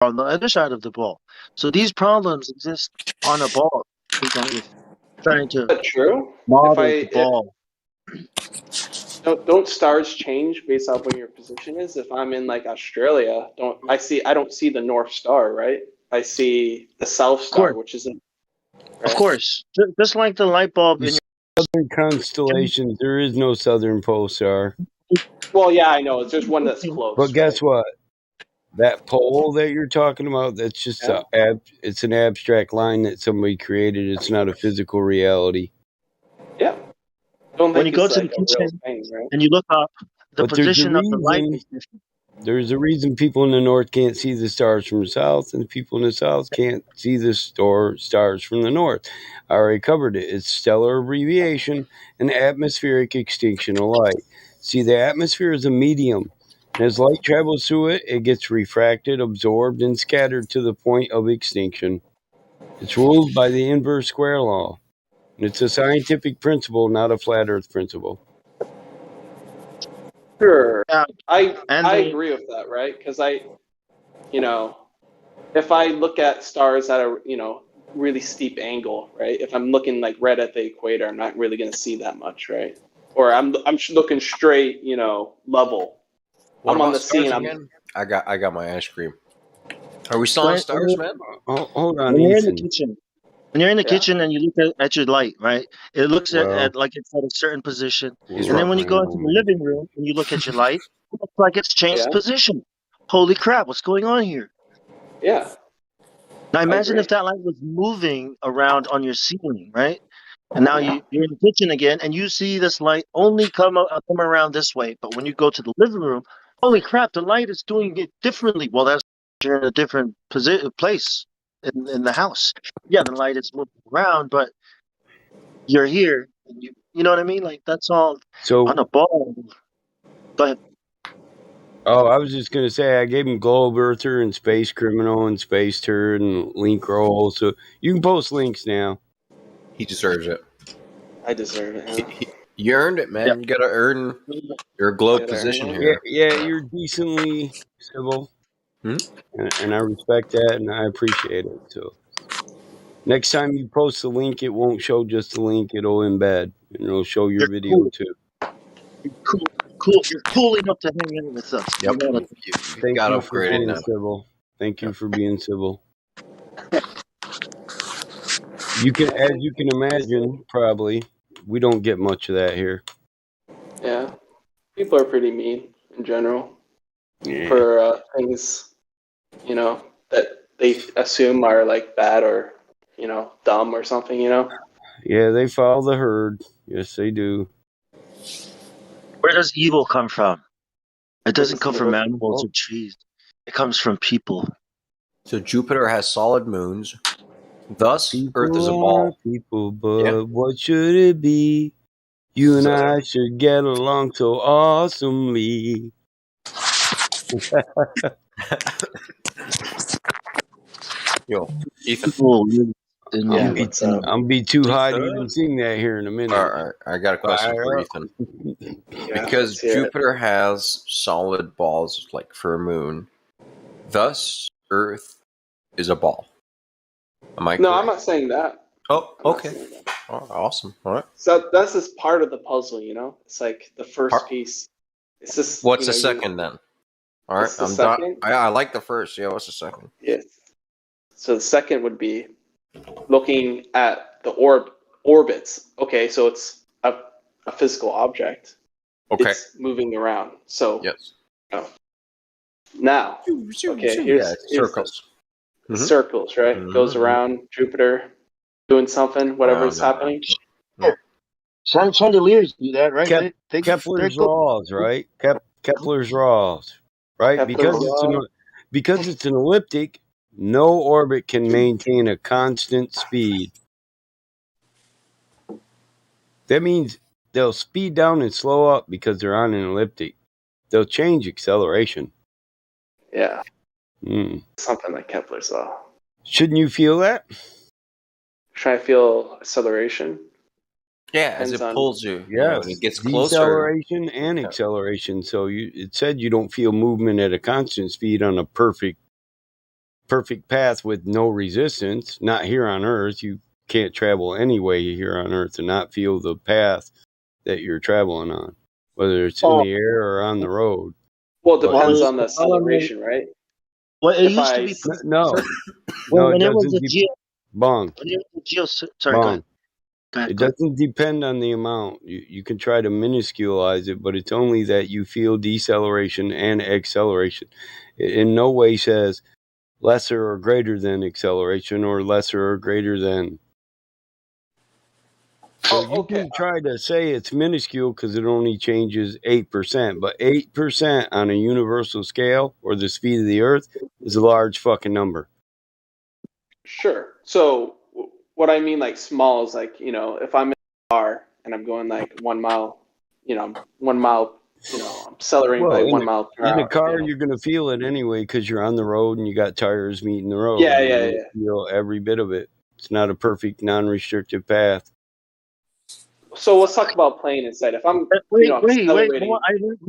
on the other side of the ball. So these problems exist on a ball. You know, if trying to Is that true? model the ball. Don't stars change based off where your position is? If I'm in like Australia, I don't see the North Star, right? I see the South Star, which isn't right? Of course. Just like the light bulb in your southern constellations, there is no southern pole star. Well, yeah, I know. There's one that's close. But guess what? That pole that you're talking about, that's just it's an abstract line that somebody created. It's not a physical reality. Yeah. Don't when think you go it's to like the a real kitchen thing, right? and you look up, the But there's a position of the light is reason. different. There's a reason people in the north can't see the stars from the south, and people in the south can't see the stars from the north. I already covered it. It's stellar abbreviation and atmospheric extinction of light. See, the atmosphere is a medium. And as light travels through it, it gets refracted, absorbed, and scattered to the point of extinction. It's ruled by the inverse square law. And it's a scientific principle, not a flat earth principle. Sure. I agree with that, right? Because if I look at stars at a, really steep angle, right? If I'm looking like right at the equator, I'm not really going to see that much, right? Or I'm looking straight, level. What I'm on about the stars scene. again? I got my ice cream. Are we still on stars, man? Hold on, when you're Ethan. in the kitchen. When you're in the kitchen and you look at your light, right? It looks at like it's at a certain position. And then when you go into the living room and you look at your light, it looks like it's changed position. Holy crap, what's going on here? Yeah. Now imagine if that light was moving around on your ceiling, right? And now you're in the kitchen again and you see this light only come around this way. But when you go to the living room, holy crap, the light is doing it differently. Well, that's you're in a different place in the house. Yeah, the light is moving around, but you're here. And you know what I mean? Like that's all on a ball. Go ahead. Oh, I was just gonna say I gave him Globe Earther and Space Criminal and Space Turd and Link Roll, so you can post links now. He deserves it. I deserve it. You earned it, man. Yeah. You gotta earn your Globe position here. Yeah, you're decently civil, and I respect that, and I appreciate it. So next time you post a link, it won't show just the link; it'll embed, and it'll show your video too. You're cool. You're cool enough to hang out with us. Yep. You got upgraded now. Civil. Thank you for being civil. You can, as you can imagine, probably we don't get much of that here. Yeah, people are pretty mean in general for things, that they assume are like bad or dumb or something. Yeah, they follow the herd. Yes, they do. Where does evil come from? It doesn't come from animals or trees. It comes from people. So Jupiter has solid moons. Thus, Earth is a ball. People, but what should it be? You and I should get along so awesomely. Yo, Ethan. I'm be too high to even sing that here in a minute. All right, I got a question for Ethan. Because Jupiter has solid balls like for a moon, thus Earth is a ball. Am I correct? No, I'm not saying that. Oh, okay. Oh, awesome. All right. So that's just part of the puzzle, It's like the first piece. It's just. What's the second then? All right, I'm done. I like the first. Yeah, what's the second? Yes. So the second would be looking at the orbits. Okay, so it's a physical object. Okay. It's moving around. So yes. Now, okay, here's circles. Circles, right? Goes around Jupiter, doing something, whatever's happening. Chandeliers do that, right? Kepler's laws, right? Kepler's laws, right? Because it's an elliptic, no orbit can maintain a constant speed. That means they'll speed down and slow up because they're on an elliptic. They'll change acceleration. Yeah. Something like Kepler's law. Shouldn't you feel that? Try to feel acceleration. Yeah, as it pulls you. Yeah, it gets closer. Deceleration and acceleration. So it said you don't feel movement at a constant speed on a perfect perfect path with no resistance. Not here on Earth. You can't travel any way here on Earth and not feel the path that you're traveling on, whether it's in the air or on the road. Well, it depends on the acceleration, right? Well, it used to be no, when it it was doesn't. a geo. Bong. When it was a geo. Sorry, go ahead. It doesn't depend on the amount. You can try to minusculize it, but it's only that you feel deceleration and acceleration. It in no way says lesser or greater than acceleration or lesser or greater than. So you can try to say it's minuscule because it only changes 8%, but 8% on a universal scale or the speed of the Earth is a large fucking number. Sure. So what I mean, like small, is like, if I'm in a car and I'm going like 1 mile, 1 mile, I'm accelerating by 1 mile per hour. In the car, you're going to feel it anyway because you're on the road and you got tires meeting the road. Yeah. You feel every bit of it. It's not a perfect non-restrictive path. So let's talk about plane instead. If I'm, wait. I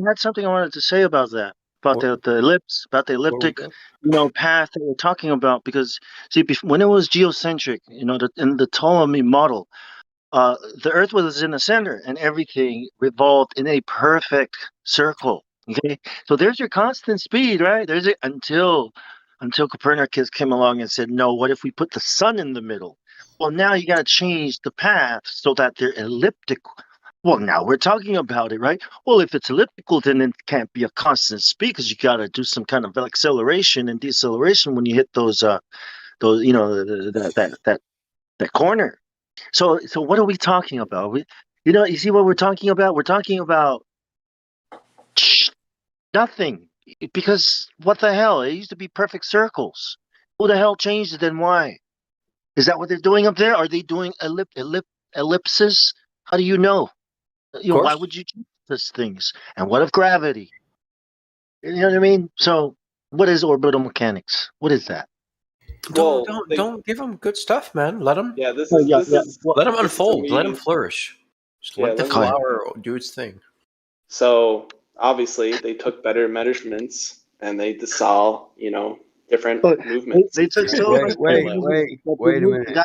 had something I wanted to say about that, about the ellipse, about the elliptic, path that we're talking about. Because see, when it was geocentric, in the Ptolemy model, the Earth was in the center, and everything revolved in a perfect circle. Okay, so there's your constant speed, right? There's it until Copernicus came along and said, no, what if we put the sun in the middle? Well, now you got to change the path so that they're elliptical. Well, now we're talking about it, right? Well, if it's elliptical, then it can't be a constant speed because you got to do some kind of acceleration and deceleration when you hit those that corner. So what are we talking about? You see what we're talking about? We're talking about nothing, because what the hell? It used to be perfect circles. Who the hell changed it and why? Is that what they're doing up there? Are they doing ellipses? How do you know? Why would you choose these things? And what of gravity? You know what I mean? So what is orbital mechanics? What is that? Don't give them good stuff, man. Let them. Yeah, this is. Let them unfold. Let them flourish. Just let the flower do its thing. So obviously, they took better measurements and they saw, different movements. They took wait a minute.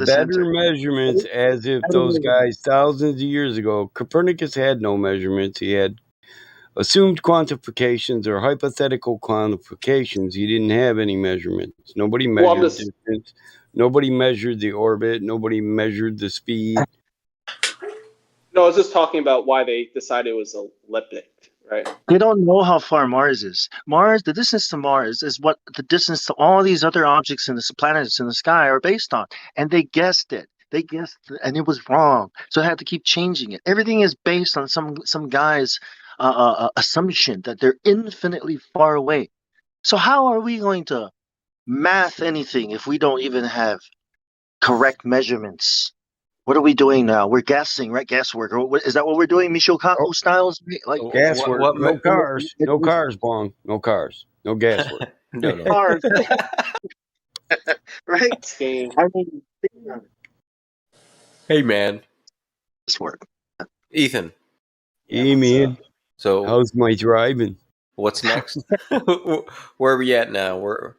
Better measurements, as if those guys thousands of years ago. Copernicus had no measurements. He had assumed quantifications or hypothetical quantifications. He didn't have any measurements. Nobody measured distance. Nobody measured the orbit. Nobody measured the speed. No, I was just talking about why they decided it was elliptic, right? They don't know how far Mars is. The distance to Mars is what the distance to all these other objects in the planets in the sky are based on. And they guessed it. And it was wrong. So they had to keep changing it. Everything is based on some guy's assumption that they're infinitely far away. So how are we going to math anything if we don't even have correct measurements? What are we doing now? We're guessing, right? Guesswork. Is that what we're doing, Michio Kaku styles? Like guesswork. No cars. No cars, Bong. No cars. No guesswork. No cars. Right? I mean, hey, man. Guesswork. Ethan. Hey, man. So how's my driving? What's next? Where are we at now? We're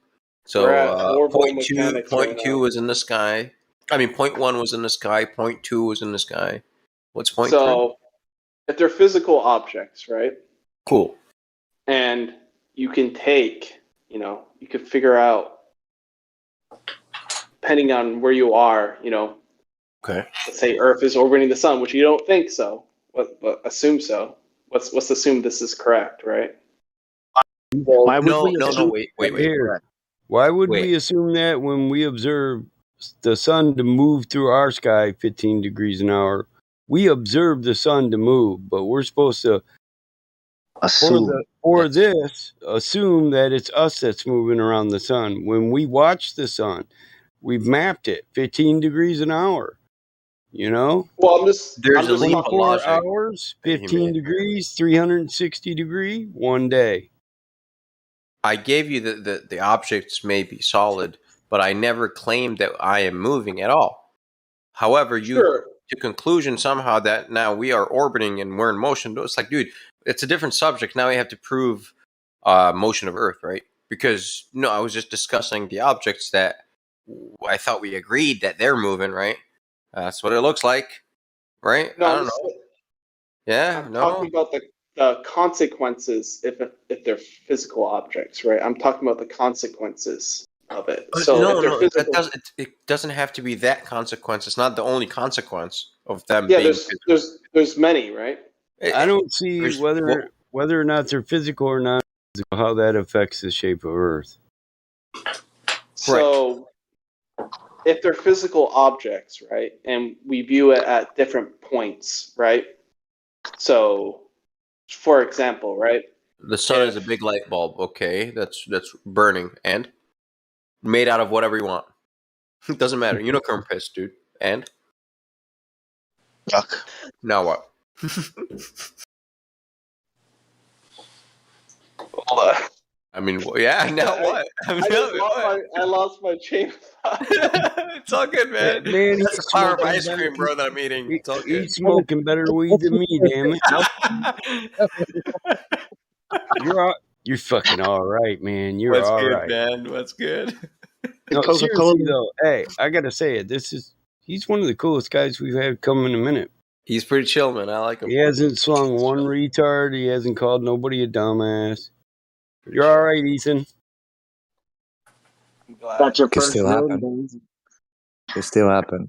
at point two is in the sky. I mean, point 1 was in the sky. Point 2 was in the sky. What's point 3? So, if they're physical objects, right? Cool. And you can take, you can figure out, depending on where you are, Okay. Let's say Earth is orbiting the sun, which you don't think so, but assume so. Let's assume this is correct, right? Why would we assume? Wait. Why would we assume that when we observe the sun to move through our sky 15 degrees an hour? We observe the sun to move, but we're supposed to assume that it's us that's moving around the sun. When we watch the sun, we've mapped it 15 degrees an hour. Well, there's a leap of 24 hours, 15 degrees, 360 degree, one day. I gave you the objects may be solid, but I never claimed that I am moving at all. However, you to conclusion somehow that now we are orbiting and we're in motion. It's like, dude, it's a different subject. Now we have to prove motion of Earth, right? Because I was just discussing the objects that I thought we agreed that they're moving, right? That's what it looks like, right? No, I don't know. Yeah, I'm no. talking about the consequences if they're physical objects, right? I'm talking about the consequences of it. So if they're No. That physical, doesn't. It doesn't have to be that consequence. It's not the only consequence of them yeah, being there's physical. there's there's many, right? I don't see There's well, whether or not they're physical or not physical, how that affects the shape of Earth. right. So if they're physical objects, right, and we view it at different points, right? So, for example, right, The sun is a if big light bulb. Okay, that's burning and made out of whatever you want. It doesn't matter. Unicorn piss, dude. And Yuck. now what? hold on. I mean, yeah. Now what? I mean, I lost my chain of thought. It's all good, man. Man, That's the he's power of smoking ice better. cream, bro. That I'm eating. It's all good. He's smoking better weed than me, damn it. You're all, you're fucking all right, man. You're What's all good, right. man? What's good? No, Coca-Cola. seriously though, hey, I gotta say it. He's one of the coolest guys we've had come in a minute. He's pretty chill, man. I like him. He hasn't slung one retard. He hasn't called nobody a dumbass. You're all right, Ethan. Got your Could first still million happen. days. Could still happen.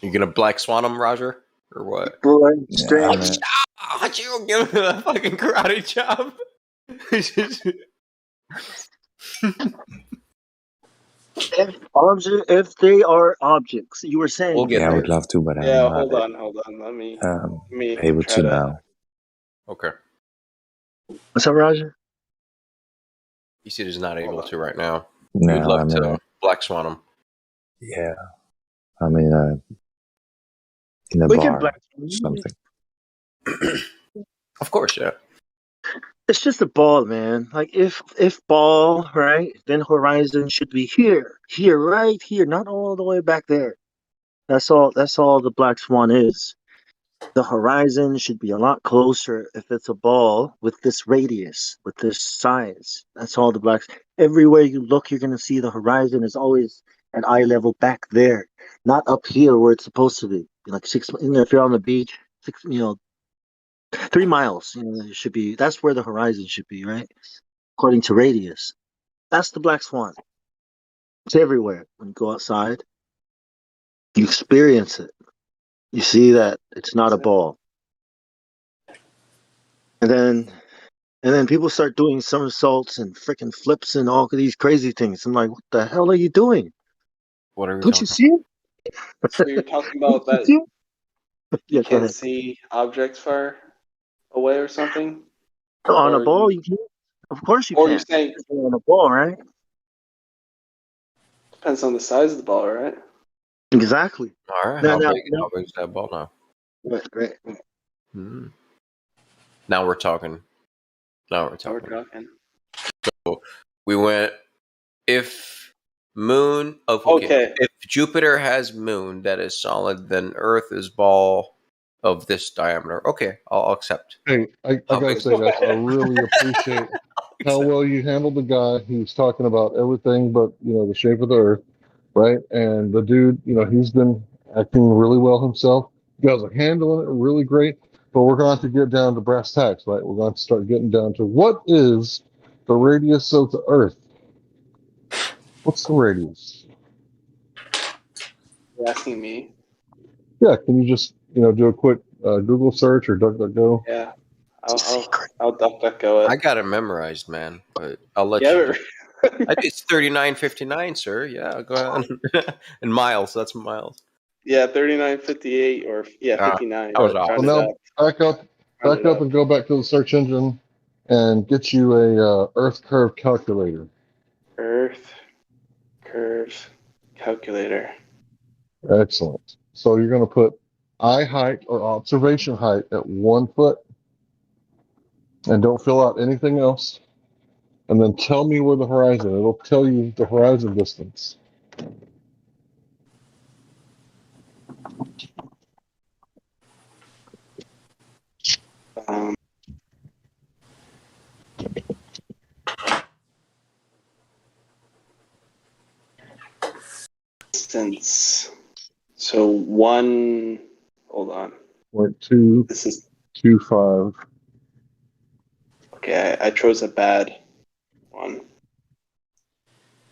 You gonna black swan him, Roger, or what? Boy, Yeah, straight. man. You give him a fucking karate chop. If they are objects, you were saying. We'll get Yeah, I there. would love to, but I'm Yeah, not hold on. Let me able try to to. now. Okay. What's up, Roger? He said he's not able to right now. No, You'd love I'm to black swan him. yeah, I'm in a We can bar black. or something. Of course, yeah. It's just a ball, man. Like if ball, right, then horizon should be here, right here, not all the way back there. That's all. That's all the black swan is. The horizon should be a lot closer if it's a ball with this radius, with this size. That's all the blacks. Everywhere you look, you're gonna see the horizon is always at eye level back there, not up here where it's supposed to be. Like six, if you're on the beach, 3 miles. It should be. That's where the horizon should be, right? According to radius. That's the black swan. It's everywhere. When you go outside, you experience it. You see that it's not a ball. And then people start doing somersaults and freaking flips and all of these crazy things. I'm like, what the hell are you doing? What are we Don't you talking see it? So you're talking Don't about you that see it? you Yeah, go can't ahead. see objects far away or something, On a or ball, you can. Of course you or you're can. saying On a ball, right? depends on the size of the ball, right? Exactly. about? All right. Now, How now, big? now. How big is that ball now? Right. Hmm. Now we're talking. Now we're So we're talking. talking. We went if moon of Okay. If Jupiter has moon that is solid, then Earth is ball of this diameter. Okay, I'll accept. Hey, I How gotta big is say, guys, I really appreciate how well you handled the guy who's talking about everything but, the shape of the earth, right? And the dude, he's been acting really well himself. You guys are handling it really great, but we're going to have to get down to brass tacks, right? We're going to start getting down to what is the radius of the earth? What's the radius? You're asking me? Yeah, can you just, do a quick Google search or DuckDuckGo? Yeah. It's a secret. I'll DuckDuckGo I it. got it memorized, man. But I'll let Yeah, you. It's 3959, sir. Yeah, go ahead. In miles, that's miles. yeah, 3958 or 59. I was Right. off. So Round it now up. back up and go back to the search engine and get you a Earth curve calculator. Earth curve calculator. Excellent. So you're going to put eye height or observation height at 1 foot and don't fill out anything else. And then tell me where the horizon. It'll tell you the horizon distance. distance. So one. Hold on. 0.225. This is okay. I chose a bad one.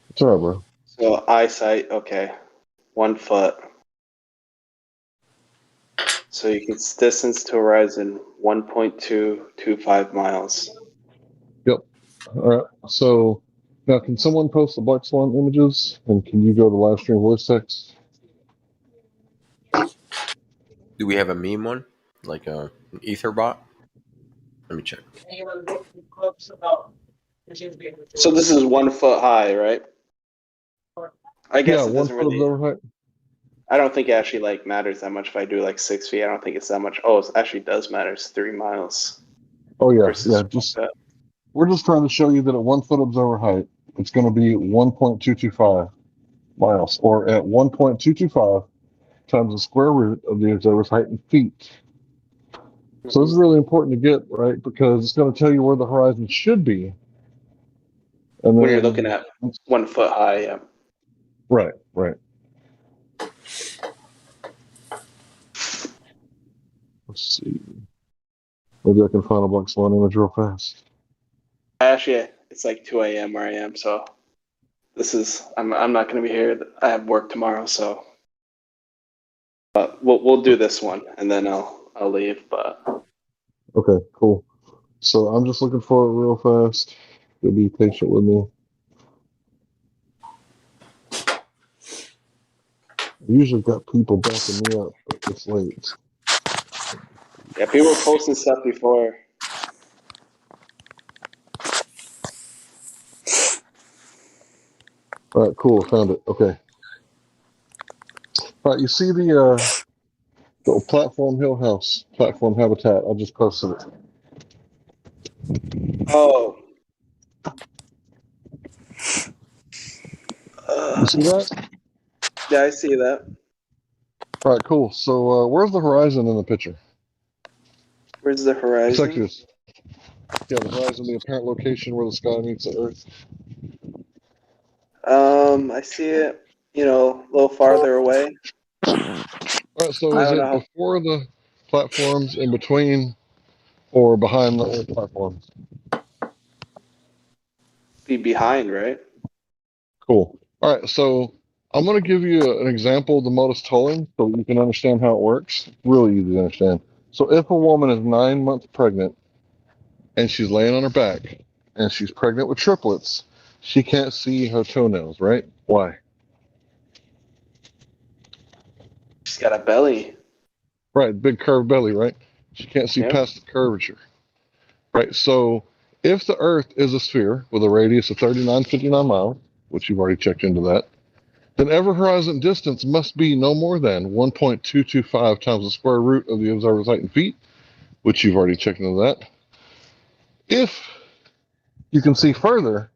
It's all right, bro. So eyesight. Okay, 1 foot. So you can distance to horizon 1.225 miles. Yep. All right. So now, can someone post the Black Swan images? And can you go to Livestream voice text? Do we have a meme one? Like an ether bot? Let me check. So this is 1 foot high, right? I guess Yeah, it 1 doesn't foot really. observer height. I don't think it actually like matters that much if I do like 6 feet. I don't think it's that much. Oh, it actually does matter. It's 3 miles Oh yeah, versus yeah. We're just trying to show you that at 1 foot observer height, it's going to be 1.225 miles, or at 1.225 times the square root of the observer's height in feet. So this is really important to get, right? Because it's going to tell you where the horizon should be. And when then, you're looking at 1 foot high. Yeah. Right. Let's see. Maybe I can find a Black Swan image real fast. Actually, it's like 2 a.m. where I am, so this is. I'm not going to be here. I have work tomorrow, so. But we'll do this one, and then I'll leave. But Okay, cool. So I'm just looking for it real fast. You'll be patient with me. I usually got people backing me up, but it's late. yeah, people were posting stuff before. All right, cool. Found it. Okay. All right, you see the platform hill house, platform habitat. I just posted it. Oh. You see that? Yeah, I see that. All right, cool. So where's the horizon in the picture? Where's the It's horizon? actually yeah, the horizon, the apparent location where the sky meets the earth. I see it. A little farther away. All right, so I is don't it know. before the platforms, in between, or behind the platforms? Be behind, right? Cool. All right, so I'm going to give you an example of the modus tolling so you can understand how it works. Really easy to understand. So if a woman is 9 months pregnant and she's laying on her back and she's pregnant with triplets, she can't see her toenails, right? Why? She's got a belly. Right, big curved belly, right? She can't see Yep. past the curvature. Right, so if the Earth is a sphere with a radius of 3959 miles, which you've already checked into that, then every horizon distance must be no more than 1.225 times the square root of the observer's height in feet, which you've already checked into that. If you can see further,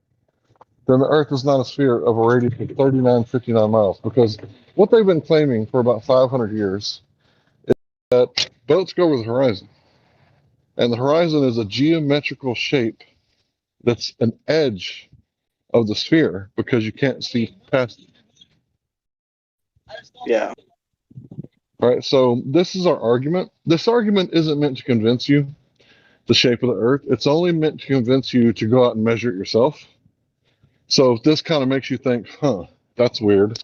then the Earth is not a sphere of a radius of 3959 miles, because what they've been claiming for about 500 years is that boats go over the horizon, and the horizon is a geometrical shape that's an edge of the sphere because you can't see past it. Yeah. All right, so this is our argument. This argument isn't meant to convince you the shape of the Earth. It's only meant to convince you to go out and measure it yourself. So if this kind of makes you think, huh, that's weird.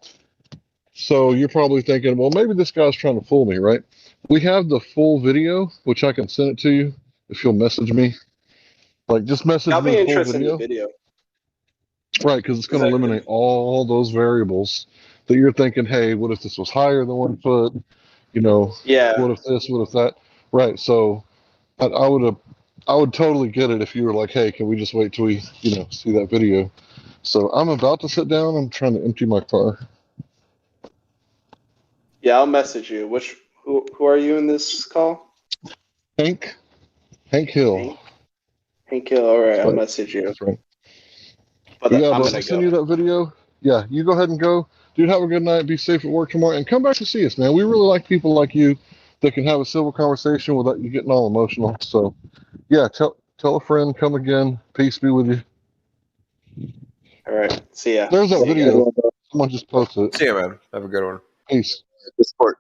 So you're probably thinking, well, maybe this guy's trying to fool me, right? We have the full video, which I can send it to you if you'll message me. Like, just message I'll me be the full interested in the video. video. Right, because it's going to eliminate all those variables that you're thinking, hey, what if this was higher than 1 foot? Yeah. What if this, what if that? Right, so I would totally get it if you were like, hey, can we just wait till we, see that video? So I'm about to sit down. I'm trying to empty my car. Yeah, I'll message you. Who are you in this call? Hank Hill. Hank Hill. All right, That's I'll right. message you. That's right. But Yeah, I'm bro, gonna I'll go. send you that video. Yeah, you go ahead and go. Dude, have a good night. Be safe at work tomorrow. And come back to see us, man. We really like people like you that can have a civil conversation without you getting all emotional. So, yeah, tell a friend, come again. Peace be with you. All right. See ya. There's that See you guys. video. Someone just posted it. See you, man. Have a good one. Peace. Discord.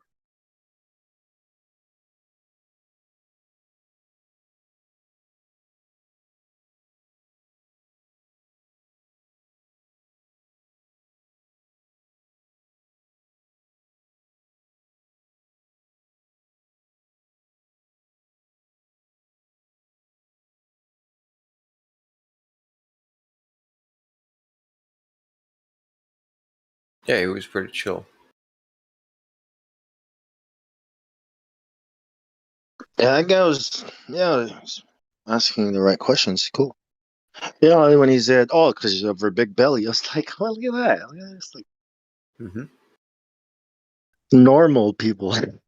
Yeah, he was pretty chill. Yeah, that guy was asking the right questions. Cool. Yeah, when he said, "Oh, because you have a big belly," I was like, "Oh, look at that! Look at that. It's like Mm-hmm. normal people." You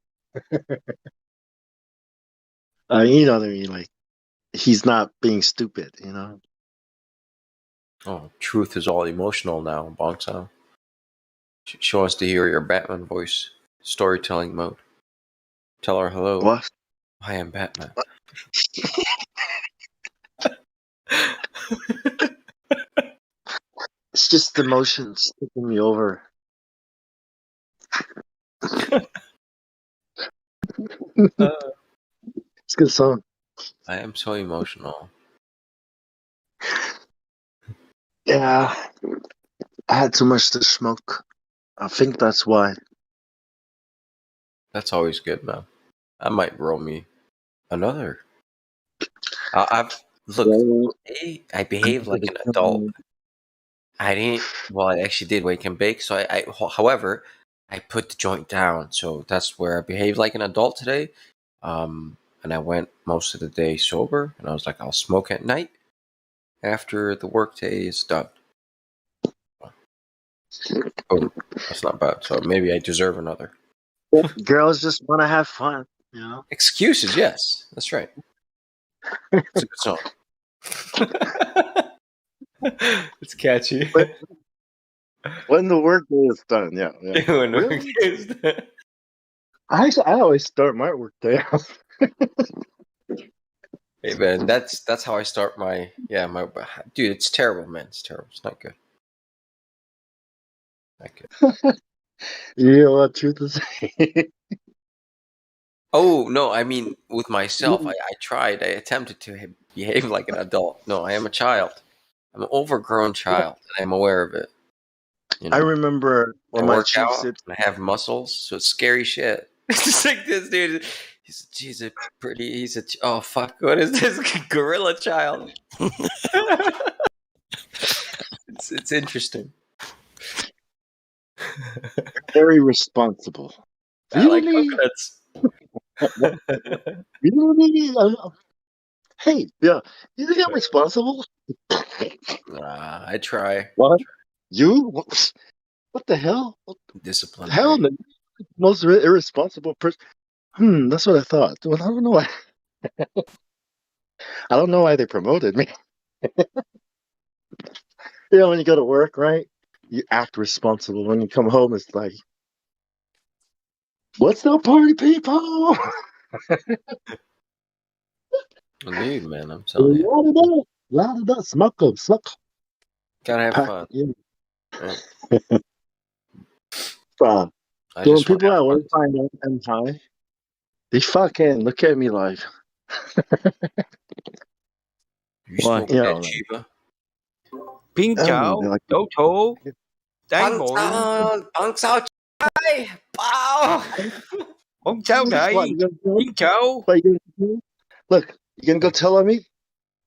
know what I mean? Like he's not being stupid. You know. Oh, truth is all emotional now, Bong Sao. She wants to hear your Batman voice. Storytelling mode. Tell her hello. What? I am Batman. It's just emotions taking me over. It's a good song. I am so emotional. Yeah, I had too much to smoke. I think that's why. That's always good, man. I might roll me another. I've look. Well, I behaved like an adult. I didn't. Well, I actually did wake and bake. So however, I put the joint down. So that's where I behaved like an adult today. And I went most of the day sober. And I was like, I'll smoke at night after the workday is done. Oh, that's not bad. So maybe I deserve another. Girls just want to have fun, you know. Excuses, yes, that's right. It's a good song. It's catchy. When the work day is done, yeah. When the Really? work is done. I always start my work day off. Hey man, that's how I start my dude. It's terrible, man. It's terrible. It's not good. Not good. You know what? Truth is, Oh no, I mean with myself, I tried. I attempted to behave like an adult. No, I am a child. I'm an overgrown child, and I'm aware of it. You know, I remember I when my work chief out said, and I have muscles, so it's scary shit. It's just like this dude. Oh fuck, what is this gorilla child? It's interesting. "Very responsible." I like Really? coconuts. Really? Hey, yeah. You think I'm responsible? Nah, I try. What? You? What the hell? What the Discipline, hell, right? man? Most irresponsible person. That's what I thought. Well, I don't know why. I don't know why they promoted me. When you go to work, right? You act responsible. When you come home, it's like, "What's up, party people?" Indeed, man. I'm telling you, La-da-da, smoke 'em, smoke 'em. gotta have Pack, fun. yeah. Right? Uh, I so when just want to people have at fun. work find out I'm high, they fucking look at me like, You Why? smoke you that know, like, Chiba? I don't know. Pinto, They're like, Toto, Dang Boy, Bang Sao Chai! Pow! Ông Cháu "What, Thầy, you gonna do it? Xin Cháu, What, you gonna do? Look, you gonna go tell on me?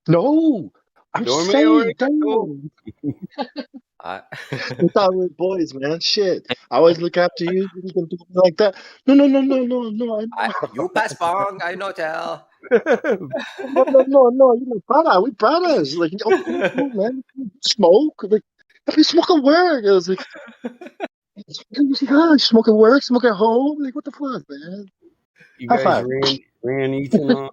No, I'm Dorme saying, Oriental. damn. I, We thought we were boys, man. Shit. I always look after you. You can do me like that. No, no, no, no, no, no. I know. you pass bong, I know tell. No, no, no, no. You know, brother, we brothers. Like, okay, cool, man. Smoke. Like, let me smoke at work. I was like, smoke at work, smoke at home. Like, what the fuck, man? You High guys five. ran Ethan off.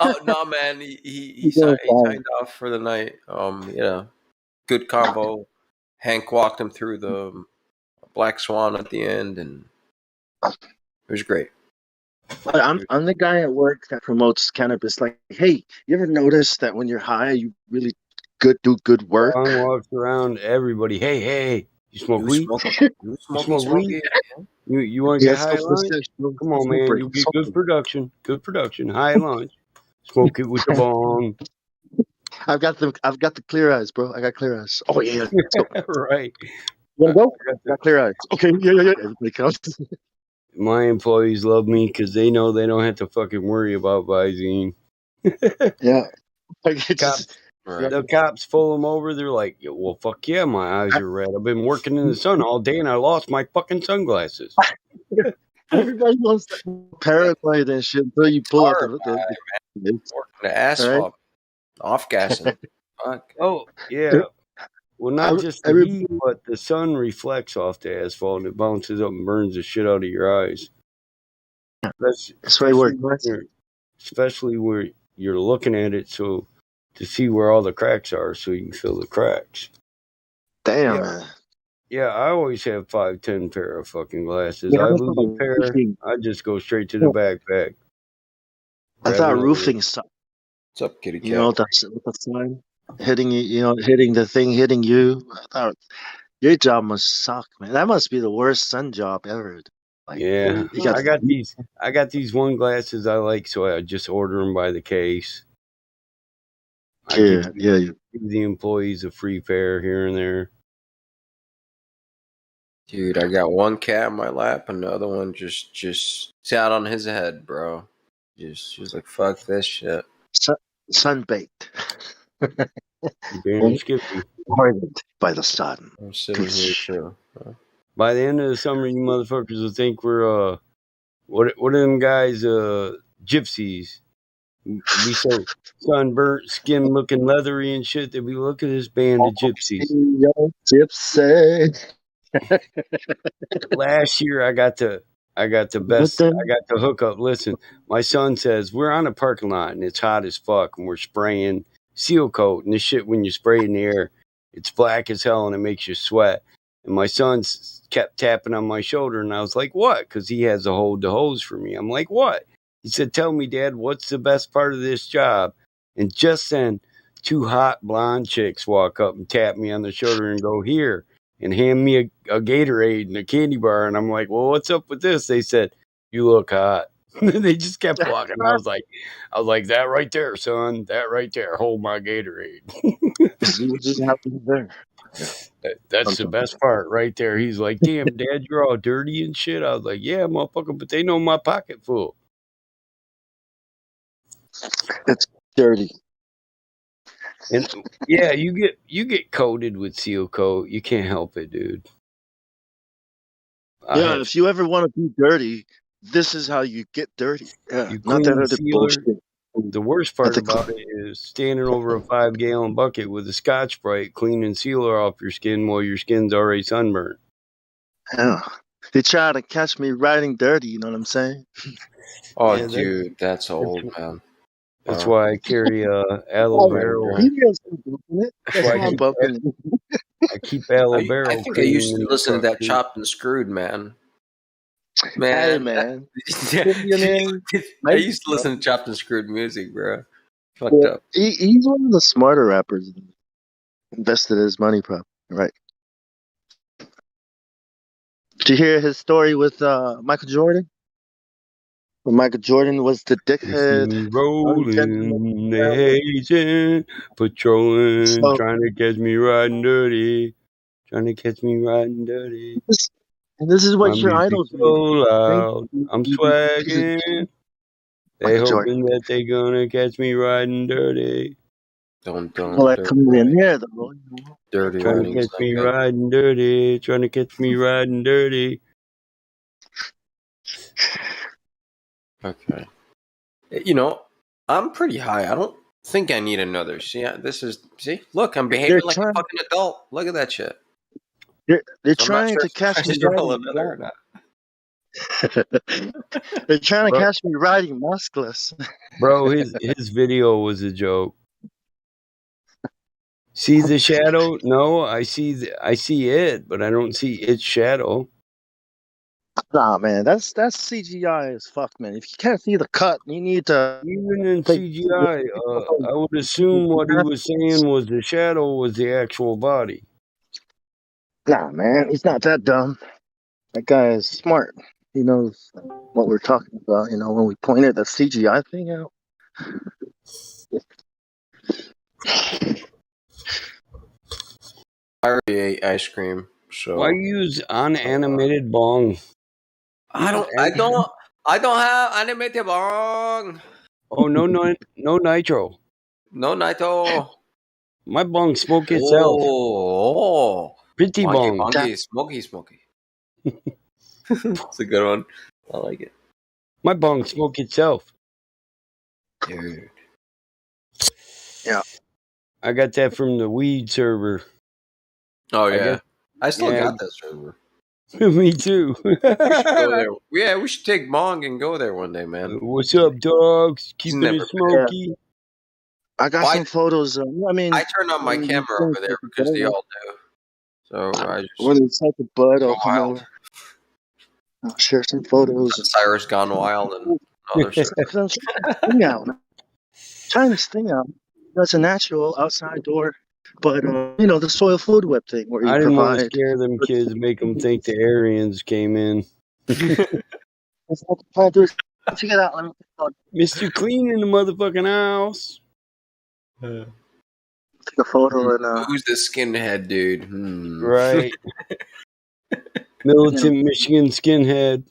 Oh no, man! He You're doing signed off for the night. Good combo. Hank walked him through the Black Swan at the end, and fine. it was great. I'm the guy at work that promotes cannabis. Like, hey, you ever notice that when you're high, you really do good work? Long walks around everybody. Hey, hey. You smoke You weed? smoke? You smoke weed? You want to get high lunch? Come on, man. You get good production. Good production. High lunch. Smoke it with the bong. I've got the clear eyes, bro. I got clear eyes. Oh yeah, let's go. Right. You wanna go? Got clear eyes. Okay, yeah. Everybody comes. My employees love me because they know they don't have to fucking worry about Visine. Yeah. The cops pull them over. They're like, well, fuck yeah, my eyes are red. I've been working in the sun all day and I lost my fucking sunglasses. Everybody wants to paranoid and shit until you pull out the working the asphalt, off gassing. Fuck. Oh yeah. Well, not just the heat, but the sun reflects off the asphalt and it bounces up and burns the shit out of your eyes. Especially where you're looking at it, so to see where all the cracks are, so you can fill the cracks. Damn, man. Yeah, I always have 5-10 pair of fucking glasses. I lose a pair, I just go straight to the backpack. I thought roofing sucked. What's up, kitty cat? You know, with the sun hitting you, hitting the thing, hitting you. I thought your job must suck, man. That must be the worst sun job ever. Like, yeah, I got these one glasses I like, so I just order them by the case. Give the employees a free pair here and there. Dude, I got one cat in my lap, another one just sat on his head, bro. Just like, fuck this shit. Sunbaked. Damn Skippy. Hardened by the sun. I'm sitting here too. By the end of the summer, you motherfuckers will think we're what are them guys, gypsies. We so sunburnt, skin looking leathery and shit that we look at this band of gypsies. Gypsy. Last year I got the hookup. Listen, my son says we're on a parking lot and it's hot as fuck and we're spraying seal coat and this shit, when you spray in the air, it's black as hell and it makes you sweat. And my son kept tapping on my shoulder and I was like, what? Because he has to hold the hose for me. I'm like, what? He said, tell me, Dad, what's the best part of this job? And just then, 2 hot blonde chicks walk up and tap me on the shoulder and go, here, and hand me a Gatorade and a candy bar. And I'm like, well, what's up with this? They said, you look hot. They just kept walking. I was like, that right there, son. That right there. Hold my Gatorade. Just happened there. That's the best part right there. He's like, damn, Dad, you're all dirty and shit. I was like, yeah, motherfucker, but they know my pocket full. It's dirty. And yeah, you get coated with seal coat. You can't help it, dude. If you ever want to be dirty, this is how you get dirty. Yeah, you not that other bullshit. The worst part about it is standing over a 5-gallon bucket with a Scotch Brite, cleaning sealer off your skin while your skin's already sunburned. Yeah, they try to catch me riding dirty. You know what I'm saying? Oh, yeah, dude, that's old, man. That's why I carry aloe vera. I keep aloe vera. I think I used to listen to that Chopped and Screwed, man. Hey, man. I used to listen to Chopped and Screwed music, bro. Fucked up. He's one of the smarter rappers. Invested his money properly, right? Did you hear his story with Michael Jordan? When Michael Jordan was the dickhead. Rolling, agent, patrolling, trying to catch me riding dirty. Trying to catch me riding dirty. And this is what your idols do. So loud. I'm swagging. They hoping that they gonna catch me riding dirty. Don't. Coming in there, though. Dirty. Trying to catch me riding dirty. Trying to catch me riding dirty. Okay. I'm pretty high. I don't think I need another. See, look, I'm behaving like a fucking adult. Look at that shit. They're trying to catch me riding another or not. They're trying to catch me riding maskless. Bro, his video was a joke. See the shadow? No, I see it, but I don't see its shadow. Nah, man, that's CGI as fuck, man. If you can't see the cut, you need to. Even in CGI, I would assume what he was saying was the shadow was the actual body. Nah, man, he's not that dumb. That guy is smart. He knows what we're talking about. You know, when we pointed the CGI thing out. I already ate ice cream, so Why use unanimated bong? I don't have animated bong. Oh no nitro. No Naito. My bong smoke itself. Oh, Pretty bongy, bong. bongy, smoky. It's a good one. I like it. My bong smoke itself. Dude. Yeah. I got that from the weed server. Oh I yeah. guess- I still yeah. got that server. Me too. We should go there. Yeah, we should take Bong and go there one day, man. What's up, dogs? He's Keeping never it smoky. I got Why- some photos. I mean, I turn on my when camera you over there because they all do. So I when just it's like a bud, go I'll come wild. over. I'll share some photos. Cyrus gone wild and other stuff. Because I'm trying this thing out. Trying this thing out. That's a natural outside door, but you know, the soil food web thing where you I didn't want to provide. scare them kids and make them think the Aryans came in. That's what I'm trying to do. Check it out. Let me Mr. Clean in the motherfucking house. take a photo and Who's the skinhead dude? Right. Militant Michigan skinhead.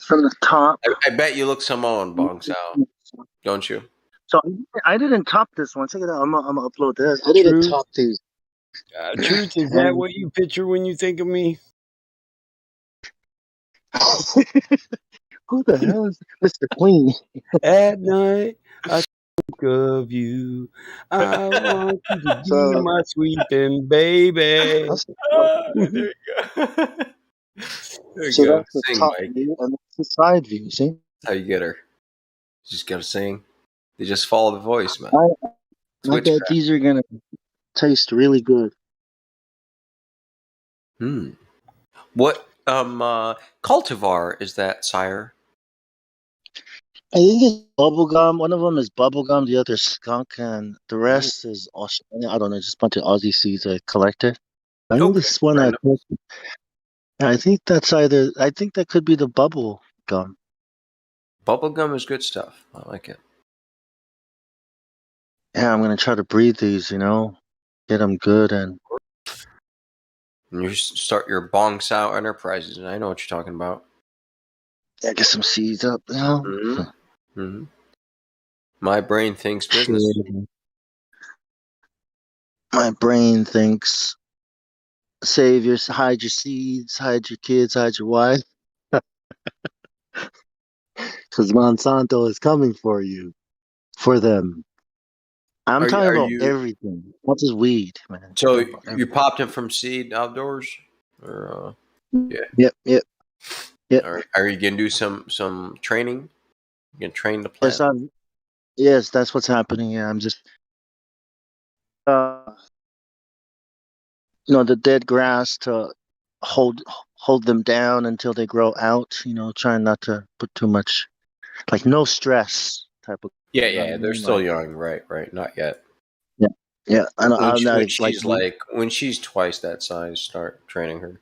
from the top. I bet you look Samoan, Bong Sao, don't you? So I didn't top this one. Check it out. I'm gonna upload this. I didn't Truth. top these. Truth, is that what you picture when you think of me? Who the hell is Mr. Clean? At night, I think of you. I want you to be So- my sweeping baby. That's There you go. There you so go. that's the Sing, top Mike. view and that's the side view. See? That's how you get her. You just gotta sing. They just follow the voice, man. I Twitch bet these are gonna taste really good. What cultivar is that, sire? I think it's bubblegum. One of them is bubblegum, the other skunk, and the rest is Australian. I don't know, just a bunch of Aussie seeds I collected. I think Okay, this one random. I think that's either. I think that could be the bubble gum. Bubblegum is good stuff. I like it. Yeah, I'm gonna try to breed these. You know, get them good and. And you start your Bong Sao Enterprises, and I know what you're talking about. Yeah, get some seeds up. You know. Mm-hmm. My brain thinks business. My brain thinks hide your seeds, hide your kids, hide your wife. Because Monsanto is coming for you. For them. I'm talking about everything. Not just weed, man. So you popped him from seed outdoors? Or Yep. Are you gonna do some training? You can train the plant. Yes, that's what's happening. Yeah, I'm just the dead grass to hold them down until they grow out, trying not to put too much, like, no stress type of. Yeah, they're still young, right, not yet. Yeah. When she's twice that size, start training her.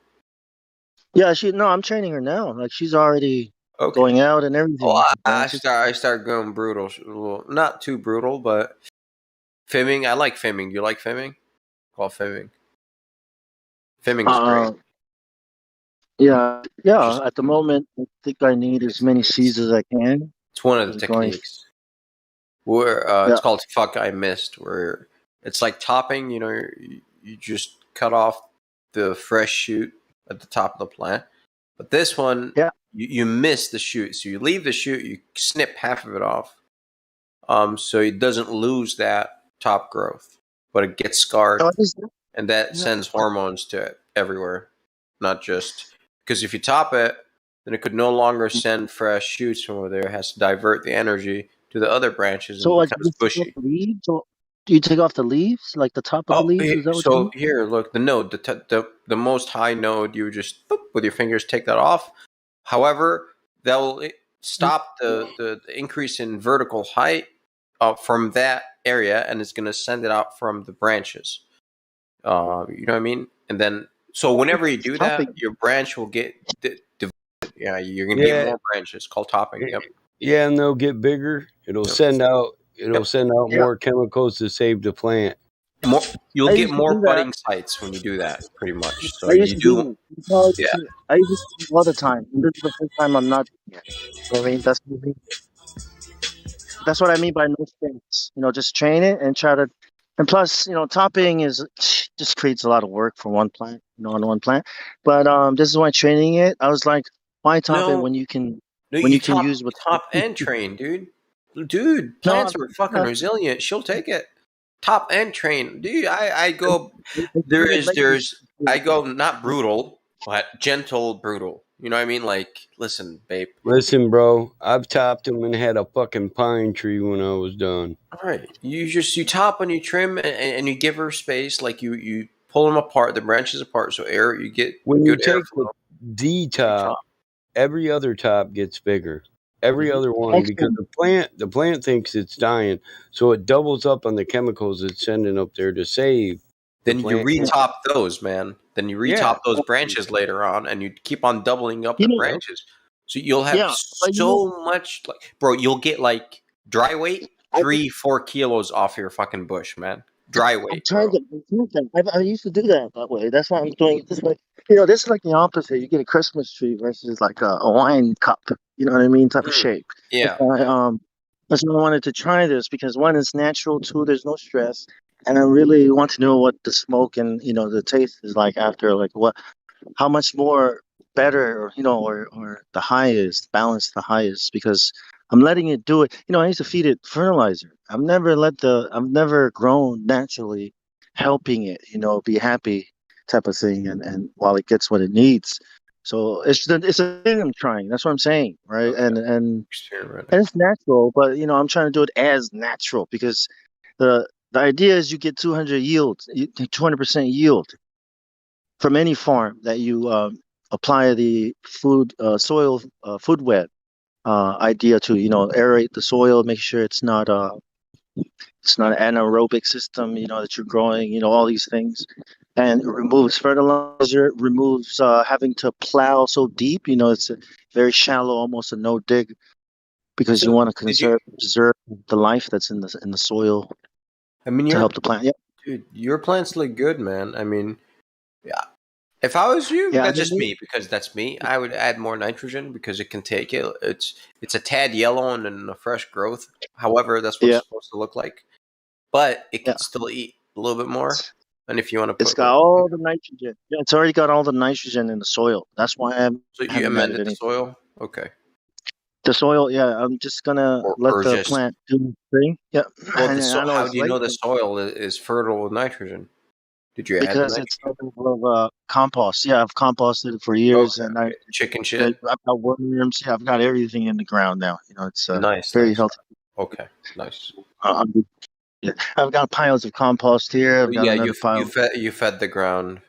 Yeah, I'm training her now. Like, she's already going out and everything. Oh, I start going brutal. Well, not too brutal, but fimming. I like fimming. You like fimming? Call fimming. Fimming's great. Yeah. At the moment, I think I need as many seeds as I can. It's one of the techniques. It's called "fuck I missed," where it's like topping. You just cut off the fresh shoot at the top of the plant, but this one, you miss the shoot. So you leave the shoot, you snip half of it off, so it doesn't lose that top growth, but it gets scarred, and that sends hormones to it everywhere, not just because if you top it, then it could no longer send fresh shoots from over there. It has to divert the energy to the other branches and becomes bushy. Do you take off the leaves, like the top of the leaves? Is that what you mean? Here, look, the node, the most high node, you just with your fingers take that off. However, that will stop the increase in vertical height from that area, and it's gonna send it out from the branches. You know what I mean? And then, so whenever you do that, Topping. your branch will get divided. Yeah, you're gonna get Yeah, more branches. Called topping. Yep. yeah, and they'll get bigger. It'll Yep. send out. It'll Yep. send out Yeah, more chemicals to save the plant. More, you'll I get used to more do that. budding sites when you do that, pretty much. So I used you to do do, that. That's how yeah. I used to do it all the time. And this is the first time I'm not doing it. You know what I mean, that's what I mean by no strengths. Just train it and try to. And plus, topping is just creates a lot of work for one plant. On one plant. But this is why training it. I was like, why top it No, when you can no, use what? top and train, dude. Dude, No, plants are fucking resilient. She'll take it. Top and train, dude. I go. I started lately. I go not brutal, but gentle brutal. You know what I mean? Like, listen, babe. Listen, bro, I've topped them and had a fucking pine tree when I was done. All right, you top and you trim and you give her space. Like you pull them apart, the branches apart, so air you get When you good take airflow. the You top, top. every other top gets bigger. Every Mhm. other one, because Excellent. the plant thinks it's dying, so it doubles up on the chemicals it's sending up there to save the Then you plant. retop those, man. Then you Yeah, retop those branches later on, and you keep on doubling up You the know, branches. So you'll have yeah, but so much, like, bro. You'll get like dry weight I 3-4 kilos off your fucking bush, man. Dry I've weight, tried bro. to do that. I used to do that way. That's why I'm doing it this way. This is like the opposite. You get a Christmas tree versus like a wine cup. You know what I mean? Type of Mm. shape. That's Yeah, why, yeah. that's why I wanted to try this because one, it's natural. Two, there's no stress, and I really want to know what the smoke and the taste is like after. Like how much more better or the highest balance the highest because I'm letting it do it. I used to feed it fertilizer. I've never grown naturally helping it, be happy type of thing and while it gets what it needs. So it's a thing I'm trying. That's what I'm saying, right? Okay. And Experimenting. it's natural, but I'm trying to do it as natural because the idea is you get 200% yield from any farm that you apply the food web idea to aerate the soil, make sure it's not an anaerobic system that you're growing all these things, and it removes fertilizer, it removes having to plow so deep. It's a very shallow, almost a no dig, because you So want to did you? preserve the life that's in the soil I mean, to help the plant. Yeah, dude, your plants look good, man. I mean, yeah. If I was you, yeah. that's just me because that's me. I would add more nitrogen because it can take it. It's a tad yellow and in a fresh growth. However, that's what it's Yeah, supposed to look like. But it yeah. can still eat a little bit more. And if you want to It's put got like, all the nitrogen. Yeah, it's already got all the nitrogen in the soil. That's why I so you haven't added amended the anything. soil, okay, The soil, yeah, I'm just gonna let or the just plant do its thing. Yeah, well, and I know how it's do you late know the soil is fertile with nitrogen? Did you add the because it's nitrogen? full of compost. Yeah, I've composted it for years, Okay, and okay, chicken I've shit. got worms. Yeah, I've got everything in the ground now. It's Nice, very nice. healthy. Okay, nice. Yeah. I've got piles of compost here. So I've got yeah, another pile. you fed the ground.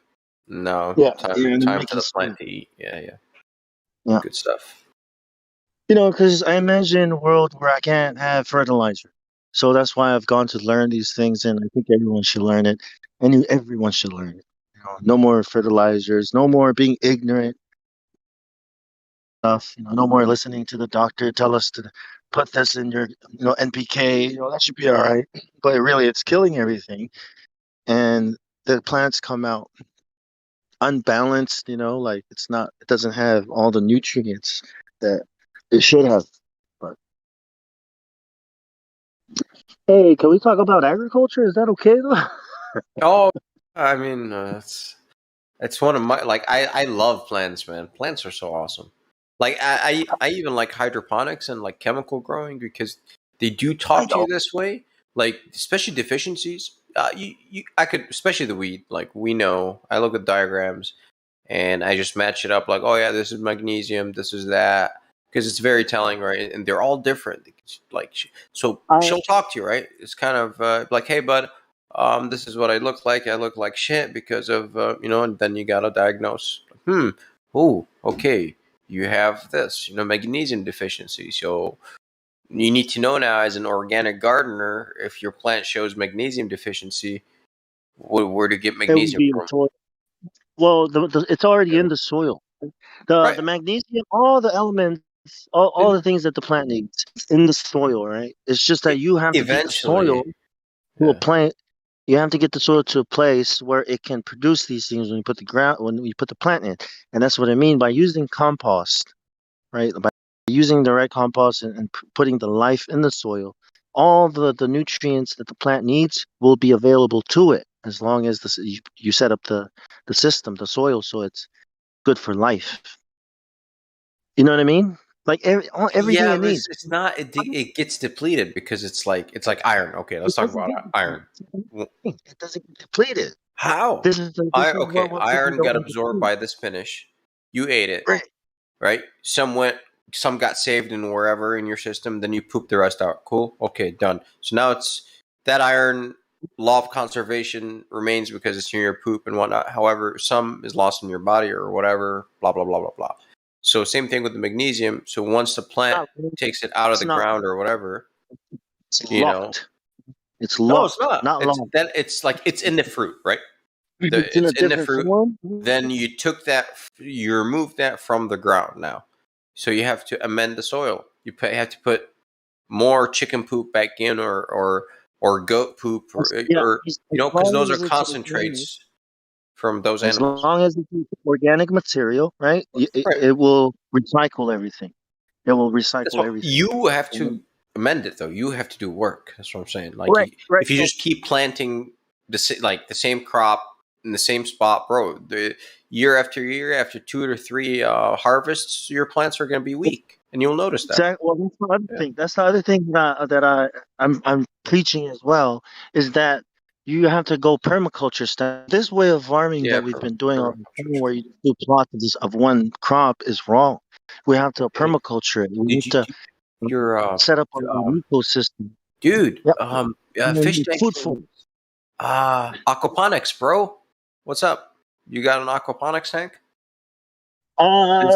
No, Yeah, time yeah, and I'm time for making the plant soil. to eat. Yeah, yeah. Yeah, Good stuff. because I imagine a world where I can't have fertilizer. So that's why I've gone to learn these things, and I think everyone should learn it. Everyone should learn it. No more fertilizers, no more being ignorant stuff. No more listening to the doctor tell us to put this in your, NPK. That should be all right. But really, it's killing everything, and the plants come out unbalanced. Like it doesn't have all the nutrients that it should have. But hey, can we talk about agriculture? Is that okay though? Oh, I mean, it's one of my like I love plants, man. Plants are so awesome. Like I even like hydroponics and like chemical growing because they do I talk to you know. this way. Like especially deficiencies. I could especially the weed. Like we know. I look at diagrams and I just match it up. Like oh yeah, this is magnesium. This is that because it's very telling, right? And they're all different. Like so, I she'll talk to you, right? It's kind of like hey bud. This is what I look like. I look like shit because of and then you gotta diagnose. Oh, okay. You have this, magnesium deficiency. So you need to know now as an organic gardener, if your plant shows magnesium deficiency, where to get It would magnesium be in from. soil. Well, it's already in the soil. The Right. magnesium, all the elements, all the things that the plant needs, it's in the soil, right? It's just that you have to get the soil Eventually. to a Yeah. plant. You have to get the soil to a place where it can produce these things when you put the plant in, and that's what I mean by using compost, right? By using the right compost and putting the life in the soil, all the nutrients that the plant needs will be available to it as long as you set up the system, the soil, so it's good for life. You know what I mean? Like everything Yeah, it but needs. it's not. It gets depleted because it's like iron. Okay, let's It talk doesn't about get iron. depleted. It doesn't get depleted. How? This is Okay, what people iron don't got absorbed understand. by the spinach. You ate it, Right. right? Some got saved in wherever in your system. Then you poop the rest out. Cool. Okay, done. So now it's that iron. Law of conservation remains because it's in your poop and whatnot. However, some is lost in your body or whatever. Blah blah blah blah blah. So same thing with the magnesium. So once the plant Not, takes it out of it's the not. ground or whatever, It's you know. locked. It's No, it's locked, not. not It's locked. then it's like it's in the fruit, right? It's in a It's in the different fruit. form. Then you took that, you removed that from the ground now. So you have to amend the soil. Have to put more chicken poop back in, or goat poop, Yeah, or as because long those are as it's organic, concentrates from those as animals. long as it's organic material, right? Right. It will recycle everything. It will That's recycle what everything. you have Mhm. to amend it though. You have to do work. That's what I'm saying. Like Right, right. if you So just keep planting the same crop in the same spot, bro, the year after year, after 2 to 3 harvests, your plants are going to be weak, and you'll notice that. exactly. Well, that's the other Yeah, thing. That's the other thing I'm preaching as well is that you have to go permaculture style. This way of farming yeah, that we've been doing all the permaculture time, is where cool. you do plots of one crop, is wrong. We have to Hey, permaculture it. We did have you to your set up an ecosystem. dude? Yep. Fish tank Food for thing. Aquaponics, bro. What's up? You got an aquaponics tank? nah,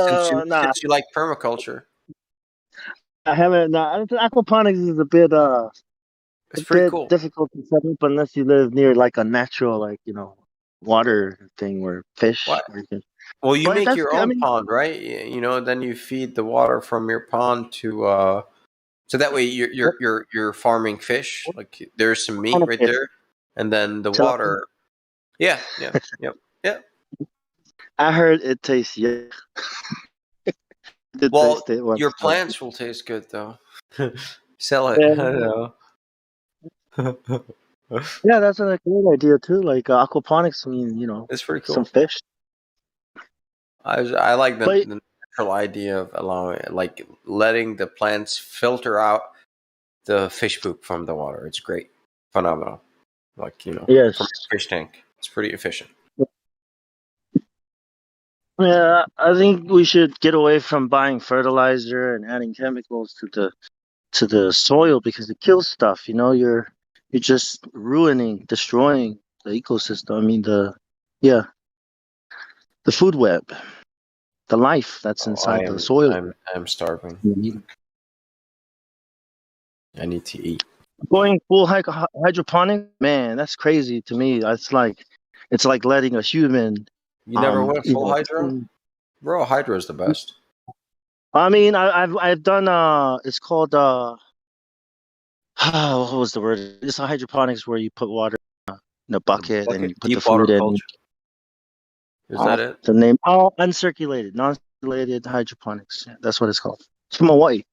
Since you like permaculture, I haven't. Nah, I don't think aquaponics is a it's pretty bit cool. difficult to set up unless you live near like a natural water thing where What? fish. Where you can, Well, you but make that's your I own mean, pond, right? Then you feed the water from your pond to so that way what, you're farming fish. Like there's some what meat kind of right fish? there, and then the Tilapia? water. Yeah, yeah, yep, yeah. I heard it tastes. Yeah, did Well, taste it your once. plants will taste good though. Sell it. Yeah, I don't know. yeah, that's a great idea too. Like aquaponics. I mean, It's pretty some cool. fish. I like But the natural idea of allowing, like, letting the plants filter out the fish poop from the water. It's great, phenomenal. Like from yes, your fish tank, it's pretty efficient. yeah, I think we should get away from buying fertilizer and adding chemicals to the soil because it kills stuff. You're just destroying the ecosystem. I mean yeah, the food web, the life that's Oh, inside the soil. I'm starving. Mhm. I need to eat. Going full hydroponic, man, that's crazy to me. It's like letting a human, You never went you full know. hydro, bro? Hydro is the best. I mean, I've done it's called what was the word? It's a hydroponics where you put water in a The bucket and bucket you put the deep water food in. culture. Is that it? The name, uncirculated, non-circulated hydroponics. Yeah, that's what it's called. It's from Hawaii.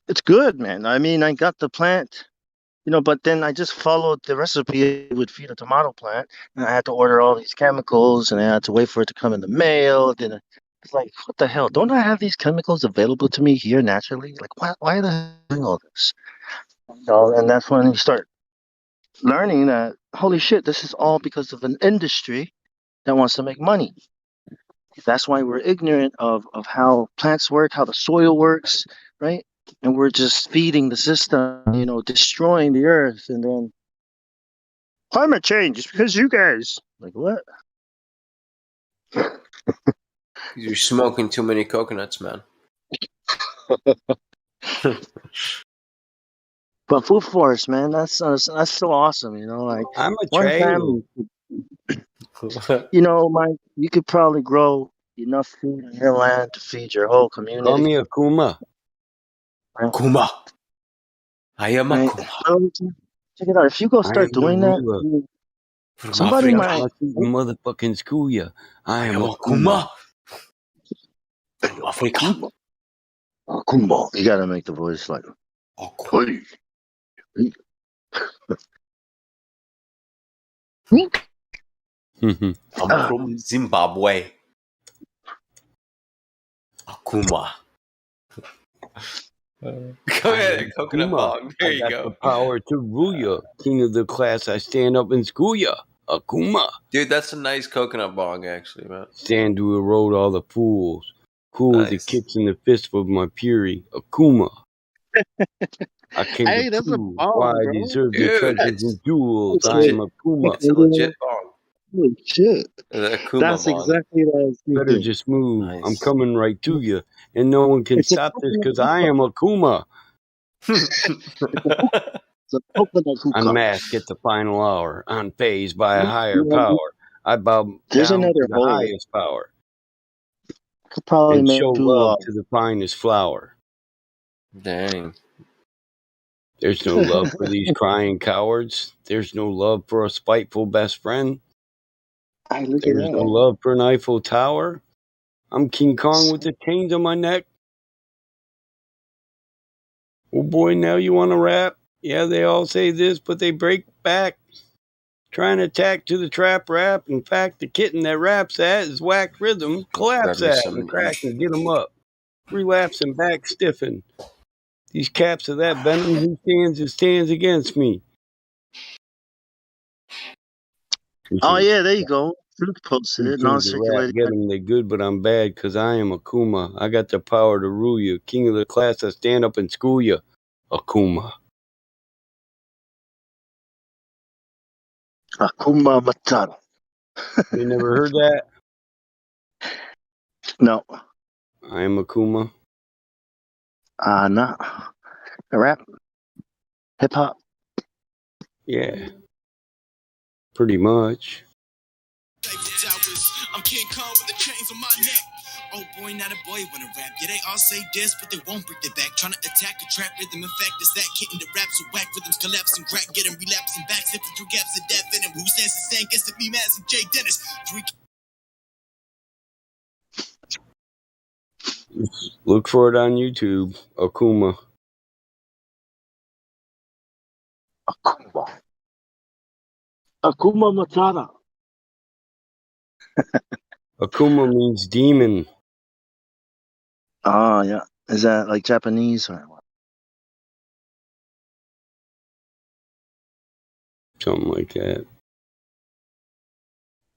It's good, man. I mean, I got the plant, but then I just followed the recipe. It would feed a tomato plant, and I had to order all these chemicals, and I had to wait for it to come in the mail. Then it's like, what the hell? Don't I have these chemicals available to me here naturally? Like, why the hell doing all this? And that's when you start learning that, holy shit, this is all because of an industry that wants to make money. That's why we're ignorant of how plants work, how the soil works, right? And we're just feeding the system, destroying the earth. And then climate change is because you guys. Like, what? You're smoking too many coconuts, man. But food forest, man, that's so awesome. You know, like I'm a one child. family. You know, Mike, you could probably grow enough food in your land to feed your whole Call community. me a Kuma. Right? Kuma. I am a Right? Kuma. So, check it out. If you go I start am the doing that, ruler. From somebody Stop Africa. might. my motherfucking school ya. I I am am a a Kuma. Kuma. From Africa. Akuma. Akuma. You gotta make the voice like, A Kuma. hey, hey. I'm from Zimbabwe. Akuma. Go I ahead, am coconut Kuma. bog. There I you got go. the power to rule ya. King of the class, I stand up and school ya. Akuma. Dude, that's a nice coconut bog, actually, man. Stand to erode all the fools. Cool with the Nice. kicks and the fist of my fury. Akuma. I came to Hey, that's a prove why bomb, I bro. deserve the Dude, treasures and jewels. it's I Okay. am legit. Akuma. It's a legit bog. Holy shit. The Akuma That's bog. exactly what I was Better thinking. just move. I'm Nice. coming right to you. And no one can It's a stop this coconut because I hookah. am Akuma. It's a hookah. It's a coconut hookah. Unmasked at the final hour. Unfazed by a higher You know, power. I bow there's down to another the hole. highest power. I could probably And show make you love to the finest flower. Dang. There's no love for these crying cowards. There's no love for a spiteful best friend. I look at There's no that. love for an Eiffel Tower. I'm King Kong with the chains on my neck. Oh boy, now you want to rap? Yeah, they all say this, but they break back. Trying to attack to the trap rap. In fact, the kitten that raps that is whack rhythm. Grab Collapse me that some and crack niche. and get 'em up. Relapse and back stiffen. These caps of that venom, who stands against me? Oh yeah, there you go. Luke posted Three it, kings of rap, non-circulating. get 'em, they good, but I'm bad, 'cause I am Akuma. I got the power to rule you. King of the class, I stand up and school you. Akuma. Akuma Matata. You never heard that? No, I am Akuma. nah. Rap, hip hop. Yeah, pretty much. I'm King Kong with the chains on my neck. Oh boy, not a boy wanna rap. Yeah, they all say this, but they won't break their back. Trying to attack a trap rhythm. In fact, it's that kitten that raps with whack rhythms, collapsing, crack, get him relapsing back, sipping through gaps of death in him. Who stands to stand against me, Madison J. Dennis? Look for it on YouTube. Akuma. Akuma. Akuma Matata. Akuma means demon. Oh yeah, is that like Japanese or what? Something like that.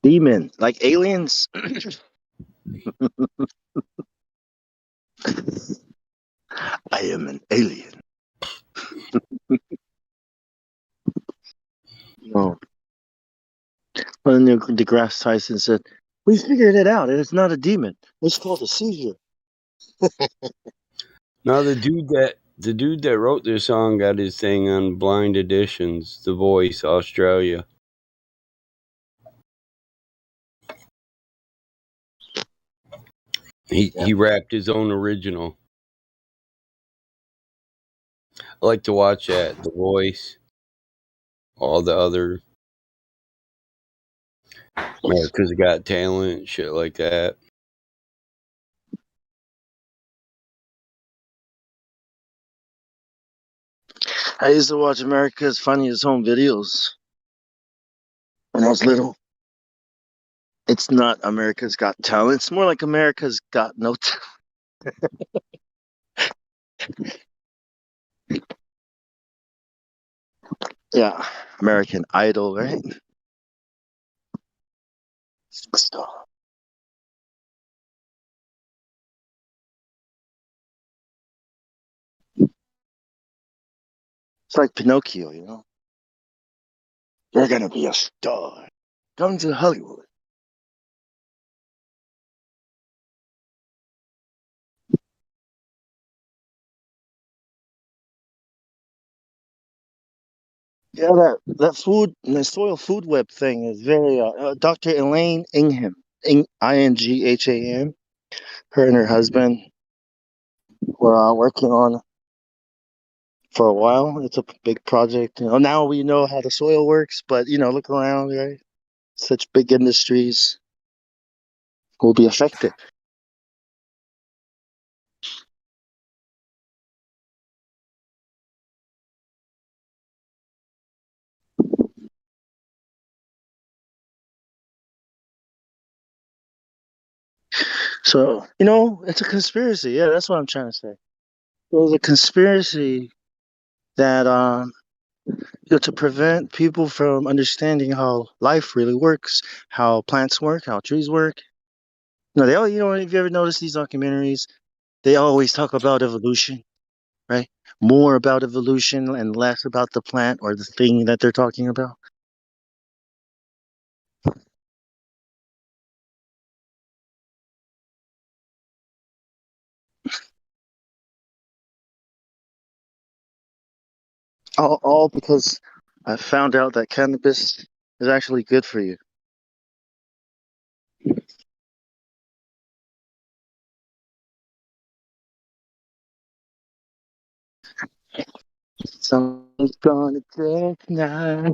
Demon, like aliens. I am an alien. Oh. Well, then deGrasse Tyson said, "We figured it out, and it's not a demon. It's called a seizure." Now the dude that wrote this song got his thing on Blind Editions, The Voice, Australia. He rapped his own original. I like to watch that. The Voice, all the other America's Got Talent, shit like that. I used to watch America's Funniest Home Videos when I was little. It's not America's Got Talent. It's more like America's Got No Talent. Yeah, American Idol, right? Superstar. It's like Pinocchio, you know? You're gonna be a star. Come to Hollywood. Yeah, that the soil food web thing is very. Dr. Elaine Ingham, Ingham, her and her husband were working on for a while. It's a big project. Now we know how the soil works, but look around, right? Such big industries will be affected. So, it's a conspiracy. Yeah, that's what I'm trying to say. There's a conspiracy that to prevent people from understanding how life really works, how plants work, how trees work. They all, if you ever notice these documentaries, they always talk about evolution, right? More about evolution and less about the plant or the thing that they're talking about. All because I found out that cannabis is actually good for you. Someone's gonna take now.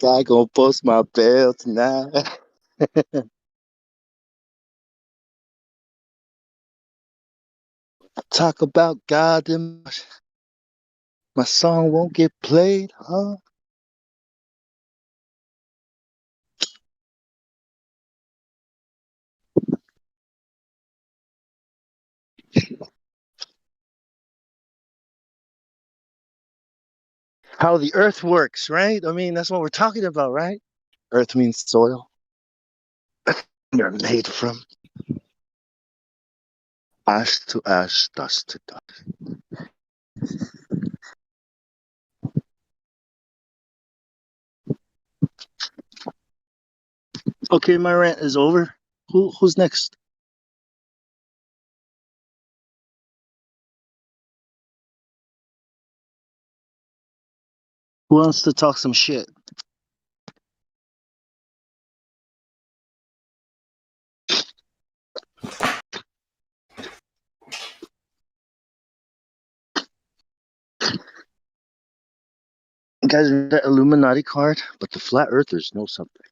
Guy gonna post my bail tonight. Talk about God and my song won't get played, huh? How the earth works, right? I mean, that's what we're talking about, right? Earth means soil. They're made from ash to ash, dust to dust. Okay, my rant is over. Who's next? Who wants to talk some shit? Guys, that Illuminati card, but the flat earthers know something.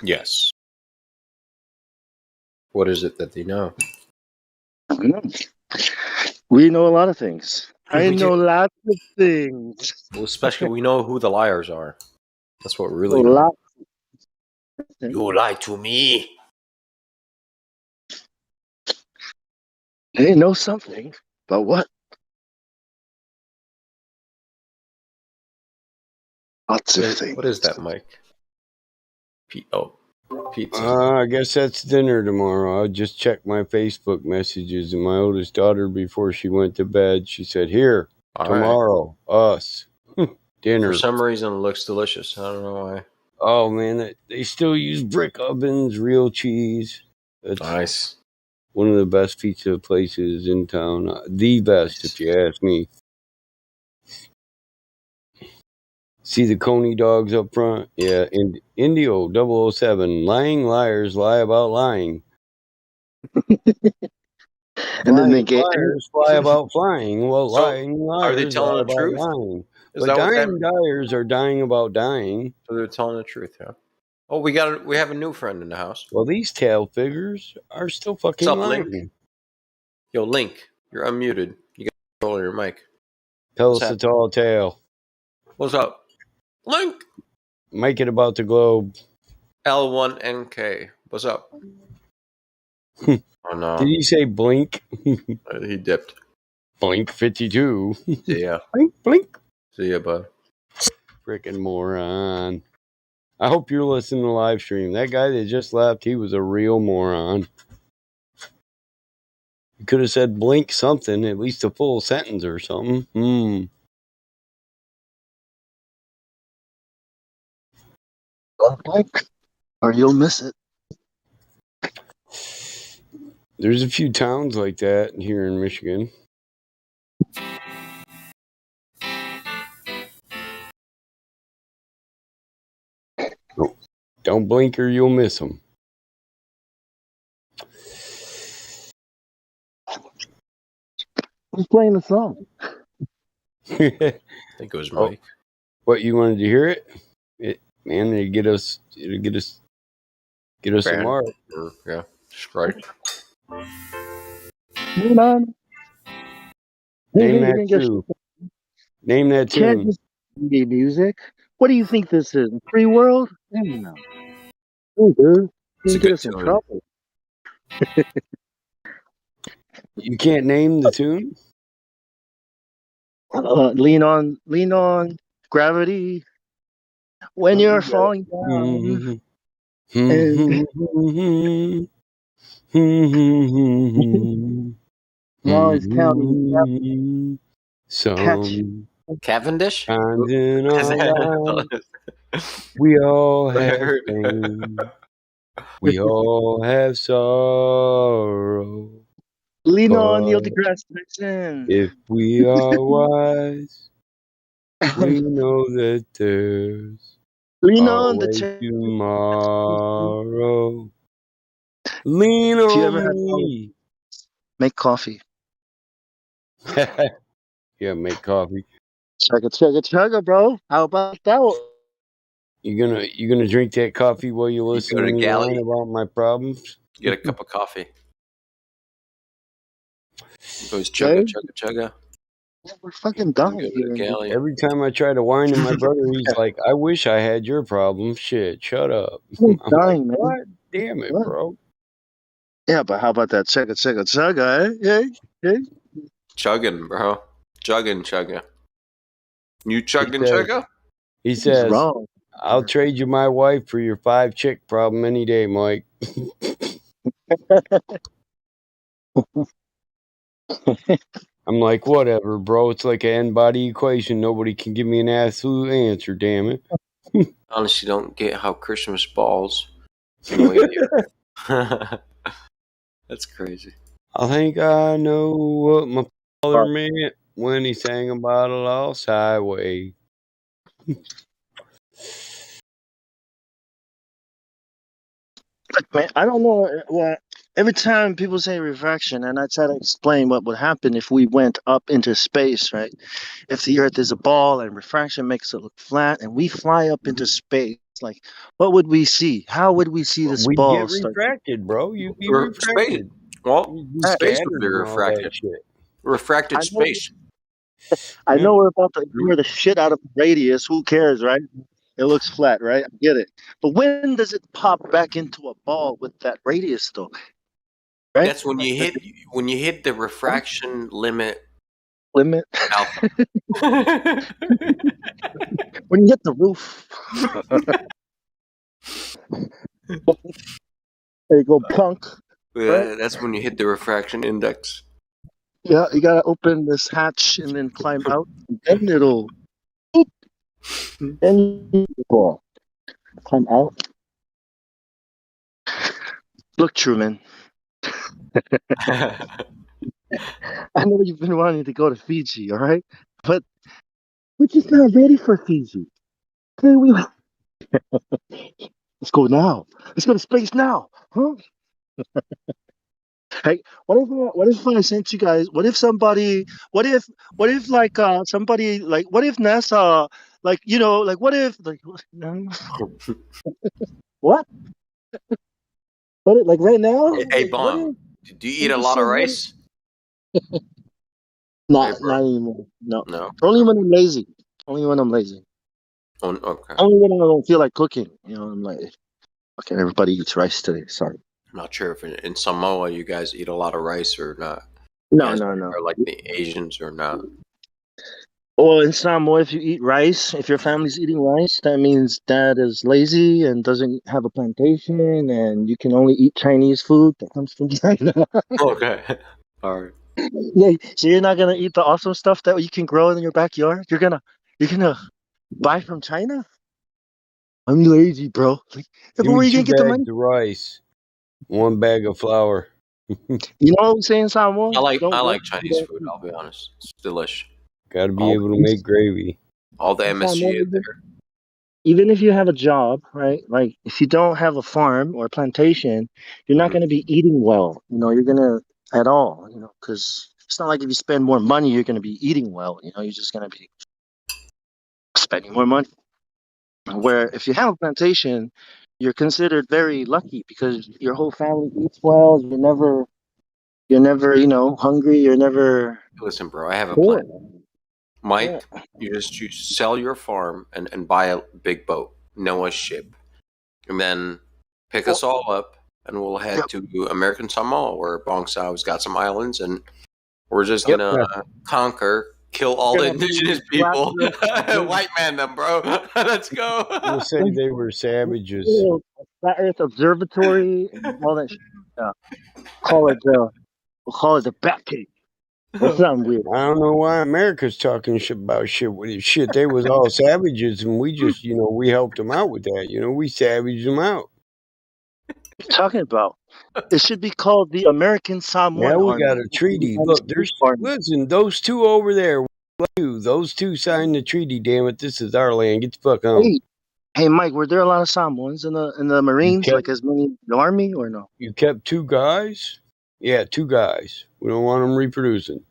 Yes. What is it that they know? I don't know. We know a lot of things. I know lots of things. Well, especially we know who the liars are. That's what we A really know. lot. You lied to me. They know something, but what? Lots of things. What is that, Mike? Pizza. I guess that's dinner tomorrow. I just checked my Facebook messages, and my oldest daughter, before she went to bed, she said, "Here, All tomorrow, us, dinner." For some reason, it looks delicious. I don't know why. Oh man, they still use brick ovens, real cheese. That's Nice. one of the best pizza places in town. The best, if you ask me. See the Coney dogs up front? Yeah, Indio 007. Lying liars lie about lying. And then they Flying get liars lie about flying. Well, So, lying are they liars telling lie the about truth? lying. Is But that what that dying dyers are dying about dying. So they're telling the truth, yeah. Oh, we have a new friend in the house. Well, these tail figures are still fucking What's up, lying. Link? Yo, Link, you're unmuted. You got control of your mic. Tell us a tall tale. What's up? Link! Make it about the globe. L1NK. What's up? Oh no. Did he say blink? He dipped. Blink 52. See ya. Blink, blink. See ya, bud. Freaking moron. I hope you're listening to Livestream. That guy that just left, he was a real moron. You could have said blink something, at least a full sentence or something. Don't blink, or you'll miss it. There's a few towns like that here in Michigan. Don't blink or you'll miss them. Who's playing the song? I think it was Mike. What, you wanted to hear it? Man, it'll get us a mark. Yeah, strike. Come on. Name that tune. Name that tune. Can't be music. What do you think this is? Free world? No. Oh, dude. It's a Get good us in tune. trouble. You can't name the tune? Lean on gravity. When you're falling down. And always counting. Some Cavendish? times in our lives, we all have pain. We all have sorrow. Lean on Neil deGrasse Tyson. If we are wise, we know that there's lean on always tomorrow. Lean if you on ever me. Make coffee. Yeah, make coffee. Chugga, bro. How about that one? You gonna drink that coffee while you listen to me whine about my problems? Get a cup of coffee. Goes chugga. We're fucking dying here. Every time I try to whine to my brother, he's like, "I wish I had your problem." Shit, shut up. We're I'm dying, like, man. God damn it, bro. Yeah, but how about that chugga, eh? Hey? Chugging, bro. Chugga. You chugging chugga? He says, wrong. I'll trade you my wife for your 5 chick problem any day, Mike. I'm like, whatever, bro. It's like an n-body equation. Nobody can give me an absolute answer, damn it. Honestly, don't get how Christmas balls annoy you. That's crazy. I think I know what my father meant when he sang about a lost highway. Man, I don't know what. Every time people say refraction, and I try to explain what would happen if we went up into space, right? If the Earth is a ball and refraction makes it look flat, and we fly up into space, like, what would we see? How would we see this We'd ball get refracted, bro. You'd be refracted. Well, space would be refracted. Refracted space. I know we're about to ignore the shit out of radius. Who cares, right? It looks flat, right? I get it. But when does it pop back into a ball with that radius, though? Right? That's when you hit the refraction limit. Alpha. When you hit the roof. There you go, punk. Yeah, right? That's when you hit the refraction index. Yeah, you gotta open this hatch and then climb out, and then it'll. Then you go. Climb out. Look, Truman. I know you've been wanting to go to Fiji, all right? But we're just not ready for Fiji. Okay, let's go now. Let's go to space now, huh? Hey, what if I sent you guys? What if somebody? What if like somebody like? What if NASA? Like like what if like? What? What if, like right now? Hey, Bon, do you eat a lot of rice? Not anymore. No. Only when I'm lazy. Only when I'm lazy. Oh, okay. Only when I don't feel like cooking. I'm like, okay, everybody eats rice today. Sorry. I'm not sure if in Samoa you guys eat a lot of rice or not. No. Or like the Asians or not. Well, in Samoa, if you eat rice, if your family's eating rice, that means dad is lazy and doesn't have a plantation, and you can only eat Chinese food that comes from China. Okay. All right. Yeah, so you're not gonna eat the awesome stuff that you can grow in your backyard. You're gonna buy from China. I'm lazy, bro. Like, give where me are you 2 gonna get the money? bags of rice, 1 bag of flour, You know what I'm saying, Samoa? I like Don't Chinese food. I'll be honest, it's delish. Got to be able to make gravy. All the MSG Samoa, in there. even if you have a job, right? Like if you don't have a farm or plantation, you're not Mhm. going to be eating well. You're gonna at all. Because it's not like if you spend more money, you're going to be eating well. You're just going to be spending more money. Where if you have a plantation, you're considered very lucky because your whole family eats well. You're never, hungry. You're never Listen, bro, I have a poor. plan. Yeah. Mike, you sell your farm and buy a big boat, Noah's ship, and then pick us all up, and we'll head to American Samoa, where Bong Sao's got some islands, and we're just Yep. gonna conquer, kill all the Gonna indigenous be people, white man them, bro. Let's go. We'll say they were savages. Flat Earth Observatory and all that shit. We'll call it the Bat Cave or something weird. I don't know why America's talking shit about shit with it. Shit, they was all savages, and we just, we helped them out with that. We savaged them out. What are you talking about? It should be called the American Now Samoan we Army. got a treaty. Look, listen, those two over there, those two signed the treaty. Damn it, this is our land. Get the fuck home. Hey, Mike, were there a lot of Samoans in the Marines, like as many in the Army, or no? You kept 2 guys? Yeah, 2 guys. We don't want them reproducing.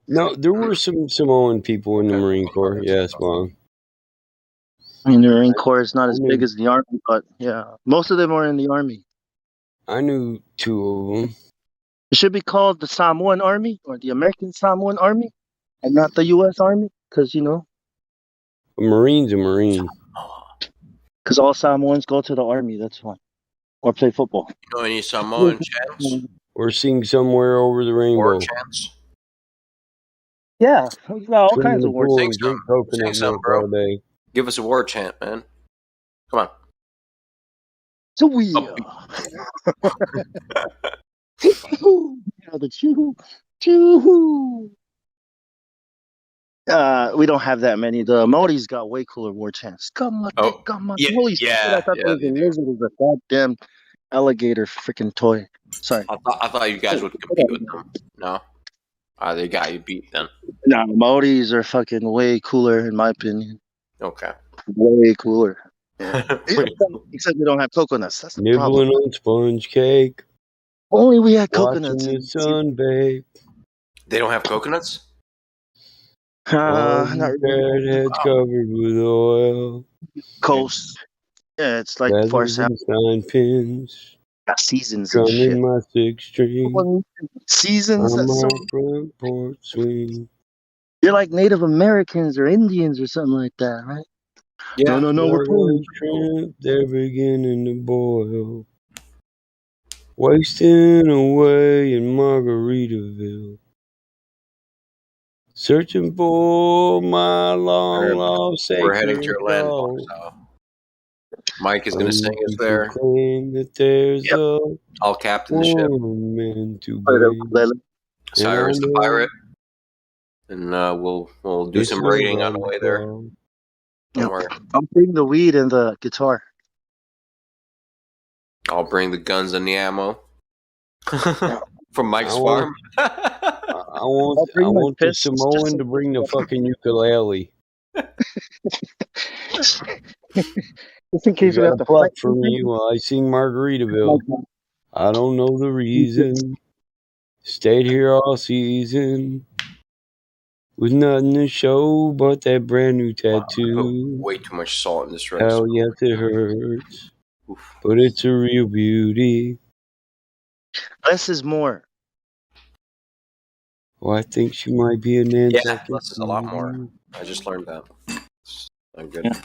No, there were some Samoan people in the Marine Corps. Yes, Mom. I mean, the Marine Corps is not as big as the Army, but yeah, most of them are in the Army. I knew 2 of them. It should be called the Samoan Army or the American Samoan Army, and not the U.S. Army, because A Marine's a Marine. Because all Samoans go to the Army. That's why, or play football. You know any Samoan chants? Or sing somewhere over the rainbow. War chants? Yeah, all kinds of war. words. Drink coconut milk all day. Give us a war chant, man. Come on. So we. The choo. We don't have that many. The Modis got way cooler war chants. Come on, yeah, holy shit! I thought yeah, the lizard was a goddamn alligator freaking toy. Sorry. I thought you guys would compete with them. No, they got you beat then. No, Modis are fucking way cooler in my opinion. Okay. Way cooler. Yeah. Except we don't have coconuts. That's the problem. Nibbling on sponge cake. Only we had coconuts. Watching the sun bake. They don't have coconuts? Not really. Heads covered with oil. Coast. Yeah, it's like far south. 9 pins. Got seasons and shit. Drumming my 6 string. Seasons. On That's my so. front porch swing. You're like Native Americans or Indians or something like that, right? Yeah. No. We're playing. Shrimp, they're beginning to boil. Wasting away in Margaritaville. Searching for my long lost sacred We're heading to your land, so Mike is going to sing us there. That there's I'll captain the ship. Cyrus the pirate. And we'll do some raiding on the way there. Don't worry. I'll bring the weed and the guitar. I'll bring the guns and the ammo. From Mike's farm. I want the Samoan to bring the fucking ukulele. Just in case we have to fight for me while I sing Margaritaville. I don't know the reason. Stayed here all season. With nothing to show but that brand new tattoo. Way too much salt in this rice. Hell yes, it hurts. But it's a real beauty. Less is more. Well, I think she might be an Nantucket. Yeah, less is a lot more. I just learned that. I'm good. Yeah.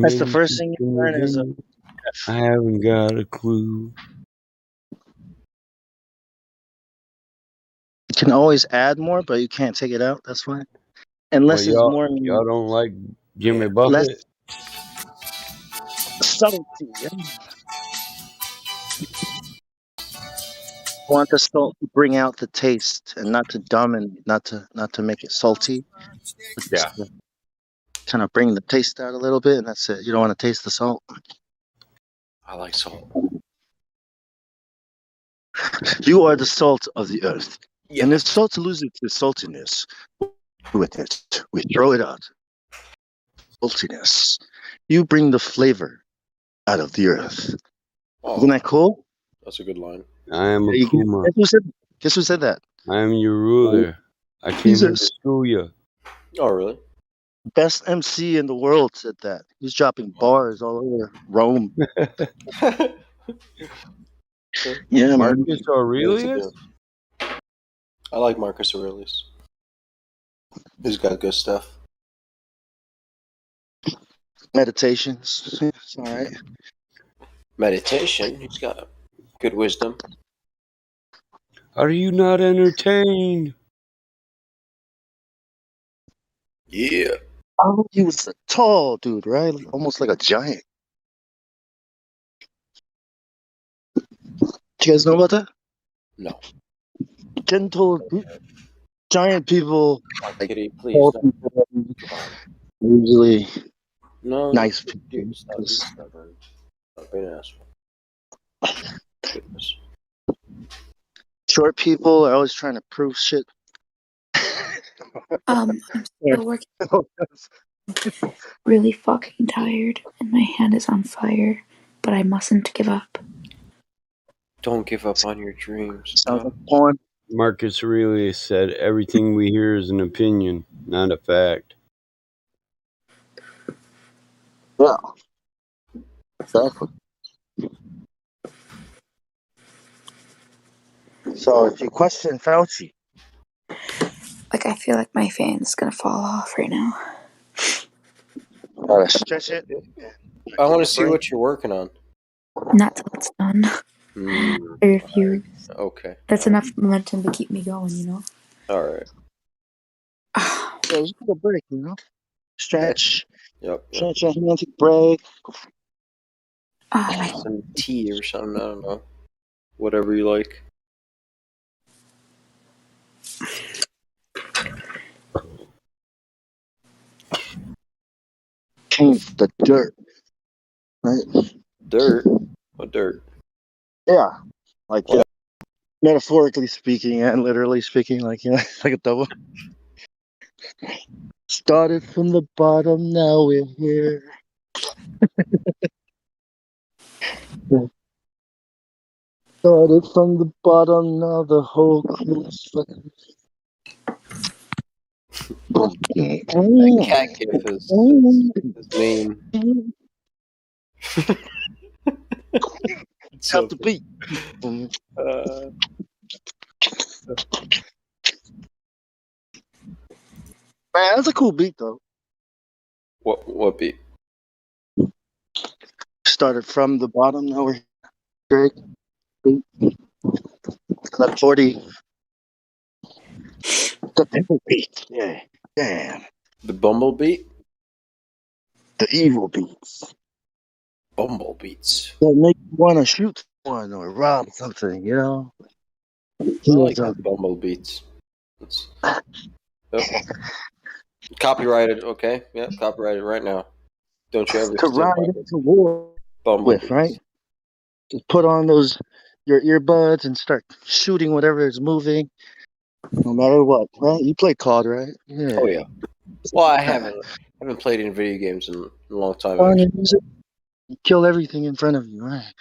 That's the first thing you learn is I haven't got a clue. You can always add more, but you can't take it out. That's fine. And less is more. Y'all don't like Jimmy Buffett? Subtlety. Yeah. I want the salt to bring out the taste and not to dominate, not to make it salty. Yeah. Kind of bring the taste out a little bit, and that's it. You don't want to taste the salt. I like salt. You are the salt of the earth. Yeah. And if salt loses its saltiness with it, we throw it out. Saltiness. You bring the flavor out of the earth. Oh, Isn't that cool? that's a good line. I am a Hey, Kuma. Guess who said that? I am your ruler. I came here to Jesus. school you. Oh, really? Best MC in the world said that. He's dropping bars all over Rome. Yeah, man. Marcus Aurelius? I like Marcus Aurelius. He's got good stuff. Meditations. It's all right. Meditation. He's got good wisdom. Are you not entertained? Yeah. Oh, he was a tall dude, right? Almost like a giant. Do you guys know about that? No. Gentle, giant people, like Kitty, please. tall Don't. people, usually No. nice Stop. people. Be stubborn. Stop being an asshole. Goodness. Short people are always trying to prove shit. I'm still working. Really fucking tired, and my hand is on fire, but I mustn't give up. Don't give up on your dreams. Sounds like porn. Marcus Aurelius said, everything we hear is an opinion, not a fact. Yeah. Exactly. So if you question Fauci, Like, I feel like my fan is gonna fall off right now. gotta stretch it. I want to see what you're working on. Not till it's done. I refuse. Okay. That's enough momentum to keep me going, you know? All right. Yeah, just take a break, you know? Stretch. Yep. Stretch your hand, take a break. Some tea or something. I don't know. Whatever you like. Change the dirt. Right? Dirt? What dirt? Yeah. Like, you know, metaphorically speaking and literally speaking, like, you know, like a double. Started from the bottom, now we're here. Started from the bottom, now the whole crew's fucking. That cat gif is mean. Tap the beat. Man, that's a cool beat, though. What beat? Started from the bottom, now we're Drake beat. Club 40. The pimple beat. Yeah. Damn. The Bumble beat? The evil beats. Bumble beats. That make you want to shoot one or rob something, you know? I like Bumble beats. Yep. Copyrighted, okay? Yep, copyrighted right now. Don't you ever to ride into war Bumble with, beats. right? Just put on your earbuds and start shooting whatever is moving, no matter what, right? You play COD, right? Yeah. Oh yeah. Well, I haven't played any video games in a long time. You kill everything in front of you, right?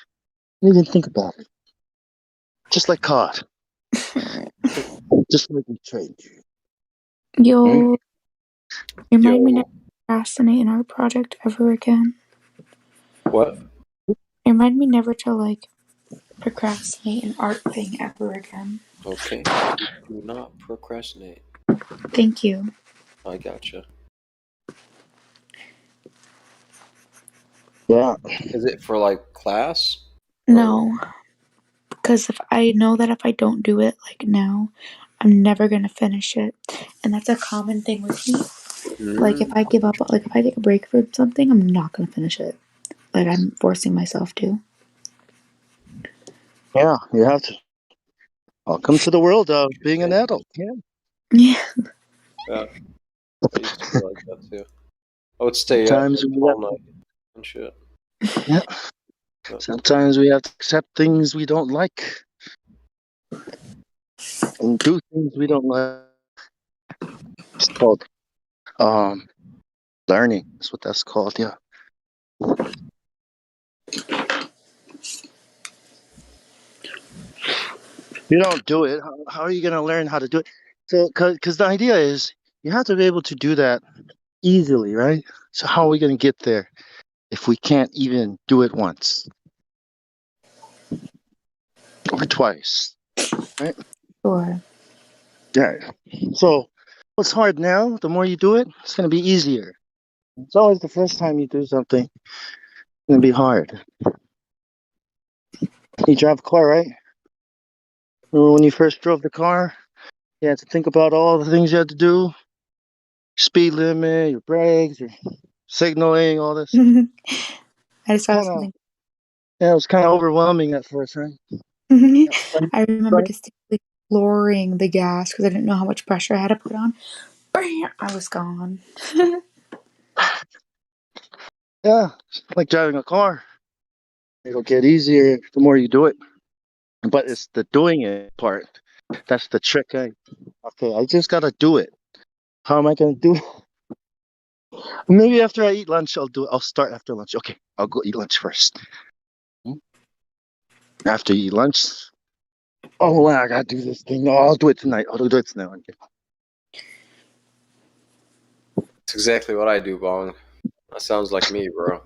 You didn't even think about it. Just like COD. Just like we trained you. Yo, remind me not to procrastinate in our project ever again. What? Remind me never to, like, procrastinate an art thing ever again. Okay. Do not procrastinate. Thank you. I gotcha. Yeah. Is it for, like, class? No. Because if I know that if I don't do it, like, now, I'm never going to finish it. And that's a common thing with me. Like, if I give up, like, if I take a break from something, I'm not going to finish it. Like, I'm forcing myself to. Yeah, you have to. Welcome to the world of being an adult. Yeah. Yeah. Yeah. I used to be like that, too. I would stay up all night and shit. Yeah. Sometimes we have to accept things we don't like. and do things we don't like. It's called learning. That's what that's called. Yeah. You don't do it. How are you going to learn how to do it? So, because the idea is you have to be able to do that easily, right? So, how are we going to get there if we can't even do it once or twice, right? Sure. Yeah. So, what's hard now, the more you do it, it's going to be easier. It's always the first time you do something, it's going to be hard. You drive a car, right? Remember when you first drove the car, you had to think about all the things you had to do, speed limit, your brakes, your signaling, all this. I just saw Kind of, something. yeah, it was kind of overwhelming at first, right? Yeah. I remember Right? distinctly flooring the gas because I didn't know how much pressure I had to put on. Bam! I was gone. Yeah, it's like driving a car. It'll get easier the more you do it, but it's the doing it part that's the trick. Okay, I just gotta do it. How am I gonna do it? Maybe after I eat lunch, I'll do it. I'll start after lunch. Okay, I'll go eat lunch first. After you eat lunch, oh wow, I gotta do this thing. No, I'll do it tonight. I'll do it tonight. Okay. That's exactly what I do, Bong. That sounds like me, bro.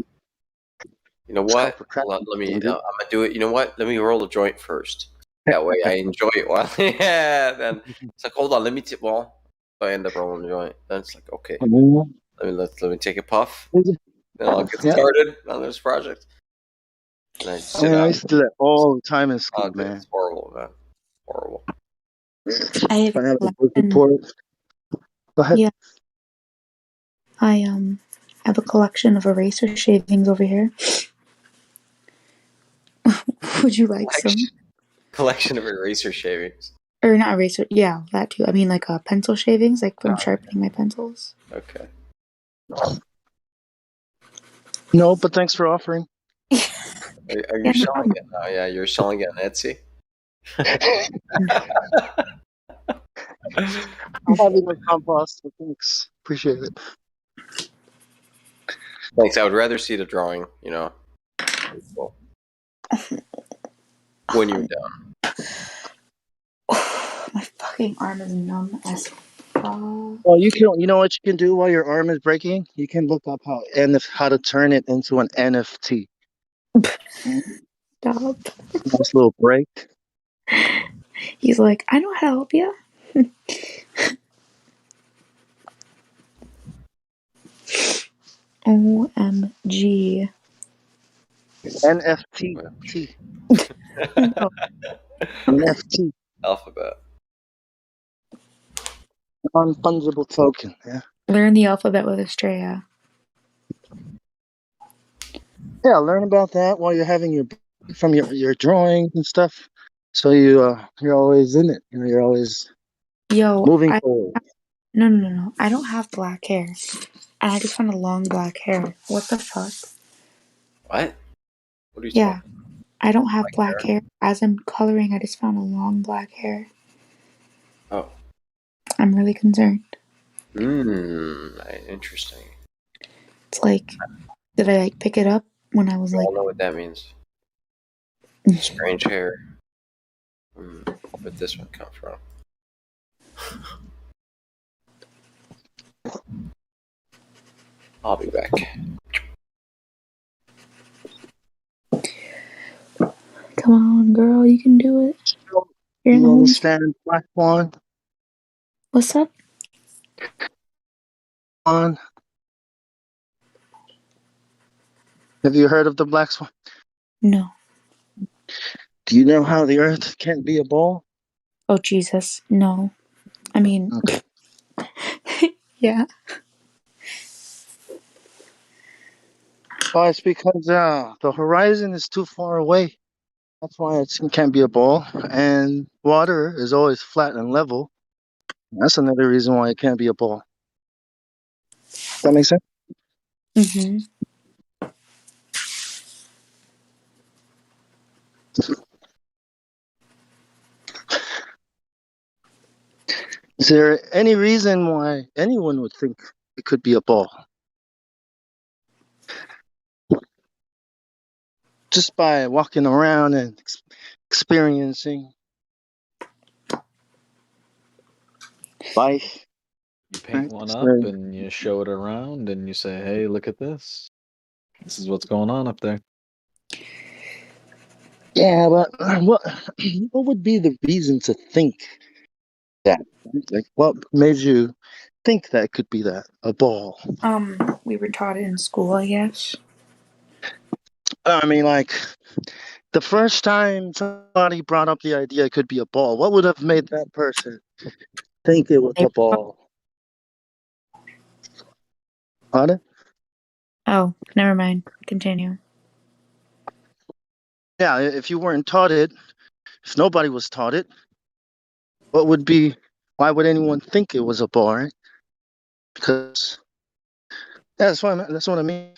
You know It's called what? Let me. procrastinating, dude. I'm gonna do it. You know what? Let me roll a joint first. That way, I enjoy it while. Yeah. Then it's like, hold on. Let me. Well, if I end up rolling a joint, then it's like, okay. Let me take a puff. Then I'll get Yeah. started on this project. And I sit I out. used to do that all the time in school, Oh, dude, man. it's horrible, man. Horrible. I have I a have a book collection. report. Go ahead. Yeah, I have a collection of eraser shavings over here. Would you like some? Collection of eraser shavings. Or not eraser? Yeah, that too. I mean, like pencil shavings, like from sharpening my pencils. Okay. No, but thanks for offering. Are Yeah, you no selling problem. it now? Yeah, you're selling it on Etsy. I'll have it on compost. So thanks. Appreciate it. Thanks. I would rather see the drawing. When you're done. My fucking arm is numb as fuck. Well, you know what you can do while your arm is breaking? You can look up how to turn it into an NFT. Stop. Nice little break. He's like, I know how to help you. OMG. NFT. No. NFT. Alphabet. Non-fungible token. Yeah. Learn the alphabet with Estrella. Yeah. Learn about that while you're having your drawings and stuff. So you're always in it. You're always Yo, moving forward. no. I don't have black hair. And I just found a long black hair. What the fuck? What? What are you Yeah, talking I don't have about? black hair. As I'm coloring, I just found a long black hair. Oh. I'm really concerned. Interesting. It's like, did I like pick it up when I was You like, all know what that means. Strange hair. Where'd this one come from? I'll be back. come on, girl, you can do it. You're in the You home. understand Black Swan? What's up? Have you heard of the Black Swan? No. Do you know how the Earth can't be a ball? Oh, Jesus. No. I mean, Okay. yeah. Well, it's because the horizon is too far away. That's why it can't be a ball. And water is always flat and level. That's another reason why it can't be a ball. Does that make sense? Mm-hmm. Is there any reason why anyone would think it could be a ball? Just by walking around and experiencing life. You paint Right? one up and you show it around and you say, "Hey, look at this. This is what's going on up there." Yeah, but what would be the reason to think that? Like, what made you think that it could be that a ball? We were taught it in school, I guess. I mean, like the first time somebody brought up the idea it could be a ball, what would have made that person think it was a ball? Pardon? Oh, never mind. Continue. Yeah, if you weren't taught it, if nobody was taught it, what would be? Why would anyone think it was a ball? Right? Because that's what I mean.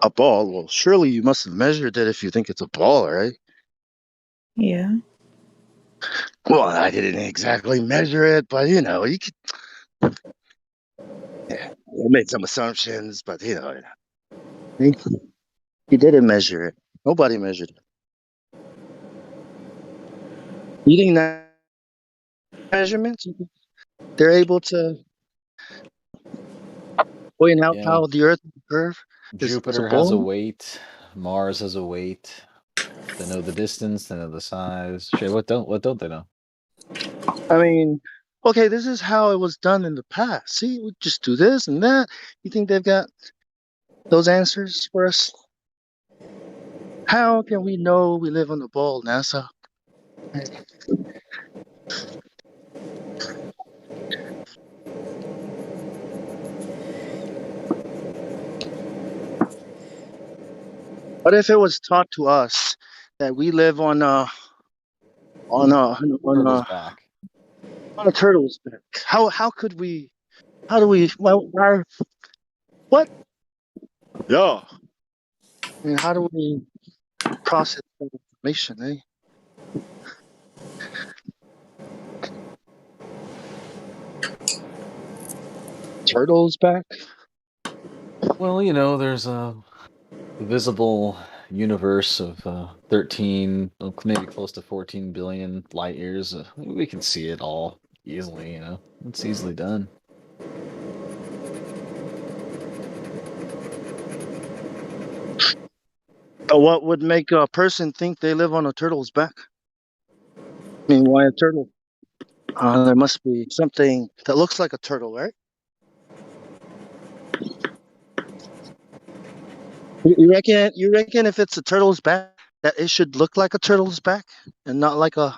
A ball? Well, surely you must have measured it if you think it's a ball, right? Yeah. Well, I didn't exactly measure it, but you could. Yeah, I made some assumptions, but he didn't measure it. Nobody measured it. Using that measurements, they're able to point out Yeah, how the Earth curve is a Jupiter has a ball. weight, Mars has a weight. They know the distance, they know the size. Shay, what don't they know? I mean, okay, this is how it was done in the past. See, we just do this and that. You think they've got those answers for us? How can we know we live on a ball, NASA? What if it was taught to us that we live on a on Turtle's a back. on a turtle's back? How could we? How do we? What? Yeah. I mean, how do we process that information? Turtle's back. Well, there's a visible universe of 13, maybe close to 14 billion light years. We can see it all easily, It's easily done. What would make a person think they live on a turtle's back? I mean, why a turtle? There must be something that looks like a turtle, right? You reckon if it's a turtle's back, that it should look like a turtle's back and not like a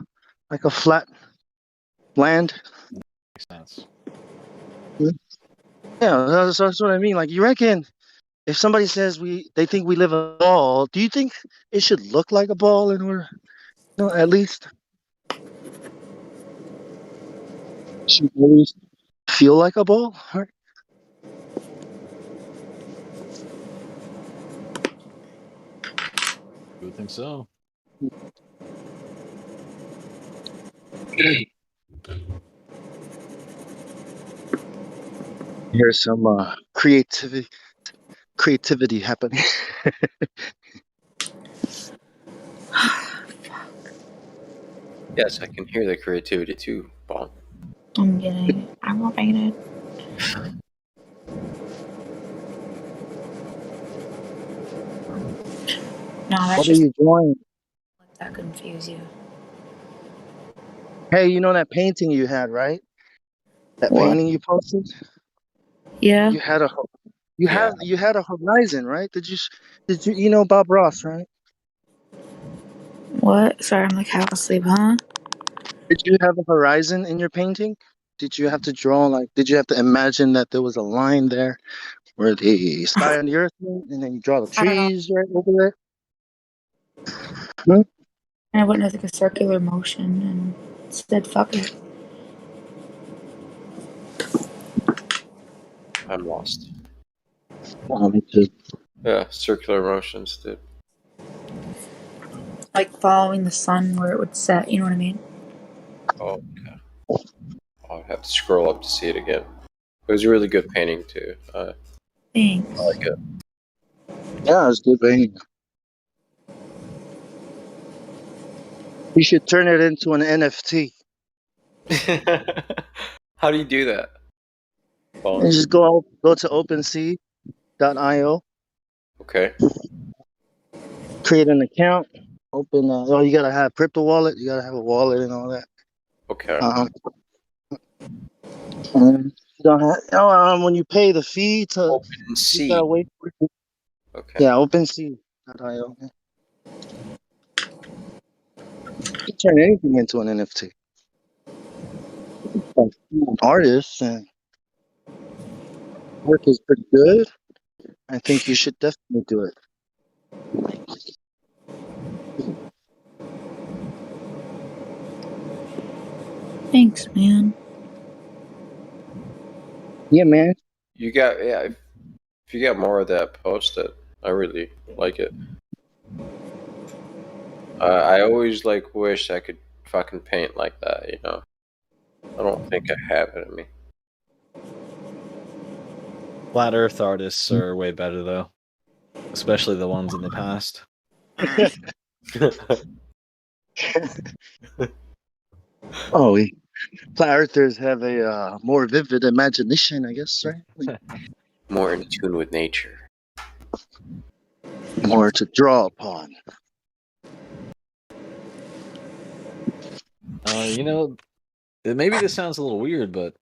flat land? Makes sense. Yeah, that's what I mean. Like, you reckon if somebody says they think we live a ball, do you think it should look like a ball in order, at least should always feel like a ball? Right? You would think so. Here's some creativity happening. Yes, I can hear the creativity too, Paul. I'm getting aggravated. No, that's What are just you drawing? let that confuse you. Hey, you know that painting you had, right? That What? painting you posted? Yeah. You had a horizon, right? Did you know Bob Ross, right? What? Sorry, I'm like half asleep, huh? Did you have a horizon in your painting? Did you have to draw did you have to imagine that there was a line there where the sky and the earth meet, and then you draw the I don't know. trees right over there? Hmm? I went with like a circular motion and said, fuck it. I'm lost. Me too. Yeah, circular motions, dude. like following the sun where it would set. You know what I mean? Oh, okay. I'll have to scroll up to see it again. It was a really good painting too. Thanks. I like it. Yeah, it's good painting. You should turn it into an NFT. How do you do that? You just go to OpenSea.io, Okay. create an account, open. You gotta have crypto wallet. You gotta have a wallet and all that. Okay. And you don't have. When you pay the fee to, you gotta OpenSea. wait for it. Okay. Yeah, OpenSea.io. You can turn anything into an NFT. Like, you're an artist and work is pretty good. I think you should definitely do it. Thanks, man. Yeah, man. If you got more of that, post it. I really like it. I always wish I could fucking paint like that. You know. I don't think I have it in me. Flat Earth artists are way better though, especially the ones in the past. Flat earthers have a more vivid imagination, I guess, right? More in tune with nature. More to draw upon. Maybe this sounds a little weird, but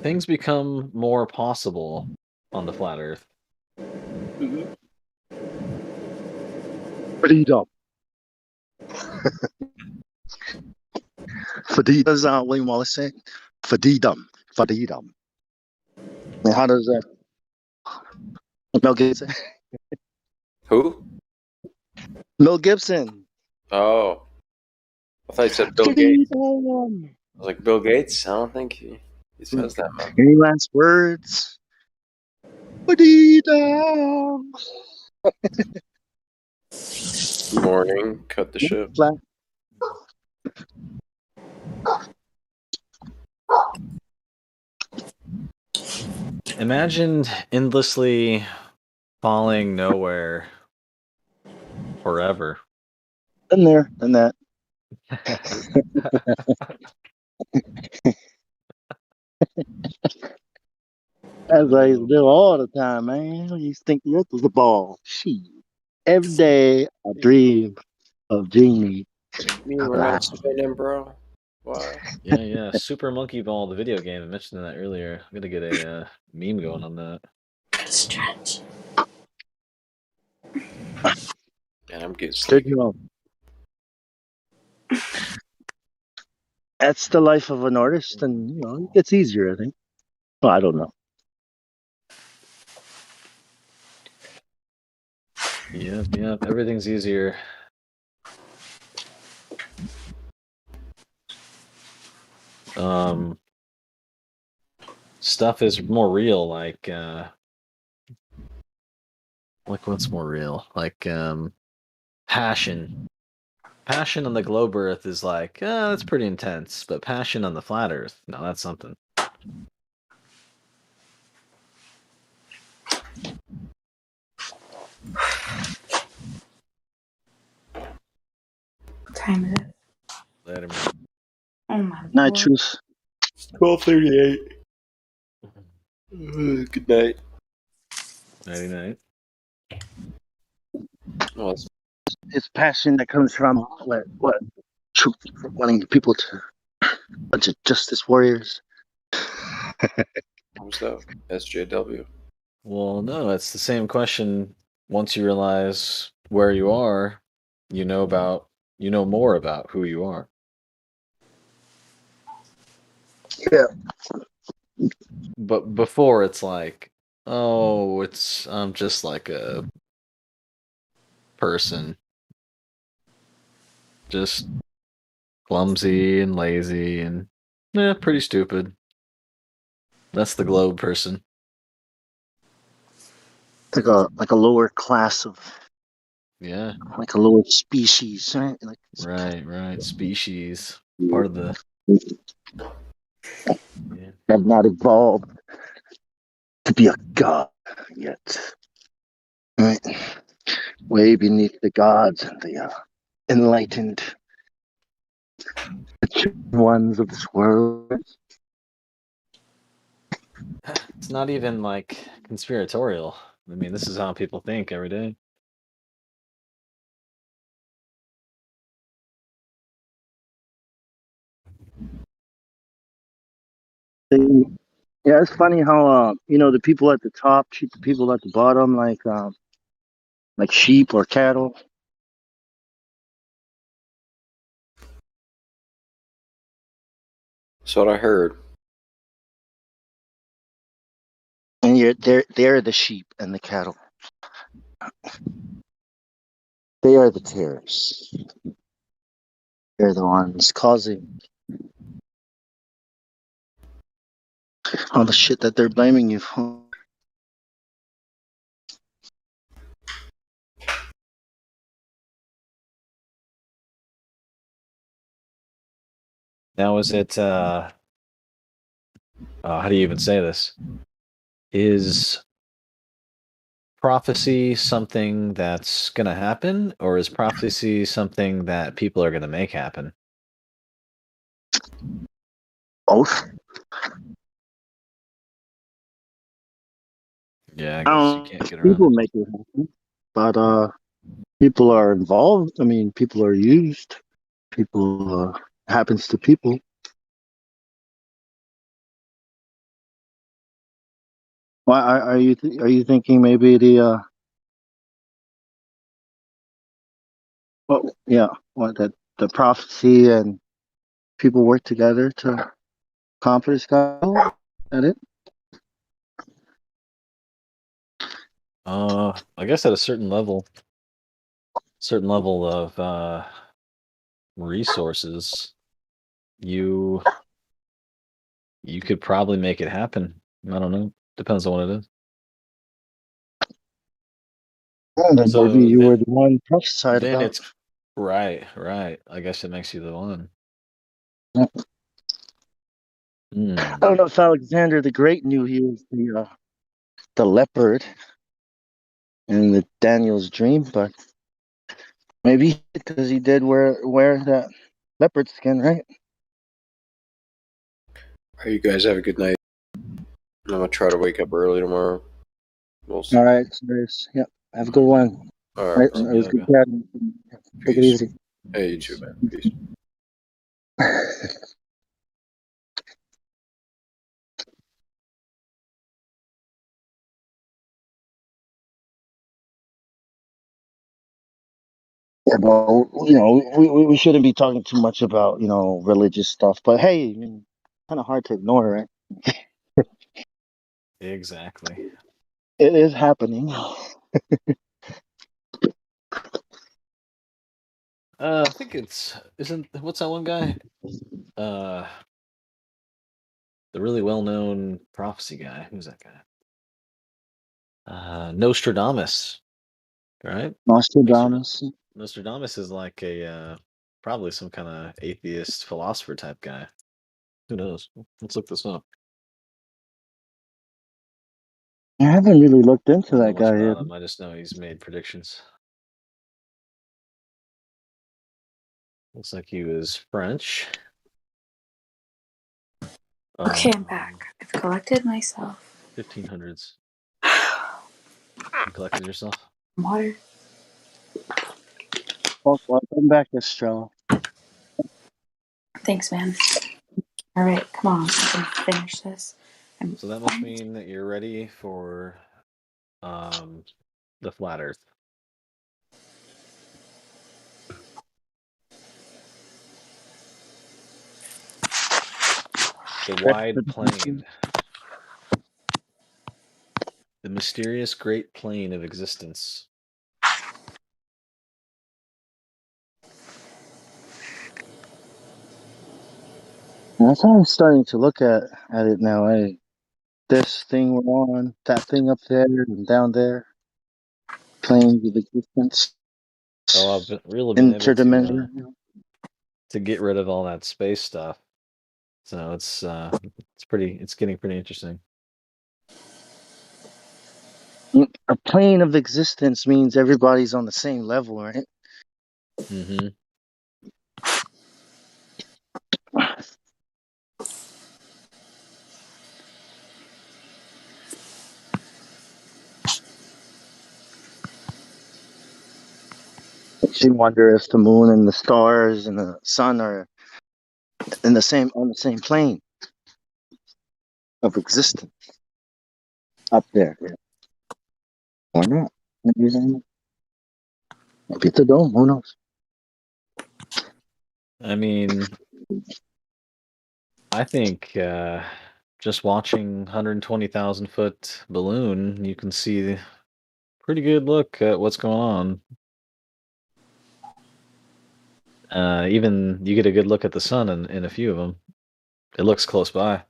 things become more possible on the flat Earth. Freedom. Does William Wallace say? Freedom. Freedom. And how does that? Mel Gibson. Who? Mel Gibson. Oh. I thought you said Bill Gates. I was like, Bill Gates? I don't think he says that, man. Any last words? Freedom. Morning. Cut the shit. Flat. Imagine endlessly falling nowhere forever. Been there, done that. As I do all the time, man. You think the earth was a ball. Shit. Every day I dream of Genie. Me, we're not spinning, bro. Why? Yeah. Super Monkey Ball, the video game. I mentioned that earlier. I'm gonna get a meme going on that. Stretch. Man, I'm getting sleepy. That's the life of an artist, and it gets easier, I think. Well, I don't know. Yep. Everything's easier. Stuff is more real, like what's more real? Like passion. Passion on the globe Earth is like, that's pretty intense, but passion on the flat Earth, no, that's something. What time is it? Later, man. Oh my Night, God. truth. 12:38. Good night. Night. Well, It's passion that comes from what truth, from wanting people to bunch of justice warriors. who's that? SJW. Well, no, it's the same question. Once you realize where you are, you know more about who you are. Yeah. But before it's like, oh, I'm just like a person. Just clumsy and lazy and pretty stupid. That's the globe person. Like a lower class of Yeah. Like a little species, right? Like Right. Species. Part of the. Yeah. have not evolved to be a god yet. Right? Way beneath the gods and the enlightened ones of this world. It's not even like conspiratorial. I mean, this is how people think every day. Yeah, it's funny how the people at the top treat the people at the bottom like sheep or cattle. That's what I heard. And they're the sheep and the cattle. They are the terrorists. They're the ones causing all the shit that they're blaming you for. Now, is it, how do you even say this? Is prophecy something that's going to happen, or is prophecy something that people are going to make happen? Both. Yeah, I guess you can't get around People it. make it happen, but people are involved. I mean, people are used. People happens to people. Why are you thinking maybe what that the prophecy and people work together to accomplish goal? Is that it? I guess at a certain level of resources, you could probably make it happen. I don't know. Depends on what it is. Well, then maybe So you were the one prophesied then about. it's right. I guess it makes you the one. I Hmm. don't know if Alexander the Great knew he was the leopard in the Daniel's dream, but maybe because he did wear that leopard skin, right? All right, you guys have a good night. I'm gonna try to wake up early tomorrow. We'll see. All right, serious. Yep. Have a good one. All All right, right, bro. it was Yeah, good okay. chatting. Take it Peace. easy. Hey, you too, man. Peace. Yeah, but we shouldn't be talking too much about religious stuff. But hey, I mean, kind of hard to ignore, right? Exactly. It is happening. I think isn't what's that one guy? Uh, the really well-known prophecy guy. Who's that guy? Nostradamus, right? Nostradamus. Nostradamus is like a probably some kind of atheist philosopher type guy. Who knows? Let's look this up. I haven't really looked I into don't know that much guy yet. about him. I just know he's made predictions. Looks like he was French. Okay, I'm back. I've collected myself. 1500s. You collected yourself? Water. Welcome back, Estrella. Thanks, man. All right, come on. I can finish this. So that must mean that you're ready for the flat Earth. The wide plain. The mysterious great plain of existence. That's how I'm starting to look at it now. This thing we're on, that thing up there, and down there, planes of existence. Oh, I've really been able interdimensional. to get rid of all that space stuff. So it's getting pretty interesting. A plane of existence means everybody's on the same level, right? Mm-hmm. Makes you wonder if the moon and the stars and the sun are on the same plane of existence up there. Yeah. Or not? Maybe they don't. Maybe they don't. Who knows? I mean, I think just watching 120,000 foot balloon, you can see a pretty good look at what's going on. Even you get a good look at the sun in a few of them. It looks close by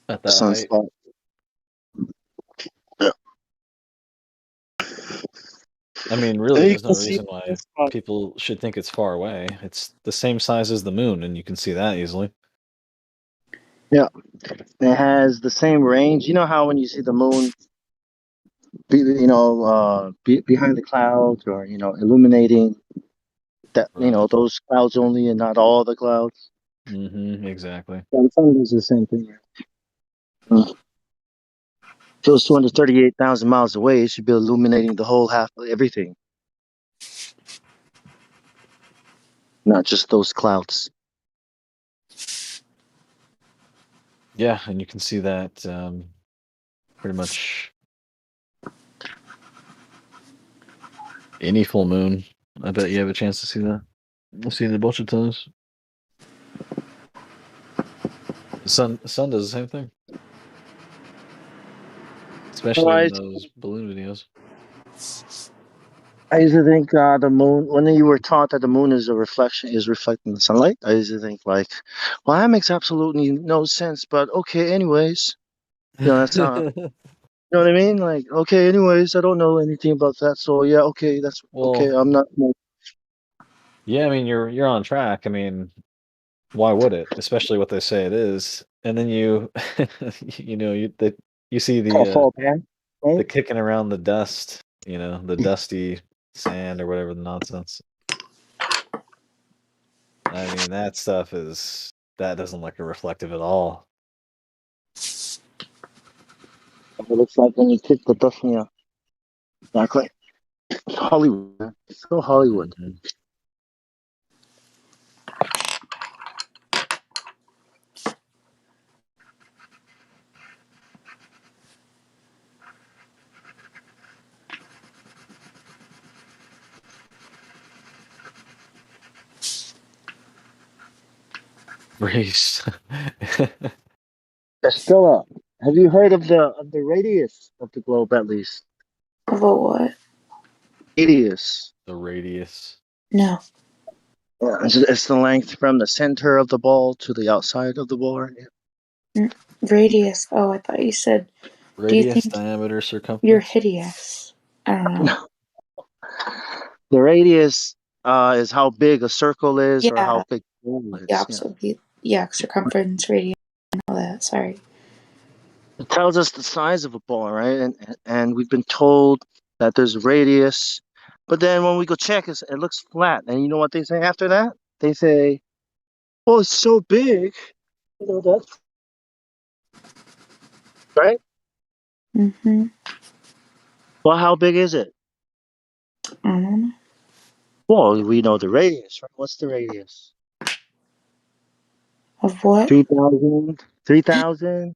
at that height. Sunspot. Yeah. I mean, really, And you there's can no see reason why sunspot. people should think it's far away. It's the same size as the moon, and you can see that easily. Yeah, it has the same range. You know how when you see the moon, behind the clouds, or illuminating that Right. those clouds only, and not all the clouds. Mm-hmm. Exactly. Yeah, the sun does the same thing. Mm. If it was 238,000 miles away, it should be illuminating the whole half of everything, not just those clouds. Yeah, and you can see that pretty much any full moon. I bet you have a chance to see that. I've seen it a bunch of times. The sun does the same thing, Well, especially in those balloon videos. I used to think the moon. When you were taught that the moon is reflecting the sunlight, I used to think like, well, that makes absolutely no sense. But okay, anyways, that's how. You know what I mean? Like, okay, anyways, I don't know anything about that, so yeah, okay, that's okay. Well, I'm not. yeah, I mean you're on track. I mean, why would it? Especially what they say it is. And then you you see I'll fall back, the right? kicking around the dust, the dusty sand or whatever the nonsense. I mean, that doesn't look reflective at all. It looks like when you kick the dust, yeah, exactly. It's Hollywood, man. It's so Hollywood. Mhm. Race. Estella, have you heard of the radius of the globe at least? Of a what? Radius. The radius. No. Yeah, it's the length from the center of the ball to the outside of the ball. Right? Radius. Oh, I thought you said, do you Radius, think diameter, you're circumference. hideous? I don't know. The radius is how big a circle is, or how Yeah, big the ball the is. Yeah. opposite would be, yeah, circumference, radius, I know that, sorry. It tells us the size of a ball, right? And we've been told that there's a radius, but then when we go check, it looks flat. And you know what they say after that? They say, "Oh, it's so big." You know that, right? Mm-hmm. Well, how big is it? I don't know. Well, we know the radius, right? What's the radius? Of what? 3,000, 3,000,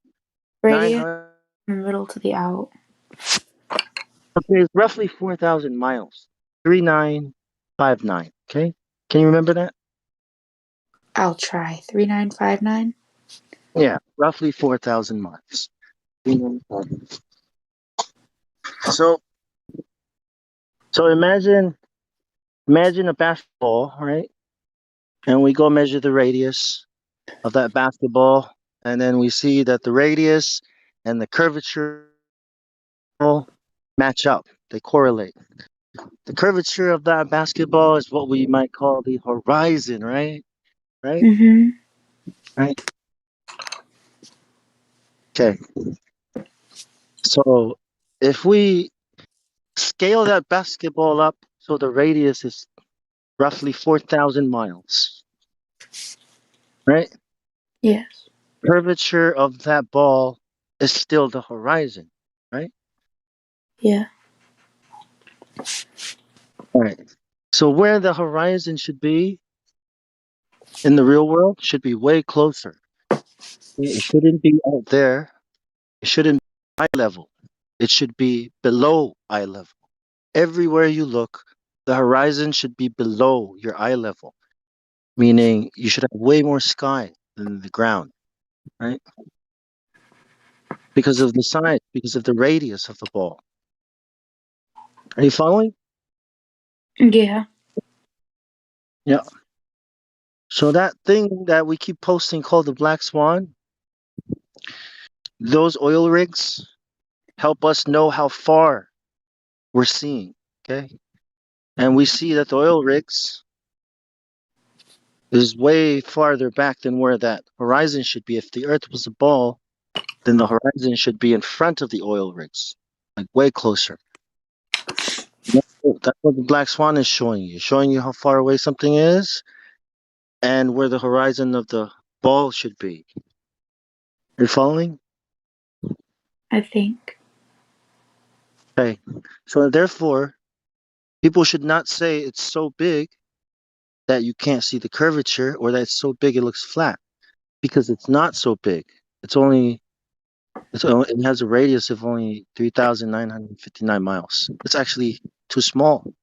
Radius 900. from the middle to the out. Okay, it's roughly 4,000 miles. 3959. Okay, can you remember that? I'll try. 3959? Yeah, roughly 4,000 miles. 3959. So, so imagine a basketball, right? And we go measure the radius of that basketball, and then we see that the radius and the curvature match up. They correlate. The curvature of that basketball is what we might call the horizon, right? Right? Mm-hmm. Right? Okay. So if we scale that basketball up so the radius is roughly 4,000 miles, right? Yes. Curvature of that ball is still the horizon, right? Yeah. All right. So where the horizon should be in the real world should be way closer. It shouldn't be out there. It shouldn't be eye level. It should be below eye level. Everywhere you look, the horizon should be below your eye level, meaning you should have way more sky than the ground, right? Because of the size, because of the radius of the ball. Are you following? Yeah. Yeah. So that thing that we keep posting called the Black Swan, those oil rigs help us know how far we're seeing. Okay. And we see that the oil rigs is way farther back than where that horizon should be. If the earth was a ball, then the horizon should be in front of the oil rigs, like way closer. That's what the Black Swan is showing you how far away something is and where the horizon of the ball should be. Are you following? I think. Okay. So therefore, people should not say it's so big that you can't see the curvature or that it's so big it looks flat because it's not so big. It has a radius of only 3,959 miles. It's actually too small.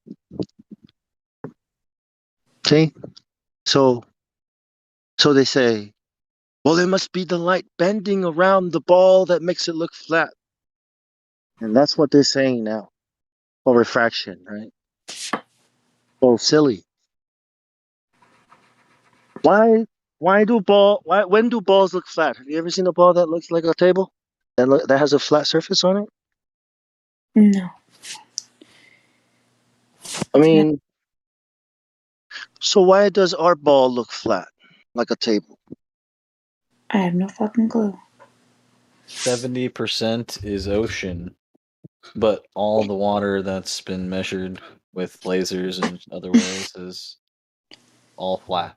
Okay? So so they say, well, it must be the light bending around the ball that makes it look flat. And that's what they're saying now. Or refraction, right? Oh, silly. Why when do balls look flat? Have you ever seen a ball that looks like a table? That has a flat surface on it? No. I No. mean, so why does our ball look flat? Like a table? I have no fucking clue. 70% is ocean, but all the water that's been measured with lasers and other ways is all flat.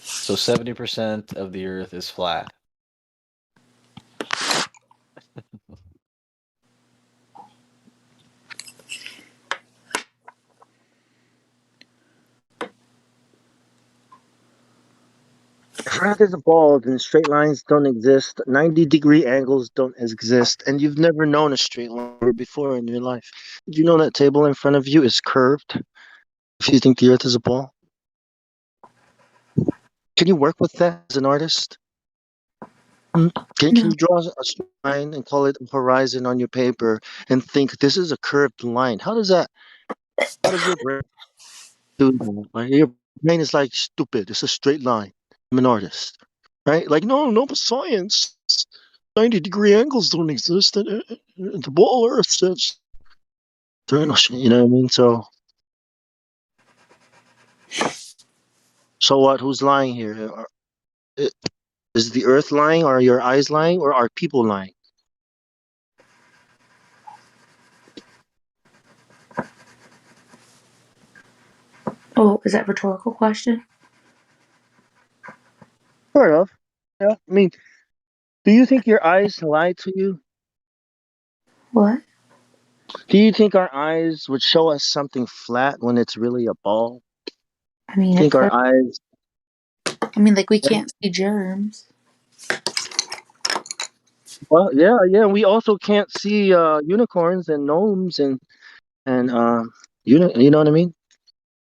So 70% of the Earth is flat. If Earth is a ball, then straight lines don't exist, 90-degree angles don't exist, and you've never known a straight line before in your life. Did you know that table in front of you is curved if you think the Earth is a ball? Can you work with that as an artist? Hmm? Can No. you draw a straight line and call it a horizon on your paper and think this is a curved line? How does your brain do that? Like, your brain is like stupid. It's a straight line. I'm an artist, right? Like no, but science. 90-degree angles don't exist. The ball Earth says, you know what I mean? So what? Who's lying here? Is the Earth lying? Are your eyes lying? Or are people lying? Oh, is that a rhetorical question? Sort of. Yeah. I mean, do you think your eyes lie to you? What? Do you think our eyes would show us something flat when it's really a ball? I mean, it Think our could. eyes? I mean, like, we can't see germs. Well, yeah. We also can't see unicorns and gnomes and you know what I mean?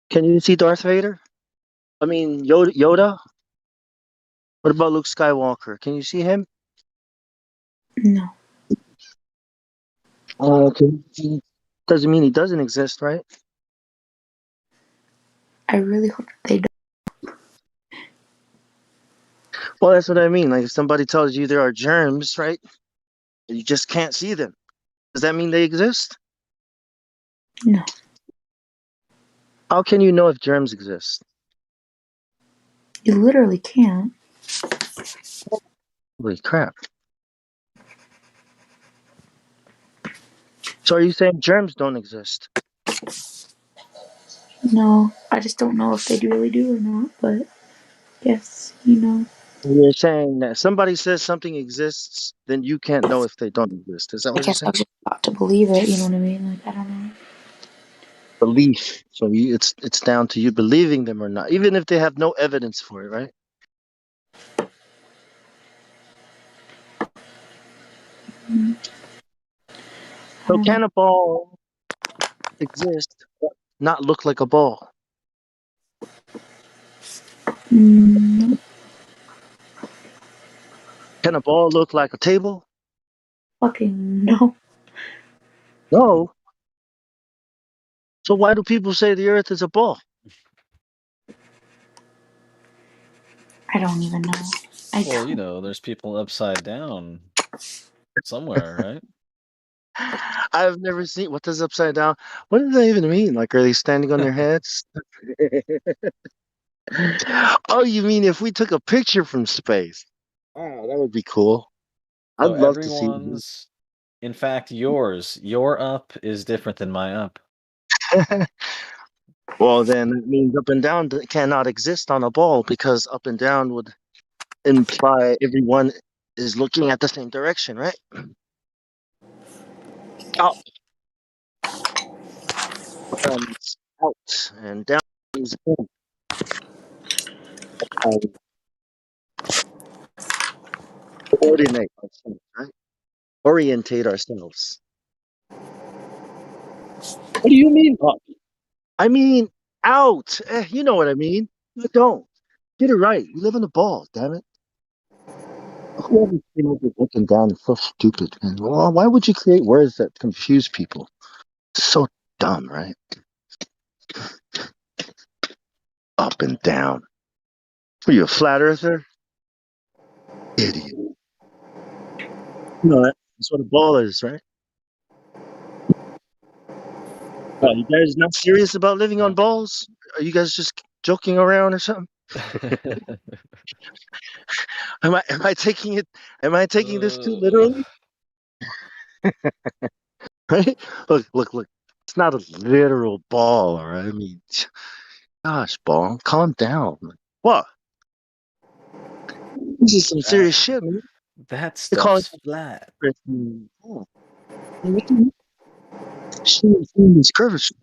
Can you see Darth Vader? I mean Yoda. What about Luke Skywalker? Can you see him? No. Okay. Doesn't mean he doesn't exist, right? I really hope they don't. Well, that's what I mean. Like if somebody tells you there are germs, right? You just can't see them. Does that mean they exist? No. How can you know if germs exist? You literally can't. Holy crap. So are you saying germs don't exist? No. I just don't know if they really do or not, but yes, you know. You're saying that somebody says something exists, then you can't know if they don't exist. Is that I what you're guess I saying? was just about to believe it, you know what I mean? Like, I don't know. Belief. So it's down to you believing them or not, even if they have no evidence for it, right? I So don't know. can a ball exist but not look like a ball? No. Can a ball look like a table? Fucking no. No. So why do people say the earth is a ball? I don't even know. Well, you know, there's people upside down somewhere, right? I've never seen what does upside down. What does that even mean? Like, are they standing on their heads? Oh, you mean if we took a picture from space? Oh, that would be cool. I'd So love to see everyone's, in fact, your up is different than my up. that. Well, then it means up and down cannot exist on a ball because up and down would imply everyone is looking at the same direction, right? Up is out and down is in. Um, coordinate ourselves, right? Orientate ourselves. What do you mean up? I mean out. You know what I mean. You don't. Get it right. You live in a ball, damn it. Whoever came up with up and down is so stupid. And why would you create words that confuse people? So dumb, right? Up and down. Are you a flat earther? Idiot. No, that's what a ball is, right? You guys not serious about living on Yeah. balls? Are you guys just joking around or something? Am I taking it? Am I taking this too Uh, literally? Right? Look. It's not a literal ball, all right? I mean, gosh, ball, calm down. What? This is some that serious shit, man. that They're calling stuff's flat. it. Oh, what the shit is this curvature?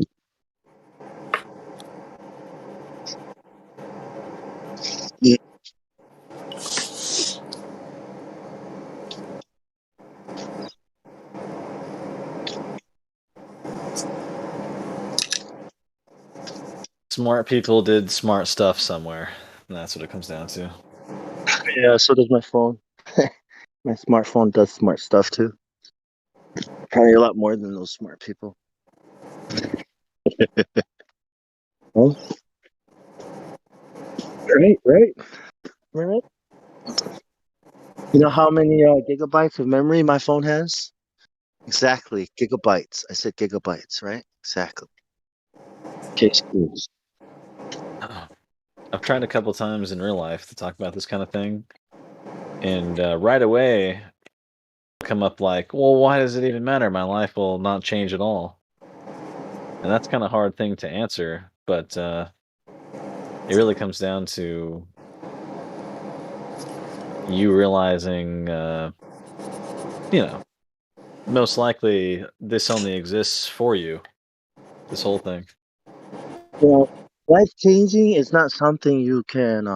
Yeah. Smart people did smart stuff somewhere, and that's what it comes down to. Yeah, so does my phone. My smartphone does smart stuff too. Probably a lot more than those smart people. Oh, right. You know how many gigabytes of memory my phone has? Exactly, gigabytes. I said gigabytes, right? Exactly. Case closed. I've tried a couple times in real life to talk about this kind of thing, and right away come up like, "Well, why does it even matter? My life will not change at all." And that's kind of hard thing to answer, but it really comes down to you realizing, you know, most likely this only exists for you. This whole thing. Well, life changing is not something you can't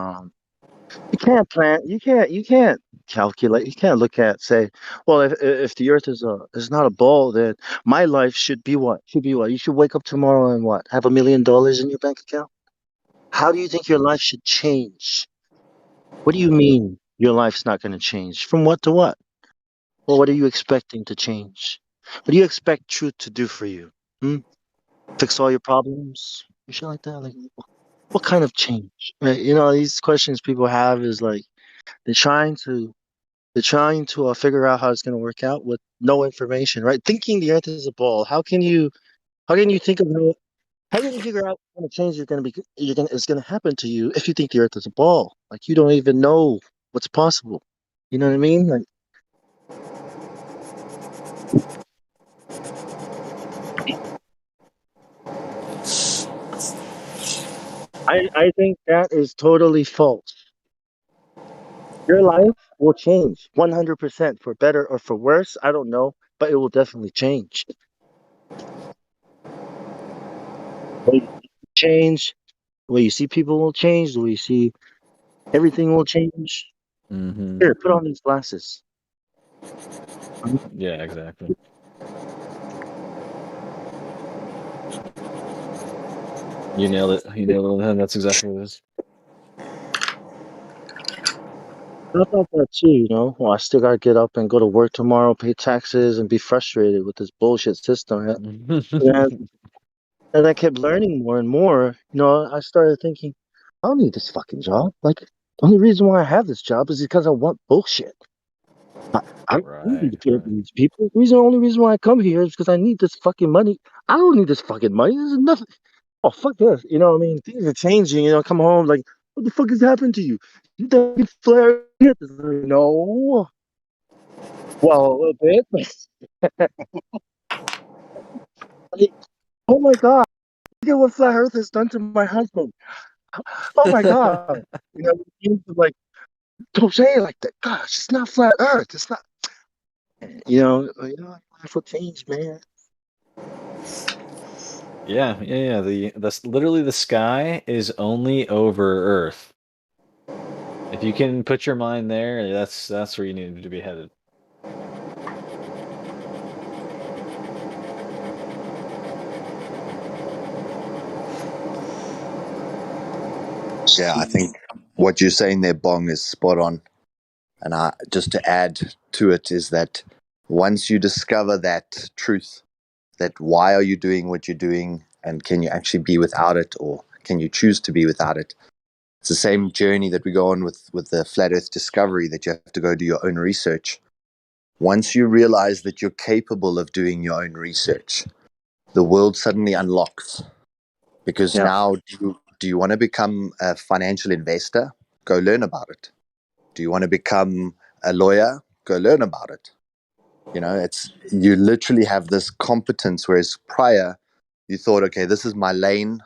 plan. You can't calculate. You can't look at say, well, if the Earth is not a ball, then my life should be what? Should be what? You should wake up tomorrow and what? Have $1 million in your bank account? How do you think your life should change? What do you mean your life's not going to change? From what to what? Well, what are you expecting to change? What do you expect truth to do for you? Hmm? Fix all your problems? You shit like that? Like, what kind of change? Right? You know, these questions people have is like they're trying to figure out how it's going to work out with no information, right? Thinking the Earth is a ball. How can you How can you think of how can you figure out what kind of change is gonna happen to you if you think the Earth is a ball? Like you don't even know what's possible. You know what I mean? Like I think that is totally false. Your life will change 100% for better or for worse. I don't know, but it will definitely change. The way you change, the way you see people will change, the way you see everything will change. Mm-hmm. Here, put on these glasses. Yeah, exactly. You nailed it. You nailed it on the head. That's exactly what it is. I thought that too, you know. Well, I still gotta get up and go to work tomorrow, pay taxes, and be frustrated with this bullshit system. And as I kept learning more and more, you know, I started thinking, I don't need this fucking job. Like, the only reason why I have this job is because I want bullshit. I, I don't need Right, to pay right. for these people. Only reason why I come here is because I need this fucking money. I don't need this fucking money. This is nothing. Oh, fuck this. You know what I mean? Things are changing. You know, come home, like, what the fuck has happened to you? You think it's flare? No. Well, a little bit. Like, oh my God. Look at what flat earth has done to my husband. Oh my God. You know, like, don't say it like that. Gosh, it's not flat earth. It's not, life will change, man. Yeah, yeah, yeah. That's literally the sky is only over Earth. If you can put your mind there, that's where you need to be headed. Yeah, I think what you're saying there, Bong, is spot on. And just to add to it is that once you discover that truth, that why are you doing what you're doing, and can you actually be without it, or can you choose to be without it? It's the same journey that we go on with the flat Earth discovery, that you have to go do your own research. Once you realize that you're capable of doing your own research, the world suddenly unlocks. Because Yeah. now, do you want to become a financial investor? Go learn about it. Do you want to become a lawyer? Go learn about it. You know, it's you literally have this competence, whereas prior you thought, okay, this is my lane.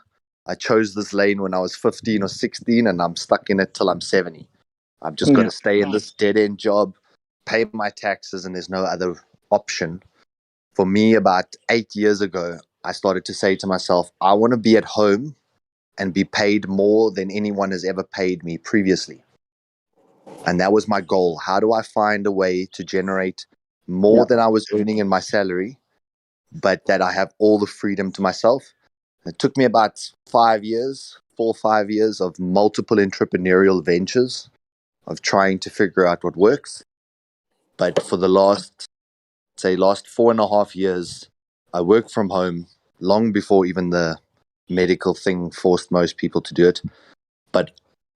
I chose this lane when I was 15 or 16, and I'm stuck in it till I'm 70. I've just got Yeah. to stay in this dead end job, pay my taxes, and there's no other option. For me, about 8 years ago, I started to say to myself, I want to be at home and be paid more than anyone has ever paid me previously. And that was my goal. How do I find a way to generate more Yeah. than I was earning in my salary, but that I have all the freedom to myself? It took me about 5 years, 4 or 5 years of multiple entrepreneurial ventures, of trying to figure out what works. But for the last 4.5 years, I work from home long before even the medical thing forced most people to do it. But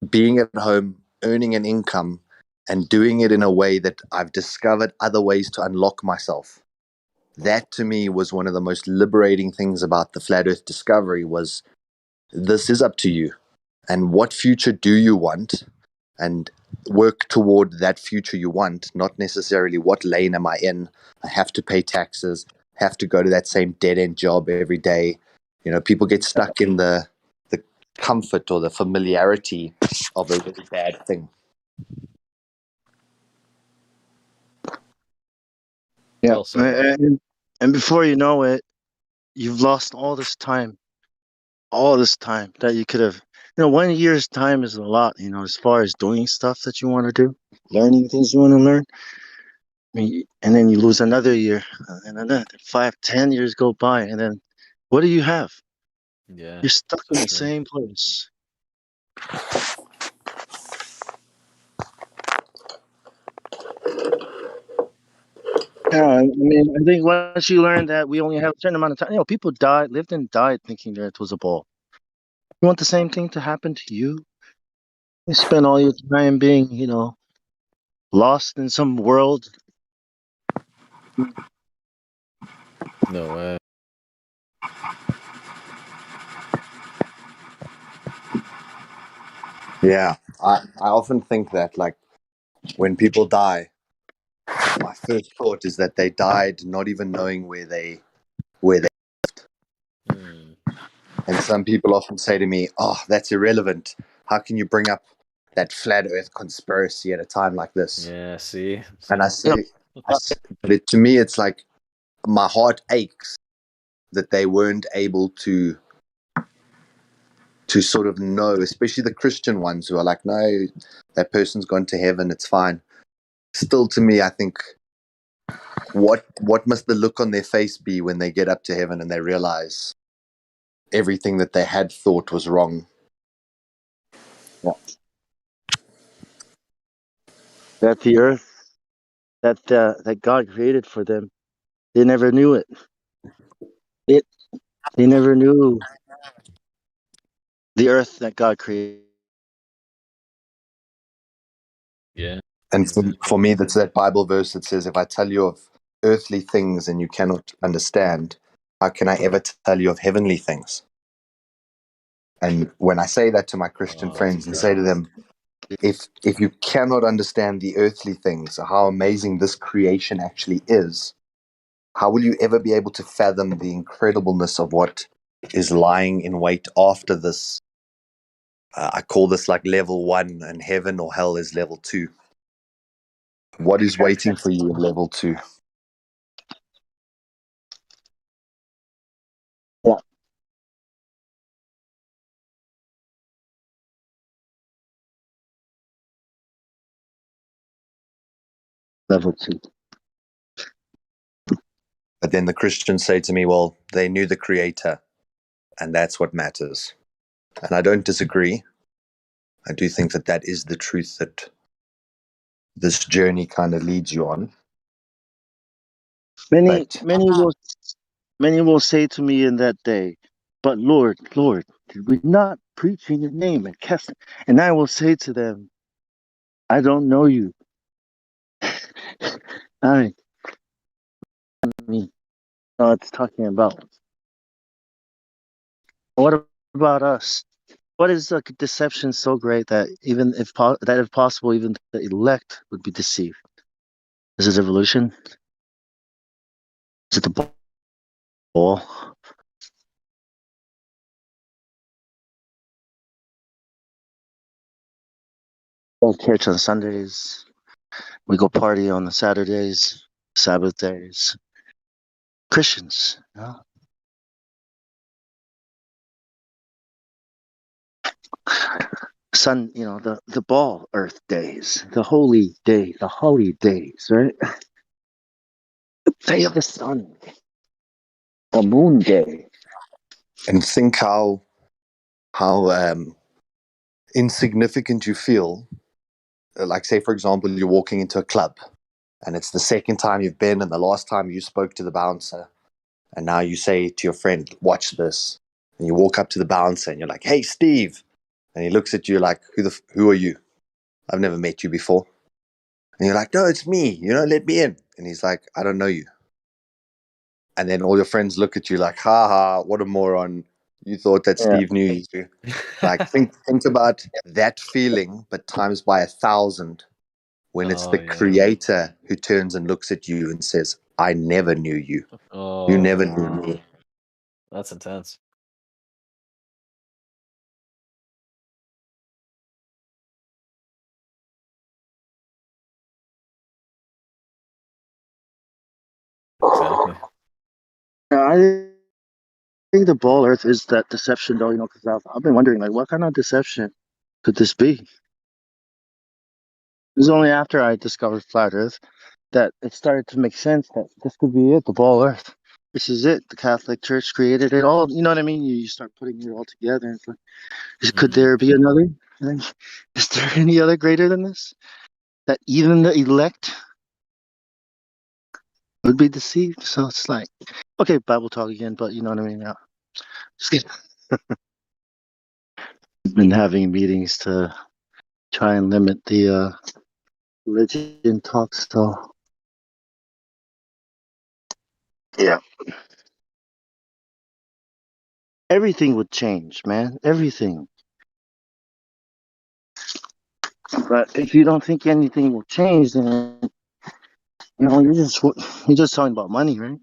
being at home, earning an income, and doing it in a way that I've discovered other ways to unlock myself. That to me was one of the most liberating things about the flat earth discovery, was this is up to you. And what future do you want? And work toward that future you want, not necessarily what lane am I in. I have to pay taxes, have to go to that same dead end job every day. You know, people get stuck in the comfort or the familiarity of a really bad thing. Yeah. Well said. And before you know it, you've lost all this time that you could have. You know, 1 year's time is a lot, you know, as far as doing stuff that you want to do, learning things you want to learn. I mean, and then you lose another year, and another 5, 10 years go by, and then what do you have? Yeah, You're stuck for in the sure. same place. Yeah, I mean, I think once you learn that we only have a certain amount of time, you know, people lived and died thinking that it was a ball. You want the same thing to happen to you? You spend all your time being, you know, lost in some world. No way. Yeah, I often think that, like, when people die, my first thought is that they died not even knowing where they. Hmm. And some people often say to me, "Oh, that's irrelevant. How can you bring up that flat Earth conspiracy at a time like this?" Yeah. See. And See. Yeah. but to me, it's like my heart aches that they weren't able to sort of know, especially the Christian ones who are like, "No, that person's gone to heaven. It's fine." Still, to me, I think, what must the look on their face be when they get up to heaven and they realize everything that they had thought was wrong? Yeah. That the earth that God created for them, they never knew it. It they never knew the earth that God created. Yeah. And for Exactly. me, that's that Bible verse that says, "If I tell you of earthly things and you cannot understand, how can I ever tell you of heavenly things?" And when I say that to my Christian Oh, that's friends and say to incredible. them, if you cannot understand the earthly things, how amazing this creation actually is, how will you ever be able to fathom the incredibleness of what is lying in wait after this? I call this like level one, and heaven or hell is level two. What is waiting for you in level two? Yeah, level two. But then the Christians say to me, well, they knew the Creator, and that's what matters. And I don't disagree. I do think that that is the truth that this journey kind of leads you on. Many, But many will say to me in that day, "But Lord, Lord, did we not preach in your name and cast?" And I will say to them, "I don't know you." I mean, no, it's talking about what about us? What is a deception so great that even if possible, even the elect would be deceived? Is it evolution? Is it the ball? Go to church on Sundays. We go party on the Saturdays, Sabbath days. Christians, you know? Sun, the ball earth days, the holy day, the holy days, right? Day of the sun, the moon day. and think how insignificant you feel. Like, say, for example, you're walking into a club, and it's the second time you've been, and the last time you spoke to the bouncer, and now you say to your friend, "Watch this," and you walk up to the bouncer, and you're like, "Hey, Steve," and he looks at you like, "Who are you? I've never met you before." And you're like, "No, it's me. Let me in." And he's like, "I don't know you." And then all your friends look at you like, "Ha ha, what a moron! You thought that Yeah, Steve knew you." Like, think about that feeling, but times by 1,000, when it's Oh the yeah. creator who turns and looks at you and says, "I never knew you. You Oh, never knew me." that's intense. Exactly. I think the ball earth is that deception, though. Because I've been wondering, like, what kind of deception could this be? It was only after I discovered flat Earth that it started to make sense that this could be it, the ball Earth. This is it. The Catholic Church created it all. You know what I mean? You start putting it all together. It's like, could Hmm. there be another? Like, is there any other greater than this? That even the elect would be deceived. So it's like, okay, Bible talk again, but you know what I mean? Yeah. Just been having meetings to try and limit the religion talk. So yeah, everything would change, man. Everything. But if you don't think anything will change, then you're just talking about money, right?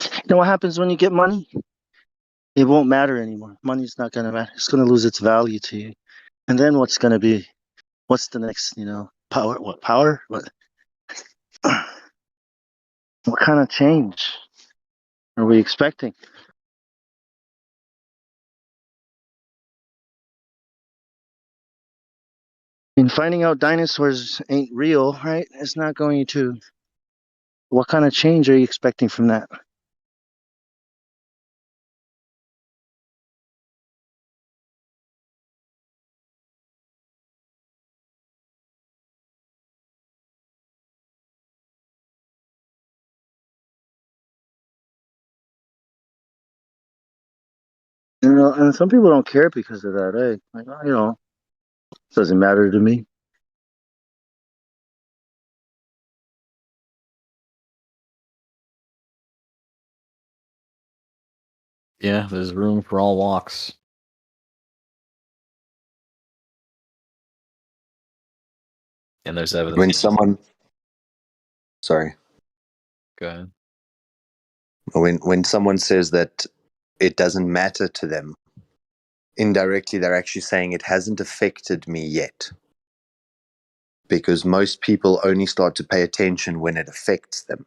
You know what happens when you get money? It won't matter anymore. Money's not gonna matter. It's gonna lose its value to you. And then what's gonna be? What's the next? Power? What power? What? What kind of change are we expecting? And finding out dinosaurs ain't real, right? It's not going to. What kind of change are you expecting from that? And some people don't care because of that, eh? Like, doesn't matter to me. Yeah, there's room for all walks. And there's evidence. When someone, sorry, Go ahead. when someone says that it doesn't matter to them, indirectly they're actually saying it hasn't affected me yet. Because most people only start to pay attention when it affects them.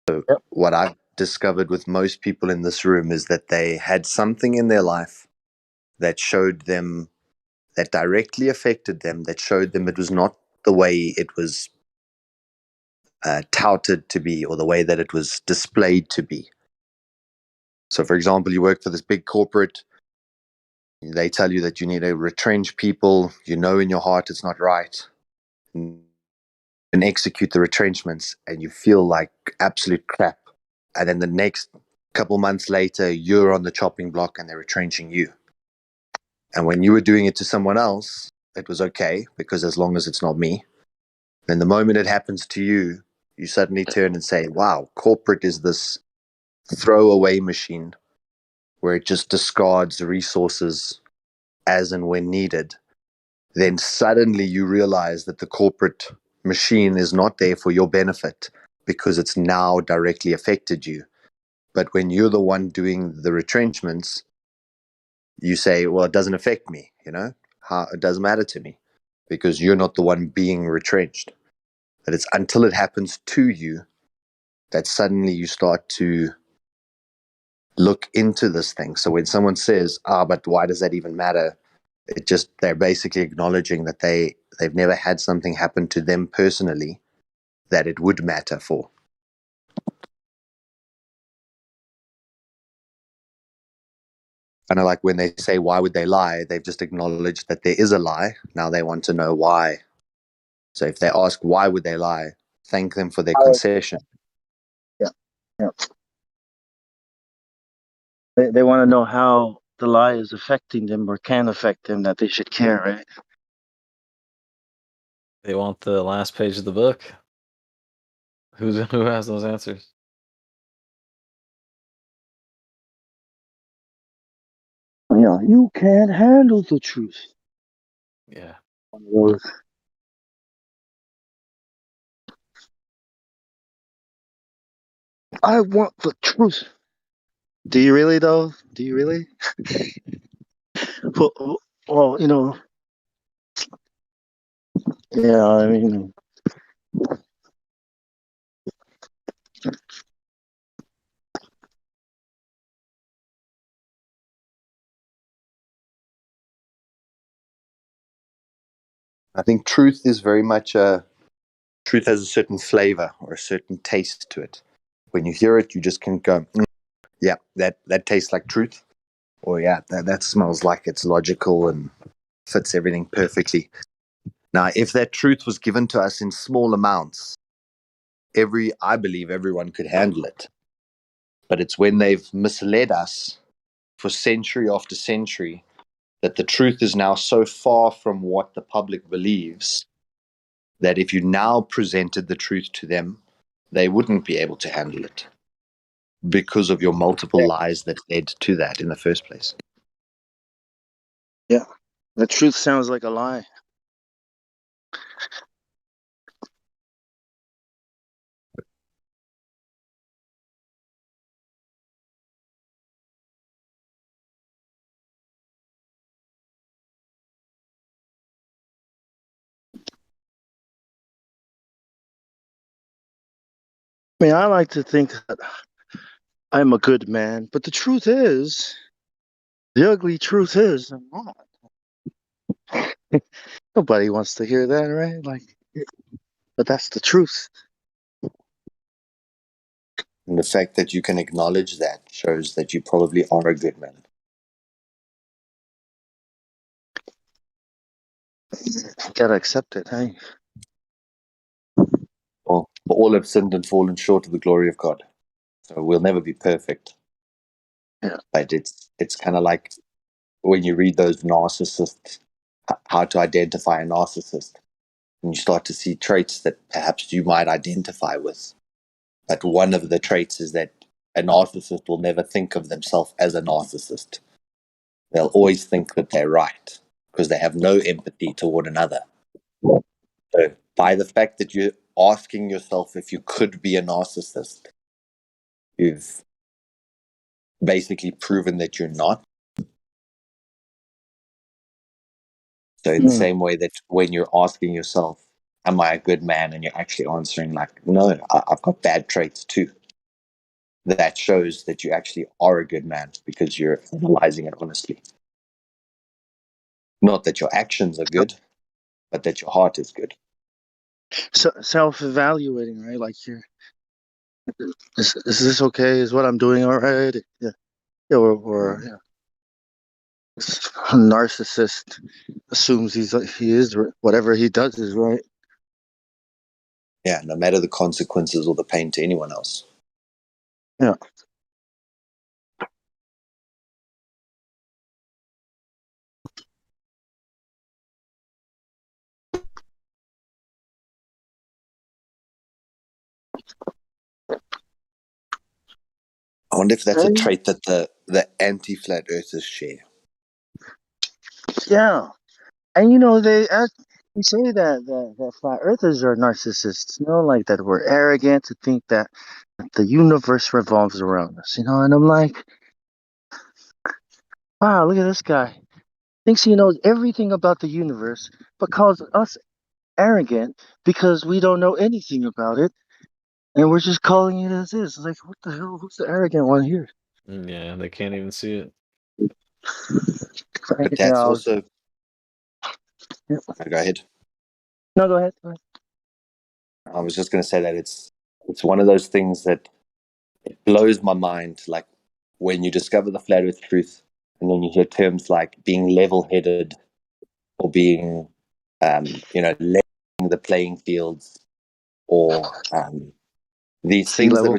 So Yep. what I've discovered with most people in this room is that they had something in their life that showed them, that directly affected them, that showed them it was not the way it was touted to be or the way that it was displayed to be. So, for example, you work for this big corporate, they tell you that you need to retrench people, you know in your heart it's not right, and execute the retrenchments, and you feel like absolute crap. And then the next couple months later, you're on the chopping block and they're retrenching you. And when you were doing it to someone else, it was okay, because as long as it's not me. Then the moment it happens to you, you suddenly turn and say, wow, corporate is this throwaway machine where it just discards resources as and when needed. Then suddenly you realize that the corporate machine is not there for your benefit because it's now directly affected you. But when you're the one doing the retrenchments, you say, well, it doesn't affect me, it doesn't matter to me because you're not the one being retrenched. But it's until it happens to you that suddenly you start to look into this thing. So when someone says, but why does that even matter? They're basically acknowledging that they've never had something happen to them personally that it would matter for. Kind of like when they say, why would they lie? They've just acknowledged that there is a lie. Now they want to know why. So if they ask, why would they lie? Thank them for their concession. Yeah. Yeah. They want to know how the lie is affecting them or can affect them, that they should care, right? They want the last page of the book. Who has those answers? You can't handle the truth. Yeah. I want the truth. Do you really, though? Do you really? Well, yeah, I mean, I think truth is very much truth has a certain flavor or a certain taste to it. When you hear it, you just can go, yeah, that tastes like truth. Or yeah, that smells like it's logical and fits everything perfectly. Now, if that truth was given to us in small amounts, I believe everyone could handle it. But it's when they've misled us for century after century that the truth is now so far from what the public believes that if you now presented the truth to them, they wouldn't be able to handle it because of your multiple lies that led to that in the first place. yeah. The truth sounds like a lie. I mean, I like to think that I'm a good man, but the truth is, the ugly truth is, I'm not. Nobody wants to hear that, right? Like, but that's the truth. And the fact that you can acknowledge that shows that you probably are a good man. You gotta accept it, hey? Well, for all have sinned and fallen short of the glory of God. So we'll never be perfect. Yeah. But it's kind of like when you read those narcissists, how to identify a narcissist, and you start to see traits that perhaps you might identify with. But one of the traits is that a narcissist will never think of themselves as a narcissist. They'll always think that they're right because they have no empathy toward another. So by the fact that you're asking yourself if you could be a narcissist, you've basically proven that you're not. So in the same way that when you're asking yourself, am I a good man? And you're actually answering like, no, I've got bad traits too. That shows that you actually are a good man because you're analyzing it honestly. Not that your actions are good, but that your heart is good. So, self-evaluating, right? Like, is this okay? Is what I'm doing all right? Yeah, yeah, or yeah. A narcissist assumes he is whatever he does is right. Yeah, no matter the consequences or the pain to anyone else. Yeah. I wonder if that's a trait that the anti-flat earthers share. Yeah, and they say that flat earthers are narcissists. Like that we're arrogant to think that the universe revolves around us. And I'm like, wow, look at this guy. Thinks he knows everything about the universe, but calls us arrogant because we don't know anything about it, and we're just calling it as is. Like, what the hell? Who's the arrogant one here? Yeah, they can't even see it. But that's also... Yeah. Go ahead. No, go ahead. Go ahead. I was just going to say that it's one of those things that it blows my mind. Like when you discover the flat earth truth and then you hear terms like being level-headed or being, leveling the playing fields or these Sea things that level.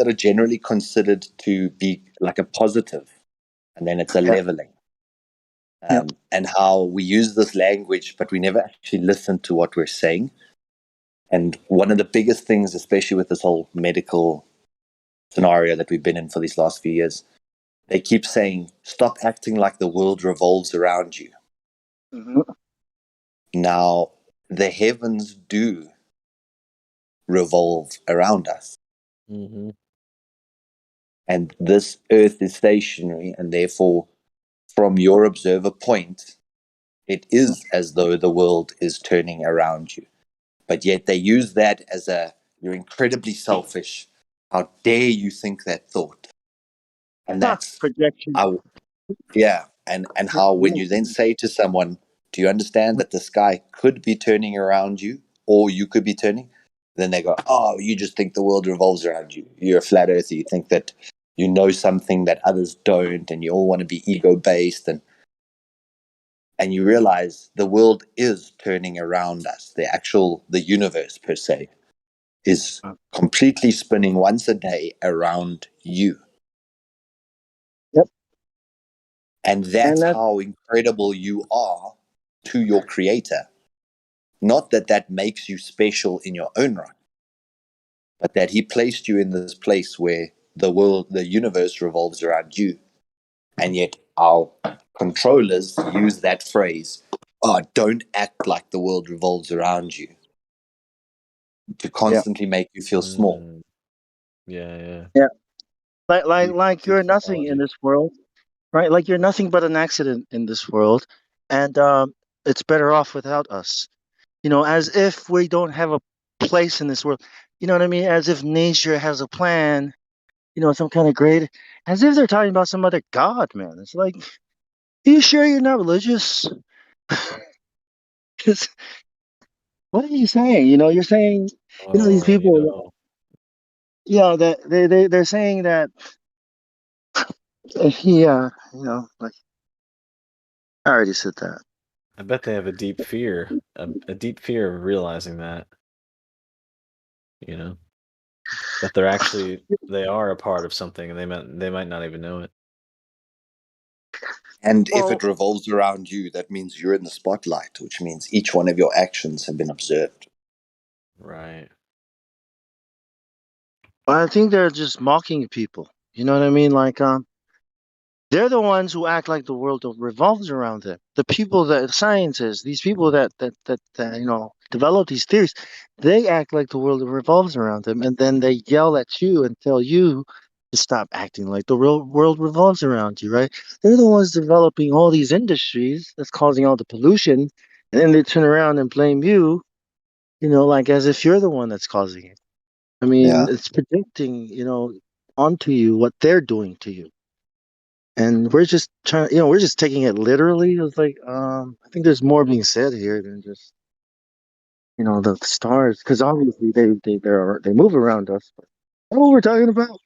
are generally considered to be like a positive, and then it's a leveling. And how we use this language, but we never actually listen to what we're saying. And one of the biggest things, especially with this whole medical scenario that we've been in for these last few years, they keep saying, stop acting like the world revolves around you. Mm-hmm. Now, the heavens do revolve around us. Mm-hmm. And this earth is stationary, and therefore, from your observer point, it is as though the world is turning around you. But yet they use that as you're incredibly selfish. How dare you think that thought? And that's projection. And how when you then say to someone, do you understand that the sky could be turning around you or you could be turning? Then they go, oh, you just think the world revolves around you. You're a flat earther. You think that you know something that others don't, and you all want to be ego-based, and you realize the world is turning around us. The universe per se is completely spinning once a day around you. Yep. And that's how incredible you are to your creator. Not that makes you special in your own right, but that he placed you in this place where the universe revolves around you. And yet our controllers use that phrase, "Oh, don't act like the world revolves around you," to constantly make you feel small. Yeah. Yeah. Like Deep you're nothing in psychology. this world, right? Like you're nothing but an accident in this world, and it's better off without us. As if we don't have a place in this world. You know what I mean? As if nature has a plan. Some kind of great, as if they're talking about some other god, man. It's like, are you sure you're not religious? 'Cause what are you saying? You're saying, these Oh, people, that they're saying that, yeah, like I already said that. I bet they have a deep fear, a deep fear of realizing that, that they are a part of something, and they might not even know it. And if Well, it revolves around you, that means you're in the spotlight, which means each one of your actions have been observed. Right. I think they're just mocking people. You know what I mean? Like, they're the ones who act like the world revolves around them. The people that scientists, these people that develop these theories, they act like the world revolves around them, and then they yell at you and tell you to stop acting like the real world revolves around you. Right? They're the ones developing all these industries that's causing all the pollution, and then they turn around and blame you. Like as if you're the one that's causing it. I mean, Yeah. it's predicting, onto you what they're doing to you. And we're just trying, we're just taking it literally. It's like, I think there's more being said here than just, the stars, because obviously they move around us. But that's what we're talking about.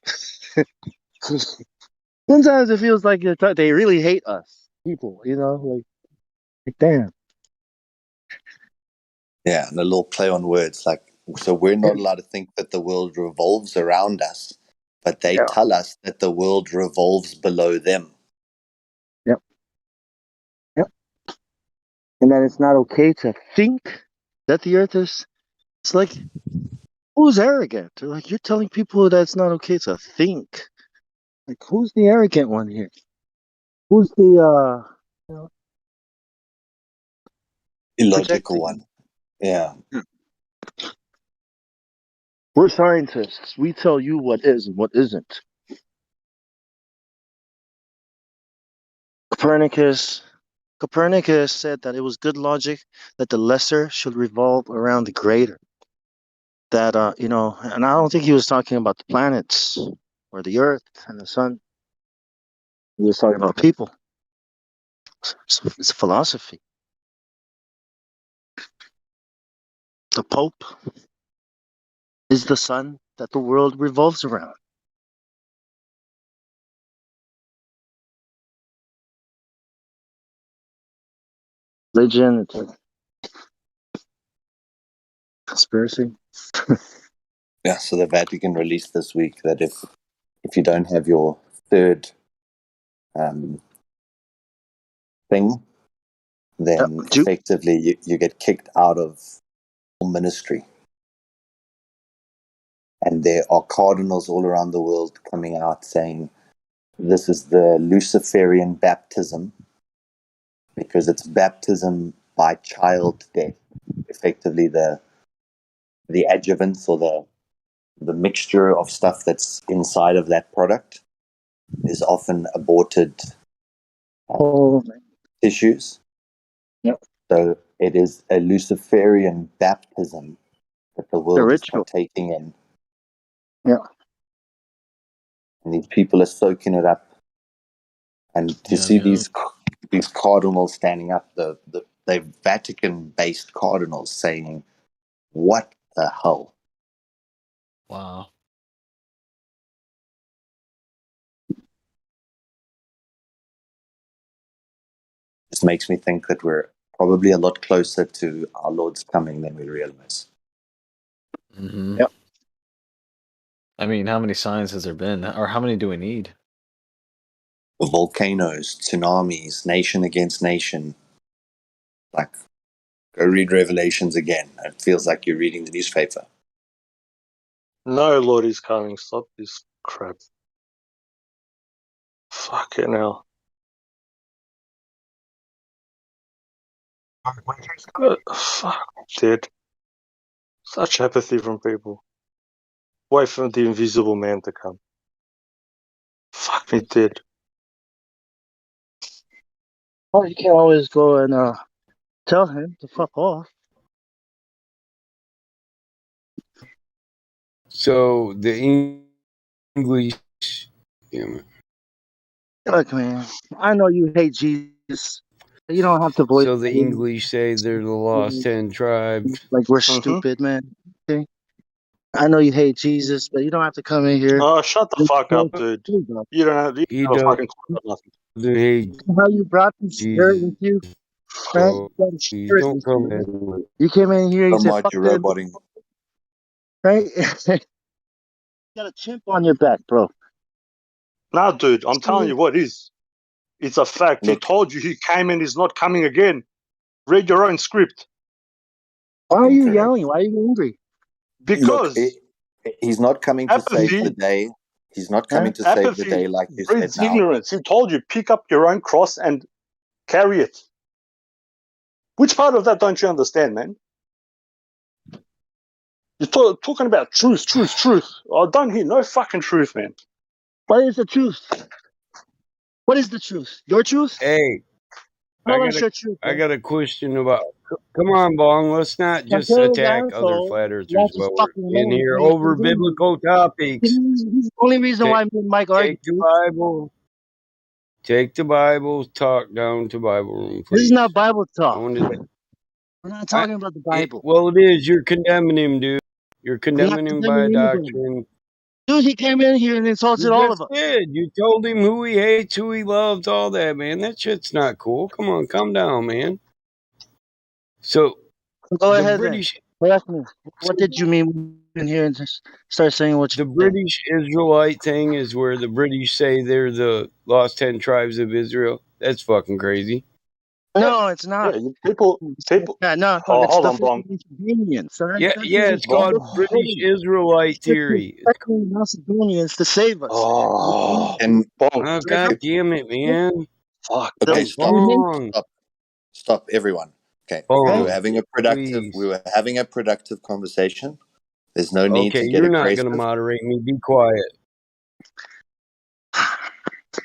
Sometimes it feels like they really hate us, people. Like damn. Yeah, and a little play on words. So we're not allowed to think that the world revolves around us, but they Yeah. tell us that the world revolves below them. Yep. Yep. And that it's not okay to think that the Earth is. It's like, who's arrogant? Like you're telling people that it's not okay to think. Like who's the arrogant one here? Who's the you know, Illogical projecting? one. Yeah. We're scientists. We tell you what is and what isn't. Copernicus. Copernicus said that it was good logic that the lesser should revolve around the greater. That and I don't think he was talking about the planets or the Earth and the sun. He was talking about people. It's a philosophy. The Pope is the sun that the world revolves around. Religion, it's a conspiracy. Yeah. So the Vatican released this week that if you don't have your third thing, then effectively you get kicked out of ministry. And there are cardinals all around the world coming out saying this is the Luciferian baptism because it's baptism by child death. Effectively, the adjuvants or the mixture of stuff that's inside of that product is often aborted tissues. Yep. So it is a Luciferian baptism that the world is ritual. partaking in. Yeah. And these people are soaking it up. And to see these cardinals standing up, the Vatican-based cardinals saying, "What the hell?" Wow. This makes me think that we're probably a lot closer to our Lord's coming than we realize. Mm-hmm. Yep. I mean, how many signs has there been, or how many do we need? Volcanoes, tsunamis, nation against nation. Like, go read Revelations again. It feels like you're reading the newspaper. No, Lord is coming. Stop this crap. Fucking hell. Fuck, dude. Such apathy from people. Wait for the invisible man to come. Fuck me, dude. Well, you can't always go and tell him to fuck off. So the English. Look, man, I know you hate Jesus. You don't have to voice So the it. English say they're the lost 10 tribes. Like we're stupid, man. Okay? I know you hate Jesus, but you don't have to come in here. Oh, shut the fuck up, dude. You don't have He a fucking clue about nothing. doesn't hate How you brought the spirit Jesus. with you, right? So You got the please spirit don't with come you. in. You came in here, you So said, much fuck you them, roboting. right? You got a chimp on your back, bro. Nah, dude, I'm telling you what is. It's a fact. He Look, told you he came and he's not coming again. Read your own script. Why are you incorrect. yelling? Why are you angry? Because He's not coming to save apathy, the day. He's not coming to save the day like you said breeds now. ignorance. He told you pick up your own cross and carry it. Which part of that don't you understand, man? You're talking about truth. I don't hear no fucking truth, man. What is the truth? What is the truth? Your truth? Hey, Tell us your truth, I man. got a question about. Come on, Bong. Let's not just Tell his attack other asshole, flat earthers that's his while we're fucking in man. here So he over comes in biblical here. topics. He's the only reason why me and Mike argue. Take the Bible. Take the Bible. Talk down to Bible room, please. This is not Bible I talk. wanted to, We're not talking about the Bible. well, it is. You're condemning him, dude. You're I'm not condemning him by condemning anybody. doctrine. Dude, he came in here and insulted You all just of us. did. You told him who he hates, who he loves, all that, man. That shit's not cool. Come on, calm down, man. So, Go the ahead British, then. Ask me. What did you mean in here and just start saying what the you said? British Israelite thing is where the British say they're the lost 10 tribes of Israel. That's fucking crazy. No, it's not. Yeah, people. Yeah, no, Oh, it's hold the on, Bong. fucking Macedonians, all right? Yeah, That's yeah, what it's called British Israelite theory. expecting Macedonians to save us. Oh, And Bong. Oh, God damn it, man. Fuck. okay, Me. stop, everyone. Okay, Bong, we were having a productive conversation. There's no need Okay, to get you're not aggressive. going to moderate me. Be quiet.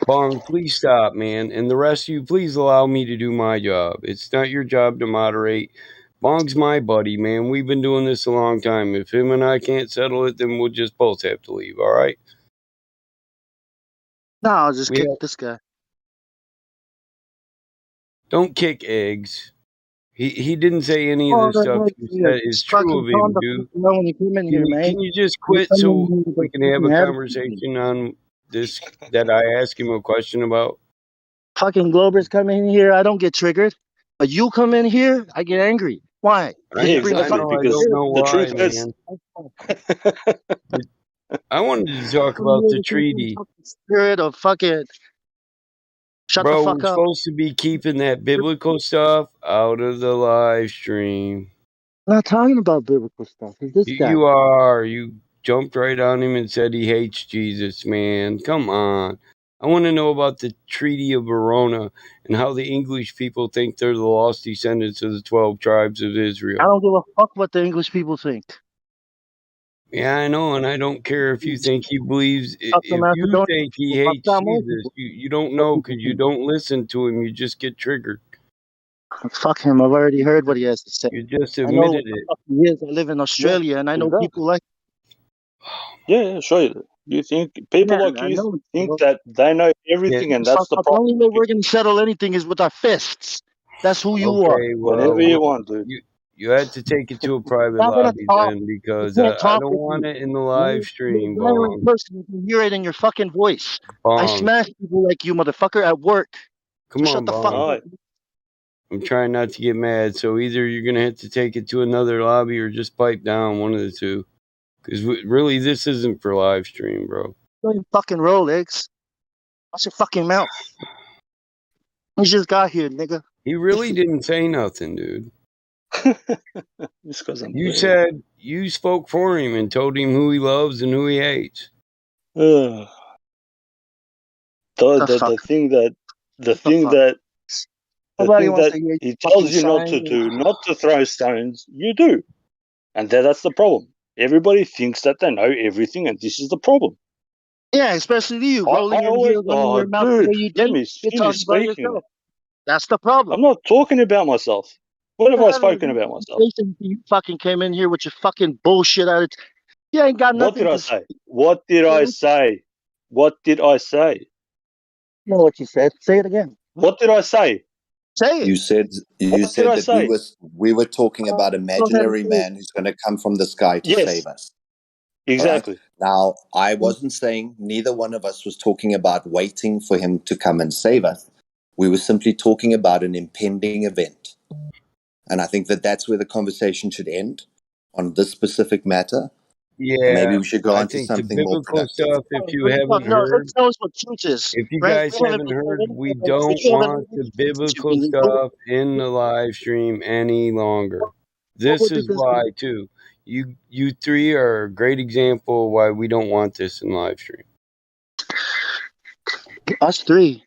Bong, please stop, man. And the rest of you, please allow me to do my job. It's not your job to moderate. Bong's my buddy, man. We've been doing this a long time. If him and I can't settle it, then we'll just both have to leave, all right? No, I'll just kick this guy. Don't kick eggs. He didn't say any of the stuff you said is true of him, dude. Can you just quit so we can have a conversation on this that I asked him a question about? Fucking Globers come in here, I don't get triggered. But you come in here, I get angry. Why? Yeah, exactly. Because the truth is, I wanted to talk about the treaty. Spirit of fucking shut the fuck we're up. supposed to be keeping that biblical stuff out of the live stream. I'm not talking about biblical stuff. It's this guy. You are. You jumped right on him and said he hates Jesus, man. Come on. I want to know about the Treaty of Verona and how the English people think they're the lost descendants of the 12 tribes of Israel. I don't give a fuck what the English people think. Yeah, I know, and I don't care if you think he believes. If you think he hates Jesus, you don't know because you don't listen to him. You just get triggered. Fuck him. I've already heard what he has to say. You just I know admitted what the it. fuck he is. I live in Australia and I know people like. yeah, sure. You think people like you think that they know everything, and that's the The problem. only way we're gonna settle anything is with our fists. That's who you are. Okay, well, Whatever you want, dude. You had to take it to a private Not gonna lobby talk. then because I I can't talk don't with want you. it in the live stream, You're a violent Bong. person. You can hear it in your fucking voice. I Bong. smash people like you, motherfucker, at work. Come So on, shut the fuck Bong. up. I'm trying not to get mad, so either you're gonna have to take it to another lobby or just pipe down, one of the two. Because really, this isn't for live stream, bro. Don't even fucking Rolex. Watch your fucking mouth. You just got here, nigga. He really didn't say nothing, dude. You said you spoke for him and told him who he loves and who he hates. The thing that Nobody wants that to hear he you tells fucking you not to sign. do, not to throw stones, you do. And that's the problem. Everybody thinks that they know everything, and this is the problem. Yeah, especially you rolling your always, heels, running your mouth the way you let do. me You're finish talking about speaking. yourself. That's the problem. I'm not talking about myself. What have I spoken about myself? You fucking came in here with your fucking bullshit attitude. You ain't got What nothing did I to say? What did I say? What did I say? You know what you said. Say it again. What did I say? Say it. You said What did I that say? we were talking about Go ahead imaginary and say it. man who's going to come from the sky to Yes, save us. exactly. Now, I wasn't saying, neither one of us was talking about waiting for him to come and save us. We were simply talking about an impending event. And I think that that's where the conversation should end on this specific matter. Yeah, And maybe we should go I on to think the something more biblical productive. stuff, if you haven't No, it heard, knows what truth is, if you right? guys You haven't haven't been heard, told we anything, but don't you haven't want heard the anything that you biblical believe. stuff in the live stream any longer. What This would be is this? why, too. You three are a great example of why we don't want this in live stream. Us three.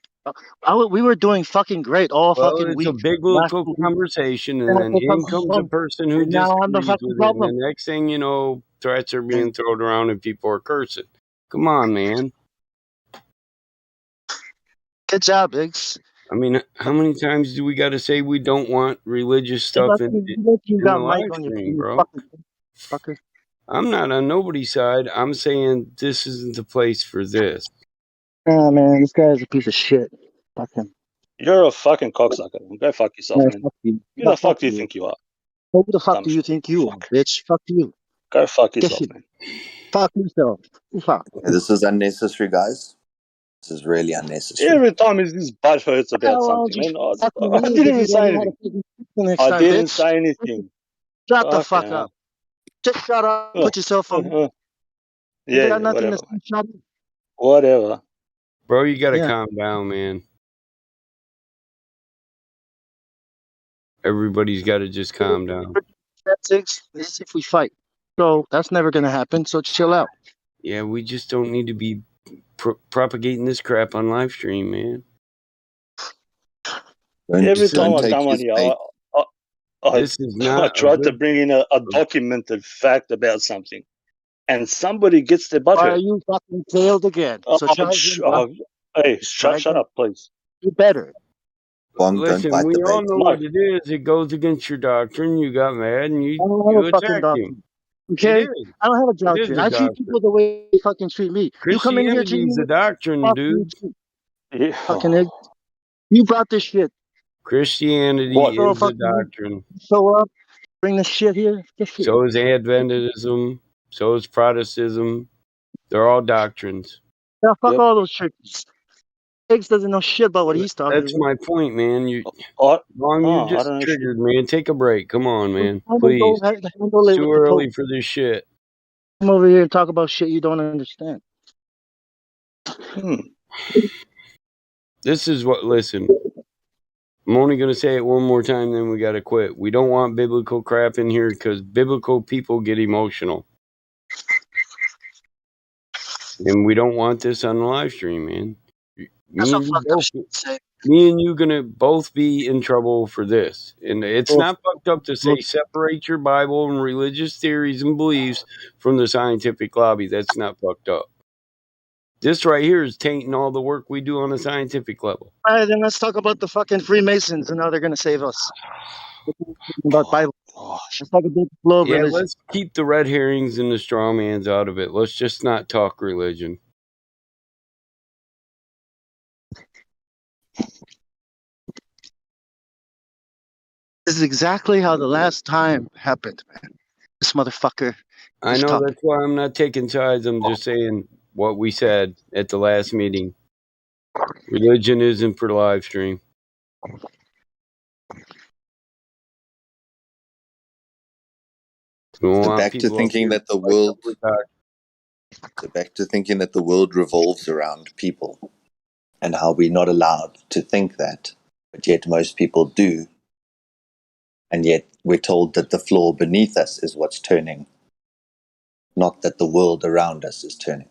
We were doing fucking great all Well, fucking it's a week. Last biblical week. conversation, and And then in comes a person who now I'm the disagrees fucking with it, and problem. the next thing you know, threats are being thrown around and people are cursing. Come on, man. Good job, Biggs. I mean, how many times do we got to say we don't want religious stuff in You the got live Mike on stream, your bro? fucking fucker. I'm not on nobody's side. I'm saying this isn't the place for this. Oh man, this guy is a piece of shit. Fuck him. You're a fucking cocksucker. Go fuck yourself, Yeah, man. fuck you. Who the Fuck fuck do you you. think you are? Who the fuck Dumb do you think you are, fuck. bitch? Fuck you. Go fuck Get yourself, shit. man. Fuck yourself. Fuck. This is unnecessary, guys. This is really unnecessary. Every time his butt hurts about Oh, well, something, just man. fucking I leave didn't if even you don't say know how to anything. fucking speak the next I time, didn't bitch. say anything. Shut the Fucking fuck hell. up. Just shut up. Put yourself on. You Yeah, got nothing whatever, to say. mate. Shut up. Whatever. Bro, you got to Yeah. calm down, man. Everybody's got to just calm down. That's it. This if we fight. So that's never gonna happen. So chill out. Yeah, we just don't need to be propagating this crap on live stream, man. Every time I take come on his here, bait. This is I not a try to good. bring in a documented fact about something, and somebody gets their butt Why are hurt. you fucking failed again? So try again. Hey, Try shut again. up, please. You better. Bong, don't Listen, bite we the all bait. know Mark. what it is. It goes against your doctrine. You got mad and I you don't have a fucking attacked him. doctrine. Okay? It is. I don't have a It is doctrine. a I treat doctrine. people the way they fucking treat me. You come in here Christianity treating is me a doctrine, fuck you dude. too. Yeah. Fucking egg. You brought this shit. Christianity What? So is a fucking doctrine. show up, bring this shit here. Get shit. So is Adventism. So is Protestantism. They're all doctrines. Yeah, fuck Yep. all those churches. Eggs doesn't know shit about what he's talking That's about. my point, man. You're I just don't know. triggered, man. Take a break. Come on, man. I'm gonna Please. go handle It's it too with the Pope. early for this shit. Come over here and talk about shit you don't understand. This is what, listen. I'm only going to say it one more time, then we got to quit. We don't want biblical crap in here because biblical people get emotional. And we don't want this on the live stream, man. That's some fucked up shit to say. Me and you gonna both be in trouble for this. And it's not fucked up to say separate your Bible and religious theories and beliefs from the scientific lobby. That's not fucked up. This right here is tainting all the work we do on a scientific level. All right, then let's talk about the fucking Freemasons and how they're gonna save us. About Bible. Let's talk about the flow of Yeah, religion. let's keep the red herrings and the straw mans out of it. Let's just not talk religion. This is exactly how the last time happened, man. This motherfucker. I know that's why I'm not taking sides. I'm just saying what we said at the last meeting. Religion isn't for the live stream. So back to thinking that the world. So back to thinking that the world revolves around people, and how we're not allowed to think that, but yet most people do. And yet we're told that the floor beneath us is what's turning, not that the world around us is turning.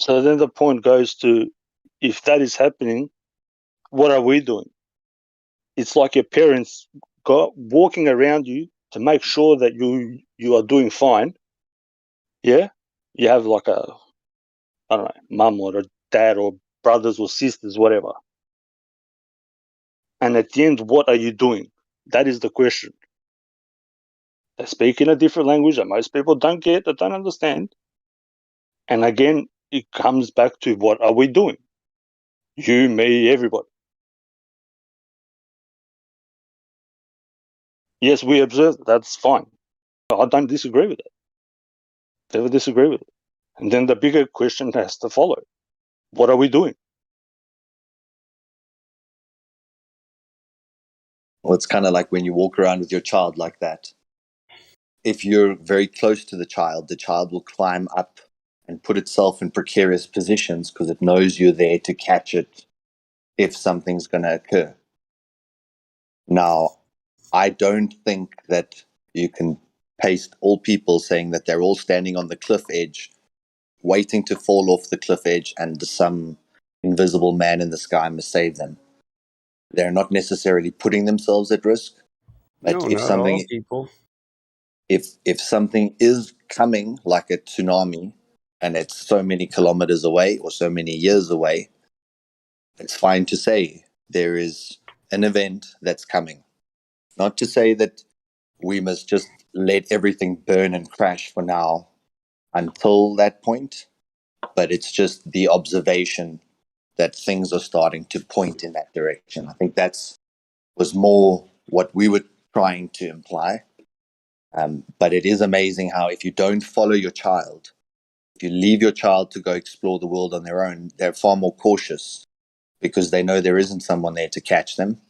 So then the point goes to if that is happening, what are we doing? It's like your parents walking around you to make sure that you are doing fine. Yeah, you have like a, I don't know, mum or a dad or brothers or sisters, whatever. And at the end, what are you doing? That is the question. They speak in a different language that most people don't get, that don't understand. And again, it comes back to what are we doing? You, me, everybody. Yes, we observe. That's fine. I don't disagree with it. Never disagree with it. And then the bigger question has to follow. What are we doing? Well, it's kind of like when you walk around with your child like that. If you're very close to the child will climb up and put itself in precarious positions because it knows you're there to catch it if something's going to occur. Now, I don't think that you can paste all people saying that they're all standing on the cliff edge, waiting to fall off the cliff edge, and some invisible man in the sky must save them. They're not necessarily putting themselves at risk. But No, if not all something people. if something is coming like a tsunami and it's so many kilometers away or so many years away, it's fine to say there is an event that's coming. Not to say that we must just let everything burn and crash for now until that point, but it's just the observation that things are starting to point in that direction. I think that's was more what we were trying to imply. But it is amazing how if you don't follow your child, if you leave your child to go explore the world on their own, they're far more cautious because they know there isn't someone there to catch them.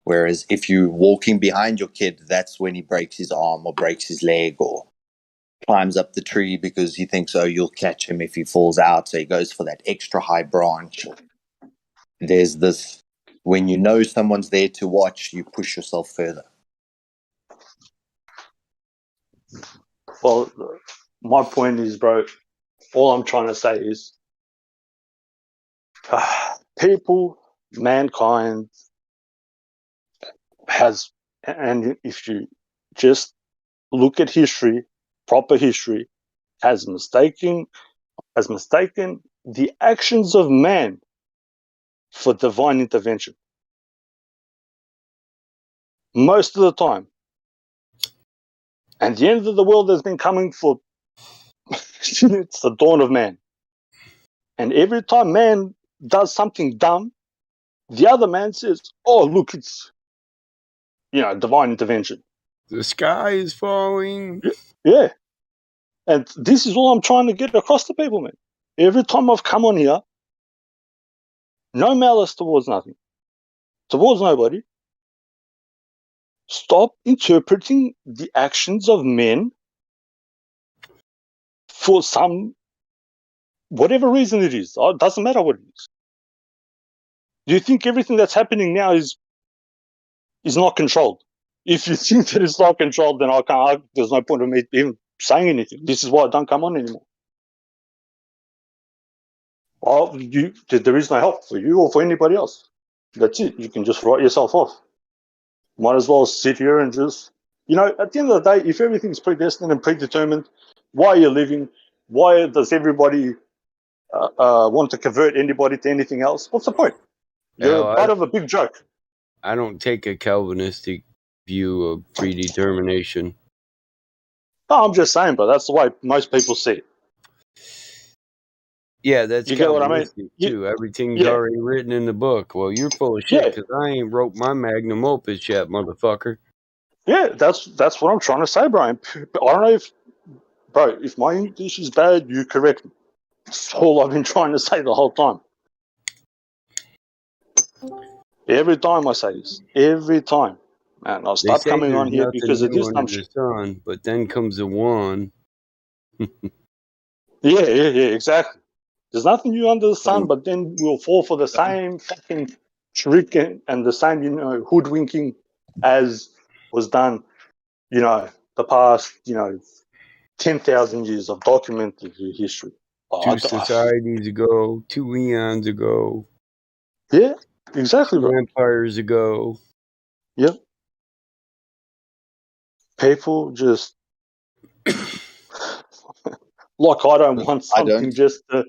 Whereas if you're walking behind your kid, that's when he breaks his arm or breaks his leg or climbs up the tree because he thinks, oh, you'll catch him if he falls out. So he goes for that extra high branch. There's this, when you know someone's there to watch, you push yourself further. Well, my point is, bro, all I'm trying to say is people, mankind has, and if you just look at history, proper history, has mistaken the actions of man for divine intervention. Most of the time. And the end of the world has been coming for it's the dawn of man. And every time man does something dumb, the other man says, oh, look, it's, divine intervention. The sky is falling. Yeah. And this is all I'm trying to get across to people, man. Every time I've come on here, no malice towards nothing, towards nobody. Stop interpreting the actions of men for some, whatever reason it is. It doesn't matter what it is. Do you think everything that's happening now is not controlled? If you think that it's not controlled, then there's no point of me even saying anything. This is why I don't come on anymore. Well, there is no help for you or for anybody else. That's it. You can just write yourself off. Might as well sit here and just, at the end of the day, if everything's predestined and predetermined, why are you living? Why does everybody want to convert anybody to anything else? What's the point? You're part of a big joke. I don't take a Calvinistic view of predetermination. No, I'm just saying, but that's the way most people see it. Yeah, that's you get what I mean? Too. Everything's already written in the book. Well, you're full of shit because I ain't wrote my magnum opus yet, motherfucker. Yeah, that's what I'm trying to say, Brian. I don't know if my English is bad, you correct me. That's all I've been trying to say the whole time. Every time I say this, every time. And I'll stop coming on here because of this dumb shit. Sun, but then comes the one. Yeah, exactly. There's nothing new under the sun, but then we'll fall for the same fucking trick and the same, hoodwinking as was done, the past, 10,000 years of documented history. 2 societies ago, 2 eons ago. Yeah, exactly, 2 bro. empires ago. Yep. People just like I don't want something just to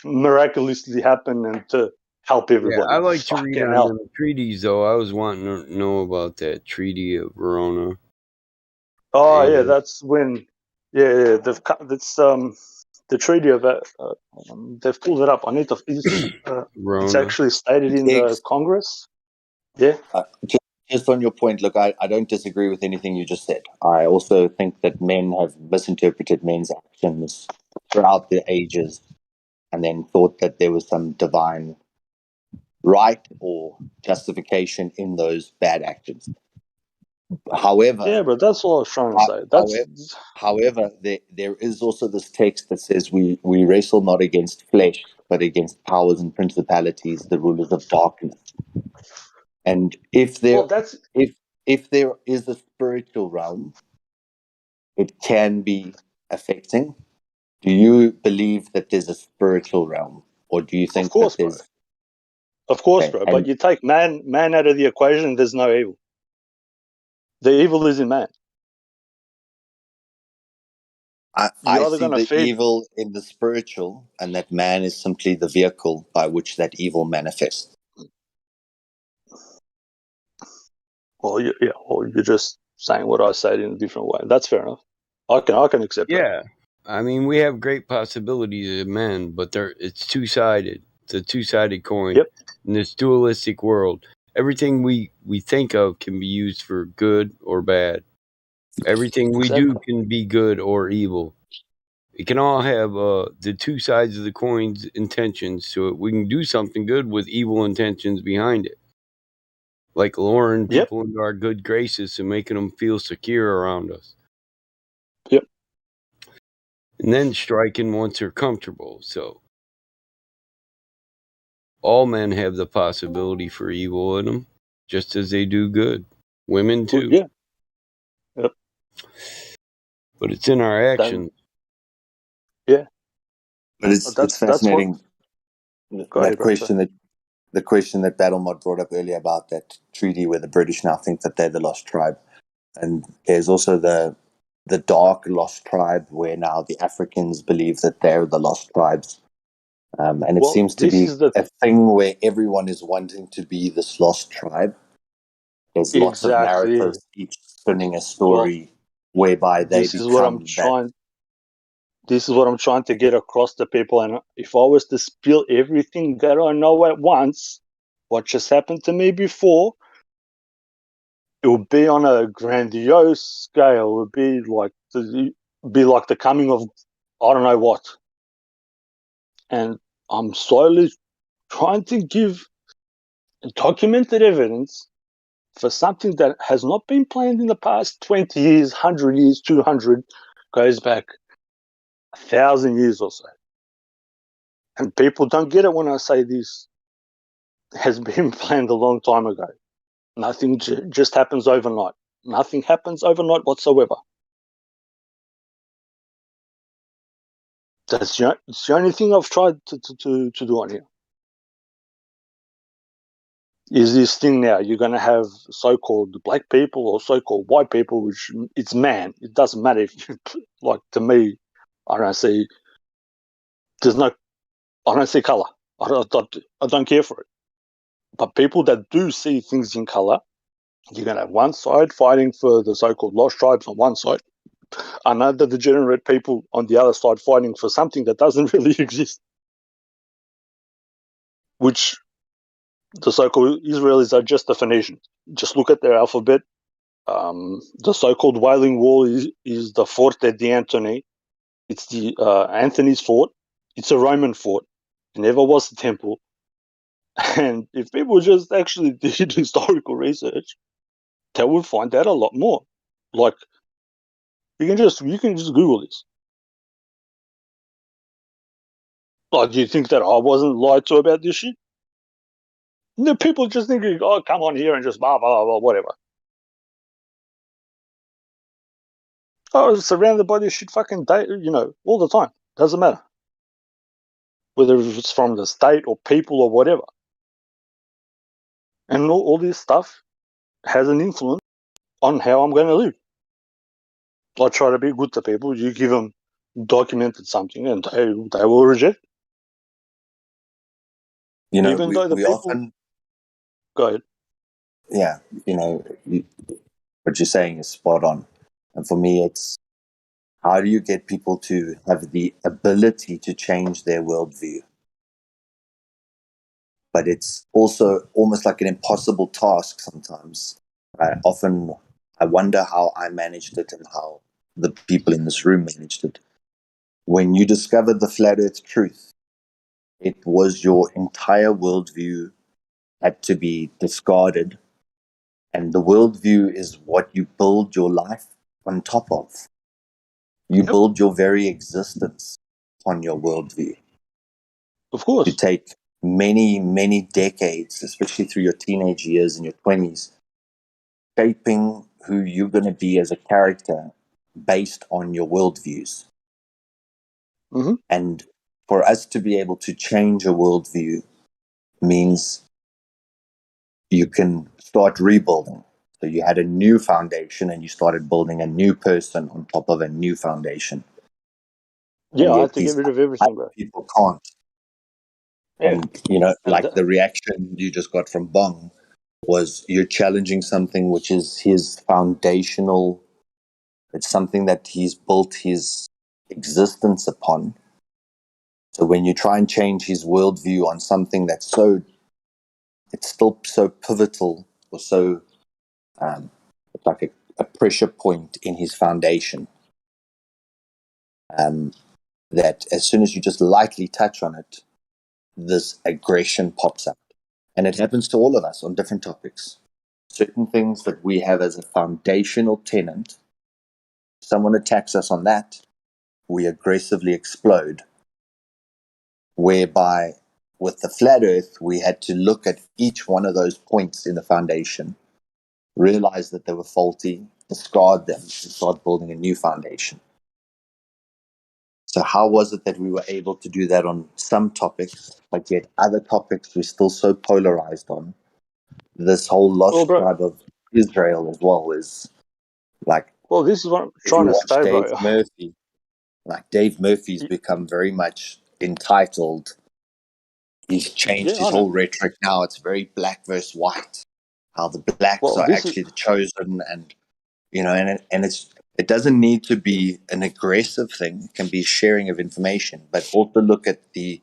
miraculously happen and to help everybody. Yeah, I like to read Fucking on hell. them treaties, though. I was wanting to know about that Treaty of Verona. Oh And yeah, that's when. Yeah, that's the treaty of they've pulled it up. I need to. It's Verona. actually stated in the Congress. Yeah. Just on your point, look, I don't disagree with anything you just said. I also think that men have misinterpreted men's actions throughout the ages and then thought that there was some divine right or justification in those bad actions. However, Yeah, but that's what I was trying to say. however, there is also this text that says we wrestle not against flesh, but against powers and principalities, the rulers of darkness. And if there is a spiritual realm, it can be affecting. Do you believe that there's a spiritual realm, or do you think Of course, that there's? bro. Of course, Okay, bro. But you take man out of the equation, there's no evil. The evil is in man. I see the evil in the spiritual, and that man is simply the vehicle by which that evil manifests. Well, you're just saying what I said in a different way. That's fair enough. I can accept that. Yeah. I mean, we have great possibilities of men, but it's two-sided. It's a two-sided coin. Yep. In this dualistic world, everything we think of can be used for good or bad. Everything we do can be good or evil. It can all have the two sides of the coin's intentions, so we can do something good with evil intentions behind it. Like luring people into our good graces and making them feel secure around us. Yep. And then striking once they're comfortable. So all men have the possibility for evil in them, just as they do good. Women too. Yeah. Yep. But it's in our actions. Yeah. But it's fascinating. The question that Battlemod brought up earlier about that treaty where the British now think that they're the lost tribe. And there's also the dark lost tribe where now the Africans believe that they're the lost tribes. And it seems to be a thing where everyone is wanting to be this lost tribe. There's lots of narratives, each spinning a story whereby they become that. This is what I'm trying to get across to people. And if I was to spill everything that I know at once, what just happened to me before, it would be on a grandiose scale. It would be like the coming of I don't know what. And I'm slowly trying to give documented evidence for something that has not been planned in the past 20 years, 100 years, 200, goes back 1,000 years or so. And people don't get it when I say this has been planned a long time ago. Nothing just happens overnight. Nothing happens overnight whatsoever. That's the only thing I've tried to do on here. Is this thing now? You're going to have so-called black people or so-called white people, which it's man. It doesn't matter if you, like, to me, I don't see color. I don't care for it. But people that do see things in color, you're going to have one side fighting for the so-called lost tribes on one side, another degenerate people on the other side fighting for something that doesn't really exist, which the so-called Israelis are just the Phoenicians. Just look at their alphabet. The so-called Wailing Wall is the Forte di Antony. It's the Anthony's fort. It's a Roman fort. It never was a temple. And if people just actually did historical research, they would find out a lot more. Like, you can just Google this. Like, do you think that I wasn't lied to about this shit? The people just think, oh, come on here and just blah, blah, blah, whatever. I was surrounded by this shit fucking day, all the time. Doesn't matter. whether it's from the state or people or whatever. And all this stuff has an influence on how I'm going to live. I try to be good to people. You give them documented something and they will reject. Even though the we people... often... Go ahead. Yeah, what you're saying is spot on. And for me, it's how do you get people to have the ability to change their worldview? But it's also almost like an impossible task sometimes. I wonder how I managed it and how the people in this room managed it. When you discovered the flat earth truth, it was your entire worldview had to be discarded. And the worldview is what you build your life on top of. You build your very existence on your worldview. Of course. You take many, many decades, especially through your teenage years and your 20s, shaping who you're going to be as a character based on your worldviews. Mm-hmm. And for us to be able to change a worldview means you can start rebuilding. So you had a new foundation and you started building a new person on top of a new foundation. Yeah, I had to get rid of everything, bro. People can't. Yeah. And, like the reaction you just got from Bong was you're challenging something which is his foundational, it's something that he's built his existence upon. So when you try and change his worldview on something that's it's still so pivotal or so, it's like a pressure point in his foundation, that as soon as you just lightly touch on it, this aggression pops up. And it happens to all of us on different topics. Certain things that we have as a foundational tenet, someone attacks us on that, we aggressively explode. Whereby with the flat earth, we had to look at each one of those points in the foundation, realize that they were faulty, discard them, and start building a new foundation. So how was it that we were able to do that on some topics, but yet other topics we're still so polarized on? This whole lost tribe of Israel as well is like... Well, this is what I'm if you trying to watch say, Dave bro. Murphy, like Dave Murphy's become very much entitled. He's changed his whole rhetoric now. It's very black versus white. How the blacks are actually the chosen, and it doesn't need to be an aggressive thing. It can be sharing of information, but also look at the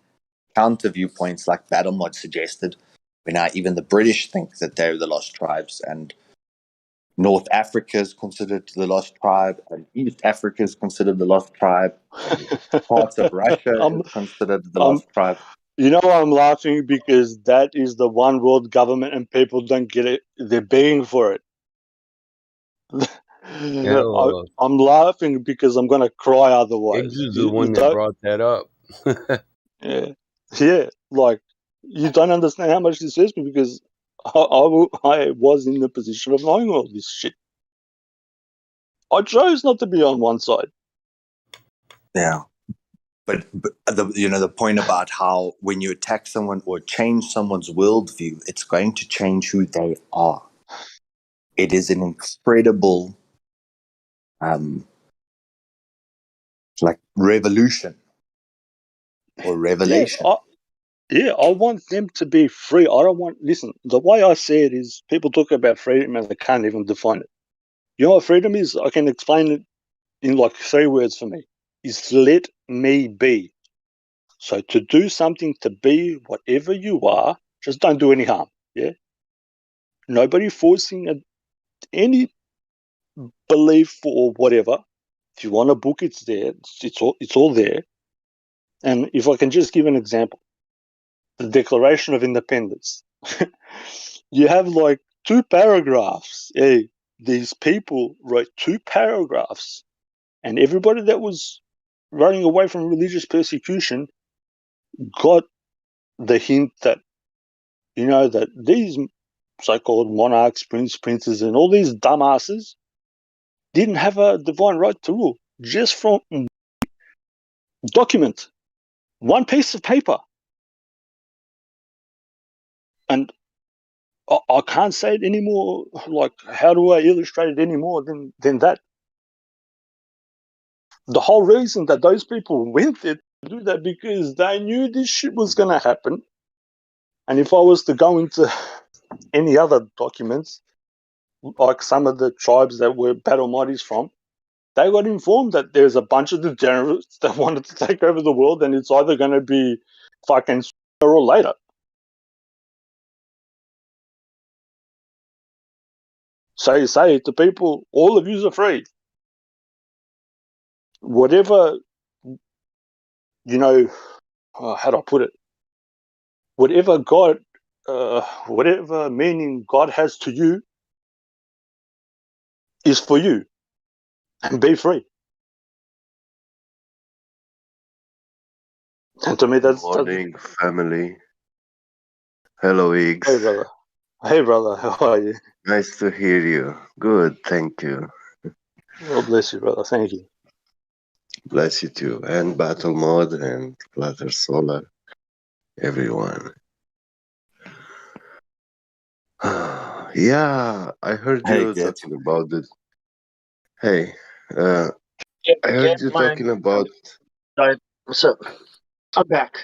counter viewpoints, like Battlemod suggested. Where now even the British think that they're the lost tribes, and North Africa is considered the lost tribe, and East Africa is considered the lost tribe. Parts of Russia is considered the lost tribe. You know why I'm laughing? Because that is the one world government and people don't get it. They're begging for it. I'm laughing because I'm going to cry otherwise. Higgs is the one that brought that up. Yeah. Like, you don't understand how much this hurts me because I was in the position of knowing all this shit. I chose not to be on one side. Yeah. But the point about how when you attack someone or change someone's worldview, it's going to change who they are. It is an incredible, like revolution or revelation. I want them to be free. I don't want... Listen, the way I see it is people talk about freedom and they can't even define it. You know what freedom is? I can explain it in like 3 words for me. Is let me be. So to do something, to be whatever you are, just don't do any harm. Yeah. Nobody forcing any belief or whatever. If you want a book, it's there. It's all there. And if I can just give an example, the Declaration of Independence. You have like 2 paragraphs. Hey, these people wrote 2 paragraphs, and everybody that was running away from religious persecution got the hint that, that these so-called monarchs, princes, and all these dumbasses didn't have a divine right to rule just from document. one piece of paper. And I can't say it anymore. Like, how do I illustrate it anymore than that? The whole reason that those people went there to do that because they knew this shit was going to happen. And if I was to go into any other documents, like some of the tribes that were battle mighties from, they got informed that there's a bunch of degenerates that wanted to take over the world, and it's either going to be fucking sooner or later. So you say to people, all of you are free. Whatever, how do I put it? Whatever God, whatever meaning God has to you is for you. And be free. And to me, that's... Morning, family. Hello, Iggs. Hey, brother. Hey, brother. How are you? Nice to hear you. Good, thank you. God bless you, brother. Thank you. Bless you too. And Battle Mod and Clutter Solar. Everyone. Yeah, I heard you talking about it. Hey, I heard you talking about... What's up? I'm back.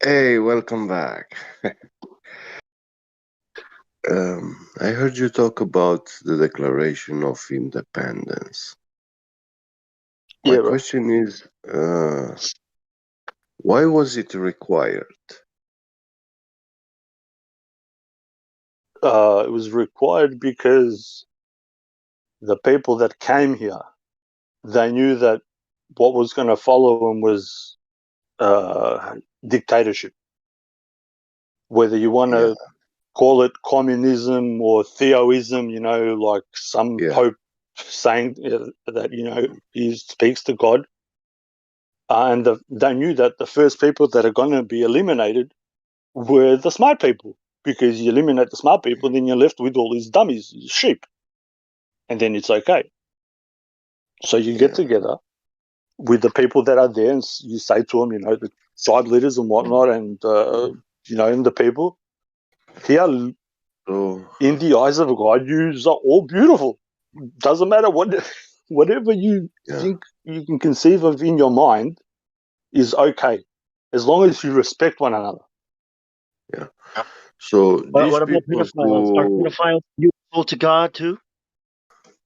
Hey, welcome back. I heard you talk about the Declaration of Independence. My question is, why was it required? It was required because the people that came here, they knew that what was going to follow them was dictatorship. Whether you want to call it communism or theoism, like some pope saying that, he speaks to God. And they knew that the first people that are going to be eliminated were the smart people, because you eliminate the smart people, then you're left with all these dummies, sheep, and then it's okay. So you get together with the people that are there, and you say to them, the tribe leaders and whatnot, and and the people here, in the eyes of God, you are all beautiful. Doesn't matter whatever you think you can conceive of in your mind is okay, as long as you respect one another. Yeah. So what about pedophiles? Are pedophiles useful to God too?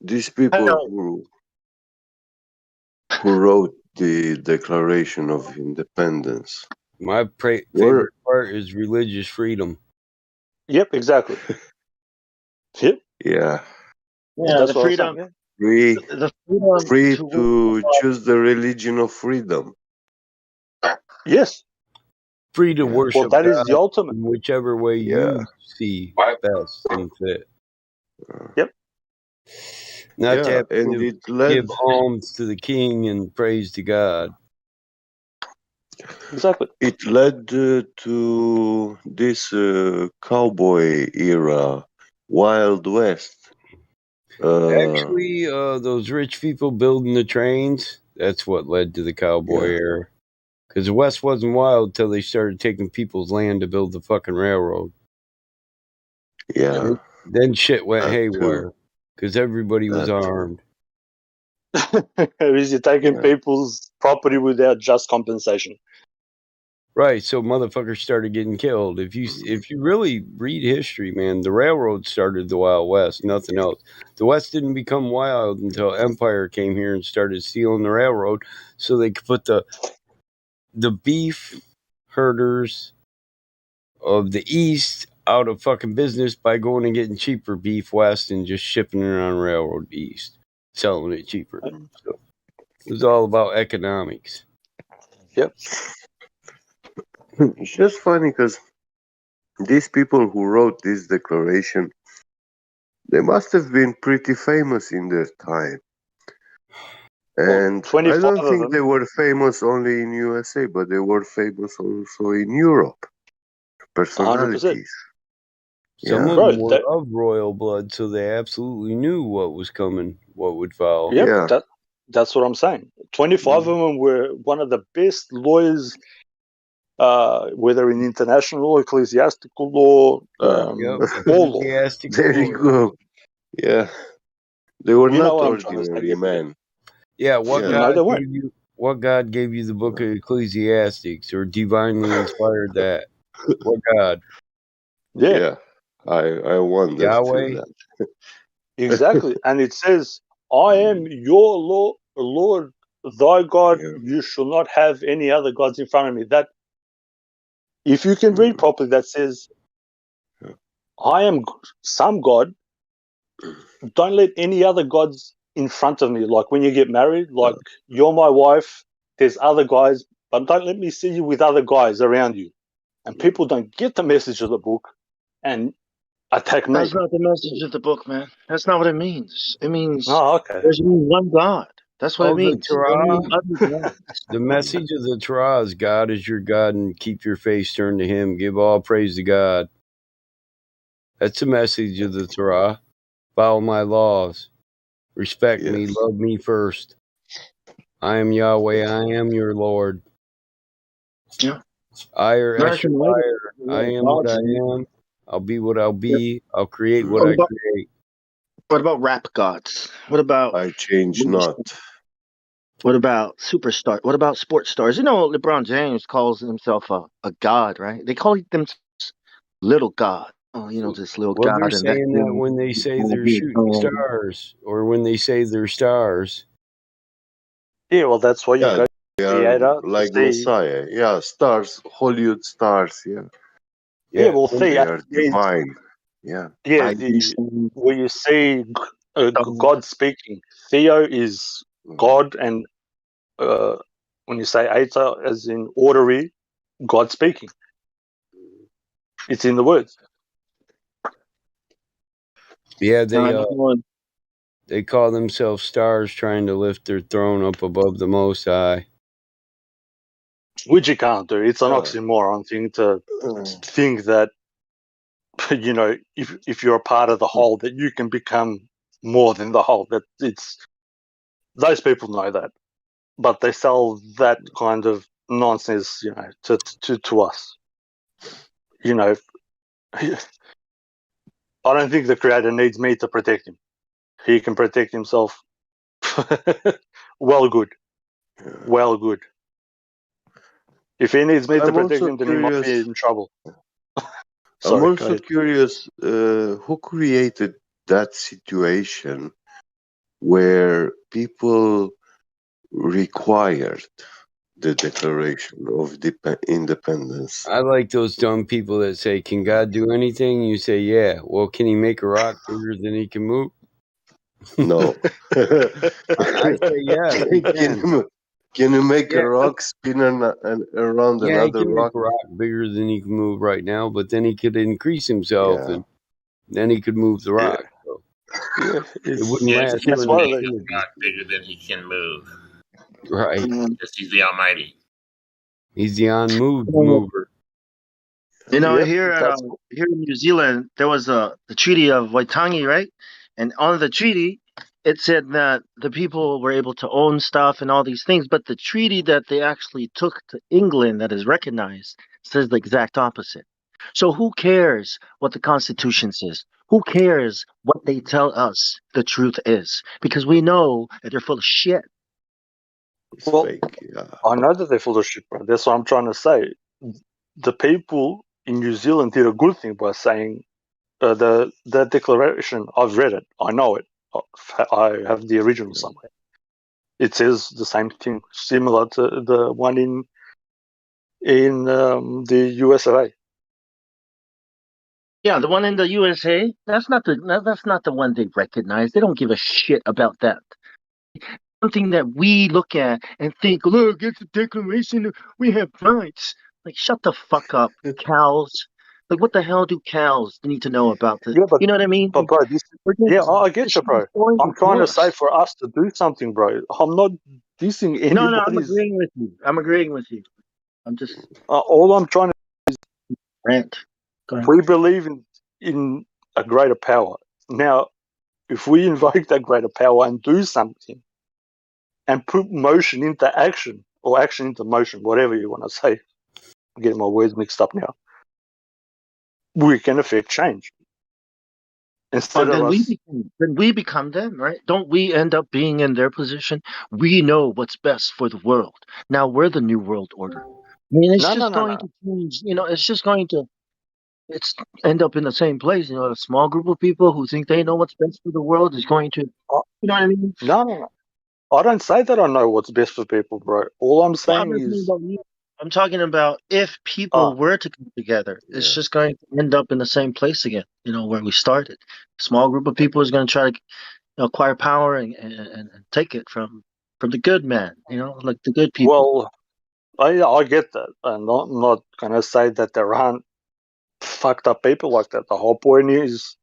These people who wrote the Declaration of Independence. My favorite part is religious freedom. Yep, exactly. Yep. Yeah. Yeah, the freedom. Free freedom to choose the religion of freedom. Yes. Free to worship that God is the ultimate. in whichever way you see best and fit. Yep. Not to have to give alms to the king and praise to God. Exactly. It led to this cowboy era, Wild West. Actually, those rich people building the trains, that's what led to the cowboy era. Because the West wasn't wild till they started taking people's land to build the fucking railroad. Yeah. Then shit went haywire. Because everybody was armed. You're taking people's property without just compensation. Right, so motherfuckers started getting killed. If you really read history, man, the railroad started the Wild West, nothing else. The West didn't become wild until Empire came here and started stealing the railroad, so they could put the beef herders of the East out of fucking business by going and getting cheaper beef west and just shipping it on railroad east, selling it cheaper. So it was all about economics. Yep. It's just funny because these people who wrote this declaration, they must have been pretty famous in their time. And I don't think they were famous only in USA, but they were famous also in Europe. Personalities. 100%. Some of them were of royal blood, so they absolutely knew what was coming, what would follow. Yep. That's what I'm saying. 25 of them were one of the best lawyers, whether in international law, ecclesiastical law, all law. There you go. Yeah. They were You know not what I'm trying to say. ordinary men. Yeah, No, they weren't. what God gave you the book of Ecclesiastics or divinely inspired that? What God? Yeah. I wonder Yahweh? that. Exactly. And it says, I am your Lord, thy God. Yeah. You shall not have any other gods in front of me. That, if you can read properly, that says, I am some God. Don't let any other gods in front of me. Like when you get married, like you're my wife, there's other guys, but don't let me see you with other guys around you. And people don't get the message of the book and attack me. That's not the message of the book, man. That's not what it means. It means Oh, okay. there's only one God. That's what it The means. Torah? Other The message of the Torah is God is your God and keep your face turned to Him. Give all praise to God. That's the message of the Torah. Follow my laws. Respect me. Love me first. I am Yahweh. I am your Lord. Yeah. I or American Esher, I am what I gods. am. I'll be what I'll be. I'll create what What I about, create. what about rap gods? What about I change not. what about superstar? What about sports stars? You know, LeBron James calls himself a god, right? They call them little god. Oh, you know, this little Well, they're god, and that. saying that when they say they're shooting stars or when they say they're stars. Yeah, well, that's why you go to They the are theater to like see. Messiah. Yeah, stars, Hollywood stars. Yeah, Yeah, well, they theater are is, divine. Yeah, yeah, where you see God speaking. Theo is God, and when you say Eta, as in orderly, God speaking. It's in the words. Yeah, they call themselves stars trying to lift their throne up above the Most High. Which you can't do. It's an oxymoron thing to think that, you know, if you're a part of the whole, that you can become more than the whole. That it's, those people know that, but they sell that kind of nonsense, you know, to us. You know, I don't think the creator needs me to protect him. He can protect himself. Well, good. If he needs me to I'm protect also him, then he might be curious. in trouble. I'm Sorry, go also ahead. curious who created that situation where people required the Declaration of Independence. I like those dumb people that say, "Can God do anything?" You say, "Yeah." Well, can He make a rock bigger than He can move? No. I say yes, He can. Can you make Yeah, a rock spin around yeah, He another can make rock? a rock bigger than He can move right now, but then He could increase Himself, Yeah. and then He could move the rock. So Yeah, it it's wouldn't last for an one of eternity. God bigger than he can move. Right. Because he's the Almighty. He's the unmoved mover. You know, Yep, here in New Zealand, there was the Treaty of Waitangi, right? And on the treaty, it said that the people were able to own stuff and all these things, but the treaty that they actually took to England that is recognized says the exact opposite. So who cares what the Constitution says? Who cares what they tell us the truth is? Because we know that they're full of shit. It's well, fake. Yeah. I know that they're full of shit, bro. That's what I'm trying to say. The people in New Zealand did a good thing by saying the declaration. I've read it. I know it. I have the original somewhere. It says the same thing, similar to the one in the USA. Yeah, the one in the USA, that's not the one they recognize. They don't give a shit about that. Something that we look at and think, look, it's a declaration, we have rights. Like, shut the fuck up, cows. Like, what the hell do cows need to know about this? Yeah, You know what I mean? but bro, I get This you, shit is bro. boring I'm trying to to say us. for us to do something, bro. I'm not dissing No, I'm anybody's. agreeing with you. I'm just All I'm trying to. rant. Go ahead. We believe in a greater power. Now, if we invoke that greater power and do something, and put motion into action, or action into motion, whatever you want to say. I'm getting my words mixed up now. We can affect change. Instead of us, then we become them, right? Don't we end up being in their position? We know what's best for the world. Now we're the new world order. I mean, it's no, just going to change. It's just going to end up in the same place. A small group of people who think they know what's best for the world is going to, you know what I mean? no. I don't say that I know what's best for people, bro. All I'm Well, I'm saying not talking is, about you. I'm talking about if people were to come together, it's just going to end up in the same place again. Where we started. A small group of people is going to try to acquire power and take it from the good man. Like the good people. well, I get that, and I'm not gonna say that there aren't fucked up people like that. The whole point is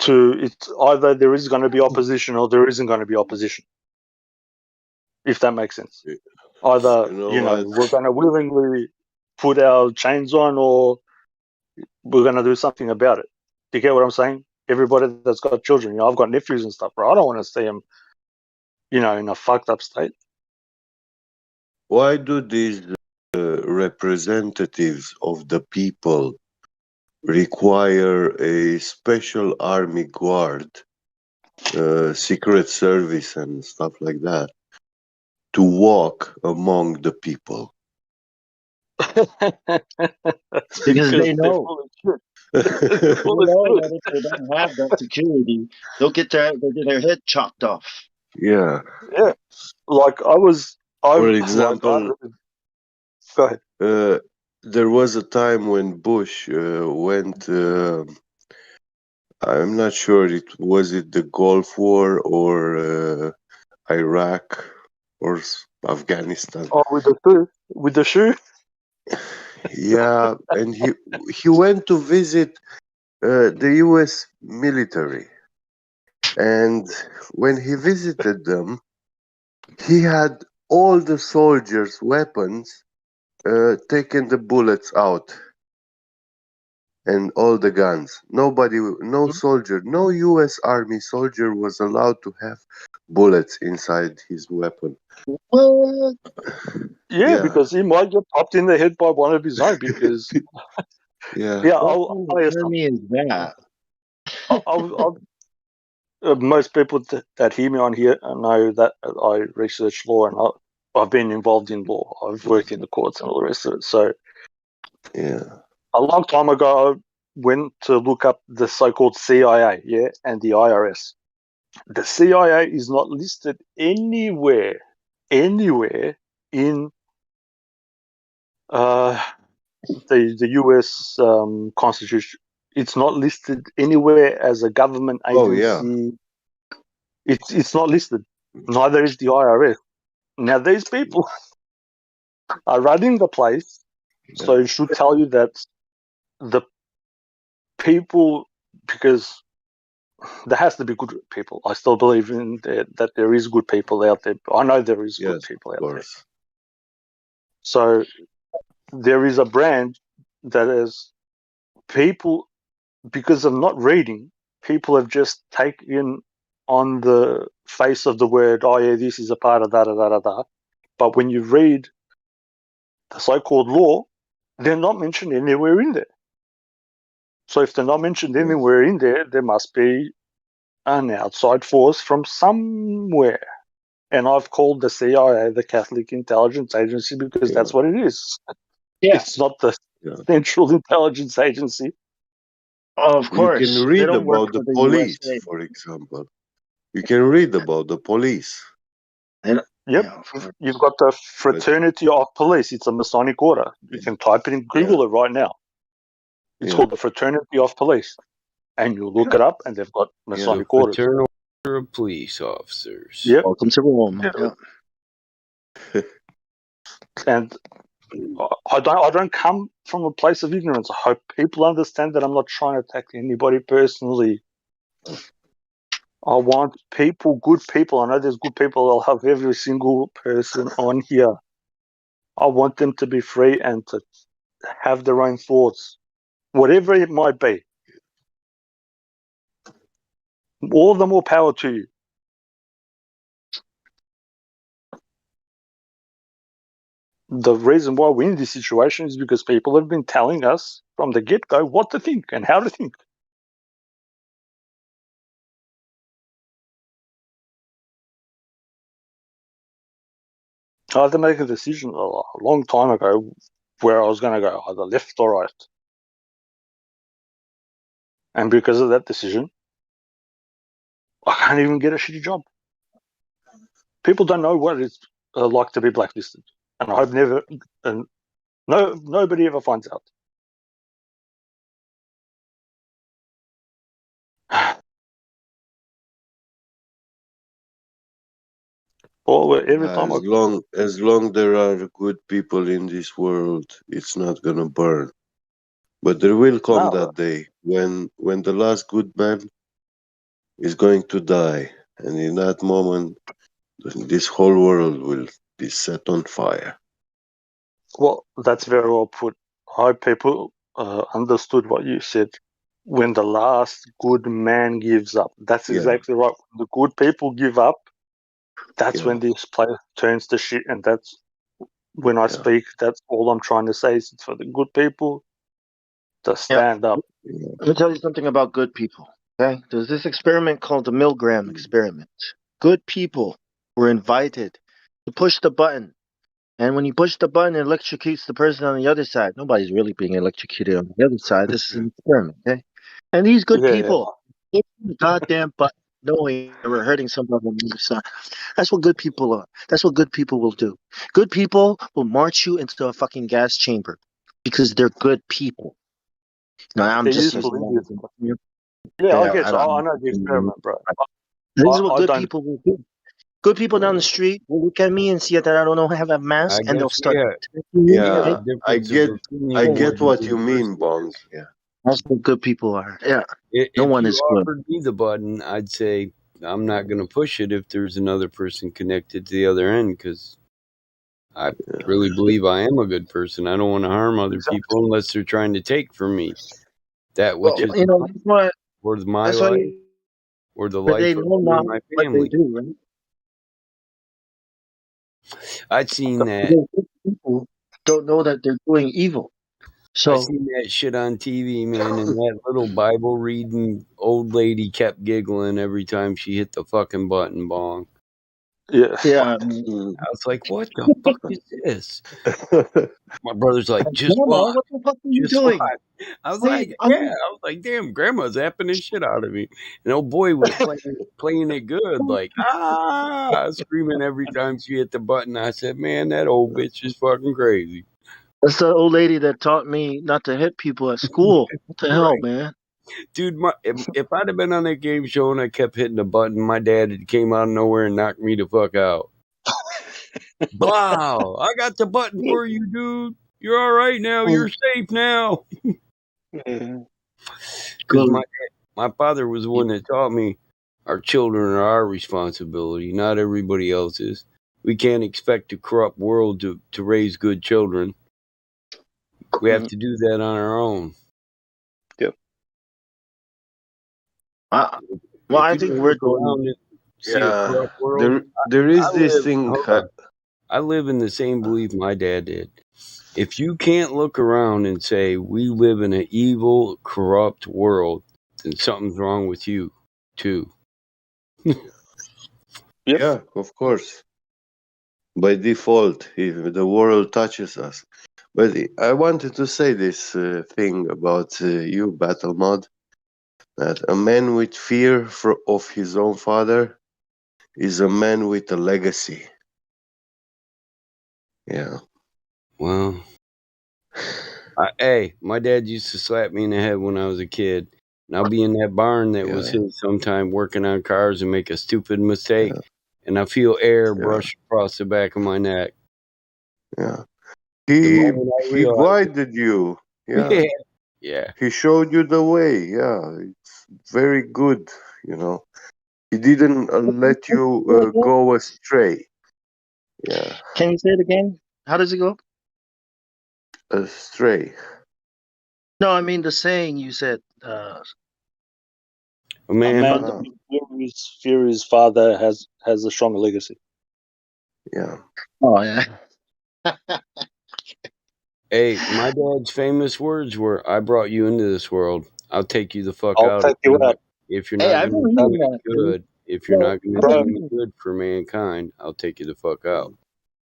it's either there is going to be opposition or there isn't going to be opposition. If that makes sense. Either we're going to willingly put our chains on, or we're going to do something about it. Do you get what I'm saying? Everybody that's got children, I've got nephews and stuff, bro. I don't want to see them, in a fucked up state. Why do these representatives of the people require a special army guard, secret service and stuff like that to walk among the people? Because they know. They know that if they Yeah. don't have that security, they'll get their head chopped off. Yeah. Like For example, go ahead. There was a time when Bush went. I'm not sure. Was it the Gulf War or Iraq or Afghanistan? Oh, with the shoe. Yeah, and he went to visit the U.S. military, and when he visited them, he had all the soldiers' weapons taken the bullets out, and all the guns. No soldier, no U.S. Army soldier was allowed to have bullets inside his weapon. What? Yeah, because he might get popped in the head by one of his own. Because I'll tell you something. Is that? Most people that hear me on here know that I research law, and I've been involved in law. I've worked in the courts and all the rest of it. So, a long time ago, I went to look up the so-called CIA, and the IRS. The CIA is not listed anywhere in the U.S. Constitution. It's not listed anywhere as a government agency. It's not listed. Neither is the IRS. Now these people are running the place, so it should tell you that the people, because there has to be good people. I still believe in that there is good people out there. I know there is good people out there. So there is a brand that is people, because of not reading, people have just taken on the face of the word, oh yeah, this is a part of da. But when you read the so-called law, they're not mentioned anywhere in there. So if they're not mentioned anywhere in there, there must be an outside force from somewhere. And I've called the CIA the Catholic Intelligence Agency because that's what it is. Yeah. It's not the Central Intelligence Agency. Of course. You can read about the police, for example. You can read about the police. Yep. You've got the Fraternity of Police. It's a Masonic order. You can type it in Google it right now. It's called the Fraternity of Police. And you look it up, and they've got Masonic orders. Fraternal Order of Police Officers. Yep. Welcome to Rome. Yeah. And I don't come from a place of ignorance. I hope people understand that I'm not trying to attack anybody personally. I want people, good people. I know there's good people. I'll have every single person on here. I want them to be free and to have their own thoughts, whatever it might be. All the more power to you. the reason why we're in this situation is because people have been telling us from the get-go what to think and how to think. I had to make a decision a long time ago where I was going to go, either left or right. And because of that decision, I can't even get a shitty job. People don't know what it's like to be blacklisted. And I hope nobody ever finds out. Well, every time as long there are good people in this world, it's not gonna burn. But there will come that day when the last good man is going to die, and in that moment, this whole world will be set on fire. Well, that's very well put. I hope people understood what you said. When the last good man gives up, that's exactly right. When the good people give up, that's when this place turns to shit. And that's when I speak. That's all I'm trying to say is it's for the good people to stand up. Let me tell you something about good people. Okay, there's this experiment called the Milgram experiment. Good people were invited to push the button, and when you push the button, it electrocutes the person on the other side. Nobody's really being electrocuted on the other side. This is an experiment, okay? And these good people, push the goddamn button, knowing they were hurting somebody on the other side. That's what good people are. That's what good people will do. Good people will march you into a fucking gas chamber because they're good people. No, I'm just using that. Yeah, I get you. I know the experiment, bro. This is what good people will do. Good people down the street will look at me and see that I don't have a mask, and they'll start. I get what you mean, Bong. Yeah, that's what good people are. Yeah, if no one you is good. offered me the button, I'd say I'm not going to push it if there's another person connected to the other end, because I really believe I am a good person. I don't want to harm other people unless they're trying to take from me that which is worth my life or the life of me and my family. Do, right? I'd seen that. People don't know that they're doing evil. So I seen that shit on TV, man, and that little Bible reading old lady kept giggling every time she hit the fucking button, Bong. Yeah. I was like, what the fuck is this? My brother's like, just Grandma, what? what the fuck are you Just doing? what? I was like, yeah. I was like, damn, grandma's apping the shit out of me. And old boy was playing it good, like, screaming every time she hit the button. I said, man, that old bitch is fucking crazy. That's the old lady that taught me not to hit people at school. What the hell, man? Dude, if I'd have been on that game show and I kept hitting the button, my dad had came out of nowhere and knocked me the fuck out. Wow, I got the button for you, dude. You're all right now. You're safe now. Because my father was the one that taught me our children are our responsibility, not everybody else's. We can't expect a corrupt world to raise good children. We have to do that on our own. Yep. Well, I think we're doing. See a corrupt world. There is this thing. I live in the same belief my dad did. If you can't look around and say we live in an evil, corrupt world, then something's wrong with you, too. Yeah, of course. By default, if the world touches us. But I wanted to say this thing about you, Battle Mod, that a man with fear of his own father is a man with a legacy. Yeah. Well, hey, my dad used to slap me in the head when I was a kid. And I'll be in that barn that was his sometime working on cars and make a stupid mistake. And I feel air brush across the back of my neck. Yeah. He guided you. Yeah. Yeah. He showed you the way. Yeah. It's very good, you know. He didn't let you go astray. Yeah. Can you say it again? How does it go? Astray. No, I mean the saying you said. A man that fear his father has a strong legacy. Yeah. Oh yeah. Hey, my dad's famous words were, "I brought you into this world. I'll take you the fuck I'll out take you out. if you're Hey, not I going to believe do in any that, dude. good. If you're Bro, not going I to do Bro, believe any in good for mankind, I'll take you the fuck out."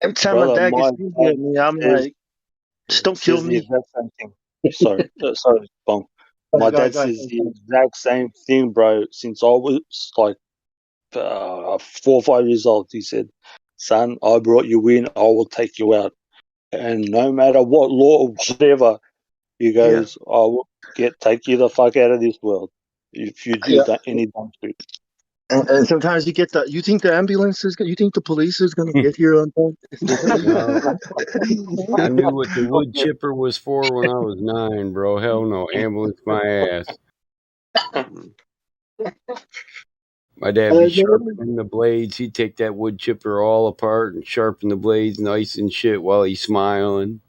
every time my brother, dad gets my angry dad at me, I'm says like, just don't kill says the me. exact same thing. Sorry, sorry, Bong. Go My ahead, dad go ahead, says go the ahead. exact same thing, bro. Since I was like 4 or 5 years old, he said, "Son, I brought you in. I will take you out, and no matter what law or whatever." He Yeah. goes, "I will take you the fuck out of this world if you do Yeah. that any dumb shit." And sometimes you think the ambulance is, you think the police is going to get here on time? No, I knew what the wood chipper was for when I was 9, bro. Hell no, ambulance my ass. My dad be sharpening the blades. He'd take that wood chipper all apart and sharpen the blades nice and shit while he's smiling.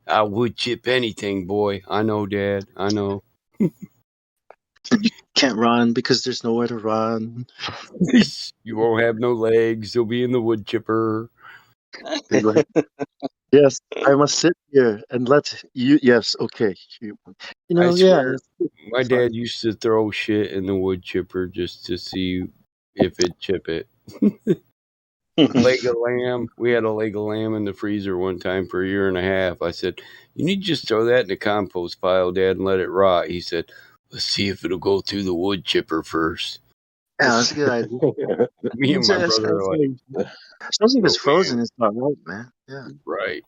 I would chip anything, boy. I know, Dad. I know. Can't run because there's nowhere to run. You won't have no legs. You'll be in the wood chipper. Yes, I must sit here and let you. Yes, okay. I Yeah, swear, my it's dad fine. used to throw shit in the wood chipper just to see if it'd chip it. Leg of lamb. We had a leg of lamb in the freezer one time for a year and a half. I said, "You need to just throw that in the compost pile, Dad, and let it rot." He said, "Let's see if it'll go through the wood chipper first." Yeah, that's a good idea. Me and my brother are like, Especially if it's "Okay, frozen, it's not right, man. Yeah. right."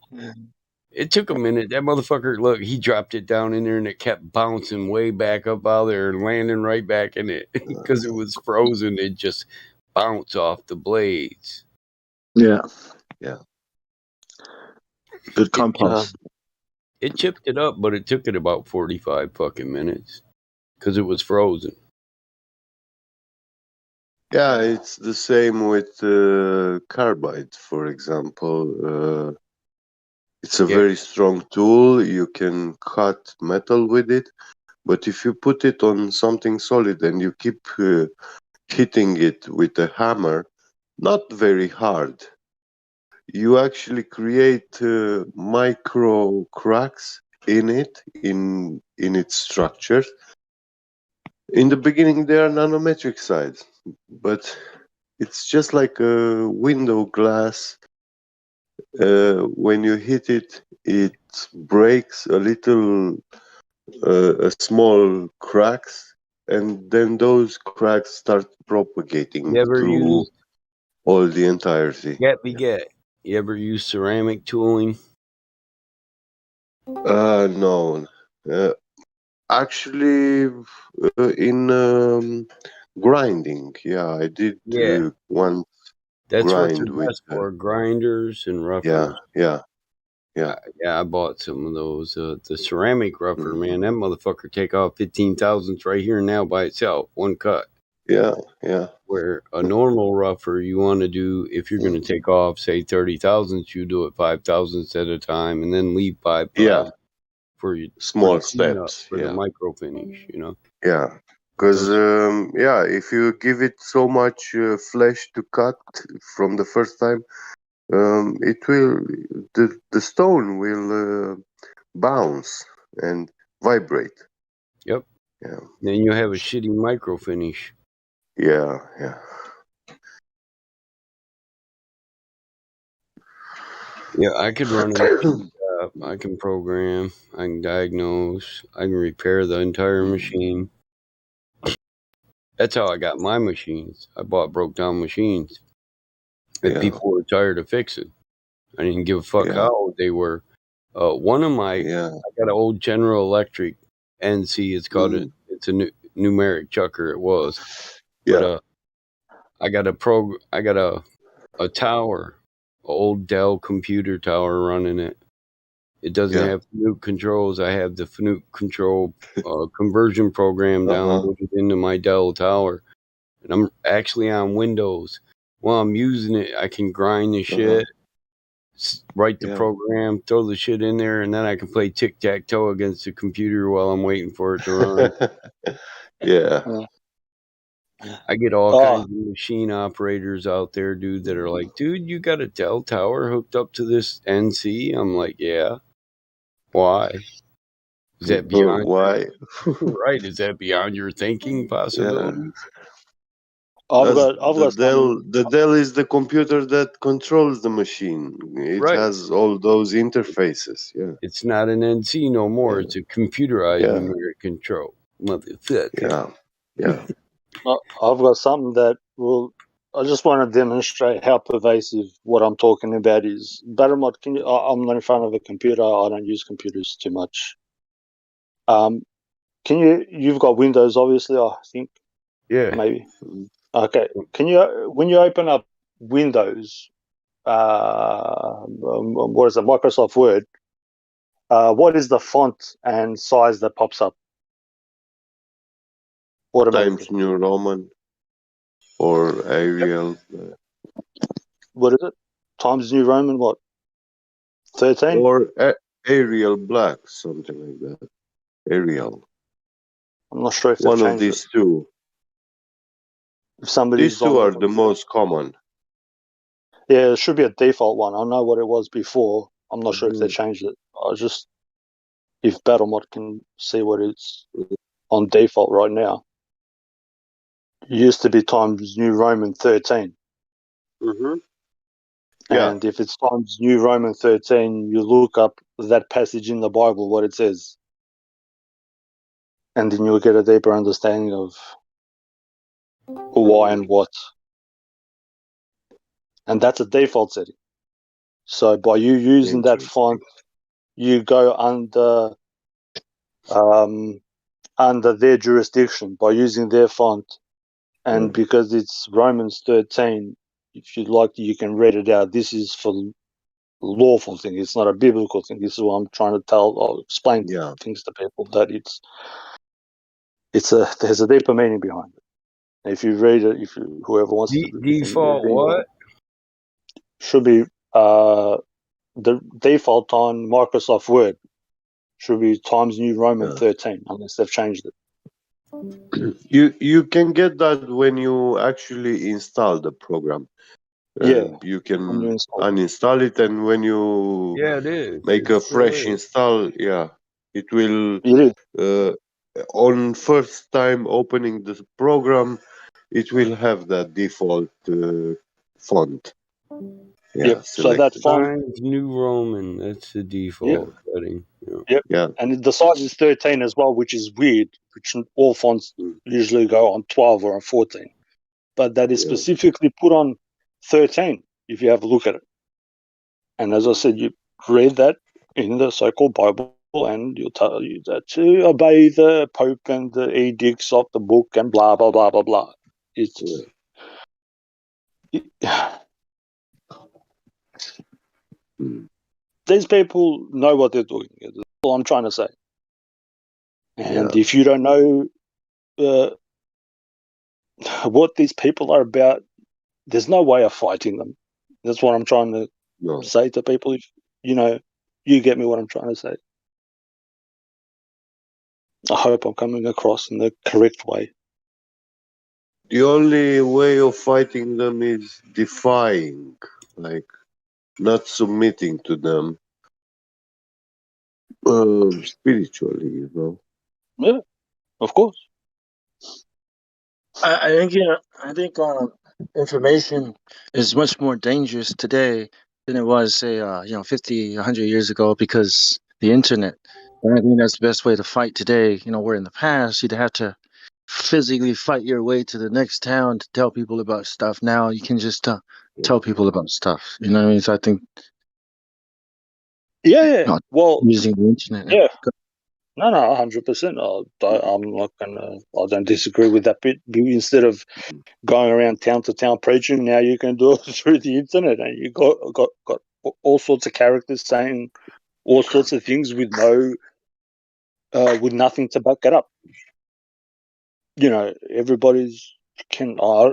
It took a minute. That motherfucker, look, he dropped it down in there and it kept bouncing way back up out there and landing right back in it because it was frozen. It just bounced off the blades. Yeah. Yeah. Good It chipped, compost. it chipped it up, but it took it about 45 fucking minutes because it was frozen. Yeah, it's the same with carbide, for example. It's a Yeah, very strong tool. You can cut metal with it, but if you put it on something solid and you keep hitting it with a hammer, not very hard, you actually create micro cracks in it, in its structure. In the beginning, they are nanometric size, but it's just like a window glass. When you hit it, it breaks a little, a small cracks, and then those cracks start propagating you ever through use all the entirety. Get Beget? You ever use ceramic tooling? No. Actually, in grinding, yeah, I did Yeah, one that's what they're grind with. best for, grinders and Yeah, roughness. yeah, yeah, Yeah, I bought some of those. The ceramic rougher, mm, man, that motherfucker take off 15 thousandths right here and now by itself, one cut. yeah, yeah. Where a normal rougher, you want to do, if you're going to take off, say 30 thousandths, you do it 5 thousandths at a time, and then leave 5 Yeah, thousandths for small the cleanup, steps. for the Yeah, micro finish. You know, yeah. but Because those, yeah, if you give it so much flesh to cut from the first time, it will the stone will bounce and vibrate. yep. Yeah, Then you have a shitty micro finish. yeah, yeah. Yeah, I could run a machine shop. I can program. I can diagnose. I can repair the entire machine. That's how I got my machines. I bought broke down machines that Yeah, people were tired of fixing. I didn't give a fuck yeah, how old they were. One of my, yeah. I got an old General Electric NC. It's called Mm, it. It's a numeric chucker. It was, but yeah, I got a tower, a old Dell computer tower running it. It doesn't yeah. have Fanuc controls. I have the Fanuc control conversion program Uh-huh. downloaded into my Dell tower, and I'm actually on Windows. While I'm using it, I can grind the Uh-huh. shit, write the Yeah. program, throw the shit in there, and then I can play tic tac toe against the computer while I'm waiting for it to run. Yeah. I get all Oh, kinds of machine operators out there, dude, that are like, dude, you got a Dell tower hooked up to this NC? I'm like, yeah. Why? Is that beyond? Why? Right? Is that beyond your thinking possibilities? I've got some. The Dell is the computer that controls the machine. It Right. has all those interfaces. Yeah. It's not an NC no more. Yeah. It's a computerized Yeah. numeric control. Motherfucker. Yeah. Yeah. I've got something that will. I just want to demonstrate how pervasive what I'm talking about is. Battlemod, can you? I'm not in front of a computer. I don't use computers too much. Can you? You've got Windows, obviously. I think. Yeah. Maybe. Okay. Can you? When you open up Windows, what is it? Microsoft Word. What is the font and size that pops up automatically? Times New Roman or Arial. What is it? Times New Roman, what? 13? Or Arial Black, something like that. Arial. I'm not sure if they've One of changed it. these two. If somebody's These two on are the most common. Yeah, it should be a default one. I know what it was before. I'm not sure if they Mhm. changed it. I was just, if Battlemod can see what it's on default right now. It used to be Times New Roman 13. Mm-hmm. Yeah. And if it's Times New Roman 13, you look up that passage in the Bible, what it says. And then you'll get a deeper understanding of why and what. And that's a default setting. So by you using that font, you go under their jurisdiction by using their font. And because it's Romans 13, if you'd like, you can read it out. This is for lawful thing. It's not a biblical thing. This is what I'm trying to tell or explain things to people, that there's a deeper meaning behind it. If you read it, whoever wants to Default what? Should be the default on Microsoft Word should be Times New Roman 13, unless they've changed it. You can get that when you actually install the program. You can uninstall it, and when you it is. make a fresh install, it will. On first time opening the program, it will have that default font. So that font. Times New Roman. That's the default setting. Yeah. And the size is 13 as well, which is weird. Which all fonts usually go on 12 or on 14, but that is specifically put on 13. If you have a look at it, and as I said, you read that in the so-called Bible, and you'll tell you that to obey the Pope and the edicts of the book, and blah blah blah blah blah. These people know what they're doing. That's all I'm trying to say. And if you don't know what these people are about, there's no way of fighting them. That's what I'm trying to say to people. If you get me what I'm trying to say. I hope I'm coming across in the correct way. The only way of fighting them is defying, like not submitting to them spiritually, Yeah, of course. I think information is much more dangerous today than it was, say, 50, 100 years ago, because the internet. And I think that's the best way to fight today. Where in the past you'd have to physically fight your way to the next town to tell people about stuff. Now you can just tell people about stuff. You know what I mean? So I think. Yeah. Well, using the internet. Yeah. No, 100%. I'm not gonna. I don't disagree with that bit. Instead of going around town to town preaching, now you can do it through the internet, and you got all sorts of characters saying all sorts of things with nothing to back it up. Everybody's can. I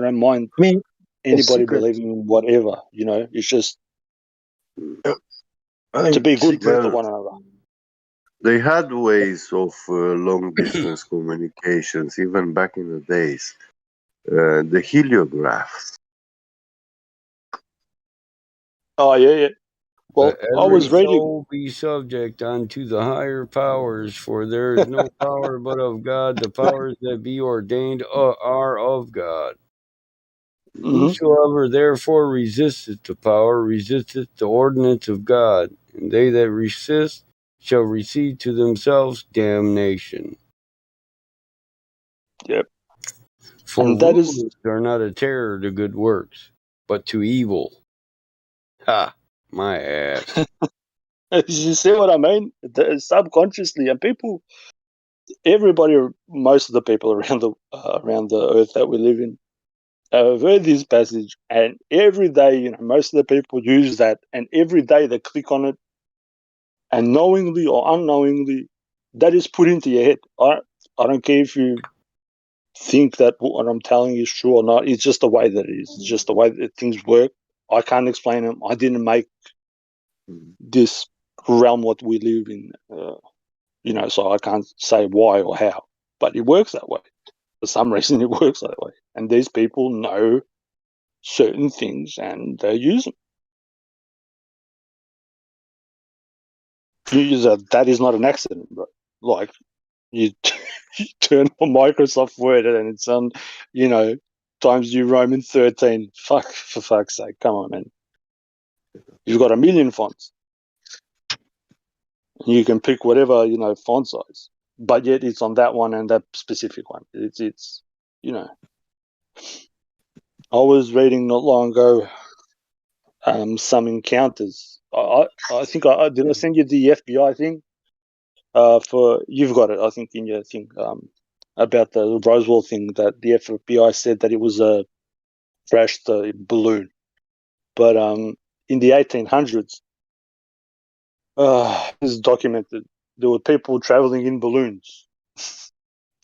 don't mind anybody believing in whatever. It's just to be good to one another. They had ways of long distance communications even back in the days. The heliographs. Oh yeah. Well, Let I every was reading. soul be subject unto the higher powers, for there is no power but of God. The powers that be ordained are of God. Mhm. Whosoever therefore resisteth the power resisteth the ordinance of God, and they that resist shall receive to themselves damnation. Yep. For And that is, rulers are not a terror to good works, but to evil. Ha! My ass. you see what I mean? Subconsciously, and people, everybody, most of the people around the earth that we live in, have heard this passage, and every day, most of the people use that, and every day they click on it, and knowingly or unknowingly, that is put into your head. I don't care if you think that what I'm telling you is true or not. It's just the way that it is. It's just the way that things work. I can't explain them. I didn't make this realm what we live in, so I can't say why or how. But it works that way. For some reason, it works that way. And these people know certain things and they use them. That is not an accident, bro. Like, you, you turn on Microsoft Word and it's on, times New Roman 13. For fuck's sake. Come on, man. You've got a million fonts. You can pick whatever, font size. But yet it's on that one and that specific one. It's I was reading not long ago some encounters. I think did I send you the FBI thing? For you've got it, I think, in your thing about the Roswell thing, that the FBI said that it was a crashed balloon, but in the 1800s, this is documented. There were people traveling in balloons,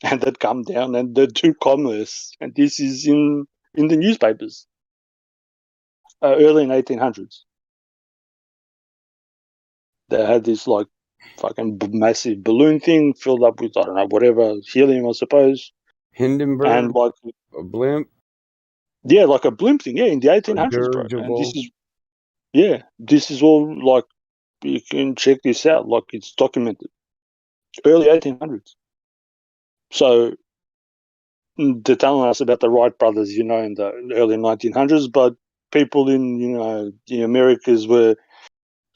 and they'd come down and they'd do commerce, and this is in the newspapers early in 1800s. They had this like fucking massive balloon thing filled up with, I don't know, whatever, helium, I suppose, and Hindenburg, like, a blimp, yeah, like a blimp thing, yeah, in the a 1800s, bro. And dirigible. this is all like, you can check this out, like it's documented, early 1800s. So they're telling us about the Wright brothers, in the early 1900s, but people in, the Americas were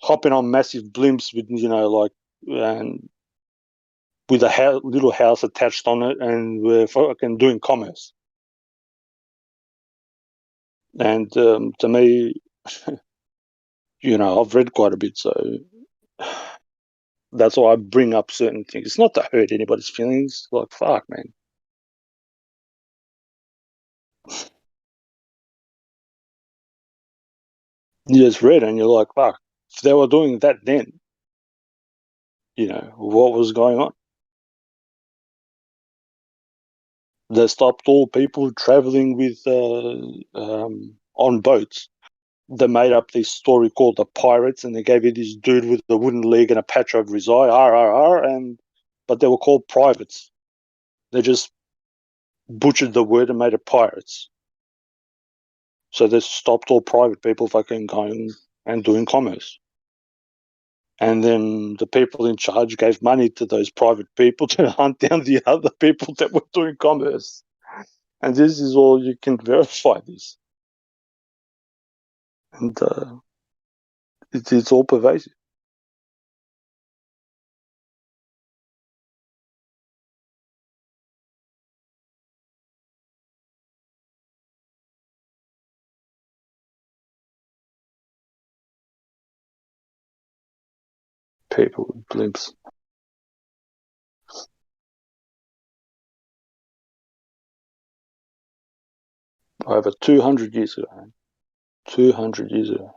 hopping on massive blimps with, like, and with a little house attached on it, and we're fucking doing commerce. And to me, I've read quite a bit, so that's why I bring up certain things. It's not to hurt anybody's feelings. Like, fuck, man. You just read and you're like, fuck. If they were doing that then, what was going on? They stopped all people traveling with on boats. They made up this story called the Pirates, and they gave you this dude with a wooden leg and a patch over his eye, but they were called privates. They just butchered the word and made it pirates. So they stopped all private people fucking going and doing commerce. And then the people in charge gave money to those private people to hunt down the other people that were doing commerce. And this is all, you can verify this. And it's all pervasive. People with blimps. Over 200 years ago, man. 200 years ago.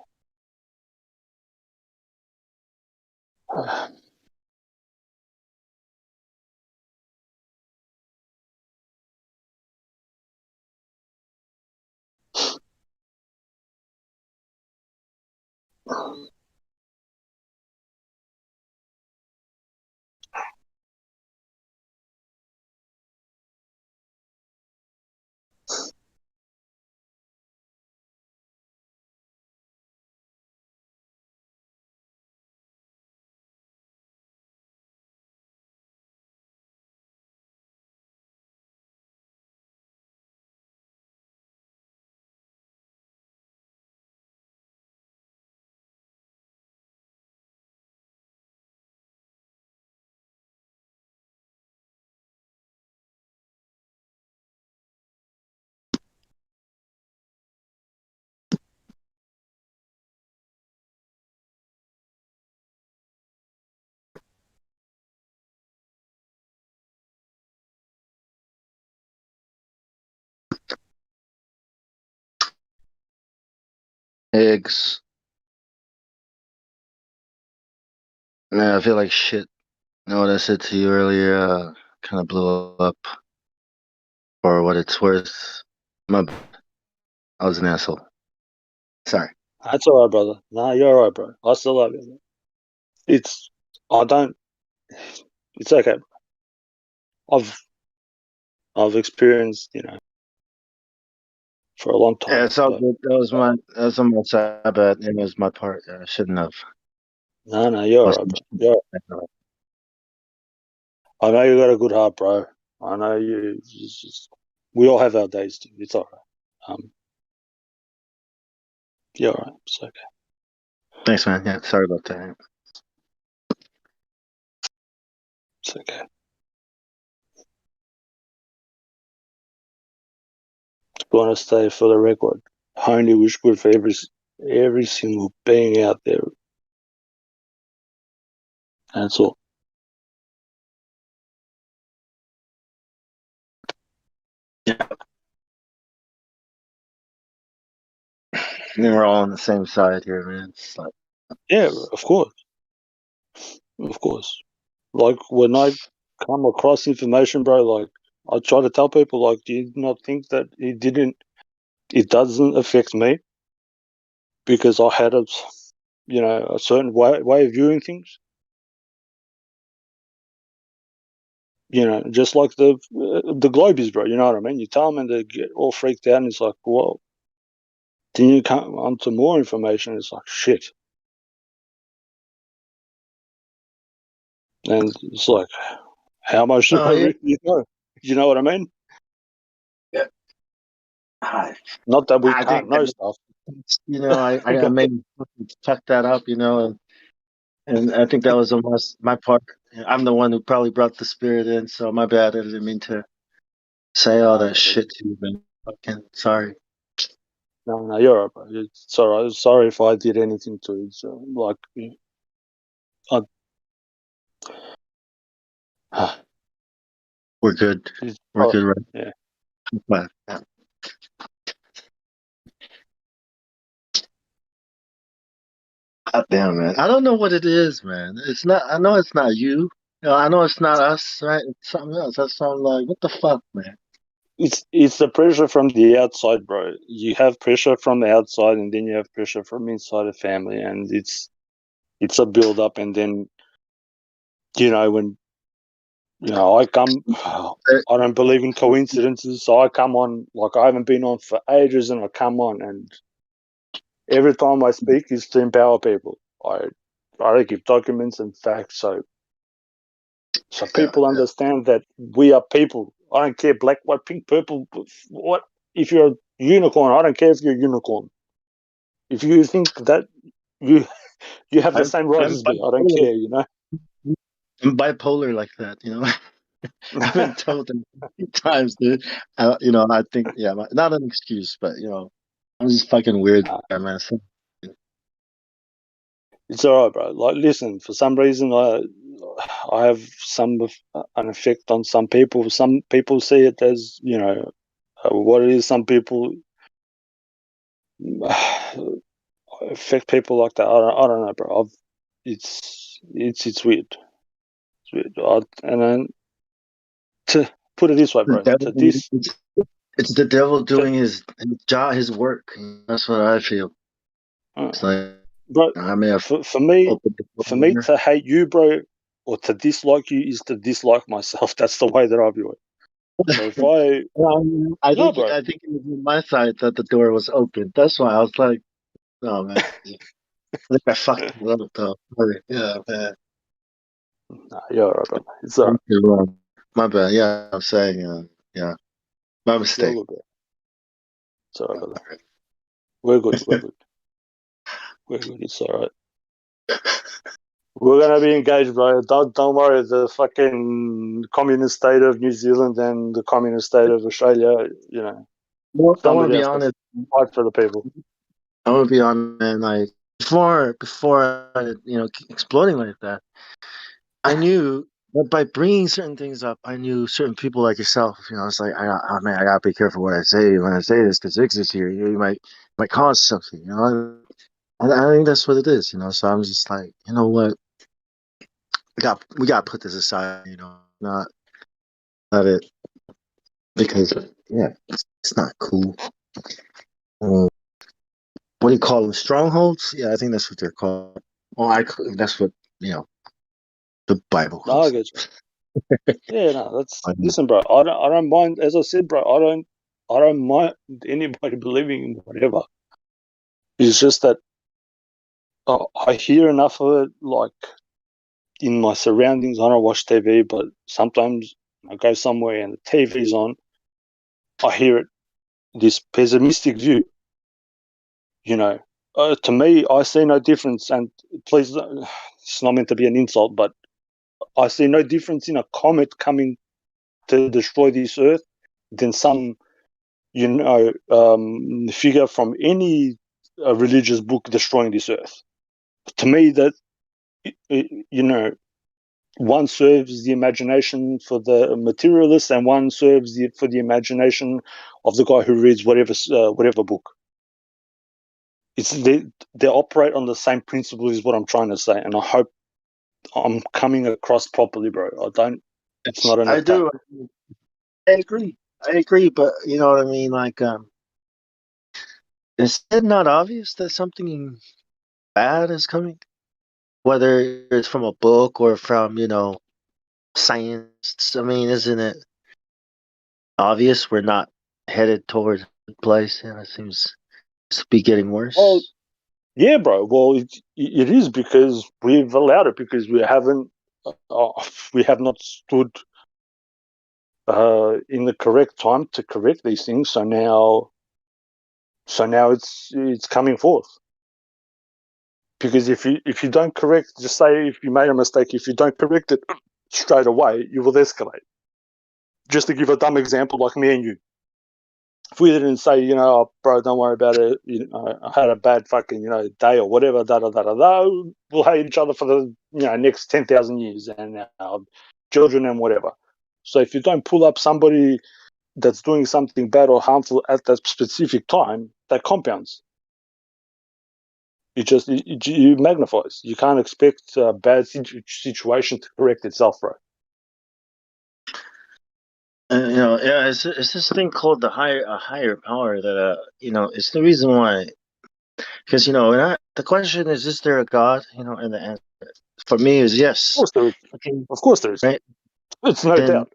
eggs. Yeah, I feel like shit. You know what I said to you earlier? Kind of blew up. For what it's worth, my bad. I was an asshole. Sorry. That's all right, brother. No, you're all right, bro. I still love you. I don't. It's okay. I've experienced, for a long time. Yeah, it's all But good. That was on my side. I bet it was my part. I shouldn't have. no, you're all right, Wasn't- bro. I know you got a good heart, bro. I know you. We all have our days too. It's all right. You're all right. It's okay. Thanks, man. Yeah, sorry about that. It's okay. Want to stay for the record. I only wish good for every single being out there. That's all. Yeah. I think we're all on the same side here, man. It's like, Yeah, of course. Of course. Like, when I come across information, bro, like, I try to tell people, like, do you not think that it doesn't affect me because I had a certain way of viewing things? Just like the Globies, bro, you know what I mean? You tell them and they get all freaked out and it's like, well, then you come on to more information, it's like, shit. And it's like, how much do oh I yeah. really know? You know what I mean? Yeah. I, Not that we I can't think know that stuff. I made tuck that up, and I think that was almost my part. I'm the one who probably brought the spirit in, so my bad. I didn't mean to say all that Brother. shit to you, man. Fucking sorry. No, you're right, bro. It's all right. Sorry if I did anything to it. So, like, We're good. We're good, right? yeah. But, yeah. God damn, man. I don't know what it is, man. It's not. I know it's not you. I know it's not us, right? It's something else. That's something like, what the fuck, man? It's the pressure from the outside, bro. You have pressure from the outside, and then you have pressure from inside the family, and it's a build up, and then when I come. I don't believe in coincidences, so I come on like I haven't been on for ages, and I come on, and every time I speak is to empower people. I give documents and facts, so people understand that we are people. I don't care black, white, pink, purple. What if you're a unicorn? I don't care if you're a unicorn. If you think that you have the same rights I'm as me, I don't bipolar. care. I'm bipolar like that. I've been told that a few times, dude. I think, yeah, not an excuse, but I'm just fucking weird, man. It's all right, bro. Like, listen, for some reason, I have an effect on some people. Some people see it as what it is. Some people affect people like that. I don't know, bro. It's weird. It's weird. And then to put it this way, The bro. To devil, this, it's the devil to, doing his job, his work. That's what I feel. It's like bro. I may have For me, opened the door. to hate you, bro, or to dislike you is to dislike myself. That's the way that I view it. So if I no, think bro. I think it was on my side that the door was open. That's why I was like, "Oh man, I think I fucked it up though." Sorry. Yeah, man. Nah, you're all right, bro. It's all right. You're wrong. My bad. Yeah, I'm saying, yeah, my You're mistake. good, bro. It's all right, brother. We're good. We're good. We're good. It's all right. We're gonna be engaged, bro. Don't worry. The fucking communist state of New Zealand and the communist state of Australia. Well, I want to Somebody be has to honest. fight for the people. I want to be honest, man. Like before, exploding like that, I knew that by bringing certain things up, I knew certain people like yourself. It's like, man, I gotta be careful what I say when I say this because Vix is here. You might cause something. I think that's what it is, you know. So I'm just like, you know what, we got to put this aside, you know, not let it, because yeah, it's not cool. Um, what do you call them? Strongholds? Yeah, I think that's what they're called. Well, that's what, you know, the Bible No, I calls get you. Yeah, no, that's it. listen, bro. I don't mind. As I said, bro, I don't mind anybody believing in whatever. It's just that I hear enough of it, like in my surroundings. I don't watch TV, but sometimes I go somewhere and the TV's on. I hear it. This pessimistic view, you know. To me, I see no difference. And please, it's not meant to be an insult, but I see no difference in a comet coming to destroy this earth than some, you know, figure from any religious book destroying this earth. To me, that, you know, one serves the imagination for the materialist, and one serves for the imagination of the guy who reads whatever book. It's they operate on the same principle, is what I'm trying to say, and I hope I'm coming across properly, bro. I don't. It's not an I attack. do. I agree. I agree, but you know what I mean? Like, is it not obvious that something bad is coming? Whether it's from a book or from, you know, science. I mean, isn't it obvious we're not headed towards a good place, and it seems to be getting Well, worse? yeah, bro. Well, it is because we've allowed it, because we have not stood in the correct time to correct these things. So now it's coming forth. Because if you don't correct, just say if you made a mistake, if you don't correct it straight away, you will escalate. Just to give a dumb example, like me and you, if we didn't say, you know, oh, bro, don't worry about it, you know, I had a bad fucking, you know, day or whatever, we'll hate each other for the, you know, next 10,000 years, and our children and whatever. So if you don't pull up somebody that's doing something bad or harmful at that specific time, that compounds. You magnifies. You can't expect a bad situation to correct itself, bro. You know, yeah, it's this thing called a higher power that you know, it's the reason why. Because you know, the question is there a God? You know, and the answer for me is Of yes. course there is. Okay, Of course there is. right? It's no And doubt.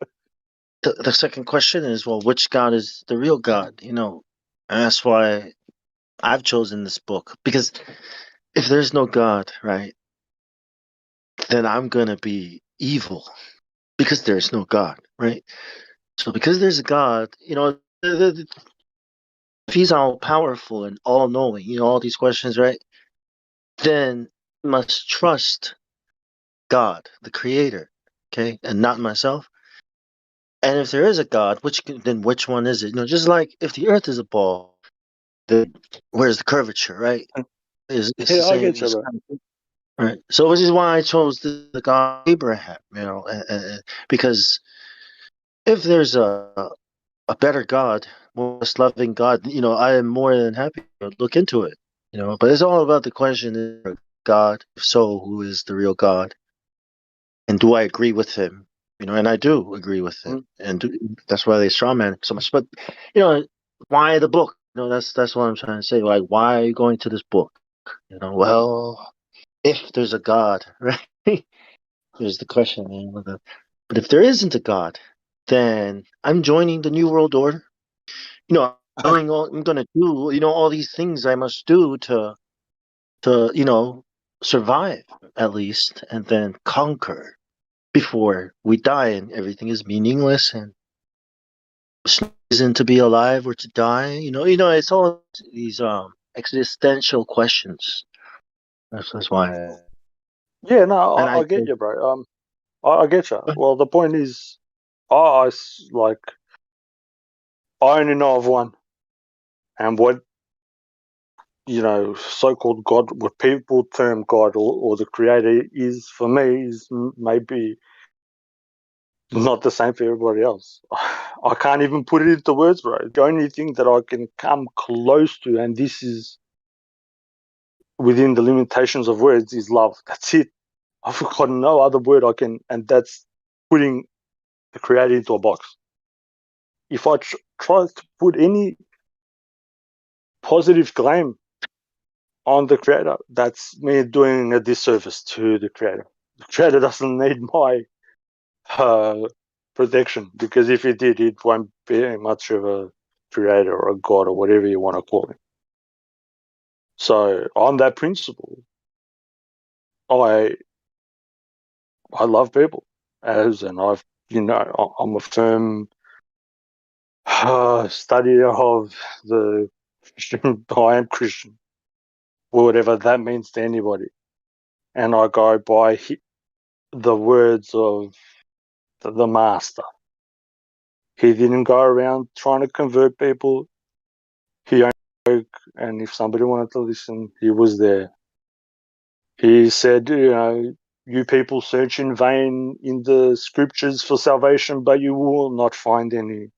the second question is, well, which God is the real God? You know, and that's why I've chosen this book, because if there's no God, right, then I'm gonna be evil because there's no God, right? So because there's a God, you know, if He's all powerful and all knowing, you know, all these questions, right? Then I must trust God, the Creator, okay, and not myself. And if there is a God, then which one is it? You know, just like if the Earth is a ball, then where's the curvature, right? It's the Yeah, I same. get you, It's bro. kind of, right. So which is why I chose the God of Abraham. You know, because if there's a better God, more loving God, you know, I am more than happy to look into it. You know, but it's all about the question: is there a God? If so, who is the real God? And do I agree with him? You know, and I do agree with him, Mm. and that's why they strawman so much. But you know, why the book? You know, that's what I'm trying to say. Like, why are you going to this book? You know, well, if there's a God, right? There's the question, man. But if there isn't a God, then I'm joining the New World Order. You know, I'm gonna do, you know, all these things I must do to you know, survive at least, and then conquer before we die, and everything is meaningless, and isn't to be alive or to die. You know, it's all these existential questions. That's why. Yeah, no, And I get you, bro. I get you. Well, the point is, like, I only know of one, and what, you know, so-called God, what people term God, or the Creator, is for me is maybe not the same for everybody else. I can't even put it into words, bro. The only thing that I can come close to, and this is within the limitations of words is love. That's it. I've got no other word I can, and that's putting the Creator into a box. If I try to put any positive claim on the Creator, that's me doing a disservice to the Creator. The Creator doesn't need my protection, because if he did, it won't be much of a Creator or a God or whatever you want to call him. So on that principle, I love people, and I'm a firm studier of the Christian. I am Christian, whatever that means to anybody, and I go by the words of the Master. He didn't go around trying to convert people. He only spoke, and if somebody wanted to listen, he was there. He said, you people search in vain in the scriptures for salvation, but you will not find any.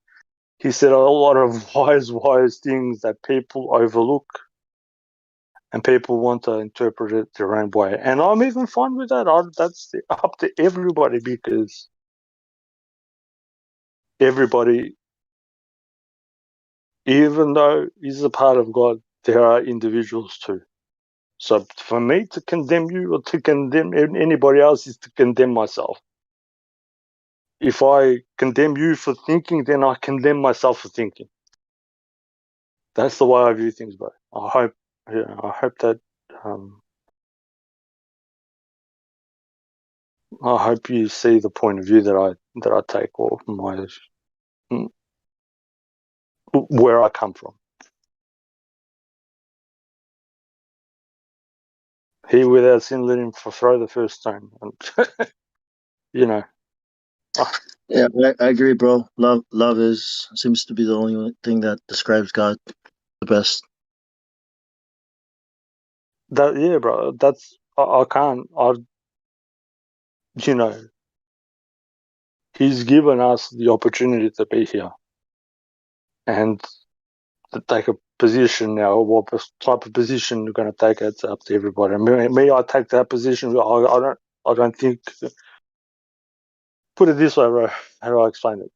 He said a lot of wise things that people overlook, and people want to interpret it their own way. And I'm even fine with that. That's up to everybody, because everybody, even though he's a part of God, there are individuals too. So for me to condemn you or to condemn anybody else is to condemn myself. If I condemn you for thinking, then I condemn myself for thinking. That's the way I view things, bro. I hope that I hope you see the point of view that I take, or where I come from. He without sin, let him throw the first stone. And Yeah, I agree, bro. Love seems to be the only thing that describes God the best. That, yeah, bro. That's I can't. He's given us the opportunity to be here and to take a position now. What type of position you're going to take, it's up to everybody. Me, I take that position. I don't think. Put it this way, bro. How do I explain it?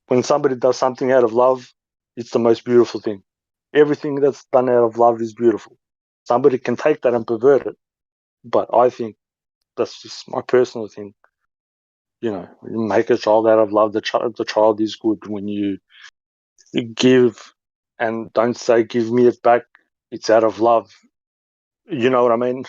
When somebody does something out of love, it's the most beautiful thing. Everything that's done out of love is beautiful. Somebody can take that and pervert it, but I think that's just my personal thing. You make a child out of love. The child is good when you give, and don't say give me it back. It's out of love. You know what I mean?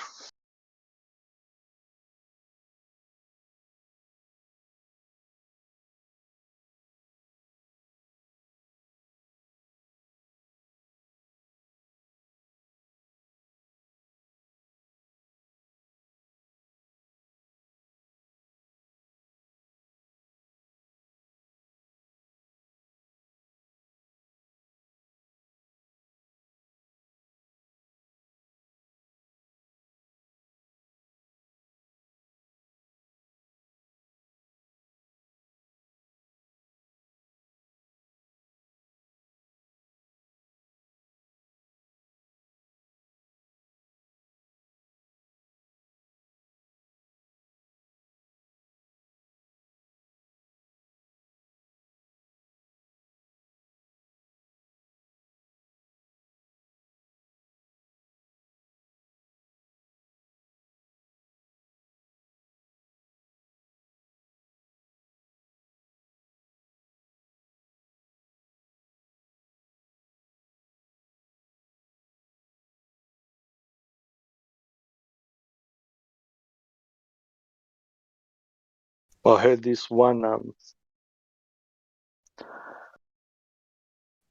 I heard this one.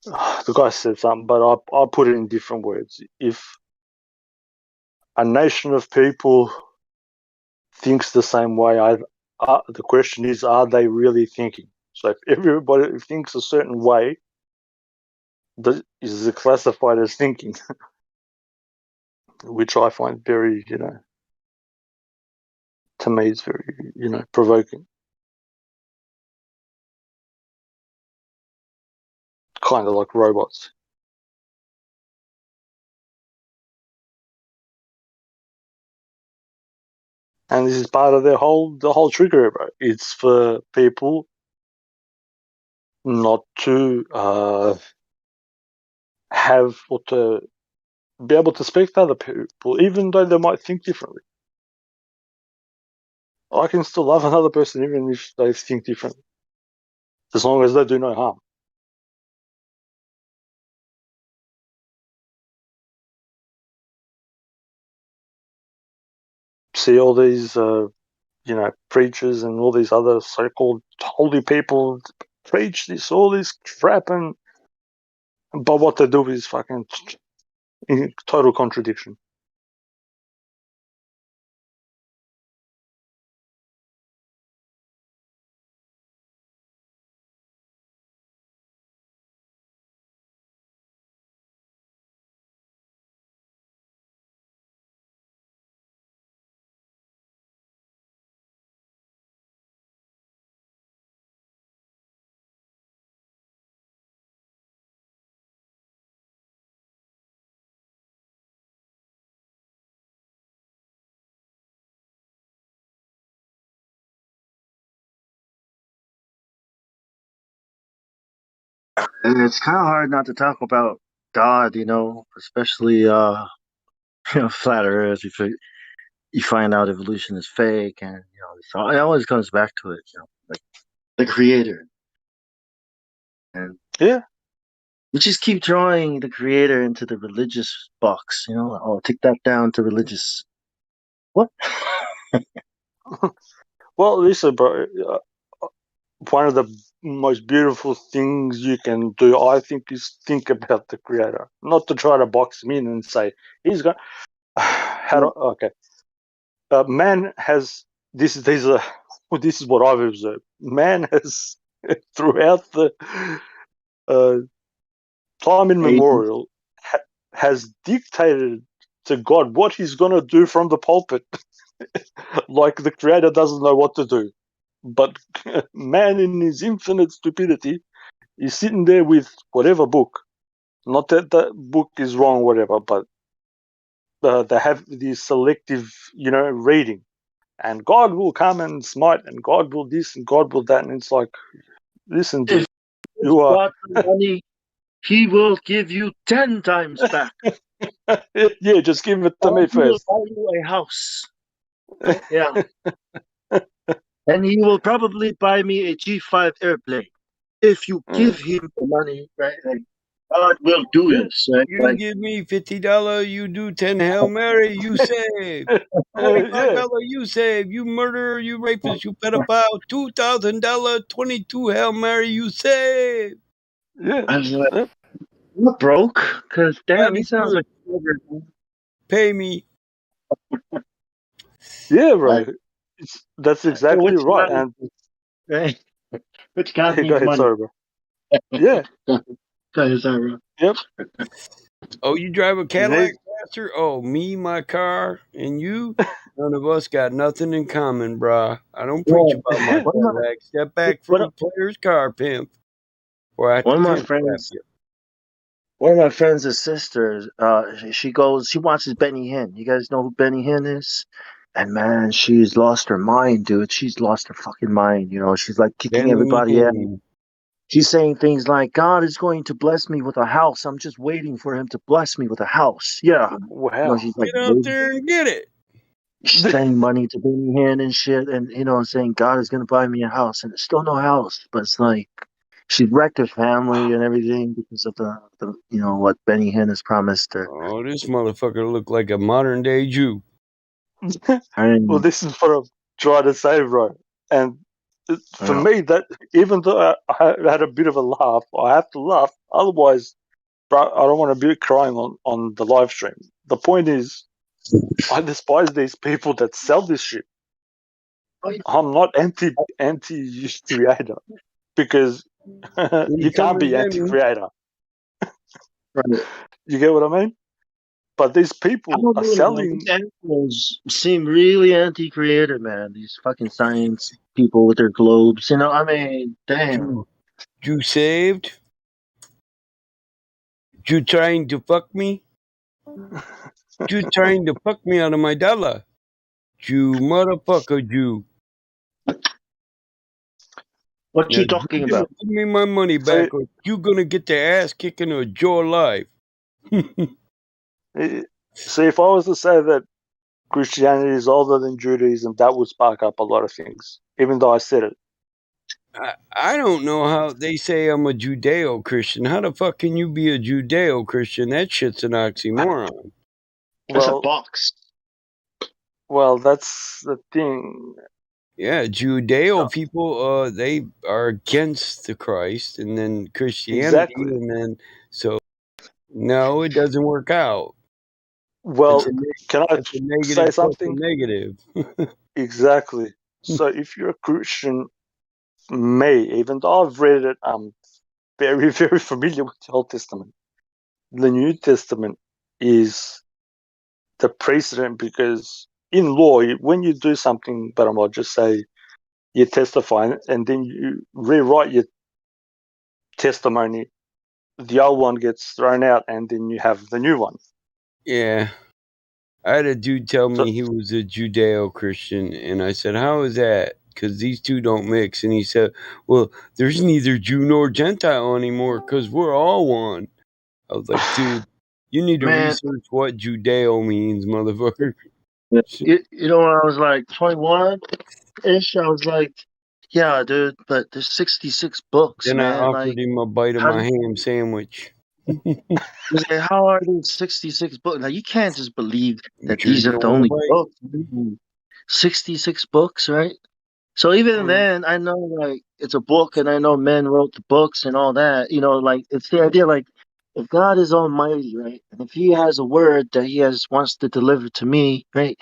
The guy said something, but I put it in different words. If a nation of people thinks the same way, the question is, are they really thinking? So if everybody thinks a certain way, is it classified as thinking? Which I find very, to me, it's very, provoking. Kind of like robots. And this is part of the whole trigger, bro. It's for people not to have or to be able to speak to other people, even though they might think differently. I can still love another person even if they think differently, as long as they do no harm. See all these, preachers and all these other so-called holy people preach this, all this crap, but what they do is fucking in total contradiction. And it's kind of hard not to talk about God, especially flat Earth. You find out evolution is fake, and so it always comes back to it, like the Creator, and Yeah. you just keep drawing the Creator into the religious box. Oh, take that down to religious. What? Well, listen, bro. One of the most beautiful things you can do, I think, is think about the Creator, not to try to box him in and say he's going. Okay. Man has this. These are. This is what I've observed. Man has throughout the time immemorial has dictated to God what he's going to do from the pulpit. Like the Creator doesn't know what to do. But man, in his infinite stupidity, is sitting there with whatever book. Not that the book is wrong, whatever, but they have this selective, reading. And God will come and smite, and God will this, and God will that. And it's like, listen, dude, you are. Got the money, He will give you 10 times back. Yeah, just give it to me He will first. buy you a house. Yeah. And he will probably buy me a G5 airplane. If you give him the money, right? Like, God will do this, right? You give me $50, you do 10 Hail Mary, you save. $25, you save. You murderer, you rapist, you pedophile, $2,000, 22 Hail Mary, you save. Yeah. I'm like, I'm not broke, because damn, he sounds like pay me. Yeah, bro. That's exactly right. And right? Which God go needs ahead, money? sorry, bro. Yeah. Go ahead, sorry, bro. Yep. Oh, you drive a Cadillac faster? Oh, me, my car, and you? None of us got nothing in common, brah. I don't preach about my Cadillac. Step back from the player's car, pimp. Or I One of my friends, sisters, she watches Benny Hinn. You guys know who Benny Hinn is? And man, she's lost her mind, dude. She's lost her fucking mind. She's like kicking everybody out. She's saying things like, God is going to bless me with a house. I'm just waiting for him to bless me with a house. Yeah. Wow. She's like, get out there and get it. She's sending money to Benny Hinn and shit. And, saying God is going to buy me a house. And it's still no house. But it's like, she wrecked her family and everything because of the what Benny Hinn has promised her. Oh, this motherfucker look like a modern day Jew. Well, this is what I'm trying to say, bro. And for me, that even though I had a bit of a laugh, I have to laugh. Otherwise, bro, I don't want to be crying on the live stream. The point is, I despise these people that sell this shit. I'm not anti-creator because you can't be anti-creator. You get what I mean? But these people are selling. These animals seem really anti-creator, man. These fucking science people with their globes. I mean, damn. You saved? You trying to fuck me? You trying to fuck me out of my dollar? Jew, motherfucker, Jew. What Now, you talking about? give me my money back, or you gonna get the ass kicking of your life. See, if I was to say that Christianity is older than Judaism, that would spark up a lot of things, even though I said it. I don't know how they say I'm a Judeo-Christian. How the fuck can you be a Judeo-Christian? That shit's an oxymoron. That's a box. Well, that's the thing. Yeah, Judeo people, they are against the Christ, and then Christianity, Exactly. and then so no, it doesn't work out. Well, can I it's a negative say something? Negative. Exactly. So if you're a Christian, even though I've read it, I'm very, very familiar with the Old Testament. The New Testament is the precedent because in law, when you do something, but I'll just say you testify and then you rewrite your testimony, the old one gets thrown out and then you have the new one. Yeah. I had a dude tell me he was a Judeo-Christian, and I said, how is that? Because these two don't mix. And he said, well, there's neither Jew nor Gentile anymore because we're all one. I was like, dude, you need to research what Judeo means, motherfucker. You know, when I was like 21-ish, I was like, yeah, dude, but there's 66 books, Then man. I offered him a bite of my ham sandwich. He's like, how are these 66 books? Like, you can't just believe that Sure these are you the don't only wanna books. 66 books, right? So even then, I know, like, it's a book, and I know men wrote the books and all that. You know, like, it's the idea, like, if God is almighty, right, and if he has a word that wants to deliver to me, right,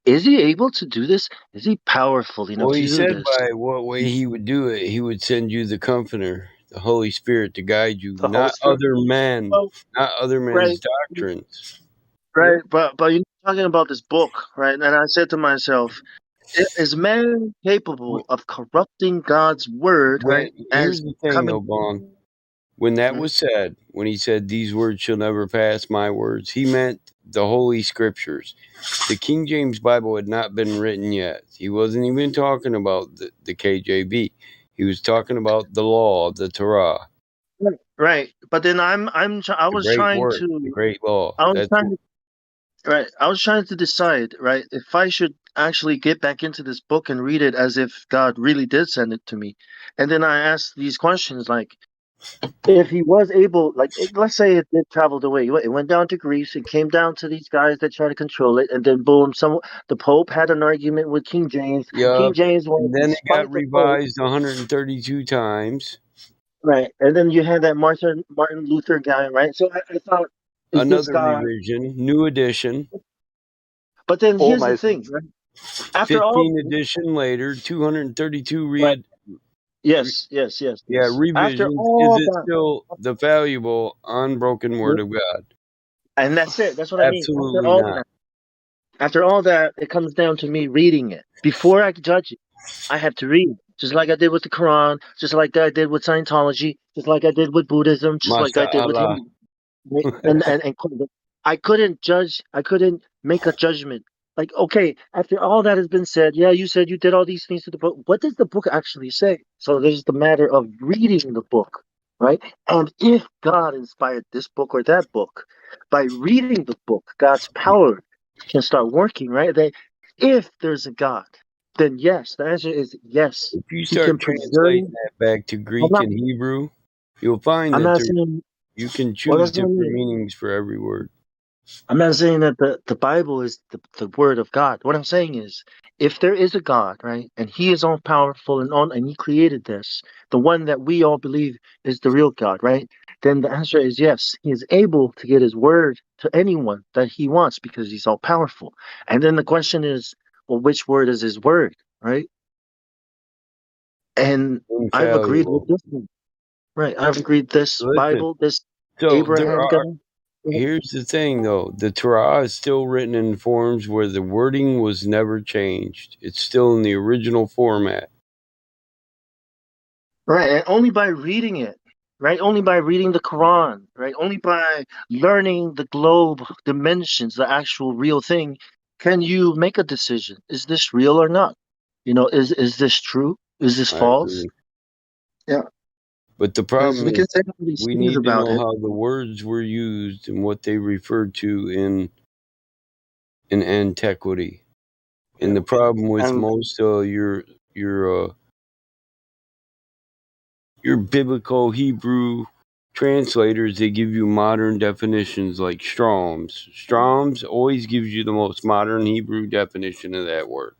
is he able to do this? Is he powerful enough Well, to he do said this? by what way he would do it. He would send you the Comforter, the Holy Spirit, to guide you, The Holy not Spirit? other men, Well, not other men's doctrines. Right, but you're talking about this book, right? And I said to myself, is man capable of corrupting God's word, right? Here's As the thing, coming. though, Bon. When that was said, when he said, these words shall never pass my words, he meant the Holy Scriptures. The King James Bible had not been written yet. He wasn't even talking about the KJV. He was talking about the law, the Torah. Right, but then I The was great trying work, the to, great law. I was trying to, right, I was trying to decide, right, if I should actually get back into this book and read it as if God really did send it to me. And then I asked these questions like, if he was able, like, let's say it did travel the way it went down to Greece, it came down to these guys that try to control it, and then boom, the Pope had an argument with King James. King James And wanted to then it got spite the Pope, revised 132 times. right? And then you had that Martin Luther guy, right? So I thought, is this Another guy? revision, new edition. But then here's the thing, right? After all, 15 edition later, 232 right? Yes. After revisions. Is all it that, still the valuable, unbroken word of God? and that's it. That's what I mean. Absolutely not. After all that, it comes down to me reading it. Before I can judge it, I have to read it. Just like I did with the Quran, just like I did with Scientology, just like I did with Buddhism, just like I did with Mashallah. Hindu. And I couldn't judge. I couldn't make a judgment. Like, okay, after all that has been said, yeah, you said you did all these things to the book. What does the book actually say? So there's the matter of reading the book, right? And if God inspired this book or that book, by reading the book, God's power can start working, right? If there's a God, then yes, the answer is yes. If you He can start preserve. translating that back to Greek and Hebrew, you'll find I'm that not saying. you can What choose does that different mean? meanings for every word. I'm not saying that the Bible is the word of God. What I'm saying is, if there is a God, right, and He is all powerful and He created this, the one that we all believe is the real God, right? Then the answer is yes. He is able to get His word to anyone that He wants because He's all powerful. And then the question is, well, which word is His word, right? And I've agreed with Infallible. this one, right? I've agreed this Listen, Bible, this so Abraham God. here's the thing, though. The Torah is still written in forms where the wording was never changed. It's still in the original format. Right, and only by reading it, right? Only by reading the Quran, right? Only by learning the globe dimensions, the actual real thing, can you make a decision? Is this real or not? You know, is this true? Is this I false? agree. Yeah. But the Because problem we can is say what he we says need to about know it. how the words were used and what they referred to in antiquity. And the problem with And most your biblical Hebrew translators, they give you modern definitions like Strong's. Strong's always gives you the most modern Hebrew definition of that word.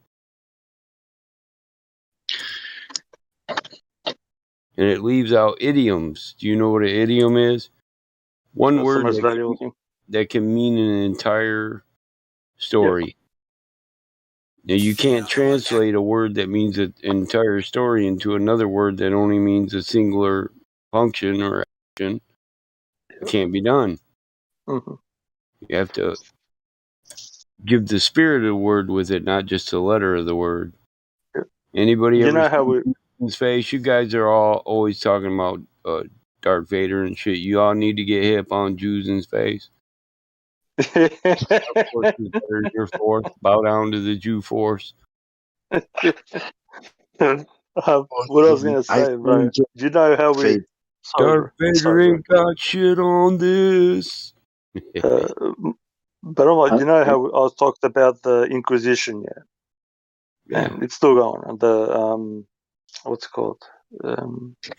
And it leaves out idioms. Do you know what an idiom is? One that's the word most valuable thing. that can mean an entire story. Now, you can't translate a word that means an entire story into another word that only means a singular function or action. It can't be done. Mm-hmm. You have to give the spirit of the word with it, not just the letter of the word. Yeah. Anybody You ever know how seen we. his face? You guys are all always talking about Darth Vader and shit. You all need to get hip on Jews in space. Force is better than your force. Bow down to the Jew force. What I was gonna say, bro. Do you know how we? Sorry, Darth bro. Vader Sorry, ain't got shit on this. bro. But I'm like, you know how I was talked about the Inquisition, Yeah. and it's still going on. The what's it called?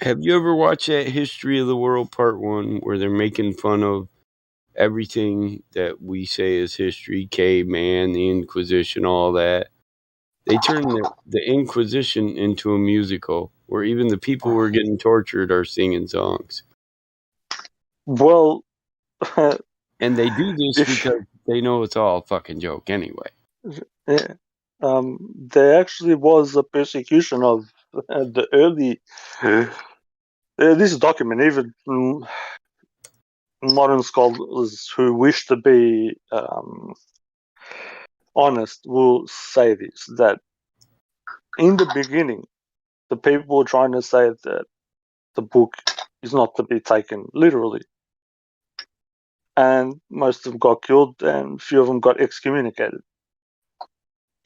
Have you ever watched that History of the World Part 1 where they're making fun of everything that we say is history, caveman, the Inquisition, all that? They turned the Inquisition into a musical where even the people who are getting tortured are singing songs. Well, and they do this because they know it's all a fucking joke anyway. Yeah. There actually was a persecution of the early. This is documented. Even modern scholars who wish to be honest will say this: that in the beginning, the people were trying to say that the book is not to be taken literally, and most of them got killed, and few of them got excommunicated.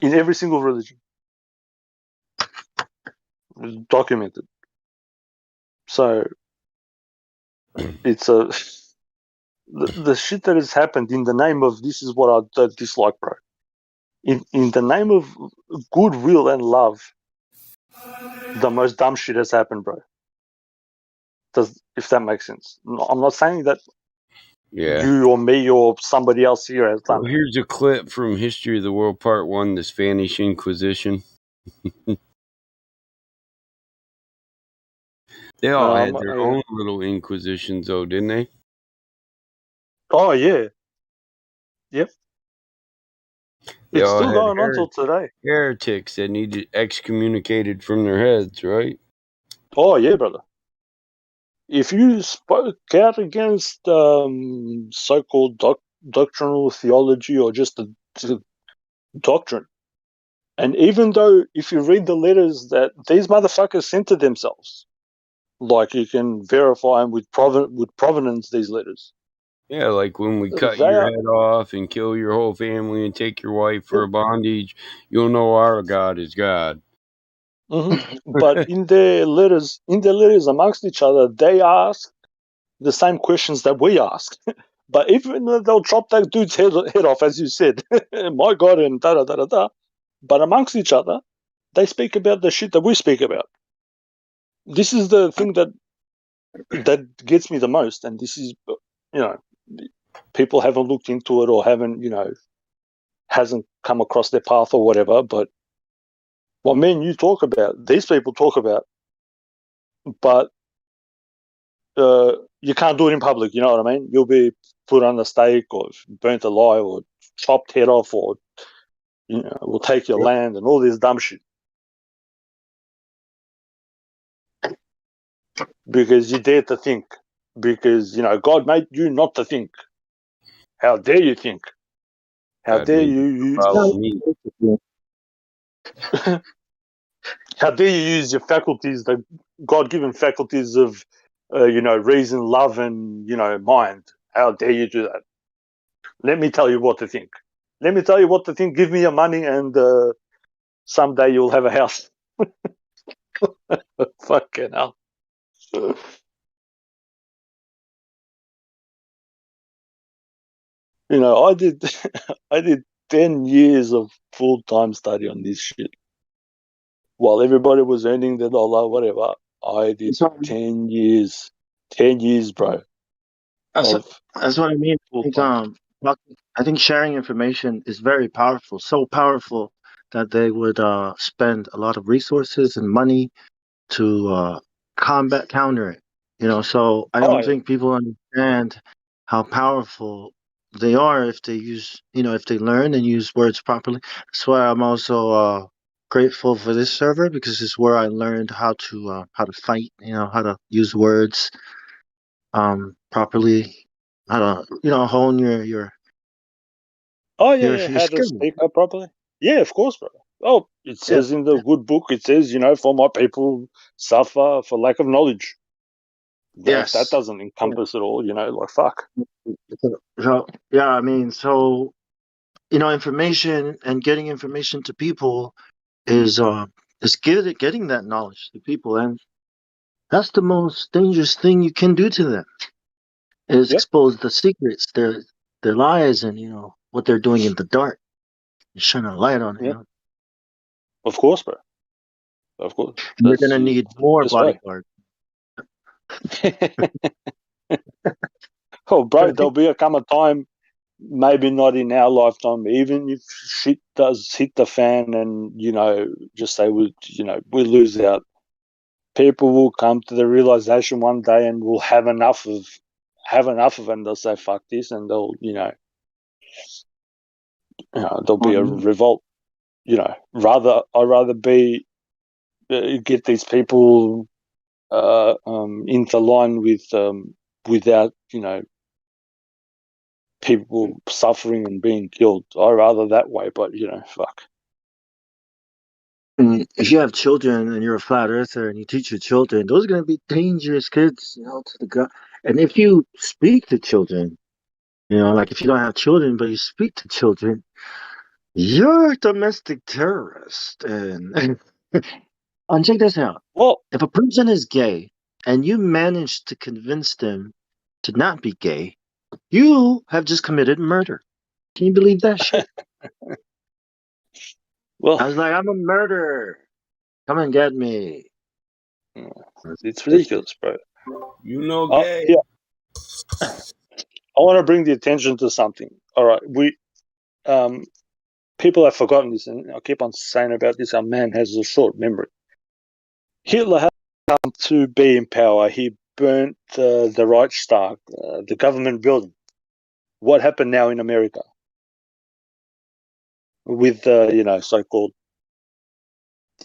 In every single religion, it was documented. So it's a the shit that has happened in the name of this is what I dislike, bro. In the name of goodwill and love, the most dumb shit has happened, bro. If that makes sense? I'm not saying that you or me or somebody else here has done. Well, here's a clip from History of the World Part 1, the Spanish Inquisition. They all had their own little inquisitions, though, didn't they? Oh, yeah. Yep. They it's all still had going on till today. Heretics that needed excommunicated from their heads, right? Oh, yeah, brother. If you spoke out against so-called doctrinal theology or just a doctrine, and even though if you read the letters that these motherfuckers sent to themselves, like you can verify them with provenance, these letters. Yeah, like when we cut your head off and kill your whole family and take your wife for a bondage, you'll know our God is God. Mm-hmm. But in their letters amongst each other, they ask the same questions that we ask. But even though they'll chop that dude's head off, as you said, my God, and da da da da da. But amongst each other, they speak about the shit that we speak about. This is the thing that gets me the most, and this is, people haven't looked into it or haven't, hasn't come across their path or whatever. But what me and you talk about, these people talk about, but you can't do it in public. You know what I mean? You'll be put on the stake or burnt alive or chopped head off or we'll take your land and all this dumb shit. Because you dare to think. Because, God made you not to think. How dare you think? How dare you follow me? How dare you use your faculties, the God-given faculties of, reason, love, and, mind. How dare you do that? Let me tell you what to think. let me tell you what the thing. Give me your money, and someday you'll have a house. Fucking hell. You know, I did I did 10 years of full-time study on this shit. While everybody was earning the dollar, whatever, I did 10 years. 10 years, bro. That's, Of that's what I mean. full-time. I think sharing information is very powerful, so powerful that they would spend a lot of resources and money to counter it. So I Oh, don't yeah. think people understand how powerful they are if they if they learn and use words properly. That's why I'm also grateful for this server because it's where I learned how to fight, how to use words properly, how to hone Oh, your yeah. How to skill. speak up properly? Yeah, of course, bro. Oh, it Yeah. says in the good book, it says, for my people suffer for lack of knowledge. If that Yes. doesn't encompass it all, like, fuck. So yeah, I mean, so information and getting information to people is getting that knowledge to people, and that's the most dangerous thing you can do to them is Yep, expose the secrets, their lies, and what they're doing in the dark. You shine a light on it. yep. Of course, bro. Of course. And you're That's gonna the need more best way. bodyguards. Oh, bro, But I there'll think be come a time, maybe not in our lifetime, even if shit does hit the fan and, just say we lose out, people will come to the realization one day and will have enough of it, and they'll say, fuck this, and they'll, there'll be a revolt, I'd rather be, get these people into line without, people suffering and being killed. I'd rather that way, but fuck. if you have children and you're a flat earther and you teach your children, those are gonna be dangerous kids, to the God. And if you speak to children, like if you don't have children but you speak to children, you're a domestic terrorist. And check this out. Well, If a person is gay and you manage to convince them to not be gay, you have just committed murder. Can you believe that shit? I well, was like, I'm a murderer. Come and get me. it's ridiculous, bro. Gay. Yeah, I want to bring the attention to something. All right, people have forgotten this, and I keep on saying about this. Our man has a short memory. Hitler had come to be in power. He burnt the Reichstag, the government building. What happened now in America with the so-called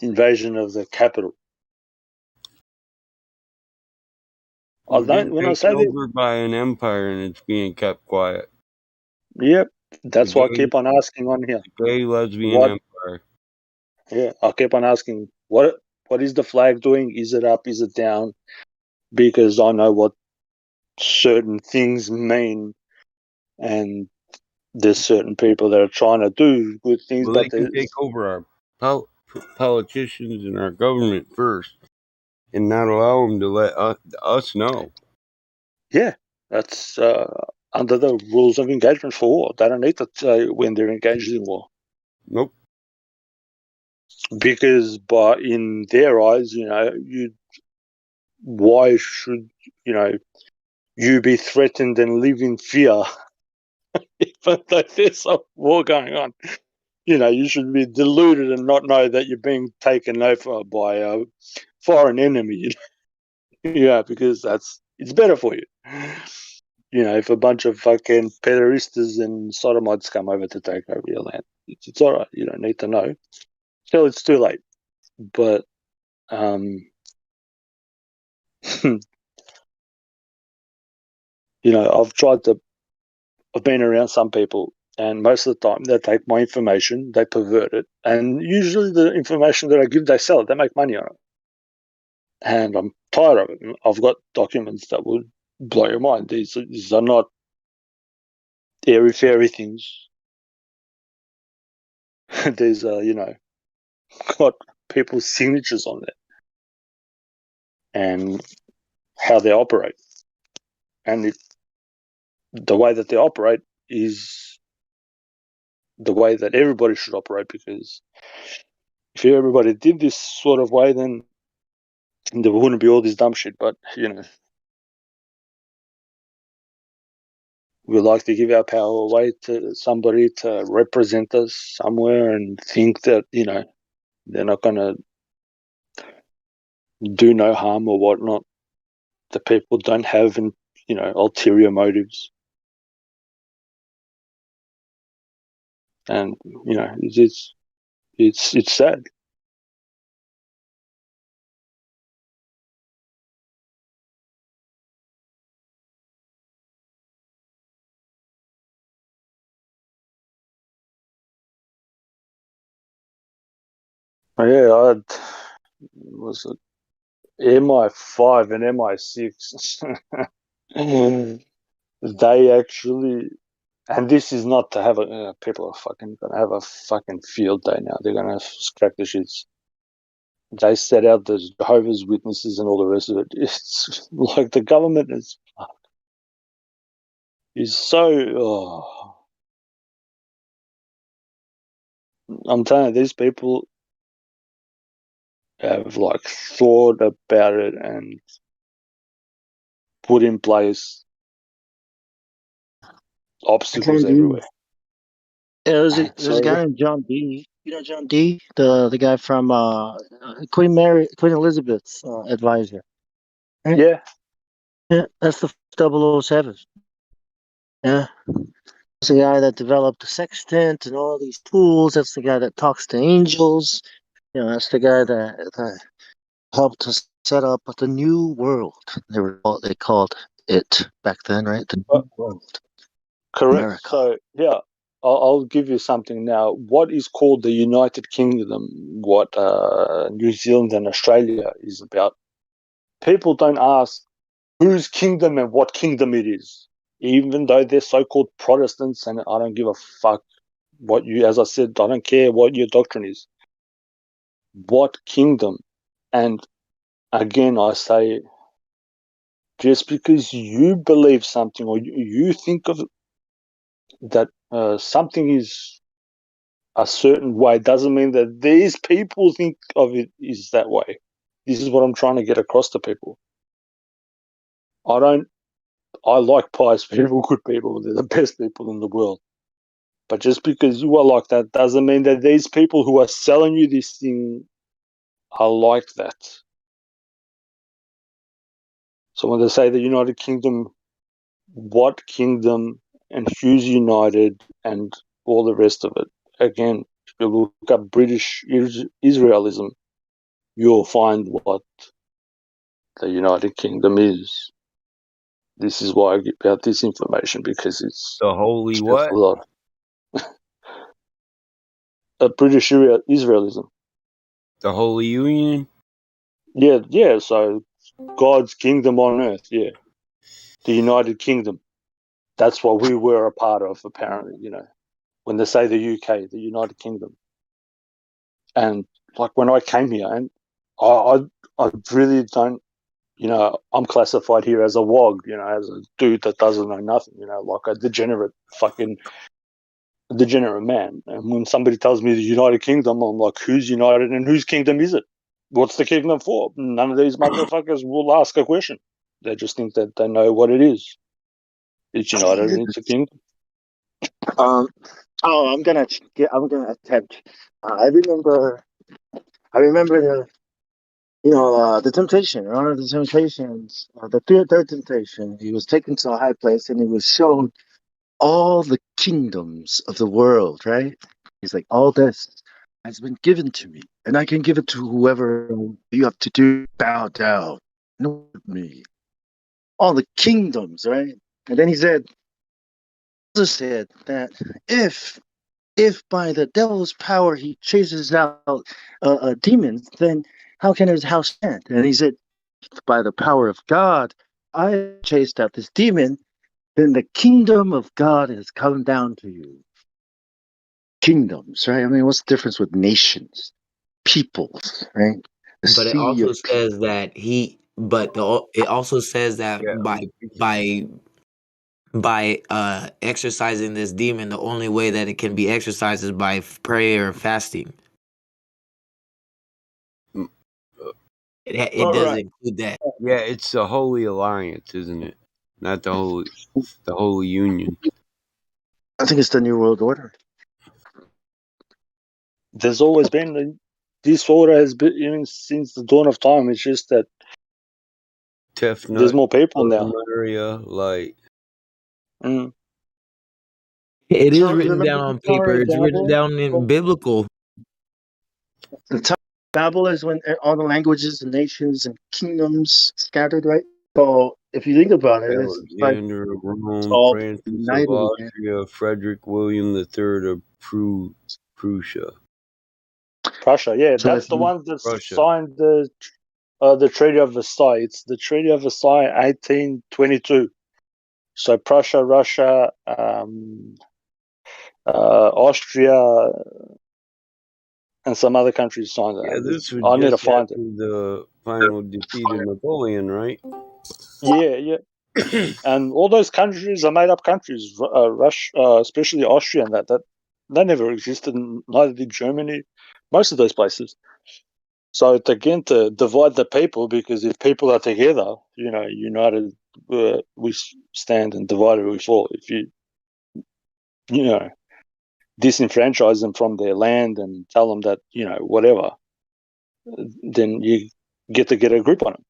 invasion of the Capitol? I We're don't. getting When I taken say that, over by an empire and it's being kept quiet. yep, The that's why I gay, keep on asking on here. the gay lesbian What? empire. Yeah, I keep on asking what is the flag doing? Is it up? Is it down? Because I know what certain things mean, and there's certain people that are trying to do good things, Well, but they can take over our politicians and our government first and not allow them to let us know. yeah, that's under the rules of engagement for war. They don't need to tell you when they're engaged in war. Nope. Because in their eyes, why should you be threatened and live in fear even though there's a war going on? You should be deluded and not know that you're being taken over by a foreign enemy. Yeah, because it's better for you. If a bunch of fucking pederistas and sodomites come over to take over your land, it's all right. You don't need to know till it's too late. But I've been around some people, and most of the time they take my information, they pervert it, and usually the information that I give, they sell it, they make money on it. And I'm tired of it. I've got documents that would blow your mind. These are not airy fairy things. there's got people's signatures on there and how they operate, and the way that they operate is the way that everybody should operate, because if everybody did this sort of way, then there wouldn't be all this dumb shit. But we like to give our power away to somebody to represent us somewhere and think that they're not going to do no harm or whatnot. The people don't have ulterior motives, and it's sad. Yeah, I was it MI5 and MI6. They actually, and this is not to have people are fucking gonna have a fucking field day now. They're gonna crack the shits. They set out the Jehovah's Witnesses and all the rest of it. It's like the government is so. Oh, I'm telling you, these people have thought about it and put in place obstacles everywhere. Yeah, there's a guy named John D. You know John D, the guy from Queen Elizabeth's advisor. Right? Yeah. Yeah, that's the 007. Yeah, that's the guy that developed the sextant and all these tools. That's the guy that talks to angels. That's the guy that helped to set up the new world. They called it back then, right? The new world. Correct. America. So yeah, I'll give you something now. What is called the United Kingdom, what New Zealand and Australia is about, people don't ask whose kingdom and what kingdom it is, even though they're so-called Protestants, and I don't give a fuck what you, as I said, I don't care what your doctrine is. What kingdom? And again, I say, just because you believe something or you think of that something is a certain way doesn't mean that these people think of it is that way. This is what I'm trying to get across to people. I like pious people, good people. They're the best people in the world. But just because you are like that doesn't mean that these people who are selling you this thing are like that. So when they say the United Kingdom, what kingdom and who's united and all the rest of it, again, if you look up British Israelism, you'll find what the United Kingdom is. This is why I give out this information, because it's the holy what? a lot. British Israelism. The Holy Union? Yeah, so God's kingdom on earth, yeah. The United Kingdom. That's what we were a part of, apparently, when they say the UK, the United Kingdom. And when I came here, and I really don't, I'm classified here as a wog, as a dude that doesn't know nothing, like a degenerate man. And when somebody tells me the United Kingdom, I'm like, who's united and whose kingdom is it? What's the kingdom for? None of these motherfuckers will ask a question. They just think that they know what it is. It's united and it's a kingdom. I'm gonna attempt. I remember the temptation, one of the temptations, the third temptation. He was taken to a high place and he was shown all the kingdoms of the world, right? He's like, all this has been given to me, and I can give it to whoever. You have to do bow down, know me. All the kingdoms, right? And then he said, Jesus said that if by the devil's power he chases out demons, then how can his house stand? And he said, by the power of God, I chased out this demon, then the kingdom of God has come down to you. kingdoms, right? I mean, what's the difference with nations, peoples, right? The But it sea also of says that it also says that Yeah, by exercising this demon, the only way that it can be exercised is by prayer or fasting. It all does right. include that. yeah, it's the Holy Alliance, isn't it? Not the Holy Union. I think it's the New World Order. There's always been this order has been even since the dawn of time. It's just that there's more people now. Maria Light. Mm. It is So you written remember down the on Tower paper. of It's written Babel? down in biblical. The Tower of Babel is when all the languages and nations and kingdoms scattered, right? So if you think about it, it's like Alexander of it's Rome, all Francis of united again. Austria, Frederick William III of Prussia. Prussia, yeah, So that's if the you, one that Russia. signed the Treaty of Versailles. It's the Treaty of Versailles, 1822. So Prussia, Russia, Austria, and some other countries signed Yeah, it. this was I need to just find after it. the final defeat of Napoleon, right? Yeah. And all those countries are made up countries. Russia, especially Austria, and that never existed. Neither did Germany. Most of those places. So it's again to divide the people, because if people are together, united, we stand, and divided we fall. If you disenfranchise them from their land and tell them that whatever, then you get to get a grip on them.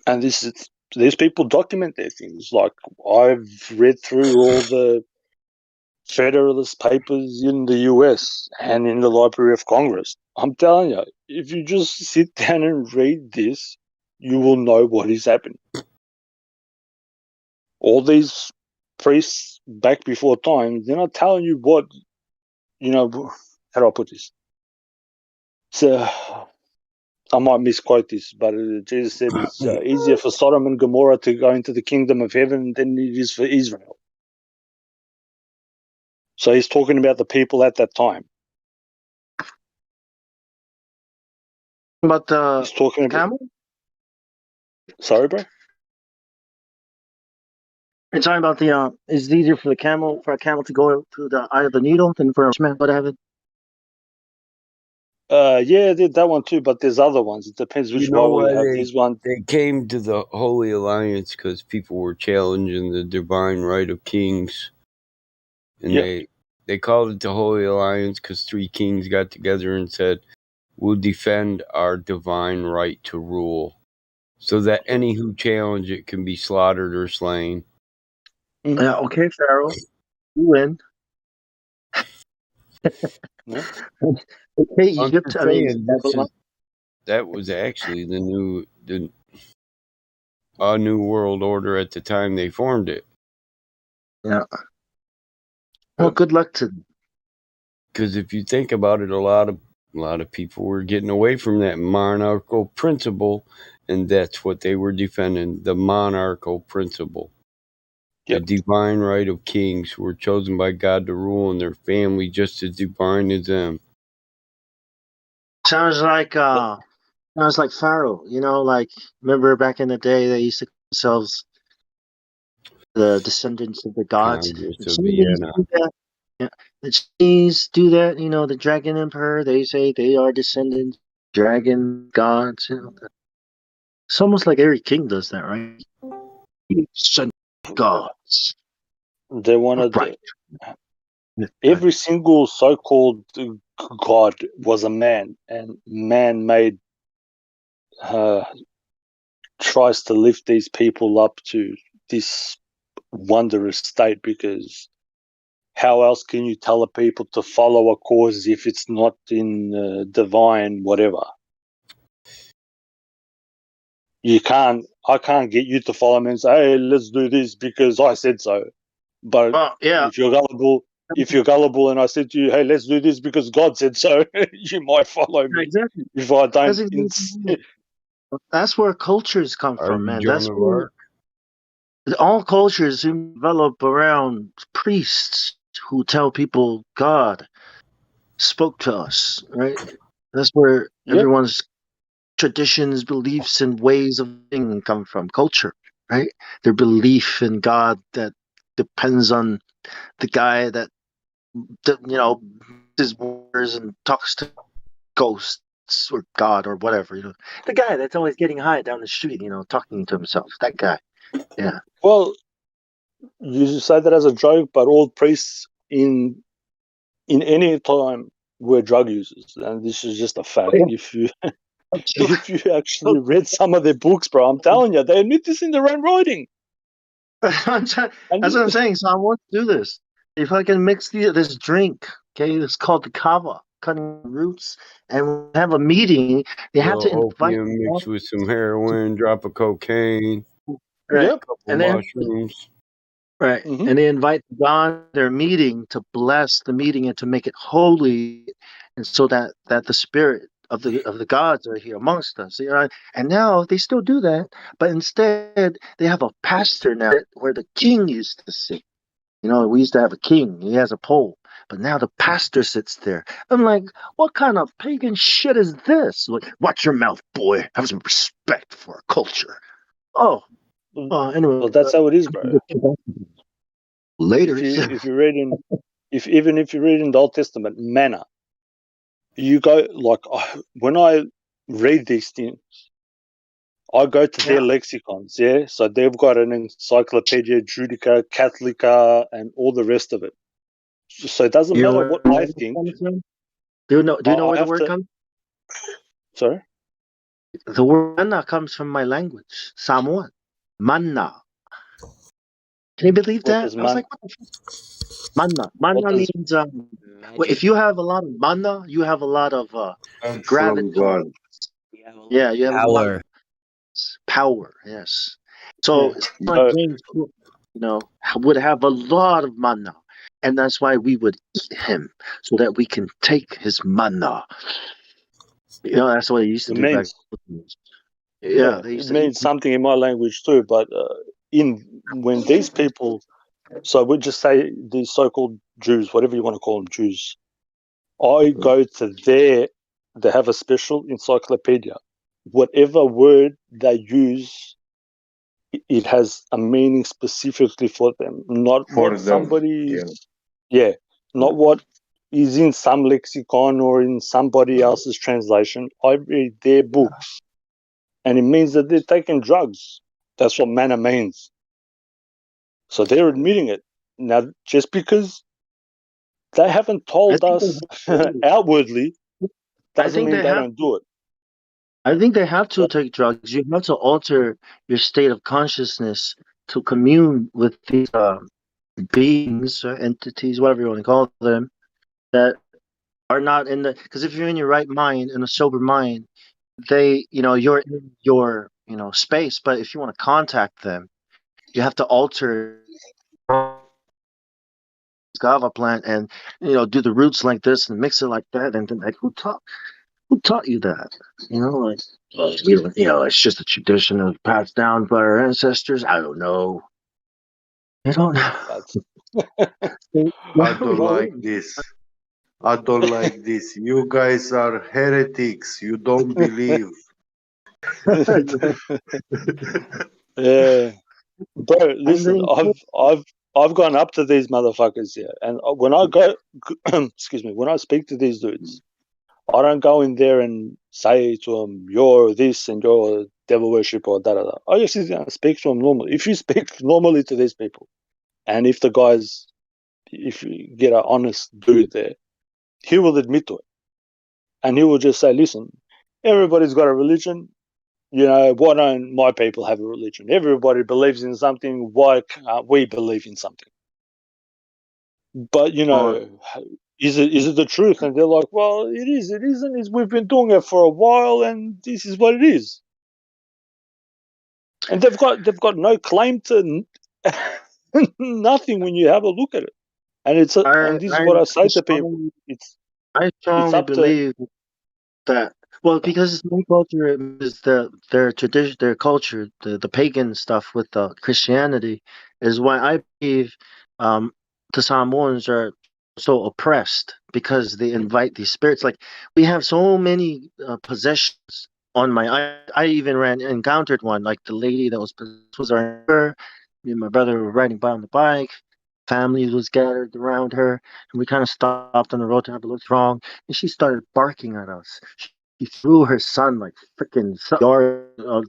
And these people document their things. Like, I've read through all the Federalist Papers in the US and in the Library of Congress. I'm telling you, if you just sit down and read this, you will know what is happening. All these priests back before time, they're not telling you what, how do I put this? So, I might misquote this, but Jesus said it's easier for Sodom and Gomorrah to go into the kingdom of heaven than it is for Israel. So he's talking about the people at that time. about the He's talking about. camel? Sorry, bro. You're talking about the is it easier for a camel to go through the eye of the needle than for a man to have it? Yeah, that one too, but there's other ones. It depends which You know Bible why you have. These ones. they came to the Holy Alliance? Because people were challenging the divine right of kings, and they called it the Holy Alliance because 3 kings got together and said, "We'll defend our divine right to rule, so that any who challenge it can be slaughtered or slain." Yeah, okay, Pharaoh, you win. Yeah. Okay, I'm Egypt. just I mean, saying, Babylon. that was actually the new world order at the time they formed it. Yeah. Well, good luck to them. Because if you think about it, a lot of people were getting away from that monarchical principle, and that's what they were defending: the monarchical principle, the divine right of kings who were chosen by God to rule in their family just as divine as them. Sounds like Pharaoh. Like, remember back in the day they used to call themselves the descendants of the gods. Congress The of Chinese Vienna. do that. Yeah. The Chinese do that. The Dragon Emperor. They say they are descendants, dragon gods. It's almost like every king does that, right? Son gods. They wanted Right. every single so-called god was a man, and man-made tries to lift these people up to this wondrous state, because how else can you tell a people to follow a cause if it's not in divine whatever? I can't get you to follow me and say, hey, let's do this because I said so. But if you're gullible and I said to you, hey, let's do this because God said so, you might follow me. Exactly. If I don't, That's where cultures come Are from, you man. Joan That's of where Arc? All cultures seem to develop around priests who tell people God spoke to us, right? That's where Yep. everyone's traditions, beliefs, and ways of being come from. Culture, right? Their belief in God that depends on the guy that his words and talks to ghosts or God or whatever. The guy that's always getting high down the street, talking to himself. That guy. Yeah. Well, you say that as a joke, but all priests in any time were drug users, and this is just a fact. If you if you actually read some of their books, bro, I'm telling you, they admit this in their own writing. That's what I'm saying. So I want to do this. If I can mix this drink, okay, it's called the kava, cutting roots, and we have a meeting. They have to Little invite opium God mixed with some heroin, drop of cocaine, right, Yep. couple and then mushrooms. right, Mm-hmm. and they invite God to their meeting to bless the meeting and to make it holy, and so that the spirit of the gods are here amongst us. And now they still do that, but instead they have a pastor now where the king used to sit. We used to have a king. He has a pole. But now the pastor sits there. I'm like, what kind of pagan shit is this? Like, watch your mouth, boy. Have some respect for our culture. Oh, anyway. Well, that's how it is, bro. Later. If you read in even if you read in the Old Testament, manna, you go like when I read these things, I go to their lexicons, yeah. So they've got an Encyclopedia Judica, Catholica, and all the rest of it. So it doesn't matter what I think. Do you know I where the have word to. comes? Sorry. The word manna comes from my language, Samoan. Manna. Can you believe What that? does I was man? like, what the fuck? Manna. What Manna does means well, if Magic. you have a lot of manna, you have a lot of Come from gravitas. God. You have a lot Yeah, of you have a lot power. of power. Yes. So yeah? someone James Cook, would have a lot of manna, and that's why we would eat him so that we can take his manna. That's what he used to It do back. means Yeah, they it used to eat. means something in my language too. But in when these people, so we just say these so-called Jews, whatever you want to call them, Jews. I go to they have a special encyclopedia. Whatever word they use, it has a meaning specifically for them, not For what them. Yeah. somebody's, yeah, not what is in some lexicon or in somebody else's translation. I read their books, and it means that they're taking drugs. That's what manna means. So they're admitting it. Now, just because they haven't I told think us outwardly, I doesn't think mean they they have. don't do it. I think they have to take drugs. You have to alter your state of consciousness to commune with these beings or entities, whatever you want to call them, that are not in the. Because if you're in your right mind, in a sober mind, you're in your, space. But if you want to contact them, you have to alter guava plant and do the roots like this and mix it like that. And then, like, who taught you that? Like, it's just a tradition of passed down by our ancestors. I don't know. I don't know. That's I don't like this. I don't like this. You guys are heretics. You don't believe. yeah, bro. And Listen, then, I've gone up to these motherfuckers here, and when I go, excuse me, when I speak to these dudes, I don't go in there and say to them, "You're this and you're devil worship or da da da." I just sit there and speak to them normally. If you speak normally to these people, and if you get an honest dude there, he will admit to it, and he will just say, "Listen, everybody's got a religion. Why don't my people have a religion? Everybody believes in something. Why can't we believe in something?" But But is it the truth? And they're like, "Well, it is. It isn't. We've been doing it for a while, and this is what it is." And they've got no claim to nothing when you have a look at it. And I, and this is I, what I say to people. strongly, It's I it's strongly up to believe that. Well, because my culture is their tradition, their culture, the pagan stuff with Christianity is why I believe um, the Samoans are so oppressed because they invite these spirits. Like we have so many possessions on my. I even encountered one like the lady that was possessed was our neighbor. Me and my brother were riding by on the bike. Families was gathered around her, and we kind of stopped on the road to have a look wrong, and she started barking at us. He threw her son like freaking yard,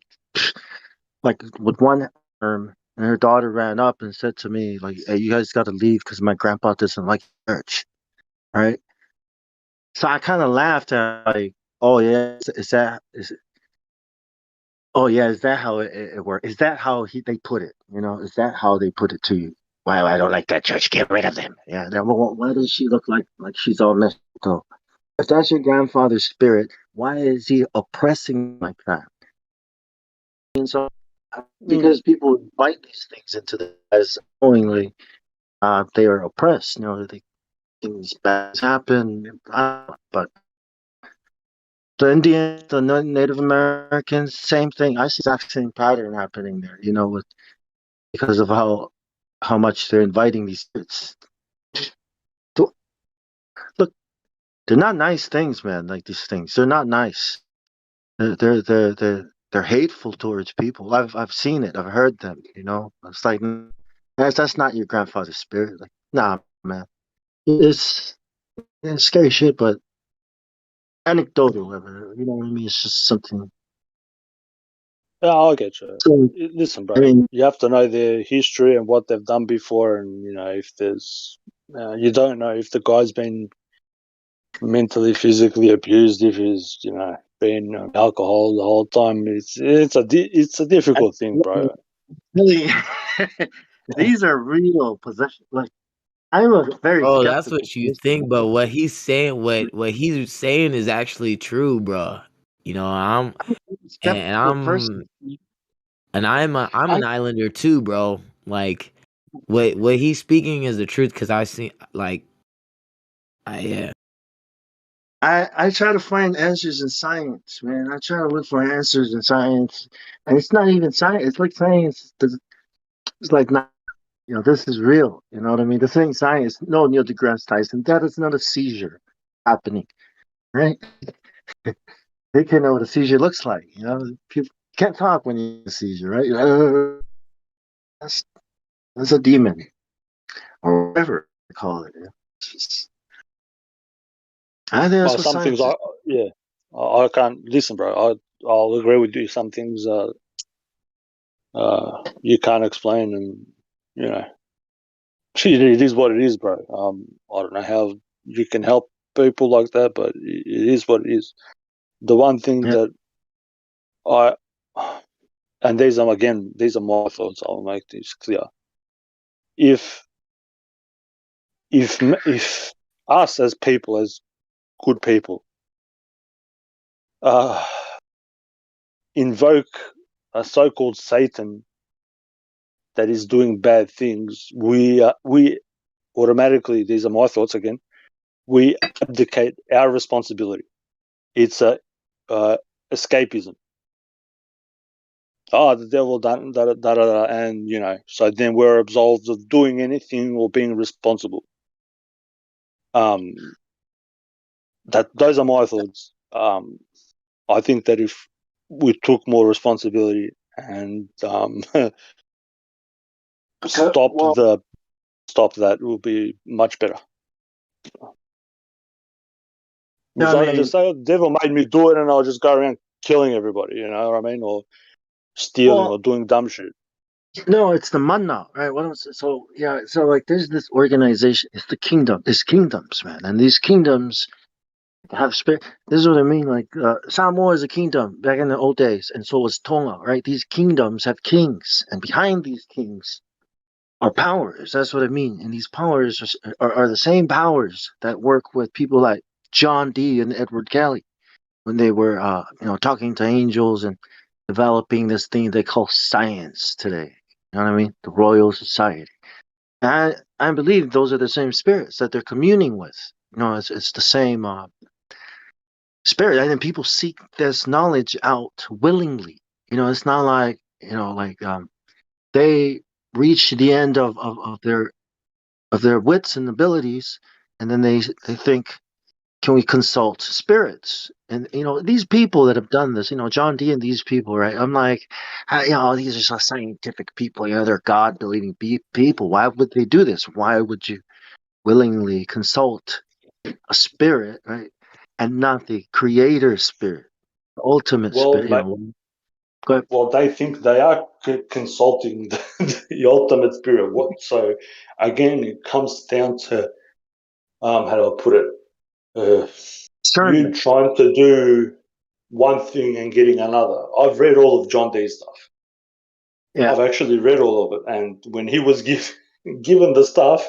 like with one arm, and her daughter ran up and said to me, like, "Hey, you guys got to leave because my grandpa doesn't like church." Right? So I kind of laughed at like, "Oh yeah, oh yeah, is that how it works? Is that how they put it? You know, is that how they put it to you? Well, I don't like that church. Get rid of them." Yeah. Then, well, why does she look like she's all messed up? If that's your grandfather's spirit, why is he oppressing like that? And so, Mm. because people invite these things into the as knowingly, they are oppressed. You know, they things bad happen. But the Indians, the Native Americans, same thing. I see the exact same pattern happening there. You know, with because of how much they're inviting these kids. Look, they're not nice things, man. Like these things, they're not nice. They're hateful towards people. I've seen it. I've heard them. You know, it's like that's not your grandfather's spirit. Like, nah, man. It's scary shit, but anecdotal. You know what I mean? It's just something. Yeah, I'll get you. So, Listen, I bro, mean, you have to know their history and what they've done before, and if there's, you don't know if the guy's been mentally, physically abused, if he's, been on alcohol the whole time. It's a difficult thing, bro. really, these are real possessions. Like I'm a very Bro, that's skeptical what you person. think, but what he's saying, what he's saying is actually true, bro. You know, I'm a very and skeptical person. I'm I an islander too, bro. Like, what he's speaking is the truth, because I see, like, yeah. I try to find answers in science, man. I try to look for answers in science, and it's not even science. It's like science. It's like not. You know, this is real. You know what I mean? This ain't science. No, Neil deGrasse Tyson. That is not a seizure happening, right? They can know what a seizure looks like. You know, people can't talk when you have a seizure, right? That's that's a demon or whatever they call it. It's just- I think that's Well, what some things, science is. yeah, I can't listen, bro. I'll agree with you. Some things, you can't explain, and you know, it is what it is, bro. I don't know how you can help people like that, but it is what it is. The one thing Yeah. that I, and these are my thoughts. I'll make this clear. If if us as people, as good people, uh, invoke a so-called Satan that is doing bad things, we automatically, these are my thoughts again, we abdicate our responsibility. It's a escapism. Oh, the devil done da, da, da, da, and so then we're absolved of doing anything or being responsible. Um, that those are my thoughts. I think that if we took more responsibility and stop Well, that, it will be much better. yeah, If I I can just mean, say, oh, the devil made me do it, and I'll just go around killing everybody, you know what I mean, or stealing or well, doing dumb shit. no, it's the manna, right? What was it? So yeah, so like there's this organization. It's the kingdom. It's kingdoms, man, and these kingdoms have spirit. This is what I mean. Like Samoa is a kingdom back in the old days, and so was Tonga, right? These kingdoms have kings, and behind these kings are powers. That's what I mean. And these powers are the same powers that work with people like John Dee and Edward Kelly when they were, talking to angels and developing this thing they call science today. You know what I mean? The Royal Society. And I believe those are the same spirits that they're communing with. You know, it's the same spirit. I think people seek this knowledge out willingly. It's not like they reach the end of their wits and abilities, and then they think, can we consult spirits? And these people that have done this, John Dee and these people, right? I'm like, these are so scientific people. They're God believing people. Why would they do this? Why would you willingly consult a spirit, right? And not the creator spirit, the ultimate Well, spirit. Go ahead. well, they think they are consulting the ultimate spirit. So again, it comes down to how do I put it? You Discernment. trying to do one thing and getting another. I've read all of John Dee's stuff. Yeah. I've actually read all of it, and when he was given the stuff,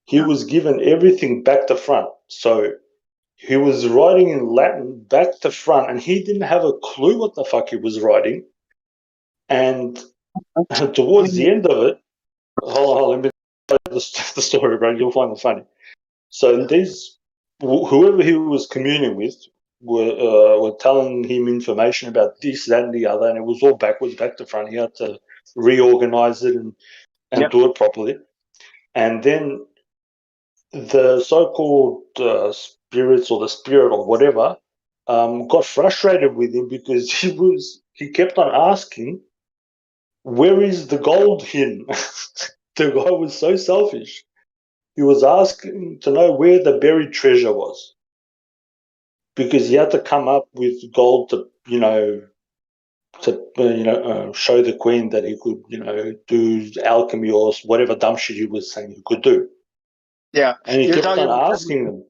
he was given everything back to front. So he was writing in Latin back to front, and he didn't have a clue what the fuck he was writing. And towards the end of it, hold on, let me tell you the story, bro. You'll find it funny. So whoever he was communing with were telling him information about this, that, and the other, and it was all backwards, back to front. He had to reorganize it and do it properly. And then the so-called spirits or the spirit or whatever got frustrated with him because he kept on asking, "Where is the gold hidden?" The guy was so selfish. He was asking to know where the buried treasure was because he had to come up with gold to show the queen that he could do alchemy or whatever dumb shit he was saying he could do. Yeah. And he You're kept talking on about asking them.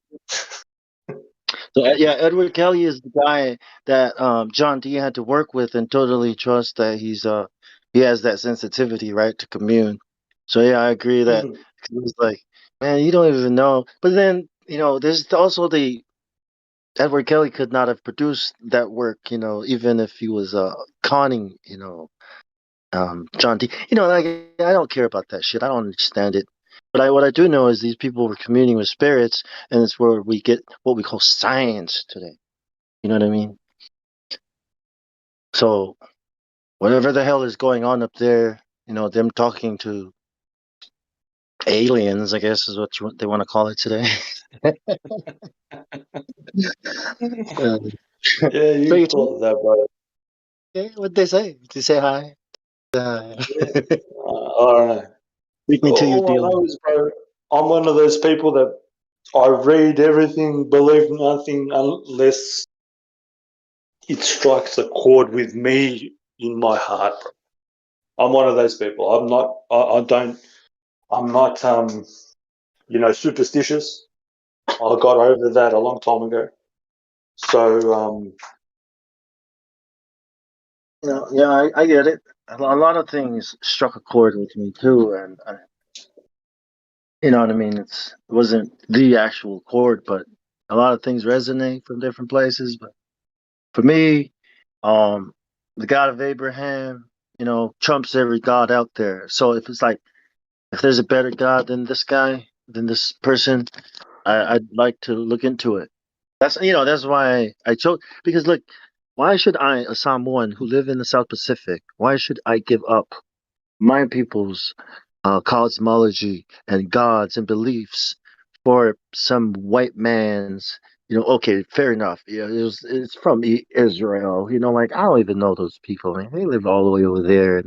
So yeah, Edward Kelly is the guy that John Dee had to work with and totally trust that he has that sensitivity, right, to commune. So yeah, I agree that it was like, man, you don't even know. But then there's also the Edward Kelly could not have produced that work, even if he was conning, John Dee. Like I don't care about that shit. I don't understand it. But what I do know is these people were communing with spirits, and it's where we get what we call science today. You know what I mean? So whatever the hell is going on up there, them talking to aliens, I guess is what they want to call it today. Um, Yeah, so you call it that, bro. yeah, what they say? They say hi. Yeah. I don't know. Take me to your All I deal. know is, bro, I'm one of those people that I read everything, believe nothing unless it strikes a chord with me in my heart. Bro. I'm one of those people. I'm not. I don't. I'm not. Superstitious. I got over that a long time ago. So Yeah, I get it. A lot of things struck a chord with me too, and you know what I mean. It wasn't the actual chord, but a lot of things resonate from different places. But for me, um, the God of Abraham, trumps every god out there. So if it's like if there's a better God than this guy, than this person, I'd like to look into it. That's why I chose because look, why should I, a Samoan who live in the South Pacific, why should I give up my people's cosmology and gods and beliefs for some white man's? Okay, fair enough. Yeah, it's from Israel. Like I don't even know those people. Man, they live all the way over there.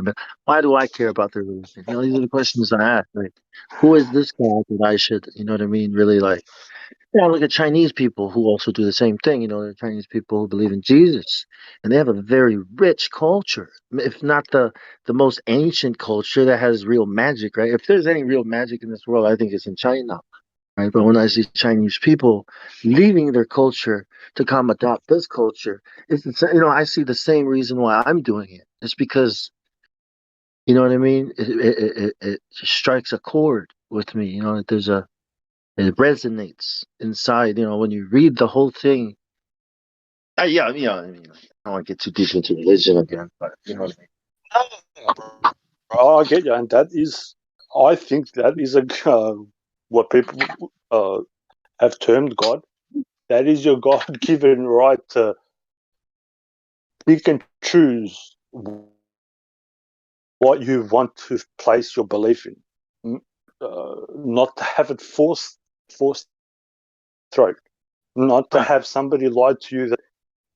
Why do I care about their religion? These are the questions I ask. Like, who is this guy that I should, what I mean, really like? Yeah, look at Chinese people who also do the same thing. The Chinese people who believe in Jesus, and they have a very rich culture, if not the most ancient culture that has real magic. Right? If there's any real magic in this world, I think it's in China. Right? But when I see Chinese people leaving their culture to come adopt this culture, I see the same reason why I'm doing it. It's because you know what I mean. It strikes a chord with me. It resonates inside, when you read the whole thing. Yeah, I mean, I don't want to get too deep into religion again, but you know what I get you, and that is, I think that is what people have termed God. That is your God-given right to pick and choose what you want to place your belief in, not to have it forced throat, not to have somebody lie to you that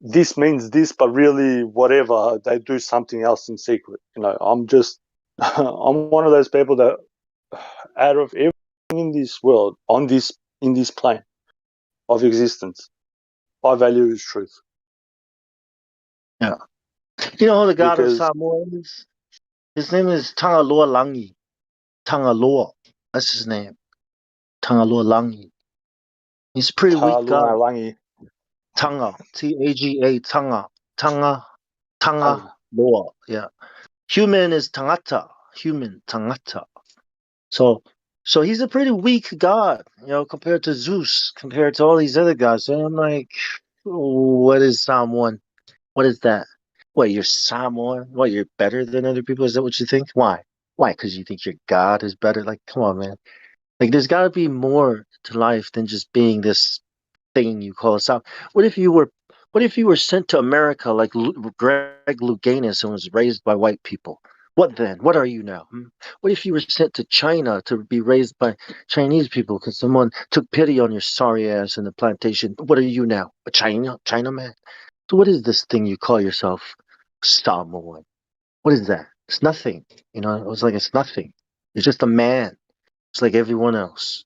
this means this, but really whatever, they do something else in secret. I'm just, I'm one of those people that out of everything in this world, in this plane of existence, I value is truth. Yeah. You know who the god of Because Samoa is? His name is Tangaloa Langi. Tangaloa. That's his name. Tangaloa Langi. He's a pretty weak god. Talualangi, Tanga. T-A-G-A. Tanga. Tanga. Tanga. Tanga. Loa. Yeah. Human is Tangata. Human. Tangata. So he's a pretty weak god, compared to Zeus, compared to all these other gods. So I'm like, what is Samoan? What is that? What, you're Samoan? What, you're better than other people? Is that what you think? Why? Why? Because you think your God is better? Like, come on, man. Like, there's got to be more to life than just being this thing you call a Sam. What if you were? What if you were sent to America like Greg Louganis and was raised by white people? What then? What are you now? What if you were sent to China to be raised by Chinese people because someone took pity on your sorry ass in the plantation? What are you now? A China man? So what is this thing you call yourself? Samoan. What is that? It's nothing. It was like it's nothing. You're just a man. It's like everyone else.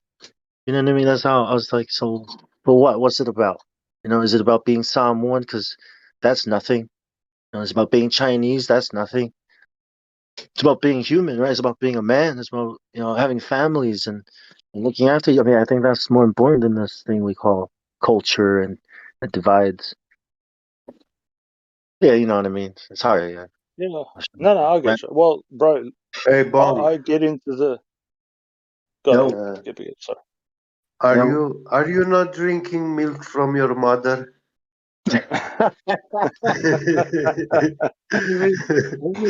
You know what I mean? That's how I was like, so for what? What's it about? Is it about being Samoan? Because that's nothing. It's about being Chinese. That's nothing. It's about being human, right? It's about being a man. It's about, having families and looking after you. I mean, I think that's more important than this thing we call culture and that divides. Yeah, you know what I mean? It's hard, yeah. Yeah, no, I get you. Well, bro, Hey, Bong. I get into the. Go No. ahead, get it. Sorry. No. Are you not drinking milk from your mother? Maybe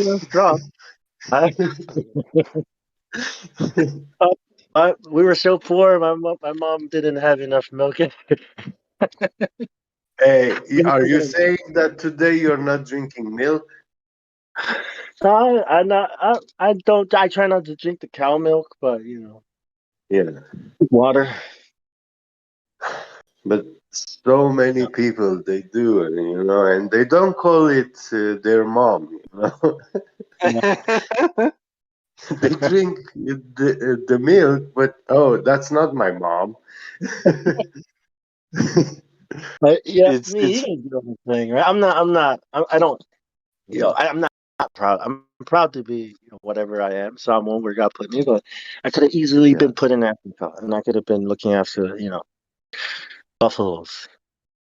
that's wrong. I, we were so poor. My mom didn't have enough milk. Hey, are you saying that today you're not drinking milk? No, I not. I don't. I try not to drink the cow milk, but Yeah. water. But so many people they do, and they don't call it their mom. Yeah. They drink the milk, but oh, that's not my mom. But yeah, it's me, you guys do the thing, right? I'm not. I'm not. I don't. I'm not proud. I'm proud to be, whatever I am. So I'm one where God put me, but I could have easily Yeah. been put in Africa, and I could have been looking after, buffaloes,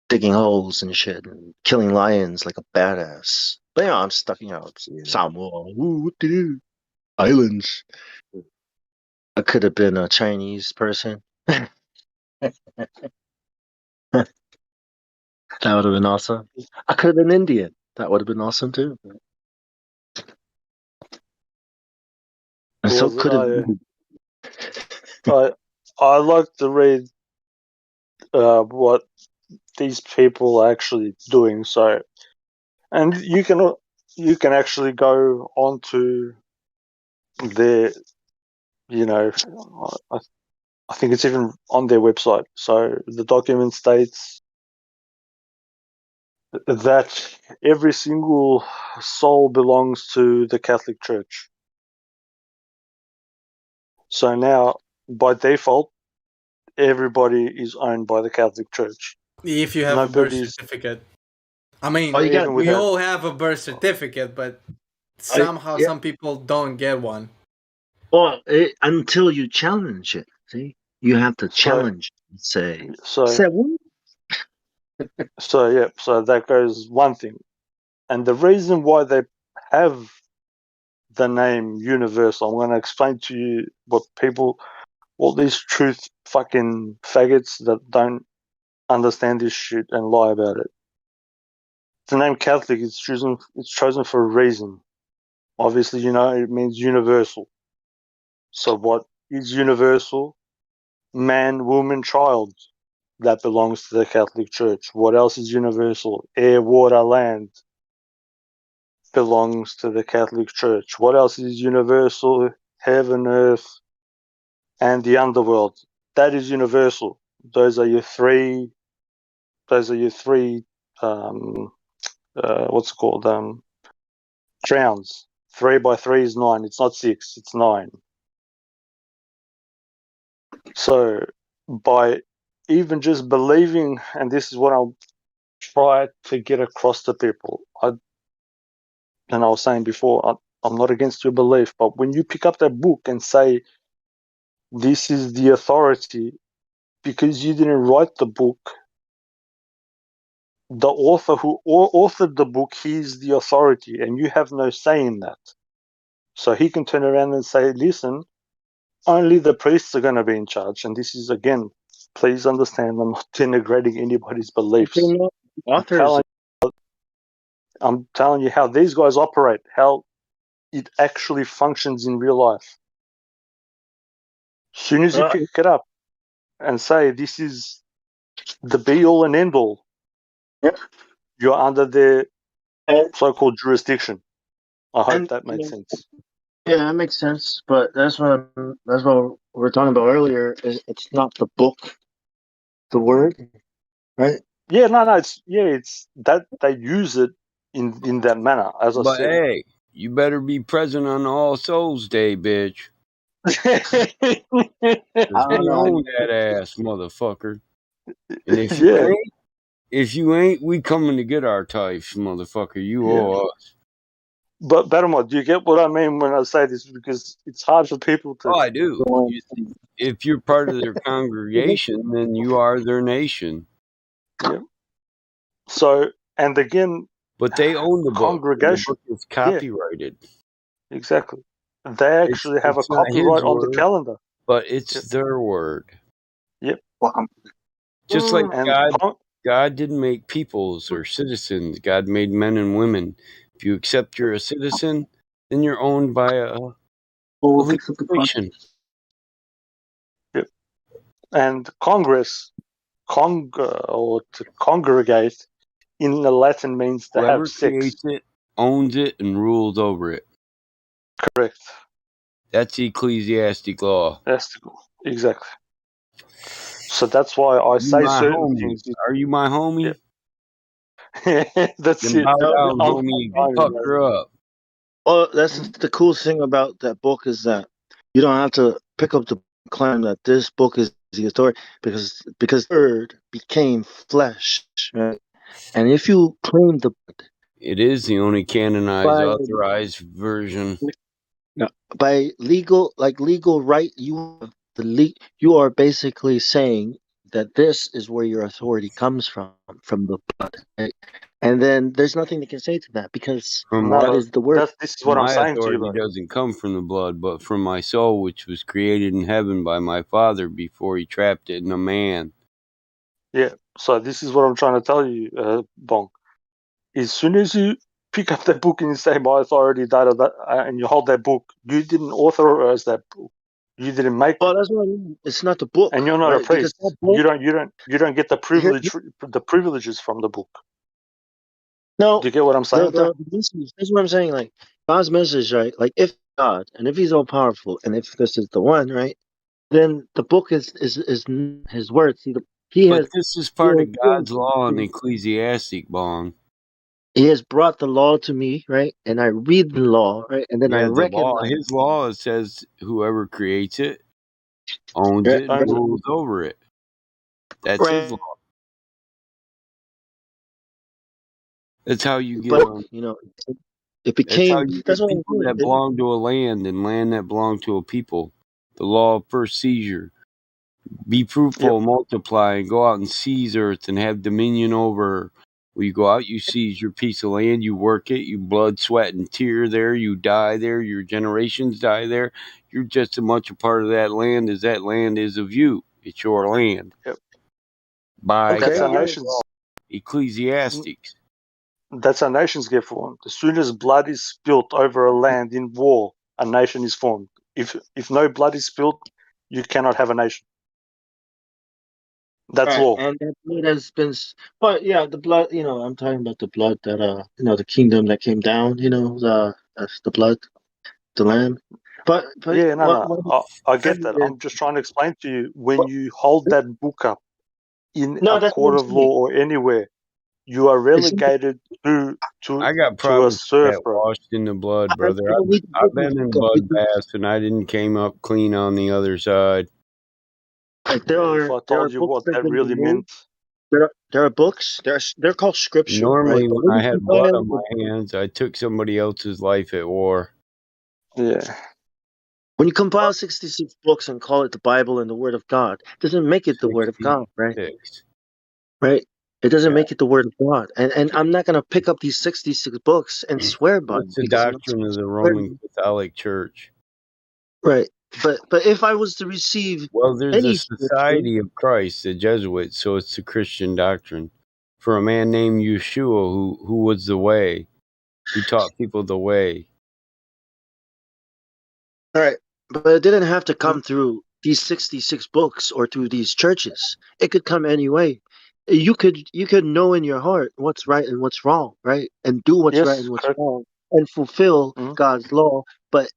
digging holes and shit, and killing lions like a badass. But I'm stuck, Samoa, ooh, what to do? Islands. I could have been a Chinese person. That would have been awesome. I could have been Indian. That would have been awesome too. I so because could have. I like to read what these people are actually doing. So, and you can actually go onto their, I, I think it's even on their website. So the document states that every single soul belongs to the Catholic Church. So now, by default, everybody is owned by the Catholic Church. If you have a birth Nobody's certificate. I mean, Oh, you got. even we without. all have a birth certificate, but somehow Yeah. some people don't get one. Well, until you challenge it. See, you have to So challenge. Say, so say what? so yeah. So that goes one thing, and the reason why they have the name Universal, I'm going to explain to you what people, all these truth fucking faggots that don't understand this shit and lie about it. The name Catholic is chosen. It's chosen for a reason. Obviously, it means universal. So what is universal? Man, woman, child. that belongs to the Catholic Church. What else is universal? Air, water, land belongs to the Catholic Church. What else is universal? Heaven, earth, and the underworld. That is universal. Those are your three. What's it called? Crowns. 3 by 3 is 9. It's not 6. It's 9. So by even just believing, and this is what I'll try to get across to people. And I was saying before, I'm not against your belief, but when you pick up that book and say, this is the authority, because you didn't write the book, the author who authored the book, he's the authority, and you have no say in that. So he can turn around and say, listen, only the priests are going to be in charge. And this is, again, please understand, I'm not denigrating anybody's beliefs. Authors. I'm telling you how these guys operate, how it actually functions in real life. As soon as you pick it up and say, this is the be-all and end-all, you're under their so-called jurisdiction. I hope that made sense. Yeah, that makes sense. But that's what we were talking about earlier. It's not the book, the word, right? Yeah, no, it's that they use it in that manner, as I But said. hey, you better be present on All Souls Day, bitch. I don't know. Own that ass, motherfucker. And if you ain't, we coming to get our types, motherfucker. You owe us. But Bermo, do you get what I mean when I say this? Because it's hard for people to. Oh, I do. If you're part of their congregation, then you are their nation. Yeah. So, and again, but they own the book. Congregation. The book is copyrighted. Yeah, exactly. They actually have a copyright on the calendar. But it's their word. Yep. Just like God didn't make peoples or citizens. God made men and women. If you accept you're a citizen, then you're owned by a corporation. Yep. And Congress, or to congregate in the Latin means to Whoever have sex. Creates it, owns it, and rules over it. Correct. That's ecclesiastic law. Exactly. So that's why I say certain things. Are you my homie? Yeah. That's then it. Bow down, homie. Pucker up. Well, that's the cool thing about that book is that you don't have to pick up the claim that this book is the authority because the word became flesh, right? And if you claim it is the only canonized, authorized version. By legal right, you are basically saying that this is where your authority comes from the blood, right? And then there's nothing that can say to that because blood is the word. This is what I'm saying to you. My authority doesn't come from the blood, but from my soul, which was created in heaven by my Father before he trapped it in a man. Yeah, so this is what I'm trying to tell you, Bong. As soon as you pick up that book and you say my authority, and you hold that book, you didn't authorize that book. You didn't make. Oh, that's what I mean. It's not the book, and you're not right? a priest. You don't get the privileges from the book. No, do you get what I'm saying? This is what I'm saying. Like God's message, right? Like if God and if He's all powerful and if this is the one, right? Then the book is His word. See, this is part of God's law in Ecclesiastic, Bong. He has brought the law to me, right? And I read the law, right? And then I recognize His law says whoever creates it owns it and rules over it. That's his law. That's how you get. It became. That's what people that belong to a land and land that belong to a people. The law of first seizure. Be fruitful, multiply, and go out and seize earth and have dominion over her. When you go out, you seize your piece of land, you work it, you blood, sweat, and tear there, you die there, your generations die there. You're just as much a part of that land as that land is of you. It's your land. Yep. By that's our nation's Ecclesiastics. That's how nations get formed. As soon as blood is spilt over a land in war, a nation is formed. If no blood is spilt, you cannot have a nation. That's Right, law. and that blood has been, but yeah, the blood. I'm talking about the blood that the kingdom that came down. That's the blood, the lamb. But Yeah, no, what no, what I said get that. is, I'm just trying to explain to you when what, you hold that book up in no, a that's what court I'm of law saying. or anywhere, you are It's relegated to I got a problems with serf, that bro. washed in the blood, I brother. don't need to I've hold this been in book up because bloodbaths and I didn't came up clean on the other side. like Yeah, if I there are told you books what that have that been really removed. meant, There are books. They're called scripture, right? Normally, But when when I you had blood compile on my hands, I took somebody else's life at war. yeah, 66 books and call it the Bible and the Word of God, doesn't make it the Word of God, right? 66. Right? It doesn't Yeah. make it the Word of God. And I'm not gonna pick up these 66 books and swear by What's them the because I'm not doctrine of the swear. Roman Catholic Church? Right. But if I was to receive Well, there's a any scripture, Society of Christ, the Jesuits, so it's the Christian doctrine. For a man named Yeshua, who was the way, who taught people the way. all right, but it didn't have to come through these 66 books or through these churches. It could come any way. You could know in your heart what's right and what's wrong, right? And do what's right yes, and what's correct. wrong and fulfill Mm. God's law. But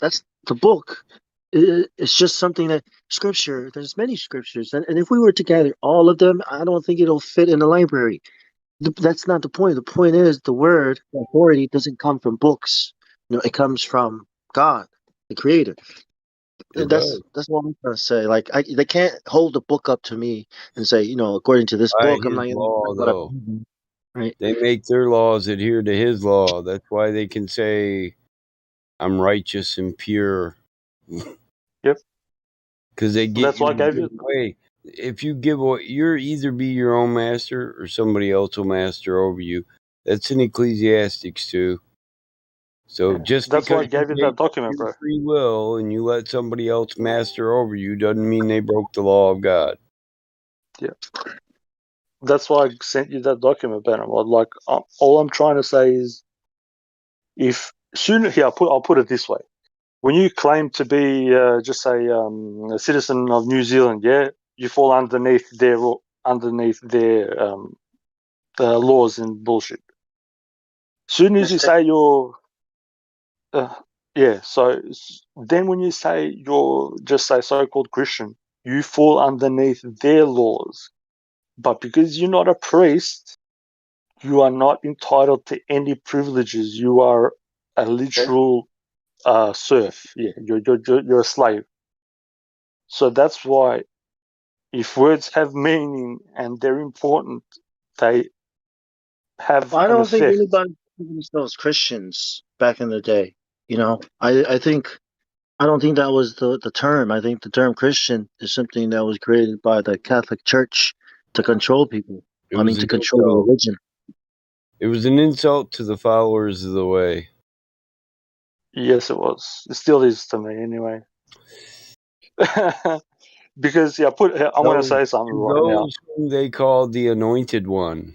that's the book. It's just something that scripture, there's many scriptures. And if we were to gather all of them, I don't think it'll fit in the library. That's not the point. The point is the word, the authority doesn't come from books. It comes from God, the creator. It That's does. that's what I'm trying to say. Like they can't hold the book up to me and say, according to this By book, I'm his like, law, what I though. believe in, right? They make their laws adhere to his law. That's why they can say, I'm righteous and pure. Yep. Because they get That's you why I to gave give you. away. If you give away, you're either be your own master or somebody else will master over you. That's in Ecclesiastics too. So just That's why because I you gave you gave that up document, your bro. free will and you let somebody else master over you doesn't mean they broke the law of God. Yeah. That's why I sent you that document, Ben. Like, all I'm trying to say is, if soon here, I'll put it this way: when you claim to be, just say, a citizen of New Zealand, yeah, you fall underneath their laws and bullshit. Soon as you say you're, yeah, so then when you say you're just say so-called Christian, you fall underneath their laws. But because you're not a priest, you are not entitled to any privileges. You are a literal serf. Yeah, you're a slave. So that's why, if words have meaning and they're important, they have I an don't think effect. anybody called themselves Christians back in the day. I don't think that was the term. I think the term Christian is something that was created by the Catholic Church to control people. It I was mean, to an control the insult. religion. It was an insult to the followers of the way. Yes, it was. It still is to me, anyway. Because I'm going to Those, say something to right now. those whom they called the anointed one.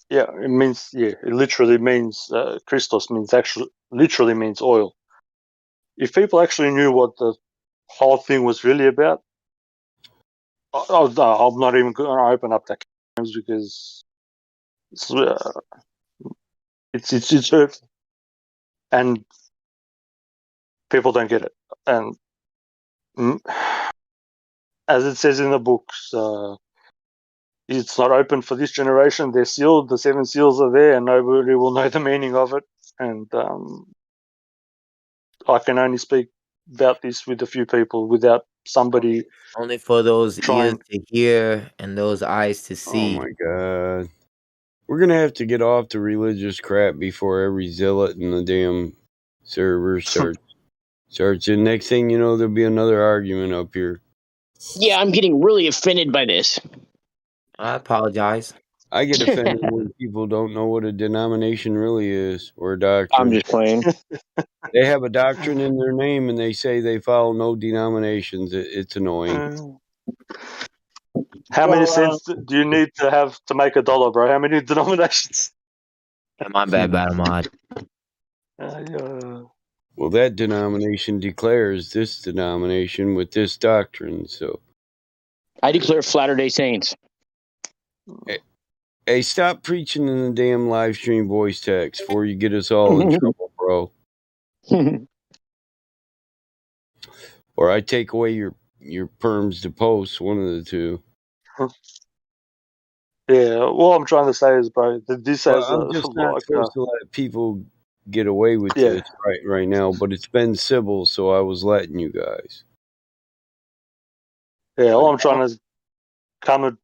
Yeah, it means, yeah, it literally means Christos means actually literally means oil. If people actually knew what the whole thing was really about, I'm not even going to open up that games because it's hurtful and people don't get it. And mm, as it says in the books, it's not open for this generation. They're sealed. The seven seals are there, and nobody will know the meaning of it. And I can only speak about this with a few people without somebody Only for those ears trying. to hear and those eyes to Oh see. my God. We're going to have to get off the religious crap before every zealot in the damn server starts. And next thing you know, there'll be another argument up here. Yeah, I'm getting really offended by this. I apologize. I get offended when people don't know what a denomination really is or a I'm doctrine. just playing. They have a doctrine in their name and they say they follow no denominations. It's annoying. How many Well, cents do you need to have to make $1, bro? How many denominations? My bad, Battle Mod. Well, that denomination declares this denomination with this doctrine. So I declare Latter-day Saints. Hey, stop preaching in the damn live stream voice text before you get us all in trouble, bro. Or I take away your perms to post, one of the two. Yeah, what I'm trying to say is, bro, this Well, has I'm just not like supposed to let people get away with yeah. this right now, but it's been civil, so I was letting you guys. Yeah, all I'm trying to come and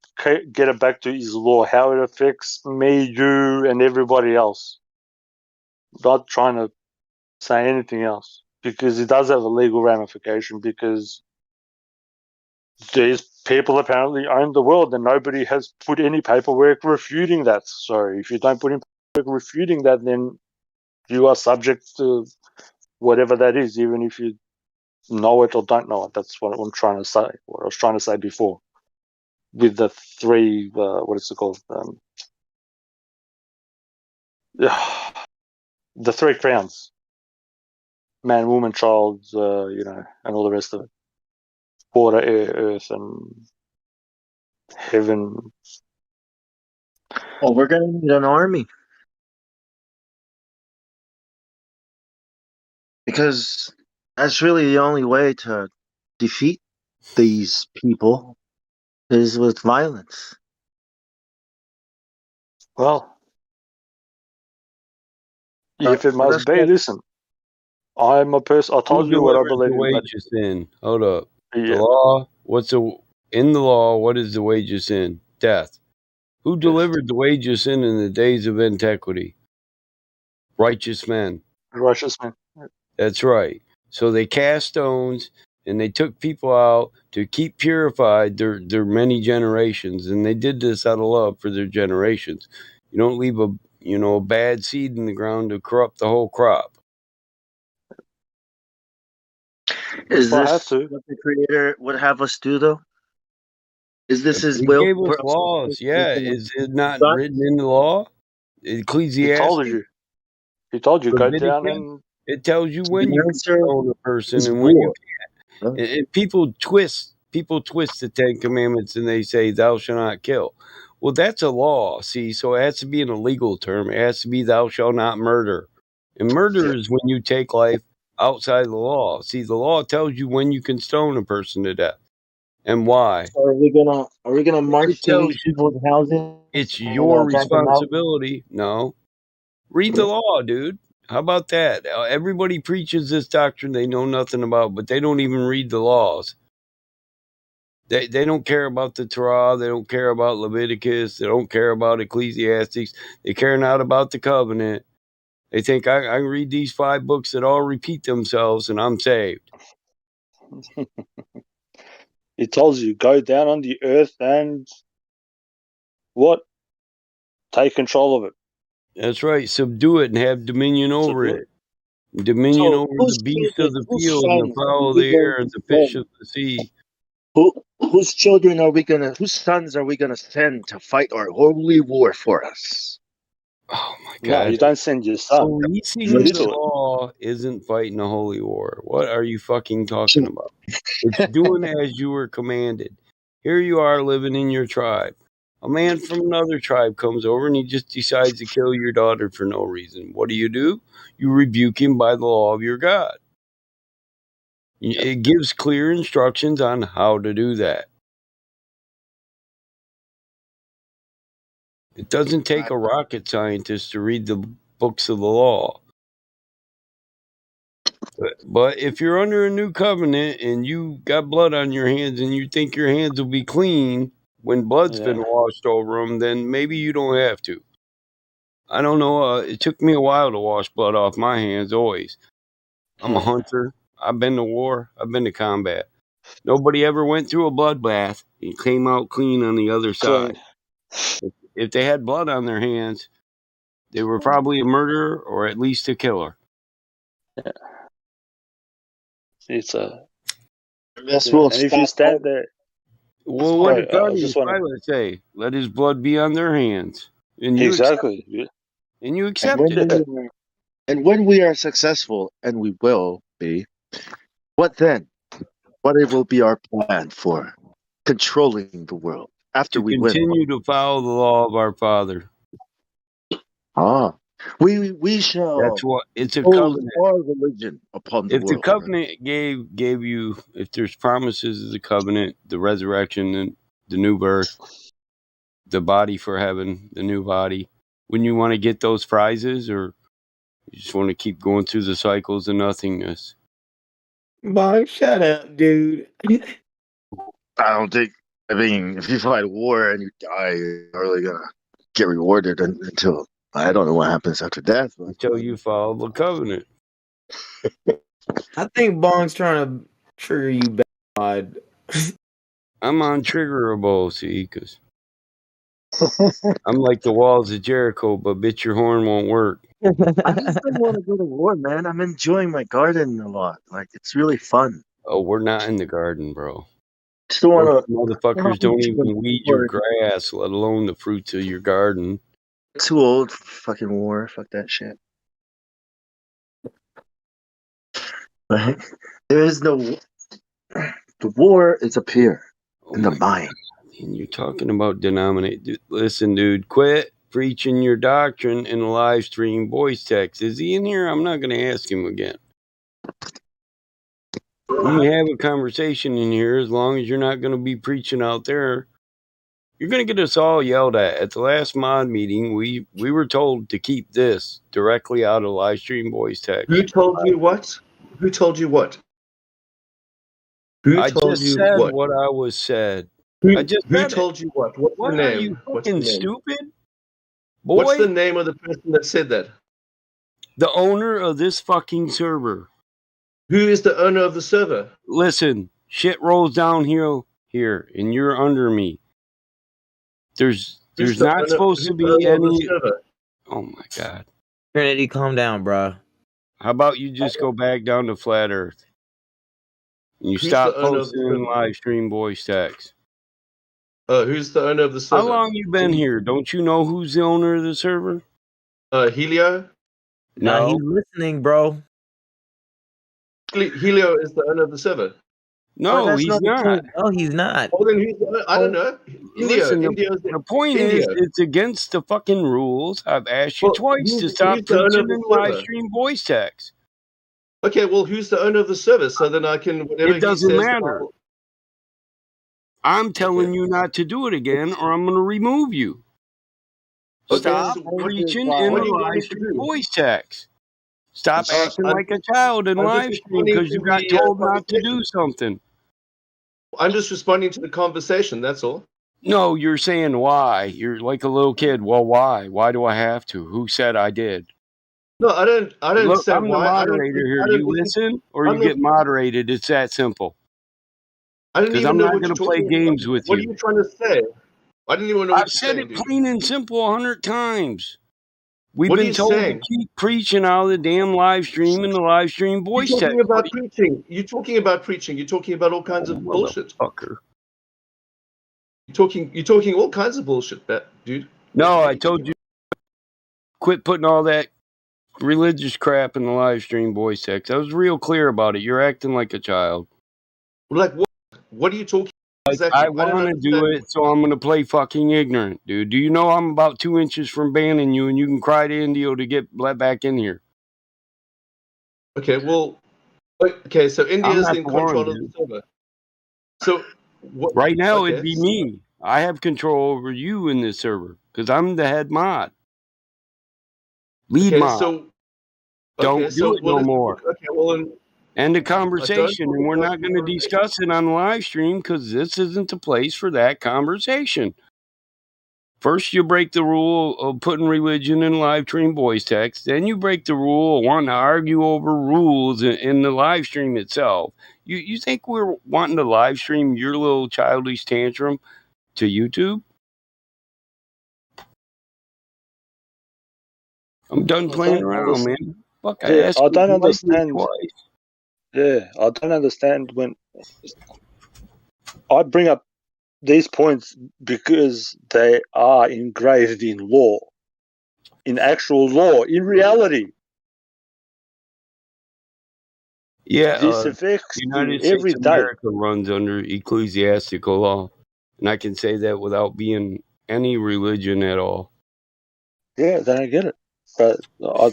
get it back to is law, how it affects me, you, and everybody else. Not trying to say anything else, because it does have a legal ramification, because these people apparently own the world and nobody has put any paperwork refuting that. So if you don't put in paperwork refuting that, then you are subject to whatever that is, even if you know it or don't know it. That's what I'm trying to say, what I was trying to say before, with the three, what is it called? The three crowns: man, woman, child, and all the rest of it. Water, air, earth, and heaven. Well, we're gonna need an army because that's really the only way to defeat these people is with violence. Well, if it Let us must be, get listen. I'm a person. I Who told you what I delivers the believe in, but wages in? Hold up. The yeah, law. In the law? What is the wages in? Death. Who delivered the wages in the days of antiquity? Righteous men. righteous man. That's right. So they cast stones and they took people out to keep purified their many generations, and they did this out of love for their generations. You don't leave a bad seed in the ground to corrupt the whole crop. Is If I have this to, what the Creator would have us do, though? Is this His He will gave us for us to laws. Yeah, to is it not God? written in the law? he told Ecclesiastes, you. He told you go down Leviticus. and It tells you The when you can answer stone a person is and when you war. can't. And people twist the Ten Commandments and they say, "Thou shalt not kill." Well, that's a law. See, so it has to be in a legal term. It has to be, "Thou shalt not murder." And murder is when you take life outside the law. See, the law tells you when you can stone a person to death and why. So are we gonna It march to tells these you people's houses it's and your drag them out? responsibility. No, read the law, dude. How about that? Everybody preaches this doctrine they know nothing about, but they don't even read the laws. They don't care about the Torah. They don't care about Leviticus. They don't care about Ecclesiastes. They care not about the covenant. They think I can read these 5 books that all repeat themselves and I'm saved. he tells you go down on the earth and what? Take control of it. That's right. Subdue it and have dominion So over do it. it. Dominion So over the whose beasts of children, the whose field and the sons are fowl of we the going air and to the fish send? of the sea. Whose children are we gonna? Whose sons are we gonna send to fight our holy war for us? Oh my No, God. you don't send your son. Policing You the do it. law isn't fighting a holy war. What are you fucking talking about? It's doing as you were commanded. Here you are living in your tribe. A man from another tribe comes over and he just decides to kill your daughter for no reason. What do? You rebuke him by the law of your God. It gives clear instructions on how to do that. It doesn't take a rocket scientist to read the books of the law. But if you're under a new covenant and you got blood on your hands and you think your hands will be clean when blood's been washed over them, then maybe you don't have to. I don't know. It took me a while to wash blood off my hands, always. I'm a hunter. I've been to war. I've been to combat. Nobody ever went through a bloodbath and came out clean on the other Clean. side. If they had blood on their hands, they were probably a murderer or at least a killer. Yeah. It's a. This will And if you stop. stand there, Well, what did I just want Pilate say? Let his blood be on their hands, and to you accept, exactly. Yeah. and you And accept it. when we are successful, and we will be, what then? What it will be our plan for controlling the world after To we win. continue to follow the law of our Father. Ah, we shall That's what it's a hold covenant. our religion upon the If the world. covenant gave you, if there's promises of the covenant, the resurrection and the new birth, the body for heaven, the new body, wouldn't you want to get those prizes, or you just want to keep going through the cycles of nothingness? Boy, shut up, dude. I don't think. I mean, if you fight a war and you die, you're not really gonna get rewarded until I don't know what happens after death. But Until you follow the covenant. I think Bong's trying to trigger you bad. I'm untriggerable, see, because I'm like the walls of Jericho, but bitch, your horn won't work. I just don't want to go to war, man. I'm enjoying my garden a lot. Like it's really fun. Oh, we're not in the garden, bro. Just don't Those want to. motherfuckers don't even weed your grass, let alone the fruits of your garden. Too old for fucking war. Fuck that shit. Right? There is no. The war is up here in the mind. And you're talking about denominate. Listen, dude, quit preaching your doctrine in a live stream voice text. Is he in here? I'm not going to ask him again. We can have a conversation in here as long as you're not going to be preaching out there. You're going to get us all yelled at. At the last mod meeting, we were told to keep this directly out of live stream voice text. Who told you what? Who told you what? I just said what I was said. Who told you what? What's the name? Are you fucking stupid? Boy, what's the name of the person that said that? The owner of this fucking server. Who is the owner of the server? Listen, shit rolls downhill here, and you're under me. There's not supposed to be any. Oh my god, Trinity, calm down, bro. How about you just go back down to flat Earth? And you stop posting live stream voice text. Who's the owner of the server? How long you been here? Don't you know who's the owner of the server? Helio? No. He's listening, bro. Helio is the owner of the server. No, he's not. No, he's not. Well, then who's I don't know. Listen, the point is, it's against the fucking rules. I've asked you twice to stop preaching in live stream voice text. Okay, well, who's the owner of the server? So then I can, whatever it doesn't matter. I'm telling you not to do it again, or I'm going to remove you. Stop preaching in the live stream voice text. Stop acting like a child in live stream because you got told not to do something. I'm just responding to the conversation, that's all. No, you're saying why. You're like a little kid. Well, why? Why do I have to? Who said I did? No, I don't Look, say I'm why. the moderator here. You listen or you get moderated. It's that simple. I didn't even know what you're going to play games with you. What are you trying to say? I didn't even know what I've said it plain and simple 100 times. We've been told to keep preaching out of the damn live stream and the live stream voice text. You're talking about preaching. You're talking about preaching. You're talking about all kinds of bullshit. Fucker. You're talking all kinds of bullshit, dude. No, I told you quit putting all that religious crap in the live stream voice text. I was real clear about it. You're acting like a child. Like what? What are you talking about exactly? I want to do it, so I'm going to play fucking ignorant, dude. Do you know I'm about 2 inches from banning you, and you can cry to Indio to get let back in here? Okay, well, so India's in control of the server. So what, right now, it'd be me. I have control over you in this server because I'm the head mod. Lead mod. Don't do it no more. Okay, well, end the conversation, and we're not going to discuss it on the live stream because this isn't the place for that conversation. First, you break the rule of putting religion in live stream voice text. Then you break the rule of wanting to argue over rules in the live stream itself. You think we're wanting to live stream your little childish tantrum to YouTube? I'm done playing around, man. Fuck, I don't understand. Yeah, I don't understand when I bring up these points because they are engraved in law, in actual law, in reality. Yeah, this affects United every States day. America runs under ecclesiastical law. And I can say that without being any religion at all. Yeah, then I get it. But all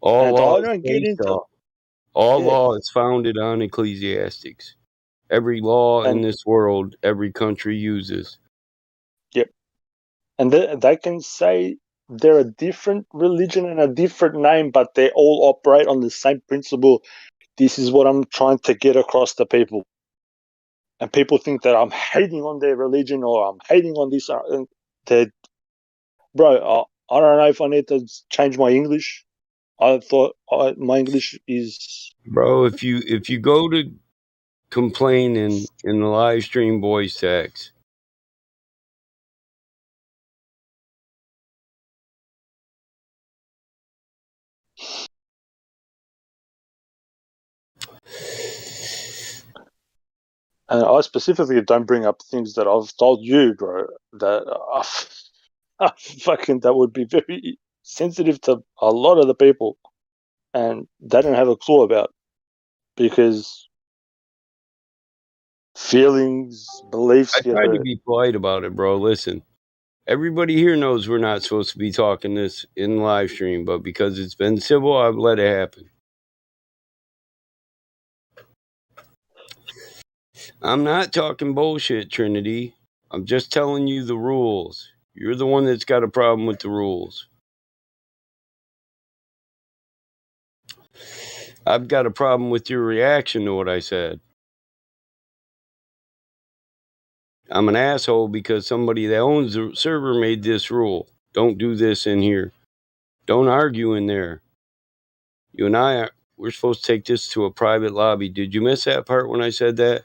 law I is don't get based into off. All yeah. law is founded on Ecclesiastics. Every law in this world, every country uses. Yep. And they can say they're a different religion and a different name, but they all operate on the same principle. This is what I'm trying to get across to people. And people think that I'm hating on their religion or I'm hating on this. Bro, I don't know if I need to change my English. I thought my English is... Bro, if you go to complain in the live stream voice text, and I specifically don't bring up things that I've told you, bro, that fucking that would be very sensitive to a lot of the people, and they don't have a clue about, because feelings, beliefs I get tried to hurt. be polite about it, bro. Listen, everybody here knows we're not supposed to be talking this in live stream, but because it's been civil, I've let it happen. I'm not talking bullshit, Trinity. I'm just telling you the rules. You're the one that's got a problem with the rules. I've got a problem with your reaction to what I said. I'm an asshole because somebody that owns the server made this rule. Don't do this in here. Don't argue in there. You and I, we're supposed to take this to a private lobby. Did you miss that part when I said that?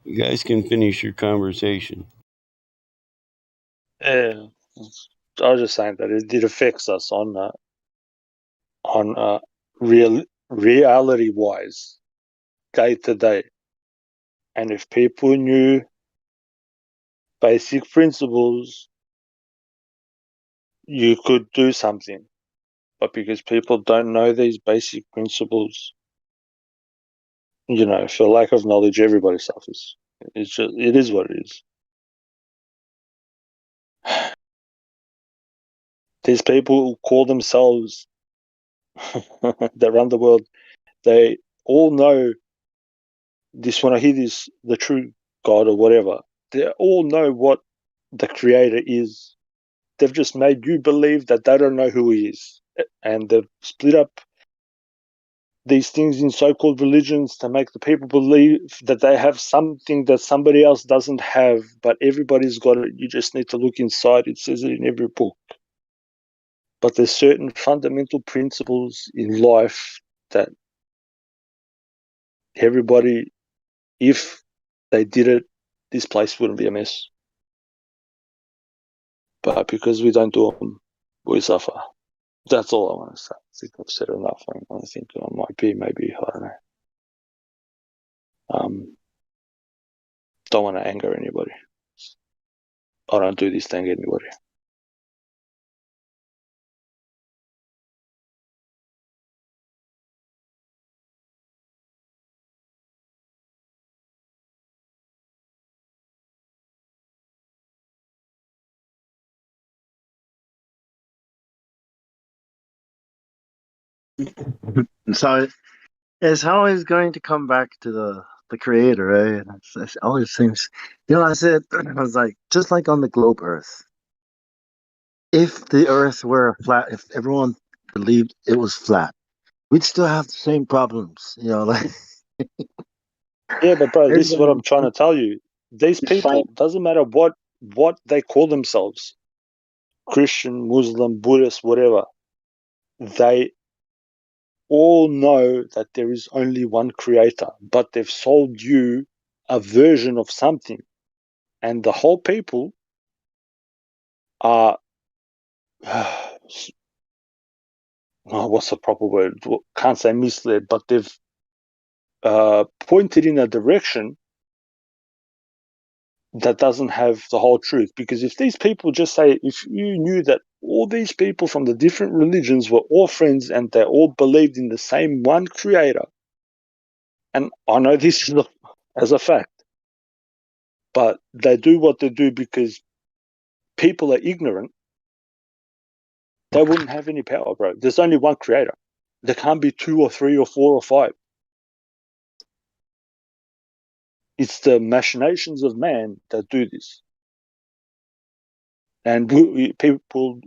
You guys can finish your conversation. Yeah, I was just saying that it affects us on reality wise, day to day. And if people knew basic principles, you could do something. But because people don't know these basic principles, for lack of knowledge, everybody suffers. It is what it is. These people who call themselves that run the world, they all know this. When I hear this, the true God or whatever, they all know what the creator is. They've just made you believe that they don't know who he is. And they've split up these things in so-called religions to make the people believe that they have something that somebody else doesn't have, but everybody's got it. You just need to look inside. It says it in every book. But there's certain fundamental principles in life that everybody, if they did it, this place wouldn't be a mess. But because we don't do them, we suffer. That's all I want to say. I think I've said enough. I think I might be, maybe, I don't know. Don't want to anger anybody. I don't do this to anger anybody. So it's always going to come back to the creator, right? It always seems, I said, I was like, just like on the globe Earth, if the Earth were flat, if everyone believed it was flat, we'd still have the same problems, like. Yeah, but bro, this is what I'm Everybody trying to tell you. These people, doesn't matter what they call themselves, Christian, Muslim, Buddhist, whatever, they all know that there is only one creator, but they've sold you a version of something. And the whole people are, what's the proper word? Can't say misled, but they've pointed in a direction that doesn't have the whole truth. Because if these people just say, if you knew that all these people from the different religions were all friends and they all believed in the same one creator. And I know this as a fact. But they do what they do because people are ignorant. They wouldn't have any power, bro. There's only one creator. There can't be 2 or 3 or 4 or 5. It's the machinations of man that do this. And people,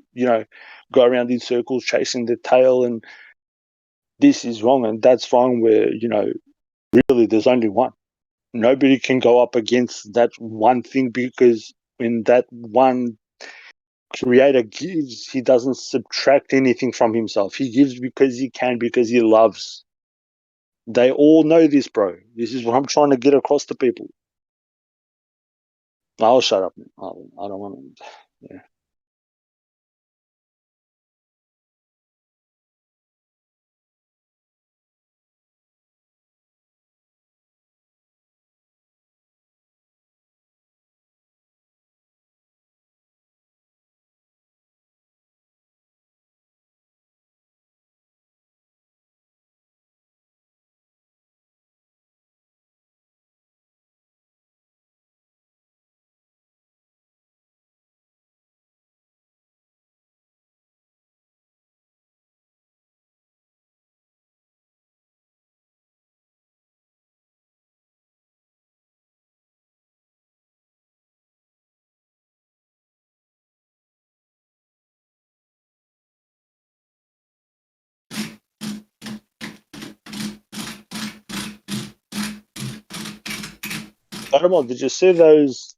go around in circles chasing their tail, and this is wrong and that's wrong, where, really there's only one. Nobody can go up against that one thing, because when that one creator gives, he doesn't subtract anything from himself. He gives because he can, because he loves. They all know this, bro. This is what I'm trying to get across to people. I'll shut up. I don't want to. Yeah. Animal, did you see those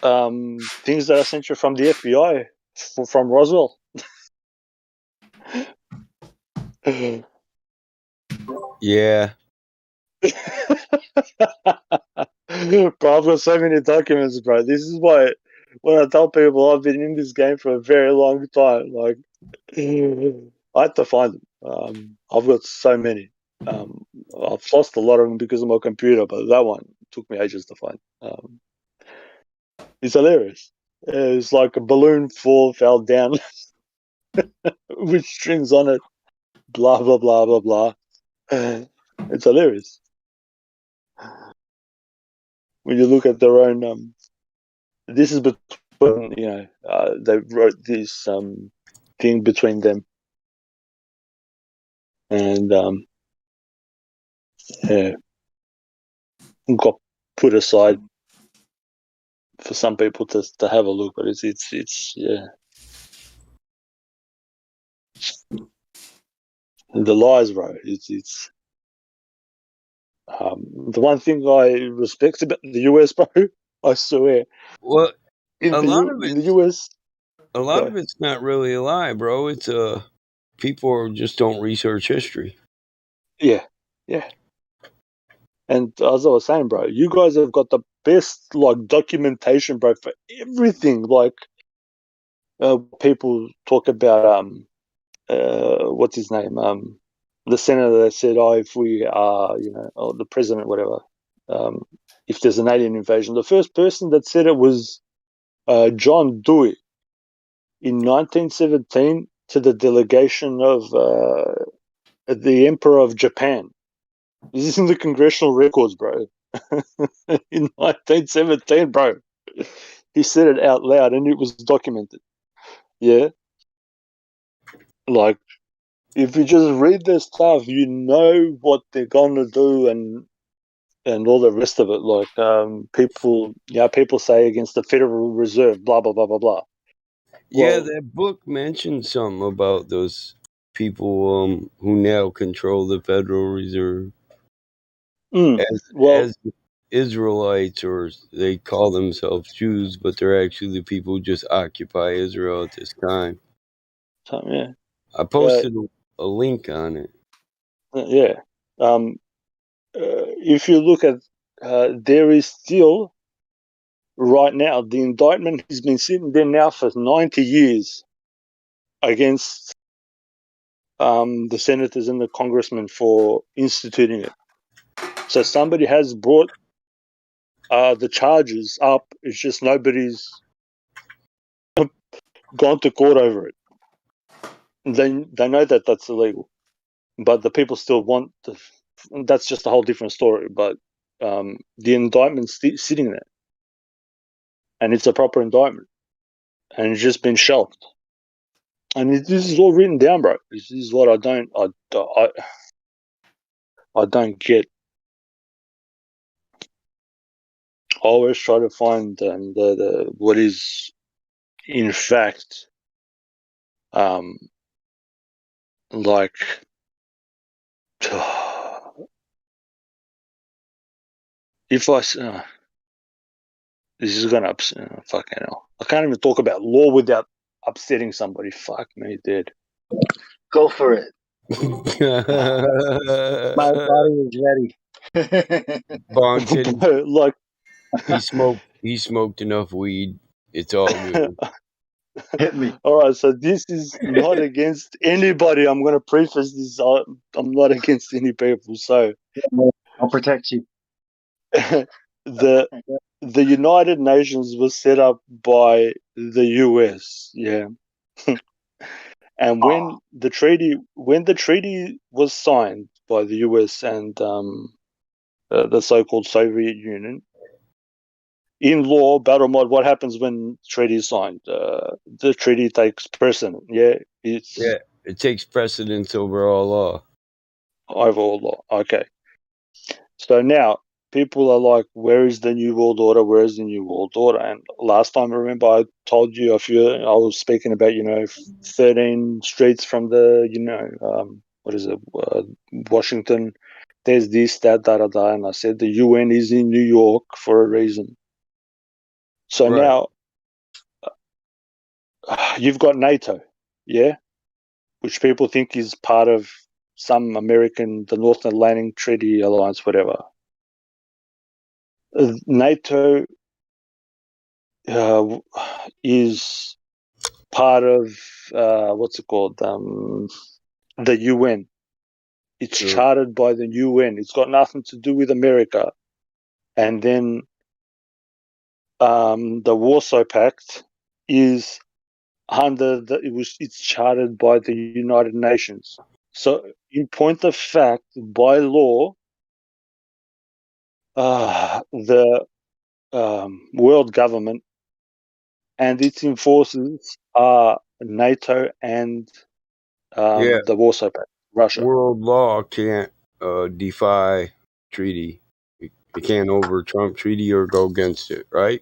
things that I sent you from the FBI from Roswell? Yeah. Bro, I've got so many documents, bro. This is why when I tell people I've been in this game for a very long time, like, I had to find them. I've got so many. I've lost a lot of them because of my computer, but that one took me ages to find. It's hilarious. It's like a balloon fell down with strings on it. Blah blah blah blah blah. It's hilarious when you look at their own. This is between, they wrote this thing between them, and got put aside for some people to have a look. But it's yeah, the lies, bro. It's the one thing I respect about the US, bro. I swear. Well, In the US, a lot of it's not really a lie, bro. It's people just don't research history. Yeah. And as I was saying, bro, you guys have got the best documentation, bro, for everything. Like, people talk about what's his name, the senator that said, "Oh, if we are, or the president, whatever, if there's an alien invasion," the first person that said it was John Dewey in 1917 to the delegation of the Emperor of Japan. This is in the congressional records, bro. In 1917, bro. He said it out loud and it was documented. Yeah. Like, if you just read their stuff, you know what they're gonna do and all the rest of it. Like, people say against the Federal Reserve, blah blah blah blah blah. Yeah, that book mentioned something about those people who now control the Federal Reserve as Israelites, or they call themselves Jews, but they're actually the people who just occupy Israel at this time. Yeah. I posted a link on it. Yeah. If you look at, there is still, right now, the indictment has been sitting there now for 90 years against the senators and the congressmen for instituting it. So somebody has brought the charges up. It's just nobody's gone to court over it. They know that that's illegal, but the people still want the. That's just a whole different story. But the indictment's sitting there, and it's a proper indictment, and it's just been shelved. And this is all written down, bro. This is what I don't get. I always try to find the what is in fact like if I this is gonna upset fucking hell. I can't even talk about law without upsetting somebody. Fuck me, dude. Go for it. My body is ready. Bong said like he smoked enough weed. It's all good. Hit me. All right, so this is not against anybody. I'm going to preface this. I'm not against any people. So I'll protect you. the United Nations was set up by the US, yeah. And when the treaty was signed by the US and the so-called Soviet Union, in law, battle mod, what happens when treaty is signed? The treaty takes precedent. Yeah, it takes precedence over all law. Over all law. Okay. So now people are like, "Where is the new world order? Where is the new world order?" And last time, remember, I told you I was speaking about 13 streets from the what is it, Washington. There's this, that, and I said the UN is in New York for a reason. So right. Now you've got NATO, yeah, which people think is part of some the North Atlantic Treaty Alliance, whatever. NATO is part of what's it called? The UN. It's chartered by the UN. It's got nothing to do with America. And then the Warsaw Pact is it's chartered by the United Nations. So, in point of fact, by law, the world government and its enforcers are NATO and the Warsaw Pact, Russia. World law can't defy treaty. It can't over Trump treaty or go against it, right?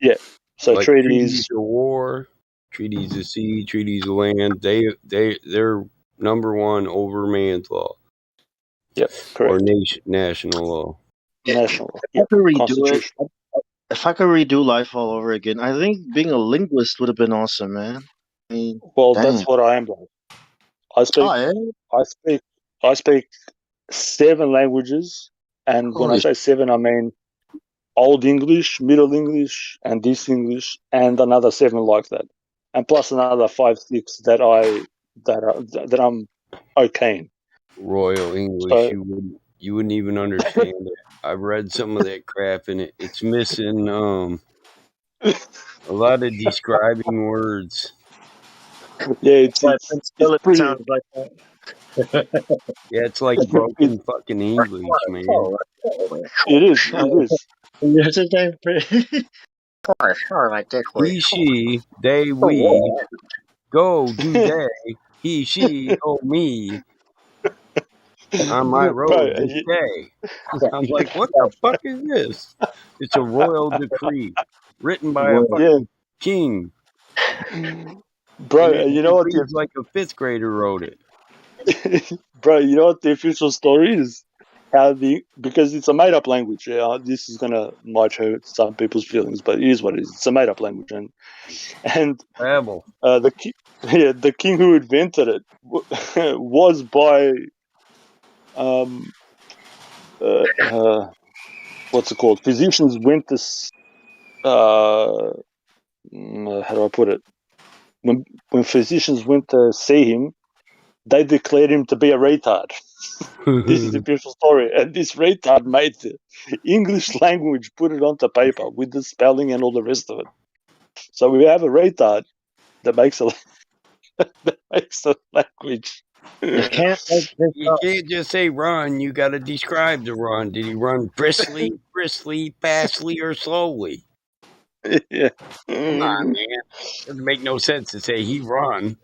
Yeah. So like treaties of war, treaties of sea, treaties of land. They're number one over man's law. Yep, correct. Or national law. National law. If I could redo life all over again, I think being a linguist would have been awesome, man. I mean, that's what I am like. I speak 7 languages, and when I say 7, I mean Old English, Middle English, and this English, and another 7 like that, and plus another 5, 6 that I'm okay in. Royal English, you wouldn't even understand it. I've read some of that crap, and it's missing a lot of describing words. Yeah, it's pretty. Sounds like that. Yeah, it's like broken fucking English, man. It is. He, she, they, we, go, do they, he, she, oh, me, on my road this day. I'm like, what the fuck is this? It's a royal decree written by a fucking king. Bro, you know what? It's like a 5th grader wrote it. Bro, you know what the official story is? Because it's a made-up language. Yeah, this is might hurt some people's feelings, but it is what it is. It's a made-up language, and the king who invented it was by what's it called? Physicians went to how do I put it? When physicians went to see him, they declared him to be a retard. This is the official story. And this retard made the English language, put it onto paper with the spelling and all the rest of it. So we have a retard that makes a that makes a language. You can't make this You up. can't just say run. You got to describe the run. Did he run briskly, fastly, or slowly? Yeah. Come on, man. Doesn't make no sense to say he run.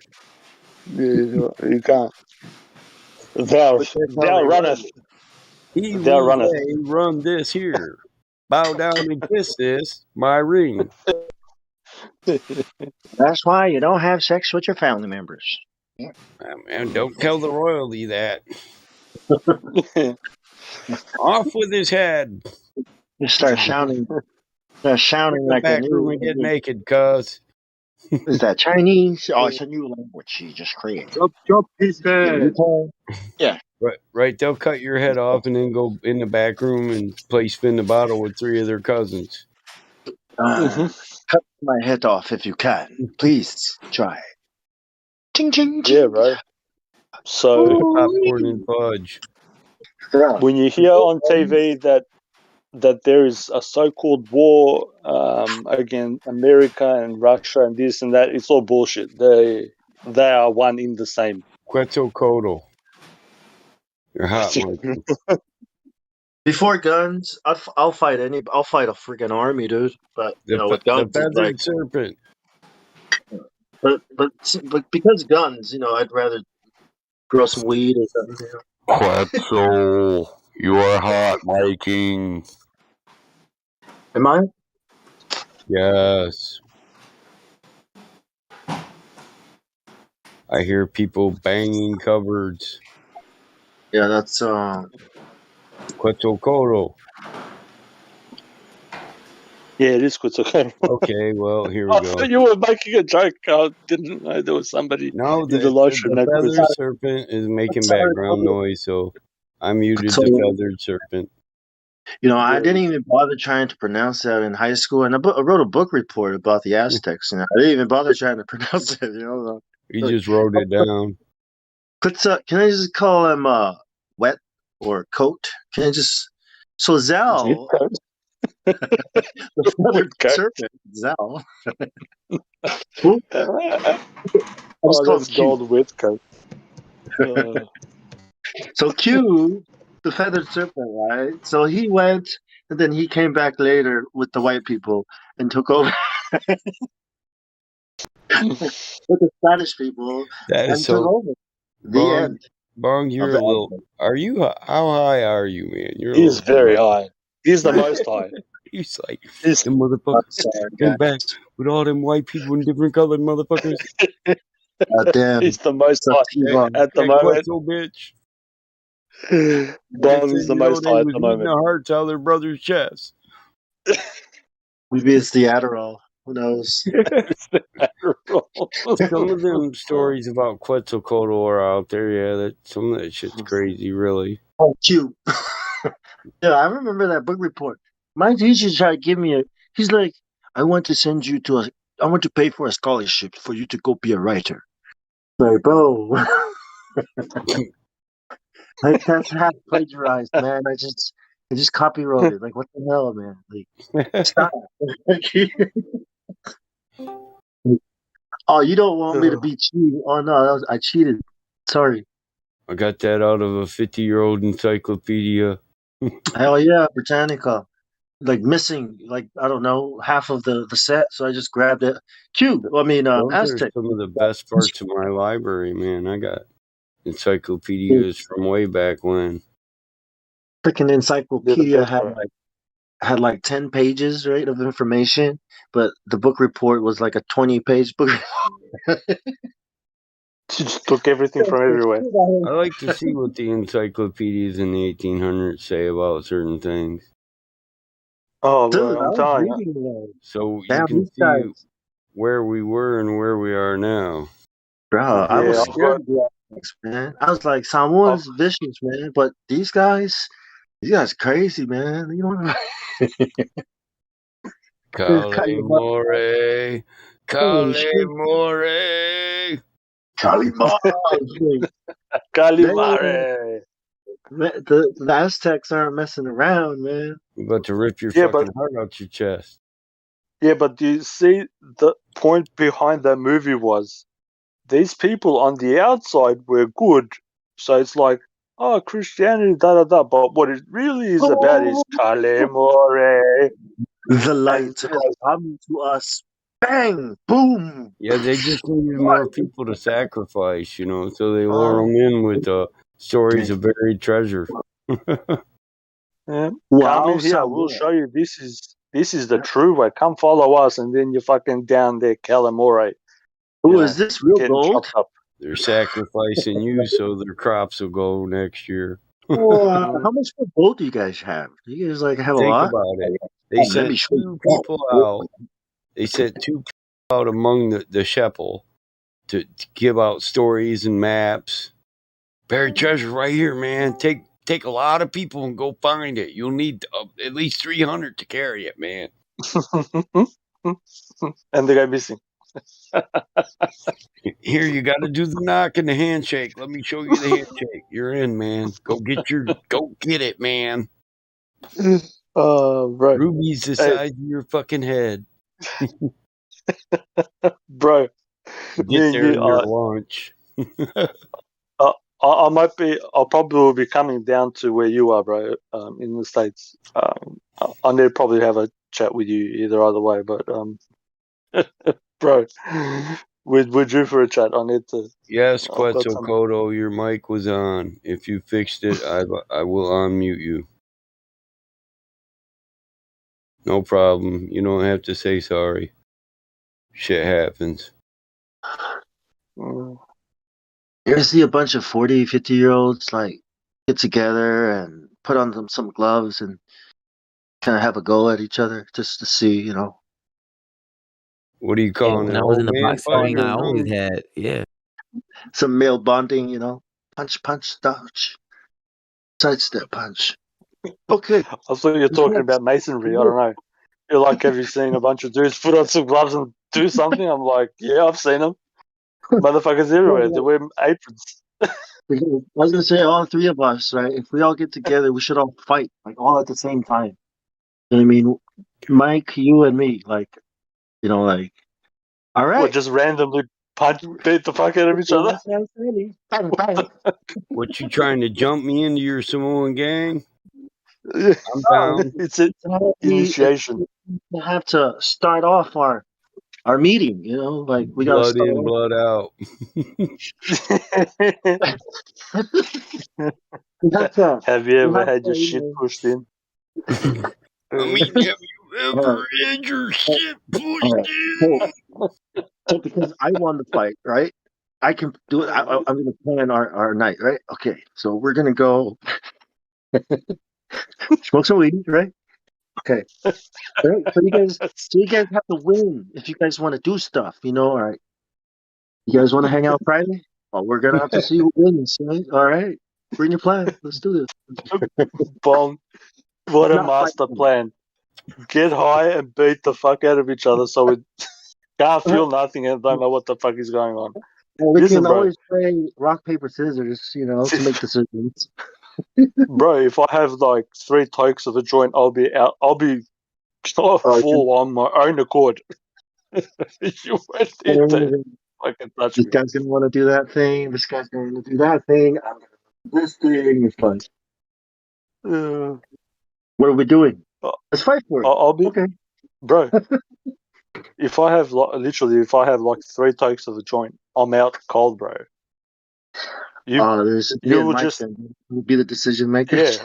You can't. Thou But that's how they runneth. run. He Thou will runneth. say, run this here. Bow down and kiss this, my ring. That's why you don't have sex with your family members. Man, don't tell the royalty that. Off with his head. You start shouting The like a back room new. and get naked, cuz. Is that Chinese? Oh, it's a new language she just created. Chop his head. Yeah. Right, they'll cut your head off and then go in the back room and play spin the bottle with 3 of their cousins. Cut my head off if you can. Please try. Ching, ching, ching. Yeah, right. So Popcorn and fudge. when you hear on TV that there is a so-called war against America and Russia and this and that, it's all bullshit. They are one in the same. Quetzalcoatl. You're hot, Mikey. Before guns, I'll fight a freaking army, dude. But with The guns, it's feathered like, serpent. but because guns, I'd rather grow some weed or something. Quetzal, you are hot, Viking. Am I? Yes. I hear people banging cupboards. Yeah, that's Quetzalcoatl. Yeah, it is Quetzalcoatl. Okay, well, here we I go. thought you were making a joke. I didn't know there was somebody No, in the live stream. the feathered serpent is making background noise, so I muted the feathered serpent. I didn't even bother trying to pronounce that in high school, and I wrote a book report about the Aztecs, and I didn't even bother trying to pronounce it. You just wrote it down. Can I just call him wet or coat? Can I just Zal? The feathered serpent, Zal. That's gold with coat. So Q, the feathered serpent, right? So he went, and then he came back later with the white people and took over with the Spanish people That is and took so. over. The end. Bong, you're a little. Are you? How high are you, man? You're. He's very high. He's the most high. He's like the motherfuckers came back with all them white people in different colored motherfuckers. Damn. He's the most high at the moment. Bitch. Bong is the most high at the moment. The hearts out of their brother's chest. Maybe it's the Adderall. Who knows? Some of them stories about Quetzalcoatl are out there. Yeah, some of that shit's crazy, really. Oh, cute. Yeah, I remember that book report. My teacher tried to give me he's like, I want to pay for a scholarship for you to go be a writer. Like, bro. Like, that's half plagiarized, man. I just copywrote it. Like, what the hell, man? Like, stop. Oh, you don't want me to be cheating? Oh no, I cheated. Sorry. I got that out of a 50-year-old encyclopedia. Hell yeah, Britannica. Like missing, I don't know, half of the set, so I just grabbed it. Those Aztec. Are some of the best parts of my library, man. I got encyclopedias from way back when. Freaking encyclopedia had like 10 pages, right, of information, but the book report was like a 20-page book. Just took everything from everywhere. I like to see what the encyclopedias in the 1800s say about certain things. Oh, dude, I'm telling you. So you can see where we were and where we are now. Bro, I was scared of the Aztecs, man. I was like, Samoa's vicious, man, but these guys crazy, man. You know. Calimore. The Aztecs aren't messing around, man. I'm about to rip your fucking heart out your chest. Yeah, but do you see the point behind that movie was these people on the outside were good, so it's like, oh, Christianity, da da da. But what it really is about is Kalemore. The light has come to us. Bang! Boom! Yeah, they just needed more people to sacrifice, so they lure them in with stories of buried treasure. Yeah. Wow, Come in here, we'll show you this is the true way. Come follow us, and then you're fucking down there, Kalemore. Oh, is this real getting gold? chopped up. They're sacrificing you so their crops will go next year. How much more gold do you guys have? Do you guys have a Think lot? about it. They Let sent me show you. two people out. They sent two people out among the shephel to give out stories and maps. Buried treasure right here, man. Take a lot of people and go find it. You'll need at least 300 to carry it, man. And they go missing. Here, you got to do the knock and the handshake. Let me show you the handshake. You're in, man. Go get it, man. Right. Ruby's the size of your fucking head. Bro, Get there in your lunch. I'll probably will be coming down to where you are, bro, in the States. I need to probably have a chat with you either way, but bro, we're due for a chat. I need to. Yes, Quetzalcoatl, your mic was on. If you fixed it, I will unmute you. No problem. You don't have to say sorry. Shit happens. You ever see a bunch of 40, 50-year-olds get together and put on some gloves and kind of have a go at each other just to see, What are you calling when it? I was in the Man boxing ring, fight or I always no? had some male bonding, punch, dodge, sidestep, punch. Okay. I thought you were talking about masonry. I don't know. You're like, have you seen a bunch of dudes put on some gloves and do something? I'm like, yeah, I've seen them. Motherfuckers everywhere. They wear aprons. I was gonna say all three of us, right? If we all get together, we should all fight, all at the same time. You know what I mean? Mike, you and me, all right. Or just randomly beat the fuck out of each other. What, you trying to jump me into your Samoan gang? I'm down. It's an initiation. We have to start off our meeting, we got to Blood start in, off. blood out. Have you ever had your shit pushed in? I mean, have you ever had your shit pushed in? So because I won the fight, right? I can do it. I'm going to plan our night, right? Okay, so we're going to go smoke some weed, right? Okay. All right. So you guys have to win if you guys want to do stuff, all right. You guys want to hang out Friday? Well, we're gonna have to see who wins, right? All right. Bring your plan. Let's do this. Bong. What a master plan. Get high and beat the fuck out of each other so we can't feel nothing and don't know what the fuck is going on. Well, we can always play rock, paper, scissors, to make decisions. Bro, if I have 3 tokes of a joint, I'll be out. I'll be full on my own accord. You went into fucking touch This me. guy's gonna want to do that thing. This guy's gonna want to do that thing. I'm gonna do this thing. It's fun. What are we doing? Let's fight for it. I'll be okay, bro. If I have if I have 3 tokes of a joint, I'm out cold, bro. You will just be the decision maker. Yeah.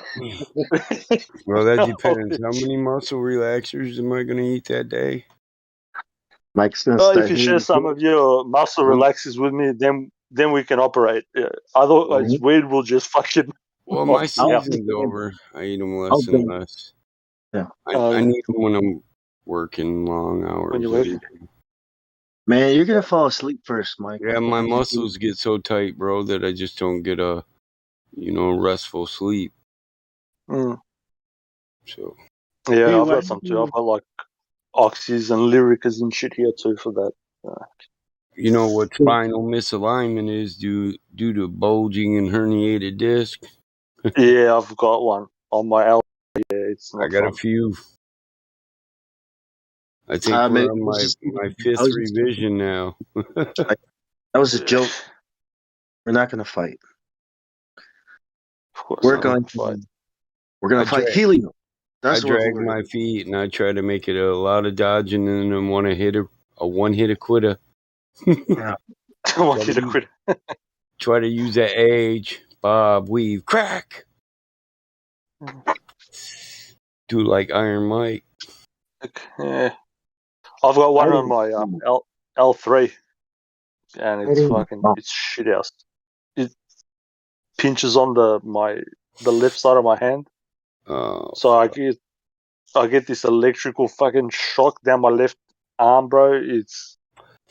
Well, that depends. How many muscle relaxers am I going to eat that day? Mike's gonna start. If you share some of your muscle relaxers with me, then we can operate. Yeah. Otherwise, weed will just fucking. Well, my season's over. I eat them less and less. Yeah, I need them when I'm working long hours. When you're working. Man, you're gonna fall asleep first, Mike. Yeah, my muscles get so tight, bro, that I just don't get a restful sleep. Mm. So. Yeah, I've got some too. I've got oxys and lyricas and shit here too for that. You know what spinal misalignment is due to bulging and herniated disc? Yeah, I've got one on my elbow. Yeah, it's not I got fun. a few. I think we're on my fifth just revision now. that was a joke. We're not going to fight. Of course, We're I'm going gonna fight. We're going I to fight drag- helium. I That's what drag we're my feet and I try to make it a lot of dodging and then want to hit a one hit a quitter. Yeah. I want you to quit. Try to use that age, bob, weave, crack. Do like Iron Mike. Yeah. I've got one on my L3, and it's shit house. It pinches on the left side of my hand, so I get this electrical fucking shock down my left arm, bro. It's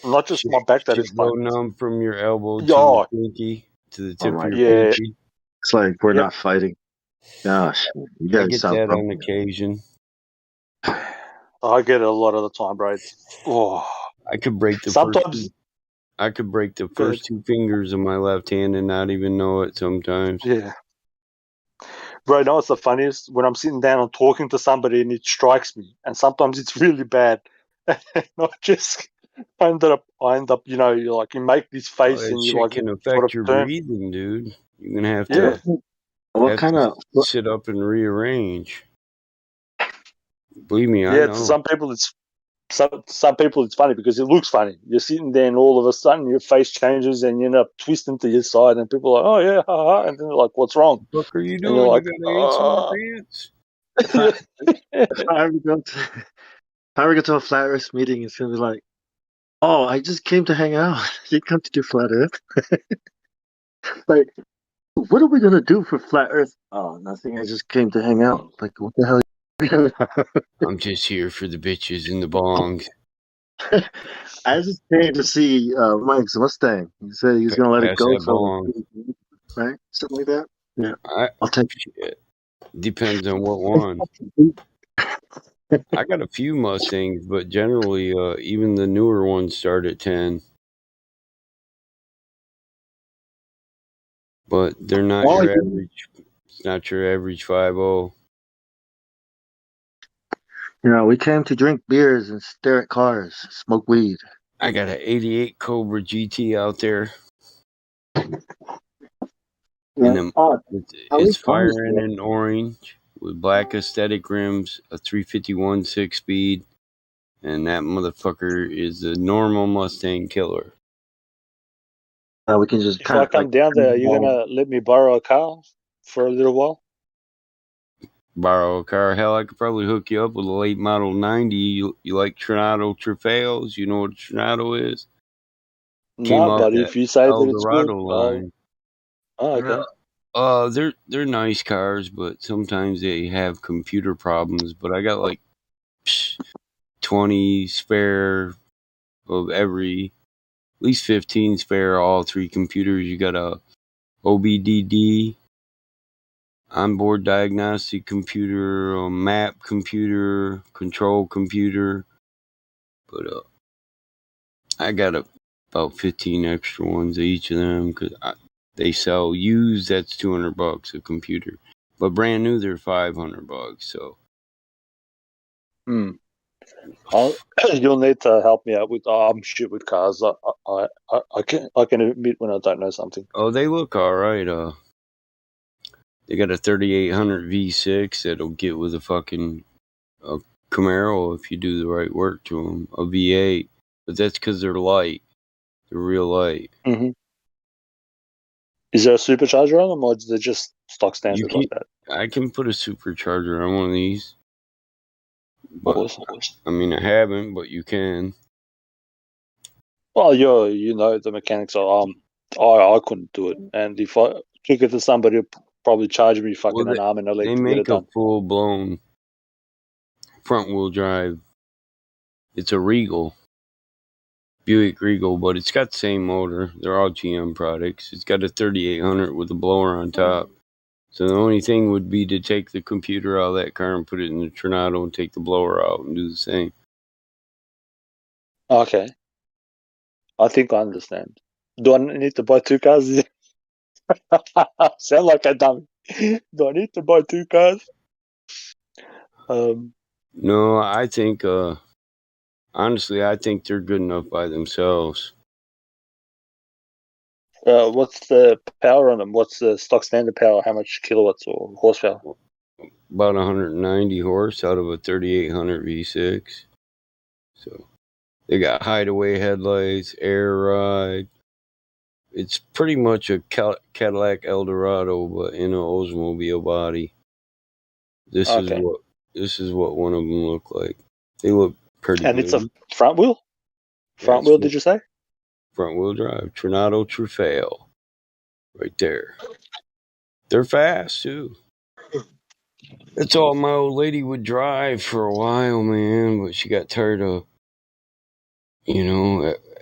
not just my back that is go fine. numb from your elbow to Yeah. your pinky to the tip of your Yeah. pinky. It's like we're not fighting. Gosh, you I guys get sound that grumpy. on occasion. I get it a lot of the time, bro. I could break the sometimes. I could break the first two fingers of my left hand and not even know it sometimes. Yeah. Bro, you know what's the funniest? When I'm sitting down and talking to somebody and it strikes me, and sometimes it's really bad. I end up, you know, you like you make this face and you shit like can sort affect of your turn. breathing, dude. You're gonna have to. What kind of sit up and rearrange? Believe me, I Yeah, know. to some people it's funny because it looks funny. You're sitting there and all of a sudden your face changes and you end up twisting to your side and people are like, oh yeah, haha, and then they're like, what's wrong? What are you doing? And you're like, you gotta answer your pants. If I ever go to a flat Earth meeting, it's gonna be like, oh, I just came to hang out. I didn't come to do flat Earth. Like, what are we gonna do for flat Earth? Oh, nothing. I just came to hang out. Like, what the hell? I'm just here for the bitches and the bongs. I just came to see Mike's Mustang. He said he was gonna let it Pass go, that so bong. right, something like that. Yeah, I'll take it. Depends on what one. I got a few Mustangs, but generally, even the newer ones start at 10. But they're not your average. It's not your average 5.0. You know, we came to drink beers and stare at cars, smoke weed. I got an 88 Cobra GT out there. Yeah. It's firing in orange with black aesthetic rims, a 351 6-speed, and that motherfucker is a normal Mustang killer. We can just if I come down there, are you gonna let me borrow a car for a little while? Borrow a car? Hell, I could probably hook you up with a late model 90. You like Tornado Trofeos? You know what a Tornado is? No, but if you say that it's good, line. Oh, okay. They're nice cars, but sometimes they have computer problems. But I got like 20 spare of every, at least 15 spare all three computers. You got a OBDD, onboard diagnostic computer, a map computer, control computer. But I got about 15 extra ones of each of them because they sell used. That's $200 a computer, but brand new they're $500. So, you'll need to help me out with. I'm shit with cars. I can admit when I don't know something. Oh, they look all right. They got a 3800 V6 that'll get with a fucking Camaro if you do the right work to them. A V8, but that's because they're light. They're real light. Mm-hmm. Is there a supercharger on them, or is it just stock standard like that? I can put a supercharger on one of these. But, I mean, I haven't, but you can. Well, you know the mechanics are. I couldn't do it, and if I took it to somebody, would probably charge me fucking an arm and a leg to get it done. They make a full blown front wheel drive. It's a Regal, Buick Regal, but it's got the same motor. They're all GM products. It's got a 3800 with a blower on top. So the only thing would be to take the computer out of that car and put it in the Tornado and take the blower out and do the same. Okay. I think I understand. Do I need to buy two cars? Sound like a dummy. Do I need to buy two cars? No, I think Honestly, I think they're good enough by themselves. What's the power on them? What's the stock standard power? How much kilowatts or horsepower? About 190 horse out of a 3800 V6. So they got hideaway headlights, air ride. It's pretty much a Cadillac Eldorado, but in an Oldsmobile body. This is what one of them look like. They look pretty And good. it's a front wheel? Front wheel, did you say? Front wheel drive. Tornado Trofeo. Right there. They're fast too. That's all my old lady would drive for a while, man, but she got tired of,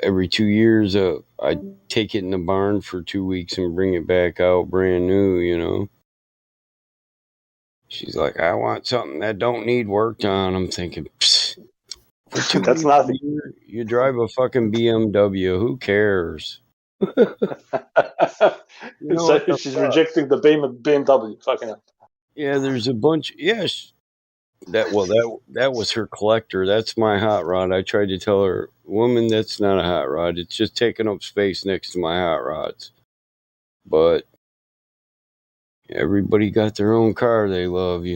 every 2 years I'd take it in the barn for 2 weeks and bring it back out brand new. She's like, I want something that don't need work on. I'm thinking, for 2 That's weeks nothing. you drive a fucking BMW. Who cares? So she's rejecting the BMW. Fucking hell. Yeah, there's a bunch. Yes, that was her collector. That's my hot rod. I tried to tell her, woman, that's not a hot rod. It's just taking up space next to my hot rods. But everybody got their own car they love,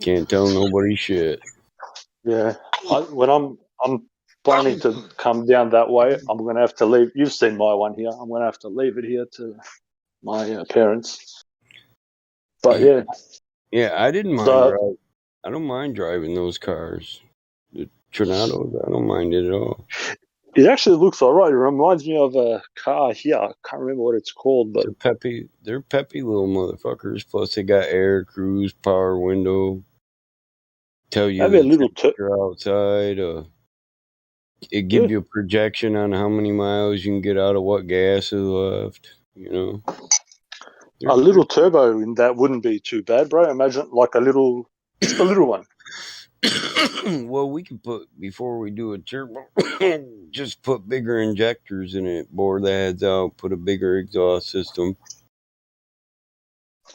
Can't tell nobody shit. Yeah, when I'm planning to come down that way, I'm going to have to leave. You've seen my one here. I'm going to have to leave it here to my parents. But yeah, I didn't mind driving. I don't mind driving those cars. The Tornadoes, I don't mind it at all. It actually looks all right. It reminds me of a car here. I can't remember what it's called, but they're peppy little motherfuckers. Plus, they got air, cruise, power window. Tell you maybe a the little temperature outside. It gives you a projection on how many miles you can get out of what gas is left. A little turbo in that wouldn't be too bad, bro. Imagine like just a little one. Well, we could before we do a turbo, just put bigger injectors in it, bore the heads out, put a bigger exhaust system.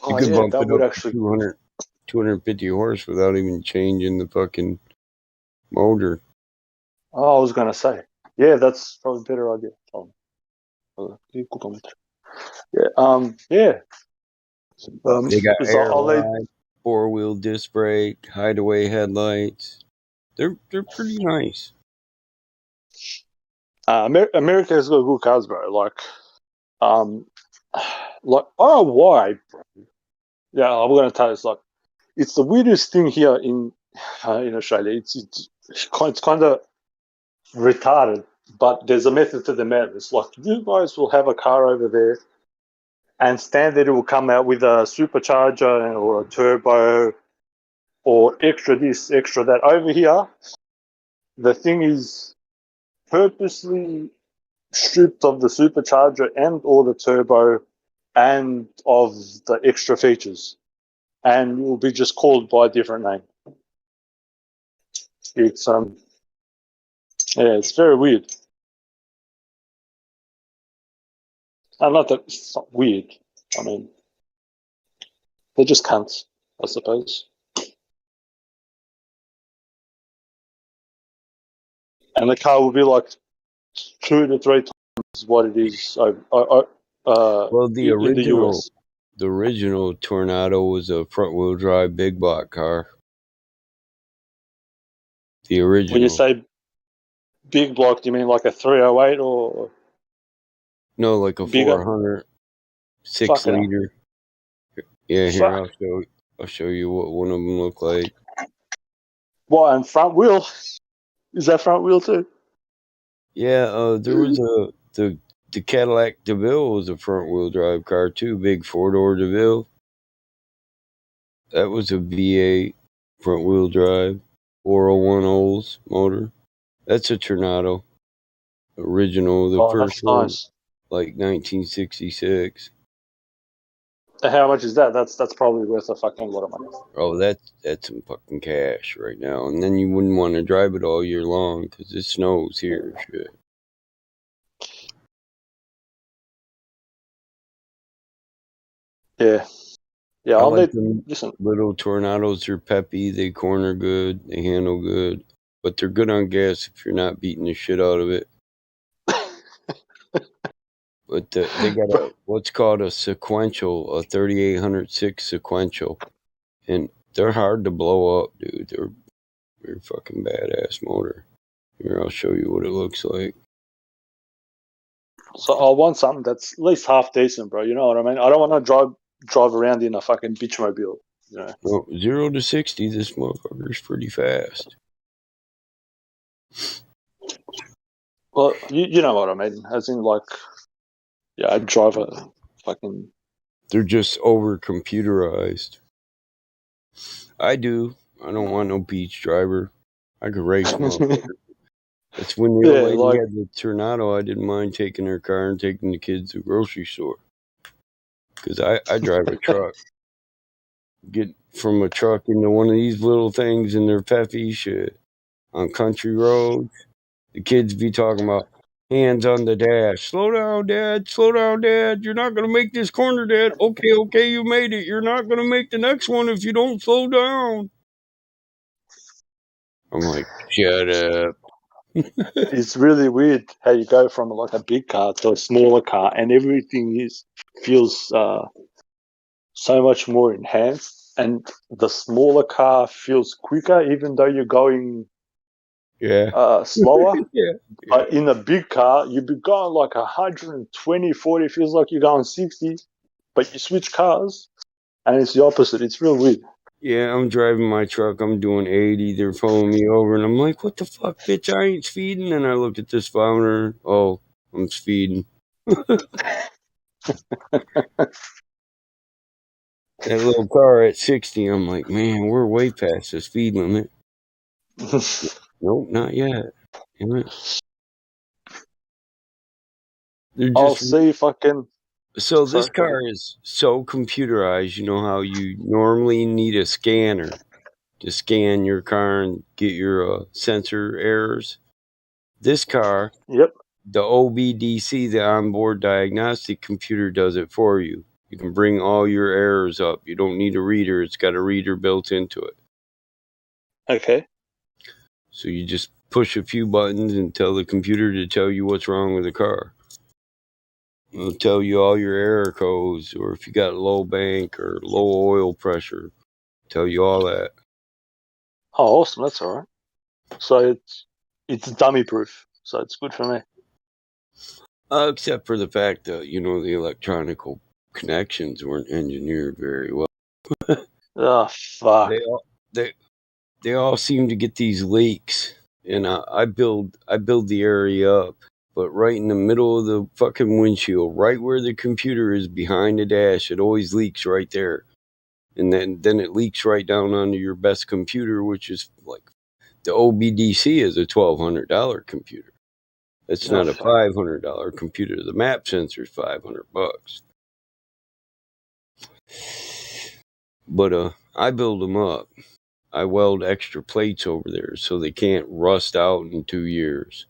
You could bump it up to 250 horse without even changing the fucking motor. Oh, I was going to say. Yeah, that's probably a better idea. Yeah. They got air ride, 4-wheel disc brake, hideaway headlights. They're pretty nice. America has got good cars, bro. Like I don't know why, bro. Yeah, I'm gonna tell you. It's the weirdest thing here in Australia. It's kind of retarded, but there's a method to the madness. Like you guys will have a car over there, and standard will come out with a supercharger or a turbo or extra this, extra that. Over here, the thing is purposely stripped of the supercharger and or the turbo and of the extra features, and will be just called by a different name. It's it's very weird. Not that it's not weird. I mean, they're just cunts, I suppose. And the car will be like 2 to 3 times what it is Well, in the US. The original Tornado was a front-wheel drive big block car. The original. When you say big block, do you mean like a 308 or? No, like a bigger? 400 6-liter. Yeah, here I'll show you what one of them look like. What, and front wheel? Is that front wheel too? Yeah, there was the Cadillac DeVille was a front wheel drive car too, big 4-door DeVille. That was a V8 front wheel drive, 401 Olds motor. That's a Tornado. Original, the first one, nice. like 1966. How much is that? That's probably worth a fucking lot of money. Oh, that's some fucking cash right now. And then you wouldn't want to drive it all year long because it snows here. Shit. Yeah. Yeah, I I'll like need. them Listen, little Tornados. They're peppy. They corner good. They handle good. But they're good on gas if you're not beating the shit out of it. But they got what's called a sequential, a 3806 sequential, and they're hard to blow up, dude. They're fucking badass motor. Here, I'll show you what it looks like. so I want something that's at least half decent, bro. You know what I mean? I don't want to drive around in a fucking bitchmobile. You know? Well, 0 to 60, this motherfucker's pretty fast. Well, you know what I mean? As in, like, yeah, I drive a fucking. They're just over computerized. I do. I don't want no beach driver. I could race motherfucker. That's when the old lady like, had the Tornado. I didn't mind taking her car and taking the kids to the grocery store. Because I drive a truck. Get from a truck into one of these little things and they're peppy shit. On country roads, the kids be talking about hands on the dash. Slow down, Dad. Slow down, Dad. You're not going to make this corner, Dad. Okay, you made it. You're not going to make the next one if you don't slow down. I'm like, shut up. it's really weird how you go from like a big car to a smaller car, and everything feels so much more enhanced, and the smaller car feels quicker, even though you're going slower. Yeah. But in a big car, you'd be going like 120, 40. Feels like you're going 60, but you switch cars, and it's the opposite. It's real weird. Yeah, I'm driving my truck. I'm doing 80. They're pulling me over, and I'm like, what the fuck, bitch? I ain't speeding. And I look at this speedometer. Oh, I'm speeding. That little car at 60, I'm like, man, we're way past the speed limit. Nope, not yet. Damn it. I'll see if I can. So this car is so computerized. You know how you normally need a scanner to scan your car and get your sensor errors. This car, yep, the OBDC, the onboard diagnostic computer, does it for you. You can bring all your errors up. You don't need a reader. It's got a reader built into it. Okay. So you just push a few buttons and tell the computer to tell you what's wrong with the car. It'll tell you all your error codes, or if you got low bank or low oil pressure, tell you all that. Oh, awesome! That's all right. So it's dummy proof, so it's good for me. Except for the fact that the electronic connections weren't engineered very well. Oh fuck! They all seem to get these leaks, and I build the area up. But right in the middle of the fucking windshield, right where the computer is behind the dash, it always leaks right there. And then it leaks right down onto your best computer, which is like the OBDC is a $1,200 computer. It's not a $500 computer. The map sensor is $500. But I build them up. I weld extra plates over there so they can't rust out in 2 years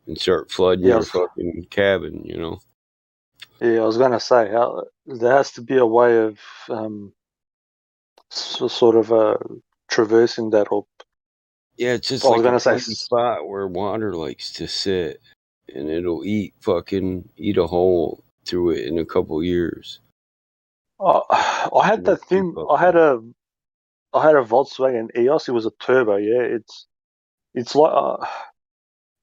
and start flooding your fucking cabin, Yeah, I was gonna say there has to be a way of sort of traversing that up. Yeah, it's just like a tiny spot where water likes to sit, and it'll eat a hole through it in a couple years. I had that thing. I had a Volkswagen EOS. It was a turbo. Yeah, it's like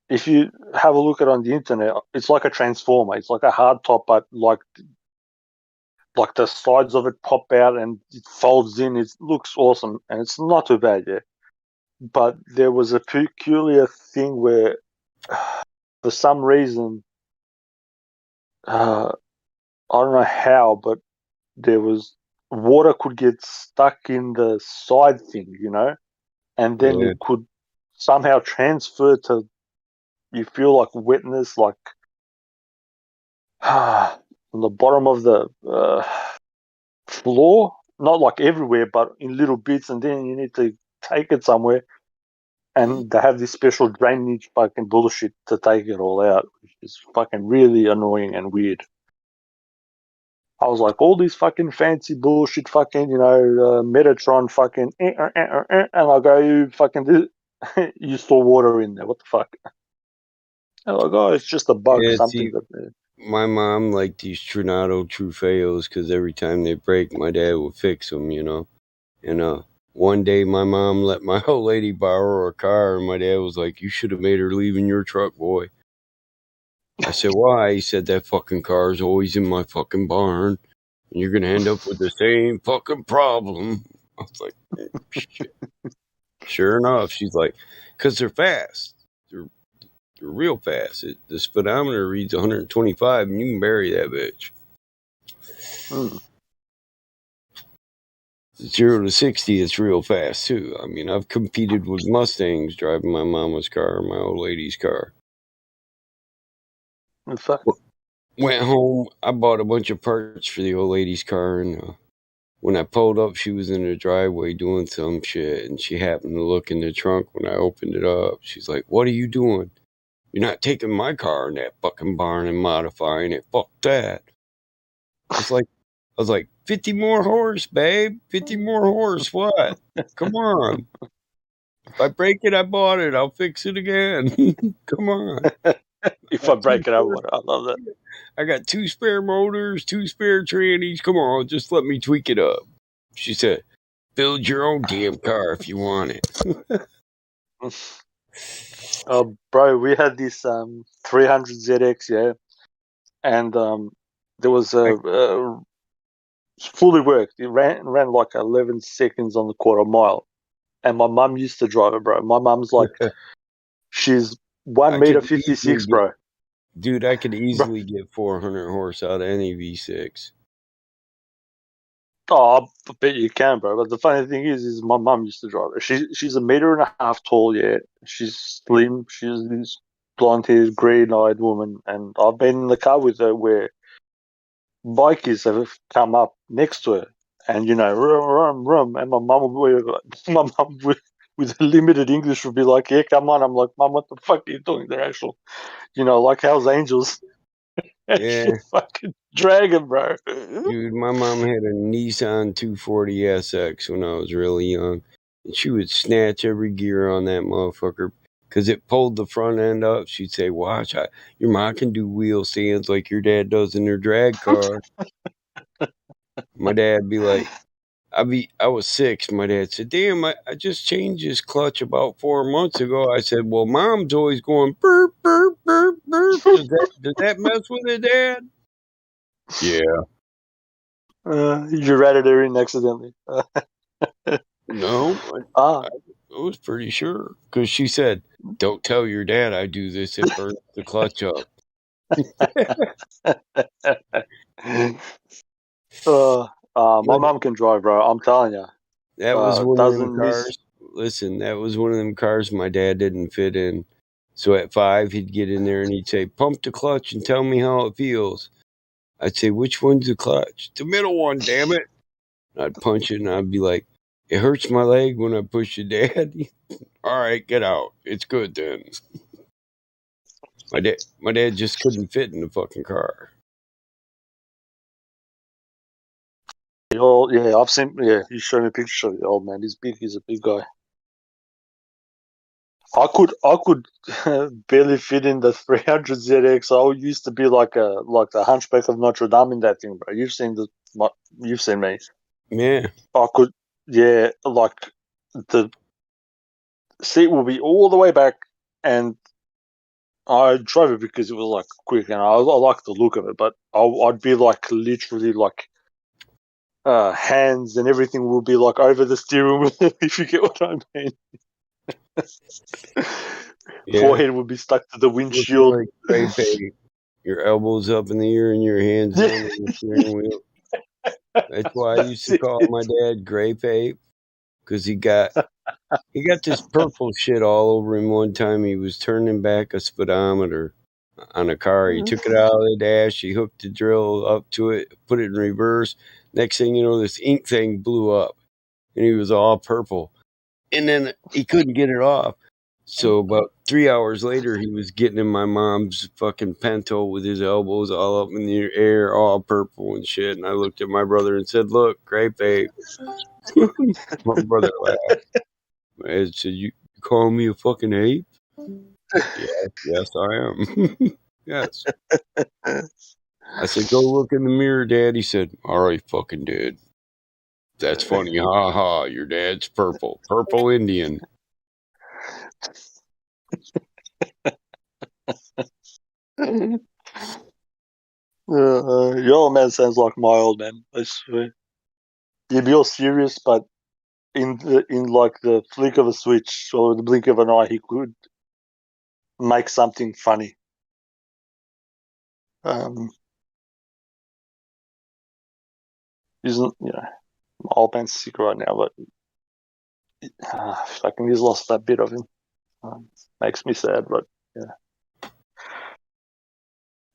if you have a look at it on the internet, it's like a transformer. It's like a hard top, but like the sides of it pop out and it folds in. It looks awesome, and it's not too bad. Yeah, but there was a peculiar thing where, for some reason, I don't know how, but there was water could get stuck in the side thing, and then it could somehow transfer to, you feel like wetness, like on the bottom of the floor, not like everywhere, but in little bits, and then you need to take it somewhere, and they have this special drainage fucking bullshit to take it all out, which is fucking really annoying and weird. I was like, all these fucking fancy bullshit, fucking, Metatron, fucking, and I go, you fucking, you store water in there. What the fuck? And I'm like, oh, it's just a bug, Yeah, something see, that. my mom liked these Tronado Trufeos because every time they break, my dad would fix them, And one day my mom let my old lady borrow her car, and my dad was like, "You should have made her leave in your truck, boy." I said, "Why?" He said, "That fucking car is always in my fucking barn, and you're gonna end up with the same fucking problem." I was like, "Shit." Sure enough, she's like, "Cause they're fast. They're real fast. The speedometer reads 125, and you can bury that bitch." 0 to 60, it's real fast too. I mean, I've competed with Mustangs driving my mama's car, my old lady's car. In fact, Went home, I bought a bunch of parts for the old lady's car, and when I pulled up, she was in the driveway doing some shit, and she happened to look in the trunk when I opened it up. She's like, "What are you doing? You're not taking my car in that fucking barn and modifying it. Fuck that." I was like, 50 more horse, babe. 50 more horse. What? Come on. If I break it, I bought it. I'll fix it again. Come on. if I break it, I love that. I got 2 spare motors, 2 spare trannies. Come on, just let me tweak it up. She said, "Build your own damn car if you want it." Bro, we had this 300 ZX, yeah, and there was a fully worked. It ran like 11 seconds on the quarter mile, and my mum used to drive it, bro. My mum's like, she's 1 meter 56, bro. Dude, I could easily get 400 horse out of any V6. Oh, I bet you can, bro. But the funny thing is my mum used to drive it. She's 1.5 meters tall, yeah. She's slim. She's this blonde-haired, green-eyed woman, and I've been in the car with her where bikers have come up next to her, and rum, and my mum with limited English would be like, "Yeah, come on." I'm like, "Mum, what the fuck are you doing? They're actual, like Hell's Angels, Yeah. actual fucking dragon, bro." Dude, my mom had a Nissan 240 SX when I was really young, and she would snatch every gear on that motherfucker because it pulled the front end up. She'd say, "Watch, your mom can do wheel stands like your dad does in their drag car." My dad'd be like, I was 6. My dad said, "Damn, I just changed his clutch about 4 months ago." I said, "Well, mom's always going burp, burp, burp, burp. Does that mess with it, Dad?" Yeah. You ratted her in accidentally. No, I was pretty sure because she said, "Don't tell your dad I do this. It burns the clutch up." My mom can drive, bro. I'm telling you. That was one of them Doesn't miss. cars. Listen, that was one of them cars my dad didn't fit in. So at 5, he'd get in there and he'd say, "Pump the clutch and tell me how it feels." I'd say, "Which one's the clutch?" "The middle one, damn it." I'd punch it and I'd be like, "It hurts my leg when I push it, Dad." "All right, get out. It's good then." My dad just couldn't fit in the fucking car. Yeah, I've seen. Yeah, you showed me a picture of the old man. He's big. He's a big guy. I could barely fit in the 300 ZX. I used to be like the Hunchback of Notre Dame in that thing, bro. You've seen me. Yeah. I could, yeah, like the seat will be all the way back, and I drove it because it was like quick, and I like the look of it. But I'd be like literally like hands and everything will be like over the steering wheel, if you get what I mean. Yeah. Forehead would be stuck to the windshield. Like gray paint. Your elbows up in the air and your hands down on the steering wheel. That's why I used to call my dad Gray Pape, because he got this purple shit all over him. One time he was turning back a speedometer on a car. He took it out of the dash. He hooked the drill up to it, put it in reverse. Next thing you know, this ink thing blew up, and he was all purple. And then he couldn't get it off. So about 3 hours later, he was getting in my mom's fucking Pinto with his elbows all up in the air, all purple and shit. And I looked at my brother and said, "Look, great babe." My brother laughed. I said, "You call me a fucking ape?" Yes, I am. Yes. I said, "Go look in the mirror, Dad." He said, "All right, fucking dad. That's funny. Ha ha. Your dad's purple. Purple Indian." Your old man sounds like my old man. I swear. He'd be all serious, but in like the flick of a switch or the blink of an eye, he could make something funny. Isn't my old man's sick right now, but fucking he's lost that bit of him. Makes me sad, but yeah.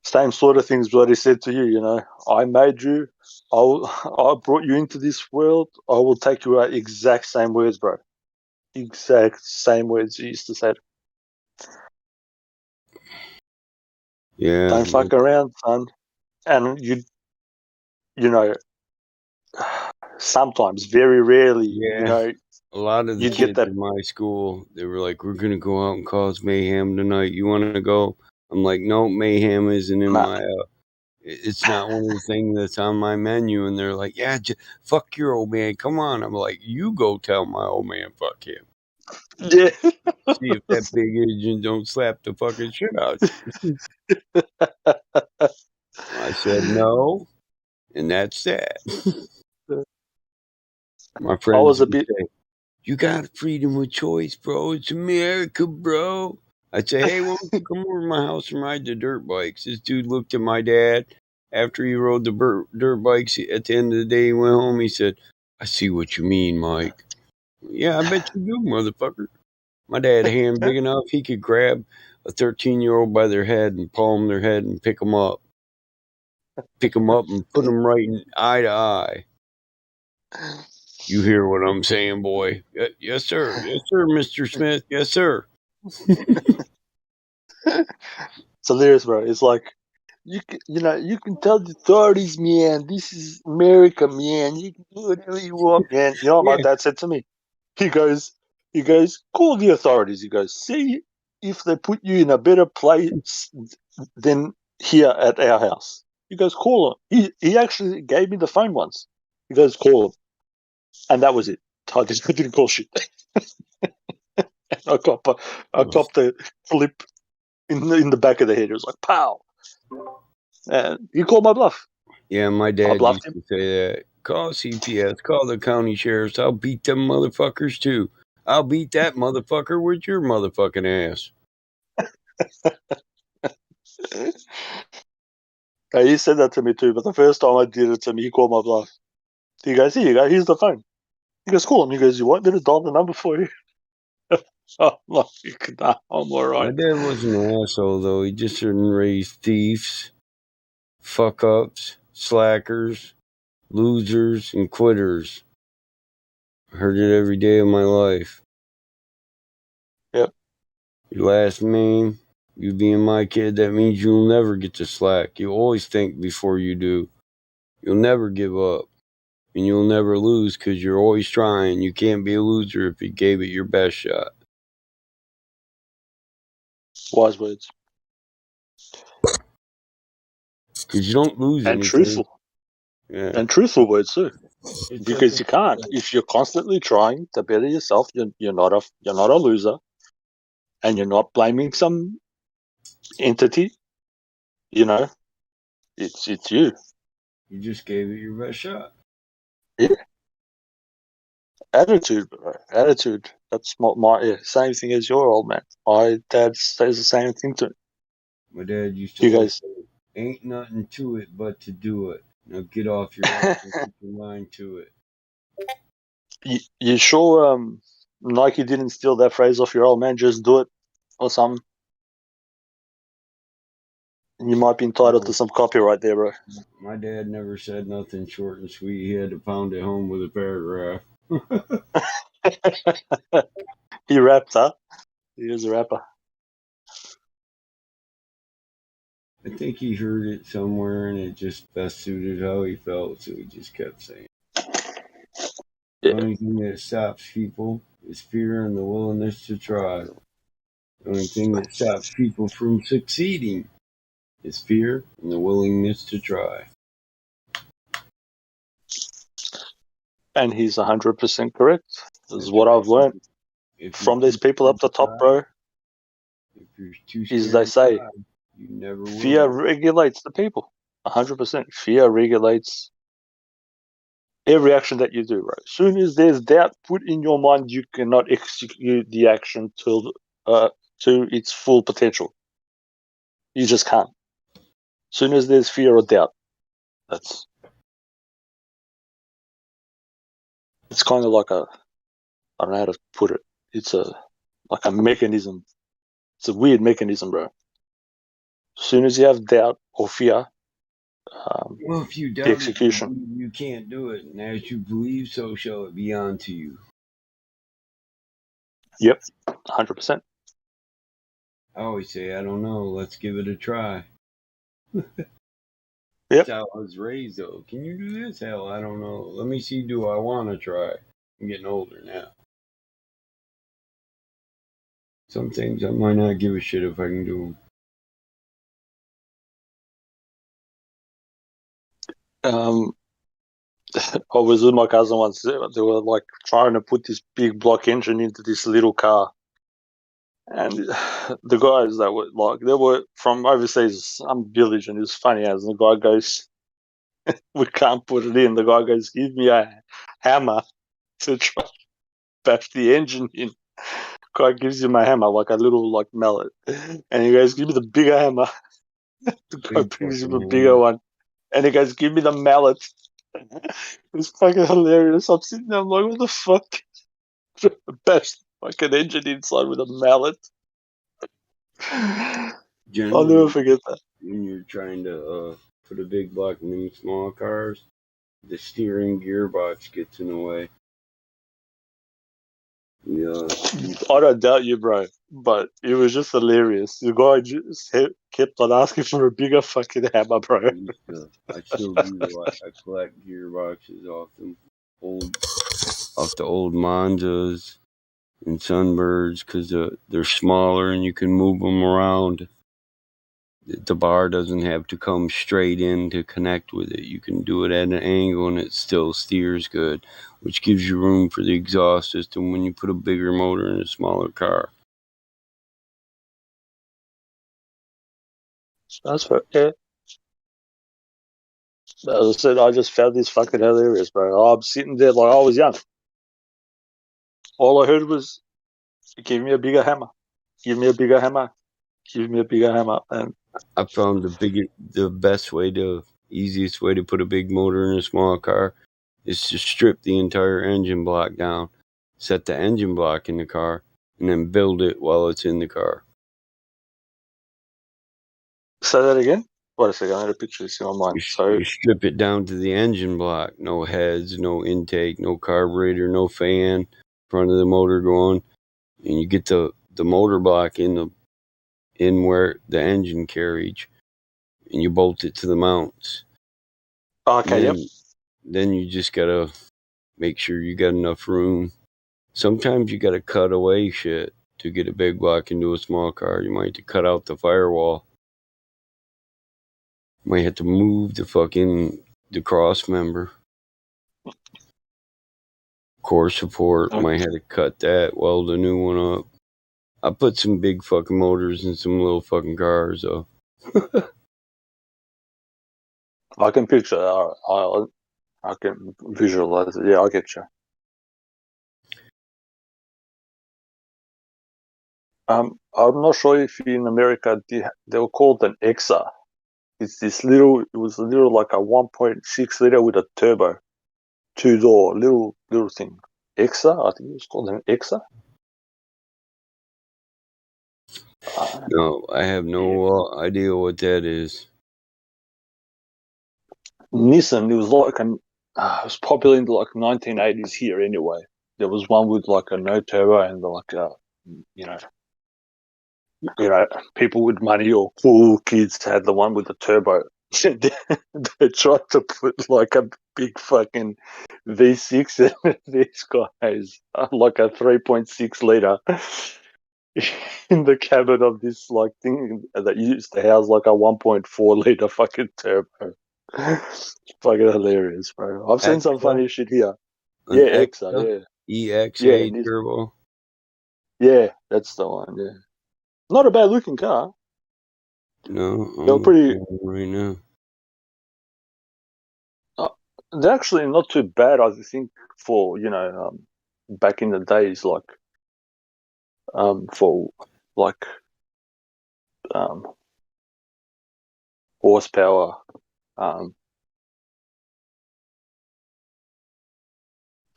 Same sort of things what he said to you, I made you, I brought you into this world, I will take you out. Exact same words, bro. Exact same words he used to say. Yeah. Don't fuck around, son. And sometimes, very rarely, a lot of the you'd get kids that. in my school, they were like, "We're gonna go out and cause mayhem tonight. You want to go?" I'm like, "No, mayhem isn't in my. It's not one of the things that's on my menu." And they're like, "Yeah, fuck your old man. Come on." I'm like, "You go tell my old man fuck him. Yeah. See if that big agent don't slap the fucking shit out you." I said no, and that's that. My friends was a would bit. say, "You got freedom of choice, bro. It's America, bro." I'd say, "Hey, why don't you come over to my house and ride the dirt bikes?" This dude looked at my dad after he rode the dirt bikes. At the end of the day, he went home. He said, "I see what you mean, Mike." Yeah, I bet you do, motherfucker. My dad had a hand big enough he could grab a 13-year-old by their head and palm their head and pick them up and put them right in eye to eye. You hear what I'm saying, boy? Yes, sir. Yes, sir, Mr. Smith. Yes, sir. It's hilarious, bro. It's like you can tell the authorities, man. This is America, man. You can do whatever you want, man. You know what my dad said to me? He goes, call the authorities. He goes, see if they put you in a better place than here at our house. He goes, call them. He actually gave me the phone once. He goes, call them, and that was it. I just didn't call shit. I copped the flip in the back of the head. It was like pow, and he called my bluff. Yeah, my I dad bluffed used him. to say that. Call CPS, call the county sheriffs. I'll beat them motherfuckers too. I'll beat that motherfucker with your motherfucking ass. He said that to me too, but the first time I did it to me, he called my bluff. He goes, here you go, here's the phone. He goes, call him. He goes, you want me to dial the number for you? I'm like, nah, I'm all My right. dad wasn't an asshole though. He just didn't raise thieves, fuck ups, slackers, losers, and quitters. I heard it every day of my life. Yep. Your last name, you being my kid, that means you'll never get to slack. You always think before you do. You'll never give up. And you'll never lose because you're always trying. You can't be a loser if you gave it your best shot. Wise words. Because you don't lose And anything. truthful. Yeah. And truthful words too. Because you can't. If you're constantly trying to better yourself, you're not a loser, and you're not blaming some entity. It's you. You just gave it your best shot. Yeah. Attitude, bro. Attitude. That's my same thing as your old man. My dad says the same thing to me. My dad used to You always guys, say, ain't nothing to it but to do it. Now get off your ass and put your mind to it. you sure Nike didn't steal that phrase off your old man? Just do it or something. You might be entitled to some copyright there, bro. My dad never said nothing short and sweet. He had to pound it home with a paragraph. He rapped, huh? He is a rapper. I think he heard it somewhere and it just best suited how he felt, so he just kept saying it. The only thing that stops people is fear and the willingness to try. The only thing that stops people from succeeding is fear and the willingness to try. And he's 100% correct. This is what I've learned from these people up the top, bro. If you're too Is scared they to say try, you never will. fear regulates the people. 100%. Fear regulates every action that you do, right? As soon as there's doubt put in your mind, you cannot execute the action to its full potential. You just can't. As soon as there's fear or doubt, it's kind of like I don't know how to put it. It's like a mechanism. It's a weird mechanism, bro. As soon as you have doubt or fear, well, if you doubt the execution. it, you can't do it, and as you believe, so shall it be unto you. Yep, 100%. I always say, I don't know. Let's give it a try. Yep. That's how I was raised, though. Can you do this? Hell, I don't know. Let me see. Do I want to try? I'm getting older now. Some things I might not give a shit if I can do them. I was with my cousin once. They were like trying to put this big block engine into this little car, and the guys that were like, they were from overseas, some village, and it was funny as the guy goes, "We can't put it in." The guy goes, "Give me a hammer to try to bash the engine in." Guy gives him a hammer, like a little like mallet, and he goes, "Give me the bigger hammer." The guy brings him a bigger one, and he goes, "Give me the mallet." It's fucking hilarious. I'm sitting there, I'm like, what the fuck? Bash like an engine inside with a mallet. I'll never forget that. When you're trying to put a big block in them small cars, the steering gearbox gets in the way. Yeah. I don't doubt you, bro, but it was just hilarious. The guy just kept on asking for a bigger fucking hammer, bro. I still do. I collect gearboxes off the old Monzas and Sunbirds because they're smaller and you can move them around. The bar doesn't have to come straight in to connect with it. You can do it at an angle and it still steers good, which gives you room for the exhaust system when you put a bigger motor in a smaller car. That's right, yeah. As I said, I just found this fucking hilarious, bro. I'm sitting there like I was young. All I heard was, "Give me a bigger hammer. Give me a bigger hammer. Give me a bigger hammer." And I found the easiest way to put a big motor in a small car is to strip the entire engine block down, set the engine block in the car, and then build it while it's in the car. say that again? Wait a second, I had a picture of this in my mind. You strip it down to the engine block. No heads, no intake, no carburetor, no fan, front of the motor going. And you get the motor block in where the engine carriage, and you bolt it to the mounts. Okay, yep. Then you just gotta make sure you got enough room. Sometimes you gotta cut away shit to get a big block into a small car. You might have to cut out the firewall. You might have to move the cross member. Core support, might have to cut that, weld a new one up. I put some big fucking motors in some little fucking cars, though. I can picture that. I can visualize it. Yeah, I get you. I'm not sure if in America they were called an EXA. It was a little like a 1.6 liter with a turbo, 2-door, little thing. EXA, I think it was called an EXA. No, I have no idea what that is. Nissan, it was like it was popular in the 1980s here anyway. There was one with like a no turbo and like people with money or cool kids had the one with the turbo. They tried to put like a big fucking V6 in these guys, like a 3.6 liter, in the cabin of this like thing that used to house like a 1.4 liter fucking turbo. Fucking hilarious, bro. I've seen some Exa? funny shit here. An Yeah, Exa? yeah, yeah, EXA turbo? yeah. That's the one. Yeah, not a bad looking car. No, They're I'm pretty. looking at it right now. They're actually not too bad, I think, for back in the days, like for like um, horsepower, um,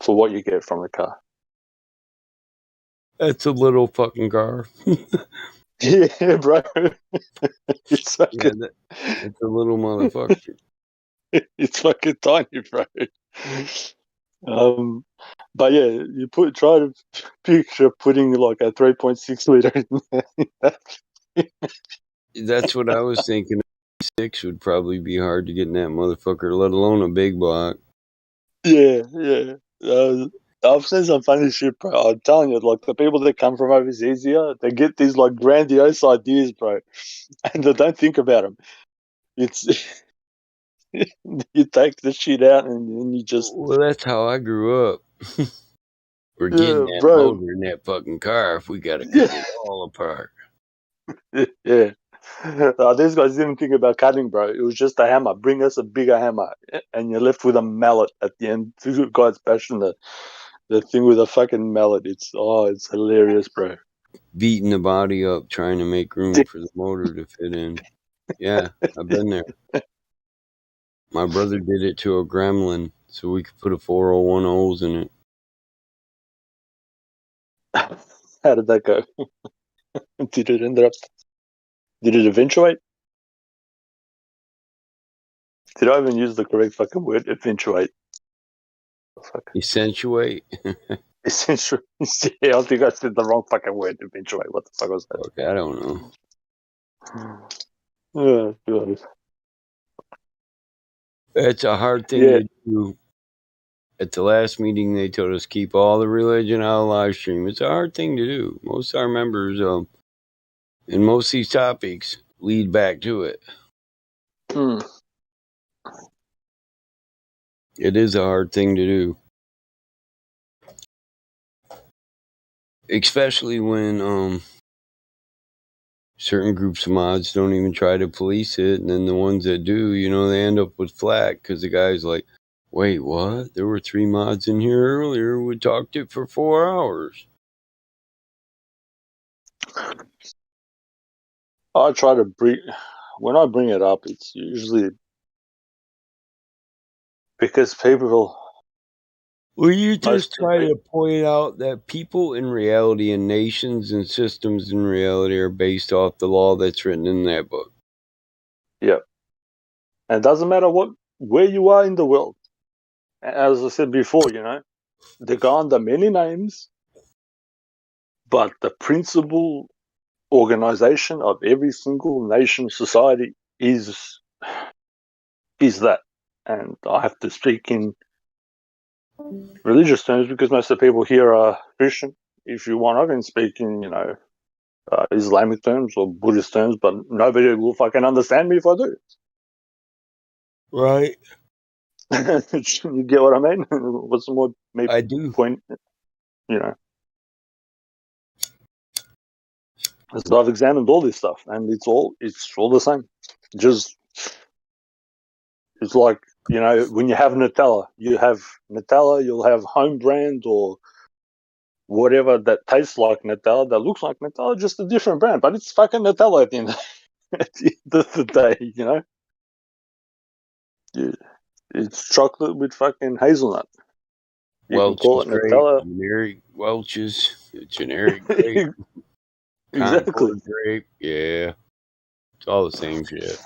for what you get from the car. That's a little fucking car. Yeah, bro. It's Yeah, fucking, it's a little motherfucker. it's fucking tiny, bro. Um, but yeah, try to picture putting like a 3.6 liter in there. That's what I was thinking. 6 would probably be hard to get in that motherfucker, let alone a big block. Yeah, yeah. I've seen some funny shit, bro. I'm telling you, like the people that come from overseas here, they get these like grandiose ideas, bro, and they don't think about them. It's you take the shit out and then you just Well, that's how I grew up. We're getting yeah, that bro. motor in that fucking car if we gotta cut Yeah, it all apart. yeah. These guys didn't think about cutting, bro. It was just a hammer. Bring us a bigger hammer, and you're left with a mallet at the end. Two guys bashing the thing with a fucking mallet. It's hilarious, bro. Beating the body up, trying to make room for the motor to fit in. Yeah, I've been there. My brother did it to a Gremlin so we could put a 401 hose in it. How did that go? Did it end up? Did it eventuate? Did I even use the correct fucking word? Eventuate. Fuck. Accentuate? Essential. Yeah, I think I said the wrong fucking word. Eventuate. What the fuck was that? Fuck, I don't know. Oh, God. It's a hard thing Yeah. to do. At the last meeting, they told us keep all the religion out of live stream. It's a hard thing to do. Most of our members, in most of these topics, lead back to it. It is a hard thing to do. Especially when certain groups of mods don't even try to police it, and then the ones that do, they end up with flack because the guy's like, wait, what? There were 3 mods in here earlier. We talked it for 4 hours. I try to when I bring it up, it's usually because people. Well, you just try to point out that people in reality and nations and systems in reality are based off the law that's written in that book. Yeah. And it doesn't matter where you are in the world. As I said before, they go under many names, but the principal organization of every single nation society is that. And I have to speak in religious terms because most of the people here are Christian. If you want, I can speak in, Islamic terms or Buddhist terms, but nobody will fucking understand me if I do. Right. You get what I mean? What's more me I do. point, So I've examined all this stuff, and it's all the same. Just it's like when you have Nutella, you'll have home brand or whatever that tastes like Nutella, that looks like Nutella, just a different brand, but it's fucking Nutella at the end, at the end of the day, It's chocolate with fucking hazelnut. You can call Welch's it grape, Nutella. generic Welch's, generic grape, Exactly. Concord grape. Yeah, it's all the same shit.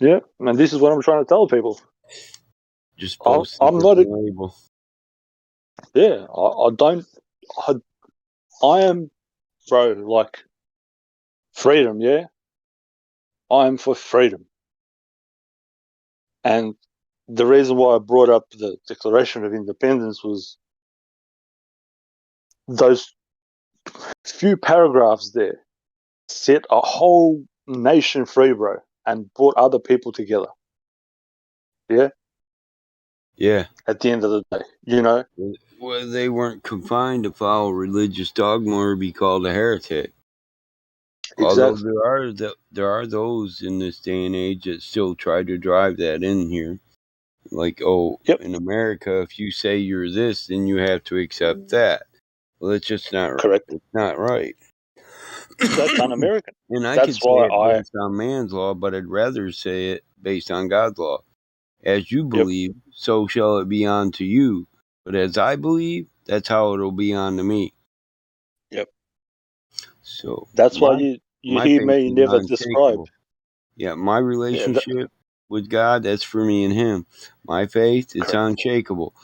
Yeah, and this is what I'm trying to tell people. Just post I'm a not different label. Yeah, I don't. I am, bro. Like freedom, yeah? I'm for freedom. And the reason why I brought up the Declaration of Independence was those few paragraphs there set a whole nation free, bro, and brought other people together. Yeah? Yeah. At the end of the day, you know? Well, they weren't confined to follow religious dogma or be called a heretic. Although Exactly. there are those in this day and age that still try to drive that in here. Like, in America, if you say you're this, then you have to accept that. Well, it's just not correct. It's not right. That's un-American. And I That's could say why it based on man's law, but I'd rather say it based on God's law. As you believe, so shall it be unto you. But as I believe, that's how it'll be unto me. Yep. So that's why you my hear faith me is never describe. unshakable. Yeah, my relationship with God, that's for me and Him. My faith, it's unshakable.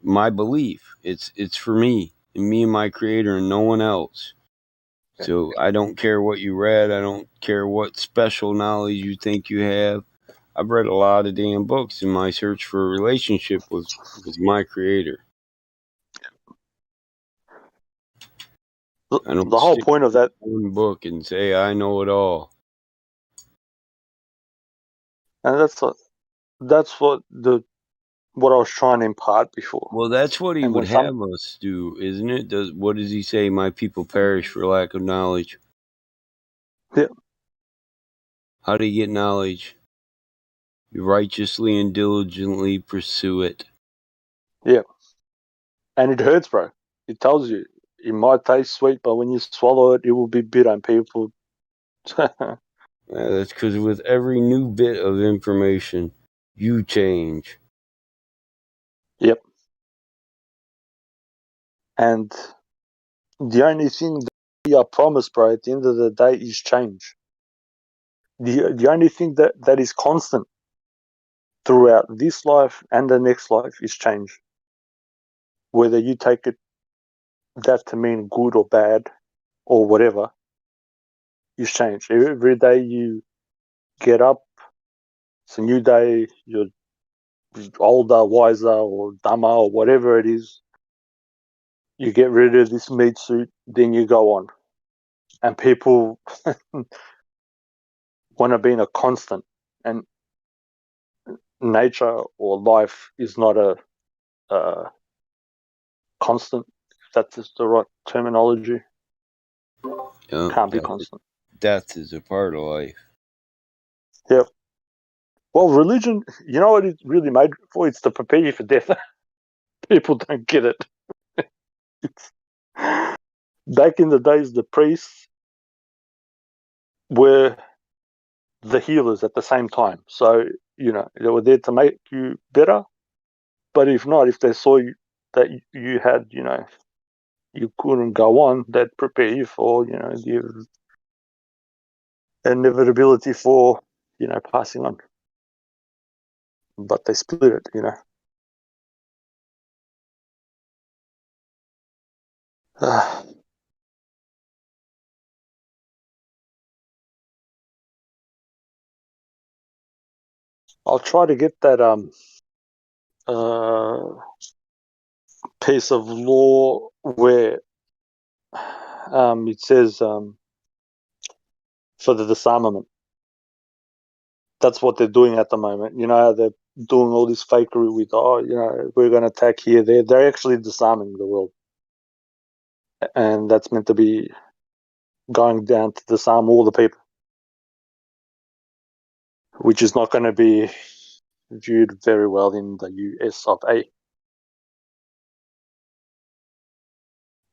My belief, it's for me and my Creator and no one else. So I don't care what you read. I don't care what special knowledge you think you have. I've read a lot of damn books in my search for a relationship with my Creator. I don't The whole stick point of that, one book and say I know it all. and that's what I was trying to impart before. Well, that's what He and would when some have us do, isn't it? What does He say? My people perish for lack of knowledge. Yeah. How do you get knowledge? You righteously and diligently pursue it. Yeah. And it hurts, bro. It tells you it might taste sweet, but when you swallow it, it will be bitter. And people, That's because with every new bit of information, you change. Yep. And the only thing that we are promised, bro, at the end of the day is change. The only thing that is constant throughout this life and the next life is change. Whether you take that to mean good or bad or whatever, is change. Every day you get up, it's a new day, you're older, wiser, or dumber, or whatever it is. You get rid of this meat suit, then you go on. And people want to be in a constant. And nature or life is not a constant. If that's the right terminology. Can't be constant. Death is a part of life. Yep. Well, religion, you know what it's really made for? It's to prepare you for death. People don't get it. Back in the days, the priests were the healers at the same time. So, they were there to make you better. But if not, if they saw that you had, you couldn't go on, they'd prepare you for, the inevitability for, passing on. But they split it, I'll try to get that piece of law where it says for the disarmament. That's what they're doing at the moment. They're doing all this fakery with, we're going to attack here, there. They're actually disarming the world. And that's meant to be going down to disarm all the people, which is not going to be viewed very well in the US of A.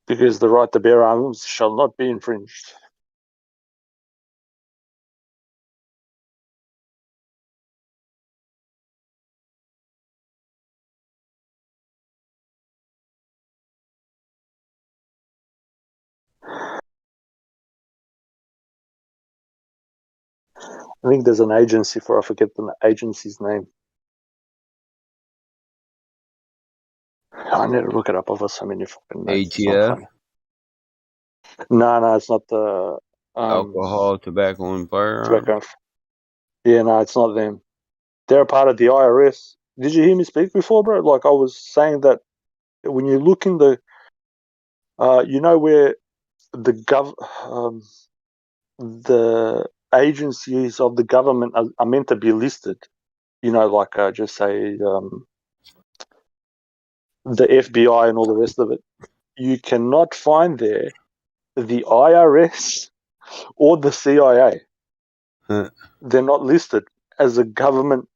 Because the right to bear arms shall not be infringed. I think there's an agency I forget the agency's name. I need to look it up. I've got so many fucking notes. It's not ATF? funny. No, it's not the Alcohol, tobacco, and firearms. Tobacco. Yeah, no, it's not them. They're a part of the IRS. Did you hear me speak before, bro? Like I was saying that when you look in the, you know where the the agencies of the government are meant to be listed. You know, like just say the FBI and all the rest of it. You cannot find there the IRS or the CIA. Huh. They're not listed as a government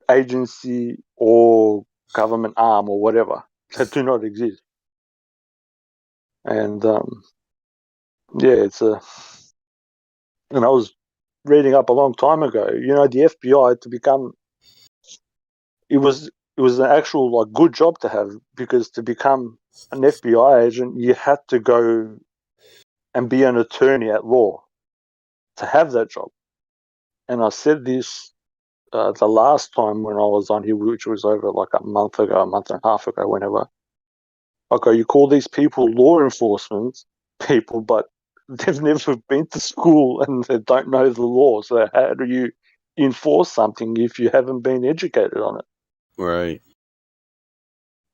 agency or government arm or whatever. They do not exist. And yeah, it's a. And I was reading up a long time ago. You know, the FBI to become it was an actual like good job to have, because to become an FBI agent you had to go and be an attorney at law to have that job. And I said this the last time when I was on here, which was over like a month and a half ago, whenever. Okay, you call these people law enforcement people, but they've never been to school and they don't know the law. So how do you enforce something if you haven't been educated on it? Right.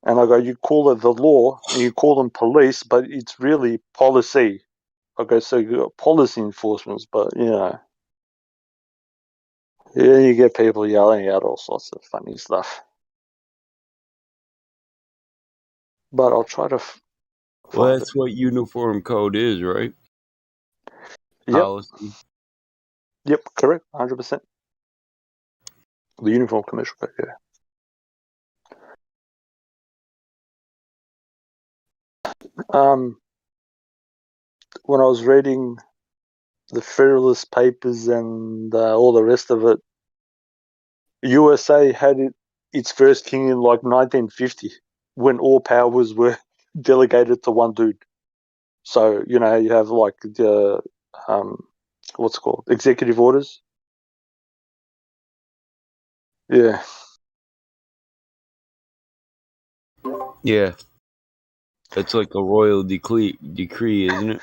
And I go, you call it the law and you call them police, but it's really policy. Okay, so you got policy enforcement, but you know, yeah, you get people yelling out all sorts of funny stuff. But I'll try to Well, find it. that's what uniform code is, right? Yep. Policy. Yep, correct, 100%. The uniform commercial code, yeah. When I was reading the Federalist Papers and all the rest of it, USA had its first king in like 1950, when all powers were delegated to one dude. So you know you have like the what's it called, executive orders. Yeah, Yeah. That's like a royal decree, isn't it?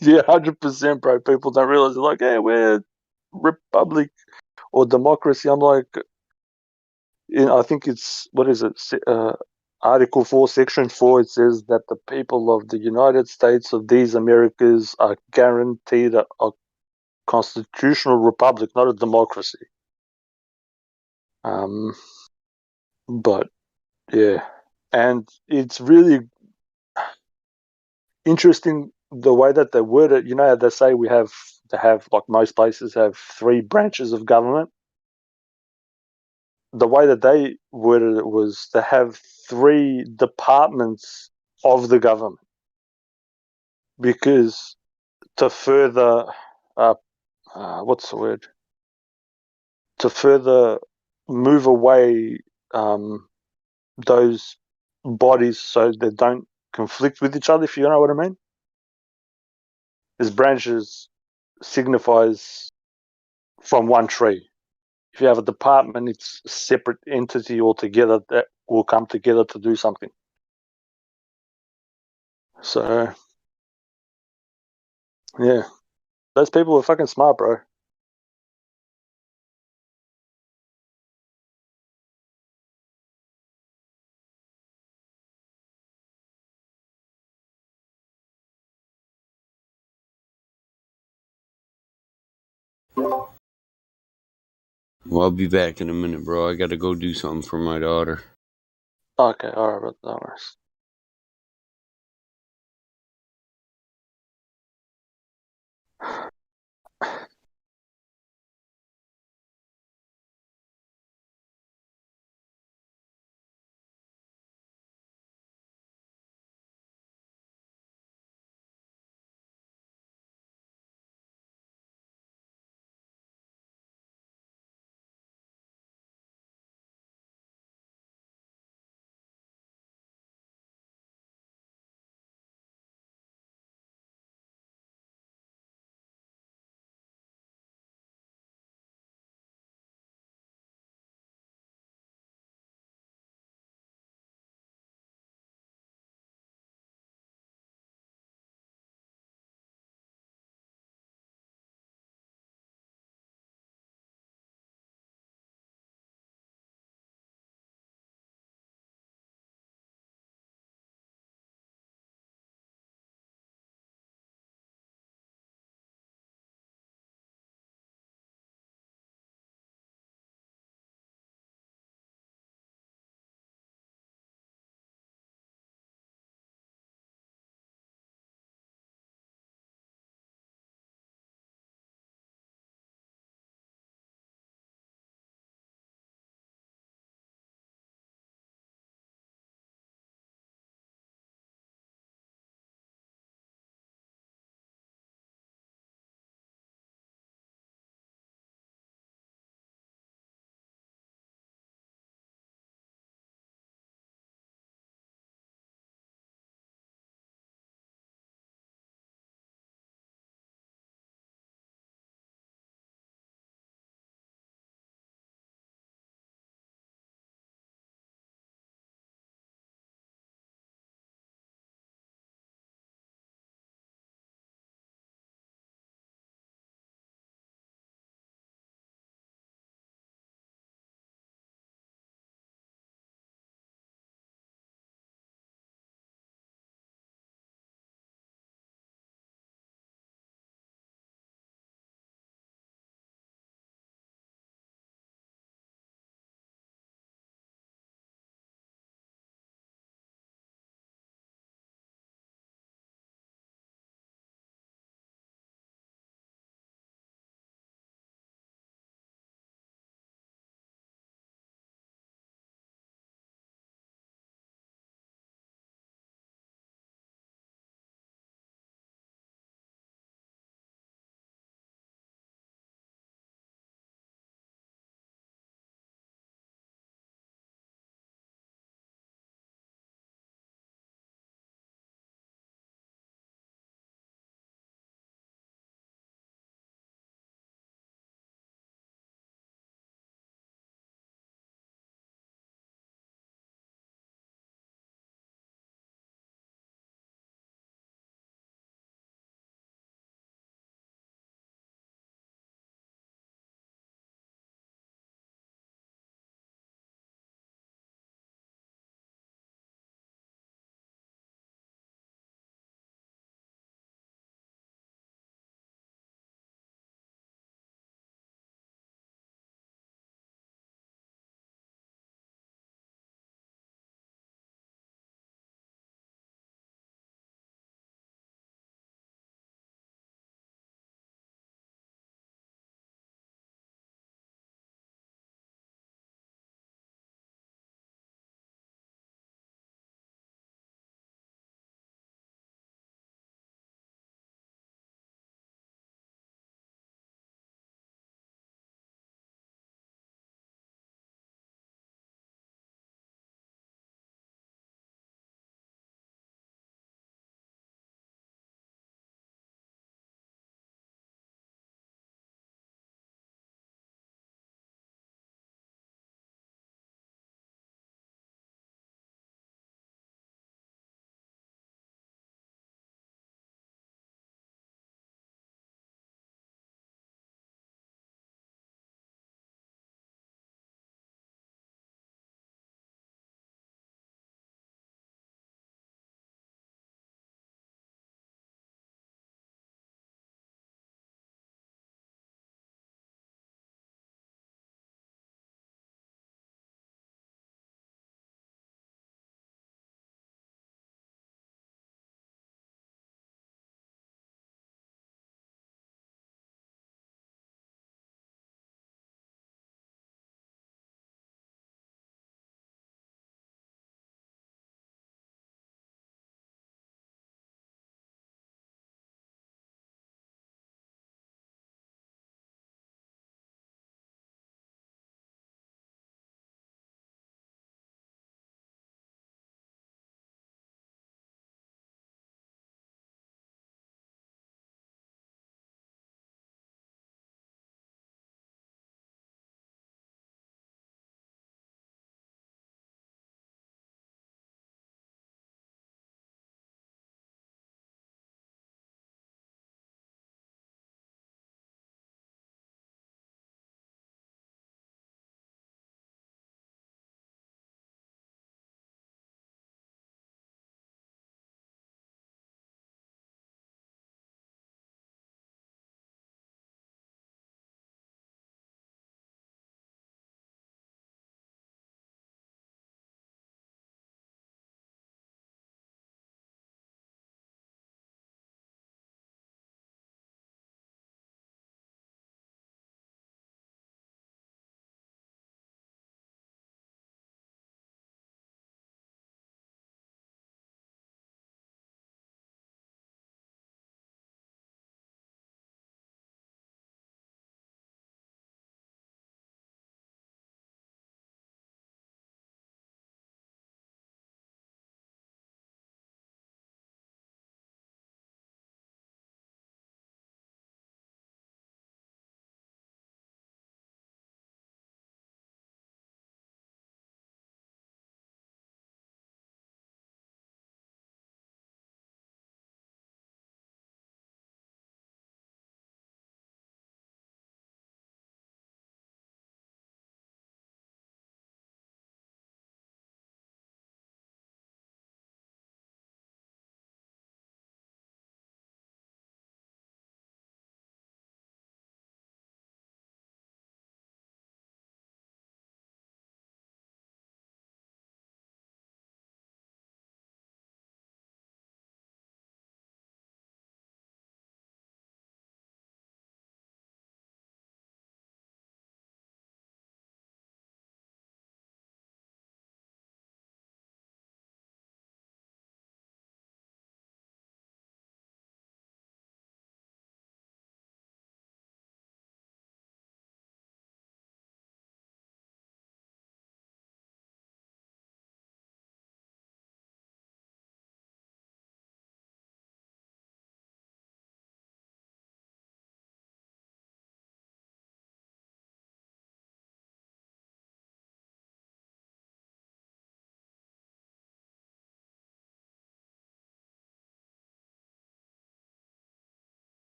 yeah, 100%, bro. People don't realize they're like, hey, we're republic or democracy. I'm like, I think it's what is it? Article 4, Section 4. It says that the people of the United States of these Americas are guaranteed a constitutional republic, not a democracy. But yeah, and it's really interesting the way that they word it. You know, they say they have like most places have three branches of government. The way that they worded it was they have three departments of the government, because to further what's the word, to further move away those bodies so they don't conflict with each other, if you know what I mean. As branches signifies from one tree. If you have a department, it's a separate entity altogether that will come together to do something. So, yeah, those people are fucking smart, bro. Well, I'll be back in a minute, bro. I gotta go do something for my daughter. Okay, all right, bro. No worries.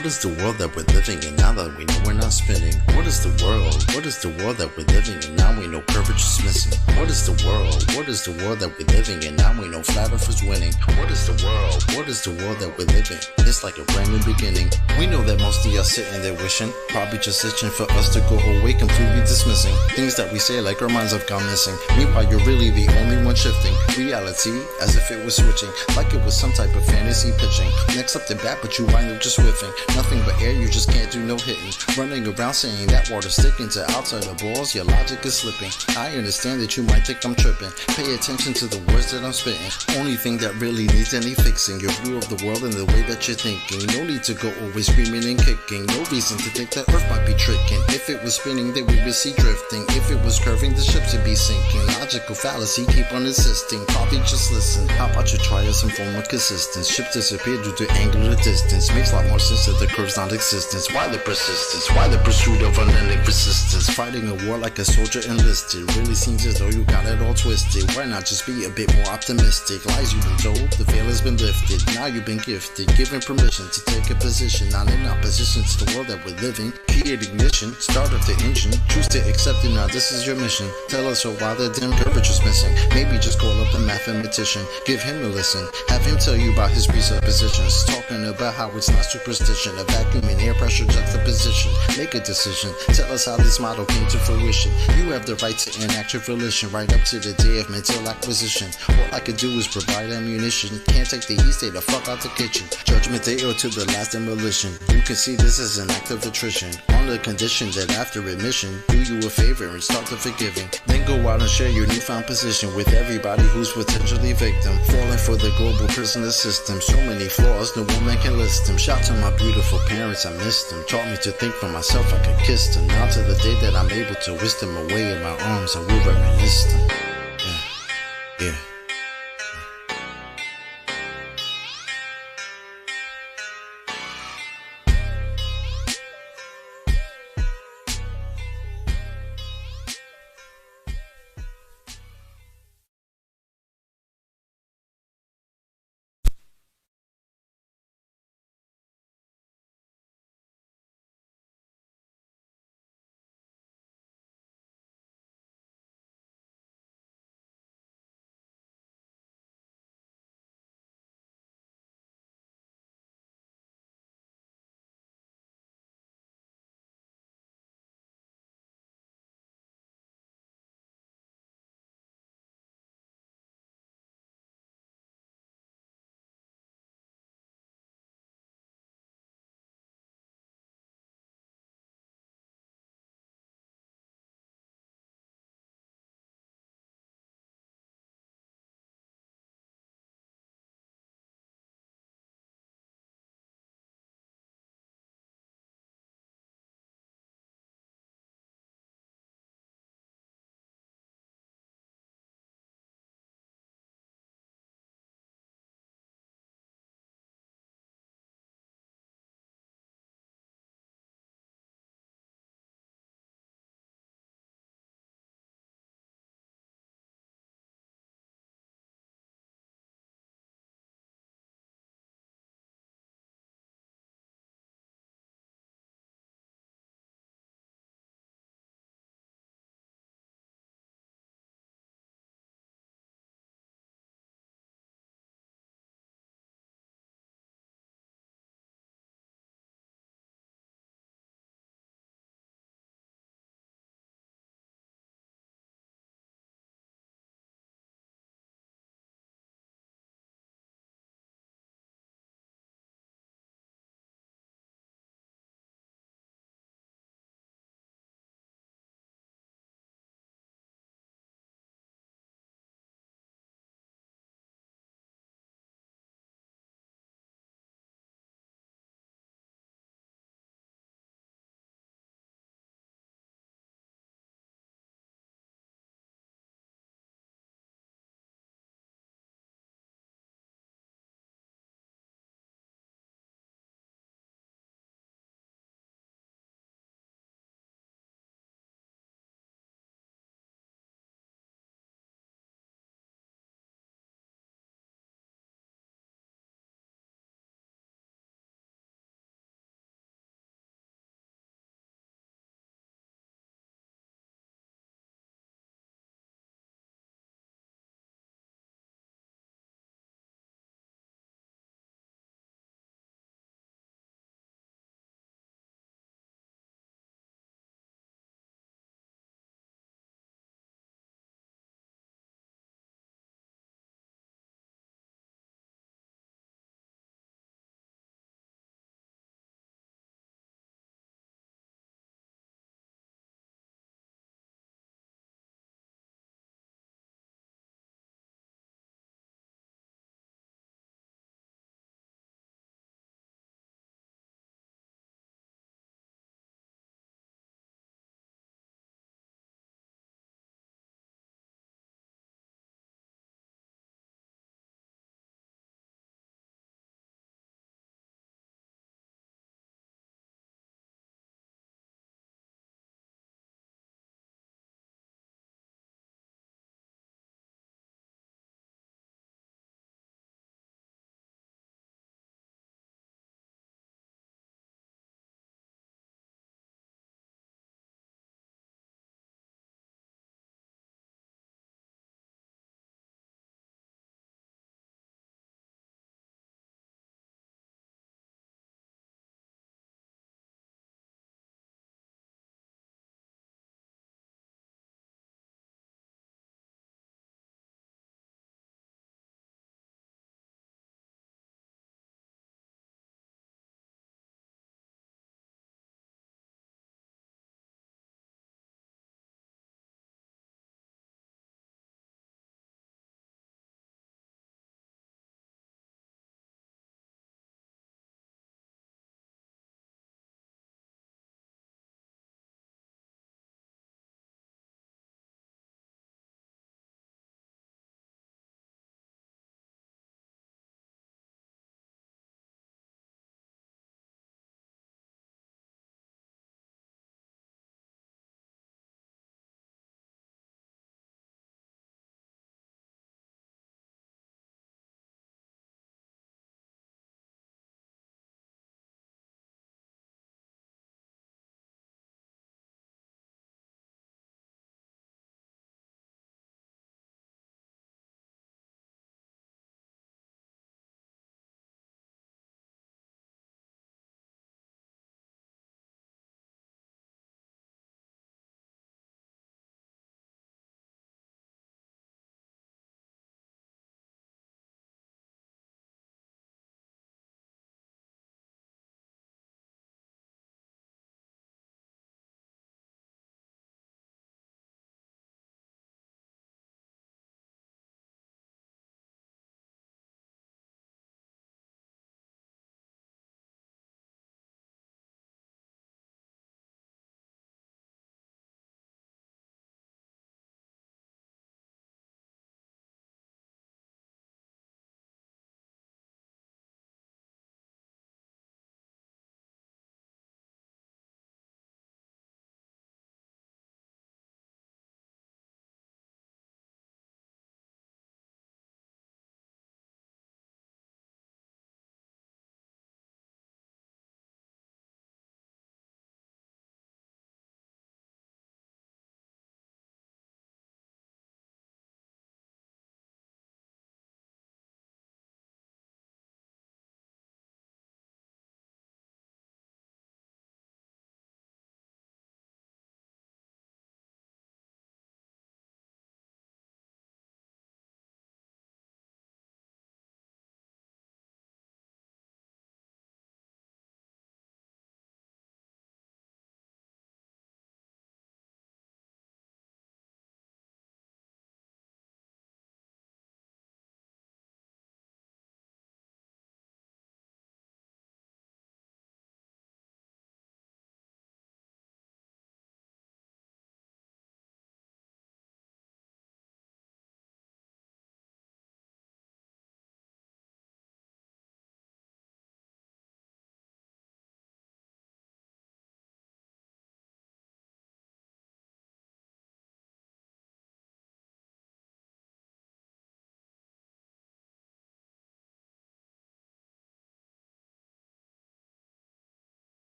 What is the world that we're living in now that we know we're not spinning? What is the world? What is the world that we're living in now we know courage is missing? What is the world? What is the world that we're living in now we know flat earth is winning? What is the world? What is the world that we're living? It's like a brand new beginning. We know that most of y'all sitting there wishing, probably just itching for us to go away, completely dismissing things that we say like our minds have gone missing. Meanwhile, you're really the only one shifting reality as if it was switching, like it was some type of fantasy pitching. Next something bad, but you wind up just whiffing. Nothing but air, you just can't do no hitting. Running around saying that water's sticking to outside the balls, your logic is slipping. I understand that you might think I'm tripping. Pay attention to the words that I'm spitting. Only thing that really needs any fixing, your view of the world and the way that you're thinking. No need to go always screaming and kicking. No reason to think that Earth might be tricking. If it was spinning, then we would see drifting. If it was curving, the ships would be sinking. Logical fallacy, keep on insisting. Probably just listen. How about you try some form of consistence? Ships disappear due to angular distance. Makes a lot more sense that the curve's non-existence. Why the persistence? Why the pursuit of unending resistance? Fighting a war like a soldier enlisted. Really seems as though you got it all twisted. Why not just be a bit more optimistic? Lies you've been told, the veil has been lifted. Now you've been gifted, given permission to take a position. Not in opposition to the world that we're living. Create ignition, start up the engine. Choose to accept it now, this is your mission. Tell us why the dim curvature's missing. Maybe just call up a mathematician. Give him a listen. Have him tell you about his presuppositions. Talking about how it's not superstition. A vacuum and air pressure juxtaposition. Make a decision. Tell us how this model came to fruition. You have the right to enact your volition right up to the day of mental acquisition. All I could do is provide ammunition. Can't take the heat, stay the fuck out the kitchen. Judgment day or to the last demolition. You can see this as an act of attrition. On the condition that after admission, do you a favor and start the forgiving. Then go out and share your newfound position with everybody who's potentially victim. Falling for the global prisoner system. So many flaws, no woman can list them. Shout to my beautiful parents, I missed them. Taught me to think for myself, I could kiss them. Now to the day that I'm able to whisk them away in my arms, I will reminisce them. Yeah, yeah.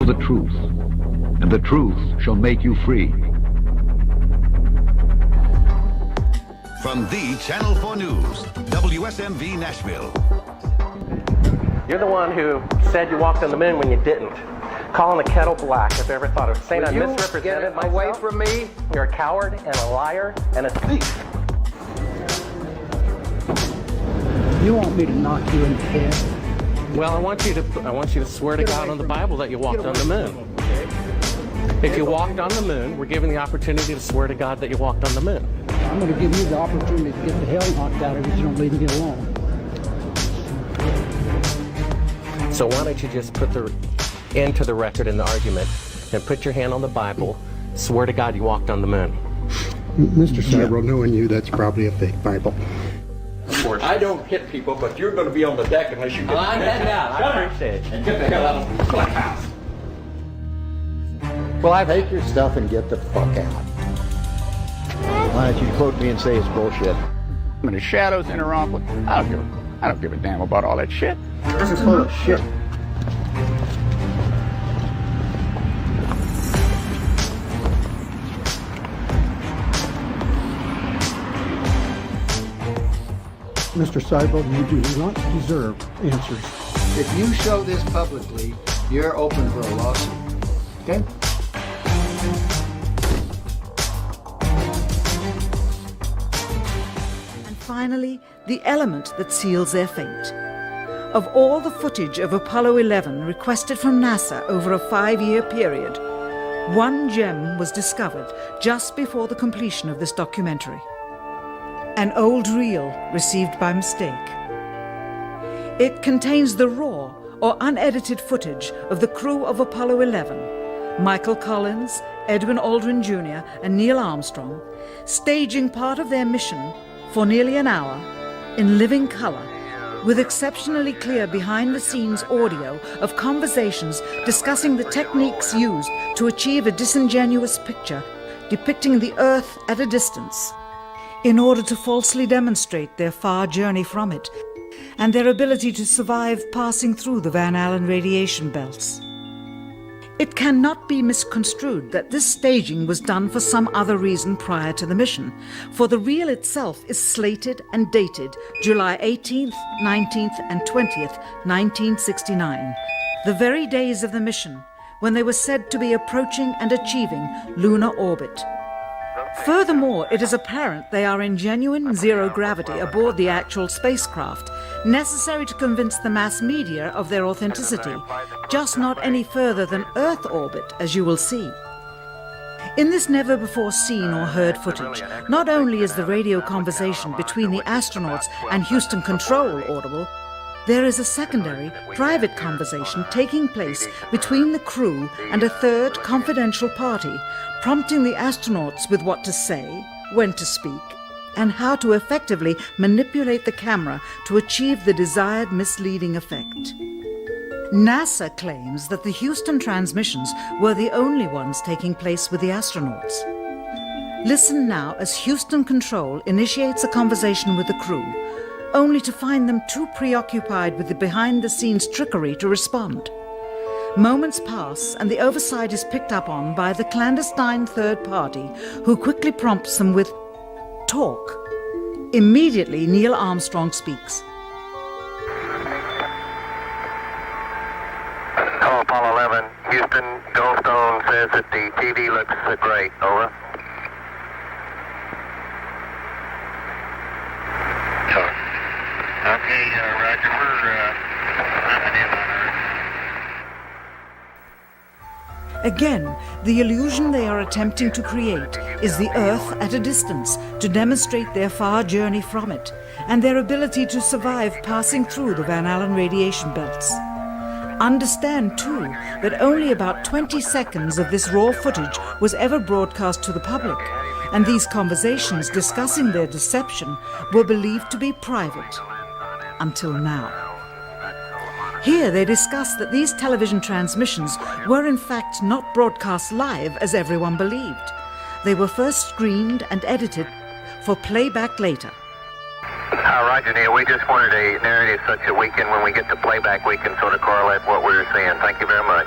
the truth, and the truth shall make you free. From the Channel 4 News, WSMV Nashville. You're the one who said you walked on the moon when you didn't. Calling the kettle black, if I ever thought of saying I misrepresented myself. Away from me. You're a coward and a liar and a thief. You want me to knock you in the head? Well, I want you to swear to God on the Bible that you walked on the moon. If you walked on the moon, we're given the opportunity to swear to God that you walked on the moon. I'm going to give you the opportunity to get the hell knocked out of you if you don't leave me alone. So why don't you just put the end to the record in the argument and put your hand on the Bible, swear to God you walked on the moon. Mr. Cybro, knowing you, that's probably a fake Bible. I don't hit people, but you're going to be on the deck unless you get I'm heading out. I appreciate it. And get the hell out of the clubhouse. Well, I take your stuff and get the fuck out. Why don't you quote me and say it's bullshit? When the shadows interrupt, I don't give a damn about all that shit. This is full of shit. Mr. Seibel, you do not deserve answers. If you show this publicly, you're open for a lawsuit. Okay? And finally, the element that seals their fate. Of all the footage of Apollo 11 requested from NASA over a 5-year period, one gem was discovered just before the completion of this documentary. An old reel received by mistake. It contains the raw or unedited footage of the crew of Apollo 11, Michael Collins, Edwin Aldrin Jr., and Neil Armstrong, staging part of their mission for nearly an hour in living color, with exceptionally clear behind-the-scenes audio of conversations discussing the techniques used to achieve a disingenuous picture depicting the Earth at a distance, in order to falsely demonstrate their far journey from it and their ability to survive passing through the Van Allen radiation belts. It cannot be misconstrued that this staging was done for some other reason prior to the mission, for the reel itself is slated and dated July 18th, 19th, and 20th, 1969, the very days of the mission when they were said to be approaching and achieving lunar orbit. Furthermore, it is apparent they are in genuine zero gravity aboard the actual spacecraft, necessary to convince the mass media of their authenticity, just not any further than Earth orbit, as you will see. In this never-before-seen or heard footage, not only is the radio conversation between the astronauts and Houston Control audible, there is a secondary, private conversation taking place between the crew and a third confidential party, prompting the astronauts with what to say, when to speak, and how to effectively manipulate the camera to achieve the desired misleading effect. NASA claims that the Houston transmissions were the only ones taking place with the astronauts. Listen now as Houston Control initiates a conversation with the crew, only to find them too preoccupied with the behind-the-scenes trickery to respond. Moments pass, and the oversight is picked up on by the clandestine third party, who quickly prompts them with talk. Immediately, Neil Armstrong speaks. Hello, Apollo 11. Houston, Goldstone says that the TV looks great. Over. Okay, Roger. We're coming in on Earth. Again, the illusion they are attempting to create is the Earth at a distance to demonstrate their far journey from it and their ability to survive passing through the Van Allen radiation belts. Understand, too, that only about 20 seconds of this raw footage was ever broadcast to the public, and these conversations discussing their deception were believed to be private. Until now. Here they discuss that these television transmissions were in fact not broadcast live as everyone believed. They were first screened and edited for playback later. Roger, Neil. We just wanted a narrative such that we can, when we get to playback, we can sort of correlate what we were seeing. Thank you very much.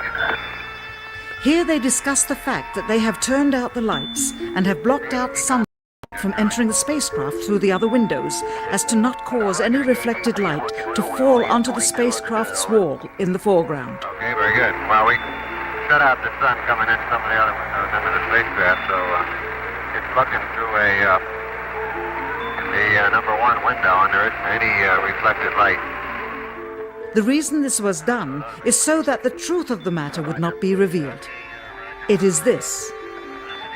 Here they discuss the fact that they have turned out the lights and have blocked out sunlight from entering the spacecraft through the other windows as to not cause any reflected light to fall onto the spacecraft's wall in the foreground. Okay, very good. Well, we shut out the sun coming in some of the other windows into the spacecraft, so it's looking through the number one window, and there isn't any reflected light. The reason this was done is so that the truth of the matter would not be revealed. It is this.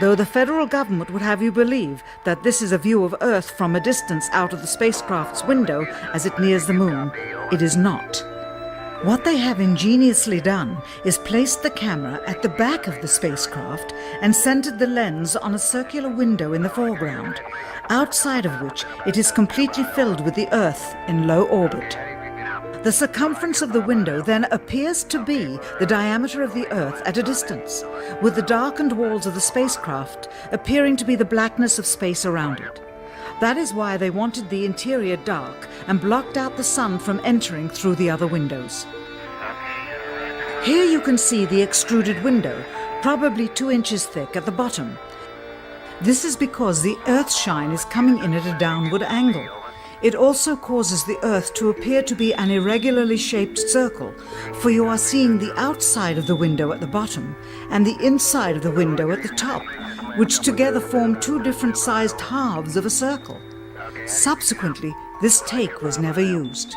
Though the federal government would have you believe that this is a view of Earth from a distance out of the spacecraft's window as it nears the moon, it is not. What they have ingeniously done is placed the camera at the back of the spacecraft and centered the lens on a circular window in the foreground, outside of which it is completely filled with the Earth in low orbit. The circumference of the window then appears to be the diameter of the Earth at a distance, with the darkened walls of the spacecraft appearing to be the blackness of space around it. That is why they wanted the interior dark and blocked out the sun from entering through the other windows. Here you can see the extruded window, probably 2 inches thick at the bottom. This is because the Earth's shine is coming in at a downward angle. It also causes the Earth to appear to be an irregularly shaped circle, for you are seeing the outside of the window at the bottom and the inside of the window at the top, which together form 2 different sized halves of a circle. Subsequently, this take was never used.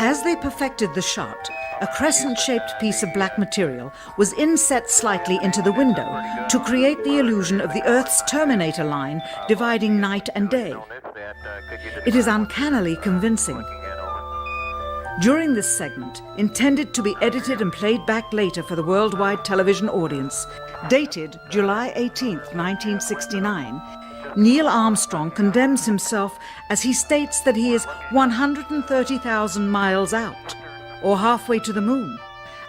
As they perfected the shot, a crescent-shaped piece of black material was inset slightly into the window to create the illusion of the Earth's terminator line dividing night and day. It is uncannily convincing. During this segment, intended to be edited and played back later for the worldwide television audience, dated July 18, 1969, Neil Armstrong condemns himself as he states that he is 130,000 miles out, or halfway to the moon,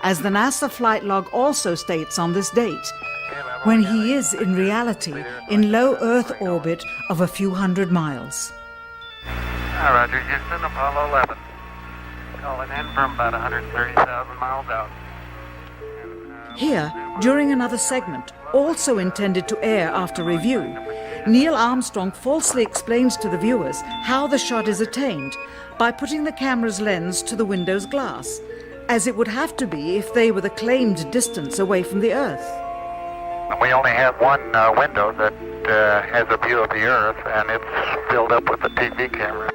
as the NASA flight log also states on this date, when he is in reality in low Earth orbit of a few hundred miles. Hi, Roger, Houston, Apollo 11. Calling in from about 130,000 miles out. Here, during another segment, also intended to air after review, Neil Armstrong falsely explains to the viewers how the shot is attained by putting the camera's lens to the window's glass, as it would have to be if they were the claimed distance away from the Earth. We only have one window that has a view of the Earth, and it's filled up with a TV camera.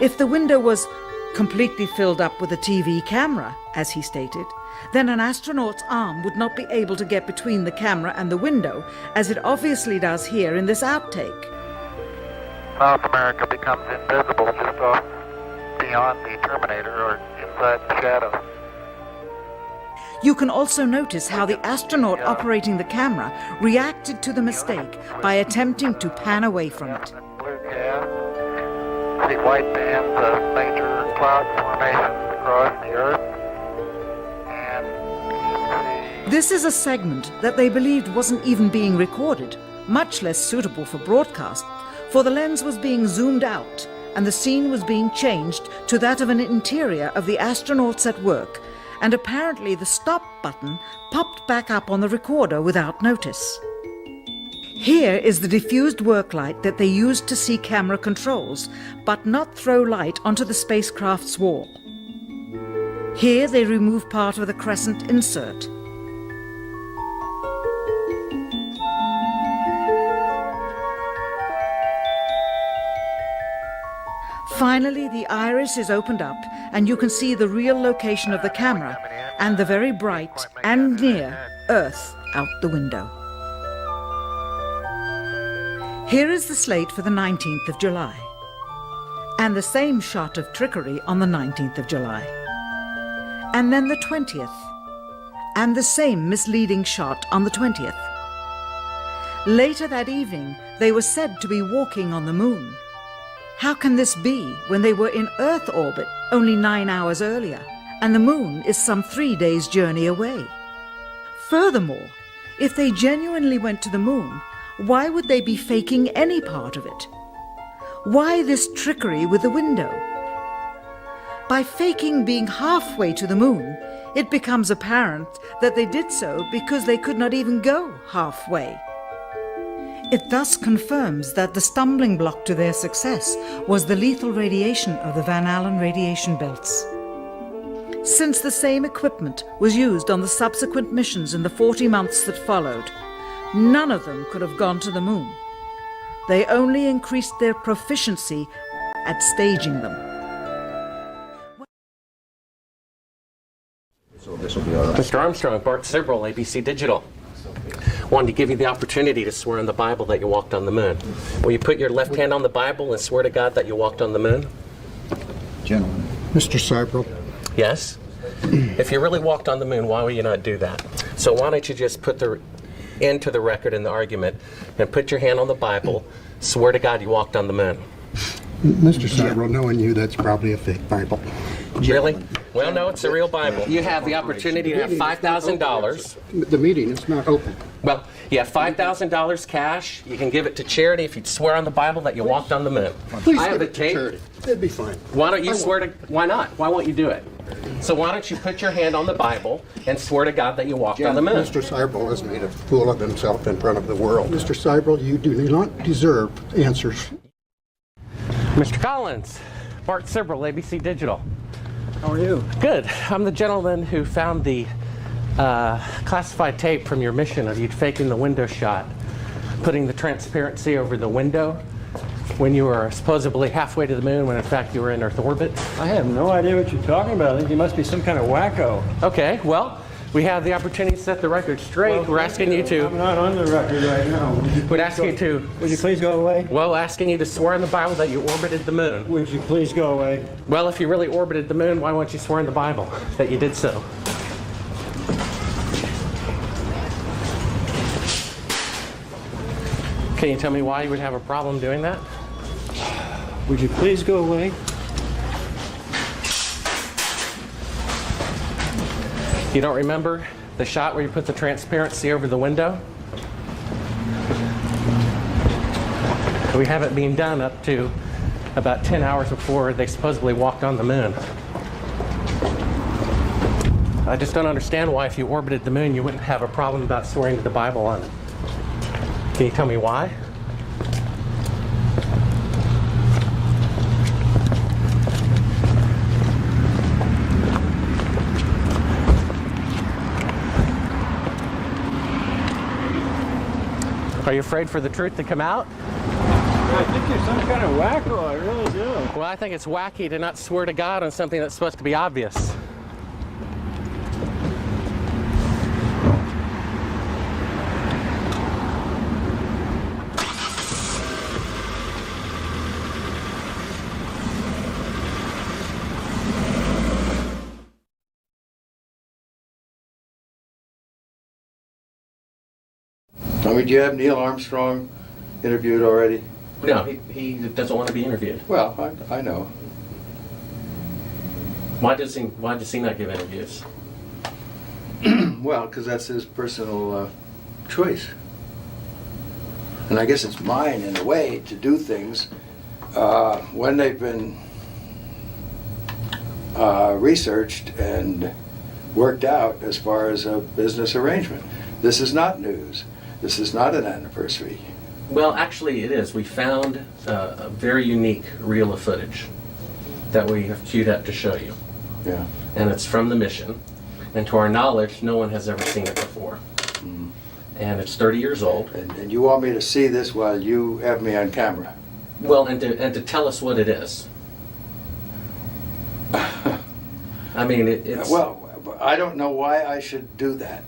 If the window was completely filled up with a TV camera, as he stated, then an astronaut's arm would not be able to get between the camera and the window, as it obviously does here in this outtake. South America becomes invisible just off beyond the Terminator or inside the shadow. You can also notice how the astronaut operating the camera reacted to the mistake by attempting to pan away from it. Blue gas, see white bands of major cloud formations across the Earth. This is a segment that they believed wasn't even being recorded, much less suitable for broadcast, for the lens was being zoomed out and the scene was being changed to that of an interior of the astronauts at work, and apparently the stop button popped back up on the recorder without notice. Here is the diffused work light that they used to see camera controls, but not throw light onto the spacecraft's wall. Here they remove part of the crescent insert. Finally, the iris is opened up and you can see the real location of the camera and the very bright and near Earth out the window. Here is the slate for the 19th of July, and the same shot of trickery on the 19th of July, and then the 20th, and the same misleading shot on the 20th. Later that evening, they were said to be walking on the moon. How can this be when they were in Earth orbit only 9 hours earlier, and the moon is some 3 days' journey away? Furthermore, if they genuinely went to the moon, why would they be faking any part of it? Why this trickery with the window? By faking being halfway to the moon, It becomes apparent that they did so because they could not even go halfway. It thus confirms that the stumbling block to their success was the lethal radiation of the Van Allen radiation belts. Since the same equipment was used on the subsequent missions in the 40 months that followed, none of them could have gone to the moon. They only increased their proficiency at staging them. So this will be all right. Mr. Armstrong, Bart Sibrel, ABC Digital. Wanted to give you the opportunity to swear on the Bible that you walked on the moon. Will you put your left hand on the Bible and swear to God that you walked on the moon? Gentlemen. Mr. Sibrel. Yes? If you really walked on the moon, why would you not do that? So why don't you just put the end to the record in the argument and put your hand on the Bible, swear to God you walked on the moon. Mr. Sibrel, knowing you, that's probably a fake Bible. Really? Well, no, it's a real Bible. You have the opportunity to have $5,000. The meeting is not open. Well, you have $5,000 cash. You can give it to charity if you swear on the Bible that you walked on the moon. Please I have give the it to tape. charity. That'd be fine. Why don't you swear to? Why not? Why won't you do it? So why don't you put your hand on the Bible and swear to God that you walked on the moon? Mr. Sibrel has made a fool of himself in front of the world. Mr. Sibrel, you do not deserve answers. Mr. Collins, Bart Sibrel, ABC Digital. How are you? Good. I'm the gentleman who found the classified tape from your mission of you faking the window shot, putting the transparency over the window when you were supposedly halfway to the moon when in fact you were in Earth orbit. I have no idea what you're talking about. I think you must be some kind of wacko. Okay, well, we have the opportunity to set the record straight. We're asking you to... I'm not on the record right now. We'd ask you to... Would you please go away? Well, asking you to swear in the Bible that you orbited the moon. Would you please go away? Well, if you really orbited the moon, why won't you swear in the Bible that you did so? Can you tell me why you would have a problem doing that? Would you please go away? You don't remember the shot where you put the transparency over the window? We have it being done up to about 10 hours before they supposedly walked on the moon. I just don't understand why if you orbited the moon you wouldn't have a problem about swearing to the Bible on it. Can you tell me why? Are you afraid for the truth to come out? I think you're some kind of wacko, I really do. Well, I think it's wacky to not swear to God on something that's supposed to be obvious. I mean, do you have Neil Armstrong interviewed already? No, he doesn't want to be interviewed. Well, I know. Why does he not give interviews? Well, because that's his personal choice. And I guess it's mine, in a way, to do things when they've been researched and worked out as far as a business arrangement. This is not news. This is not an anniversary. Well, actually it is. We found a very unique reel of footage that we have queued up to show you. Yeah. And it's from the mission. And to our knowledge, no one has ever seen it before. Mm. And it's 30 years old. And you want me to see this while you have me on camera? Well, and to tell us what it is. I mean, it's... Well, I don't know why I should do that.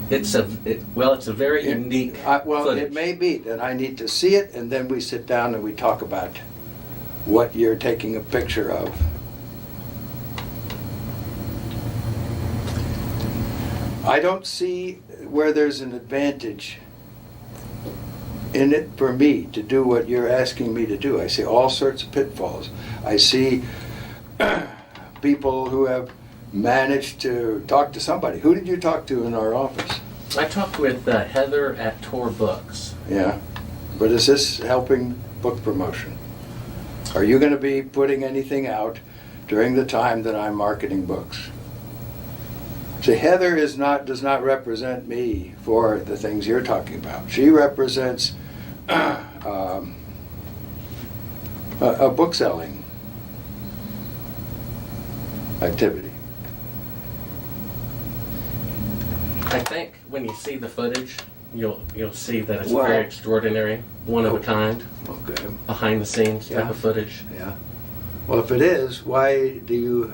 It's a very unique footage. It may be that I need to see it, and then we sit down and we talk about what you're taking a picture of. I don't see where there's an advantage in it for me to do what you're asking me to do. I see all sorts of pitfalls. I see people who have managed to talk to somebody. Who did you talk to in our office? I talked with Heather at Tor Books. Yeah, but is this helping book promotion? Are you going to be putting anything out during the time that I'm marketing books? So Heather does not represent me for the things you're talking about. She represents a book selling activity. I think when you see the footage, you'll see that it's Well, very extraordinary, one of a kind, okay, behind the scenes type Yeah. of footage. Yeah. Well, if it is, why do you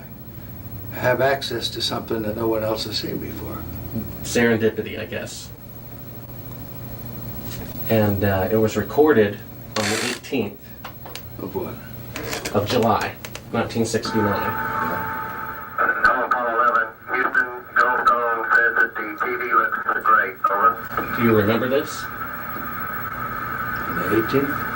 have access to something that no one else has seen before? Serendipity, I guess. And it was recorded on the 18th of what? Of July, 1969. Do you remember this? On the 18th?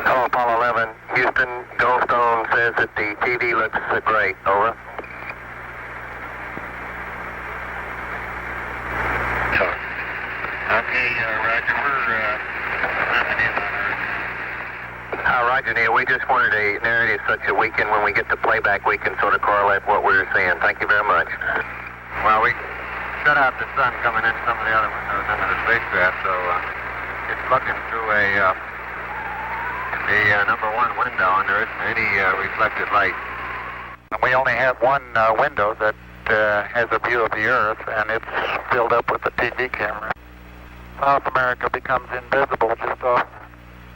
Hello, Apollo 11. Houston, Goldstone says that the TV looks great. Over. Roger, Neil. We just wanted a narrative such a weekend when we get the playback, we can sort of correlate what we were seeing. Thank you very much. Well, we shut out the sun coming in some of the other windows into the spacecraft, so it's looking through the number one window, and there isn't any reflected light. We only have one window that has a view of the Earth, and it's filled up with the TV camera. South America becomes invisible just off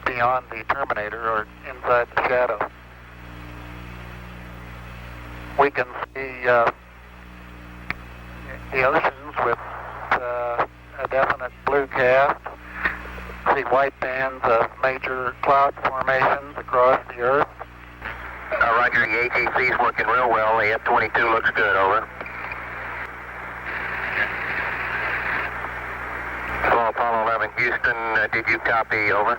beyond the Terminator or inside the shadow. We can see the oceans with a definite blue cast, see white bands of major cloud formations across the Earth. Roger, the AGC is working real well. The F-22 looks good, over. Hello, Apollo 11, Houston, did you copy, over?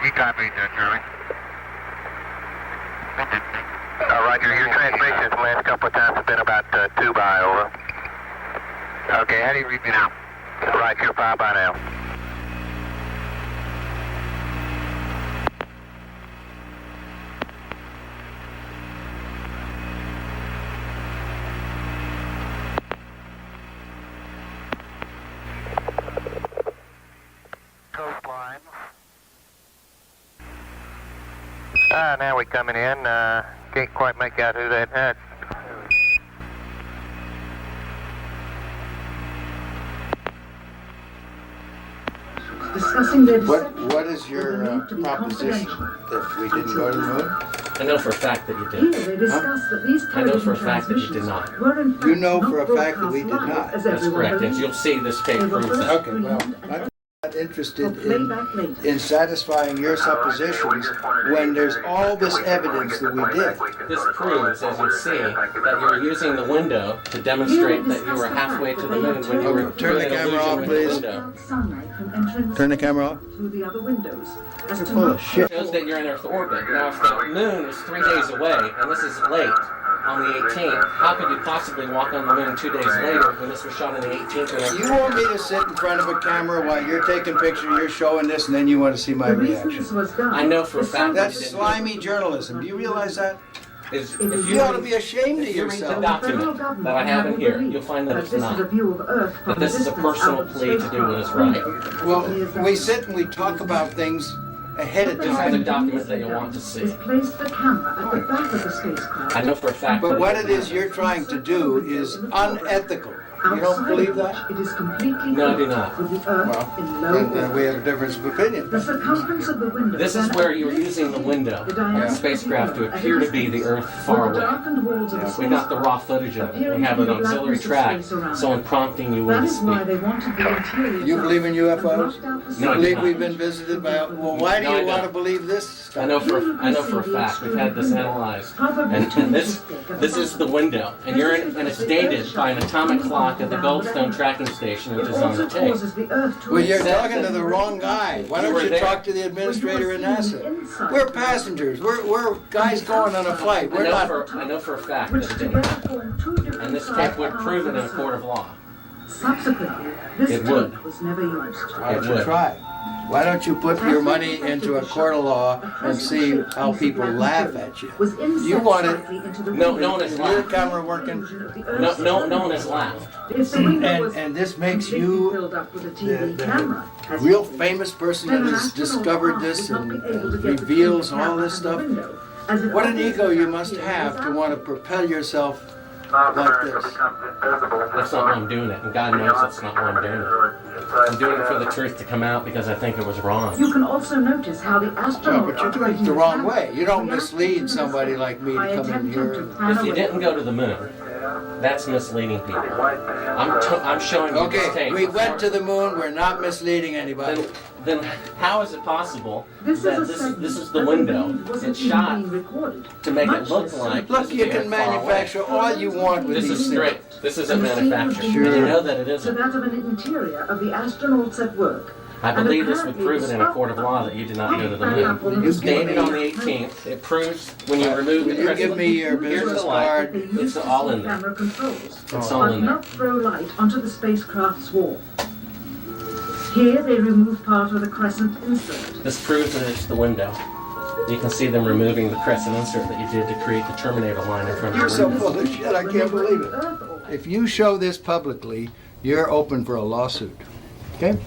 You copied, Charlie. Roger, your transmissions the last couple of times have been about 2 by, over. Okay, how do you read me now? Right, you're 5 by now. Coastline. Now we're coming in. Can't quite make out who that is. Discussing their what is your proposition? That we didn't go to the moon? I know for a fact that you did. I know for a fact that you did not. You know for a fact that we did not. That's correct, and you'll see this tape proves that. Okay, well, I'm not interested in satisfying your suppositions when there's all this evidence that we did. This proves, as you see, that you were using the window to demonstrate that you were halfway to the moon when you were Turn the camera off, please. Turn the camera off. Through the other windows. You're full of shit. It shows that you're in Earth orbit. Now, if the moon is 3 days away, and this is late, on the 18th, how could you possibly walk on the moon 2 days later when this was shot on the 18th? You want me to sit in front of a camera while you're taking pictures, you're showing this, and then you want to see my reaction? I know for a fact that's slimy journalism. Do you realize that? If you ought to be ashamed of If you read yourself. the document that I have in here, you'll find that it's not. That this is a personal plea to do what is right. Well, we sit and we talk about things ahead of This is a time. document that you'll want to see. Placed the camera at the back of the spacecraft. I know for a fact But that what it is you're trying to do is unethical. You don't believe that? It is completely No, I do not. with the Earth in low Then we have a difference of opinion. The circumference of the window. This is where you're using the window of the spacecraft to appear to be the Earth far away. We got the raw footage of it. We have an auxiliary track, someone prompting you when That to is why speak. they wanted the interior. You believe in UFOs? No, I do believe not. we've been visited by? Well, why do No, I you want to don't. believe this stuff? I know for a fact. We've had this analyzed, and this is the window, and you're in, and it's dated by an atomic clock at the Goldstone tracking station, which is on the tape. Well, you're talking to the wrong guy. Why don't you talk to the administrator in NASA? We're passengers. We're guys going on a flight. We're not. I know for a fact that it didn't happen, and this tape would prove it in a court of law. Subsequently, this It would. tape was never used. Why don't you try? Why don't you put your money into a court of law and see how people laugh at you? You want it. No one has Is your laughed. camera working? No one has laughed. And this makes you the real famous person that has discovered this and reveals all this stuff. What an ego you must have to want to propel yourself like this. That's not why I'm doing it, and God knows that's not why I'm doing it. I'm doing it for the truth to come out because I think it was wrong. You can also notice how the astronaut But you're doing it the wrong way. You don't mislead somebody like me to come in here. If you didn't go to the moon, that's misleading people. I'm showing you this Okay, tape. we went to the moon. We're not misleading anybody. Then how is it possible that this is the window? It's shot to make it look like. Look, you can manufacture all you want with This these is straight. things. This isn't manufactured. Sure. You know that it to isn't. that of an interior of the astronauts at work. I believe this would prove it in a court of law that you did not go to the moon. It's dated on the 18th. It proves when you remove the Will you give me your business card? It's all in there. Camera controls, It's all in but there. not throw light onto the spacecraft's wall. Here they remove part of the crescent insert. This proves that it's the window. You can see them removing the crescent insert that you did to create the Terminator line in front of You're the so window. full of shit, I can't believe it. If you show this publicly, you're open for a lawsuit. Okay?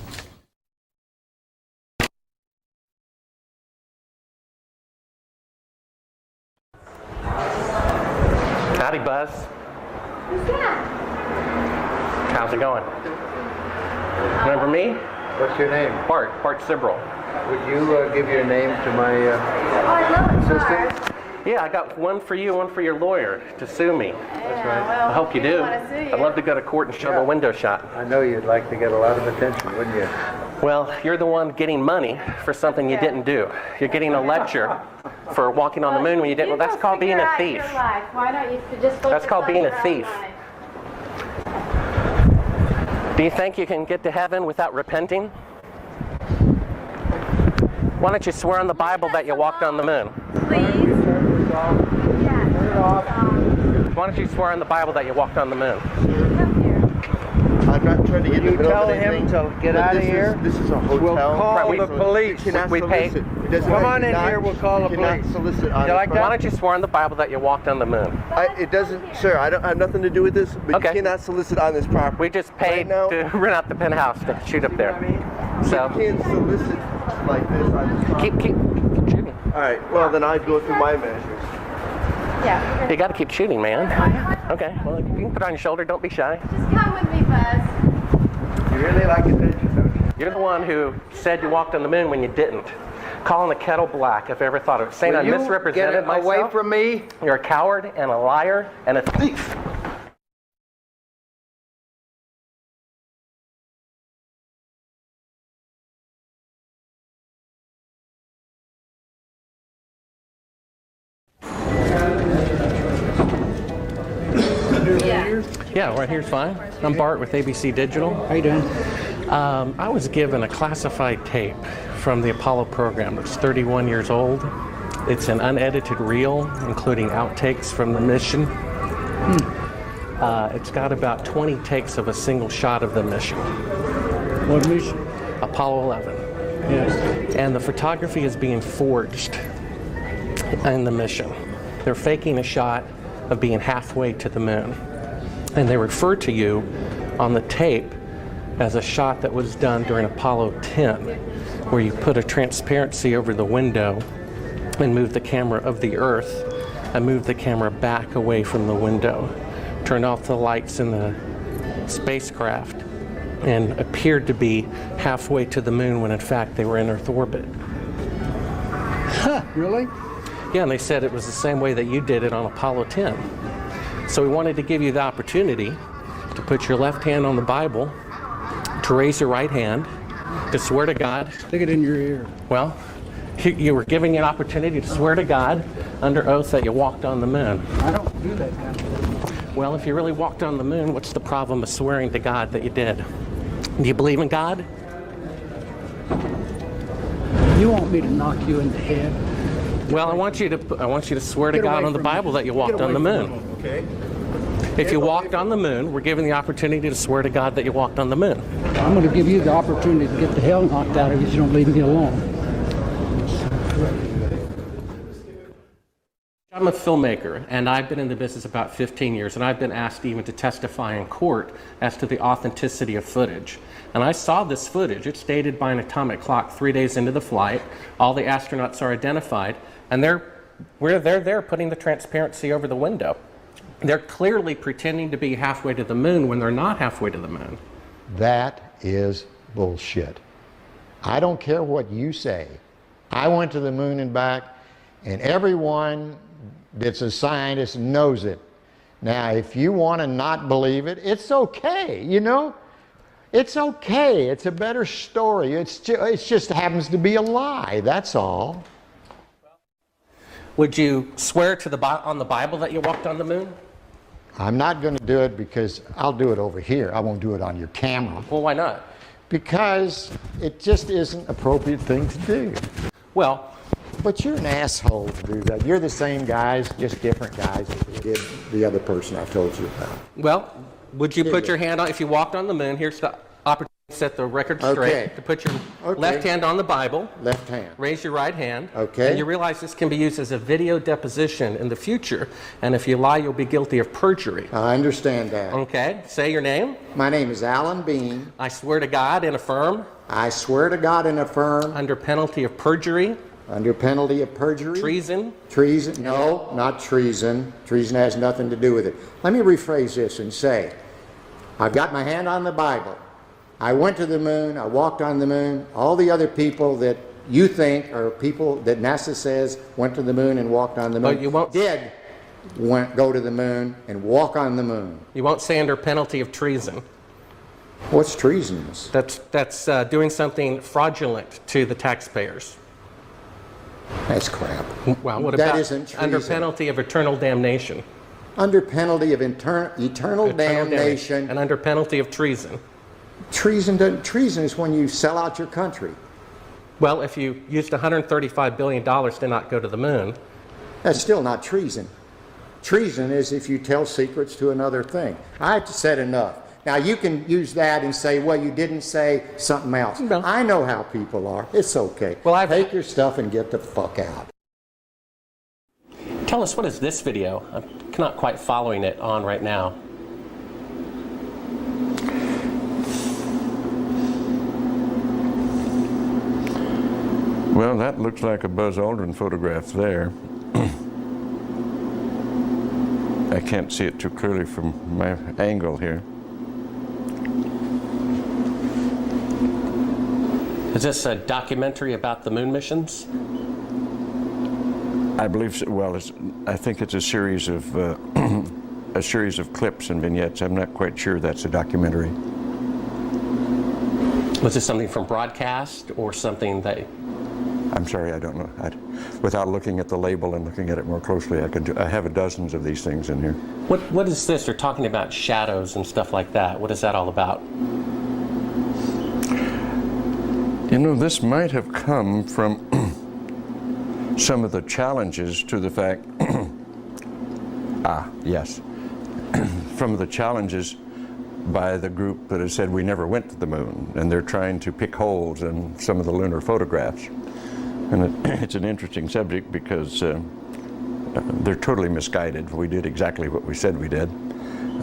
Howdy, Buzz. How's it going? Remember me? What's your name? Bart Sibrel. Would you give your name to my assistant? Yeah, I got one for you, one for your lawyer to sue me. That's right. I hope you do. I'd love to go to court and show the window shot. I know you'd like to get a lot of attention, wouldn't you? Well, you're the one getting money for something you didn't do. You're getting a lecture for walking on the moon when you didn't. Well, that's called being a thief. Why don't you just That's called being a focus on thief. your own life? Do you think you can get to heaven without repenting? Why don't you swear on the Bible that you walked on the moon? Why don't you swear on the Bible that you walked on the moon? I'm not trying to get in the middle of anything. Tell him to get out of here. This is a hotel. We'll call the police. We pay. Come on in here, we'll call the police. Solicit on You like that? Why don't you swear on the Bible that you walked on the moon? It doesn't, sir, I don't have nothing to do with this, but you cannot solicit on this property. We just paid to rent out the penthouse to shoot up there. So You can't solicit like this on this property. keep shooting. All right, well then I'd go through my measures. Yeah. You got to keep shooting, man. Okay. Well, you can put it on your shoulder. Don't be shy. Just come with me, Buzz. You really like attention, don't you? You're the one who said you walked on the moon when you didn't. Calling the kettle black, if I ever thought of it. Saying I misrepresented myself. Away from me. You're a coward and a liar and a thief. Yeah, right here's fine. I'm Bart with ABC Digital. How you doing? I was given a classified tape from the Apollo program. It's 31 years old. It's an unedited reel, including outtakes from the mission. It's got about 20 takes of a single shot of the mission. What mission? Apollo 11. Yes. And the photography is being forged in the mission. They're faking a shot of being halfway to the moon. And they refer to you on the tape as a shot that was done during Apollo 10, where you put a transparency over the window and move the camera of the Earth and move the camera back away from the window, turn off the lights in the spacecraft, and appeared to be halfway to the moon when in fact they were in Earth orbit. Huh, really? Yeah, and they said it was the same way that you did it on Apollo 10. So we wanted to give you the opportunity to put your left hand on the Bible, to raise your right hand, to swear to God. Stick it in your ear. Well, you were giving an opportunity to swear to God under oath that you walked on the moon. I don't do that kind of thing. Well, if you really walked on the moon, what's the problem of swearing to God that you did? Do you believe in God? You want me to knock you in the head? Well, I want you to swear to God on the Bible that you walked on the moon. Okay. If you walked on the moon, we're given the opportunity to swear to God that you walked on the moon. I'm going to give you the opportunity to get the hell knocked out of you if you don't leave me alone. I'm a filmmaker, and I've been in the business about 15 years, and I've been asked even to testify in court as to the authenticity of footage. And I saw this footage. It's dated by an atomic clock 3 days into the flight. All the astronauts are identified, and they're there putting the transparency over the window. They're clearly pretending to be halfway to the moon when they're not halfway to the moon. That is bullshit. I don't care what you say. I went to the moon and back, and everyone that's a scientist knows it. Now, if you want to not believe it, it's okay, you know? It's okay. It's a better story. It just happens to be a lie, that's all. Would you swear to on the Bible that you walked on the moon? I'm not going to do it because I'll do it over here. I won't do it on your camera. Well, why not? Because it just isn't an appropriate thing to do. Well, but you're an asshole to do that. You're the same guys, just different guys that did the other person I told you about. Well, would you put your hand on, if you walked on the moon, here's the opportunity to set the record straight, to put your left hand on the Bible. Left hand. Raise your right hand. Okay. And you realize this can be used as a video deposition in the future, and if you lie, you'll be guilty of perjury. I understand that. Okay. Say your name. My name is Alan Bean. I swear to God and affirm. I swear to God and affirm. Under penalty of perjury. Under penalty of perjury? Treason? Treason? No, not treason. Treason has nothing to do with it. Let me rephrase this and say, I've got my hand on the Bible. I went to the moon. I walked on the moon. All the other people that you think are people that NASA says went to the moon and walked on the moon but you won't go to the moon and walk on the moon. You won't say under penalty of treason. What's treasonous? That's doing something fraudulent to the taxpayers. That's crap. Well, what that about isn't treason. Under penalty of eternal damnation? Under penalty of eternal damnation. And under penalty of treason? Treason is when you sell out your country. Well, if you used $135 billion to not go to the moon. That's still not treason. Treason is if you tell secrets to another thing. I've said enough. Now, you can use that and say, well, you didn't say something else. No. I know how people are. It's okay. Well, take your stuff and get the fuck out. Tell us, what is this video? I'm not quite following it on right now. Well, that looks like a Buzz Aldrin photograph there. I can't see it too clearly from my angle here. Is this a documentary about the moon missions? I believe so. Well, I think it's a series of clips and vignettes. I'm not quite sure that's a documentary. Was this something from broadcast or something that? I'm sorry, I don't know. Without looking at the label and looking at it more closely, I have dozens of these things in here. What is this? They're talking about shadows and stuff like that. What is that all about? You know, this might have come from some of the challenges to the fact, from the challenges by the group that has said we never went to the moon, and they're trying to pick holes in some of the lunar photographs. And it's an interesting subject because they're totally misguided. We did exactly what we said we did.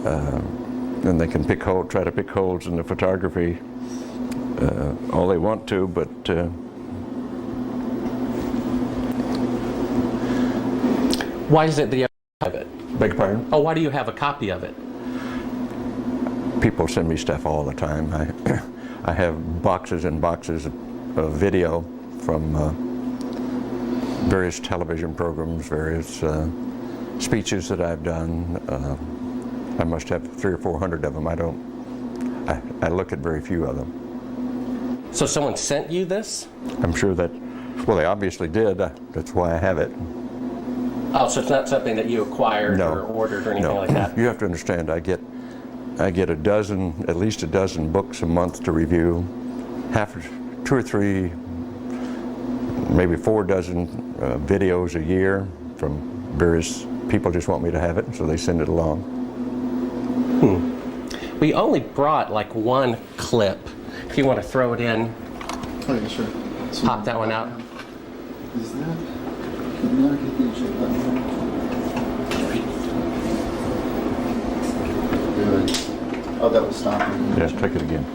And they can try to pick holes in the photography all they want to, but why is it that you have it? Beg your pardon? Oh, why do you have a copy of it? People send me stuff all the time. I have boxes and boxes of video from various television programs, various speeches that I've done. I must have 300 or 400 of them. I look at very few of them. So someone sent you this? I'm sure that, well, they obviously did. That's why I have it. Oh, so it's not something that you acquired or ordered or anything like that? You have to understand, I get at least a dozen books a month to review, 2 or 3, maybe 4 dozen videos a year from various people just want me to have it, so they send it along. We only brought like one clip. If you want to throw it in, Oh, yeah, sure. pop that one out. Is that? Can you get the check that Good. Oh, that will stop it. Yes, take it again.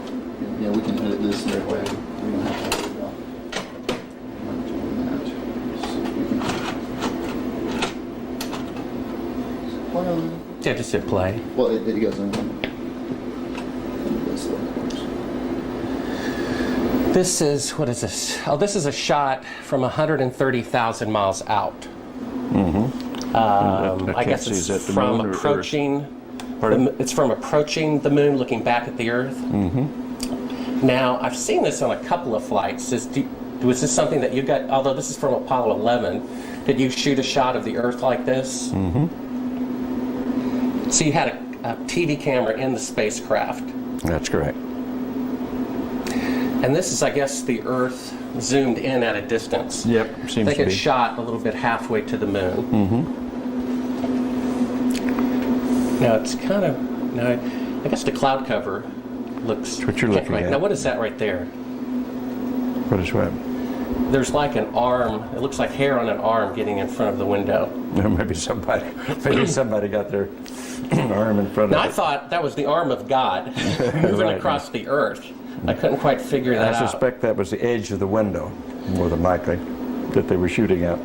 Yeah, we can edit this right away. We don't have to worry about doing that. So we can. Well, Yeah, just hit play. well, it goes in. This is, what is this? Oh, this is a shot from 130,000 miles out. Mm-hmm. I guess it's from approaching. It's from approaching the moon, looking back at the Earth. Mm-hmm. Now, I've seen this on a couple of flights. Was this something that you got? Although this is from Apollo 11, did you shoot a shot of the Earth like this? Mm-hmm. So you had a TV camera in the spacecraft. That's correct. And this is, I guess, the Earth zoomed in at a distance. Yep, seems to be. They get shot a little bit halfway to the moon. Mm-hmm. Now it's kind of, now I guess the cloud cover looks. That's what you're looking at. Now what is that right there? What is what? There's like an arm. It looks like hair on an arm getting in front of the window. Maybe somebody got their arm in front Now of I it. thought that was the arm of God moving Right. across the Earth. I couldn't quite figure that I out. suspect that was the edge of the window, more than likely, that they were shooting at.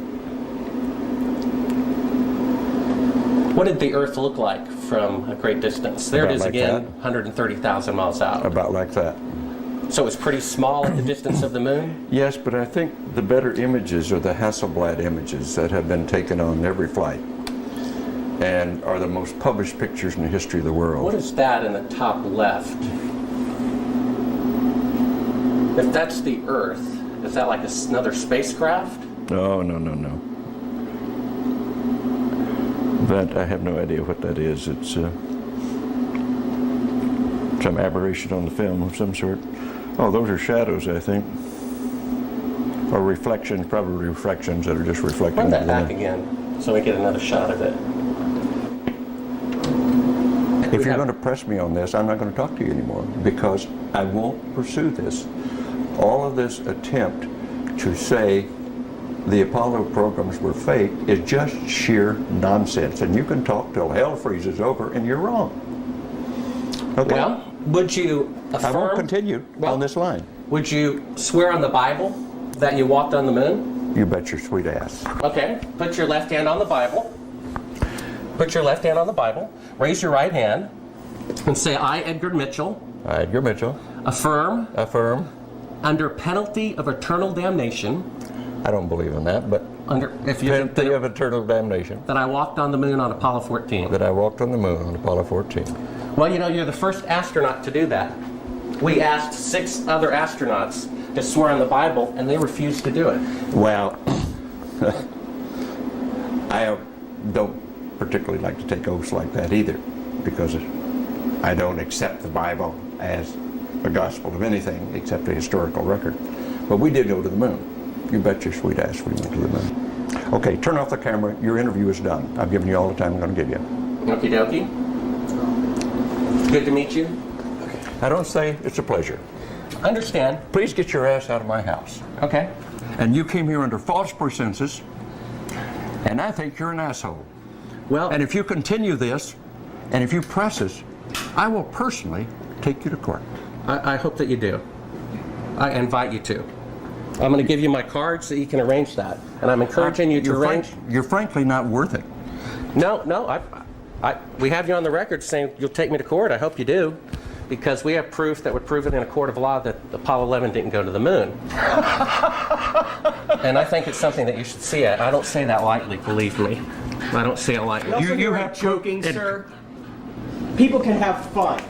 What did the Earth look like from a great distance? There About it is like again, that. 130,000 miles out. About like that. So it's pretty small at the distance of the moon? Yes, but I think the better images are the Hasselblad images that have been taken on every flight and are the most published pictures in the history of the world. What is that in the top left? If that's the Earth, is that like another spacecraft? No. That, I have no idea what that is. It's some aberration on the film of some sort. Oh, those are shadows, I think. Or reflections, probably reflections that are just reflecting. Run that back again so we get another shot of it. If you're going to press me on this, I'm not going to talk to you anymore because I won't pursue this. All of this attempt to say the Apollo programs were fake is just sheer nonsense. And you can talk till hell freezes over and you're wrong. Okay? Well, would you affirm? I won't continue on this line. Would you swear on the Bible that you walked on the moon? You bet your sweet ass. Okay, put your left hand on the Bible. Put your left hand on the Bible. Raise your right hand and say, I, Edgar Mitchell. I, Edgar Mitchell. Affirm. Affirm. Under penalty of eternal damnation. I don't believe in that, but penalty of eternal damnation. That I walked on the moon on Apollo 14. That I walked on the moon on Apollo 14. Well, you know, you're the first astronaut to do that. We asked 6 other astronauts to swear on the Bible, and they refused to do it. Well, I don't particularly like to take oaths like that either, because I don't accept the Bible as a gospel of anything except a historical record. But we did go to the moon. You bet your sweet ass we went to the moon. Okay, turn off the camera. Your interview is done. I've given you all the time I'm going to give you. Okie dokie. Good to meet you. I don't say it's a pleasure. Understand. Please get your ass out of my house. Okay. And you came here under false pretenses, and I think you're an asshole. Well, and if you continue this, and if you press us, I will personally take you to court. I hope that you do. I invite you to. I'm going to give you my card so you can arrange that. And I'm encouraging you to arrange. You're frankly not worth it. No, we have you on the record saying you'll take me to court. I hope you do. Because we have proof that would prove it in a court of law that Apollo 11 didn't go to the moon. And I think it's something that you should see. I don't say that lightly, believe me. I don't say it lightly. You have joking, sir. People can have fun.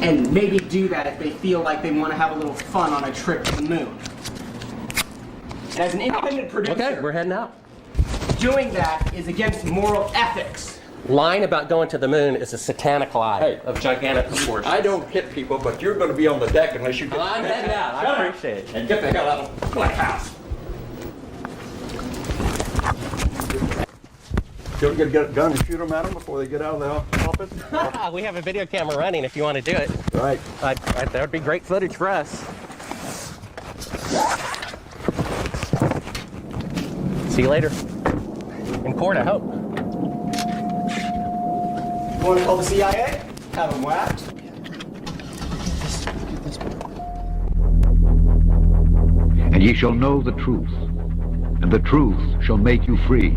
And maybe do that if they feel like they want to have a little fun on a trip to the moon. And as an independent producer, okay, we're heading out. Doing that is against moral ethics. Lying about going to the moon is a satanic lie of gigantic proportions. I don't hit people, but you're going to be on the deck unless you get... I'm heading out. I appreciate it. And get the hell out of my house. Don't get a gun to shoot them at them before they get out of the office? We have a video camera running if you want to do it. Right. That would be great footage for us. See you later. In court, I hope. Want to call the CIA? Have them whacked? And ye shall know the truth, and the truth shall make you free.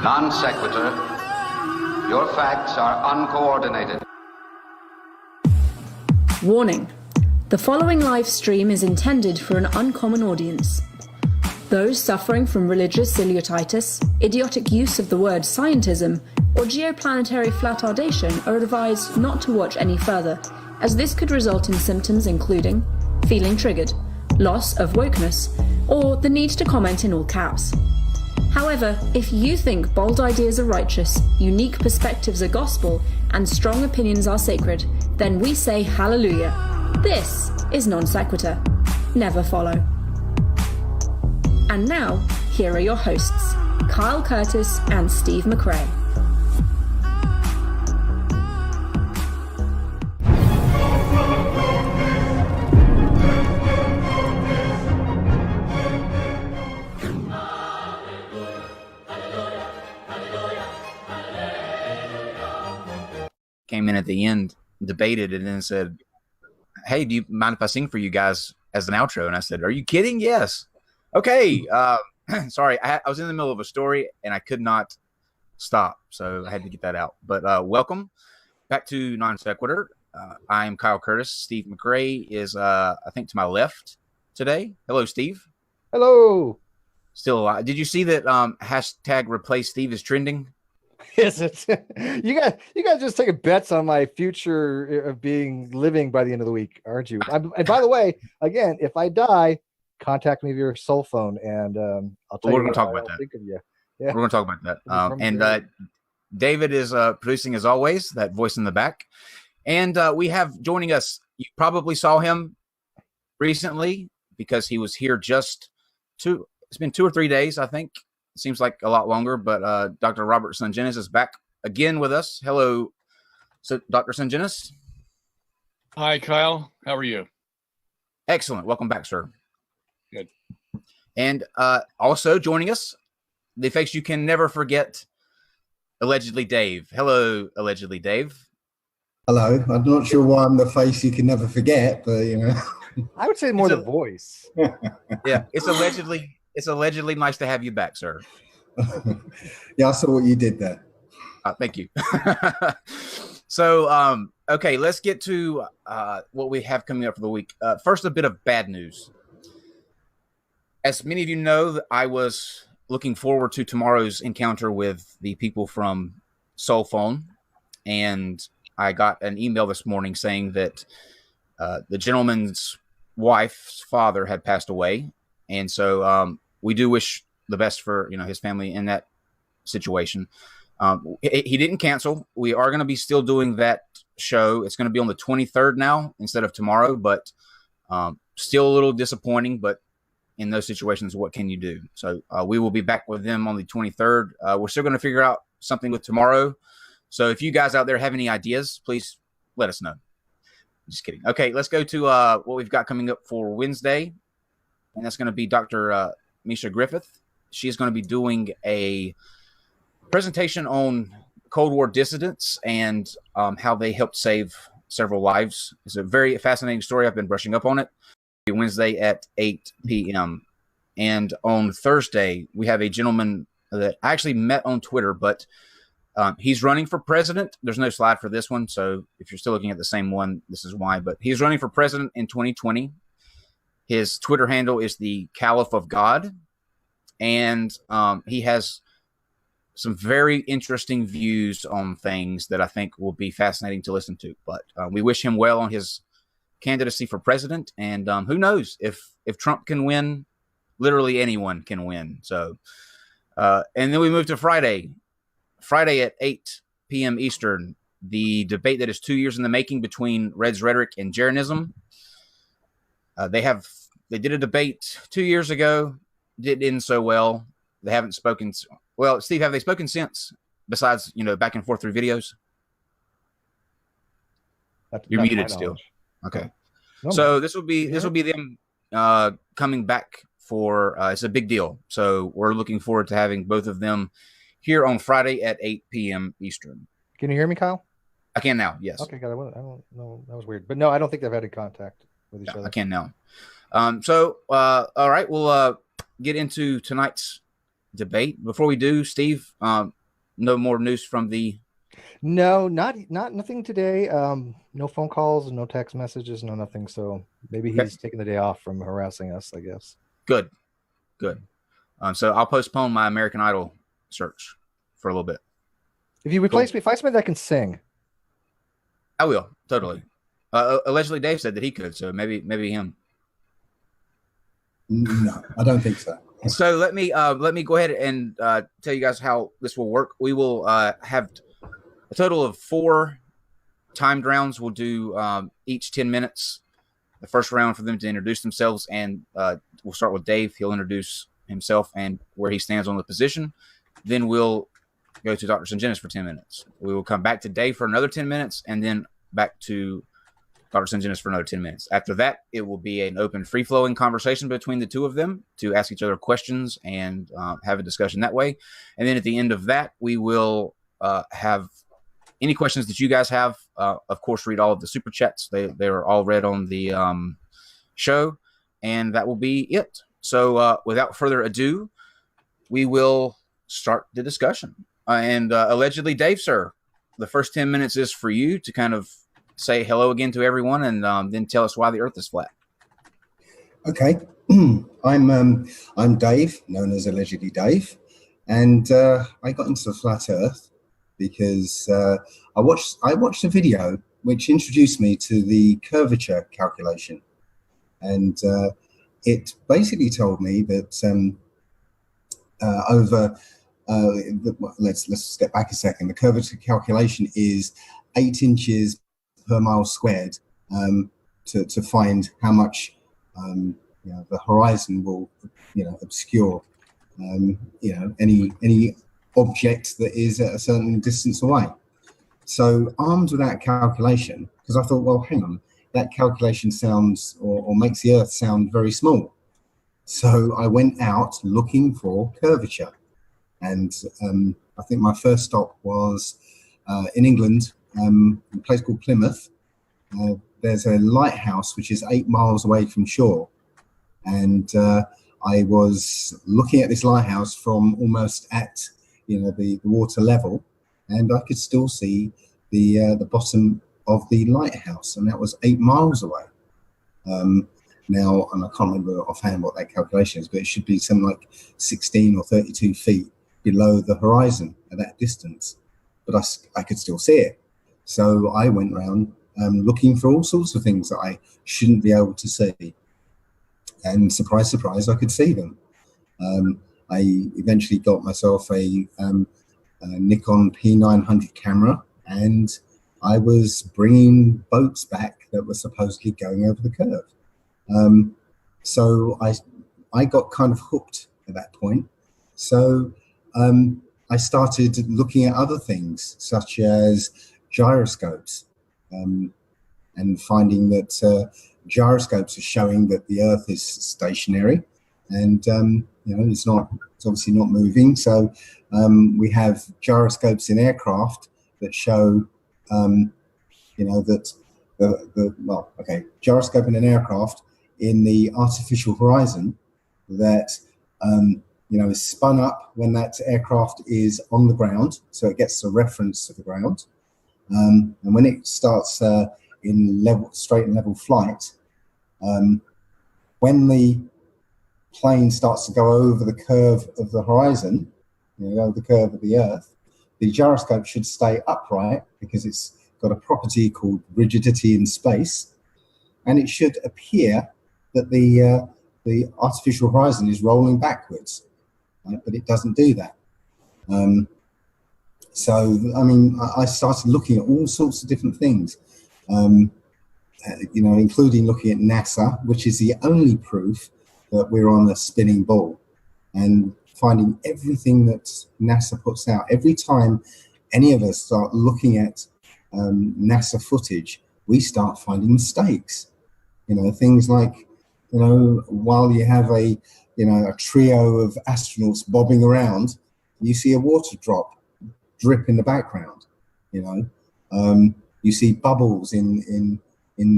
Non sequitur. Your facts are uncoordinated. Warning. The following live stream is intended for an uncommon audience. Those suffering from religious celiotitis, idiotic use of the word scientism, or geoplanetary flatardation are advised not to watch any further, as this could result in symptoms including feeling triggered, loss of wokeness, or the need to comment in all caps. However, if you think bold ideas are righteous, unique perspectives are gospel, and strong opinions are sacred, then we say hallelujah. This is Non Sequitur. Never follow. And now, here are your hosts, Kyle Curtis and Steve McRae. Came in at the end, debated, and then said, "Hey, do you mind if I sing for you guys as an outro?" And I said, "Are you kidding? Yes." Okay. Sorry, I was in the middle of a story and I could not stop, so I had to get that out. But welcome back to Non Sequitur. I'm Kyle Curtis. Steve McRae is, I think, to my left today. Hello, Steve. Hello. Still alive. Did you see that hashtag replace Steve is trending? Is it? You guys just taking bets on my future of living by the end of the week, aren't you? And by the way, again, if I die, contact me via your cell phone, and I'll tell you. We're going to talk about that. Think of you. Yeah. We're going to talk about that. And David is producing as always. That voice in the back, and we have joining us. You probably saw him recently because he was here just it's been 2 or 3 days, I think. It seems like a lot longer, but Dr. Robert Sungenis is back again with us. Hello, so Dr. Sungenis. Hi, Kyle. How are you? Excellent. Welcome back, sir. Good. And also joining us, the face you can never forget, Allegedly Dave. Hello, Allegedly Dave. Hello. I'm not sure why I'm the face you can never forget, but you know. I would say more the voice. Yeah, it's allegedly nice to have you back, sir. Yeah, I saw what you did there. Thank you. So, okay, let's get to what we have coming up for the week. First, a bit of bad news. As many of you know, I was looking forward to tomorrow's encounter with the people from Soul Phone, and I got an email this morning saying that the gentleman's wife's father had passed away, and so we do wish the best for his family in that situation. He didn't cancel. We are going to be still doing that show. It's going to be on the 23rd now instead of tomorrow, but still a little disappointing. But in those situations, what can you do? So we will be back with them on the 23rd. We're still going to figure out something with tomorrow. So if you guys out there have any ideas, please let us know. Just kidding. Okay, let's go to what we've got coming up for Wednesday. And that's going to be Dr. Misha Griffith. She's going to be doing a presentation on Cold War dissidents and how they helped save several lives. It's a very fascinating story. I've been brushing up on it. Wednesday at 8 p.m. And on Thursday, we have a gentleman that I actually met on Twitter, but he's running for president. There's no slide for this one, so if you're still looking at the same one, this is why. But he's running for president in 2020. His Twitter handle is the Caliph of God, and he has some very interesting views on things that I think will be fascinating to listen to. But we wish him well on his candidacy for president, and who knows if Trump can win, literally anyone can win. So, and then we move to Friday at 8 p.m. Eastern, the debate that is 2 years in the making between Red's Rhetoric and Jaronism. They did a debate 2 years ago, didn't end so well. They haven't spoken. Well, Steve, have they spoken since? Besides, back and forth through videos. You're muted still. Okay. So this will be them coming back for. It's a big deal. So we're looking forward to having both of them here on Friday at 8 p.m. Eastern. Can you hear me, Kyle? I can now. Yes. Okay. I don't know. That was weird, but no, I don't think they've had any contact with each other. I can now. All right, we'll get into tonight's debate. Before we do, Steve, no more news from the. No, nothing today. No phone calls, no text messages, no nothing. So maybe he's taking the day off from harassing us, I guess. Good. So I'll postpone my American Idol search for a little bit. If you replace me, find somebody that can sing. I will, totally. Allegedly, Dave said that he could, so maybe him. No, I don't think so. So let me go ahead and tell you guys how this will work. We will have a total of 4 timed rounds. We'll do each 10 minutes. The first round for them to introduce themselves, and we'll start with Dave. He'll introduce himself and where he stands on the position. Then we'll go to Dr. Sungenis for 10 minutes. We will come back to Dave for another 10 minutes, and then back to Dr. Sungenis for another 10 minutes. After that, it will be an open, free-flowing conversation between the two of them to ask each other questions and have a discussion that way. And then at the end of that, we will have any questions that you guys have. Of course, read all of the super chats. They are all read on the show, and that will be it. So without further ado, we will start the discussion. And allegedly, Dave, sir, the first 10 minutes is for you to kind of say hello again to everyone, and then tell us why the Earth is flat. Okay, I'm Dave, known as Allegedly Dave, and I got into the flat Earth because I watched a video which introduced me to the curvature calculation, and it basically told me that let's step back a second. The curvature calculation is 8 inches per mile squared to find how much the horizon will obscure any object that is at a certain distance away. So armed with that calculation, because I thought, well, hang on, that calculation sounds or makes the Earth sound very small. So I went out looking for curvature, and I think my first stop was in England, a place called Plymouth. There's a lighthouse which is 8 miles away from shore, and I was looking at this lighthouse from almost at the water level, and I could still see the bottom of the lighthouse, and that was 8 miles away. Now, and I can't remember offhand what that calculation is, but it should be something like 16 or 32 feet below the horizon at that distance. But I could still see it. So I went around looking for all sorts of things that I shouldn't be able to see. And surprise, surprise, I could see them. I eventually got myself a Nikon P900 camera, and I was bringing boats back that were supposedly going over the curve. So I got kind of hooked at that point. So I started looking at other things, such as gyroscopes, and finding that gyroscopes are showing that the Earth is stationary, and it's obviously not moving. So we have gyroscopes in aircraft that show that gyroscope in an aircraft in the artificial horizon that is spun up when that aircraft is on the ground, so it gets a reference to the ground, and when it starts in straight and level flight, when the plane starts to go over the curve of the horizon, the curve of the Earth, the gyroscope should stay upright because it's got a property called rigidity in space, and it should appear that the artificial horizon is rolling backwards, right? But it doesn't do that. So I started looking at all sorts of different things, including looking at NASA, which is the only proof that we're on a spinning ball, and finding everything that NASA puts out. Every time any of us start looking at NASA footage, we start finding mistakes. Things like, while you have a trio of astronauts bobbing around, you see a water drip in the background. You see bubbles in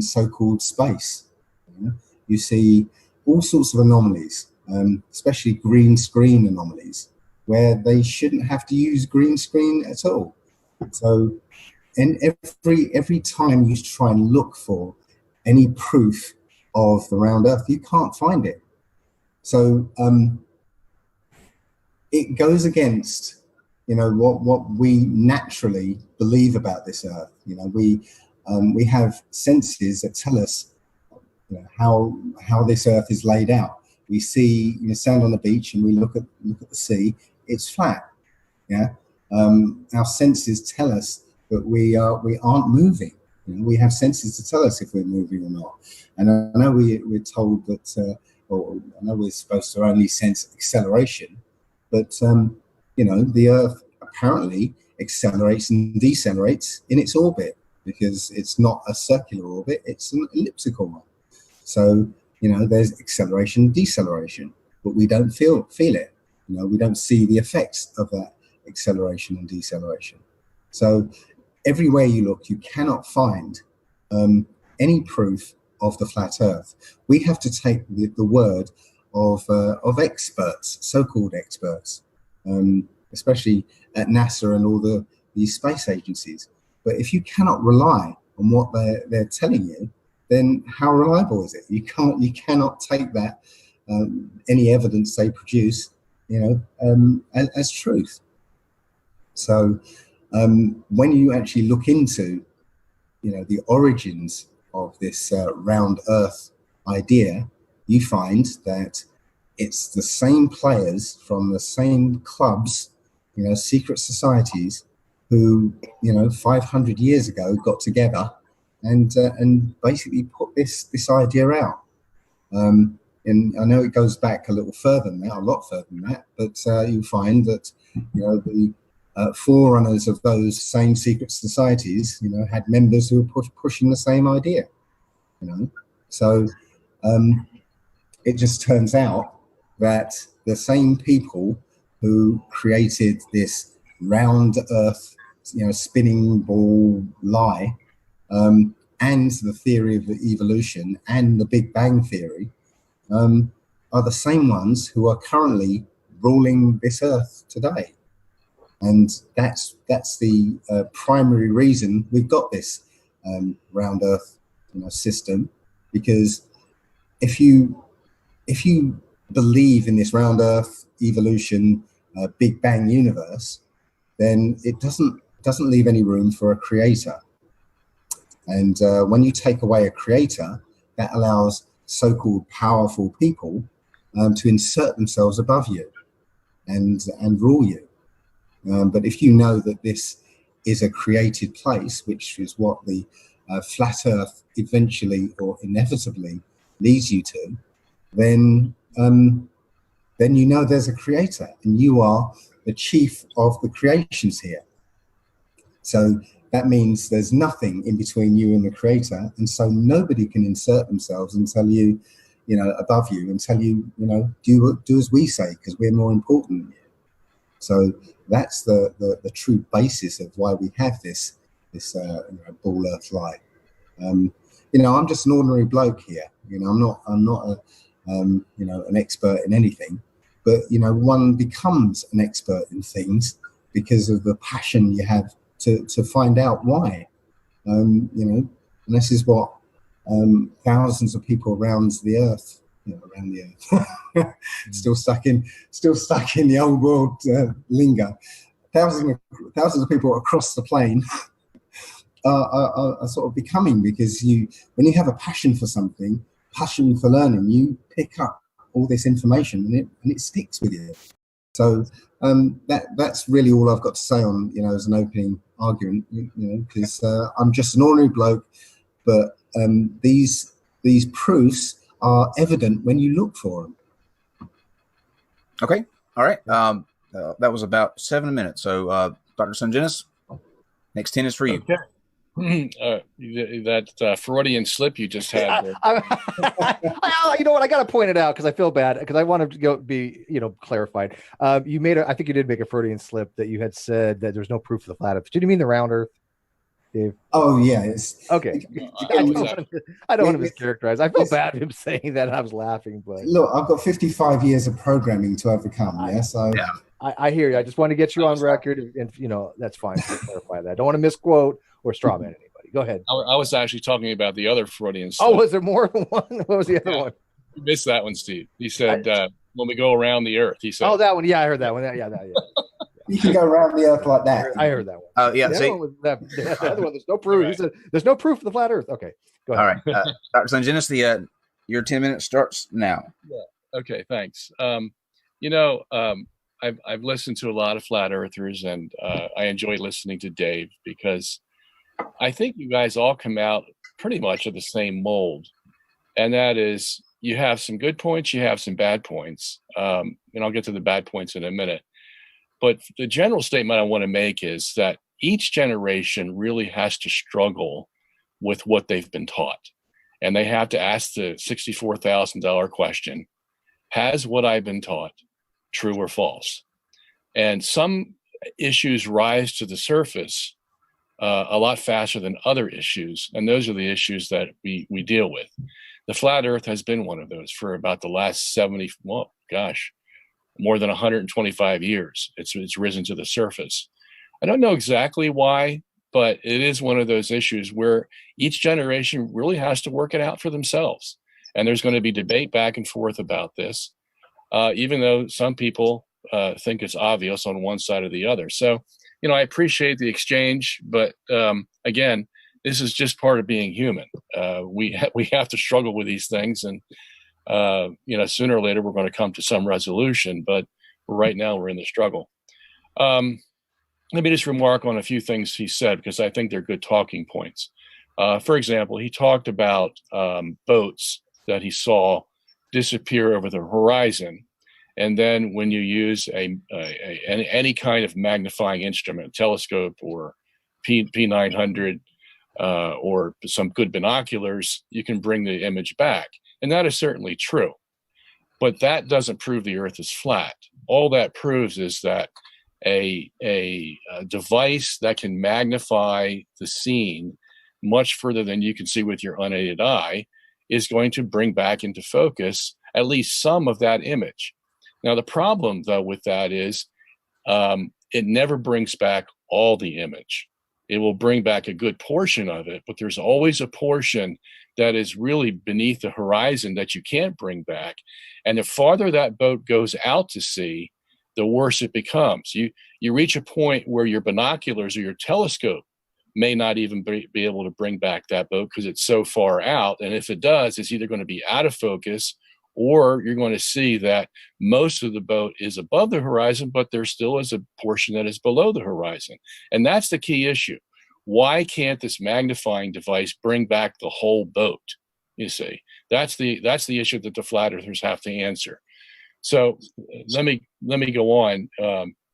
so-called space. You see all sorts of anomalies, especially green screen anomalies. where they shouldn't have to use green screen at all. So, and every time you try and look for any proof of the round Earth, you can't find it. So it goes against, what we naturally believe about this Earth. We have senses that tell us how this Earth is laid out. We see, stand on the beach and we look at the sea. It's flat. Yeah, our senses tell us that we aren't moving. We have senses to tell us if we're moving or not. And I know we're told that, or I know we're supposed to only sense acceleration, but the Earth apparently accelerates and decelerates in its orbit, because it's not a circular orbit; it's an elliptical one. So there's acceleration and deceleration, but we don't feel it. We don't see the effects of that acceleration and deceleration. So everywhere you look, you cannot find any proof of the flat Earth. We have to take the word of experts, so-called experts, especially at NASA and all these space agencies. But if you cannot rely on what they're telling you, then how reliable is it? You cannot take that any evidence they produce, as truth. So when you actually look into, the origins of this round Earth idea, you find that it's the same players from the same clubs, secret societies, who 500 years ago got together and basically put this idea out. And I know it goes back a little further than that, a lot further than that, but you find that the forerunners of those same secret societies, had members who were pushing the same idea. So it just turns out that the same people who created this round Earth, spinning ball lie, and the theory of evolution and the Big Bang theory, are the same ones who are currently ruling this Earth today. And that's the primary reason we've got this round Earth system, because if you believe in this round Earth evolution Big Bang universe, then it doesn't leave any room for a creator. And when you take away a creator, that allows so-called powerful people to insert themselves above you and rule you. But if you know that this is a created place, which is what the flat Earth eventually or inevitably leads you to, then there's a creator, and you are the chief of the creations here. So that means there's nothing in between you and the creator, and so nobody can insert themselves and tell you, above you, and tell you, do as we say, because we're more important than you. So that's the true basis of why we have this ball Earth lie. I'm just an ordinary bloke here. I'm not an expert in anything, but one becomes an expert in things because of the passion you have to find out why. And this is what thousands of people around the Earth, still stuck in the old world lingo. Thousands of people across the plane are sort of becoming, because when you have a passion for something, passion for learning, you pick up all this information and it sticks with you. So that's really all I've got to say on as an opening argument, because I'm just an ordinary bloke, but these proofs are evident when you look for them. Okay, all right. That was about 7 minutes. So, Dr. Sungenis, next 10 is for you. Okay. That Freudian slip you just had. You know what? I got to point it out because I feel bad, because I want to be clarified. You made I think you did make a Freudian slip that you had said that there's no proof of the flat Earth. Did you mean the round Earth, Dave? Oh yeah, okay. I don't want to mischaracterize. I feel bad him saying that. And I was laughing, but look, I've got 55 years of programming to overcome. So I hear you. I just want to get you on record, and you know that's fine. To clarify that. I don't want to misquote or straw man anybody. Go ahead. I was actually talking about the other Freudian Oh, slip. was there more than one? What was the other one? You missed that one, Steve. He said when we go around the Earth. He said. Oh, that one. Yeah, I heard that one. Yeah. You can go around the Earth like that. I heard that one. Yeah. The other one was the other one. There's no proof. Right. He said there's no proof of the flat Earth. Okay, go ahead. All right, Dr. Sangenis, your 10 minutes starts now. Yeah. Okay. Thanks. I've listened to a lot of flat earthers, and I enjoy listening to Dave because I think you guys all come out pretty much of the same mold, and that is you have some good points, you have some bad points, and I'll get to the bad points in a minute. But the general statement I want to make is that each generation really has to struggle with what they've been taught, and they have to ask the $64,000 question: has what I've been taught true or false? And some issues rise to the surface a lot faster than other issues, and those are the issues that we deal with. The flat Earth has been one of those for about the last more than 125 years. It's risen to the surface. I don't know exactly why, but it is one of those issues where each generation really has to work it out for themselves. And there's going to be debate back and forth about this, even though some people think it's obvious on one side or the other. So, I appreciate the exchange, but again, this is just part of being human. We have to struggle with these things, and sooner or later we're going to come to some resolution. But right now we're in the struggle. Let me just remark on a few things he said, because I think they're good talking points. For example, he talked about boats that he saw disappear over the horizon. And then when you use any kind of magnifying instrument, telescope or P900 or some good binoculars, you can bring the image back. And that is certainly true. But that doesn't prove the Earth is flat. All that proves is that a device that can magnify the scene much further than you can see with your unaided eye is going to bring back into focus at least some of that image. Now, the problem, though, with that is it never brings back all the image. It will bring back a good portion of it, but there's always a portion that is really beneath the horizon that you can't bring back. And the farther that boat goes out to sea, the worse it becomes. You reach a point where your binoculars or your telescope may not even be able to bring back that boat because it's so far out. And if it does, it's either going to be out of focus, or you're going to see that most of the boat is above the horizon, but there still is a portion that is below the horizon. And that's the key issue. Why can't this magnifying device bring back the whole boat? You see, that's the issue that the flat earthers have to answer. So let me go on.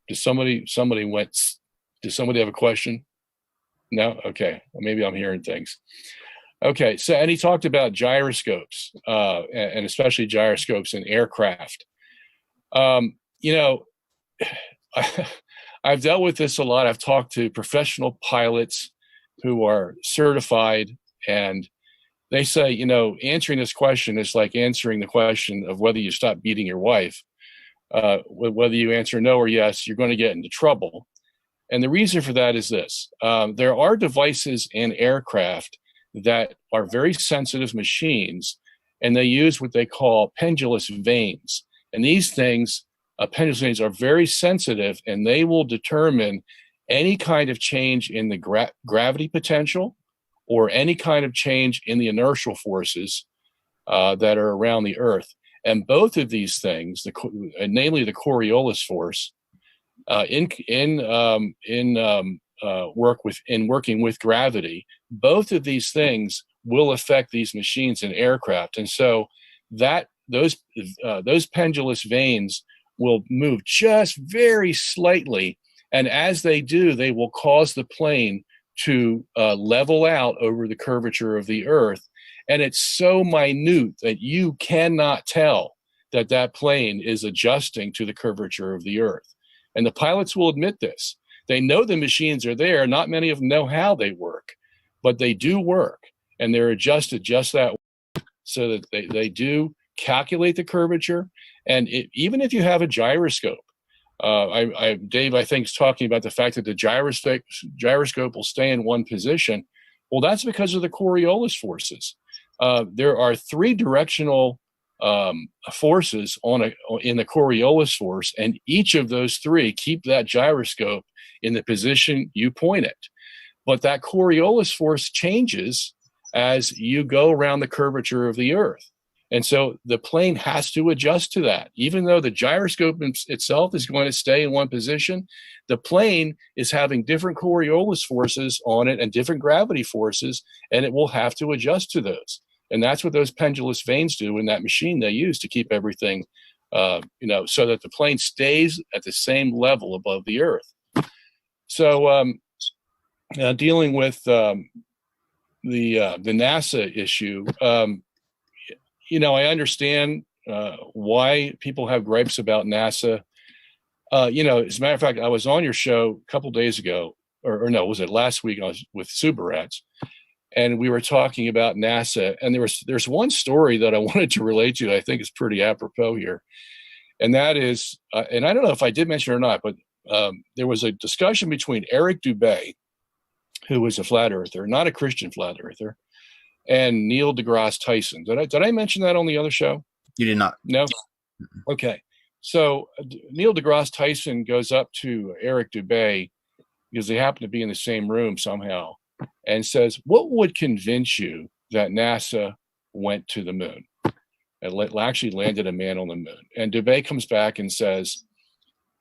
Does somebody have a question? No? Okay. Well, maybe I'm hearing things. Okay. So, and he talked about gyroscopes, and especially gyroscopes in aircraft. I've dealt with this a lot. I've talked to professional pilots who are certified, and they say, answering this question is like answering the question of whether you stop beating your wife. Whether you answer no or yes, you're going to get into trouble. And the reason for that is this. There are devices in aircraft that are very sensitive machines, and they use what they call pendulous vanes. And these things, pendulous vanes, are very sensitive, and they will determine any kind of change in the gravity potential or any kind of change in the inertial forces that are around the Earth. And both of these things, namely the Coriolis force, working with gravity, both of these things will affect these machines in aircraft. And so that those pendulous vanes will move just very slightly, and as they do, they will cause the plane to level out over the curvature of the Earth. And it's so minute that you cannot tell that that plane is adjusting to the curvature of the Earth. And the pilots will admit this. They know the machines are there. Not many of them know how they work, but they do work, and they're adjusted just that way so that they do calculate the curvature. And even if you have a gyroscope, Dave, I think, is talking about the fact that the gyroscope will stay in one position. Well, that's because of the Coriolis forces. There are 3 directional forces in the Coriolis force, and each of those 3 keep that gyroscope in the position you point it. But that Coriolis force changes as you go around the curvature of the Earth. And so the plane has to adjust to that. Even though the gyroscope itself is going to stay in one position, the plane is having different Coriolis forces on it and different gravity forces, and it will have to adjust to those. And that's what those pendulous vanes do in that machine they use to keep everything, so that the plane stays at the same level above the Earth. So dealing with the NASA issue, I understand why people have gripes about NASA. As a matter of fact, I was on your show a couple days ago, or no, was it last week? I was with Subarats, and we were talking about NASA. And there's one story that I wanted to relate to that I think is pretty apropos here, and that is, and I don't know if I did mention it or not, but there was a discussion between Eric Dubay, who was a flat earther, not a Christian flat earther, and Neil deGrasse Tyson. Did I mention that on the other show? You did not. No? Okay. So Neil deGrasse Tyson goes up to Eric Dubay, because they happen to be in the same room somehow, and says, what would convince you that NASA went to the moon? It actually landed a man on the moon. And Dubay comes back and says,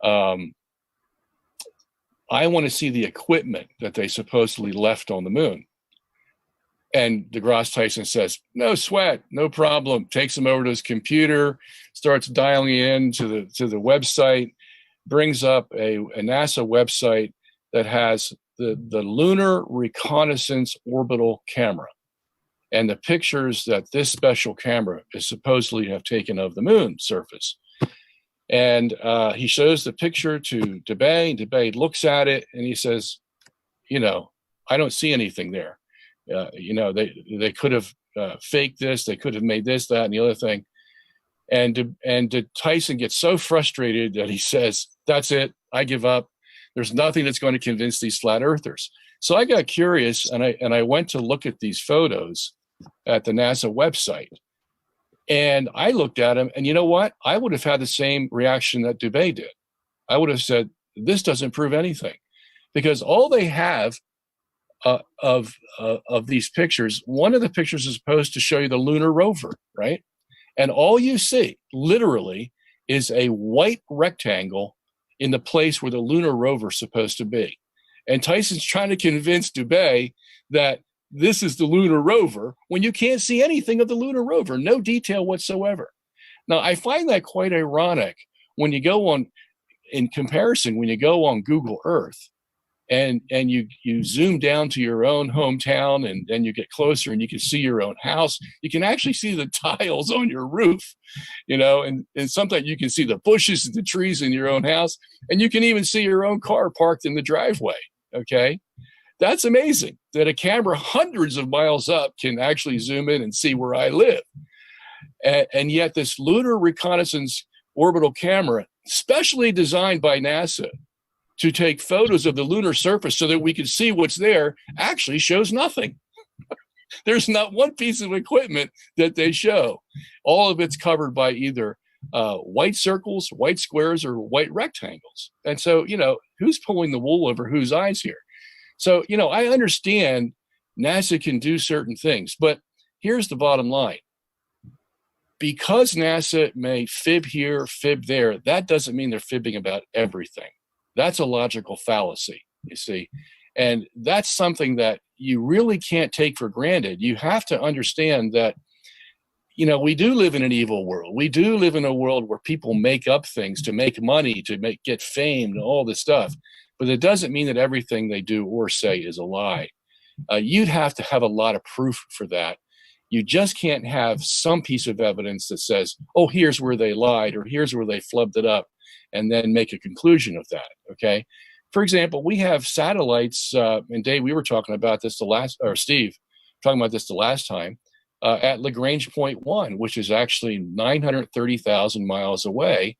I want to see the equipment that they supposedly left on the moon. And deGrasse Tyson says, no sweat, no problem. Takes him over to his computer, starts dialing in to the website, brings up a NASA website that has the Lunar Reconnaissance Orbital Camera and the pictures that this special camera is supposedly have taken of the moon surface. And he shows the picture to Dubay, and Dubay looks at it and he says, I don't see anything there. They could have faked this, they could have made this, that, and the other thing. And Tyson gets so frustrated that he says, that's it, I give up. There's nothing that's going to convince these flat earthers. So I got curious, and I went to look at these photos at the NASA website. And I looked at them, and you know what? I would have had the same reaction that Dubay did. I would have said, this doesn't prove anything. Because all they have of these pictures, one of the pictures is supposed to show you the lunar rover, right? And all you see, literally, is a white rectangle in the place where the lunar rover is supposed to be. And Tyson's trying to convince Dubay that this is the lunar rover when you can't see anything of the lunar rover, no detail whatsoever. Now, I find that quite ironic when you go on, in comparison, when you go on Google Earth and you zoom down to your own hometown, and then you get closer and you can see your own house. You can actually see the tiles on your roof, and sometimes you can see the bushes and the trees in your own house, and you can even see your own car parked in the driveway, okay? That's amazing that a camera hundreds of miles up can actually zoom in and see where I live. And yet this Lunar Reconnaissance Orbital Camera, specially designed by NASA to take photos of the lunar surface so that we can see what's there, actually shows nothing. There's not one piece of equipment that they show. All of it's covered by either white circles, white squares, or white rectangles. And so, who's pulling the wool over whose eyes here? So, I understand NASA can do certain things, but here's the bottom line. Because NASA may fib here, fib there, that doesn't mean they're fibbing about everything. That's a logical fallacy, you see. And that's something that you really can't take for granted. You have to understand that, we do live in an evil world. We do live in a world where people make up things to make money, to get fame, and all this stuff. But it doesn't mean that everything they do or say is a lie. You'd have to have a lot of proof for that. You just can't have some piece of evidence that says, oh, here's where they lied, or here's where they flubbed it up, and then make a conclusion of that, okay? For example, we have satellites, and Dave, we were talking about this Steve, talking about this the last time, at Lagrange Point 1, which is actually 930,000 miles away.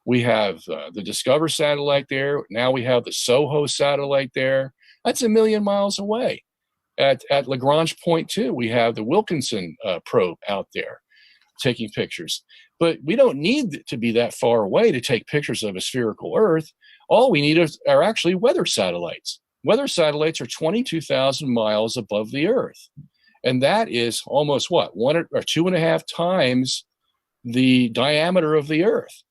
We have the Discover satellite there. Now we have the SOHO satellite there. That's 1 million miles away. At Lagrange Point 2, we have the Wilkinson probe out there taking pictures. But we don't need to be that far away to take pictures of a spherical Earth. All we need are actually weather satellites. Weather satellites are 22,000 miles above the Earth. And that is almost what? 1 or 2.5 times the diameter of the Earth.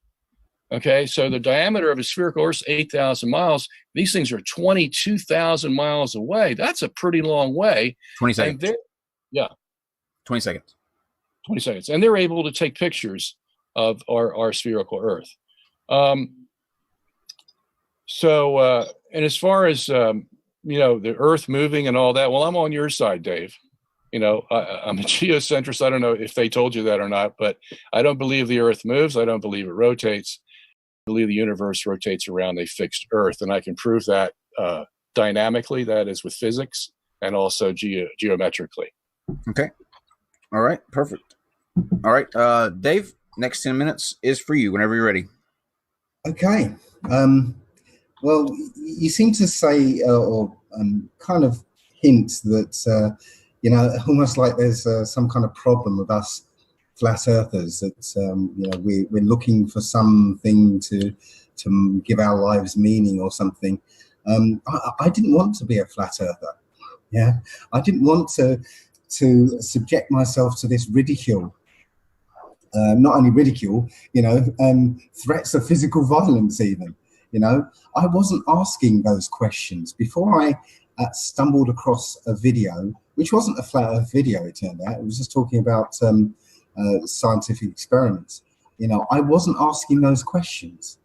Okay, so the diameter of a spherical Earth is 8,000 miles. These things are 22,000 miles away. That's a pretty long way. 20 seconds. And yeah. 20 seconds. 20 seconds. And they're able to take pictures of our spherical Earth. And as far as, the Earth moving and all that, well, I'm on your side, Dave. I'm a geocentrist. I don't know if they told you that or not, but I don't believe the Earth moves. I don't believe it rotates. I believe the universe rotates around a fixed Earth, and I can prove that dynamically, that is with physics, and also geometrically. Okay. All right. Perfect. All right. Dave, next 10 minutes is for you whenever you're ready. Okay. Well, you seem to say or kind of hint that, almost like there's some kind of problem with us flat earthers, that, we're looking for something to give our lives meaning or something. I didn't want to be a flat earther. Yeah. I didn't want to subject myself to this ridicule. Not only ridicule, threats of physical violence even. I wasn't asking those questions. Before I stumbled across a video, which wasn't a flat earth video, it turned out. It was just talking about scientific experiments. I wasn't asking those questions.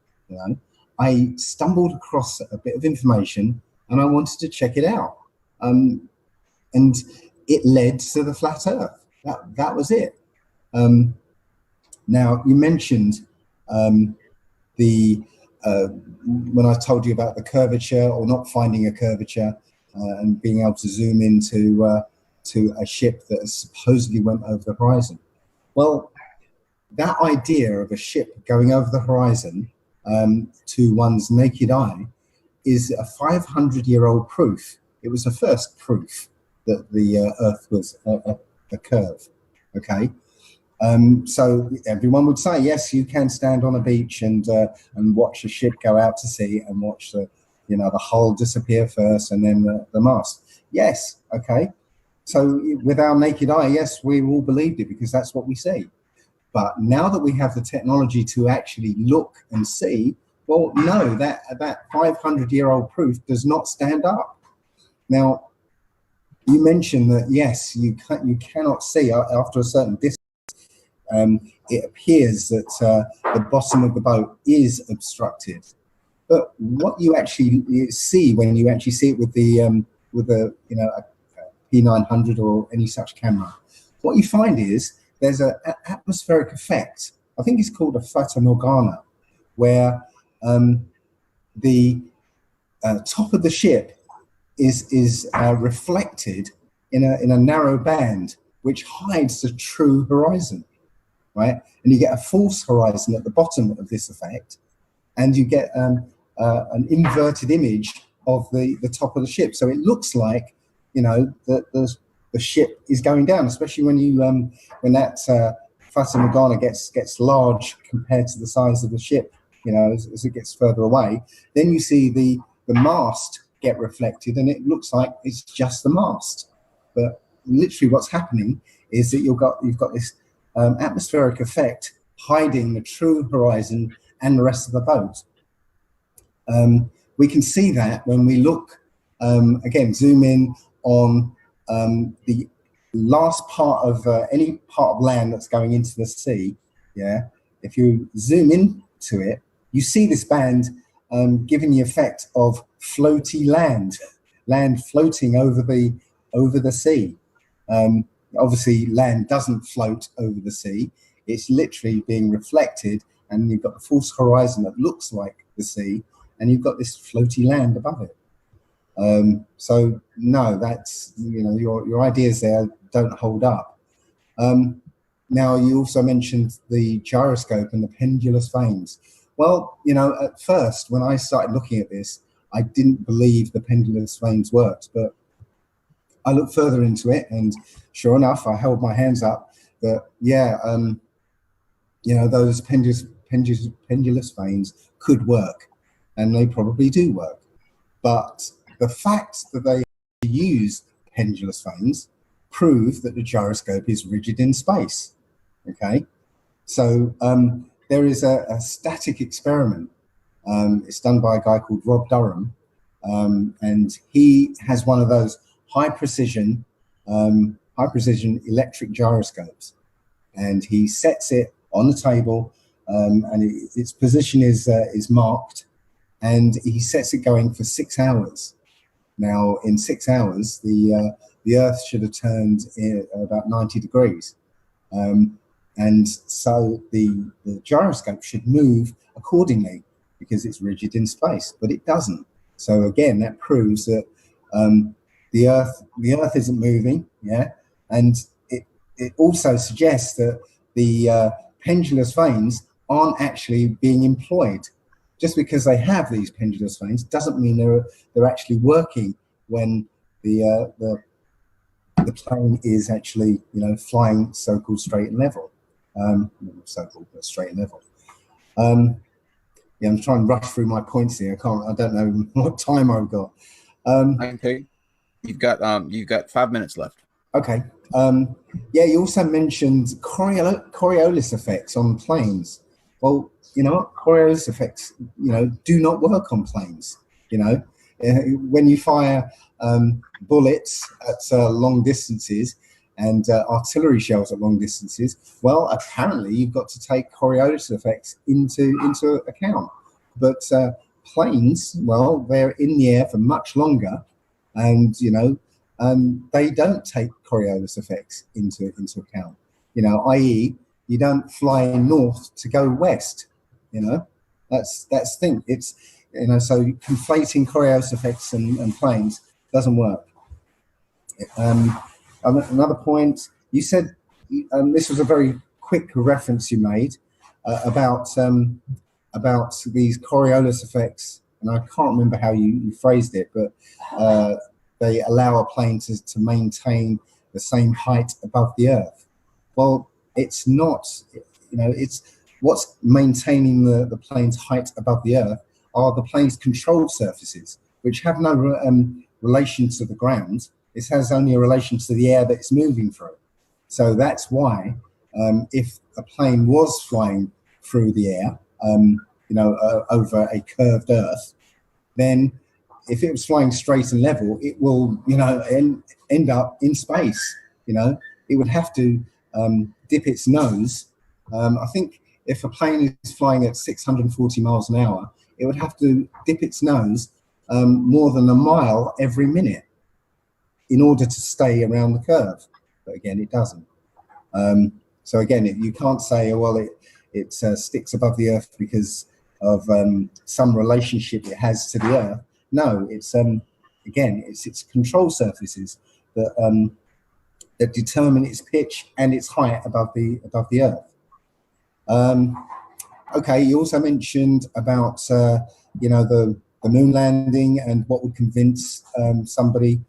I stumbled across a bit of information and I wanted to check it out. And it led to the flat earth. That was it. Now, you mentioned when I told you about the curvature or not finding a curvature and being able to zoom into to a ship that supposedly went over the horizon. Well, that idea of a ship going over the horizon to one's naked eye is a 500-year-old proof. It was the first proof that the Earth was a curve. Okay. So everyone would say, yes, you can stand on a beach and watch a ship go out to sea and watch the hull disappear first and then the mast. Yes, okay. So with our naked eye, yes, we all believed it because that's what we see. But now that we have the technology to actually look and see, well, no, that 500-year-old proof does not stand up. Now, you mentioned that, yes, you cannot see after a certain distance. It appears that the bottom of the boat is obstructed. But what you actually see when you actually see it with a P900 or any such camera, what you find is there's an atmospheric effect. I think it's called a fata morgana, where the top of the ship is reflected in a narrow band, which hides the true horizon, right? And you get a false horizon at the bottom of this effect, and you get an inverted image of the top of the ship. So it looks like, the ship is going down, especially when that fata morgana gets large compared to the size of the ship, as it gets further away. Then you see the mast get reflected, and it looks like it's just the mast. But literally what's happening is that you've got this atmospheric effect hiding the true horizon and the rest of the boat. We can see that when we look, again, zoom in on the last part of any part of land that's going into the sea. Yeah, if you zoom into it, you see this band giving the effect of floaty land floating over the sea. Obviously, land doesn't float over the sea. It's literally being reflected, and you've got the false horizon that looks like the sea, and you've got this floaty land above it. So no, that's, your ideas there don't hold up. Now, you also mentioned the gyroscope and the pendulous vanes. Well, at first, when I started looking at this, I didn't believe the pendulous vanes worked, but I looked further into it, and sure enough, I held my hands up that, those pendulous vanes could work, and they probably do work. But the fact that they use pendulous vanes prove that the gyroscope is rigid in space. Okay, so there is a static experiment. It's done by a guy called Rob Durham, and he has one of those high precision electric gyroscopes, and he sets it on the table, and its position is marked, and he sets it going for 6 hours. Now, in 6 hours, the Earth should have turned about 90 degrees. And so the gyroscope should move accordingly because it's rigid in space, but it doesn't. So again, that proves that the Earth isn't moving, and it also suggests that the pendulous vanes aren't actually being employed. Just because they have these pendulous vanes doesn't mean they're actually working when the plane is actually flying so-called straight and level. So-called straight and level. I'm trying to rush through my points here. I don't know what time I've got. Okay, you've got 5 minutes left. Okay. You also mentioned Coriolis effects on planes. Well, Coriolis effects, do not work on planes. When you fire bullets at long distances and artillery shells at long distances, well, apparently you've got to take Coriolis effects into account. But planes, well, they're in the air for much longer, and they don't take Coriolis effects into account. I.e., you don't fly north to go west. That's the thing. It's so conflating Coriolis effects and planes doesn't work. Another point, you said this was a very quick reference you made about these Coriolis effects, and I can't remember how you phrased it, but they allow a plane to maintain the same height above the Earth. Well, it's not. It's what's maintaining the plane's height above the Earth are the plane's control surfaces, which have no relation to the ground. It has only a relation to the air that it's moving through. So that's why if a plane was flying through the air, over a curved Earth, then if it was flying straight and level, it will, end up in space. It would have to dip its nose. I think if a plane is flying at 640 miles an hour, it would have to dip its nose more than a mile every minute in order to stay around the curve. But again, it doesn't. So again, you can't say, it sticks above the Earth because of some relationship it has to the Earth. No, it's again, it's its control surfaces that determine its pitch and its height above the Earth. Okay, you also mentioned about the moon landing and what would convince somebody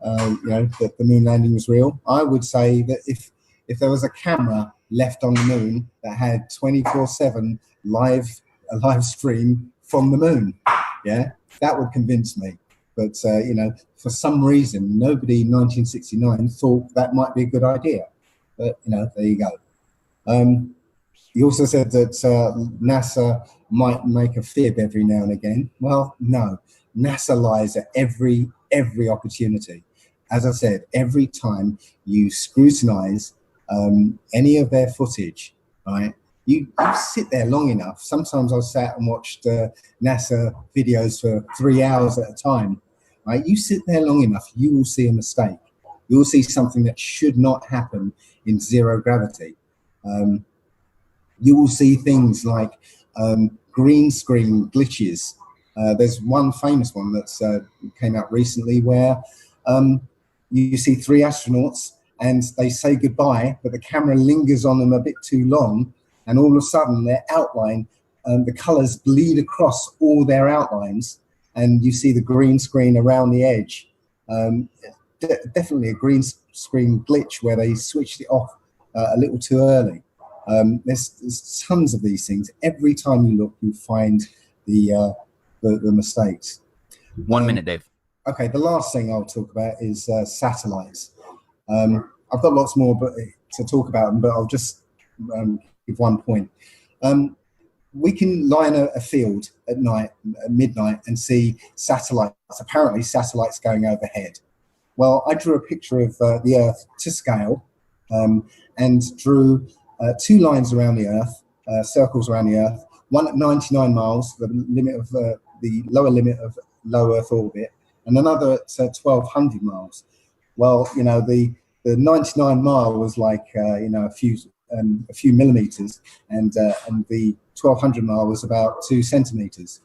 that the moon landing was real. I would say that if there was a camera left on the moon that had 24/7 live stream from the moon, that would convince me. But for some reason, nobody in 1969 thought that might be a good idea. But there you go. You also said that NASA might make a fib every now and again. Well, no, NASA lies at every opportunity. As I said, every time you scrutinize any of their footage, right? You sit there long enough. Sometimes I've sat and watched NASA videos for 3 hours at a time. Right? You sit there long enough, you will see a mistake. You will see something that should not happen in zero gravity. You will see things like green screen glitches. There's one famous one that's came out recently where you see 3 astronauts and they say goodbye, but the camera lingers on them a bit too long, and all of a sudden their outline the colors bleed across all their outlines, and you see the green screen around the edge. Definitely a green screen glitch where they switched it off a little too early. There's tons of these things. Every time you look, you find the mistakes. 1 minute, Dave. Okay, the last thing I'll talk about is satellites. I've got lots more to talk about them, but I'll just give one point. We can lie in a field at night, at midnight, and see satellites, apparently satellites going overhead. Well, I drew a picture of the Earth to scale and drew 2 lines around the Earth, circles around the Earth, one at 99 miles, the limit of the lower limit of low Earth orbit, and another at 1,200 miles. Well, you know, the 99 mile was like, you know, a few millimeters, and the 1,200 mile was about 2 centimeters.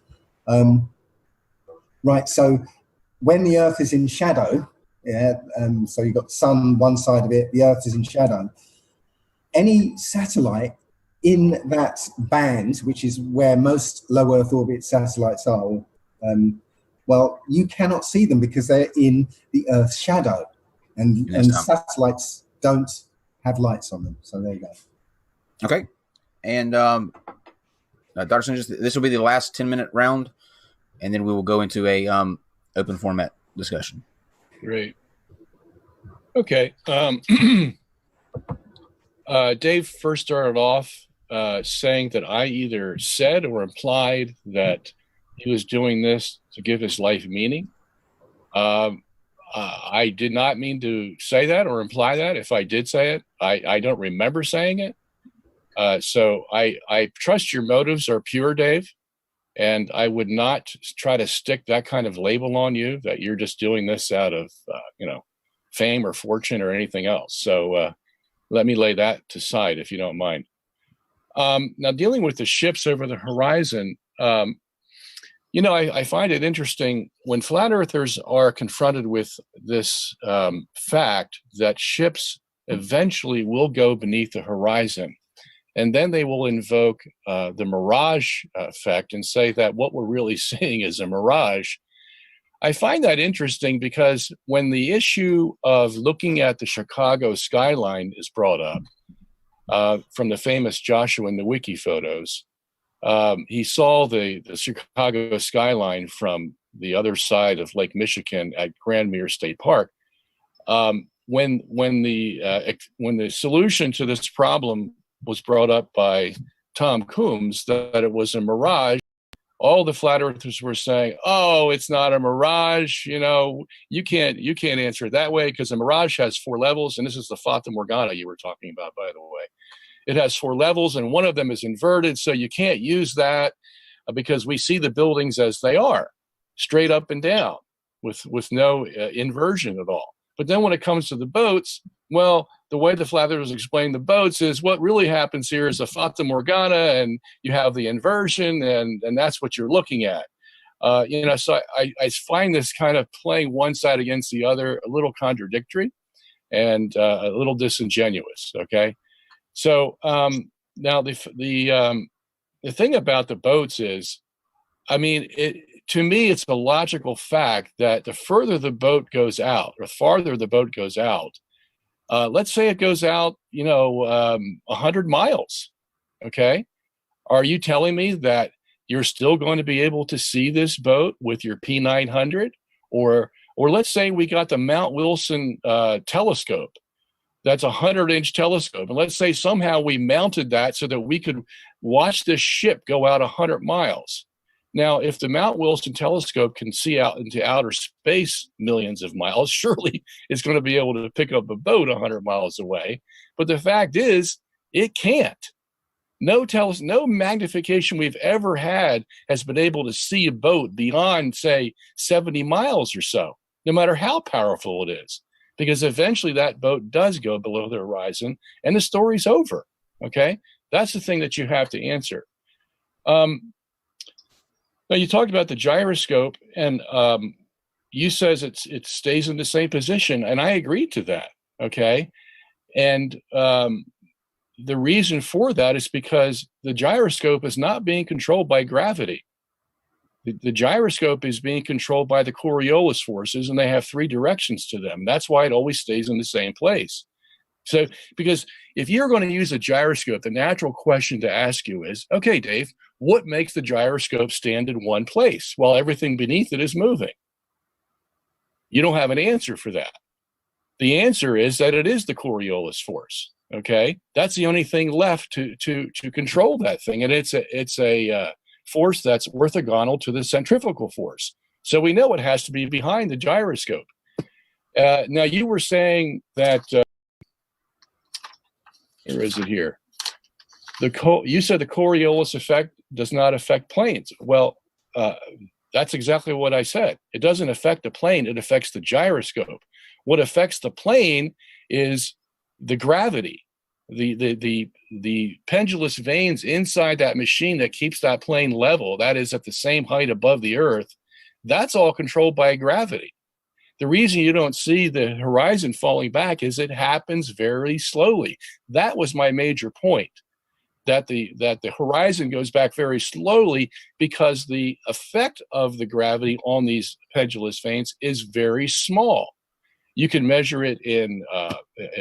Right, so when the Earth is in shadow, so you've got the sun one side of it, the Earth is in shadow. Any satellite in that band, which is where most low Earth orbit satellites are, well, you cannot see them because they're in the Earth's shadow, and satellites don't have lights on them. So there you go. Okay, and Dr. Sanchez, this will be the last 10-minute round, and then we will go into a open format discussion. Great. Okay. Dave first started off saying that I either said or implied that he was doing this to give his life meaning. I did not mean to say that or imply that. If I did say it, I don't remember saying it. So I trust your motives are pure, Dave. And I would not try to stick that kind of label on you that you're just doing this out of, you know, fame or fortune or anything else. So let me lay that to side if you don't mind. Now, dealing with the ships over the horizon, you know, I find it interesting when flat earthers are confronted with this fact that ships eventually will go beneath the horizon. And then they will invoke the mirage effect and say that what we're really seeing is a mirage. I find that interesting because when the issue of looking at the Chicago skyline is brought up from the famous Joshua Nowicki photos, he saw the Chicago skyline from the other side of Lake Michigan at Grand Mere State Park. When the solution to this problem was brought up by Tom Coombs that it was a mirage, all the flat earthers were saying, "Oh, it's not a mirage. You know, you can't answer it that way because a mirage has 4 levels, and this is the Fata Morgana you were talking about, by the way. It has 4 levels, and one of them is inverted, so you can't use that because we see the buildings as they are, straight up and down, with no inversion at all. But then when it comes to the boats, well, the way the flat earthers explain the boats is what really happens here is a Fata Morgana, and you have the inversion, and that's what you're looking at. You know, so I find this kind of playing one side against the other a little contradictory and a little disingenuous. Okay, so now the thing about the boats is, I mean, to me, it's a logical fact that the further the boat goes out, or farther the boat goes out, let's say it goes out, you know, 100 miles. Okay. Are you telling me that you're still going to be able to see this boat with your P900? Or let's say we got the Mount Wilson telescope. That's a 100-inch telescope. And let's say somehow we mounted that so that we could watch this ship go out 100 miles. Now, if the Mount Wilson telescope can see out into outer space millions of miles, surely it's going to be able to pick up a boat 100 miles away. But the fact is, it can't. No magnification we've ever had has been able to see a boat beyond, say, 70 miles or so, no matter how powerful it is, because eventually that boat does go below the horizon and the story's over. Okay? That's the thing that you have to answer. Now, you talked about the gyroscope, and you says it stays in the same position, and I agree to that. Okay, and the reason for that is because the gyroscope is not being controlled by gravity. The gyroscope is being controlled by the Coriolis forces, and they have 3 directions to them. That's why it always stays in the same place. So, because if you're going to use a gyroscope, the natural question to ask you is, okay, Dave, what makes the gyroscope stand in one place while everything beneath it is moving? You don't have an answer for that. The answer is that it is the Coriolis force. Okay, that's the only thing left to control that thing, and it's a force that's orthogonal to the centrifugal force. So we know it has to be behind the gyroscope. Now you were saying that where is it here? You said the Coriolis effect does not affect planes. Well, that's exactly what I said. It doesn't affect the plane; it affects the gyroscope. What affects the plane is the gravity, the pendulous vanes inside that machine that keeps that plane level, that is at the same height above the earth, that's all controlled by gravity. The reason you don't see the horizon falling back is it happens very slowly. That was my major point, that the horizon goes back very slowly because the effect of the gravity on these pendulous vanes is very small. You can measure it in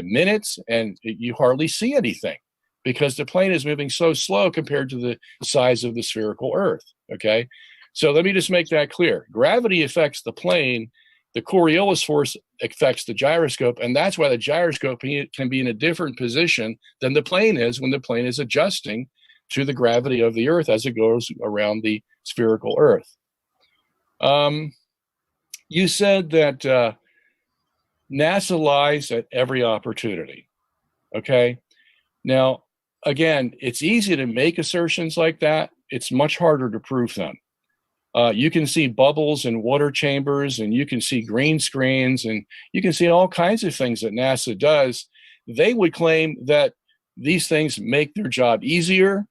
minutes, and you hardly see anything because the plane is moving so slow compared to the size of the spherical Earth. Okay, so let me just make that clear. Gravity affects the plane. The Coriolis force affects the gyroscope, and that's why the gyroscope can be in a different position than the plane is when the plane is adjusting to the gravity of the Earth as it goes around the spherical Earth. You said that NASA lies at every opportunity. Okay. Now, again, it's easy to make assertions like that. It's much harder to prove them. You can see bubbles in water chambers, and you can see green screens, and you can see all kinds of things that NASA does. They would claim that these things make their job easier,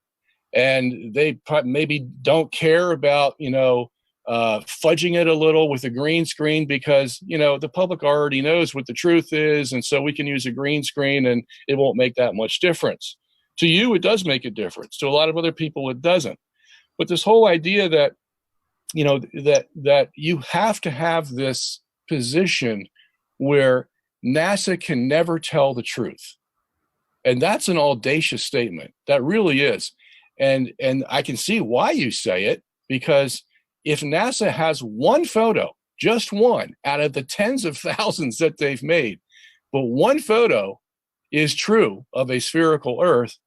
and they maybe don't care about, fudging it a little with a green screen because, the public already knows what the truth is. And so we can use a green screen and it won't make that much difference. To you, it does make a difference. To a lot of other people, it doesn't. But this whole idea that, that you have to have this position where NASA can never tell the truth. And that's an audacious statement. That really is. And I can see why you say it, because if NASA has one photo, just one out of the tens of thousands that they've made, but one photo is true of a spherical Earth,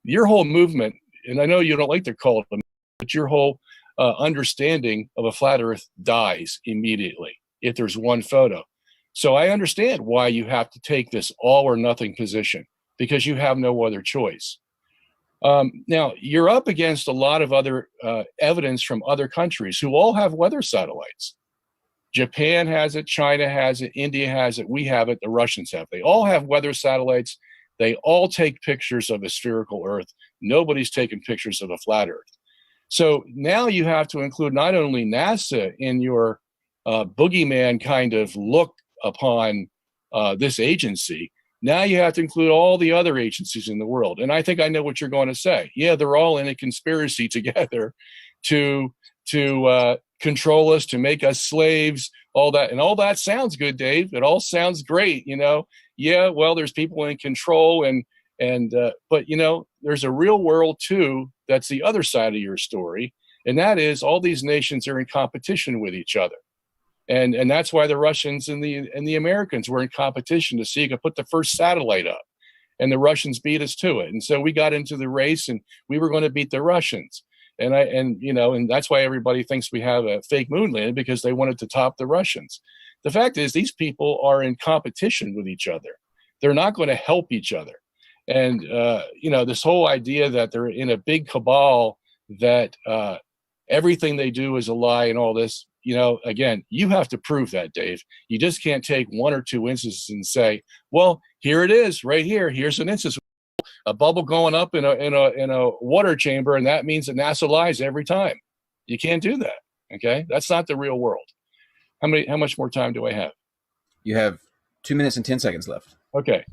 your whole movement, and I know you don't like to call it, but your whole understanding of a flat Earth dies immediately if there's one photo. So I understand why you have to take this all or nothing position, because you have no other choice. Now, you're up against a lot of other evidence from other countries who all have weather satellites. Japan has it, China has it, India has it, we have it, the Russians have it. They all have weather satellites. They all take pictures of a spherical Earth. Nobody's taken pictures of a flat Earth. So now you have to include not only NASA in your boogeyman kind of look upon this agency. Now you have to include all the other agencies in the world. And I think I know what you're going to say. Yeah, they're all in a conspiracy together to control us, to make us slaves, all that. And all that sounds good, Dave. It all sounds great, Yeah, well, there's people in control but there's a real world too. That's the other side of your story. And that is all these nations are in competition with each other. And that's why the Russians and the Americans were in competition to see who could put the first satellite up. And the Russians beat us to it. And so we got into the race, and we were going to beat the Russians. And that's why everybody thinks we have a fake moon landing, because they wanted to top the Russians. The fact is, these people are in competition with each other. They're not going to help each other. And this whole idea that they're in a big cabal, that everything they do is a lie and all this. Again, you have to prove that, Dave. You just can't take one or two instances and say, well, here it is right here. Here's an instance, a bubble going up in a water chamber, and that means that NASA lies every time. You can't do that. Okay. That's not the real world. How much more time do I have? You have 2 minutes and 10 seconds left. Okay.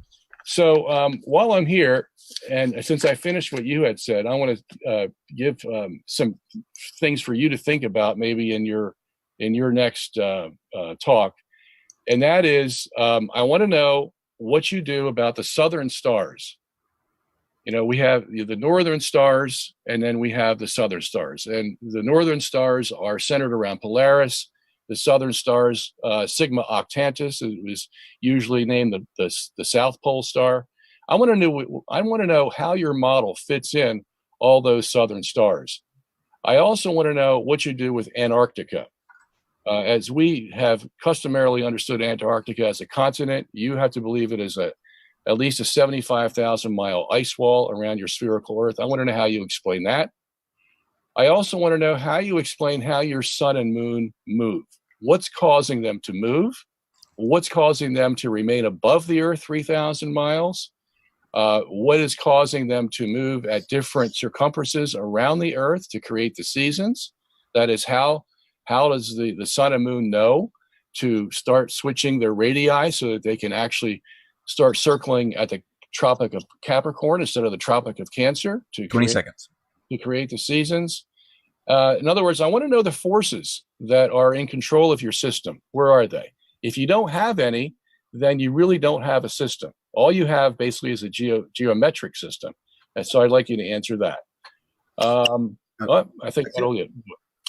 So while I'm here, and since I finished what you had said, I want to give some things for you to think about maybe in your next talk. And that is, I want to know what you do about the southern stars. You know, we have the northern stars, and then we have the southern stars. And the northern stars are centered around Polaris. The southern stars, Sigma Octantis, is usually named the South Pole star. I want to know how your model fits in all those southern stars. I also want to know what you do with Antarctica. As we have customarily understood Antarctica as a continent, you have to believe it is at least a 75,000-mile ice wall around your spherical Earth. I want to know how you explain that. I also want to know how you explain how your sun and moon move. What's causing them to move? What's causing them to remain above the Earth 3,000 miles? What is causing them to move at different circumferences around the Earth to create the seasons? That is, how does the sun and moon know to start switching their radii so that they can actually start circling at the Tropic of Capricorn instead of the Tropic of Cancer to 20 seconds to create the seasons? In other words, I want to know the forces that are in control of your system. Where are they? If you don't have any, then you really don't have a system. All you have basically is a geometric system. And so I'd like you to answer that. Well, I think that'll do it.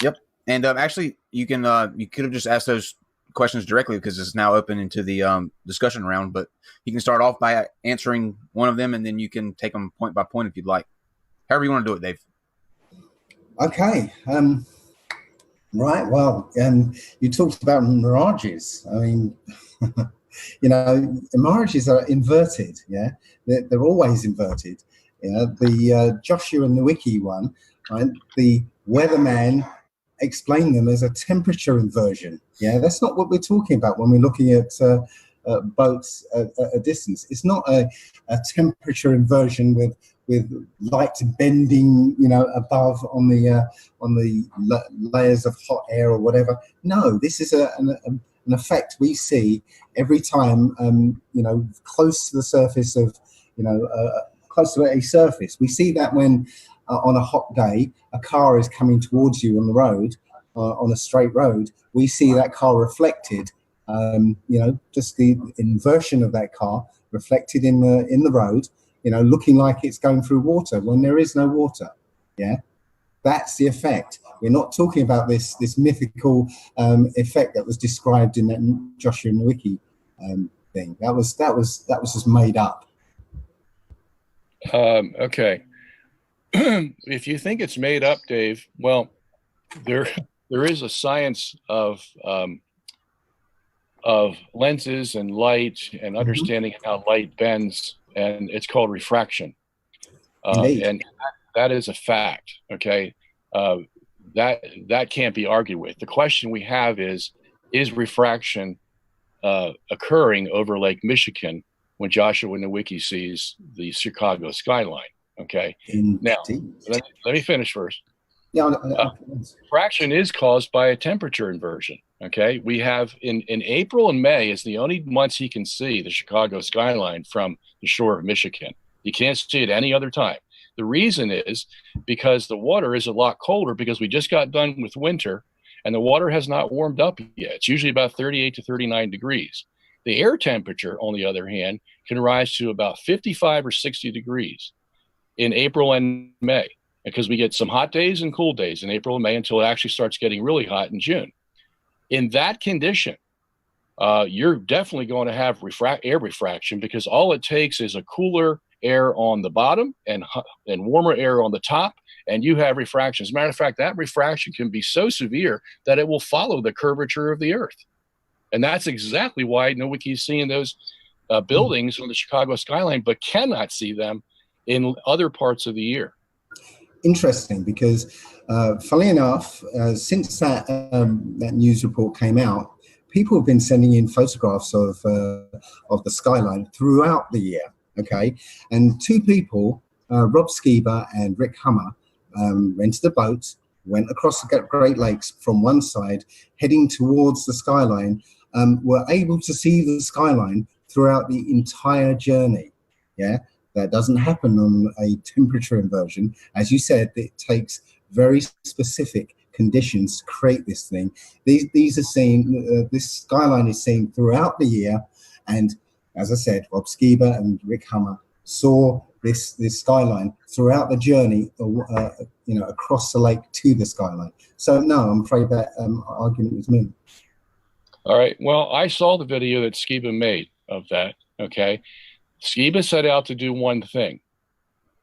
Yep. And actually, you could have just asked those questions directly because it's now open into the discussion round. But you can start off by answering one of them, and then you can take them point by point if you'd like. However you want to do it, Dave. Okay. Right. Well, you talked about mirages. I mean, you know, mirages are inverted. Yeah, they're always inverted. You know, the Joshua and the Wiki one, right? The weatherman explained them as a temperature inversion. Yeah, that's not what we're talking about when we're looking at boats at a distance. It's not a temperature inversion with light bending, you know, above on the layers of hot air or whatever. No, this is an effect we see every time, you know, close to the surface of, you know, close to a surface. We see that when on a hot day, a car is coming towards you on the road, on a straight road. We see that car reflected, you know, just the inversion of that car reflected in the road, you know, looking like it's going through water when there is no water. Yeah, that's the effect. We're not talking about this mythical effect that was described in that Joshua and the Wiki thing. That was just made up. Okay. If you think it's made up, Dave, well, there is a science of lenses and light and understanding how light bends, and it's called refraction. And that is a fact. Okay, that can't be argued with. The question we have is refraction occurring over Lake Michigan when Joshua Nowicki sees the Chicago skyline? Okay. Now, let me finish first. Yeah. Refraction is caused by a temperature inversion. Okay. We have in April and May is the only months he can see the Chicago skyline from the shore of Michigan. You can't see it any other time. The reason is because the water is a lot colder because we just got done with winter and the water has not warmed up yet. It's usually about 38 to 39 degrees. The air temperature, on the other hand, can rise to about 55 or 60 degrees in April and May, because we get some hot days and cool days in April and May until it actually starts getting really hot in June. In that condition, you're definitely going to have air refraction because all it takes is a cooler air on the bottom and warmer air on the top, and you have refraction. As a matter of fact, that refraction can be so severe that it will follow the curvature of the Earth. And that's exactly why Nowicki's seeing those buildings on the Chicago skyline, but cannot see them in other parts of the year. Interesting, because funnily enough, since that news report came out, people have been sending in photographs of the skyline throughout the year. Okay, and two people, Rob Skiba and Rick Hummer, rented a boat, went across the Great Lakes from one side, heading towards the skyline, were able to see the skyline throughout the entire journey. Yeah, that doesn't happen on a temperature inversion. As you said, it takes very specific conditions to create this thing. These are seen. This skyline is seen throughout the year, and as I said, Rob Skiba and Rick Hummer saw this skyline throughout the journey, across the lake to the skyline. So no, I'm afraid that argument was moot. All right. Well, I saw the video that Skiba made of that. Okay. Skiba set out to do one thing.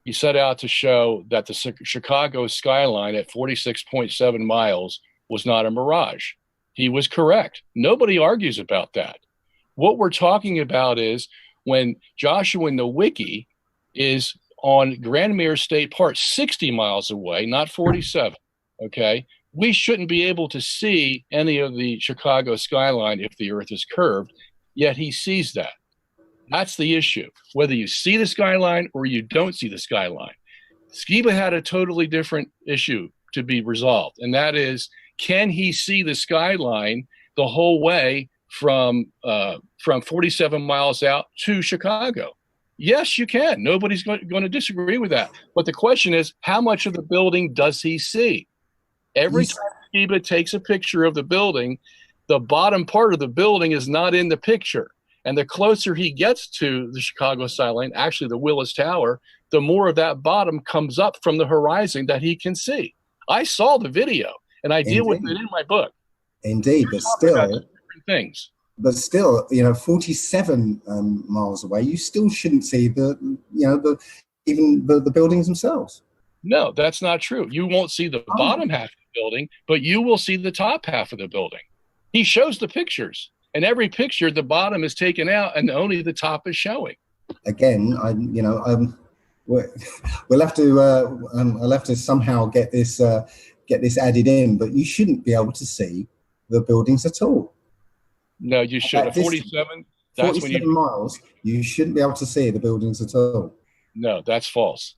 He set out to show that the Chicago skyline at 46.7 miles was not a mirage. He was correct. Nobody argues about that. What we're talking about is when Joshua Nowicki is on Grand Mare State Park, 60 miles away, not 47. Okay. We shouldn't be able to see any of the Chicago skyline if the earth is curved, yet he sees that. That's the issue, whether you see the skyline or you don't see the skyline. Skiba had a totally different issue to be resolved, and that is, can he see the skyline the whole way from 47 miles out to Chicago? Yes, you can. Nobody's going to disagree with that. But the question is, how much of the building does he see? Every time Skiba takes a picture of the building, the bottom part of the building is not in the picture. And the closer he gets to the Chicago skyline, actually the Willis Tower, the more of that bottom comes up from the horizon that he can see. I saw the video, and I deal with it in my book. Indeed, but still, things. But still, 47 miles away, you still shouldn't see even the buildings themselves. No, that's not true. You won't see the bottom half of the building, but you will see the top half of the building. He shows the pictures, and every picture, the bottom is taken out, and only the top is showing. Again, we'll have to. I'll have to somehow get this added in, but you shouldn't be able to see the buildings at all. No, you should. 47. That's 47 when you miles. You shouldn't be able to see the buildings at all. No, that's false.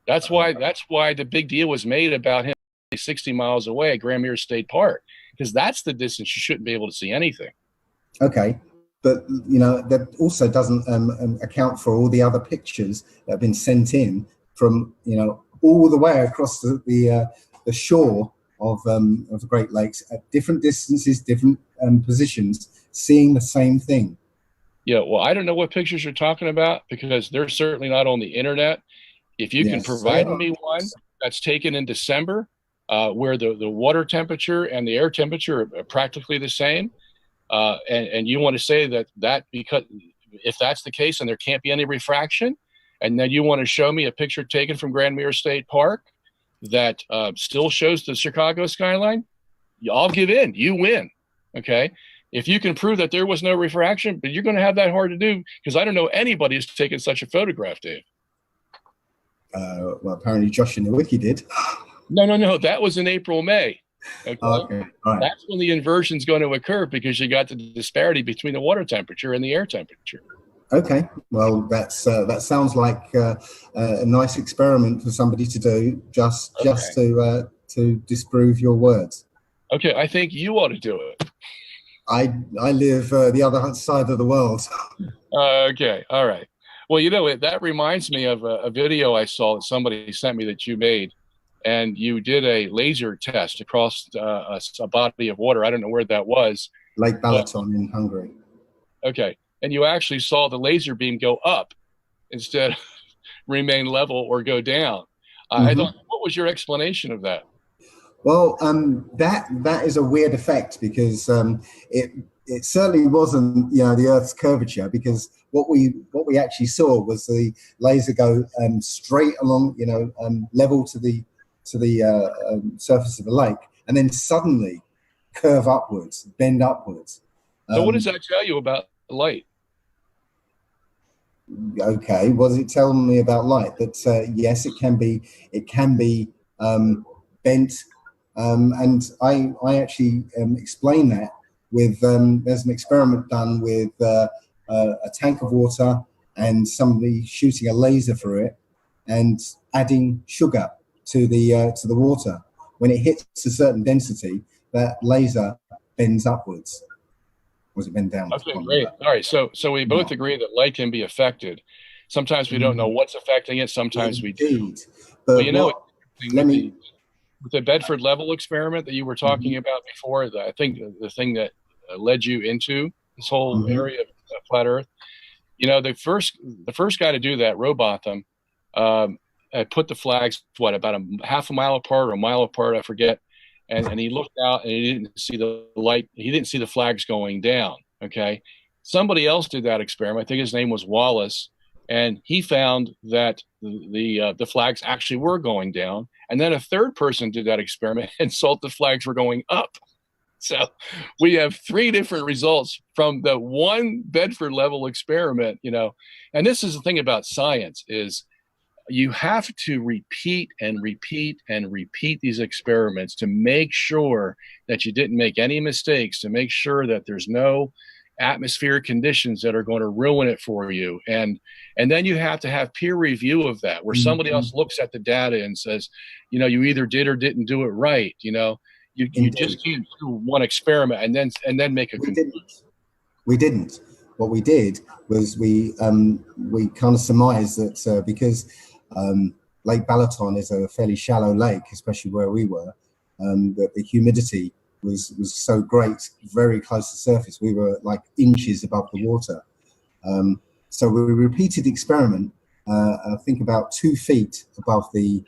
That's why the big deal was made about him 60 miles away at Grand Mare State Park, because that's the distance you shouldn't be able to see anything. Okay, but that also doesn't account for all the other pictures that have been sent in from all the way across the shore of the Great Lakes at different distances, different positions, seeing the same thing. Yeah, well, I don't know what pictures you're talking about because they're certainly not on the internet. If you can provide me one that's taken in December, where the water temperature and the air temperature are practically the same, and you want to say that because if that's the case and there can't be any refraction, and then you want to show me a picture taken from Grand Mare State Park that still shows the Chicago skyline, I'll give in. You win. Okay. If you can prove that there was no refraction, but you're going to have that hard to do because I don't know anybody who's taken such a photograph, Dave. Well, apparently Joshua Nowicki did. No. That was in April, May. Okay. Okay. All right. That's when the inversion is going to occur because you got the disparity between the water temperature and the air temperature. Okay. Well, that sounds like a nice experiment for somebody to do just to disprove your words. Okay. I think you ought to do it. I live the other side of the world. Okay. All right. Well, that reminds me of a video I saw that somebody sent me that you made, and you did a laser test across a body of water. I don't know where that was. Lake Balaton in Hungary. Okay. And you actually saw the laser beam go up instead of remain level or go down. I thought, what was your explanation of that? Well, that is a weird effect because it certainly wasn't the Earth's curvature, because what we actually saw was the laser go straight along level to the surface of the lake, and then suddenly curve upwards, bend upwards. So what does that tell you about light? Okay, what does it tell me about light? That yes, it can be bent. And I actually explain that with there's an experiment done with a tank of water and somebody shooting a laser through it and adding sugar to the water. When it hits a certain density, that laser bends upwards. Was it bend down? Okay, great. All right, so we both agree that light can be affected. Sometimes we don't know what's affecting it. Sometimes we do. But Well, you know, let me. with the Bedford level experiment that you were talking about before, I think the thing that led you into this whole area of flat Earth, you know, the first guy to do that, Robotham, put the flags about a half a mile apart or a mile apart, I forget, and he looked out and he didn't see the light. He didn't see the flags going down. Okay, somebody else did that experiment. I think his name was Wallace, and he found that the flags actually were going down. And then a third person did that experiment and saw the flags were going up. So we have 3 different results from the one Bedford level experiment, you know. And this is the thing about science is you have to repeat and repeat and repeat these experiments to make sure that you didn't make any mistakes, to make sure that there's no atmospheric conditions that are going to ruin it for you. And then you have to have peer review of that, where somebody else looks at the data and says, you know, you either did or didn't do it right. You know, you just can't do one experiment and then make a conclusion. We didn't. What we did was we kind of surmised that because Lake Balaton is a fairly shallow lake, especially where we were, that the humidity was so great, very close to the surface. We were like inches above the water. So we repeated the experiment, I think about 2 feet above the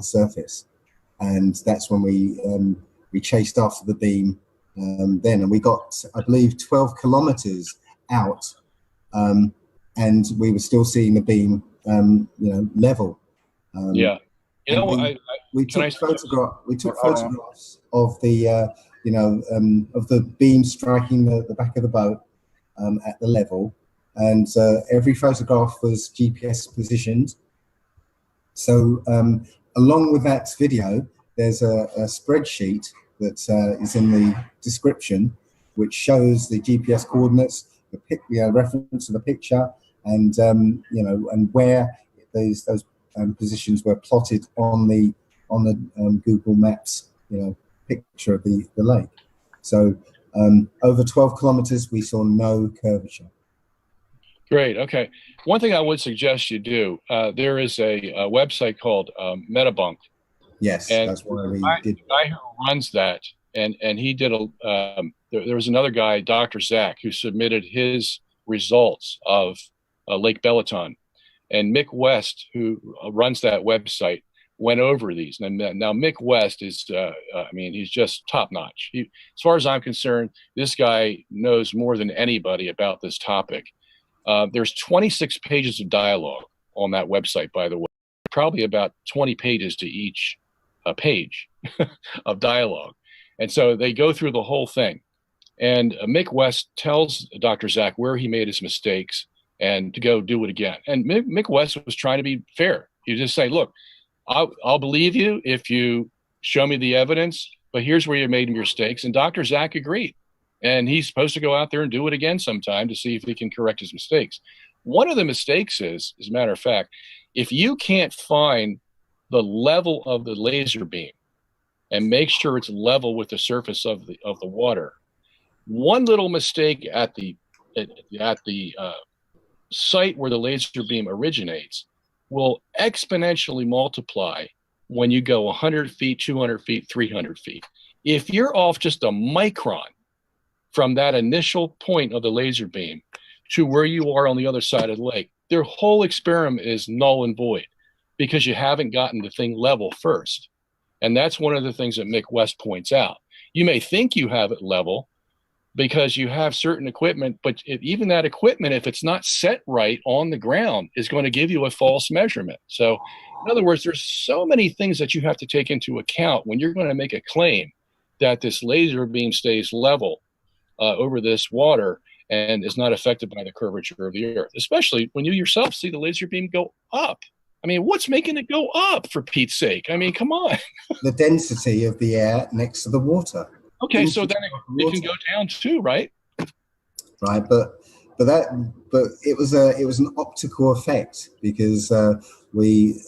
surface. And that's when we chased after the beam then. And we got, I believe, 12 kilometers out. And we were still seeing the beam, you know, level. Yeah. You know, we took photographs of the, you know, of the beam striking the back of the boat at the level, and every photograph was GPS positioned. So along with that video, there's a spreadsheet that is in the description, which shows the GPS coordinates, the reference to the picture, and you know, and where those positions were plotted on the Google Maps, you know, picture of the lake. So over 12 kilometers, we saw no curvature. Great. Okay. One thing I would suggest you do, there is a website called Metabunk. Yes, and that's why we did. The guy who runs that, and he did there was another guy, Dr. Zach, who submitted his results of Lake Balaton. And Mick West, who runs that website, went over these. And now Mick West is, I mean, he's just top notch. As far as I'm concerned, this guy knows more than anybody about this topic. There's 26 pages of dialogue on that website, by the way, probably about 20 pages to each page of dialogue. And so they go through the whole thing. And Mick West tells Dr. Zach where he made his mistakes and to go do it again. And Mick West was trying to be fair. He just say, look, I'll believe you if you show me the evidence, but here's where you made mistakes. And Dr. Zach agreed. And he's supposed to go out there and do it again sometime to see if he can correct his mistakes. One of the mistakes is, as a matter of fact, if you can't find the level of the laser beam and make sure it's level with the surface of the water, one little mistake at the site where the laser beam originates will exponentially multiply when you go 100 feet, 200 feet, 300 feet. If you're off just a micron from that initial point of the laser beam to where you are on the other side of the lake, their whole experiment is null and void because you haven't gotten the thing level first. And that's one of the things that Mick West points out. You may think you have it level because you have certain equipment, but even that equipment, if it's not set right on the ground, is going to give you a false measurement. So in other words, there's so many things that you have to take into account when you're going to make a claim that this laser beam stays level over this water and is not affected by the curvature of the earth, especially when you yourself see the laser beam go up. I mean, what's making it go up, for Pete's sake? I mean, come on. The density of the air next to the water. Okay, so then it can go down too, right? Right, but it was an optical effect because we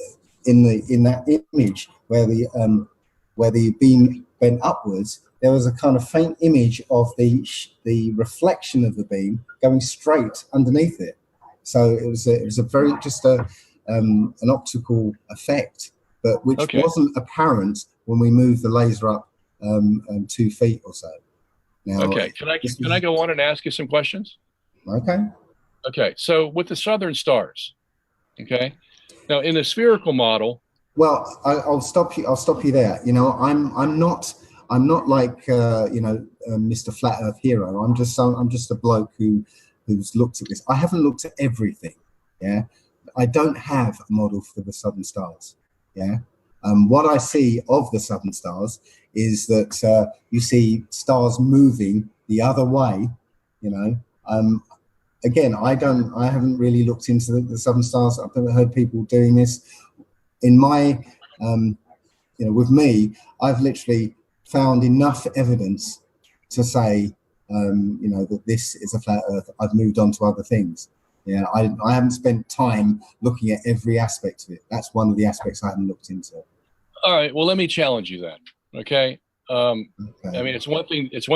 in that image where the beam bent upwards, there was a kind of faint image of the reflection of the beam going straight underneath it. So it was a very just an optical effect, but which wasn't apparent when we moved the laser up 2 feet or so. Now, okay, can I go on and ask you some questions? Okay. Okay, so with the southern stars, okay, now in the spherical model. Well, I'll stop you. I'll stop you there. You know, I'm not like Mr. Flat Earth Hero. I'm just a bloke who's looked at this. I haven't looked at everything. Yeah, I don't have a model for the southern stars. Yeah, what I see of the southern stars is that you see stars moving the other way. You know, again, I haven't really looked into the southern stars. I've never heard people doing this. In my, with me, I've literally found enough evidence to say, that this is a flat Earth. I've moved on to other things. Yeah, I haven't spent time looking at every aspect of it. That's one of the aspects I haven't looked into. All right. Well, let me challenge you then. Okay. I mean, it's one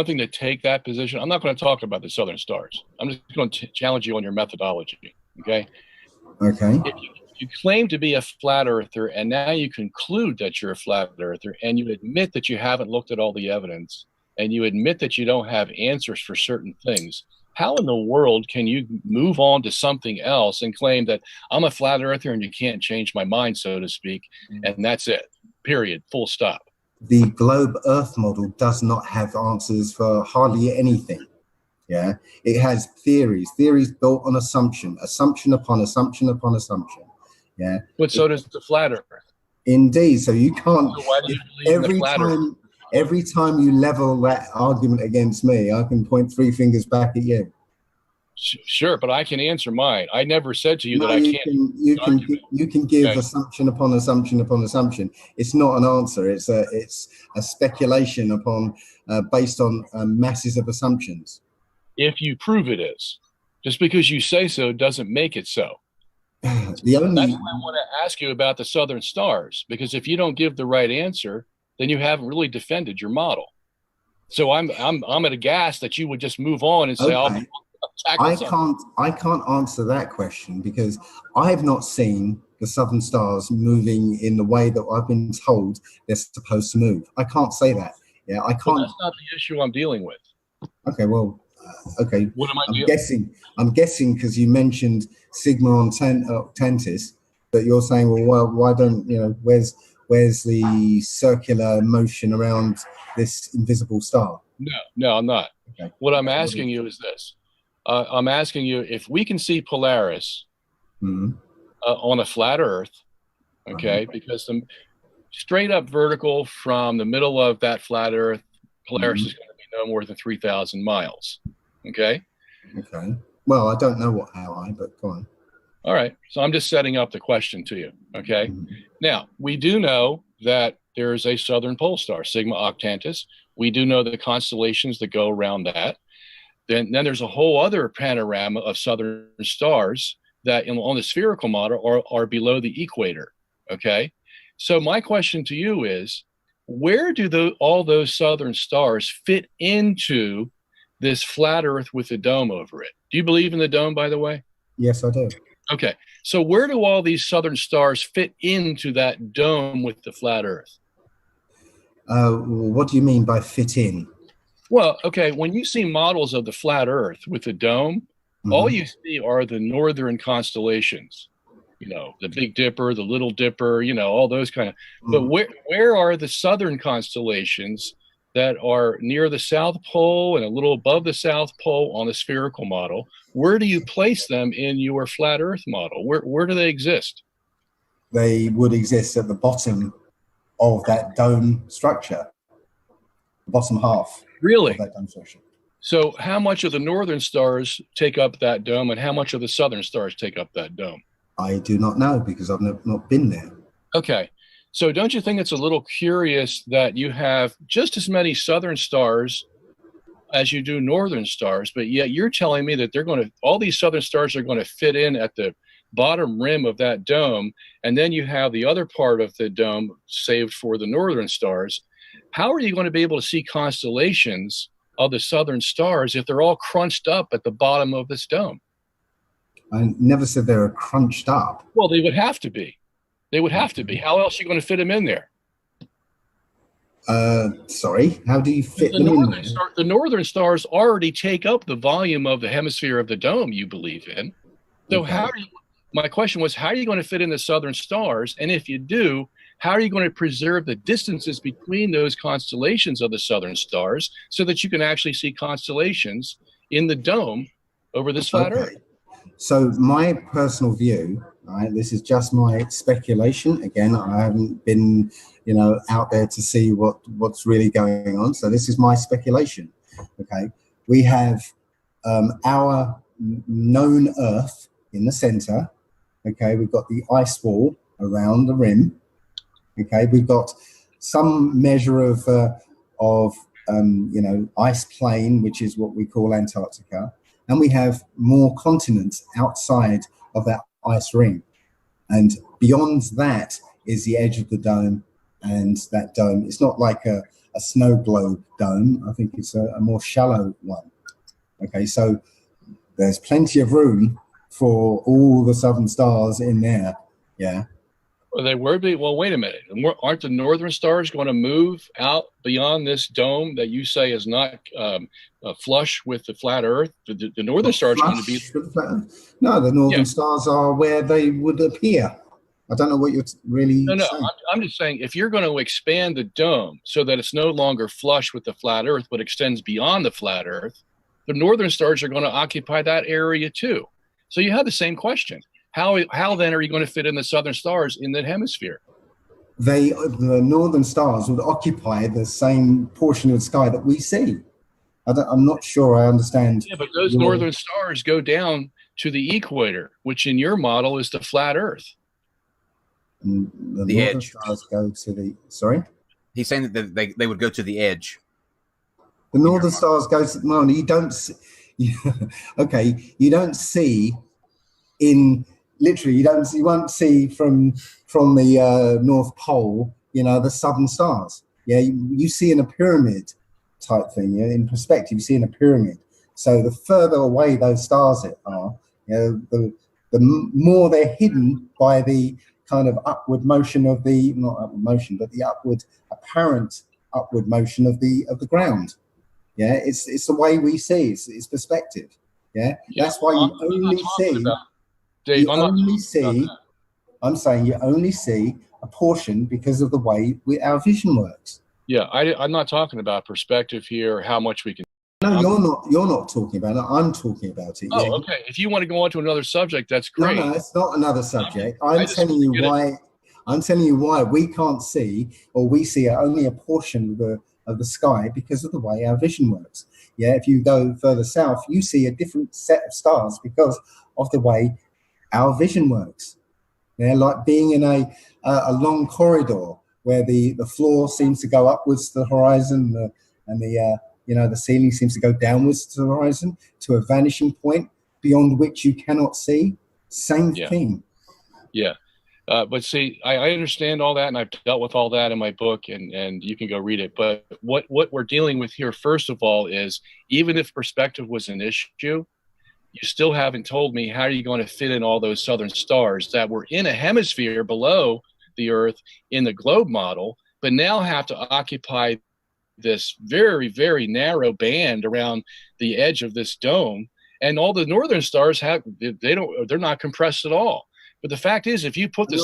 thing to take that position. I'm not going to talk about the southern stars. I'm just going to challenge you on your methodology. Okay. Okay. If you claim to be a flat earther, and now you conclude that you're a flat earther, and you admit that you haven't looked at all the evidence, and you admit that you don't have answers for certain things, how in the world can you move on to something else and claim that I'm a flat earther and you can't change my mind, so to speak, and that's it, period, full stop? The globe Earth model does not have answers for hardly anything. Yeah, it has theories built on assumption upon assumption upon assumption. Yeah, but so does the flat earth. Indeed. So you can't. So why do you believe in the flat earth? Every time you level that argument against me, I can point 3 fingers back at you. Sure, but I can answer mine. I never said to you that I can't. You can give assumption upon assumption upon assumption. It's not an answer. It's a speculation upon based on masses of assumptions. If you prove it is, just because you say so doesn't make it so. That's why I want to ask you about the southern stars, because if you don't give the right answer, then you haven't really defended your model. So I'm at a gas that you would just move on and say, okay. I can't answer that question because I have not seen the southern stars moving in the way that I've been told they're supposed to move. I can't say that. Yeah, I can't. Well, that's not the issue I'm dealing with. Okay, well, okay. What am I doing? I'm guessing because you mentioned Sigma Octantis, that you're saying, well, why don't where's the circular motion around this invisible star? No, I'm not. Okay. What I'm asking you is this. I'm asking you if we can see Polaris on a flat Earth, okay, because the straight up vertical from the middle of that flat Earth, Polaris is going to be no more than 3,000 miles, okay? Okay. Well, I don't know how high, but go on. All right. So I'm just setting up the question to you, okay? Now, we do know that there is a southern pole star, Sigma Octantis. We do know the constellations that go around that. Then there's a whole other panorama of southern stars that on the spherical model are below the equator, okay? So my question to you is, where do all those southern stars fit into this flat Earth with a dome over it? Do you believe in the dome, by the way? Yes, I do. Okay. So where do all these southern stars fit into that dome with the flat Earth? What do you mean by fit in? Well, okay, when you see models of the flat Earth with the dome, all you see are the northern constellations. The Big Dipper, the Little Dipper, all those kind of. But where are the southern constellations that are near the South Pole and a little above the South Pole on the spherical model? Where do you place them in your flat Earth model? Where do they exist? They would exist at the bottom of that dome structure, the bottom half. Really? Of that dome structure. So how much of the northern stars take up that dome and how much of the southern stars take up that dome? I do not know because I've not been there. Okay. So don't you think it's a little curious that you have just as many southern stars as you do northern stars, but yet you're telling me that all these southern stars are going to fit in at the bottom rim of that dome, and then you have the other part of the dome saved for the northern stars. How are you going to be able to see constellations of the southern stars if they're all crunched up at the bottom of this dome? I never said they were crunched up. Well, they would have to be. They would have to be. How else are you going to fit them in there? Sorry, how do you fit them in there? The northern stars already take up the volume of the hemisphere of the dome you believe in. So my question was, how are you going to fit in the southern stars? And if you do, how are you going to preserve the distances between those constellations of the southern stars so that you can actually see constellations in the dome over this flat Earth? So my personal view, right, this is just my speculation. Again, I haven't been, out there to see what's really going on. So this is my speculation. Okay, we have our known Earth in the center. Okay, we've got the ice wall around the rim. Okay, we've got some measure of ice plain, which is what we call Antarctica. And we have more continents outside of that ice ring. And beyond that is the edge of the dome. And that dome, it's not like a snow globe dome. I think it's a more shallow one. Okay, so there's plenty of room for all the southern stars in there. Yeah. Well, they were. Well, wait a minute. Aren't the northern stars going to move out beyond this dome that you say is not flush with the flat Earth? The northern stars are going to be. No, the northern stars are where they would appear. I don't know what you're really saying. I'm just saying, if you're going to expand the dome so that it's no longer flush with the flat Earth, but extends beyond the flat Earth, the northern stars are going to occupy that area too. So you have the same question. How then are you going to fit in the southern stars in that hemisphere? The northern stars would occupy the same portion of the sky that we see. I'm not sure I understand. Yeah, but those northern stars go down to the equator, which in your model is the flat Earth. The northern edge. Stars go to the. Sorry? He's saying that they would go to the edge. The northern stars go to. No, you don't see. Okay, you don't see in. Literally, you won't see from the North Pole, the southern stars. Yeah, you see in a pyramid type thing. Yeah, in perspective, you see in a pyramid. So the further away those stars are, the more they're hidden by the kind of upward motion of the not upward motion, but the apparent upward motion of the ground. Yeah, it's the way we see. It's perspective. Yeah, that's why you only see. Dave, I'm saying you only see a portion because of the way our vision works. Yeah, I'm not talking about perspective here, how much we can. No, you're not talking about it. I'm talking about it. Oh, okay. If you want to go on to another subject, that's great. No, it's not another subject. I'm telling you why we can't see, or we see only a portion of the sky because of the way our vision works. Yeah, if you go further south, you see a different set of stars because of the way our vision works. Yeah, like being in a long corridor where the floor seems to go upwards to the horizon, and the ceiling seems to go downwards to the horizon to a vanishing point beyond which you cannot see. Same thing. Yeah. But see, I understand all that, and I've dealt with all that in my book, and you can go read it. But what we're dealing with here, first of all, is even if perspective was an issue, you still haven't told me how are you going to fit in all those southern stars that were in a hemisphere below the Earth in the globe model, but now have to occupy this very, very narrow band around the edge of this dome. And all the northern stars they're not compressed at all. But the fact is, if you put the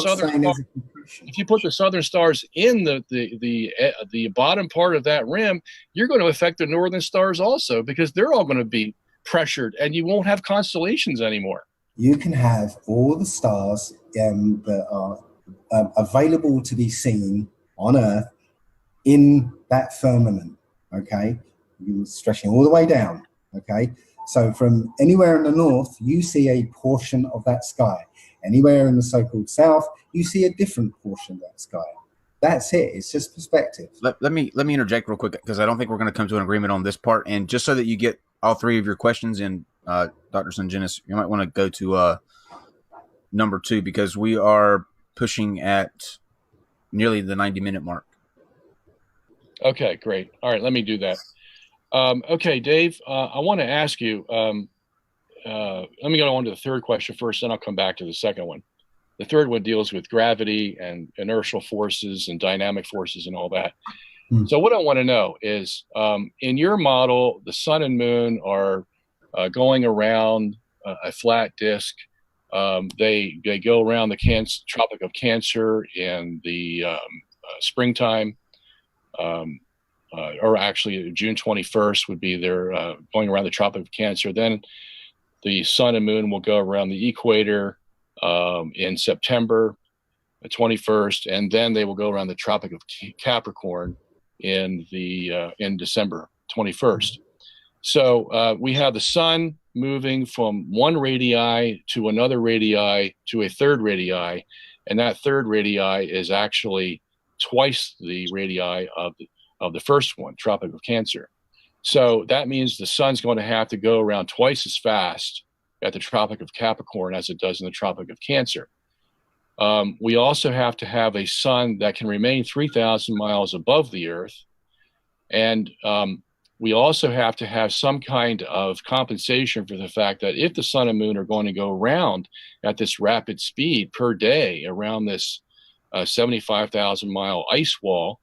southern stars in the bottom part of that rim, you're going to affect the northern stars also, because they're all going to be pressured, and you won't have constellations anymore. You can have all the stars that are available to be seen on Earth in that firmament. Okay, you're stretching all the way down. Okay, so from anywhere in the north, you see a portion of that sky. Anywhere in the so-called south, you see a different portion of that sky. That's it. It's just perspective. Let me interject real quick, because I don't think we're going to come to an agreement on this part. And just so that you get all three of your questions in, Dr. Sungenis, you might want to go to number 2, because we are pushing at nearly the 90-minute mark. Okay, great. All right, let me do that. Okay, Dave, I want to ask you, let me go on to the third question first, then I'll come back to the second one. The third one deals with gravity and inertial forces and dynamic forces and all that. So what I want to know is, in your model, the sun and moon are going around a flat disk. They go around the Tropic of Cancer in the springtime, or actually June 21st would be their going around the Tropic of Cancer. Then the sun and moon will go around the equator in September 21st, and then they will go around the Tropic of Capricorn in December 21st. So we have the sun moving from one radii to another radii to a third radii, and that third radii is actually twice the radii of the first one, Tropic of Cancer. So that means the sun's going to have to go around twice as fast at the Tropic of Capricorn as it does in the Tropic of Cancer. We also have to have a sun that can remain 3,000 miles above the Earth. And we also have to have some kind of compensation for the fact that if the sun and moon are going to go around at this rapid speed per day around this 75,000 mile ice wall,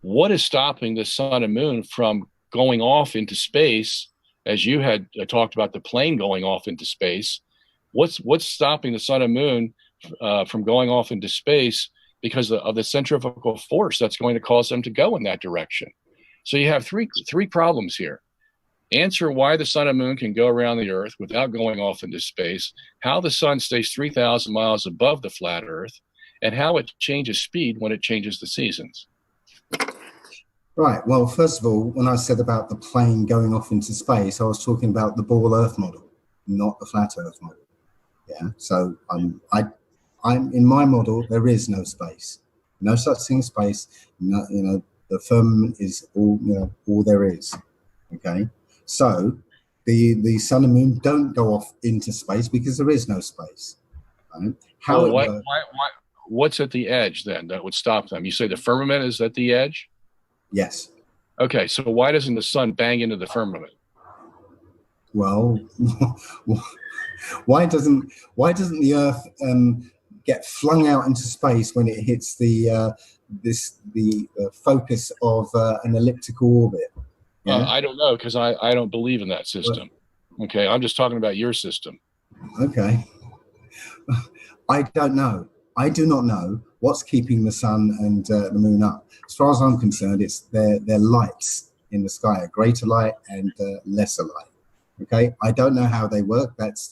what is stopping the sun and moon from going off into space? As you had talked about the plane going off into space, what's stopping the sun and moon from going off into space because of the centrifugal force that's going to cause them to go in that direction? So you have three problems here. Answer why the sun and moon can go around the Earth without going off into space, how the sun stays 3,000 miles above the flat Earth, and how it changes speed when it changes the seasons. Right. Well, first of all, when I said about the plane going off into space, I was talking about the ball Earth model, not the flat Earth model. Yeah. So I'm in my model. There is no space, no such thing as space. No, the firmament is all there is. Okay. So the sun and moon don't go off into space because there is no space. Right? What's at the edge then that would stop them? You say the firmament is at the edge? Yes. Okay, so why doesn't the sun bang into the firmament? Well, why doesn't the Earth get flung out into space when it hits the focus of an elliptical orbit? Yeah? I don't know, because I don't believe in that system. Okay, I'm just talking about your system. Okay. I don't know. I do not know what's keeping the sun and the moon up. As far as I'm concerned, it's their lights in the sky, a greater light and lesser light. Okay, I don't know how they work. That's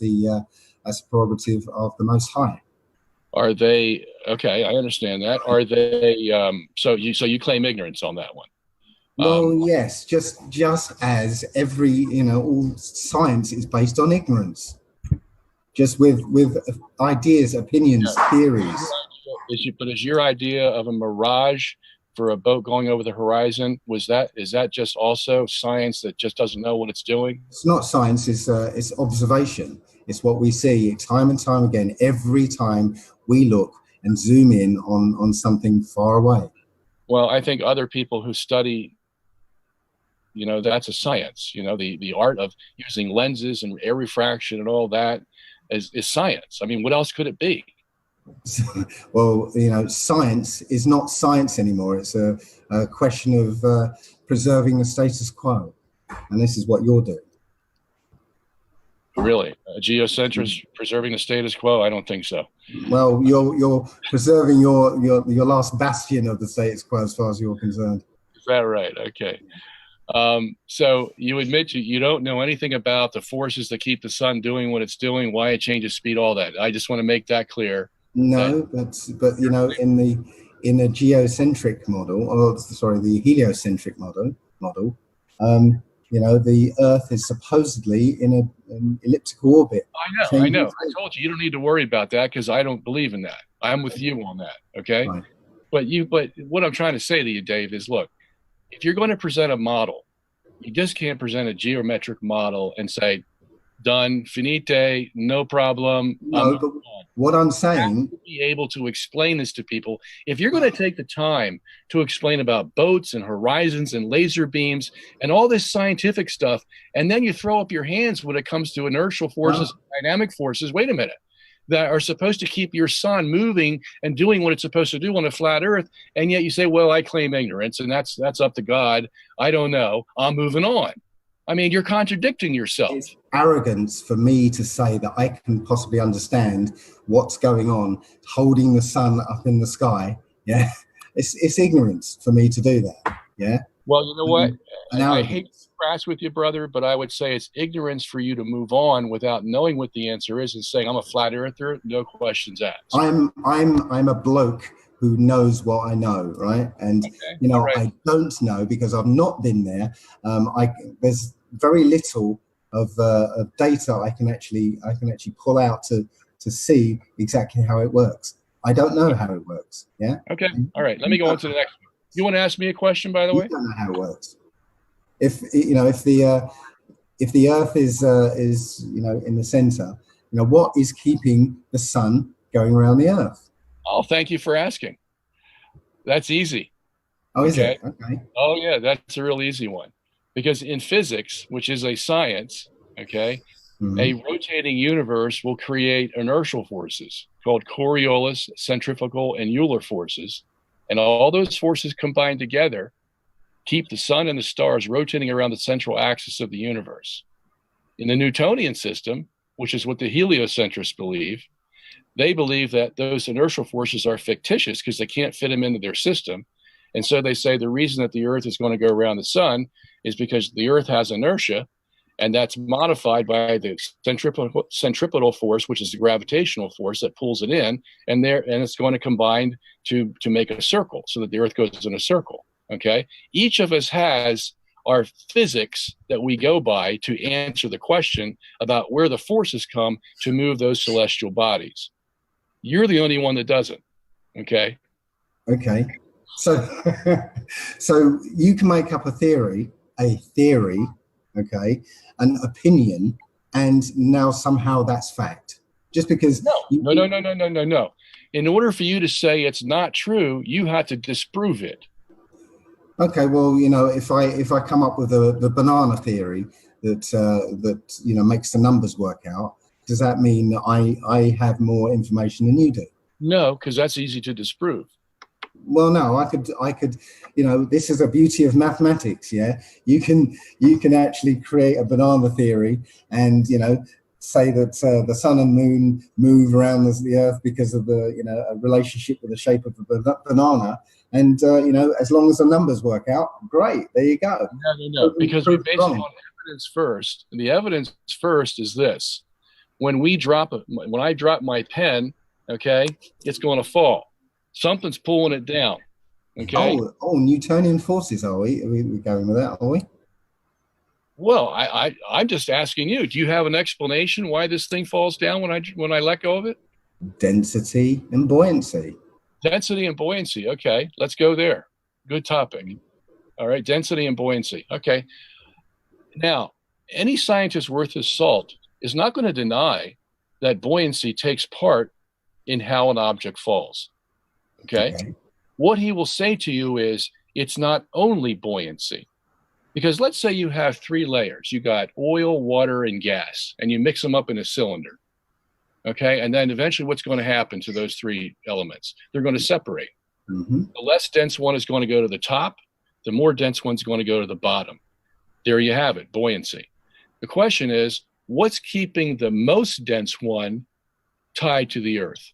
that's prerogative of the Most High. Are they okay? I understand that. Are they? So you claim ignorance on that one? Well, yes. Just as every all science is based on ignorance. Just with ideas, opinions, theories. Is your idea of a mirage for a boat going over the horizon, is that just also science that just doesn't know what it's doing? It's not science, it's observation. It's what we see time and time again, every time we look and zoom in on something far away. Well, I think other people who study, that's a science. The art of using lenses and air refraction and all that is science. I mean, what else could it be? Well, science is not science anymore. It's a question of preserving the status quo. And this is what you're doing. Really? A geocentrist preserving the status quo? I don't think so. Well, you're preserving your last bastion of the status quo as far as you're concerned. Is that right? Okay. So you admit you don't know anything about the forces that keep the sun doing what it's doing, why it changes speed, all that. I just want to make that clear. No, but in a geocentric model, or sorry, the heliocentric model, the Earth is supposedly in an elliptical orbit. I know. I told you don't need to worry about that because I don't believe in that. I'm with you on that. Okay. Right. But what I'm trying to say to you, Dave, is look, if you're going to present a model, you just can't present a geometric model and say done, finite, no problem. No, but what I'm saying, to be able to explain this to people. If you're going to take the time to explain about boats and horizons and laser beams and all this scientific stuff, and then you throw up your hands when it comes to inertial forces, dynamic forces, wait a minute, that are supposed to keep your sun moving and doing what it's supposed to do on a flat earth, and yet you say, well, I claim ignorance, and that's up to God. I don't know. I'm moving on. I mean, you're contradicting yourself. it's arrogance for me to say that I can possibly understand what's going on, holding the sun up in the sky. Yeah, it's ignorance for me to do that. Yeah. Well, you know what? I hate arrogance. to crash with you, brother, but I would say it's ignorance for you to move on without knowing what the answer is and saying, I'm a flat earther, no questions asked. I'm a bloke who knows what I know, right? And you know, I don't know because I've not been there. There's very little of data I can actually pull out to see exactly how it works. I don't know how it works. Yeah. Okay. All right. Let me go on to the next one. You want to ask me a question, by the way? I don't know how it works. If the Earth is in the center, what is keeping the sun going around the Earth? Oh, thank you for asking. That's easy. Oh, is it? Okay. Oh, yeah, that's a real easy one. Because in physics, which is a science, okay, a rotating universe will create inertial forces called Coriolis, centrifugal, and Euler forces. And all those forces combined together keep the sun and the stars rotating around the central axis of the universe. In the Newtonian system, which is what the heliocentrists believe, they believe that those inertial forces are fictitious because they can't fit them into their system. And so they say the reason that the Earth is going to go around the sun is because the Earth has inertia, and that's modified by the centripetal force, which is the gravitational force that pulls it in, and it's going to combine to make a circle so that the Earth goes in a circle. Okay, each of us has our physics that we go by to answer the question about where the forces come to move those celestial bodies. You're the only one that doesn't. Okay. Okay. So, so you can make up a theory, okay, an opinion, and now somehow that's fact. Just because No. In order for you to say it's not true, you have to disprove it. Okay, well, if I come up with the banana theory that makes the numbers work out, does that mean that I have more information than you do? No, because that's easy to disprove. Well, no, I could, this is a beauty of mathematics. Yeah, you can actually create a banana theory and say that the sun and moon move around the Earth because of a relationship with the shape of the banana. And, as long as the numbers work out, great. There you go. No, because we base it on evidence first. And the evidence first is this. When I drop my pen, okay, it's going to fall. Something's pulling it down, okay? Oh, Newtonian forces, are we? We're going with that, are we? Well, I'm just asking you, do you have an explanation why this thing falls down when I let go of it? Density and buoyancy. Density and buoyancy. Okay, let's go there. Good topic. All right, density and buoyancy. Okay. Now, any scientist worth his salt is not going to deny that buoyancy takes part in how an object falls. Okay. What he will say to you is it's not only buoyancy. Because let's say you have 3 layers. You got oil, water, and gas, and you mix them up in a cylinder. Okay, and then eventually what's going to happen to those 3 elements? They're going to separate. The less dense one is going to go to the top. The more dense one's going to go to the bottom. There you have it, buoyancy. The question is, what's keeping the most dense one tied to the Earth?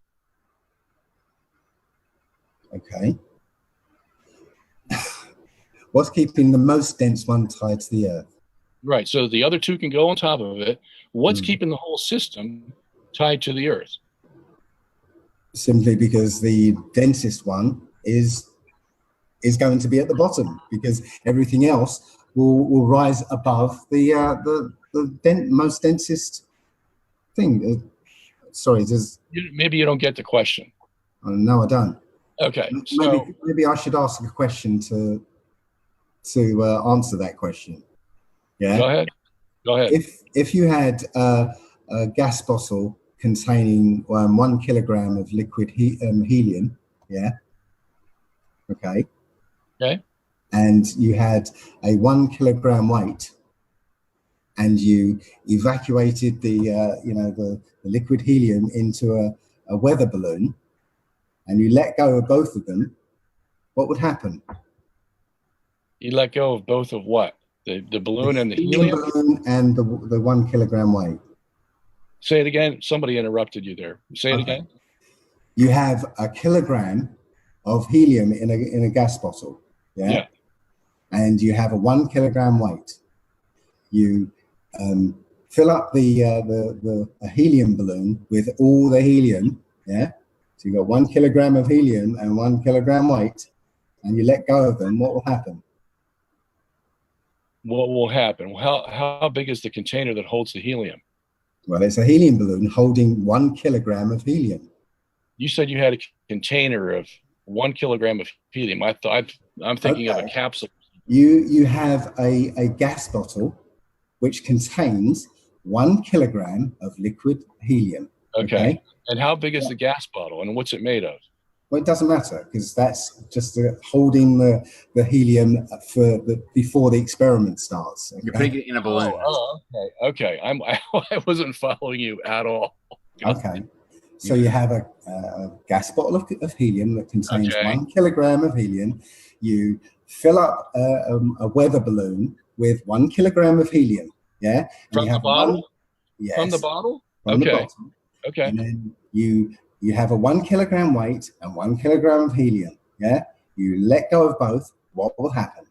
Okay. What's keeping the most dense one tied to the Earth? Right, so the other 2 can go on top of it. What's keeping the whole system tied to the Earth? Simply because the densest one is going to be at the bottom, because everything else will rise above the most densest thing. Sorry, maybe you don't get the question. No, I don't. Okay, so maybe I should ask a question to answer that question. Yeah. Go ahead. Go ahead. If you had a gas bottle containing 1 kilogram of liquid helium, yeah, okay, and you had a 1 kilogram weight, and you evacuated the liquid helium into a weather balloon, and you let go of both of them, what would happen? You let go of both of what? The balloon and the helium helium? balloon and the 1 kilogram weight. Say it again. Somebody interrupted you there. Say it again. You have a kilogram of helium in a gas bottle, yeah? And you have a 1 kilogram weight. You fill up the helium balloon with all the helium, yeah? So you got 1 kilogram of helium and 1 kilogram weight, and you let go of them, what will happen? What will happen? How big is the container that holds the helium? Well, it's a helium balloon holding 1 kilogram of helium. You said you had a container of 1 kilogram of helium. I'm thinking of a capsule. You have a gas bottle which contains 1 kilogram of liquid helium. Okay. And how big is the gas bottle, and what's it made of? Well, it doesn't matter, because that's just holding the helium before the experiment starts. Okay? You're putting it in a balloon. Okay. I wasn't following you at all. Okay. So you have a gas bottle of helium that contains 1 kilogram of helium. You fill up a weather balloon with 1 kilogram of helium. Yeah. From the bottle? Yes. From the bottle? From the bottle. Okay. And then you have a 1 kilogram weight and 1 kilogram of helium. Yeah. You let go of both. What will happen?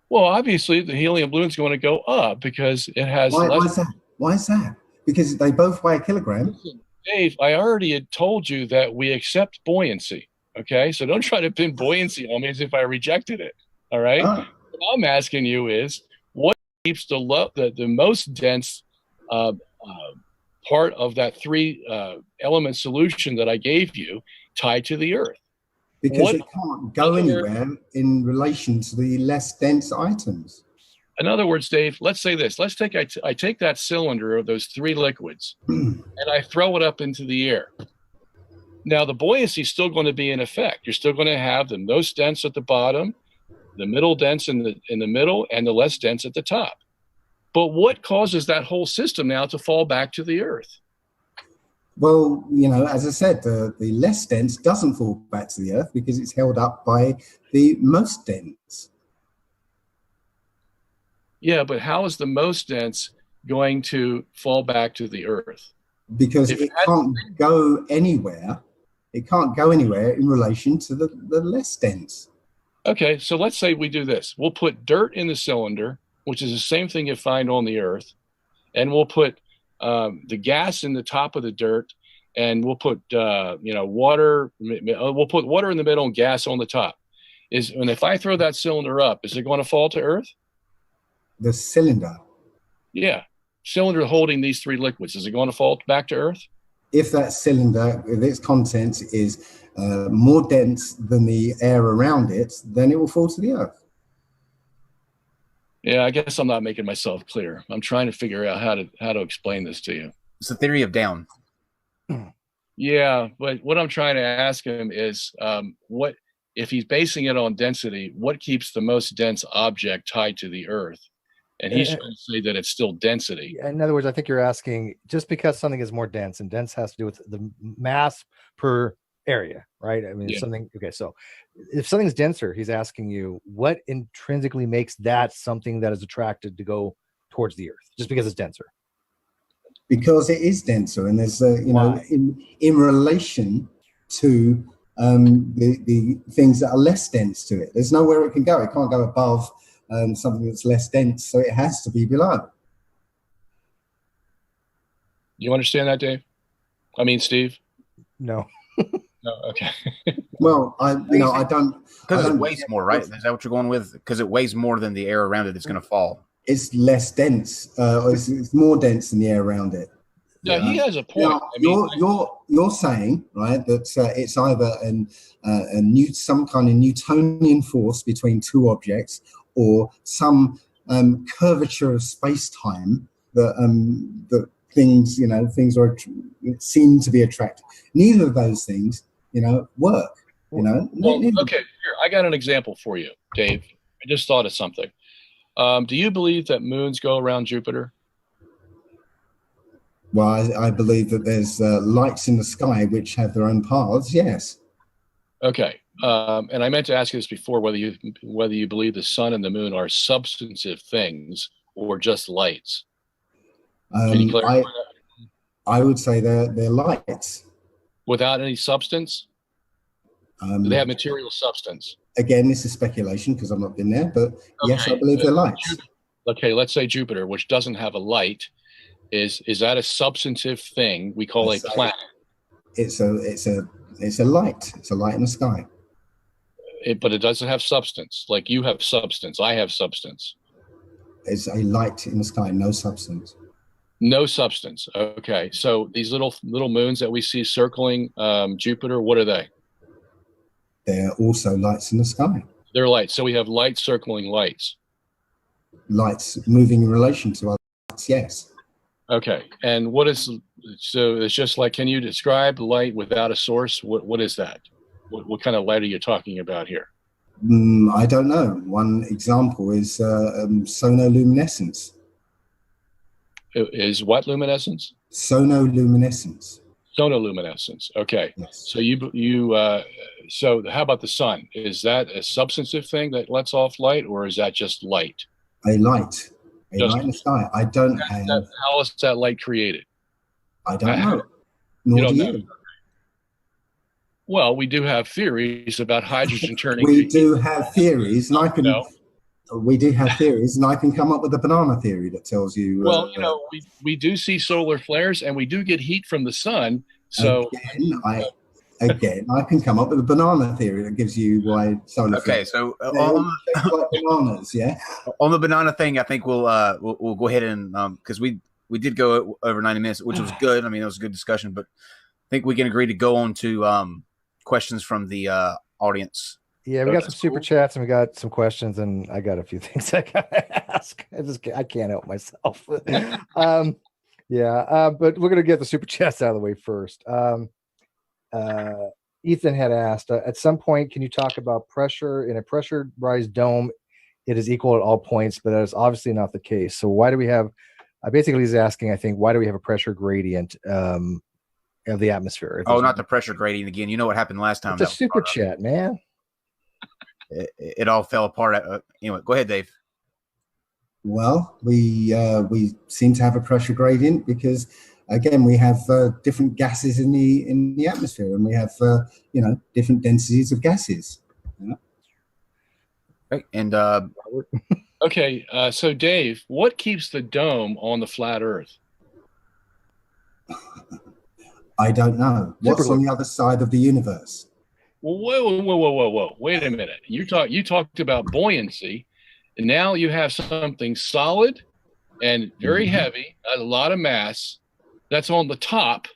Well, obviously the helium balloon's going to go up because it has Why less. is that? Why is that? Because they both weigh a kilogram. Listen, Dave, I already had told you that we accept buoyancy. Okay, so don't try to pin buoyancy on me as if I rejected it. All right. What I'm asking you is, what keeps the most dense part of that 3 element solution that I gave you tied to the Earth? Because it can't go anywhere in relation to the less dense items. In other words, Dave, let's say this. Let's take I take that cylinder of those 3 liquids and I throw it up into the air. Now, the buoyancy is still going to be in effect. You're still going to have the most dense at the bottom, the middle dense in the middle, and the less dense at the top. But what causes that whole system now to fall back to the Earth? Well, as I said, the less dense doesn't fall back to the Earth because it's held up by the most dense. Yeah, but how is the most dense going to fall back to the Earth? Because it can't go anywhere. It can't go anywhere in relation to the less dense. Okay, so let's say we do this. We'll put dirt in the cylinder, which is the same thing you find on the Earth, and we'll put the gas in the top of the dirt, and we'll put water. We'll put water in the middle and gas on the top. And if I throw that cylinder up, is it going to fall to Earth? The cylinder. Yeah, cylinder holding these 3 liquids. Is it going to fall back to Earth? If that cylinder, with its contents, is more dense than the air around it, then it will fall to the Earth. Yeah, I guess I'm not making myself clear. I'm trying to figure out how to explain this to you. It's the theory of down. Yeah, but what I'm trying to ask him is, what if he's basing it on density? What keeps the most dense object tied to the Earth? And he's trying to say that it's still density. In other words, I think you're asking, just because something is more dense, and dense has to do with the mass per area, right? I mean, so if something's denser, he's asking you, what intrinsically makes that something that is attracted to go towards the Earth, just because it's denser? Because it is denser, and there's in relation to the things that are less dense to it. There's nowhere it can go. It can't go above something that's less dense, so it has to be below. You understand that, Dave? I mean, Steve? No. No, okay. Well, I don't. Because it weighs more, right? Is that what you're going with? Because it weighs more than the air around it, it's going to fall. It's less dense. It's more dense than the air around it. No, he has a point. You're saying, right, that it's either some kind of Newtonian force between 2 objects, or some curvature of space-time that things, things seem to be attractive. Neither of those things, work. Well, okay, here, I got an example for you, Dave. I just thought of something. Do you believe that moons go around Jupiter? Well, I believe that there's lights in the sky which have their own paths. Yes. Okay, and I meant to ask you this before, whether you believe the sun and the moon are substantive things or just lights. Can you clarify that? I would say they're lights. Without any substance? Do they have material substance? Again, this is speculation because I've not been there, but yes, I believe they're lights. Okay, let's say Jupiter, which doesn't have a light, is that a substantive thing we call a planet? It's a light. It's a light in the sky. But it doesn't have substance. Like you have substance, I have substance. It's a light in the sky, no substance. No substance. Okay, so these little moons that we see circling Jupiter, what are they? They're also lights in the sky. They're lights. So we have lights circling lights. Lights moving in relation to other lights, yes. Okay, and so it's just like, can you describe light without a source? What is that? What kind of light are you talking about here? I don't know. One example is sonoluminescence. Is what luminescence? Sonoluminescence. Sonoluminescence. Okay. Yes. So so how about the sun? Is that a substantive thing that lets off light, or is that just light? A light. A light in the sky. I don't have. How is that light created? I don't know. Nor do you. Well, we do have theories about hydrogen turning. We do have theories, and I can. We do have theories, and I can come up with a banana theory that tells you. Well, we do see solar flares, and we do get heat from the sun. So again, I can come up with a banana theory that gives you why solar flares. Okay, so like bananas, yeah. On the banana thing, I think we'll go ahead and because we did go over 90 minutes, which was good. I mean, it was a good discussion, but I think we can agree to go on to questions from the audience. Yeah, we got some super chats and we got some questions, and I got a few things I gotta ask. I can't help myself. But we're gonna get the super chats out of the way first. Ethan had asked, at some point, can you talk about pressure in a pressurized dome? It is equal at all points, but that is obviously not the case. So why do we have? Basically, he's asking, I think, why do we have a pressure gradient of the atmosphere? Not the pressure gradient again. You know what happened last time? It's a super chat, man. It all fell apart. Anyway, go ahead, Dave. Well, we seem to have a pressure gradient because, again, we have different gases in the atmosphere, and we have different densities of gases. Right, and okay, so Dave, what keeps the dome on the flat Earth? I don't know. What's on the other side of the universe? Whoa! Wait a minute. You talked about buoyancy, and now you have something solid and very heavy, a lot of mass, that's on the top,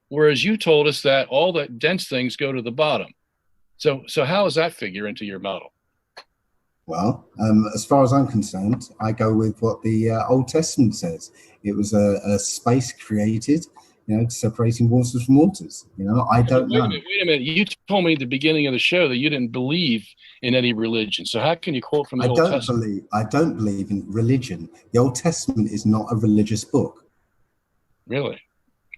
whereas you told us that all the dense things go to the bottom. So how does that figure into your model? Well, as far as I'm concerned, I go with what the Old Testament says. It was a space created, separating waters from waters. I don't know. Wait a minute. You told me at the beginning of the show that you didn't believe in any religion. So how can you quote from the Old Testament? I don't believe in religion. The Old Testament is not a religious book. Really?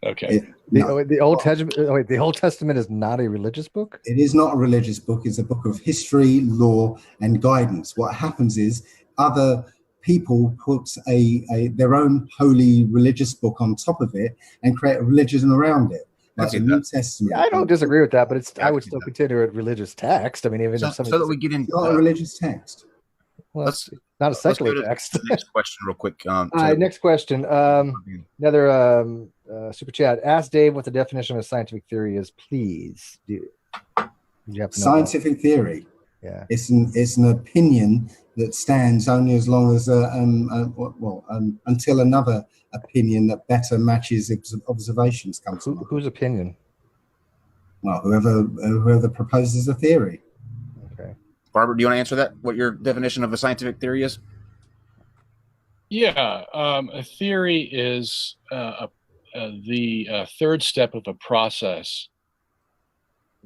Okay. The Old Testament is not a religious book? It is not a religious book. It's a book of history, law, and guidance. What happens is other people put their own holy religious book on top of it and create a religion around it. That's the New Testament. Yeah, I don't disagree with that, but I would still consider it religious text. I mean, even if so that we get into not a religious text. Well, it's not a secular text. Next question, real quick. All right, next question. Another super chat. Ask Dave what the definition of a scientific theory is, please. You have to know scientific theory. Yeah, it's an opinion that stands only as long as until another opinion that better matches observations comes along. Whose opinion? Well, whoever proposes a theory. Okay, Barbara, do you want to answer that? What your definition of a scientific theory is? Yeah, a theory is the third step of a process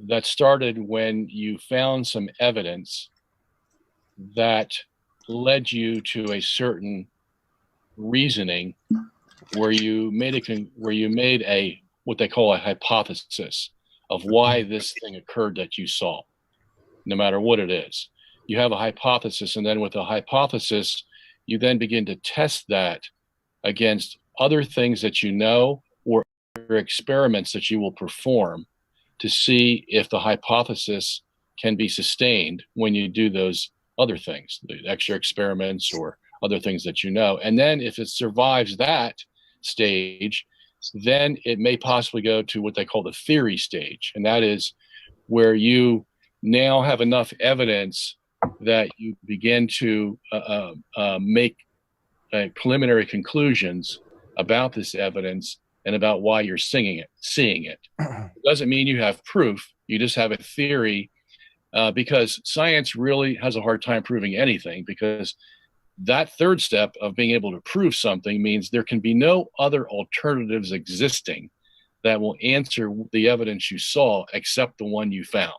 that started when you found some evidence that led you to a certain reasoning where you made a what they call a hypothesis of why this thing occurred that you saw, no matter what it is. You have a hypothesis, and then with a hypothesis, you then begin to test that against other things that you know or experiments that you will perform to see if the hypothesis can be sustained when you do those other things, the extra experiments or other things that you know. And then if it survives that stage, then it may possibly go to what they call the theory stage. And that is where you now have enough evidence that you begin to make preliminary conclusions about this evidence and about why you're seeing it. It doesn't mean you have proof. You just have a theory, because science really has a hard time proving anything, because that third step of being able to prove something means there can be no other alternatives existing that will answer the evidence you saw except the one you found.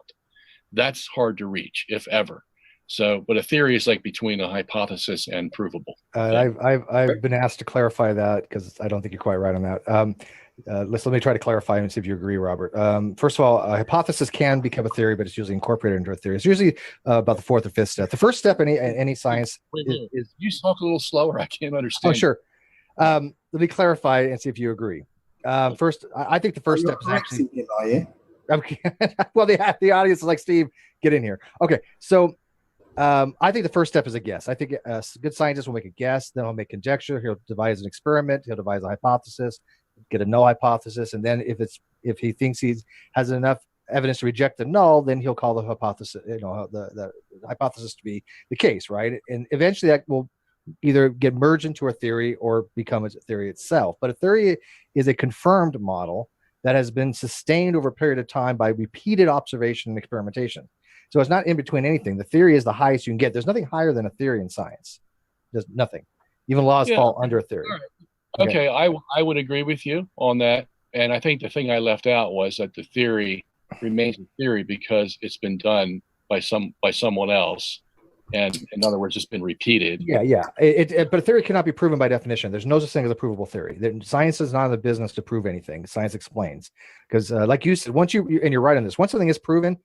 That's hard to reach, if ever. So, but a theory is like between a hypothesis and provable. I've been asked to clarify that because I don't think you're quite right on that. Let me try to clarify and see if you agree, Robert. First of all, a hypothesis can become a theory, but it's usually incorporated into a theory. It's usually about the fourth or fifth step. The first step in any science is you talk a little slower. I can't understand. Oh, sure. Let me clarify and see if you agree. First, I think the first step is actually. Okay. Well, the audience is like, Steve, get in here. Okay, so I think the first step is a guess. I think a good scientist will make a guess, then he'll make conjecture. He'll devise an experiment. He'll devise a hypothesis, get a null hypothesis, and then if he thinks he has enough evidence to reject the null, then he'll call the hypothesis, the hypothesis to be the case, right? And eventually that will either get merged into a theory or become a theory itself. But a theory is a confirmed model that has been sustained over a period of time by repeated observation and experimentation. So it's not in between anything. The theory is the highest you can get. There's nothing higher than a theory in science. There's nothing. Even laws fall under a theory. Right. Okay, I would agree with you on that. And I think the thing I left out was that the theory remains a theory because it's been done by someone else. And in other words, it's been repeated. Yeah. But a theory cannot be proven by definition. There's no such thing as a provable theory. Science is not in the business to prove anything. Science explains. Because like you said, and you're right on this, once something is proven,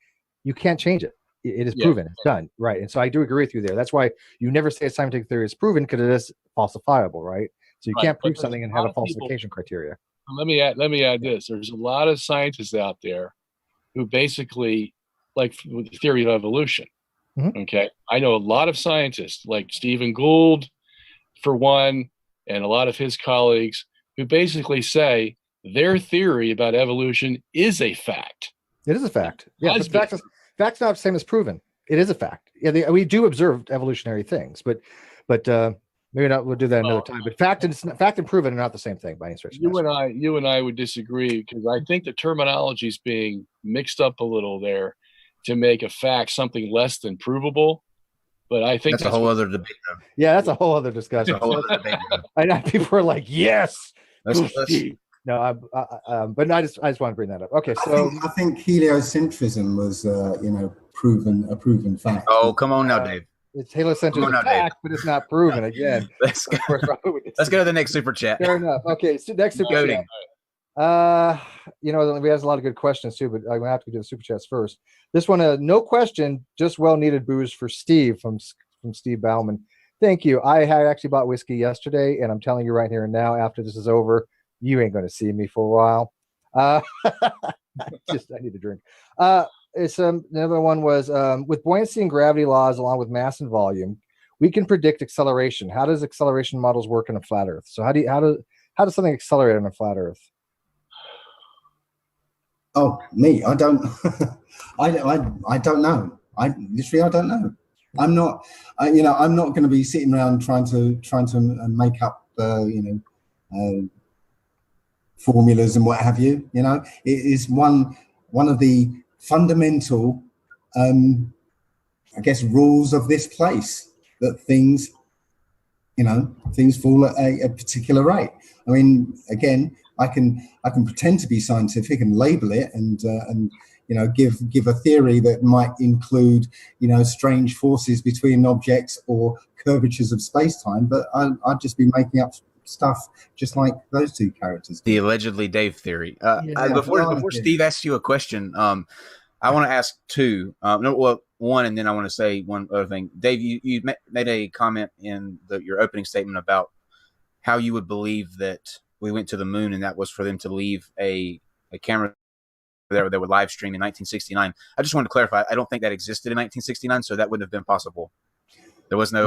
you can't change it. It is proven. It's done. Right. And so I do agree with you there. That's why you never say a scientific theory is proven, because it is falsifiable, right? So you can't prove something and have a falsification criteria. Let me add this. There's a lot of scientists out there who basically, like with the theory of evolution. Mm-hmm. Okay. I know a lot of scientists like Stephen Gould, for one, and a lot of his colleagues who basically say their theory about evolution is a fact. It is a fact. Yeah, fact's not the same as proven. It is a fact. Yeah, we do observe evolutionary things, but maybe not. We'll do that another time. But fact and proven are not the same thing by any stretch. You and I would disagree, because I think the terminology is being mixed up a little there to make a fact something less than provable. But I think that's a whole other debate. Yeah, that's a whole other discussion. I know people are like, yes. No, but I just want to bring that up. Okay, so I think heliocentrism was, a proven fact. Oh, come on now, Dave. It's heliocentrism fact, but it's not proven. Again, let's go to the next super chat. Fair enough. Okay, so next super chat. We have a lot of good questions too, but I'm gonna have to do the super chats first. This one, no question, just well needed booze for Steve from Steve Bauman. Thank you. I had actually bought whiskey yesterday, and I'm telling you right here and now, after this is over, you ain't going to see me for a while. I need to drink. It's another one was with buoyancy and gravity laws, along with mass and volume, we can predict acceleration. How does acceleration models work in a flat Earth? So how does something accelerate on a flat Earth? Oh, me? I don't. I don't know. I don't know. I'm not. I'm not going to be sitting around trying to make up. Formulas and what have you. It is one of the fundamental, rules of this place, that things things fall at a particular rate. I mean, again, I can pretend to be scientific and label it and give a theory that might include strange forces between objects or curvatures of space-time, but I'd just be making up stuff just like those two characters. The allegedly Dave theory. Yeah, Before Steve asks you a question, I want to ask two. One, and then I want to say one other thing. Dave, you made a comment in your opening statement about how you would believe that we went to the moon, and that was for them to leave a camera there that would live stream in 1969. I just wanted to clarify. I don't think that existed in 1969, so that wouldn't have been possible. There was no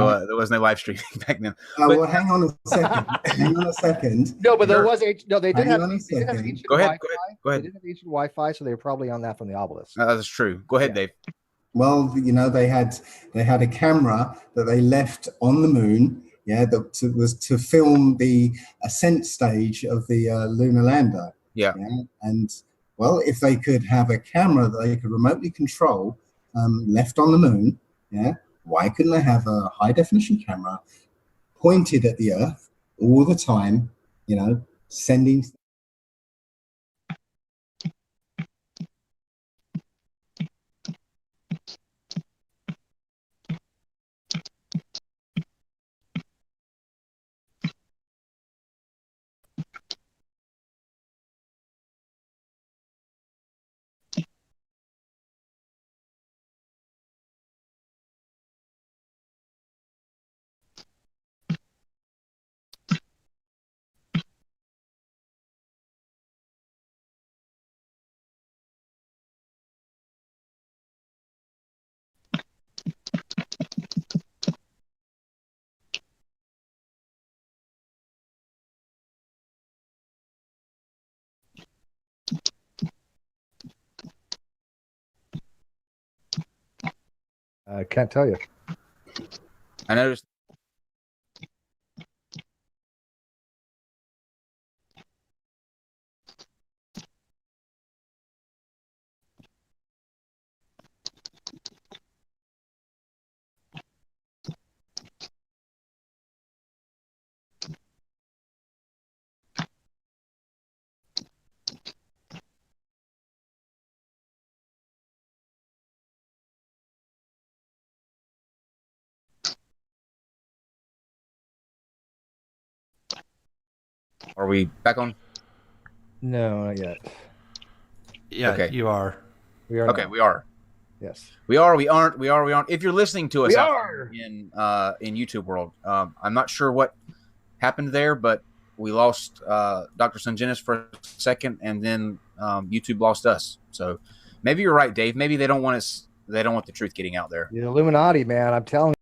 live streaming back then. Well, hang on a second. No, but there was they did have ancient Go ahead. Wi-Fi. They did have ancient Wi-Fi, so they were probably on that from the obelisk. That's true. Go ahead, Dave. Well, they had a camera that they left on the moon. Yeah, that was to film the ascent stage of the lunar lander. Yeah. And well, if they could have a camera that they could remotely control left on the moon, why couldn't they have a high definition camera pointed at the Earth all the time, sending. I can't tell you. I noticed. Are we back on? No, not yet. Yeah, okay. You are. We are. Okay, we are. Yes. We are. We aren't. We are. We aren't. If you're listening to us We out are. there in YouTube world, I'm not sure what happened there, but we lost Dr. Sungenis for a second, and then YouTube lost us. So maybe you're right, Dave. Maybe they don't want us. They don't want the truth getting out there. The Illuminati, man. I'm telling you.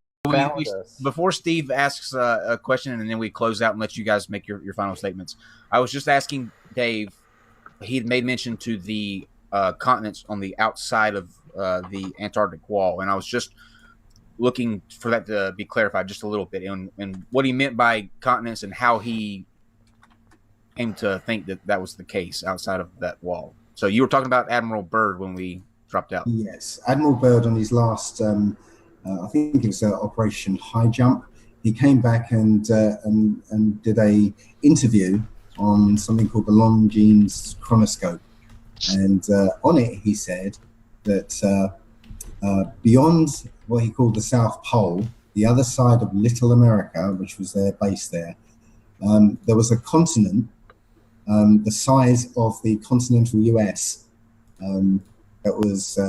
Before Steve asks a question and then we close out and let you guys make your final statements, I was just asking Dave. He had made mention to the continents on the outside of the Antarctic wall, and I was just looking for that to be clarified just a little bit, and what he meant by continents and how he came to think that was the case outside of that wall. So you were talking about Admiral Byrd when we dropped out. Yes, Admiral Byrd on his last, I think it was Operation High Jump. He came back and did a interview on something called the Longines chronoscope, and on it he said that beyond what he called the South Pole, the other side of Little America, which was their base there, there was a continent the size of the continental US that was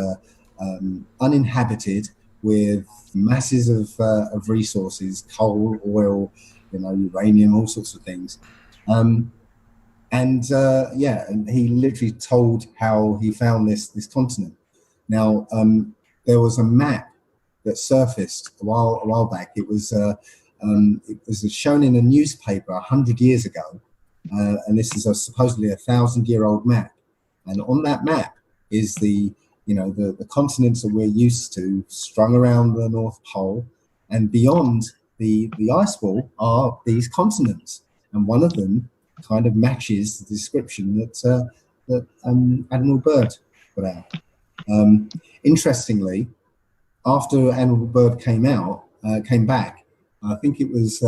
uninhabited, with masses of resources, coal, oil, uranium, all sorts of things. And he literally told how he found this continent. Now, there was a map that surfaced a while back. It was shown in a newspaper 100 years ago, and this is supposedly 1,000-year-old map. And on that map is the continents that we're used to, strung around the North Pole, and beyond the ice wall are these continents, and one of them kind of matches the description that Admiral Byrd put out. Interestingly, after Admiral Byrd came back, I think it was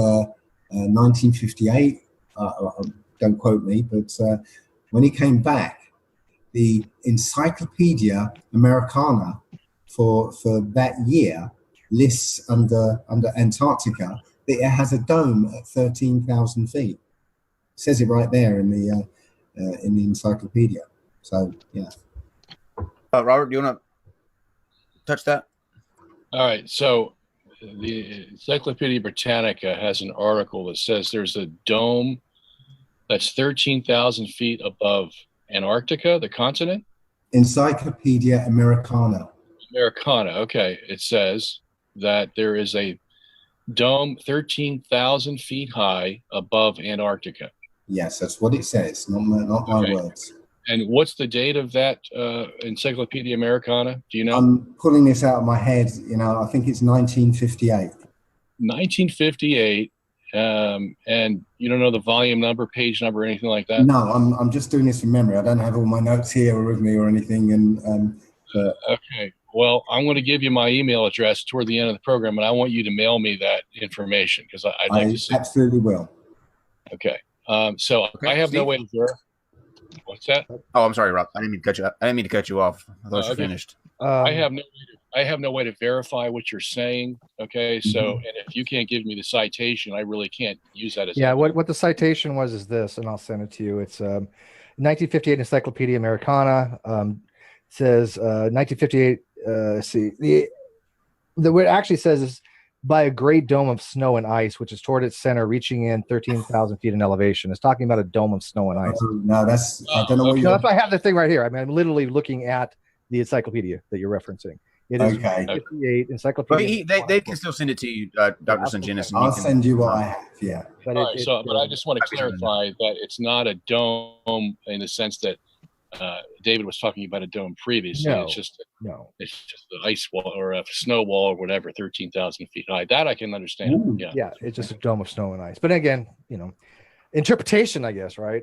1958. Don't quote me, but when he came back, the Encyclopedia Americana for that year lists under Antarctica that it has a dome at 13,000 feet. It says it right there in the encyclopedia. So yeah. Robert, do you want to touch that? All right. So the Encyclopedia Britannica has an article that says there's a dome that's 13,000 feet above Antarctica, the continent. Encyclopedia Americana. Americana. Okay. It says that there is a dome 13,000 feet high above Antarctica. Yes, that's what it says. Not my words. And what's the date of that Encyclopedia Americana? Do you know? I'm pulling this out of my head. You know, I think it's 1958. 1958. And you don't know the volume number, page number, or anything like that? No, I'm just doing this from memory. I don't have all my notes here with me or anything. And okay. Well, I'm going to give you my email address toward the end of the program, and I want you to mail me that information because I'd like to see. Absolutely will. Okay. So I have no way to verify. What's that? Oh, I'm sorry, Rob. I didn't mean to cut you off. I thought you finished. I have no way to verify what you're saying. Okay. So, and if you can't give me the citation, I really can't use that as what the citation was is this, and I'll send it to you. It's 1958 Encyclopedia Americana. Says 1958. See what it actually says is by a great dome of snow and ice, which is toward its center, reaching in 13,000 feet in elevation. It's talking about a dome of snow and ice. No, that's I don't know what that's why I have the thing right here. I mean, I'm literally looking at the encyclopedia that you're referencing. It is 58 Encyclopedia. They can still send it to you, Dr. Sangenis. I'll send you what I have. Yeah. But I just want to clarify that it's not a dome in the sense that David was talking about a dome previously. No, it's just an ice wall or a snow wall or whatever, 13,000 feet high. That I can understand. Ooh, yeah, it's just a dome of snow and ice. But again, interpretation, I guess, right?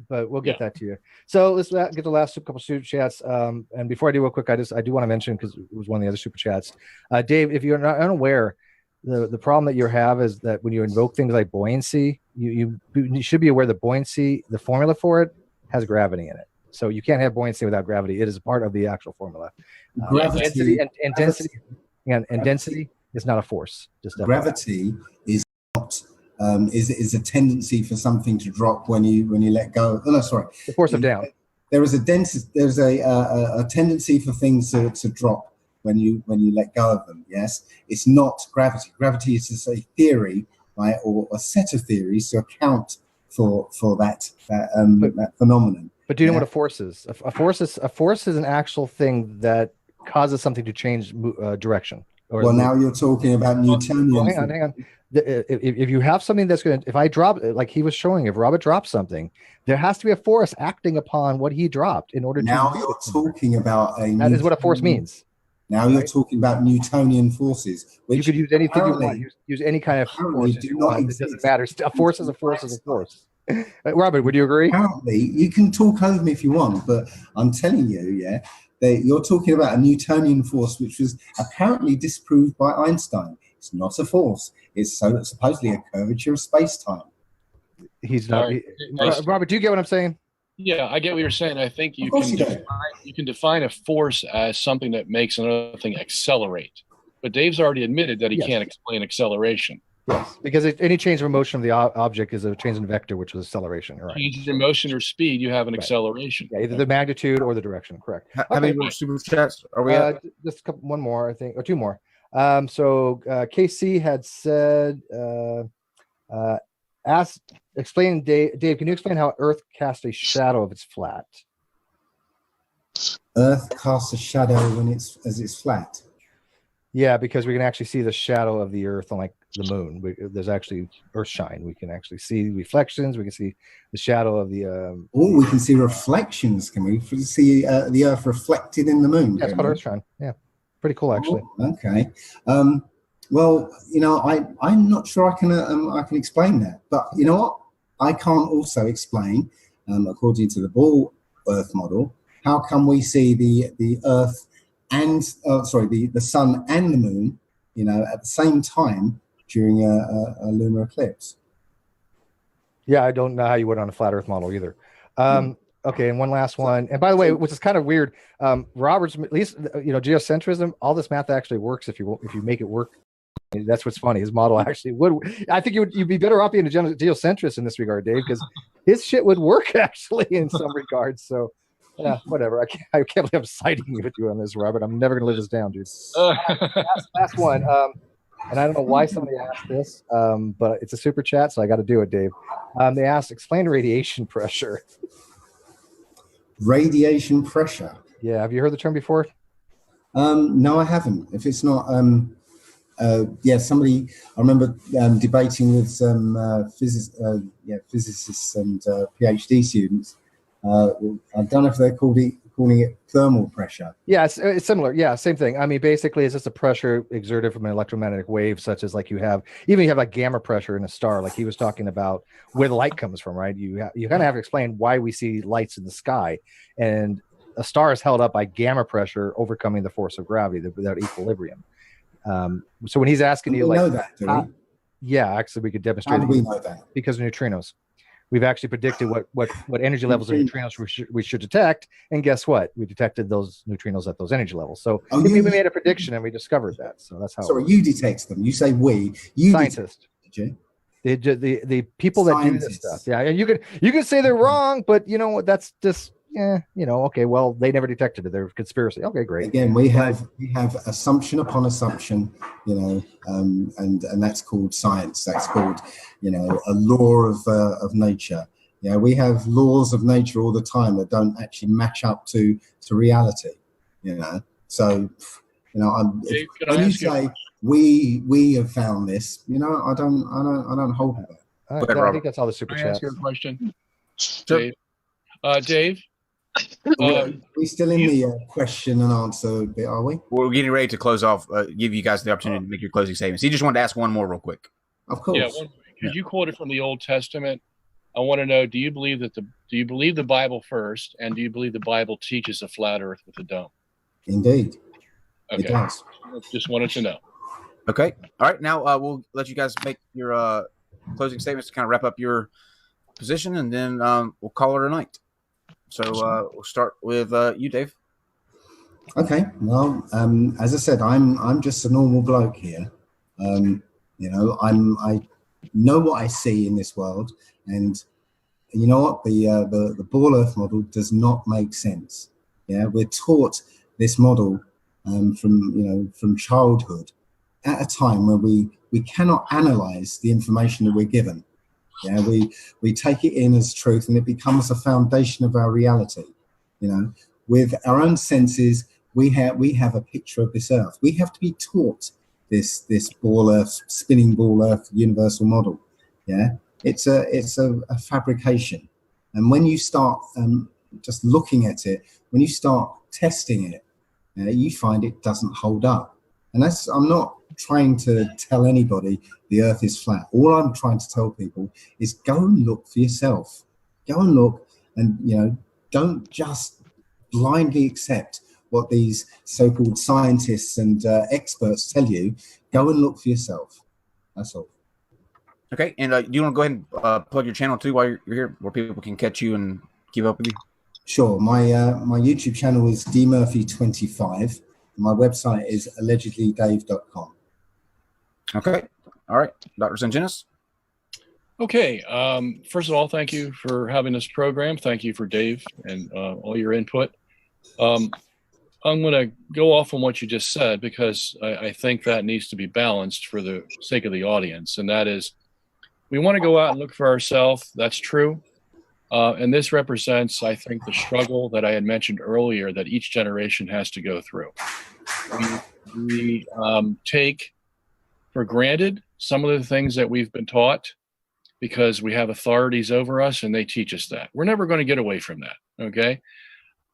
But we'll get that to you. So let's get the last couple super chats. And before I do real quick, I do want to mention, because it was one of the other super chats, Dave, if you're not unaware, the problem that you have is that when you invoke things like buoyancy, you should be aware that buoyancy, the formula for it, has gravity in it. So you can't have buoyancy without gravity. It is a part of the actual formula. Density and density is not a force. Gravity is not is a tendency for something to drop when you let go. Oh no, sorry. The force of down. There is a there's a tendency for things to drop when you let go of them. Yes, it's not gravity. Gravity is just a theory, right, or a set of theories to account for that phenomenon. But do you know what a force is? A force is an actual thing that causes something to change direction. Well, now you're talking about Newtonian. Well, hang on. If you have something that's going to, if I drop, like he was showing, if Robert drops something, there has to be a force acting upon what he dropped in order to. Now you're talking about that is what a force means. Now you're talking about Newtonian forces. Which you could use anything you want. Use any kind of force you want. It doesn't matter. A force is a force is a force. Robert, would you agree? Apparently, you can talk over me if you want, but I'm telling you, that you're talking about a Newtonian force, which was apparently disproved by Einstein. It's not a force. It's supposedly a curvature of space-time. He's not. Robert, do you get what I'm saying? Yeah, I get what you're saying. I think you can define a force as something that makes another thing accelerate. But Dave's already admitted that he can't explain acceleration. Yes, because any change of motion of the object is a change in vector, which is acceleration. Right. Change in motion or speed, you have an acceleration. Yeah, either the magnitude or the direction. Correct. How many more super chats are we at? Just one more, I think, or two more. So KC had said, explain, Dave, can you explain how Earth casts a shadow if it's flat? Earth casts a shadow as it's flat. Yeah, because we can actually see the shadow of the Earth on like the moon. There's actually Earth shine. We can actually see reflections. We can see the shadow of the. We can see reflections. Can we see the Earth reflected in the moon? That's called Earth shine. Yeah, pretty cool actually. Okay. Well, I'm not sure I can explain that, but you know what? I can't also explain, according to the Ball Earth model, how come we see the Earth and the sun and the moon, at the same time during a lunar eclipse. Yeah, I don't know how you would on a flat Earth model either. Okay, and one last one. And by the way, which is kind of weird, Robert's, at least geocentrism, all this math actually works if you make it work. That's what's funny. His model actually would. I think you'd be better off being a geocentrist in this regard, Dave, because his shit would work actually in some regards. So, yeah, whatever. I can't believe I'm citing you with you on this, Robert. I'm never gonna live this down, dude. Last one. And I don't know why somebody asked this, but it's a super chat, so I got to do it, Dave. They asked, explain radiation pressure. Radiation pressure. Yeah, have you heard the term before? No, I haven't. If it's not, somebody. I remember debating with some physicists and PhD students. I don't know if they're calling it thermal pressure. Yeah, it's similar. Yeah, same thing. I mean, basically, it's just a pressure exerted from an electromagnetic wave, such as like you have like gamma pressure in a star, like he was talking about where the light comes from, right? You kind of have to explain why we see lights in the sky, and a star is held up by gamma pressure overcoming the force of gravity, without equilibrium. So when he's asking you, like, know that, do we? Yeah, actually, we could demonstrate. How do we know that? Because of neutrinos. We've actually predicted what energy levels of neutrinos we should detect, and guess what? We detected those neutrinos at those energy levels. So we made a prediction, and we discovered that. So that's how. Sorry, you detect them. You say we. You scientists. The people that do this stuff. Yeah, and you could say they're wrong, but you know what? That's just okay. Well, they never detected it. They're conspiracy. Okay, great. Again, we have assumption upon assumption, and that's called science. That's called, a law of nature. Yeah, we have laws of nature all the time that don't actually match up to reality. So, Dave, when you say we have found this, I don't hold with that. I think that's all the super Can I ask chats. you a question, Dave? Dave. We still in the question and answer bit, are we? We're getting ready to close off. Give you guys the opportunity to make your closing statements. He just wanted to ask one more real quick. Of course. Yeah, because you quoted from the Old Testament. I want to know: do you believe the Bible first, and do you believe the Bible teaches a flat Earth with a dome? Indeed. Okay. It does. Just wanted to know. Okay. All right. Now we'll let you guys make your closing statements to kind of wrap up your position, and then we'll call it a night. So we'll start with you, Dave. Okay. Well, as I said, I'm just a normal bloke here. I know what I see in this world, and you know what? The Ball Earth model does not make sense. Yeah, we're taught this model from childhood at a time where we cannot analyze the information that we're given. Yeah, we take it in as truth, and it becomes the foundation of our reality. With our own senses, we have a picture of this Earth. We have to be taught this Ball Earth, spinning Ball Earth universal model. Yeah, it's a fabrication, and when you start just looking at it, when you start testing it, you find it doesn't hold up. And I'm not trying to tell anybody the Earth is flat. All I'm trying to tell people is go and look for yourself. Go and look, and don't just blindly accept what these so-called scientists and experts tell you. Go and look for yourself. That's all. Okay. And do you want to go ahead and plug your channel too while you're here, where people can catch you and keep up with you? Sure. My YouTube channel is dmurphy25. My website is allegedlydave.com. Okay. All right. Dr. Sanginis? Okay. First of all, thank you for having this program. Thank you for Dave and all your input. I'm going to go off on what you just said, because I think that needs to be balanced for the sake of the audience. And that is, we want to go out and look for ourselves. That's true. And this represents, I think, the struggle that I had mentioned earlier that each generation has to go through. We take for granted some of the things that we've been taught because we have authorities over us and they teach us that. We're never going to get away from that, okay?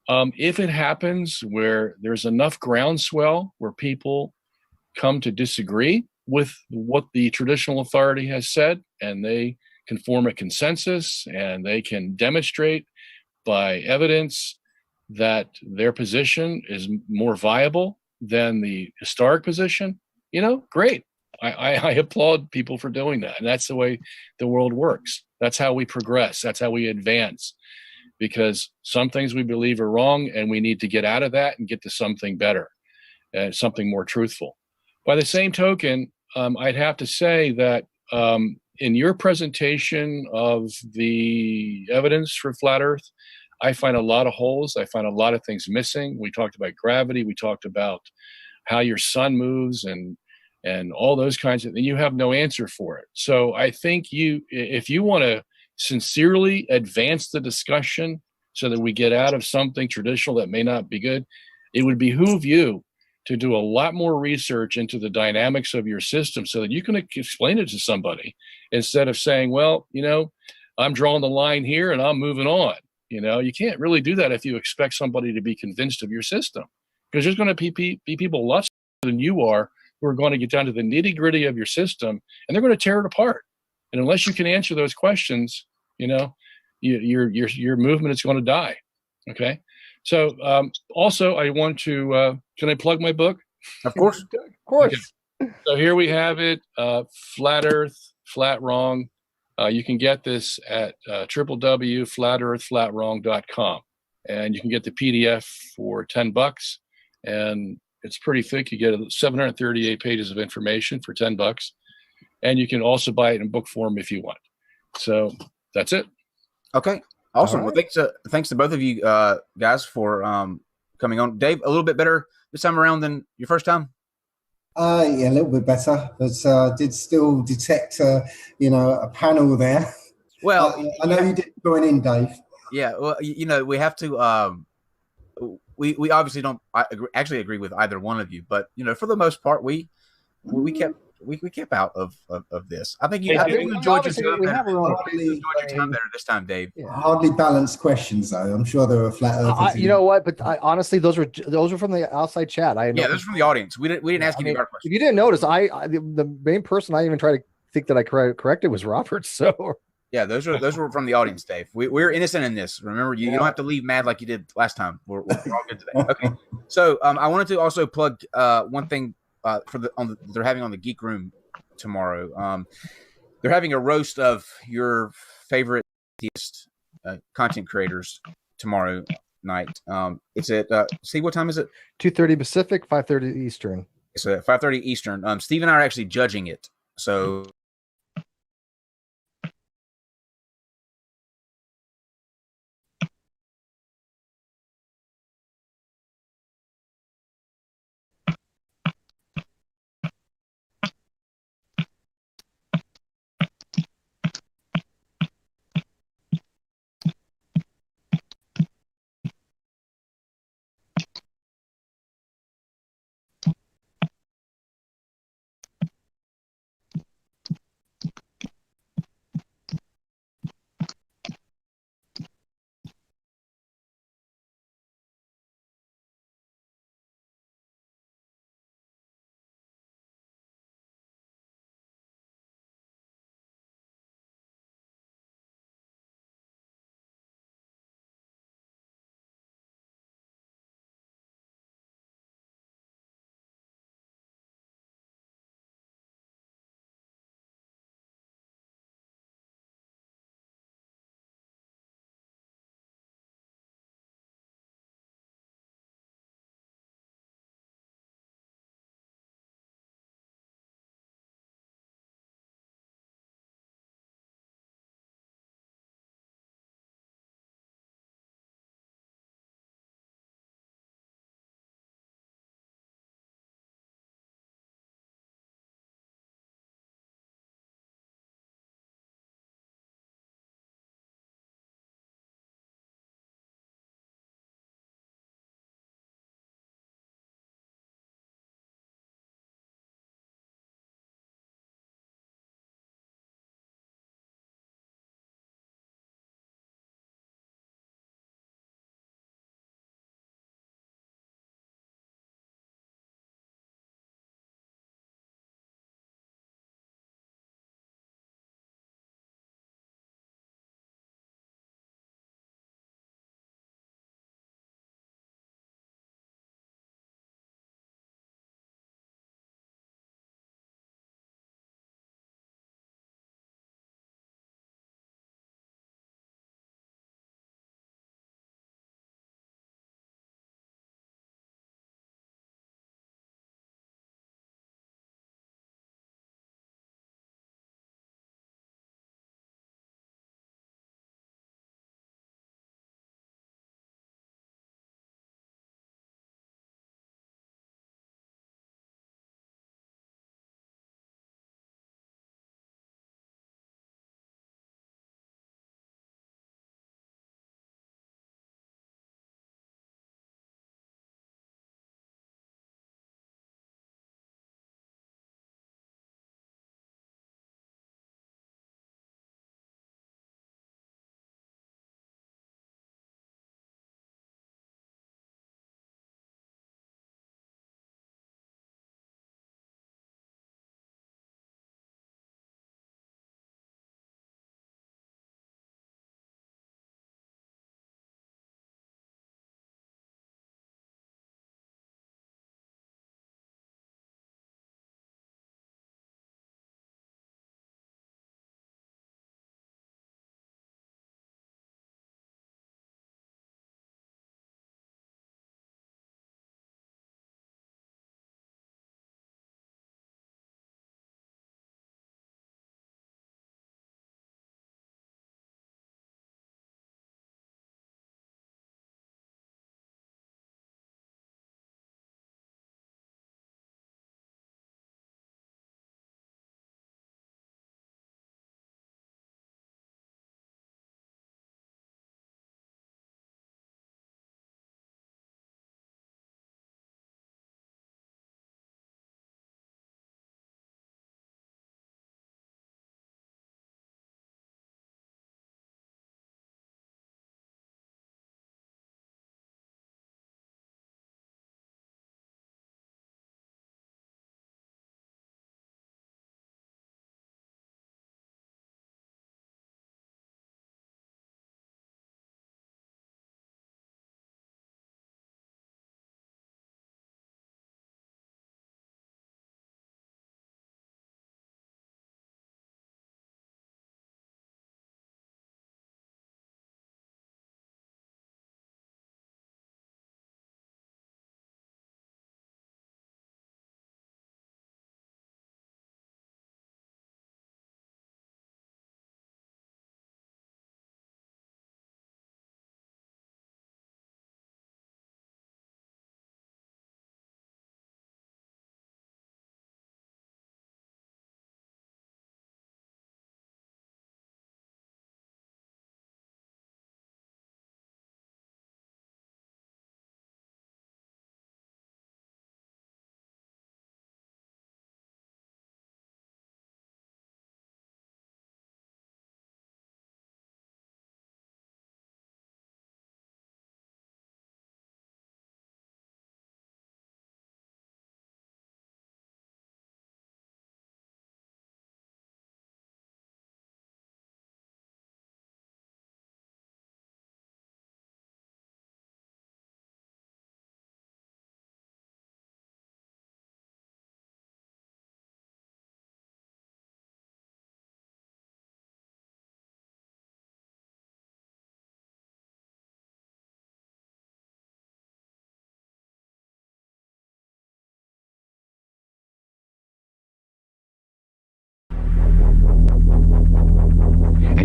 If it happens where there's enough groundswell where people come to disagree with what the traditional authority has said, and they can form a consensus and they can demonstrate by evidence that their position is more viable than the historic position, great. I applaud people for doing that. And that's the way the world works. That's how we progress. That's how we advance. Because some things we believe are wrong, and we need to get out of that and get to something better, something more truthful. By the same token, I'd have to say that in your presentation of the evidence for flat Earth, I find a lot of holes. I find a lot of things missing. We talked about gravity. We talked about how your sun moves and all those kinds of things. You have no answer for it. So I think if you want to sincerely advance the discussion so that we get out of something traditional that may not be good, it would behoove you to do a lot more research into the dynamics of your system so that you can explain it to somebody instead of saying, well, I'm drawing the line here and I'm moving on. You can't really do that if you expect somebody to be convinced of your system, because there's going to be people a lot smarter than you are who are going to get down to the nitty gritty of your system, and they're going to tear it apart. And unless you can answer those questions, your movement is going to die. Okay. So also, I want to can I plug my book? Of course. Of course. Okay. So here we have it: Flat Earth, Flat Wrong. You can get this at www.flatearthflatwrong.com, and you can get the PDF for $10, and it's pretty thick. You get 738 pages of information for $10, and you can also buy it in book form if you want. So that's it. Okay, awesome. All right. Well, thanks to both of you guys for coming on. Dave, a little bit better this time around than your first time. Yeah, a little bit better, but did still detect, a panel there. Well, I know you did join in, Dave. Yeah, well, we have to. We obviously don't actually agree with either one of you, but for the most part, we kept out of this. I think you enjoyed your time better. Enjoyed your time better this time, Dave. Yeah. Hardly balanced questions, though. I'm sure there were flat earthers. You know what? But honestly, those were from the outside chat. Those were from the audience. We didn't ask any of our questions. If you didn't notice, the main person I even tried to think that I corrected was Robert. So yeah, those were from the audience, Dave. We're innocent in this. Remember, you don't have to leave mad like you did last time. We're all good today. Okay. So I wanted to also plug one thing they're having on the Geek Room tomorrow. They're having a roast of your favorite atheist content creators tomorrow night. It's at Steve, what time is it? 2:30 Pacific, 5:30 Eastern. It's at 5:30 Eastern. Steve and I are actually judging it. So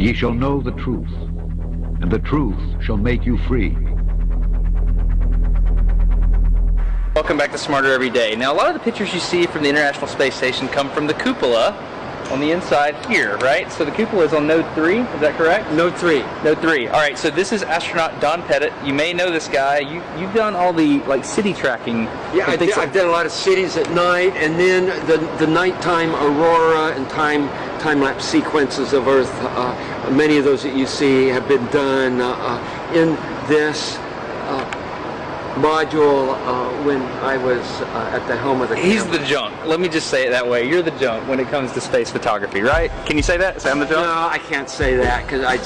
and ye shall know the truth, and the truth shall make you free. Welcome back to Smarter Every Day. Now, a lot of the pictures you see from the International Space Station come from the cupola on the inside here, right? So the cupola is on node 3, is that correct? Node 3. Node 3. All right, so this is astronaut Don Pettit. You may know this guy. You've done all the city tracking. Yeah, I've done a lot of cities at night, and then the nighttime aurora and time-lapse sequences of Earth. Many of those that you see have been done in this module when I was at the helm of the camera. He's the junk. Let me just say it that way. You're the junk when it comes to space photography, right? Can you say that? Say I'm the junk? No, I can't say that because I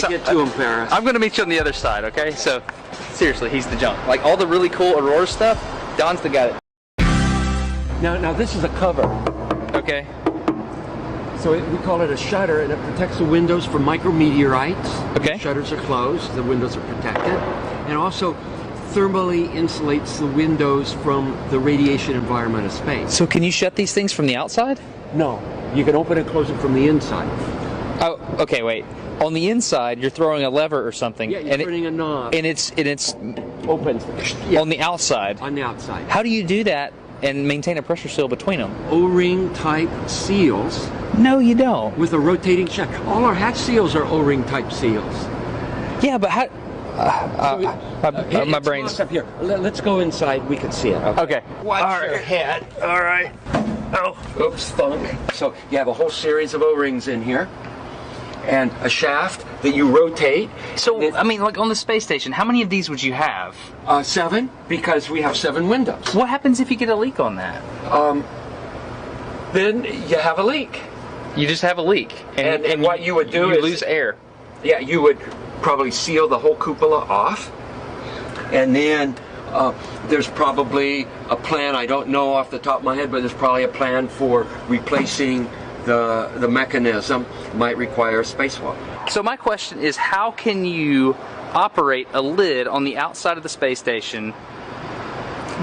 get too embarrassed. I'm going to meet you on the other side, okay? So, seriously, he's the junk. Like all the really cool aurora stuff, Don's the guy that... Now this is a cover. Okay. So we call it a shutter, and it protects the windows from micrometeorites. Okay. The shutters are closed, the windows are protected. And also thermally insulates the windows from the radiation environment of space. So can you shut these things from the outside? No, you can open and close them from the inside. Oh, okay, wait. On the inside, you're throwing a lever or something. Yeah, you're turning a knob. And it's open. On the outside. On the outside. How do you do that and maintain a pressure seal between them? O-ring type seals. No, you don't. With a rotating shaft. All our hatch seals are O-ring type seals. Yeah, but how... my brain's up here. Let's go inside. We can see it. Okay. Watch your head. All right. Oh, oops, thunk. So you have a whole series of O-rings in here, and a shaft that you rotate. So I mean, like on the space station, how many of these would you have? 7, because we have 7 windows. What happens if you get a leak on that? Then you have a leak. You just have a leak, and what you would do is lose air. Yeah, you would probably seal the whole cupola off, and then there's probably a plan, I don't know off the top of my head, but there's probably a plan for replacing the mechanism. Might require a spacewalk. So my question is, how can you operate a lid on the outside of the space station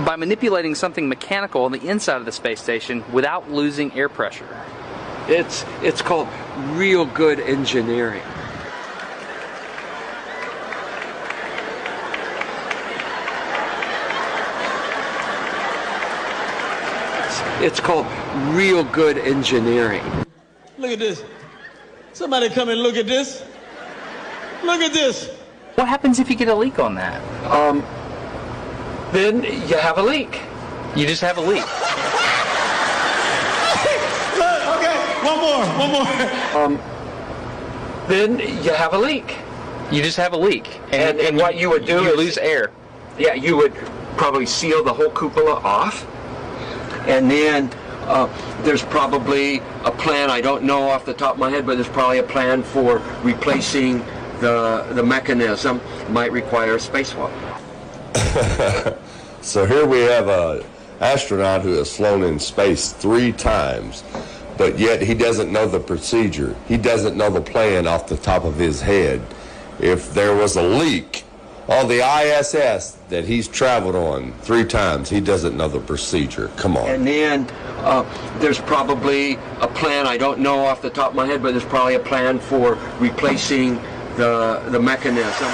by manipulating something mechanical on the inside of the space station without losing air pressure? It's called real good engineering. It's called real good engineering. Look at this. Somebody come and look at this. Look at this. What happens if you get a leak on that? Then you have a leak. You just have a leak. Okay, one more. Then you have a leak. You just have a leak. And what you would do is lose air. Yeah, you would probably seal the whole cupola off. And then there's probably a plan, I don't know off the top of my head, but there's probably a plan for replacing the mechanism. Might require a spacewalk. So here we have an astronaut who has flown in space 3 times, but yet he doesn't know the procedure. He doesn't know the plan off the top of his head. If there was a leak on the ISS that he's traveled on 3 times, he doesn't know the procedure. Come on. And then there's probably a plan, I don't know off the top of my head, but there's probably a plan for replacing the mechanism.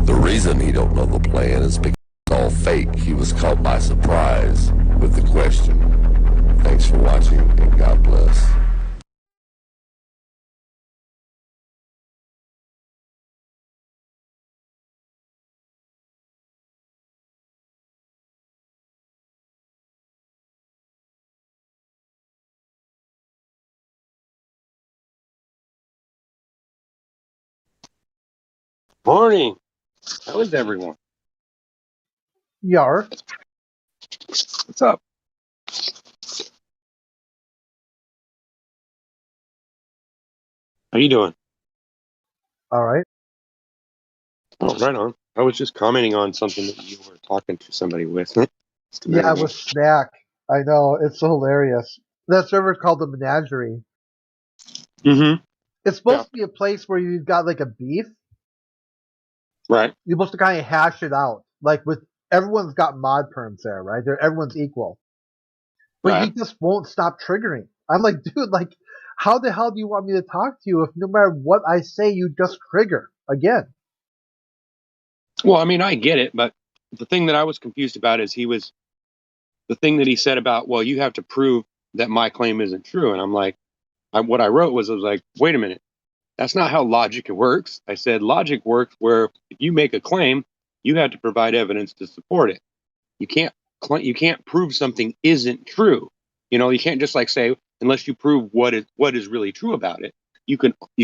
The reason he don't know the plan is because it's all fake. He was caught by surprise with the question. Thanks for watching, and God bless. Morning. How is everyone? Yar. What's up? How you doing? All right. Oh, right on. I was just commenting on something that you were talking to somebody with. Just a Yeah, minute. with Snack. I know. It's so hilarious. That server's called the Menagerie. Mm-hmm. It's supposed to be a place where you've got like a beef. Right. You're supposed to kind of hash it out. Like with everyone's got mod perms there, right? Everyone's equal. But he just won't stop triggering. I'm like, dude, like, how the hell do you want me to talk to you if no matter what I say, you just trigger again? Well, I mean, I get it, but the thing that I was confused about is the thing that he said about, well, you have to prove that my claim isn't true. And I'm like, what I wrote was, I was like, wait a minute. That's not how logic works. I said logic works where if you make a claim, you have to provide evidence to support it. You can't prove something isn't true. You can't just like say, unless you prove what is really true about it. You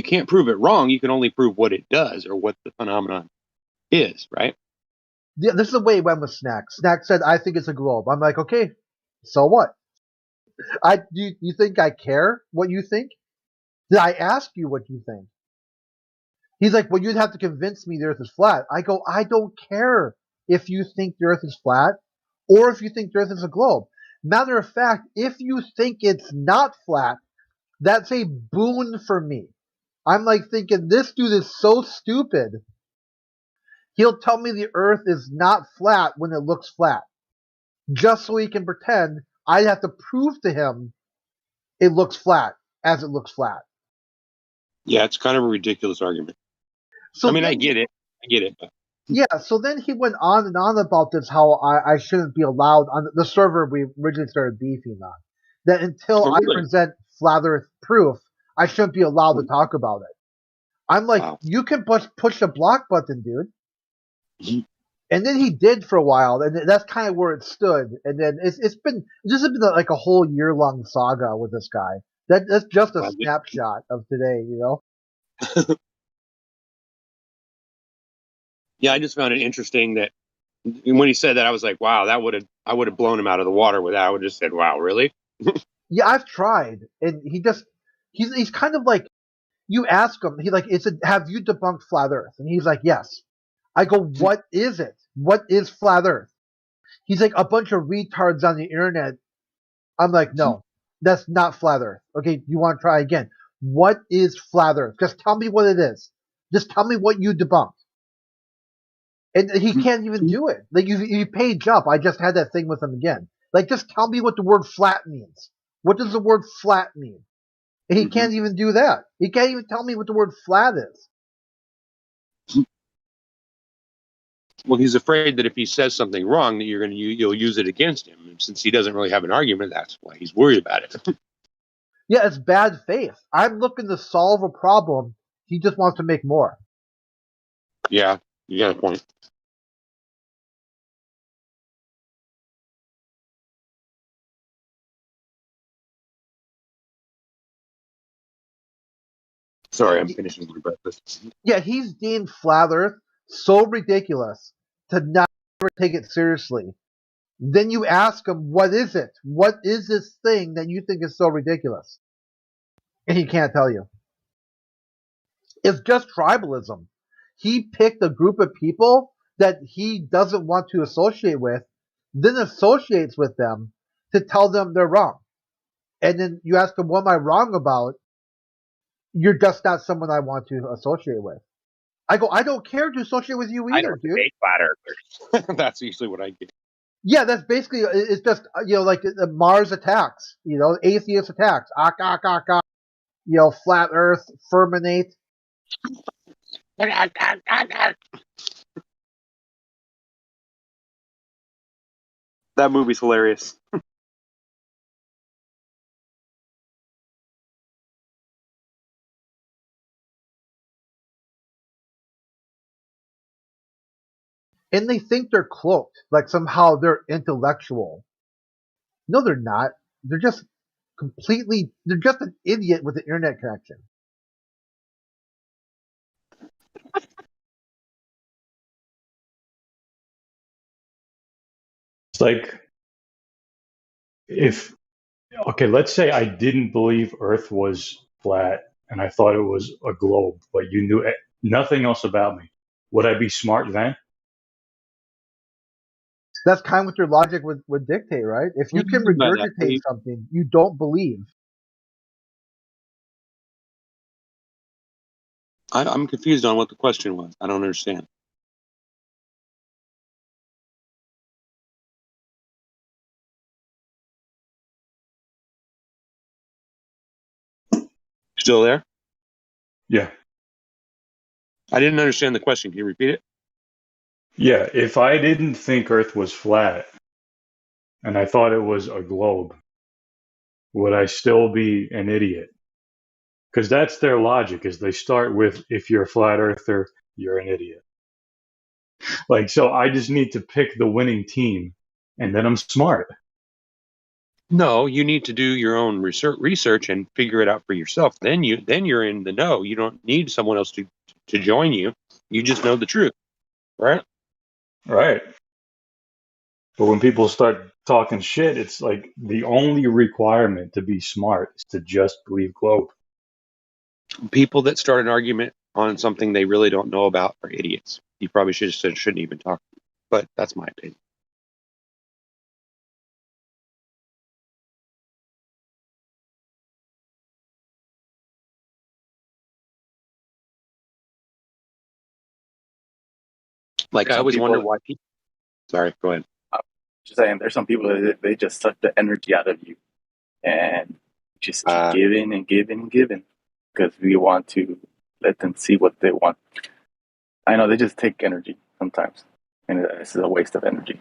can't prove it wrong. You can only prove what it does or what the phenomenon is, right? Yeah, this is the way it went with Snack. Snack said, I think it's a globe. I'm like, okay, so what? You think I care what you think? Did I ask you what you think? He's like, well, you'd have to convince me the earth is flat. I go, I don't care if you think the earth is flat or if you think the earth is a globe. Matter of fact, if you think it's not flat, that's a boon for me. I'm like thinking, this dude is so stupid. He'll tell me the earth is not flat when it looks flat. Just so he can pretend I'd have to prove to him it looks flat as it looks flat. Yeah, it's kind of a ridiculous argument. So I mean, then, I get it. But. Yeah, so then he went on and on about this, how I shouldn't be allowed on the server we originally started beefing on. That until I present flat earth proof, I shouldn't be allowed to talk about it. I'm like, you can push the block button, dude. And then he did for a while, and that's kind of where it stood. And then this has been like a whole year-long saga with this guy. That's just a snapshot of today, Yeah, I just found it interesting that when he said that, I was like, wow, I would have blown him out of the water with that. I would have just said, wow, really? Yeah, I've tried, and he's kind of like, you ask him, have you debunked flat Earth? And he's like, yes. I go, what is it? What is flat Earth? He's like, a bunch of retards on the internet. I'm like, no, that's not flat Earth. Okay, you want to try again? What is flat Earth? Just tell me what it is. Just tell me what you debunked. And he can't even do it. Like, you paid Jump. I just had that thing with him again. Like, just tell me what the word flat means. What does the word flat mean? And he can't even do that. He can't even tell me what the word flat is. Well, he's afraid that if he says something wrong, that you'll use it against him. And since he doesn't really have an argument, that's why he's worried about it. Yeah, it's bad faith. I'm looking to solve a problem. He just wants to make more. Yeah, you got a point. Sorry, I'm finishing my breakfast. Yeah, he's deemed flat Earth so ridiculous to not take it seriously. Then you ask him, what is it? What is this thing that you think is so ridiculous? And he can't tell you. It's just tribalism. He picked a group of people that he doesn't want to associate with, then associates with them to tell them they're wrong. And then you ask him, what am I wrong about? You're just not someone I want to associate with. I go, I don't care to associate with you either, dude. Flat earthers. That's usually what I get. Yeah, that's basically, it's just, like Mars attacks, atheist attacks, flat earth, firminate. That movie's hilarious. And they think they're cloaked, like somehow they're intellectual. No, they're not. They're just they're just an idiot with an internet connection. It's like, let's say I didn't believe Earth was flat and I thought it was a globe, but you knew nothing else about me. Would I be smart then? That's kind of what your logic would dictate, right? If you can regurgitate something you don't believe. I'm confused on what the question was. I don't understand. Still there? Yeah. I didn't understand the question. Can you repeat it? Yeah. If I didn't think Earth was flat and I thought it was a globe, would I still be an idiot? Because that's their logic, is they start with, if you're a flat earther, you're an idiot. Like, so I just need to pick the winning team, and then I'm smart. No, you need to do your own research and figure it out for yourself. Then you're in the know. You don't need someone else to join you. You just know the truth, right? Right. But when people start talking shit, it's like the only requirement to be smart is to just believe globe. People that start an argument on something they really don't know about are idiots. You probably shouldn't even talk. But that's my opinion. Like, I always wonder why people. Sorry, go ahead. Just saying, there's some people that they just suck the energy out of you, and just keep giving and giving and giving because we want to let them see what they want. I know they just take energy sometimes, and it's a waste of energy.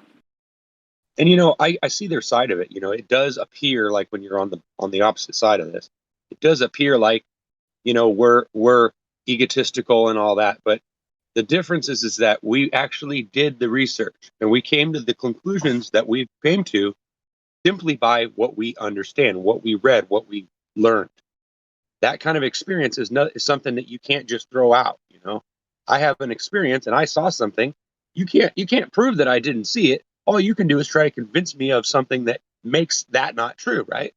And I see their side of it. It does appear like when you're on the opposite side of this, it does appear like we're egotistical and all that, but the difference is that we actually did the research and we came to the conclusions that we came to simply by what we understand, what we read, what we learned. That kind of experience is something that you can't just throw out. I have an experience and I saw something. You can't prove that I didn't see it. All you can do is try to convince me of something that makes that not true, right?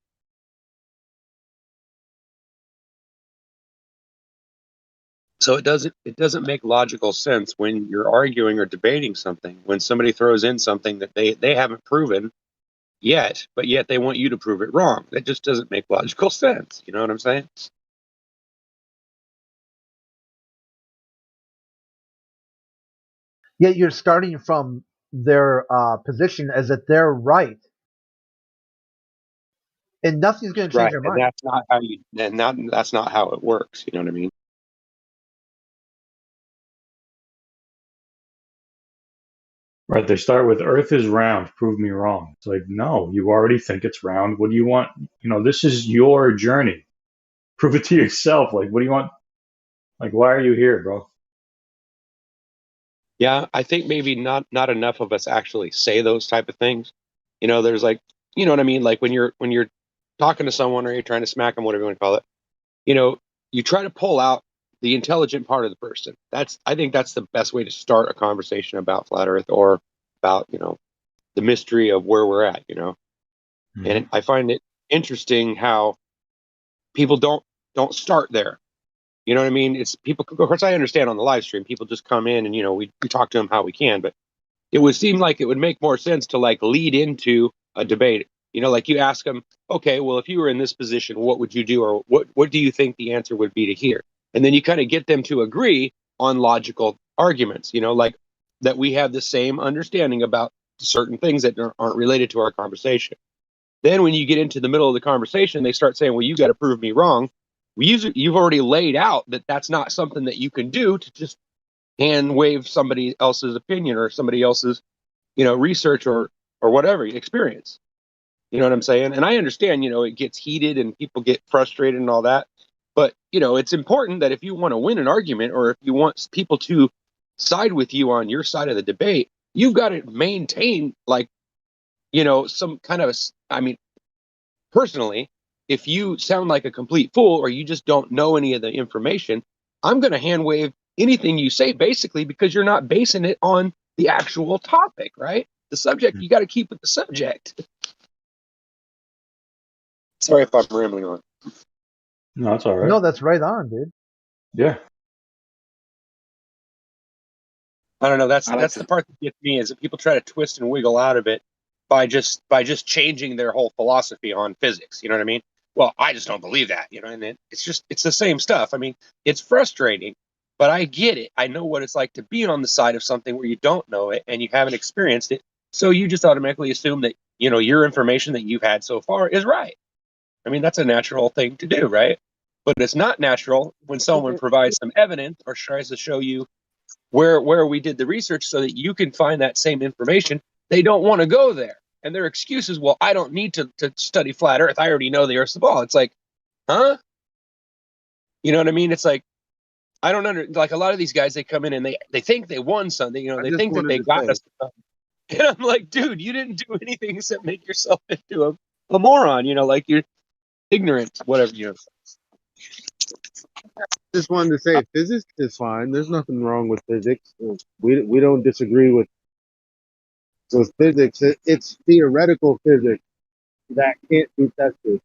So it doesn't make logical sense when you're arguing or debating something, when somebody throws in something that they haven't proven yet, but yet they want you to prove it wrong. That just doesn't make logical sense. You know what I'm saying? Yet you're starting from their position as if they're right, and nothing's going to change Right, their and mind. that's not how it works. You know what I mean? Right. They start with Earth is round, prove me wrong. It's like, no, you already think it's round. What do you want? This is your journey. Prove it to yourself. Like, what do you want? Like, why are you here, bro? Yeah, I think maybe not enough of us actually say those type of things. There's like, you know what I mean? Like when you're talking to someone or you're trying to smack them, whatever you want to call it, you try to pull out the intelligent part of the person. I think that's the best way to start a conversation about flat Earth or about, the mystery of where we're at, Mm-hmm. And I find it interesting how people don't start there. You know what I mean? It's people, of course, I understand on the live stream, people just come in and, we talk to them how we can, but it would seem like it would make more sense to like lead into a debate. Like you ask them, okay, well, if you were in this position, what would you do? Or what do you think the answer would be to here? And then you kind of get them to agree on logical arguments, like that we have the same understanding about certain things that aren't related to our conversation. Then when you get into the middle of the conversation, they start saying, well, you got to prove me wrong. You've already laid out that that's not something that you can do to just hand wave somebody else's opinion or somebody else's, research or whatever experience. You know what I'm saying? And I understand, it gets heated and people get frustrated and all that. But, it's important that if you want to win an argument or if you want people to side with you on your side of the debate, you've got to maintain like, some kind of, personally, if you sound like a complete fool or you just don't know any of the information, I'm going to hand wave anything you say basically because you're not basing it on the actual topic, right? The subject, you got to keep with the subject. Sorry if I'm rambling on. No, that's all right. No, that's right on, dude. Yeah. I don't know. That's the part that gets me is that people try to twist and wiggle out of it by just changing their whole philosophy on physics. You know what I mean? Well, I just don't believe that. And it's the same stuff. I mean, it's frustrating, but I get it. I know what it's like to be on the side of something where you don't know it and you haven't experienced it. So you just automatically assume that, your information that you've had so far is right. I mean, that's a natural thing to do, right? But it's not natural when someone provides some evidence or tries to show you where we did the research so that you can find that same information. They don't want to go there. And their excuse is, well, I don't need to study flat Earth. I already know the Earth's the ball. It's like, huh? You know what I mean? It's like, I don't like a lot of these guys, they come in and they think they won something, you know, they think that they got us something. And I'm like, dude, you didn't do anything except make yourself into a moron, you know, like you're ignorant, whatever, you know. Just wanted to say physics is fine. There's nothing wrong with physics. We don't disagree with physics. It's theoretical physics that can't be tested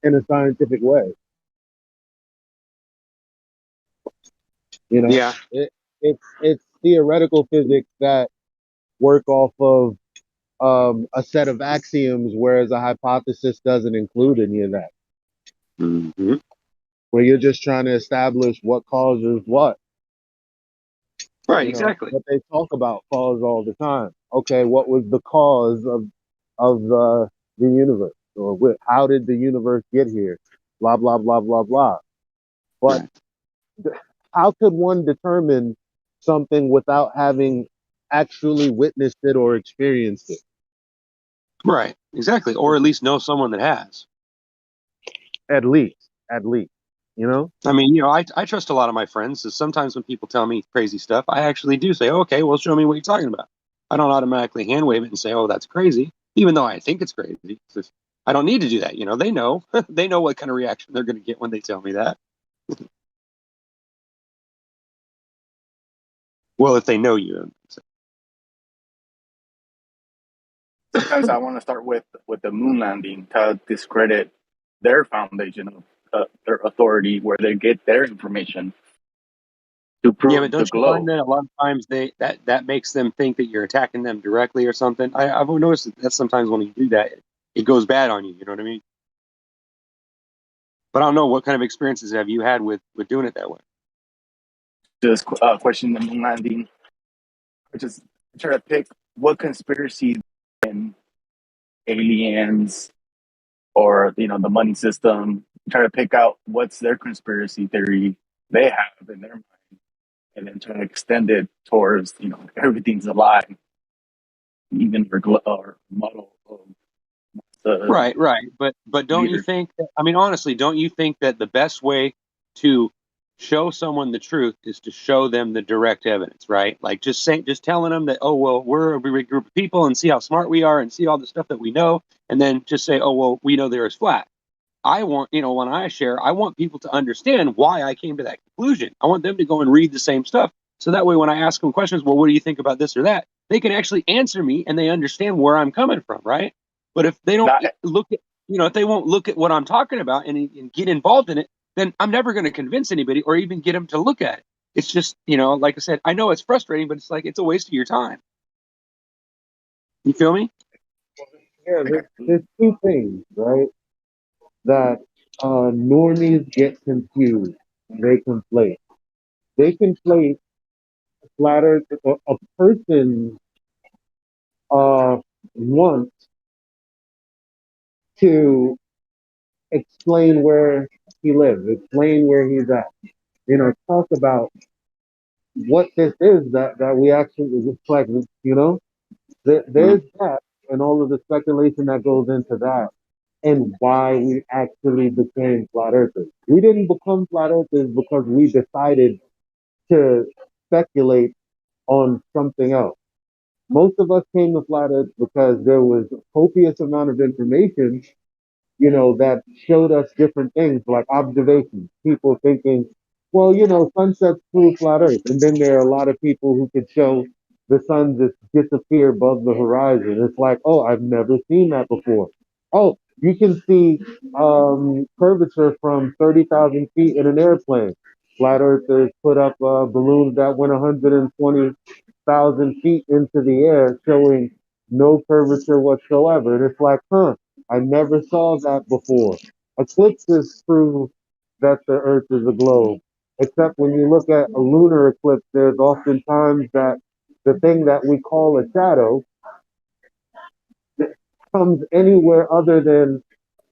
in a scientific way. You know, Yeah. It's theoretical physics that work off of a set of axioms, whereas a hypothesis doesn't include any of that. Mm-hmm. Where you're just trying to establish what causes what. Right, You know, exactly. what they talk about cause all the time. Okay, what was the cause of the universe, or how did the universe get here? Blah blah blah blah blah. But how could one determine something without having actually witnessed it or experienced it? Right, exactly. Or at least know someone that has. At least, you know? I mean, you know, I trust a lot of my friends. So sometimes when people tell me crazy stuff, I actually do say, okay, well, show me what you're talking about. I don't automatically hand wave it and say, oh, that's crazy, even though I think it's crazy. I don't need to do that. You know, they know. They know what kind of reaction they're going to get when they tell me that. Well, if they know you. Sometimes I want to start with the moon landing to discredit their foundation of their authority, where they get their information to prove Yeah, but the don't you find globe. that a lot of times that makes them think that you're attacking them directly or something? I've noticed that sometimes when you do that, it goes bad on you. You know what I mean? But I don't know, what kind of experiences have you had with doing it that way? Just question the moon landing, or just try to pick what conspiracy and aliens, or the money system. Try to pick out what's their conspiracy theory they have in their mind, and then try to extend it towards everything's a lie, even or model of the Right. But don't you leader. think I mean, honestly, don't you think that the best way to show someone the truth is to show them the direct evidence, right? Like just telling them that, oh well, we're a big group of people and see how smart we are and see all the stuff that we know, and then just say, oh well, we know the Earth's flat. I want, when I share, I want people to understand why I came to that conclusion. I want them to go and read the same stuff. So that way, when I ask them questions, well, what do you think about this or that? They can actually answer me and they understand where I'm coming from, right? But if they don't look at, if they won't look at what I'm talking about and get involved in it, then I'm never going to convince anybody or even get them to look at it. It's just, like I said, I know it's frustrating, but it's like, it's a waste of your time. You feel me? Yeah, there's two things, right? That normies get confused. They conflate. They conflate flat Earth. A person wants to explain where he lives, explain where he's at. Talk about what this is that we actually reflect. There's that, and all of the speculation that goes into that, and why we actually became flat earthers. We didn't become flat earthers because we decided to speculate on something else. Most of us came to flat earth because there was a copious amount of information, that showed us different things, like observations. People thinking, well, sunsets prove flat earth. And then there are a lot of people who could show the sun just disappear above the horizon. It's like, oh, I've never seen that before. Oh, you can see curvature from 30,000 feet in an airplane. Flat earthers put up balloons that went 120,000 feet into the air, showing no curvature whatsoever. And it's like, I never saw that before. Eclipses prove that the Earth is a globe. Except when you look at a lunar eclipse, there's oftentimes that the thing that we call a shadow comes anywhere other than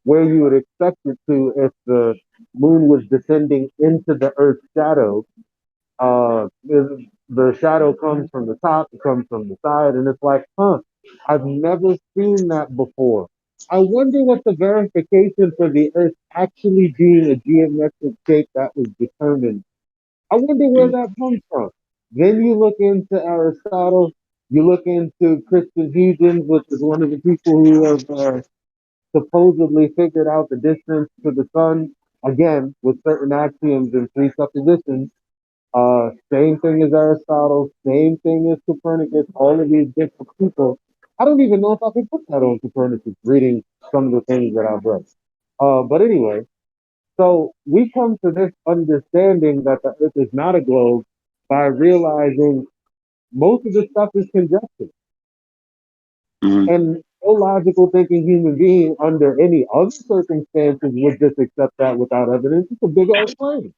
where you would expect it to if the moon was descending into the Earth's shadow. The shadow comes from the top, it comes from the side, and it's like, I've never seen that before. I wonder what the verification for the Earth actually being a geometric shape that was determined. I wonder where that comes from. Then you look into Aristotle, you look into Christian Huygens, which is one of the people who have supposedly figured out the distance to the sun, again, with certain axioms and presuppositions. Same thing as Aristotle, same thing as Copernicus, all of these different people. I don't even know if I can put that on Copernicus, reading some of the things that I've read. But anyway, so we come to this understanding that the Earth is not a globe by realizing most of the stuff is conjecture. And no logical thinking human being under any other circumstances would just accept that without evidence. It's a big old claim.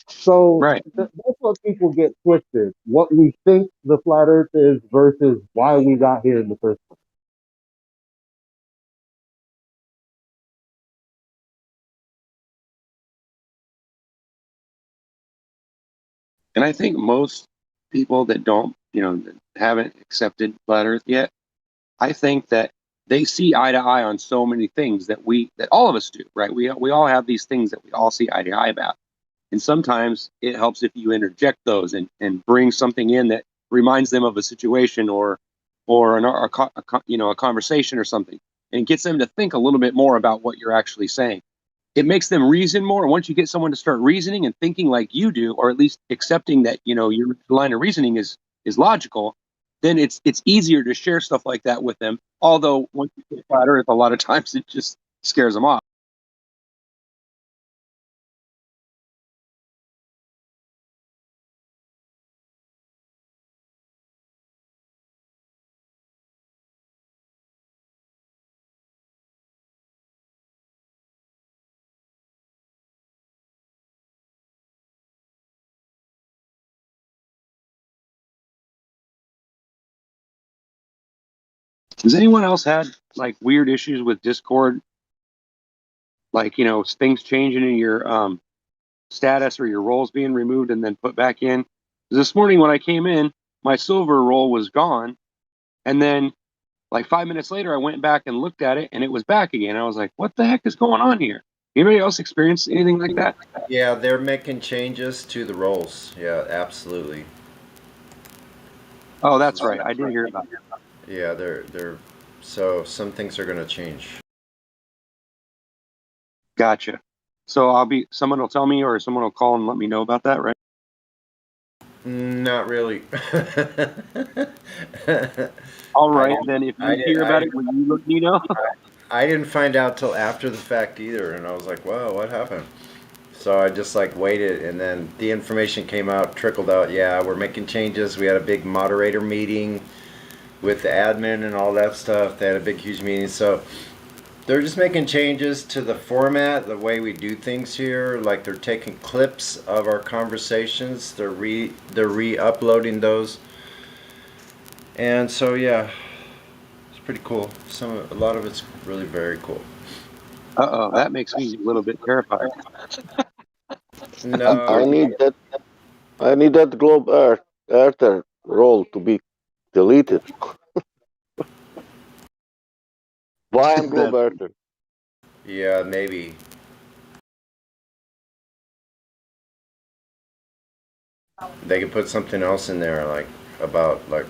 So that's what people get twisted. What we think the flat Earth is versus why we got here in the first place. And I think most people that don't, that haven't accepted flat Earth yet, I think that they see eye to eye on so many things that all of us do, right? We all have these things that we all see eye to eye about. And sometimes it helps if you interject those and bring something in that reminds them of a situation or a conversation or something, and it gets them to think a little bit more about what you're actually saying. It makes them reason more. And once you get someone to start reasoning and thinking like you do, or at least accepting that your line of reasoning is logical, then it's easier to share stuff like that with them. Although once you get flat Earth, a lot of times it just scares them off. Has anyone else had like weird issues with Discord? Like, things changing in your status or your roles being removed and then put back in. This morning when I came in, my silver role was gone. And then like 5 minutes later, I went back and looked at it and it was back again. I was like, what the heck is going on here? Anybody else experience anything like that? Yeah, they're making changes to the roles. Yeah, absolutely. Oh, that's right. I did hear about that. Yeah, they're so some things are going to change. Gotcha. So someone will tell me or someone will call and let me know about that, right? Not really. All right, then if you hear about it, will you let me know? I didn't find out till after the fact either, and I was like, "Wow, what happened?" So I just like waited, and then the information came out, trickled out. Yeah, we're making changes. We had a big moderator meeting with the admin and all that stuff. They had a big, huge meeting. So they're just making changes to the format, the way we do things here. Like they're taking clips of our conversations. They're re-uploading those. And so yeah, it's pretty cool. A lot of it's really very cool. Uh-oh, that makes me a little bit terrified. No, I need that globe Earther role to be deleted. Why am globe Earther? Yeah, maybe. They could put something else in there, like about like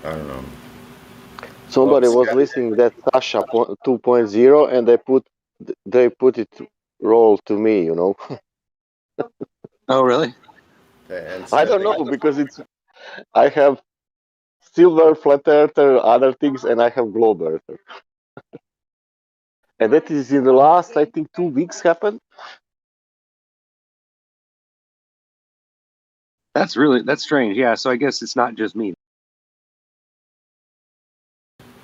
I don't know. Somebody was listening that Sasha 2.0 and they put it role to me, Oh, really? I don't know because I have silver, flat earther, other things, and I have globe earther. And that is in the last, I think, 2 weeks happened. That's strange. Yeah, so I guess it's not just me.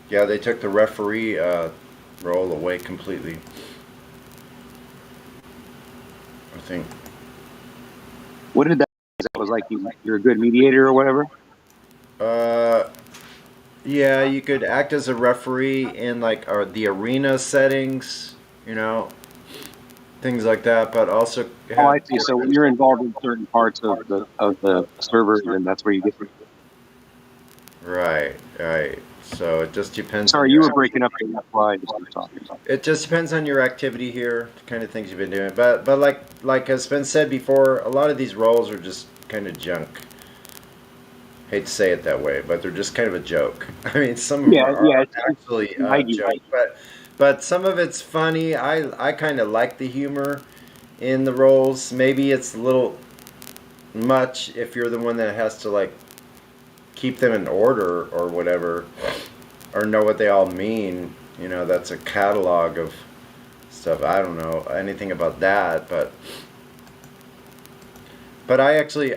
Yeah, they took the referee role away completely. I think. What did that? That was like you're a good mediator or whatever. Yeah, you could act as a referee in like the arena settings, things like that, but also Oh, I see. So when you're involved in certain parts of the server, then that's where you get. Right. So it just depends. Sorry, on you your were breaking up. That's why I just keep talking. It just depends on your activity here, the kind of things you've been doing. But like has been said before, a lot of these roles are just kind of junk. Hate to say it that way, but they're just kind of a joke. I mean, some of them are actually a joke, but some of it's funny. I kind of like the humor in the roles. Maybe it's a little much if you're the one that has to like keep them in order or whatever, or know what they all mean. You know, that's a catalog of stuff. I don't know anything about that, but I actually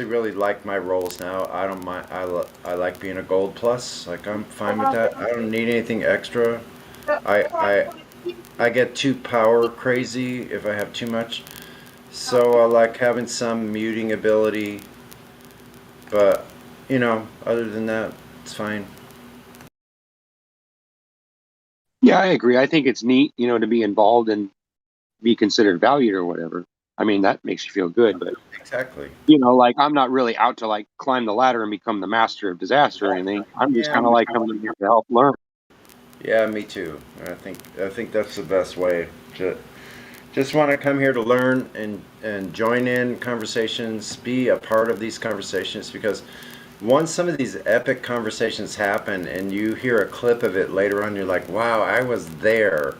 really like my roles now. I don't mind. I like being a gold plus. Like I'm fine with that. I don't need anything extra. I get too power crazy if I have too much. So I like having some muting ability. But you know, other than that, it's fine. Yeah, I agree. I think it's neat, to be involved and be considered valued or whatever. I mean, that makes you feel good, but exactly. Like I'm not really out to like climb the ladder and become the master of disaster or anything. I'm just kind of like coming here to help learn. Yeah, me too. I think that's the best way. Just want to come here to learn and join in conversations, be a part of these conversations, because once some of these epic conversations happen and you hear a clip of it later on, you're like, wow, I was there.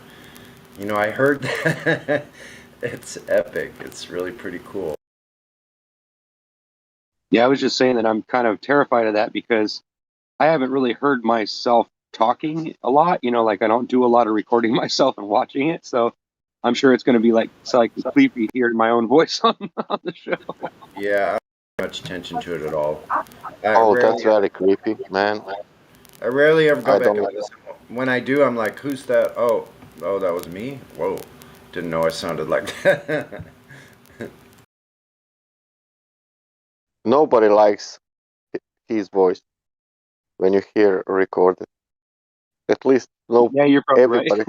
I heard that. It's epic. It's really pretty cool. Yeah, I was just saying that I'm kind of terrified of that because I haven't really heard myself talking a lot. Like I don't do a lot of recording myself and watching it. So I'm sure it's going to be like creepy hearing my own voice on the show. Yeah, I don't pay much attention to it at all. That's very creepy, man. I rarely ever go back and listen. When I do, I'm like, who's that? Oh, that was me? Whoa. Didn't know I sounded like that. Nobody likes his voice when you hear recorded. At least Yeah, you're probably everybody. right.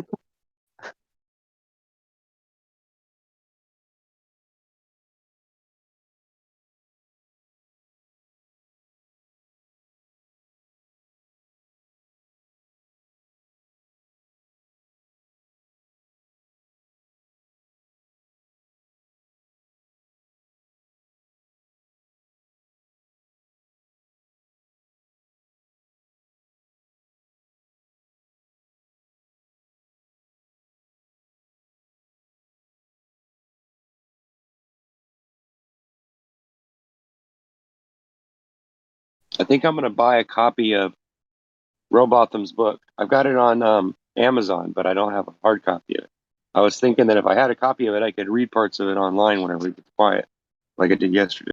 I think I'm going to buy a copy of Robotham's book. I've got it on Amazon, but I don't have a hard copy of it. I was thinking that if I had a copy of it, I could read parts of it online whenever it gets quiet, like I did yesterday.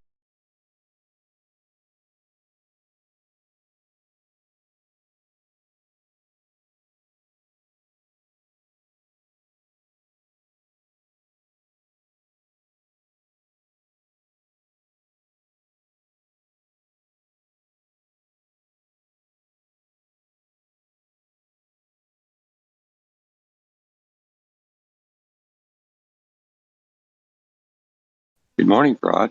Good morning, Fraud.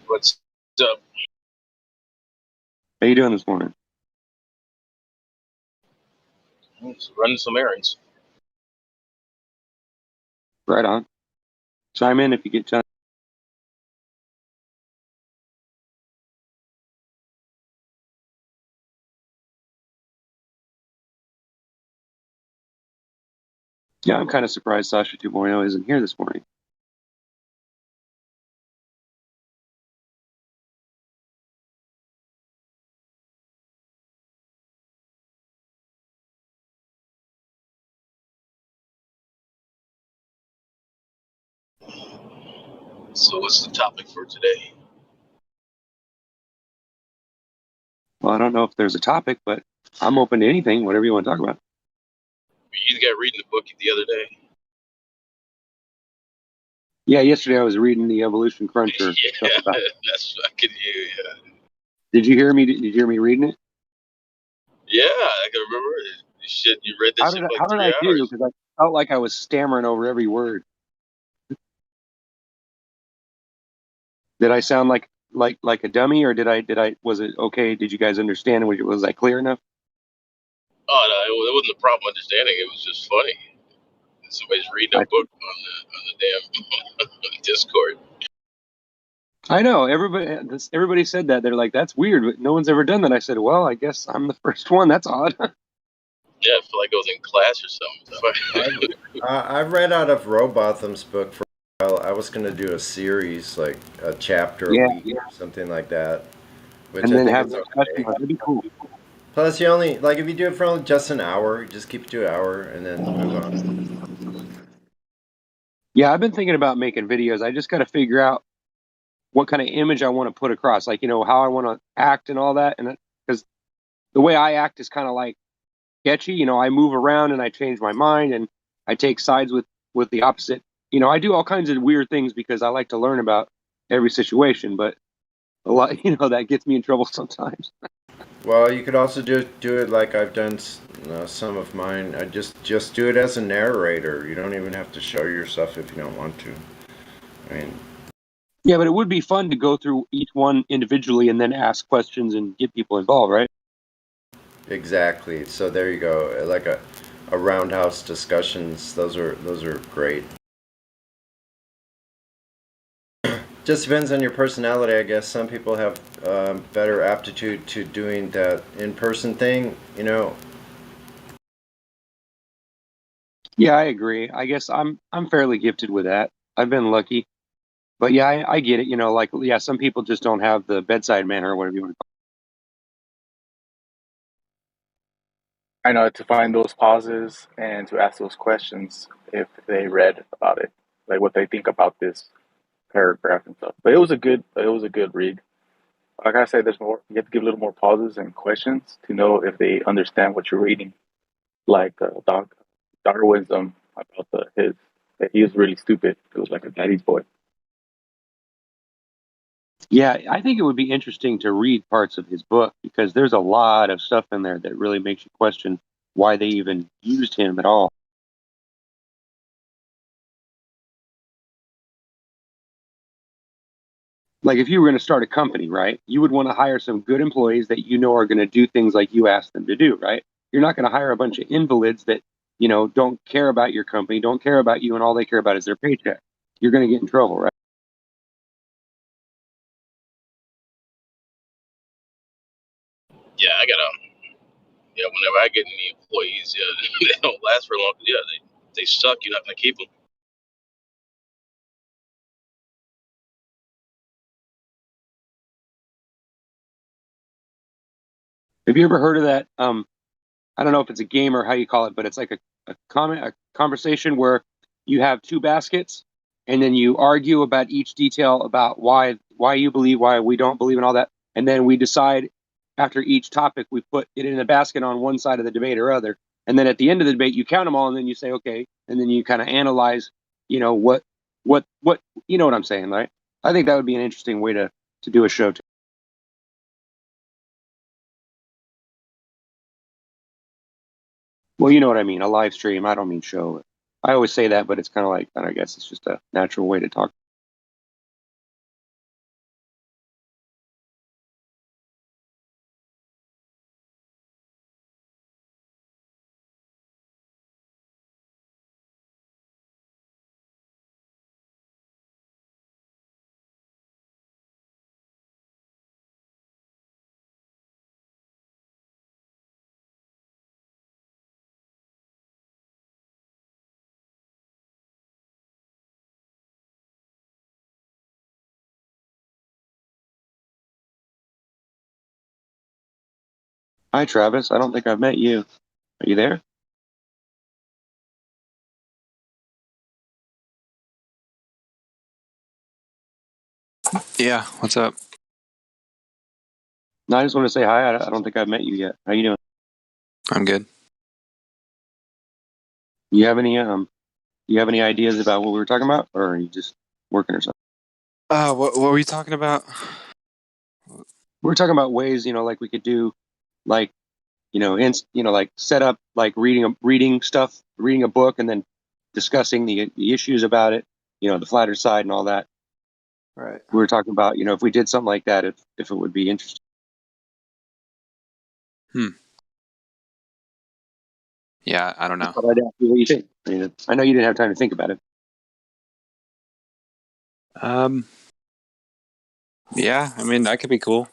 What's up? How you doing this morning? Just running some errands. Right on. Chime in if you get time. Yeah, I'm kind of surprised Sasha 2.0 isn't here this morning. So what's the topic for today? Well, I don't know if there's a topic, but I'm open to anything, whatever you want to talk about. You got reading the book the other day. Yeah, yesterday I was reading the Evolution Cruncher. Yeah, that's fucking you, yeah. Did you hear me? Did you hear me reading it? Yeah, I can remember it. Shit, you read that shit for How like did 3 I do? hours. Because I felt like I was stammering over every word. Did I sound like a dummy, or did I was it okay? Did you guys understand? Was I clear enough? Oh no, it wasn't a problem understanding. It was just funny. Somebody's reading a book on the damn Discord. I know everybody said that. They're like, that's weird, but no one's ever done that. I said, well, I guess I'm the first one. That's odd. Yeah, I feel like I was in class or something. I read out of Robotham's book for a while. I was going to do a series, like a chapter Yeah, a week or something like that, which and I then think have is the okay. discussion. That'd be cool. Plus, you only, like, if you do it for only just an hour, just keep it to an hour and then move on. Yeah, I've been thinking about making videos. I just got to figure out what kind of image I want to put across, like, how I want to act and all that. And because the way I act is kind of like sketchy, I move around and I change my mind and I take sides with the opposite. I do all kinds of weird things because I like to learn about every situation, but a lot, that gets me in trouble sometimes. Well, you could also do it like I've done some of mine. I just do it as a narrator. You don't even have to show your stuff if you don't want to. I mean, yeah, but it would be fun to go through each one individually and then ask questions and get people involved, right? exactly. So there you go. Like a roundhouse discussions. Those are great. Just depends on your personality, I guess. Some people have better aptitude to doing that in-person thing, Yeah, I agree. I guess I'm fairly gifted with that. I've been lucky. But yeah, I get it. Like, yeah, some people just don't have the bedside manner or whatever you want to call I know to find those pauses and to ask those questions if they read about it, like what they think about this paragraph and stuff. But it was a good read. Like I said, there's more. You have to give a little more pauses and questions to know if they understand what you're reading. Like Darwinism about his that he was really stupid. It was like a daddy's boy. it. Yeah, I think it would be interesting to read parts of his book because there's a lot of stuff in there that really makes you question why they even used him at all. Like if you were going to start a company, right? You would want to hire some good employees that are going to do things like you ask them to do, right? You're not going to hire a bunch of invalids that, don't care about your company, don't care about you, and all they care about is their paycheck. You're going to get in trouble, right? Yeah, whenever I get any employees, yeah, they don't last for long. Yeah, they suck. You're not gonna keep them. Have you ever heard of that? I don't know if it's a game or how you call it, but it's like a conversation where you have two baskets and then you argue about each detail about why you believe, why we don't believe, and all that. And then we decide after each topic, we put it in a basket on one side of the debate or other. And then at the end of the debate, you count them all and then you say, okay. And then you kind of analyze, what, you know what I'm saying, right? I think that would be an interesting way to do a show. Well, you know what I mean. A live stream. I don't mean show. I always say that, but it's kind of like, I guess it's just a natural way to talk. Hi, Travis. I don't think I've met you. Are you there? Yeah, what's up? No, I just want to say hi. I don't think I've met you yet. How you doing? I'm good. You have any ideas about what we were talking about, or are you just working or something? What were we talking about? We're talking about ways, like we could do, like, like set up like reading a book, and then discussing the issues about it, the flatter side and all that. Right. We were talking about, if we did something like that, if it would be interesting. Yeah, I don't know. But I'd ask you what you think. I mean, I know you didn't have time to think about it. Yeah, I mean, that could be cool.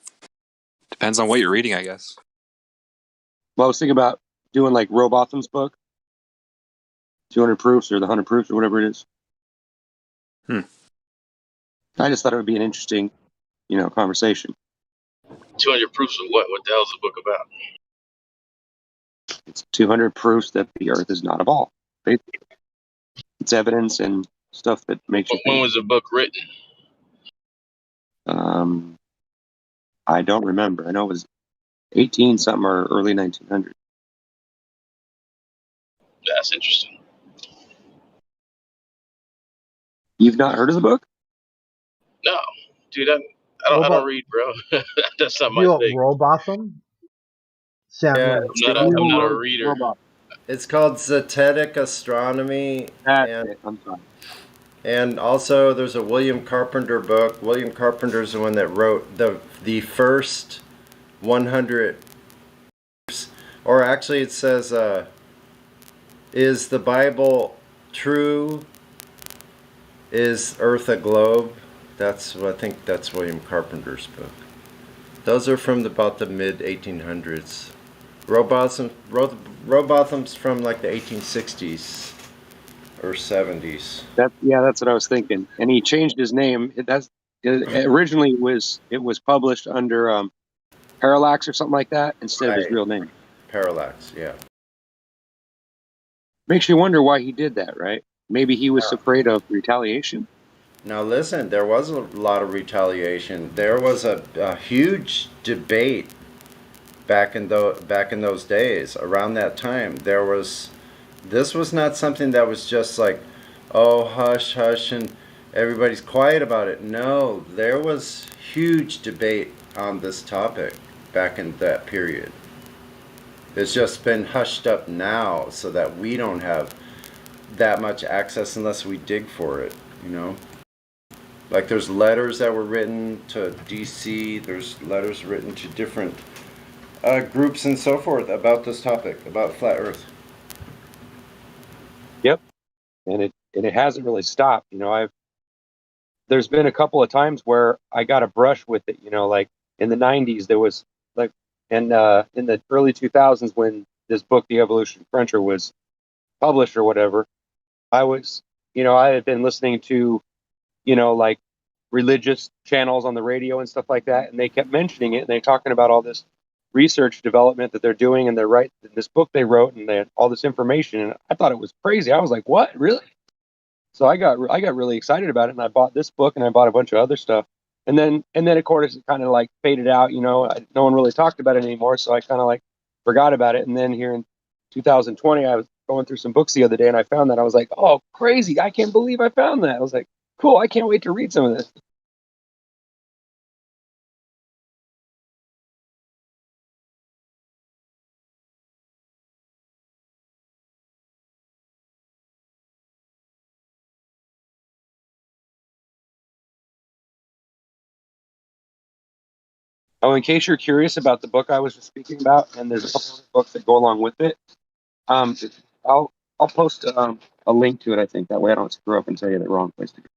Depends on what you're reading, I guess. Well, I was thinking about doing like Robotham's book, 200 proofs or the 100 proofs or whatever it is. I just thought it would be an interesting, conversation. 200 proofs of what? What the hell is the book about? It's 200 proofs that the Earth is not a ball. Right? It's evidence and stuff that makes you think. When was the book written? I don't remember. I know it was 18 something or early 1900s. That's interesting. You've not heard of the book? No, dude, I don't read, bro. That's not my You thing. Robotham? Samuel. I'm not a reader. It's called Zetetic Astronomy. I'm sorry. And also, there's a William Carpenter book. William Carpenter's the one that wrote the first 100. Or actually, it says, "Is the Bible true? Is Earth a globe?" I think that's William Carpenter's book. Those are from about the mid 1800s. Robotham's from like the 1860s or 70s. That's what I was thinking. And he changed his name. Originally it was published under Parallax or something like that instead of his real name. Parallax, yeah. Makes you wonder why he did that, right? Maybe he was afraid of retaliation. Now listen, there was a lot of retaliation. There was a huge debate back in those days. Around that time, this was not something that was just like, oh, hush, hush, and everybody's quiet about it. No, there was huge debate on this topic back in that period. It's just been hushed up now so that we don't have that much access unless we dig for it, Like there's letters that were written to DC, there's letters written to different groups and so forth about this topic, about flat Earth. Yep, and it hasn't really stopped. There's been a couple of times where I got a brush with it. Like in the '90s, there was like, and in the early 2000s when this book, The Evolution of Frontier, was published or whatever, I had been listening to, like religious channels on the radio and stuff like that, and they kept mentioning it, and they're talking about all this research development that they're doing, and they're writing this book they wrote, and they had all this information, and I thought it was crazy. I was like, what, really? So I got really excited about it, and I bought this book, and I bought a bunch of other stuff, and then of course it kind of like faded out. No one really talked about it anymore, so I kind of like forgot about it. And then here in 2020, I was going through some books the other day, and I found that. I was like, oh, crazy! I can't believe I found that. I was like, cool! I can't wait to read some of this. Oh, in case you're curious about the book I was just speaking about, and there's a couple other books that go along with it, I'll post a link to it. I think that way I don't screw up and tell you the wrong place to go.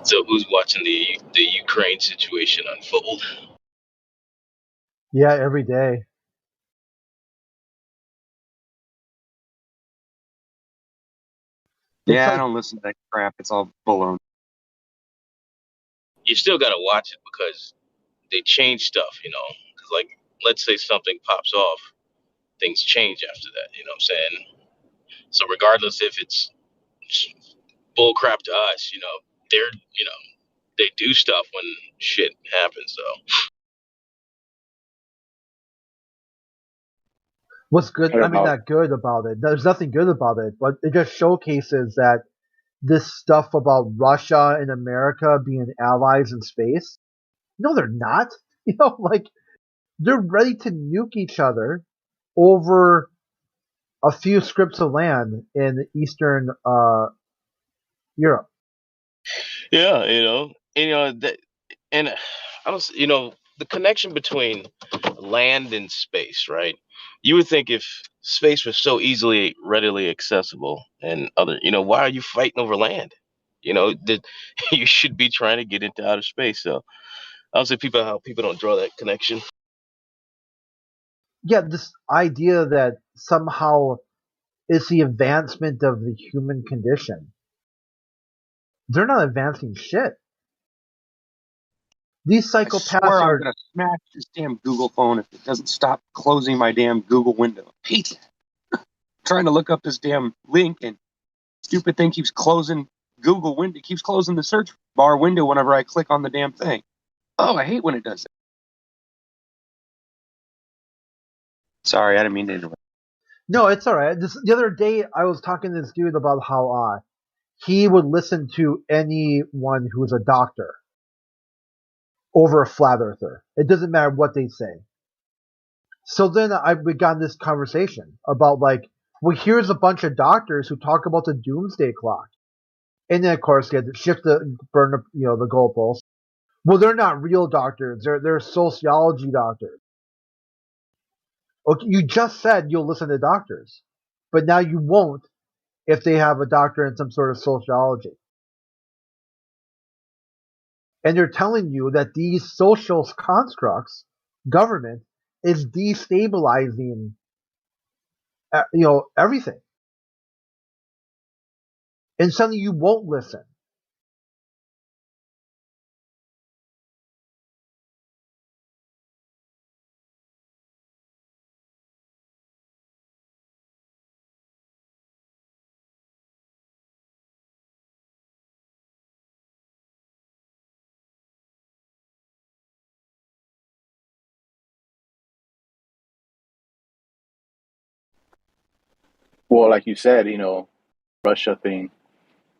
So who's watching the Ukraine situation unfold? Yeah, every day. It's Yeah, I like, don't listen to that crap. It's all baloney. You still got to watch it because they change stuff, you know. 'Cause like, let's say something pops off, things change after that. You know what I'm saying? So regardless if it's bull crap to us, you know, they're, you know, they do stuff when shit happens. So what's good? What I mean, about not good about it. There's nothing good about it, but it just showcases that this stuff about Russia and America being allies in space. No, they're not. You know, like they're ready to nuke each other over a few strips of land in Eastern Europe. yeah, that, and I don't, you know, the connection between land and space, right? You would think if space was so easily, readily accessible, and other, you know, why are you fighting over land? You know, that you should be trying to get into outer space. So I don't see how people don't draw that connection. Yeah, this idea that somehow it's the advancement of the human condition. They're not advancing shit. These I swear psychopaths I'm are. gonna smash this damn Google phone if it doesn't stop closing my damn Google window. I hate it. Trying to look up this damn link and stupid thing keeps closing Google window. It keeps closing the search bar window whenever I click on the damn thing. Oh, I hate when it does that. Sorry, I didn't mean to interrupt. No, it's all right. The other day, I was talking to this dude about how he would listen to anyone who's a doctor over a flat earther. It doesn't matter what they say. So then we got in this conversation about like, well, here's a bunch of doctors who talk about the doomsday clock, and then of course get shift the burn the the goalposts. Well, they're not real doctors. They're sociology doctors. Okay, you just said you'll listen to doctors, but now you won't if they have a doctor in some sort of sociology. And they're telling you that these social constructs, government, is destabilizing, everything. And suddenly you won't listen. well, like you said, Russia thing.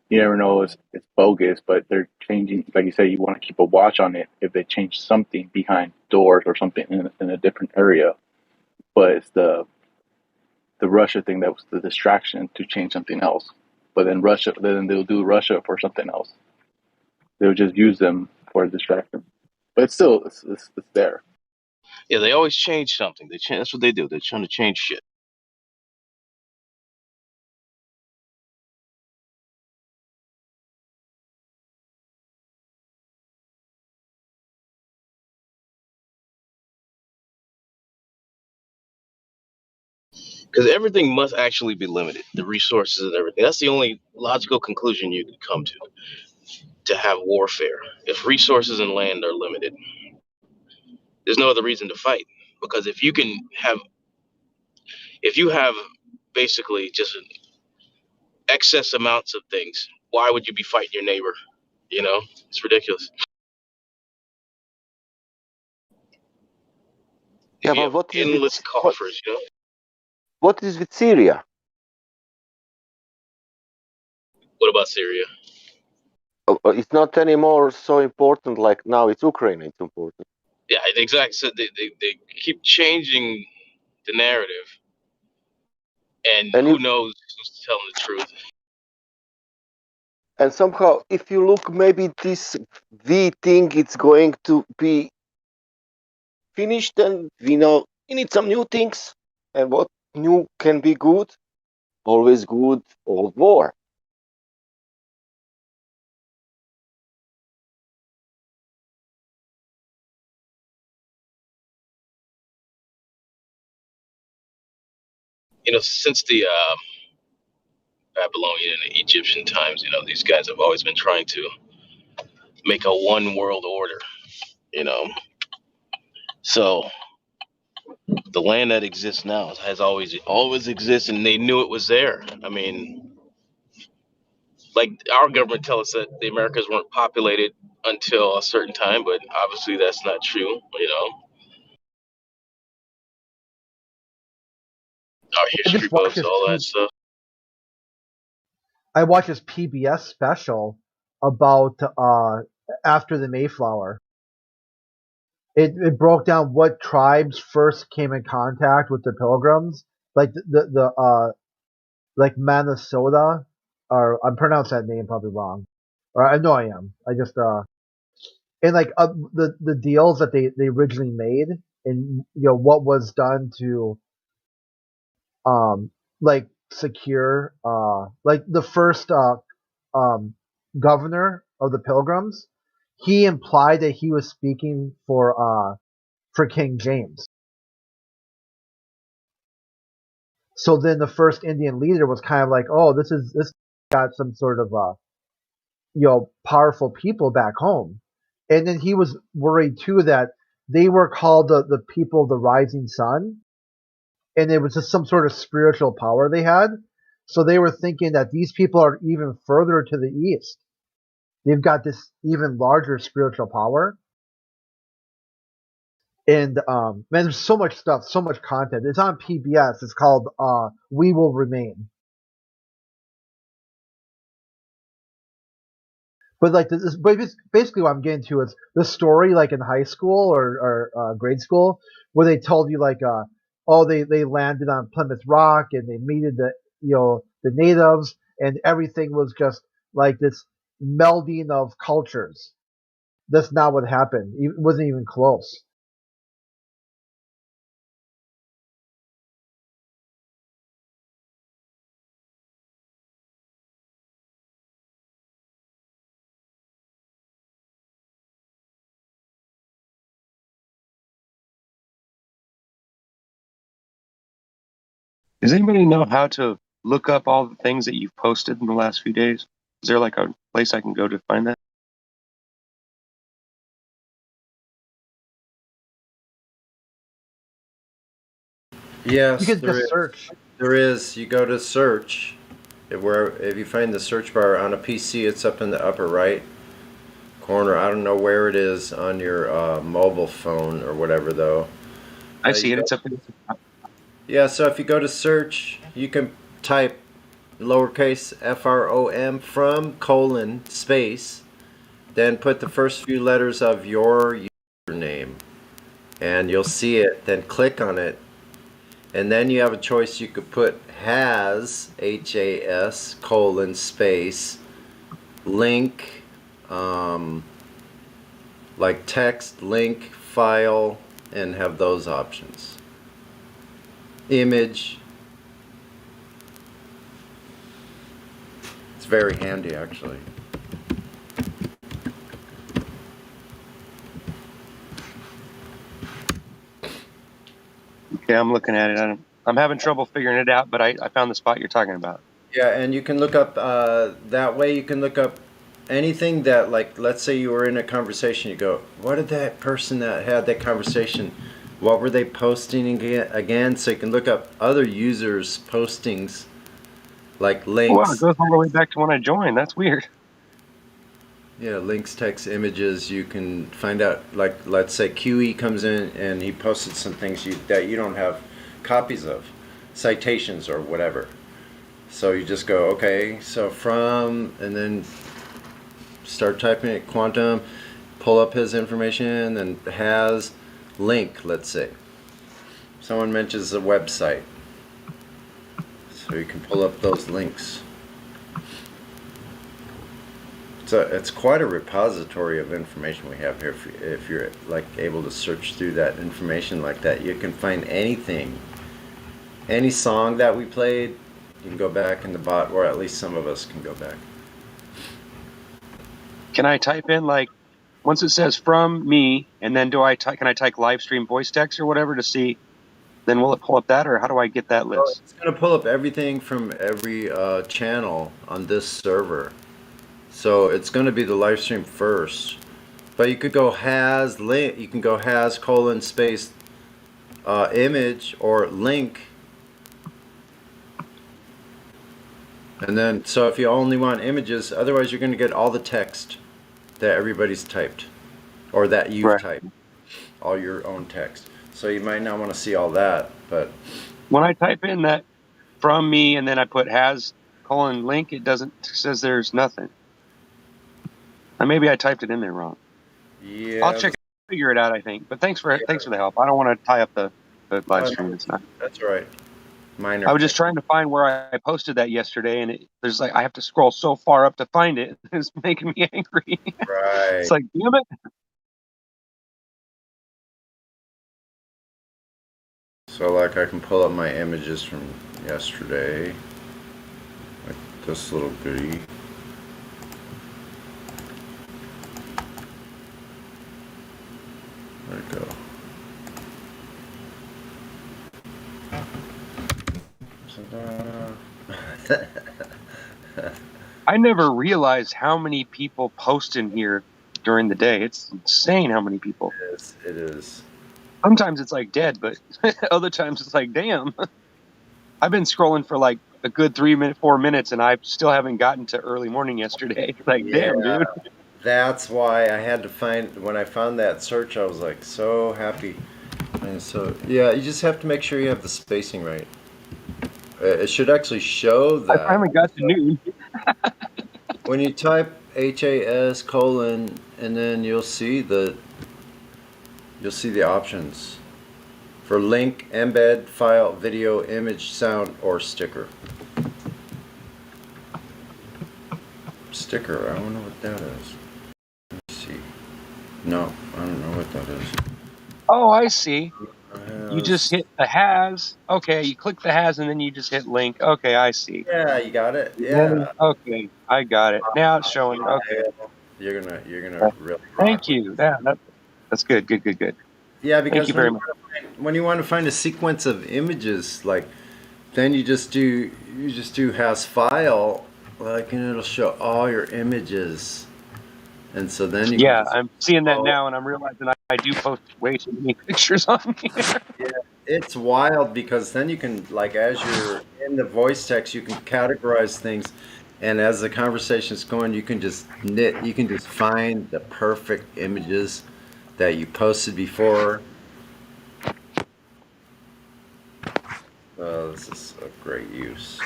You never know it's bogus, but they're changing. Like you said, you want to keep a watch on it if they change something behind doors or something in a different area. But it's the Russia thing that was the distraction to change something else. But then they'll do Russia for something else. They'll just use them for a distraction. But it's still it's there. Yeah, they always change something. That's what they do. They're trying to change shit. Because everything must actually be limited. The resources and everything. That's the only logical conclusion you could come to have warfare. If resources and land are limited, there's no other reason to fight. Because if you have basically just excess amounts of things, why would you be fighting your neighbor? You know, it's ridiculous. Yeah, If you but have endless coffers, you know. what is with Syria? What about Syria? It's not anymore so important like now it's Ukraine, it's important. Yeah, exactly. So they keep changing the narrative, and And who you knows who's telling the truth. and somehow if you look maybe this V thing it's going to be finished and we know we need some new things. And what new can be good? Always good old war. since the Babylonian and Egyptian times, these guys have always been trying to make a one world order, you know. So the land that exists now has always existed, and they knew it was there. I mean, like our government tells us that the Americas weren't populated until a certain time, but obviously that's not true, Our I history just watched books, this. all that stuff. I watched this PBS special about after the Mayflower. It broke down what tribes first came in contact with the Pilgrims, like like Minnesota, or I'm pronouncing that name probably wrong, or I know I am. I just and like the deals that they originally made, and what was done to like secure like the first um governor of the Pilgrims, he implied that he was speaking for King James. So then the first Indian leader was kind of like, oh, this got some sort of powerful people back home. And then he was worried too that they were called the people of the rising sun, and it was just some sort of spiritual power they had. So they were thinking that these people are even further to the east. They've got this even larger spiritual power. And man, there's so much stuff, so much content. It's on PBS. It's called We Will Remain. But like but basically what I'm getting to is the story like in high school or grade school where they told you like oh they landed on Plymouth Rock and they meted the natives and everything was just like this melding of cultures. That's not what happened. It wasn't even close. Does anybody know how to look up all the things that you've posted in the last few days? Is there like a place I can go to find that? Yes, You can there just is. search. There is. You go to search. If you find the search bar on a PC, it's up in the upper right corner. I don't know where it is on your mobile phone or whatever, though. I see it. It's up in. Yeah, so if you go to search, you can type lowercase from : space, then put the first few letters of your username, and you'll see it. Then click on it, and then you have a choice. You could put has space link, like text link file, and have those options. Image. It's very handy, actually. Okay, I'm looking at it. I'm having trouble figuring it out, but I found the spot you're talking about. Yeah, and you can look up, that way you can look up anything that, like, let's say you were in a conversation, you go, what did that person that had that conversation, what were they posting again? So you can look up other users' postings, like links. Wow, it goes all the way back to when I joined. That's weird. Yeah, links, text, images. You can find out, like, let's say QE comes in and he posted some things that you don't have copies of, citations or whatever. So you just go, okay, so from, and then start typing it, quantum, pull up his information, and has link, let's say. Someone mentions a website. So you can pull up those links. So it's quite a repository of information we have here. If you're like able to search through that information like that, you can find anything. Any song that we played, you can go back in the bot, or at least some of us can go back. Can I type in, like, once it says from me, and then can I type live stream voice text or whatever to see then will it pull up that, or how do I get that So list? it's going to pull up everything from every channel on this server. So it's going to be the live stream first. But you could go has link. You can go has colon space image or link. And then, so if you only want images, otherwise you're going to get all the text that everybody's typed, or that you've typed, all your own text. So you might not want to see all that, but when I type in that from me and then I put has colon link, it says there's nothing. Or maybe I typed it in there wrong. yeah, I'll figure it out, I think. But thanks for the help. I don't want to tie up the live stream. It's not. That's all right. Minor. I was just trying to find where I posted that yesterday, and there's like I have to scroll so far up to find it. It's making me angry. Right. It's like, damn it. So like I can pull up my images from yesterday, like this little goodie. Where'd it go? I never realized how many people post in here during the day. It's insane how many people. It is. Sometimes it's like dead, but other times it's like, damn. I've been scrolling for like a good 4 minutes, and I still haven't gotten to early morning yesterday. Like, damn, dude. That's why I had to find, when I found that search, I was like so happy. And so, yeah, you just have to make sure you have the spacing right. It should actually show that. I finally got to noon. When you type HAS colon, and then you'll see the options for link, embed, file, video, image, sound, or sticker. Sticker, I don't know what that is. Let me see. No, I don't know what that is. Oh, I see. You just hit the has. Okay, you click the has, and then you just hit link. Okay, I see. Yeah, you got it. Yeah. Okay, I got it. Now it's showing. Okay. You're gonna really. Thank you. Yeah, that's good. Good. Yeah, because Thank you very much. when you want to find a sequence of images, like, then you just do has file, like, and it'll show all your images, and so then you. Yeah, I'm seeing that now, and I'm realizing I do post way too many pictures on here. Yeah, it's wild because then you can, like, as you're in the voice text, you can categorize things, and as the conversation's going, you can just find the perfect images that you posted before. This is a great use.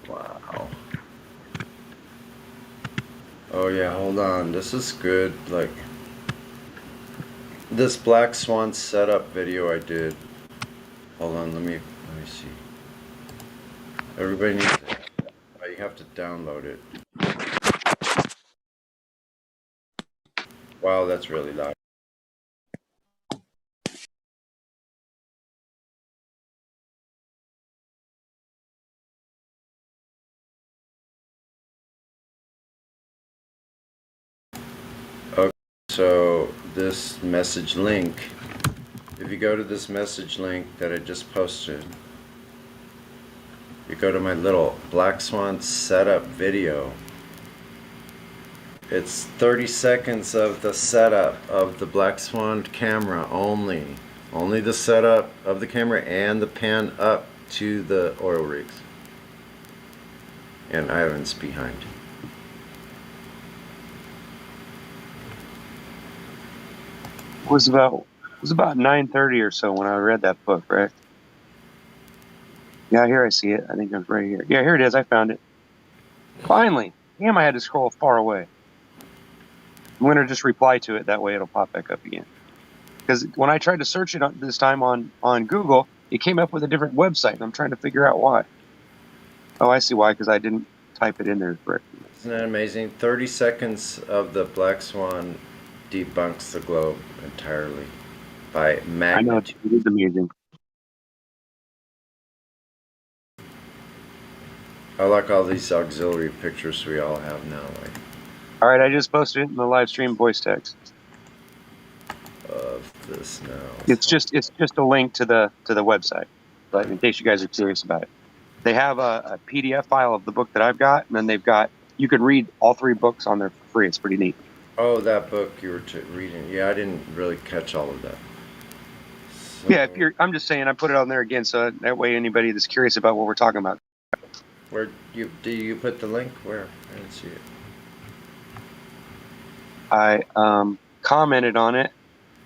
Wow. Oh yeah, hold on. This is good. Like this Black Swan setup video I did. Hold on, let me see. Everybody needs to have that. Oh, you have to download it. Wow, that's really loud. Okay, so this message link, if you go to this message link that I just posted, you go to my little Black Swan setup video. It's 30 seconds of the setup of the Black Swan camera only. Only the setup of the camera and the pan up to the oil rigs. And Ivan's behind. It was about 9:30 or so when I read that book, right? Yeah, here I see it. I think it was right here. Yeah, here it is. I found it. Finally. Damn, I had to scroll far away. I'm going to just reply to it. That way it'll pop back up again. Because when I tried to search it this time on Google, it came up with a different website. And I'm trying to figure out why. Oh, I see why. Because I didn't type it in there correctly. Isn't that amazing? 30 seconds of the Black Swan debunks the globe entirely by magnitude. I know, it is amazing. I like all these auxiliary pictures we all have now. Like, all right, I just posted it in the live stream voice text. of this now? It's just a link to the website, but in case you guys are curious about it. They have a PDF file of the book that I've got, and then you can read all 3 books on there for free. It's pretty neat. Oh, that book you were reading. Yeah, I didn't really catch all of that. So, Yeah, I'm just saying, I put it on there again, so that way anybody that's curious about what we're talking about. Where do you put the link? Where? I didn't see it. I commented on it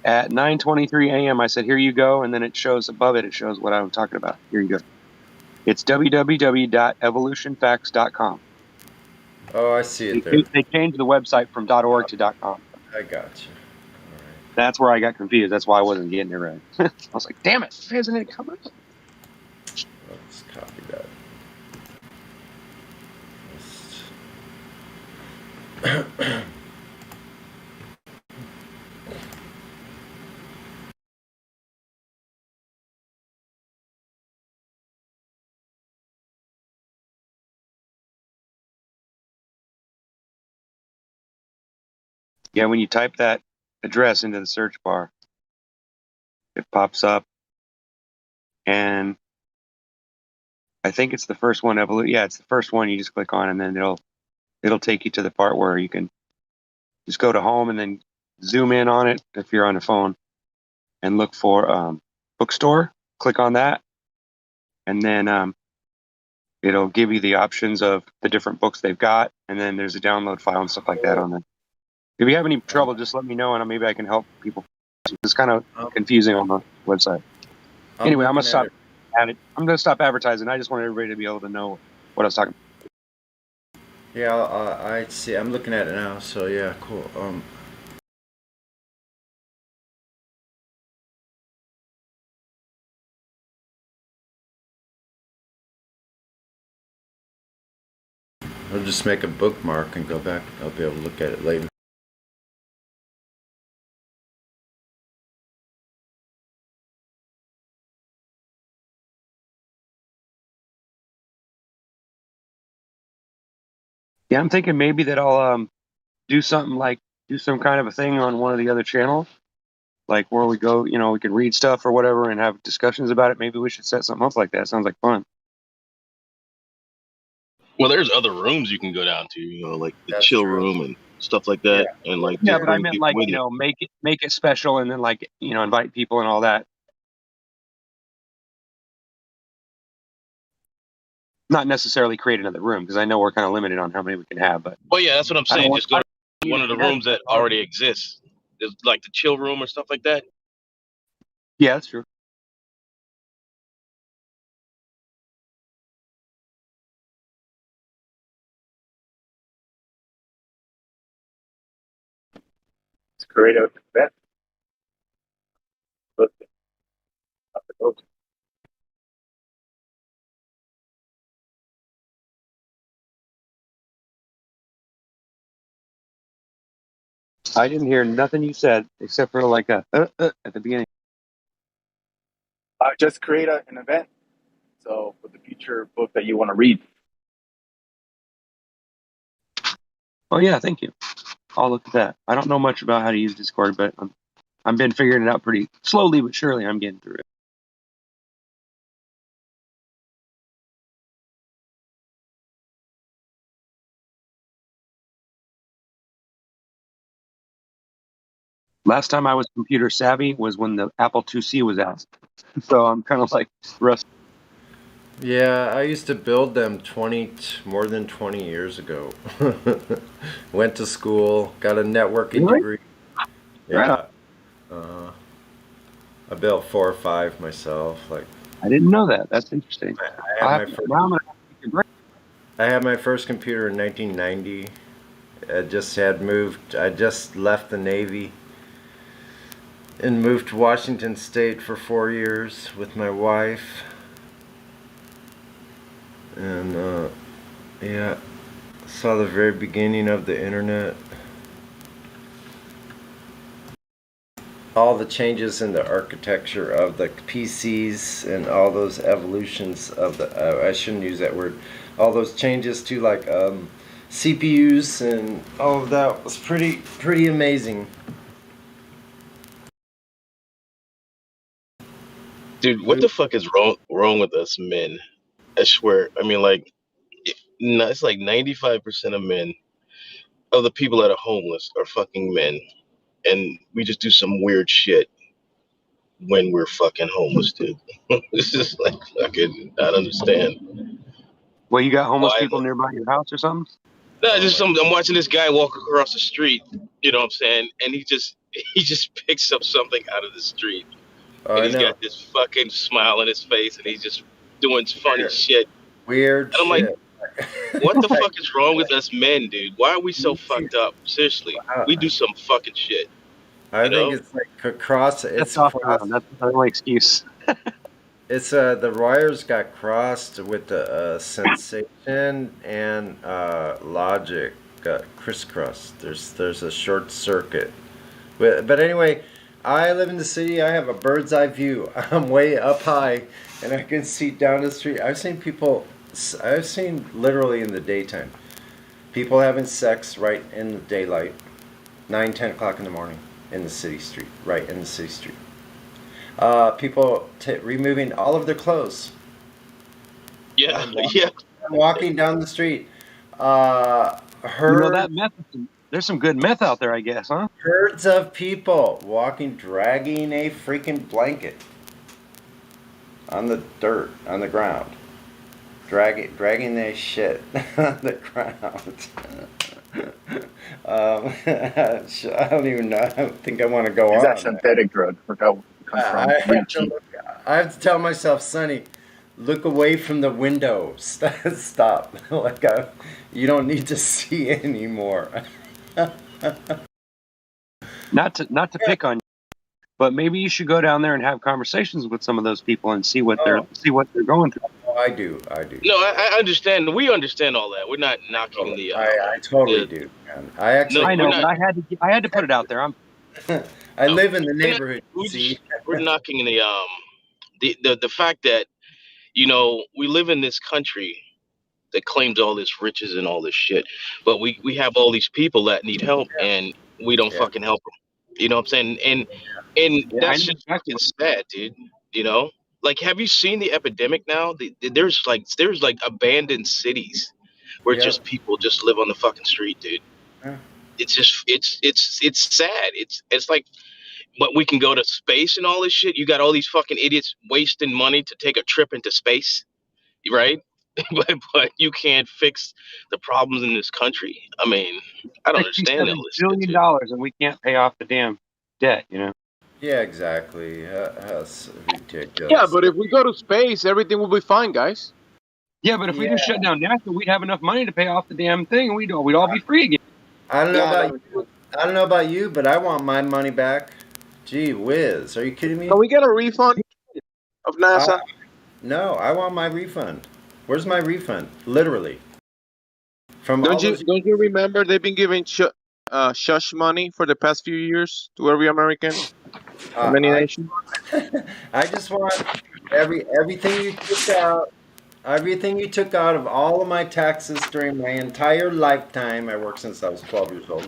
at 9:23 a.m. I said, "Here you go," and then it shows above it. It shows what I'm talking about. Here you go. It's www.evolutionfacts.com. Oh, I see it there. They changed the website from .org to .com. I got you. That's where I got confused. That's why I wasn't getting it right. I was like, "Damn it! Why isn't it coming?" Let's copy that. Yeah, when you type that address into the search bar, it pops up, and I think it's the first one. Yeah, it's the first one. You just click on, and then it'll take you to the part where you can just go to home and then zoom in on it if you're on a phone, and look for bookstore. Click on that, and then it'll give you the options of the different books they've got, and then there's a download file and stuff like that on there. If you have any trouble, just let me know, and maybe I can help people. It's kind of confusing on the website. Anyway, I'm gonna stop advertising. I just want everybody to be able to know what I was talking about. Yeah, I see. I'm looking at it now. So yeah, cool. I'll just make a bookmark and go back. I'll be able to look at it later. Yeah, I'm thinking maybe that I'll do something like do some kind of a thing on one of the other channels, like where we go, we can read stuff or whatever and have discussions about it. Maybe we should set something up like that. Sounds like fun. Well, there's other rooms you can go down to, like the chill room and stuff like that, and like Yeah, just but I bring meant people like with you. make it special, and then like invite people and all that. Not necessarily create another room, because I know we're kind of limited on how many we can have. But Well, yeah, that's what I'm I don't saying. want- Just go to one of the rooms that already exists. There's like the chill room or stuff like that. Yeah, that's true. It's great out there. I didn't hear nothing you said except for like a at the beginning. Just create an event. So for the future book that you want to read. Oh yeah, thank you. I'll look at that. I don't know much about how to use Discord, but I've been figuring it out pretty slowly but surely. I'm getting through it. Last time I was computer savvy was when the Apple IIc was out. So I'm kind of like rusty. Yeah, I used to build them more than 20 years ago. Went to school, got a networking degree. Yeah. I built 4 or 5 myself. I didn't know that. That's interesting. I had my first computer in 1990. I just left the Navy and moved to Washington State for 4 years with my wife. And yeah, saw the very beginning of the internet. All the changes in the architecture of the PCs and all those evolutions of the I shouldn't use that word. All those changes to like CPUs and all of that was pretty amazing. Dude, what the fuck is wrong with us men? I swear. I mean, like, it's like 95% of men, of the people that are homeless, are fucking men, and we just do some weird shit when we're fucking homeless, dude. It's just like fucking not understand. Well, you got homeless Why? people nearby your house or something? No, just some. I'm watching this guy walk across the street. You know what I'm saying? And he just picks up something out of the street, Oh, and I he's know. got this fucking smile on his face, and he's just doing funny shit. Weird And I'm like, shit. what the Like, fuck is wrong with us men, dude? Why are we so fucked up? Seriously, we do some fucking shit. I You think know? it's like cross. That's It's off. cross. That's the only excuse. It's the wires got crossed with the sensation and logic got crisscrossed. There's a short circuit. But anyway, I live in the city. I have a bird's eye view. I'm way up high, and I can see down the street. I've seen people. I've seen literally in the daytime, people having sex right in the daylight, 9, 10 o'clock in the morning in the city street, right in the city street. People removing all of their clothes. Yeah, Walking, yeah. walking down the street. You know that Herds, meth. There's some good meth out there, I guess, huh? herds of people walking, dragging a freaking blanket on the dirt, on the ground. Dragging their shit on the ground. I don't even know. I don't think I want to go Is on. that synthetic drug? Forgot where it comes from. Really cheap. I have to tell myself, Sonny, look away from the window. Stop. Like you don't need to see anymore. Not to pick on you, but maybe you should go down there and have conversations with some of those people and see what they're going through. Oh, I do. No, I understand. We understand all that. We're not knocking the. I totally do, man. I actually. I know, but I had to put it out there. I live in the neighborhood. We're knocking the fact that we live in this country that claims all this riches and all this shit, but we have all these people that need help and we don't fucking help them. You know what I'm saying? And that's just fucking sad, dude. You know, like, have you seen the epidemic now? There's like abandoned cities where just people just live on the fucking street, dude. It's just it's sad. It's like, but we can go to space and all this shit. You got all these fucking idiots wasting money to take a trip into space, right? but you can't fix the problems in this country. I mean, I don't understand all $67 this shit, dude. billion, and we can't pay off the damn debt. You know. Yeah, exactly. That's ridiculous. Yeah, but if we go to space, everything will be fine, guys. Yeah, but if we just shut down NASA, we'd have enough money to pay off the damn thing, and we'd all be free again. I don't know about you. I don't know about you, but I want my money back. Gee whiz, are you kidding me? Can we get a refund of NASA? No, I want my refund. Where's my refund? Literally. Don't you remember they've been giving shush money for the past few years to every American, many nations? I just want everything you took out. Everything you took out of all of my taxes during my entire lifetime. I worked since I was 12 years old.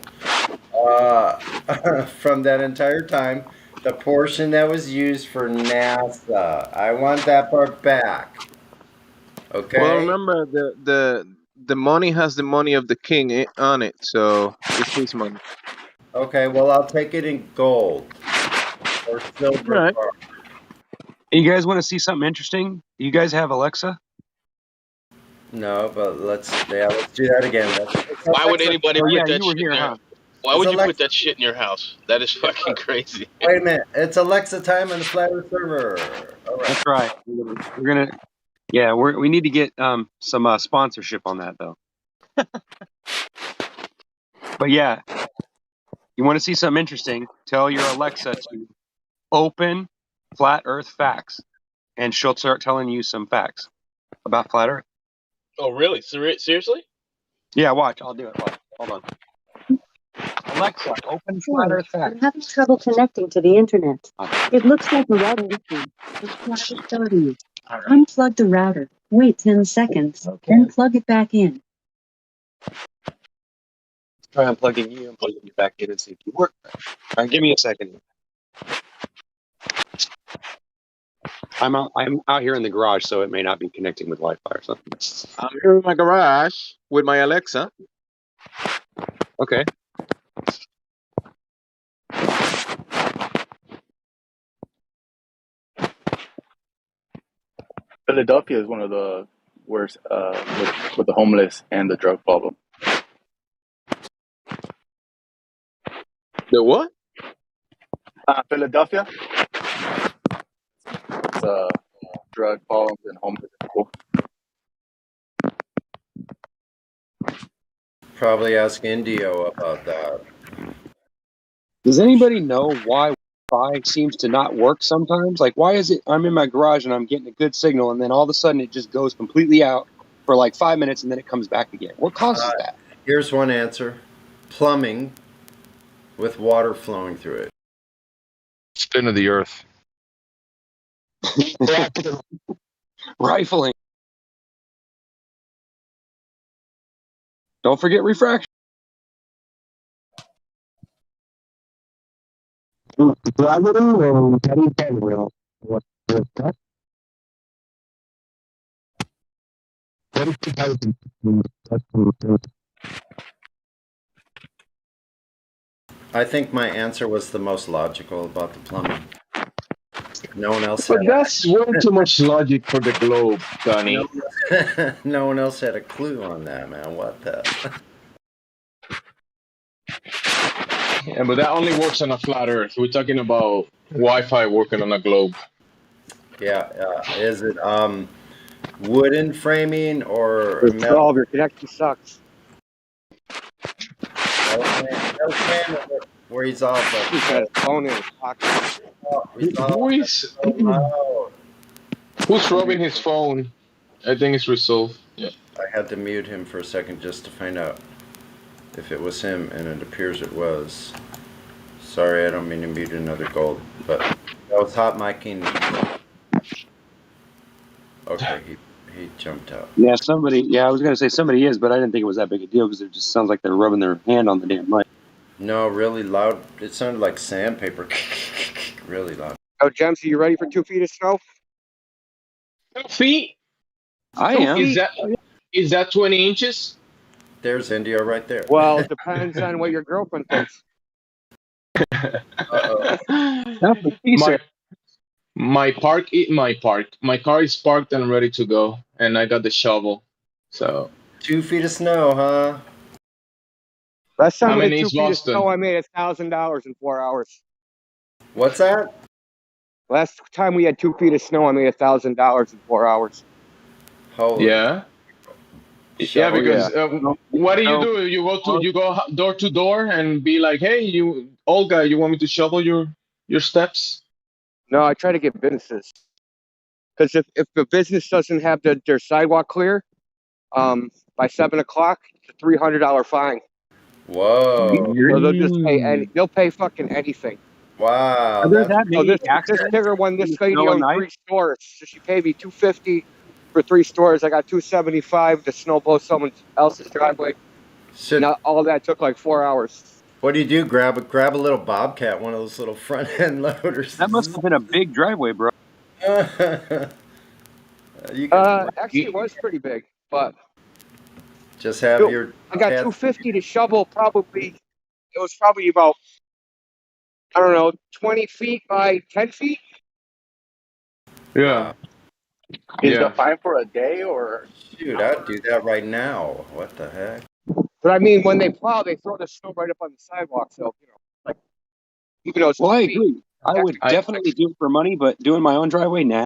From that entire time, the portion that was used for NASA, I want that part back. Okay. Well, remember the money has the money of the king on it, so it's his money. Okay. Well, I'll take it in gold or silver. Right. You guys want to see something interesting? You guys have Alexa? No, but let's do that again. Why would anybody put that you were shit here, in there? huh? Why would you put that shit in your house? That is fucking crazy. Wait a minute. It's Alexa time on the Flat Earth server. All right. That's right. We're gonna. Yeah, we need to get some sponsorship on that though. But yeah, you want to see something interesting? Tell your Alexa to open Flat Earth facts, and she'll start telling you some facts about Flat Earth. Oh, really? Seriously? Yeah, watch. I'll do it. Watch. Hold on. Alexa, open Flat Earth facts. I'm having trouble connecting to the internet. It looks like the router issue. It's starting you. Unplug the router. Wait 10 seconds. Then plug it back in. Let's try unplugging you and plugging you back in and see if you work. All right, give me a second. I'm out here in the garage, so it may not be connecting with Wi-Fi or something. I'm here in my garage with my Alexa. Okay. Philadelphia is one of the worst with the homeless and the drug problem. The what? Philadelphia. It's drug problems and homeless people. Probably ask Indio about that. Does anybody know why Wi-Fi seems to not work sometimes? Like, why is it I'm in my garage and I'm getting a good signal, and then all of a sudden it just goes completely out for like 5 minutes, and then it comes back again? What causes that? Here's one answer. Plumbing with water flowing through it. Spin of the earth. Rifling. Don't forget refraction. I think my answer was the most logical about the plumbing. No one else But had that's way too much logic for the globe, Donnie. no one else had a clue on that, man. What the? Yeah, but that only works on a flat Earth. We're talking about Wi-Fi working on a globe. Yeah, is it wooden framing or It's metal? 12. Your connection sucks. Where he's off. He's got his phone in his pocket. Who's rubbing his phone? I think it's resolved. Yeah. I had to mute him for a second just to find out if it was him, and it appears it was. Sorry, I don't mean to mute another gold, but that was hot micing. Okay, he jumped out. Yeah, somebody. Yeah, I was gonna say somebody is, but I didn't think it was that big a deal because it just sounds like they're rubbing their hand on the damn mic. No, really loud. It sounded like sandpaper. Really loud. Oh, James, are you ready for 2 feet of snow? 2 feet? I am. Is that 20 inches? There's India right there. Well, it depends on what your girlfriend thinks. My car is parked and ready to go, and I got the shovel. So 2 feet of snow, huh? Last time I'm I in had 2 East feet of Boston. snow, I made $1,000 in 4 hours. What's that? Last time we had 2 feet of snow, I made $1,000 in 4 hours. Holy. Yeah. Yeah, because what do? You go door to door and be like, "Hey, Olga, you want me to shovel your steps?" No, I try to get businesses. Because if the business doesn't have their sidewalk clear by 7 o'clock, it's a $300 fine. Whoa. So they'll pay fucking anything. Wow. This bigger one, this lady owned 3 stores. So she paid me $250 for 3 stores. I got $275 to snow blow someone else's driveway. Now, all that took like 4 hours. What do you do? Grab a little bobcat, one of those little front end loaders. That must have been a big driveway, bro. Actually, it was pretty big, but just have I got $250 to shovel. It was probably about, I don't know, 20 feet by 10 feet. Yeah. Is the fine for a day or? Shoot, I'd do that right now. What the heck? But I mean, when they plow, they throw the snow right up on the sidewalk. So, like, even though it's I agree. I would definitely do it for money, but doing my own driveway, nah.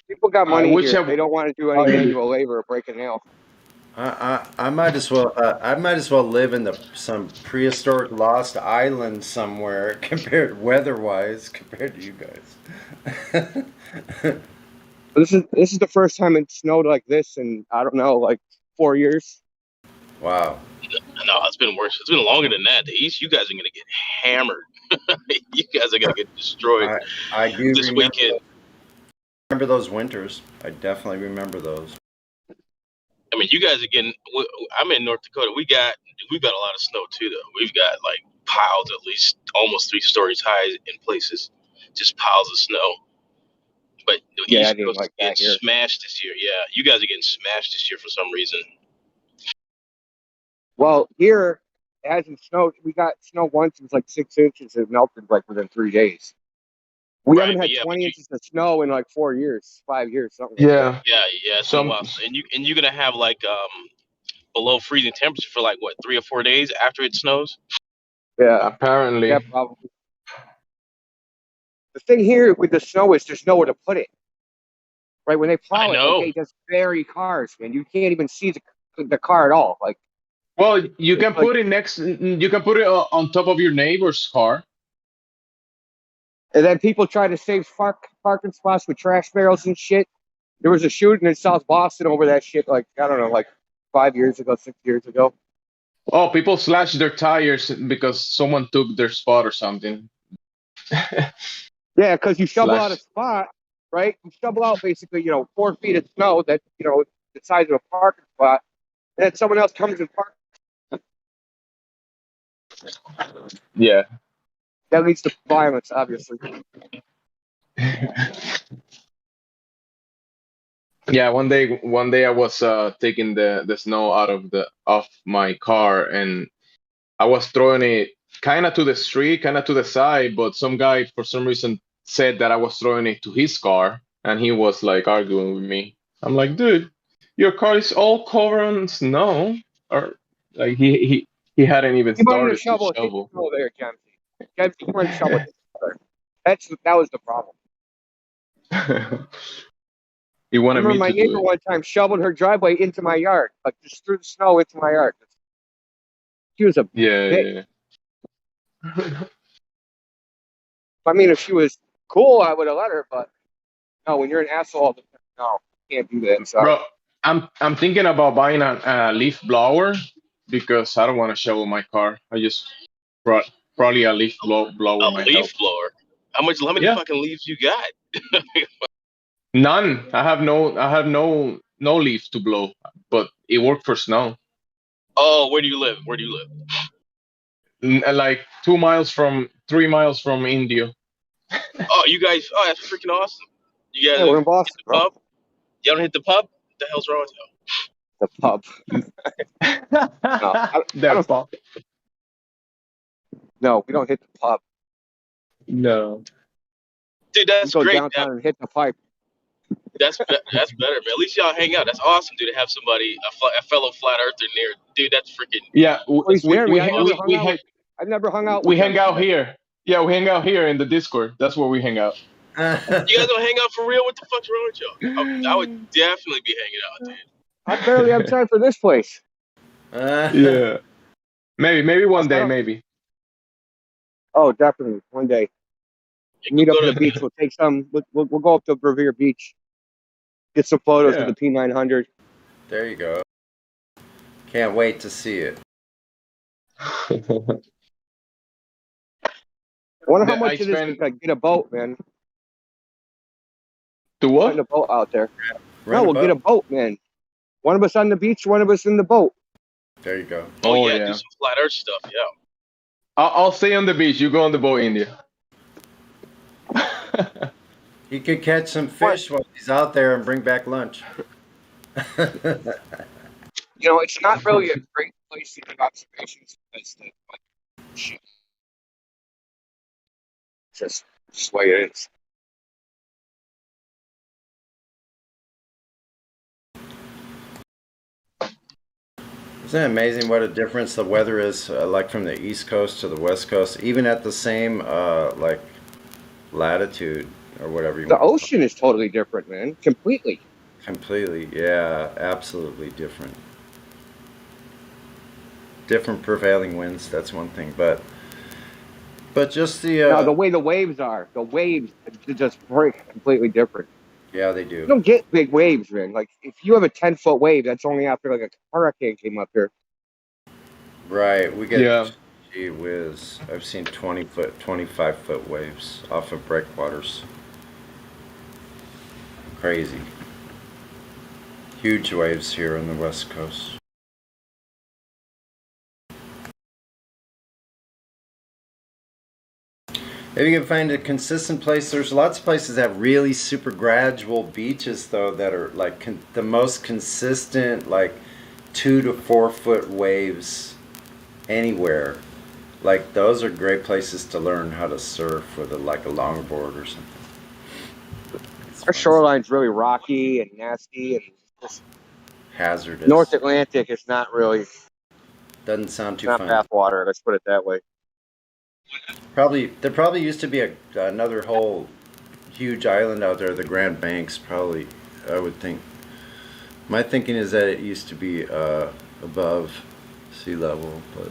People got money wish here. They don't want to do any manual labor or break a nail. I might as well. I might as well live in some prehistoric lost island somewhere, compared weather-wise, compared to you guys. This is the first time it snowed like this in, I don't know, like 4 years. Wow. No, it's been worse. It's been longer than that. The East, you guys are gonna get hammered. You guys are gonna get destroyed. I do this weekend. Remember those winters? I definitely remember those. I mean, you guys are getting. I'm in North Dakota. We got a lot of snow too, though. We've got like piles at least almost 3 stories high in places, just piles of snow. But the Yeah, I East didn't Coast is like getting that here. smashed this year. Yeah, you guys are getting smashed this year for some reason. Well, here it hasn't snowed. We got snow once. It was like 6 inches. It melted like within 3 days. We Right, haven't but had yeah, 20 inches of snow in like 4 years, 5 years, something like that. Yeah. yeah, it's been a Some. while. And you're gonna have like below freezing temperature for like what 3 or 4 days after it snows. Yeah, Apparently. probably. The thing here with the snow is there's nowhere to put it. Right when they plow it, like know. they just bury cars, man. You can't even see the car at all. Like, Well, you can it's like, put it next. You can put it on top of your neighbor's car. and then people try to save parking spots with trash barrels and shit. There was a shooting in South Boston over that shit. Like, I don't know, like 5 years ago, 6 years ago. Oh, people slash their tires because someone took their spot or something. Yeah, because you shovel out a Slash. spot, right? You shovel out basically, 4 feet of snow that, the size of a parking spot, and then someone else comes and parks. Yeah. That leads to violence, obviously. Yeah, one day I was taking the snow out of my car, and I was throwing it kind of to the street, kind of to the side, but some guy for some reason said that I was throwing it to his car, and he was like arguing with me. I'm like, dude, your car is all covered in snow, or like he hadn't even You wanted to started to shovel his shovel. snow there, Jemsy. You wanted to shovel his car. That was the problem. He I wanted remember me my to do neighbor it. one time shoveled her driveway into my yard, like just threw the snow into my yard. She was a Yeah, bitch. yeah. I mean, if she was cool, I would have let her, but no, when you're an asshole, no, you can't do that. Sorry. Bro, I'm thinking about buying a leaf blower because I don't want to shovel my car. I just probably a blower A might help. leaf blower. How many Yeah, fucking leaves you got? none. I have no leaf to blow, but it worked for snow. Oh, where do you live? Like 3 miles from India. Oh, you guys. Oh, that's freaking awesome. You guys Yeah, we're in hit Boston, the bro. pub? Y'all don't hit the pub? What the hell's wrong with y'all? The pub. No, I That don't. pop. No, we don't hit the pub. No. Dude, We that's go great. downtown and hit the pipe. That's better, man. At least y'all hang out. That's awesome, dude. To have somebody, a fellow flat earther near, dude. That's freaking. Yeah, Oh, he's we near me. we I ha- never we hung we, out ha- with. I've never hung out we with them. hang out here. Yeah, we hang out here in the Discord. That's where we hang out. You guys don't hang out for real? What the fuck's wrong with y'all? I would definitely be hanging out, dude. I barely have time for this place. Yeah. Maybe one day, maybe. Oh, definitely one day. Meet up at the beach. We'll take some. We'll go up to Revere Beach. Get some photos of Yeah. the P900. There you go. Can't wait to see it. I wonder how I much it is spent to get a boat, man. to what? Rent a boat out there. Rent No, a we'll get a boat, man. One of us on the beach, one of us in the boat. There you go. Oh yeah, do some flat Earth stuff. Yeah. I'll stay on the beach. You go on the boat, India. He could catch some fish while he's out there and bring back lunch. It's not really a great place to do observations because shit. Just the way it is. Isn't it amazing what a difference the weather is, like from the East Coast to the West Coast, even at the same like latitude or whatever you The want. ocean is totally different, man. Completely. Completely, yeah, absolutely different. Different prevailing winds. That's one thing, but just the Now the way the waves are just break completely different. yeah, they You do. don't get big waves, man. Like if you have a 10-foot wave, that's only after like a hurricane came up here. Right, we get. Yeah. Gee whiz, I've seen 20-foot, 25-foot waves off of breakwaters. Crazy. Huge waves here on the West Coast. If you can find a consistent place, there's lots of places that have really super gradual beaches though that are like the most consistent, like 2 to 4 foot waves anywhere. Like those are great places to learn how to surf with like a longboard or something. Our shoreline's really rocky and nasty and just hazardous. North Atlantic is not really. Doesn't sound too not fun. bathwater. Let's put it that way. There probably used to be another whole huge island out there, the Grand Banks. Probably, I would think. My thinking is that it used to be above sea level, but.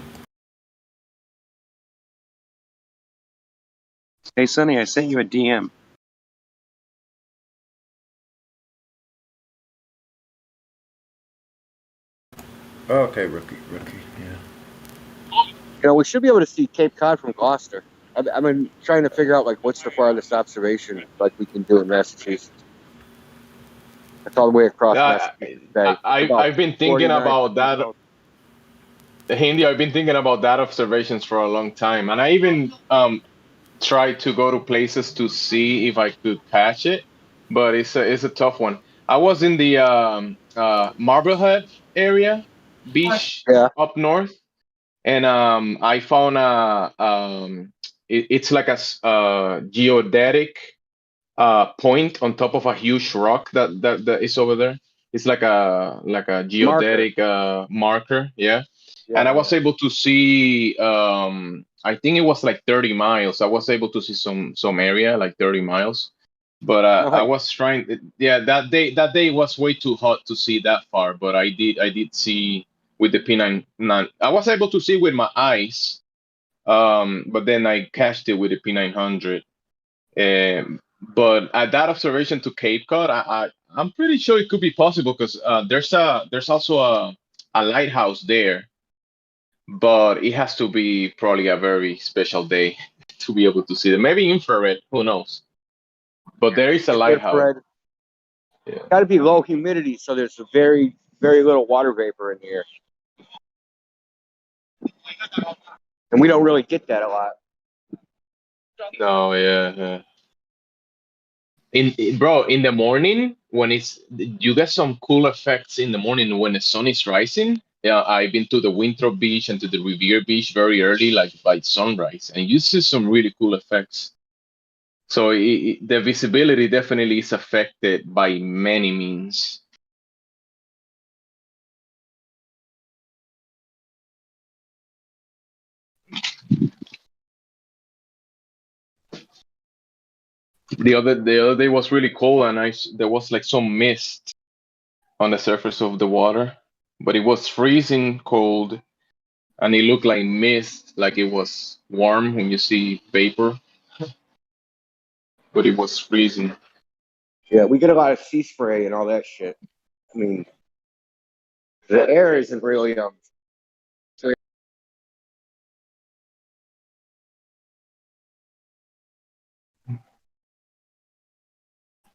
Hey, Sonny, I sent you a DM. Oh, okay, rookie, yeah. You know, we should be able to see Cape Cod from Gloucester. I've been trying to figure out like what's the farthest observation like we can do in Massachusetts. That's all the way across Massachusetts Bay. I've been thinking about that. Hindi, I've been thinking about that observations for a long time, and I even tried to go to places to see if I could catch it, but it's a tough one. I was in the Marblehead area, beach up north, and I found it's like a geodetic point on top of a huge rock that is over there. It's like a geodetic marker, yeah. And I was able to see I think it was like 30 miles. I was able to see some area like 30 miles. But I was trying, that day was way too hot to see that far, but I did see with the P9. I was able to see with my eyes, but then I catched it with the P900. But at that observation to Cape Cod, I'm pretty sure it could be possible because there's also a lighthouse there, but it has to be probably a very special day to be able to see it. Maybe infrared, who knows? But there is a lighthouse. Yeah. Got to be low humidity, so there's a very, very little water vapor in the air, and we don't really get that a lot. No, yeah. Bro, in the morning when you get some cool effects in the morning when the sun is rising. Yeah, I've been to the Winthrop Beach and to the Revere Beach very early, like by sunrise, and you see some really cool effects. So the visibility definitely is affected by many means. The other day was really cold, and there was like some mist on the surface of the water, but it was freezing cold, and it looked like mist, like it was warm when you see vapor, but it was freezing. Yeah, we get a lot of sea spray and all that shit. I mean, the air isn't really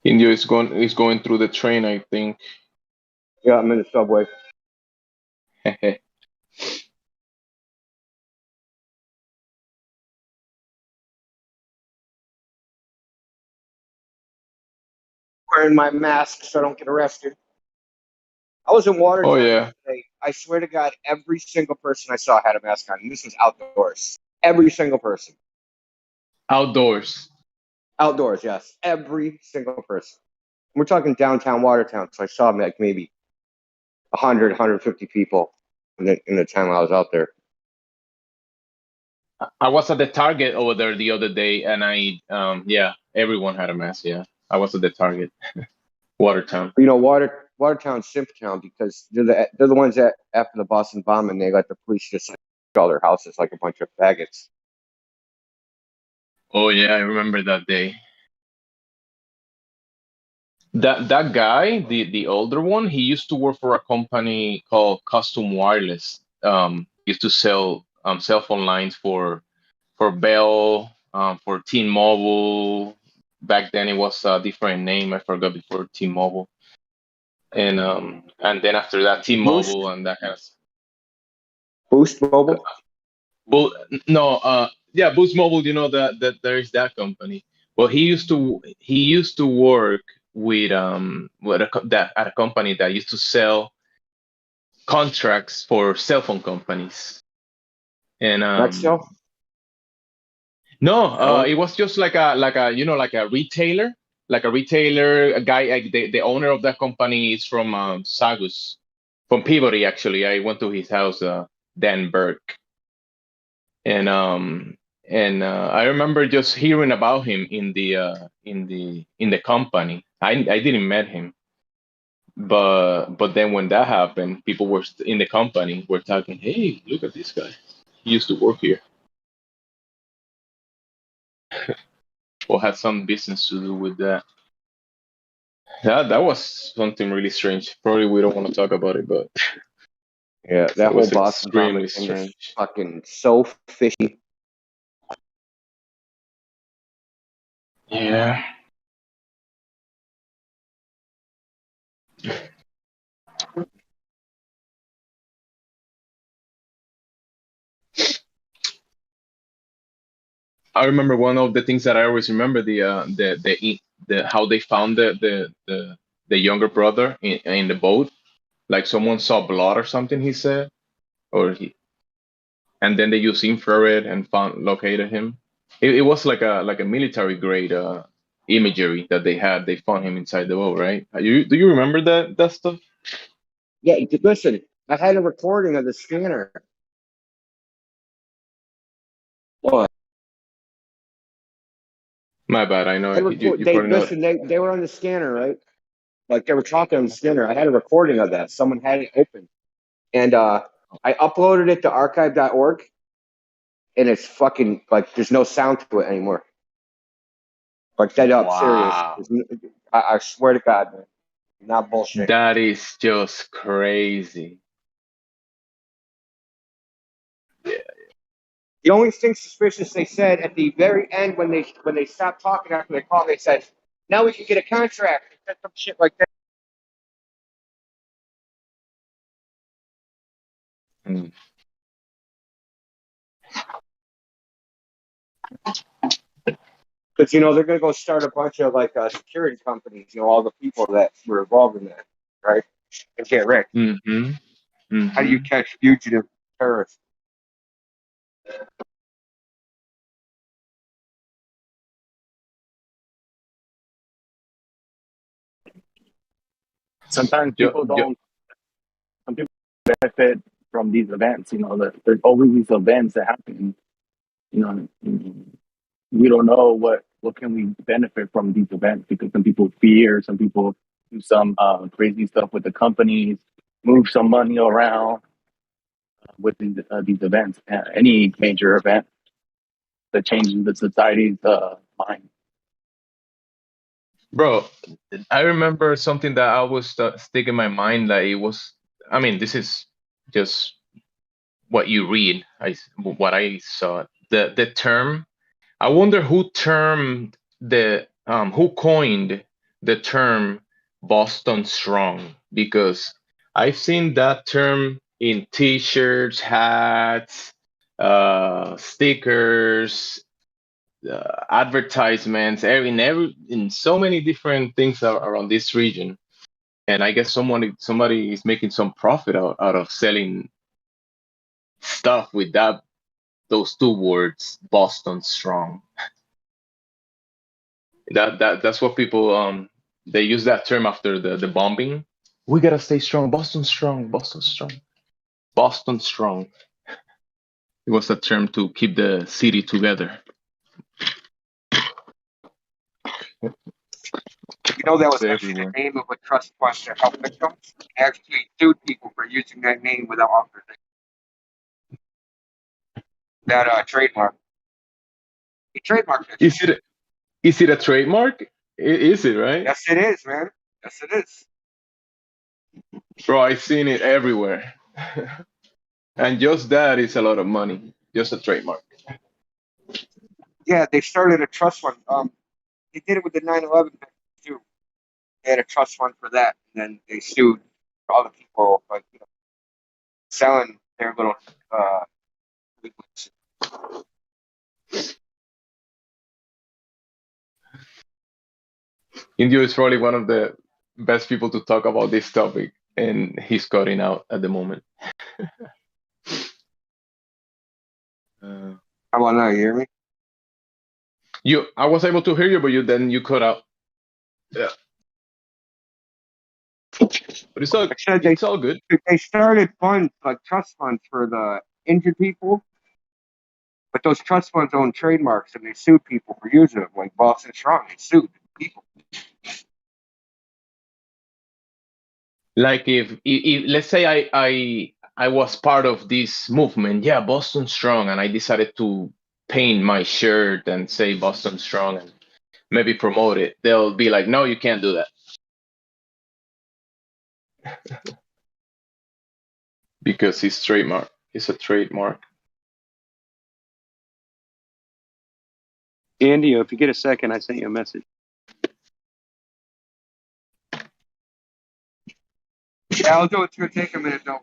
India is going through the train, I think. Yeah, I'm in the subway. Wearing my mask so I don't get arrested. I was in Watertown today. I swear to God, every single person I saw had a mask on, and this was outdoors. Every single person. Outdoors, yes. Every single person. We're talking downtown Watertown, so I saw like maybe 100, 150 people in the time I was out there. I was at the Target over there the other day, and everyone had a mask. Yeah, I was at the Target, Watertown. You know, Watertown's simp town because they're the ones that after the Boston bombing, they let the police just all their houses like a bunch of faggots. Oh yeah, I remember that day. That guy, the older one, he used to work for a company called Custom Wireless. Used to sell cell phone lines for Bell, for T-Mobile. Back then it was a different name. I forgot before T-Mobile. And then after that T-Mobile and that kind of Boost Mobile. Well, no, yeah, Boost Mobile. You know that there is that company. Well, he used to work with at a company that used to sell contracts for cell phone companies. And Nextel? no, No. it was just like a like a retailer, a guy. The owner of that company is from Sagus, from Peabody. Actually, I went to his house, Dan Burke, and I remember just hearing about him in the company. I didn't met him, but then when that happened, people were in the company were talking, "Hey, look at this guy. He used to work here, or had some business to do with that." That was something really strange. Probably we don't want to talk about it, but Yeah, it that whole was Boston extremely Comics thing is strange. fucking so fishy. Yeah. I remember one of the things that I always remember the how they found the younger brother in the boat. Like someone saw blood or something, he said, or and then they used infrared and found located him. It was like a military grade imagery that they had. They found him inside the boat, right? Do you remember that stuff? Yeah, listen, I had a recording of the scanner. What? My bad. I know you They probably know. listen. They were on the scanner, right? Like they were talking on the scanner. I had a recording of that. Someone had it open, and I uploaded it to archive.org, and it's fucking like there's no sound to it anymore. Like dead up, serious. Wow. I swear to God, man, not bullshit. That is just crazy. The only thing suspicious they said at the very end when they stopped talking after the call, they said, "Now we can get a contract." They said some shit like that. Mm. Because they're gonna go start a bunch of like security companies. All the people that were involved in that, right? And get rich. Mm-hmm. How do you Mm-hmm. catch fugitive terrorists? Sometimes Yo, people yo, don't. Some people benefit from these events. There's always these events that happen. You know, we don't know what can we benefit from these events because some people fear, some people do some crazy stuff with the companies, move some money around with these events. Any major event that changes the society's mind. bro, I remember something that I was stick in my mind. Like it was. I mean, this is just what you read. What I saw. The term. I wonder who coined the term Boston Strong, because I've seen that term in T-shirts, hats, stickers, advertisements, in so many different things around this region. And I guess somebody is making some profit out of selling stuff with those two words, Boston Strong. That's what people they use that term after the bombing. We gotta stay strong, Boston strong, Boston strong, Boston strong. It was a term to keep the city together. That was It's actually everywhere. the name of a trust fund to help victims. They actually sued people for using that name without authorization. That trademark. He trademarked that Is shit. it a trademark? Is it right? Yes, it is, man. Yes, it is. Bro, I've seen it everywhere. And just that is a lot of money. Just a trademark. Yeah, they started a trust fund. They did it with the 9/11 too. They had a trust fund for that, and then they sued all the people like selling their little. Indio is probably one of the best people to talk about this topic, and he's cutting out at the moment. How about now? You hear me? I was able to hear you, but you cut out. Yeah, but it's all good. They started funds like trust funds for the injured people, but those trust funds own trademarks and they sued people for using them. Like Boston Strong, they sued people. Like if let's say I was part of this movement, yeah, Boston Strong, and I decided to paint my shirt and say Boston Strong and maybe promote it, they'll be like, no, you can't do that. Because it's trademark. It's a trademark. Andy, if you get a second, I sent you a message. Yeah, I'll do it. It's gonna take a minute though.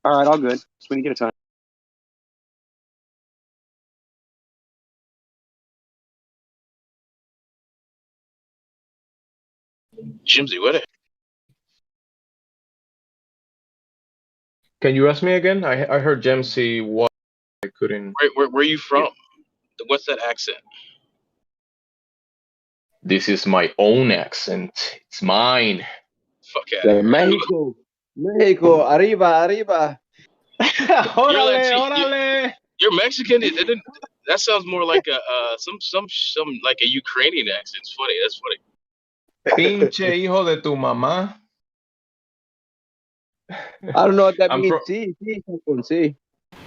All right, all good. Just when you get a time. Jimsy, what? Can you ask me again? I heard Jamesy what I couldn't. Where are you from? What's that accent? This is my own accent. It's mine. Fuck out. Mexico. Mexico. Arriba, arriba. Órale. You're Mexican. That sounds more like a some like a Ukrainian accent. It's funny. That's funny. Pinche hijo de tu mamá. I don't know what that means. Sí.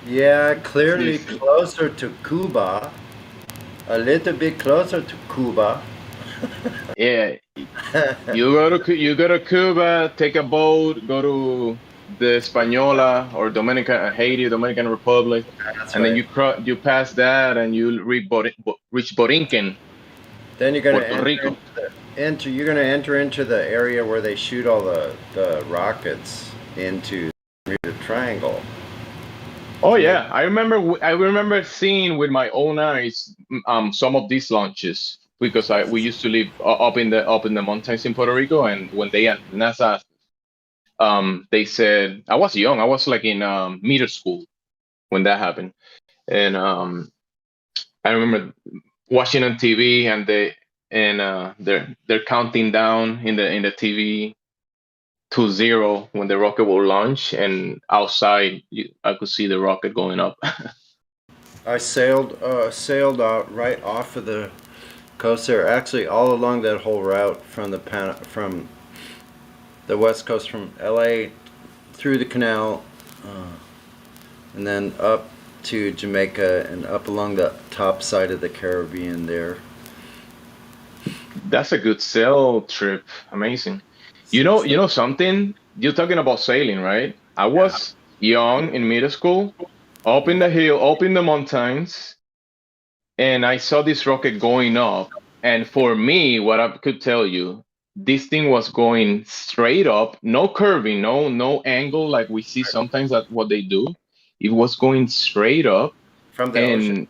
Yeah, clearly closer to Cuba. A little bit closer to Cuba. Yeah. You go to Cuba, take a boat, go to the Española or Haiti, Dominican Republic, and then you pass that and you reach Borinquen. Then you're gonna Puerto Rico. you're gonna enter into the area where they shoot all the rockets into the Bermuda Triangle. Oh yeah, I remember seeing with my own eyes some of these launches because we used to live up in the mountains in Puerto Rico, and when NASA they said I was young, I was like in middle school when that happened, and I remember watching on TV and they're counting down in the TV to 0 when the rocket will launch, and outside I could see the rocket going up. I sailed out right off of the coast there, actually all along that whole route from the west coast, from LA through the canal, and then up to Jamaica and up along the top side of the Caribbean there. That's a good sail trip. Amazing. You know something? You're talking about sailing, right? I was young in middle school, up in the hill, up in the mountains, and I saw this rocket going up. And for me, what I could tell you, this thing was going straight up, no curving, no angle like we see sometimes at what they do. It was going straight up from the ocean.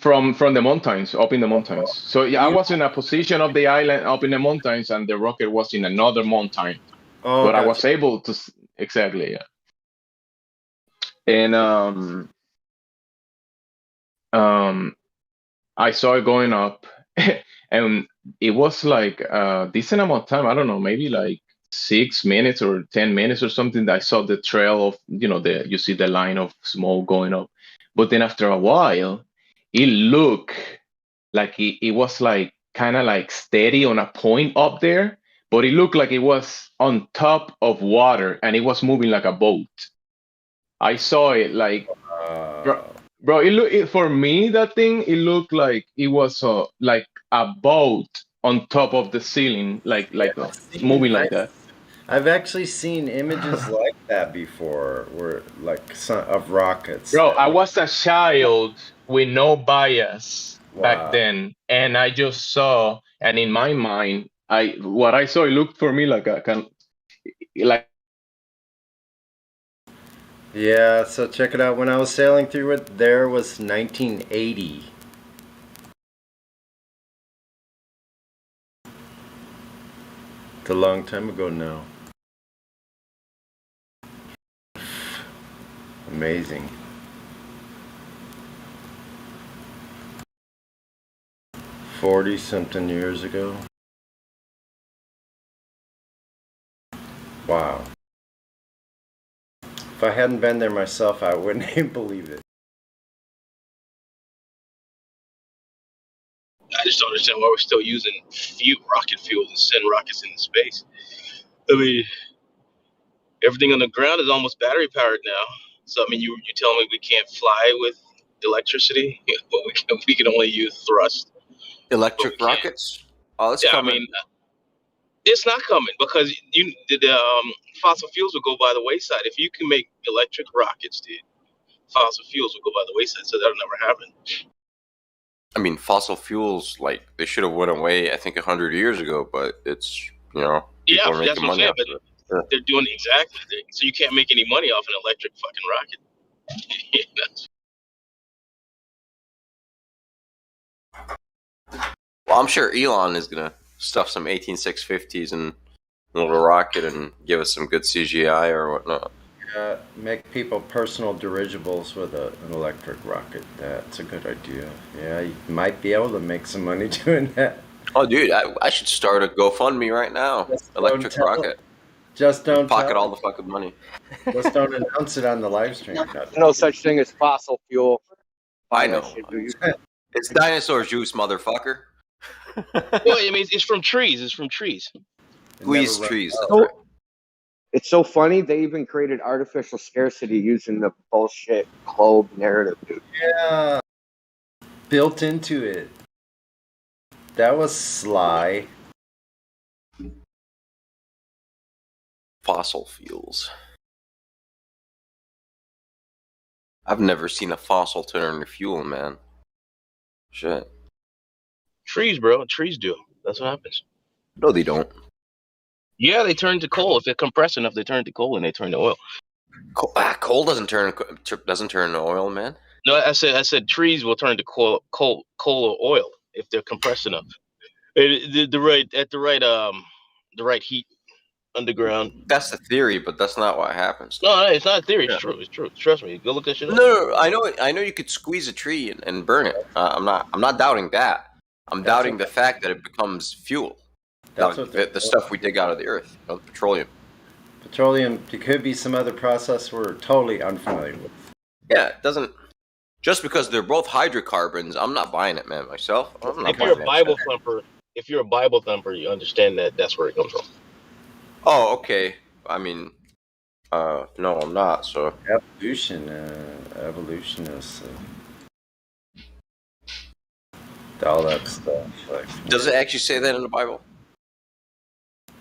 From the mountains, up in the mountains. So yeah, I was in a position of the island up in the mountains, and the rocket was in another mountain. Oh, but gotcha. I was able to exactly, yeah. And I saw it going up, and it was like a decent amount of time. I don't know, maybe like 6 minutes or 10 minutes or something. That I saw the trail of you see the line of smoke going up, but then after a while, it looked like it was like kind of like steady on a point up there, but it looked like it was on top of water and it was moving like a boat. I saw it like, bro, for me, that thing, it looked like it was like a boat on top of the ceiling, like moving like that. I've actually seen images like that before, where like of rockets. Bro, I was a child with no bias back then, and I just saw, and in my mind, what I saw, it looked for me like like. Yeah, so check it out. When I was sailing through it, there was 1980. a long time ago now. Amazing. $40-something years ago. Wow. If I hadn't been there myself, I wouldn't even believe it. I just don't understand why we're still using rocket fuel to send rockets into space. I mean, everything on the ground is almost battery powered now. So I mean, you telling me we can't fly with electricity, but we can only use thrust. Electric rockets? Oh, it's Yeah, coming. I mean, it's not coming because the fossil fuels will go by the wayside. If you can make electric rockets, dude, fossil fuels will go by the wayside. So that'll never happen. I mean, fossil fuels, like, they should have went away, I think, 100 years ago, but it's, you know, people are That's making what I'm money saying. off But of it. Yeah. they're doing exactly that. So you can't make any money off an electric fucking rocket. Well, I'm sure Elon is going to stuff some 18650s in a little rocket and give us some good CGI or whatnot. Make people personal dirigibles with an electric rocket. That's a good idea. Yeah, you might be able to make some money doing that. Oh, dude, I should start a GoFundMe right now. Electric rocket. Just don't pocket tell all the fucking money. Just don't announce it on the live stream. No such thing as fossil fuel. I know. It's dinosaur juice, motherfucker. Well, I mean, it's from trees. It's from trees. Squeeze trees. It's so funny. They even created artificial scarcity using the bullshit globe narrative, dude. Yeah. Built into it. That was sly. Fossil fuels. I've never seen a fossil turn into fuel, man. Shit. Trees, bro. Trees do. That's what happens. No, they don't. Yeah, they turn to coal. If they compress enough, they turn to coal and they turn to oil. Coal doesn't turn to oil, man. No, I said trees will turn to coal or oil if they're compressed enough. The right heat underground. That's the theory, but that's not what happens. No, it's not a theory. It's true. It's true. Trust me. Go look that shit up. No, I know you could squeeze a tree and burn it. I'm not doubting that. I'm doubting the fact that it becomes fuel. That's the stuff we dig out of the earth, petroleum. Petroleum. There could be some other process we're totally unfamiliar with. Yeah, it doesn't. Just because they're both hydrocarbons, I'm not buying it, man. Myself, I'm not If you're a buying Bible thumper, you understand that that's where it comes from. Oh, okay. I mean, no, I'm not. So evolutionists, all that stuff. Does it actually say that in the Bible?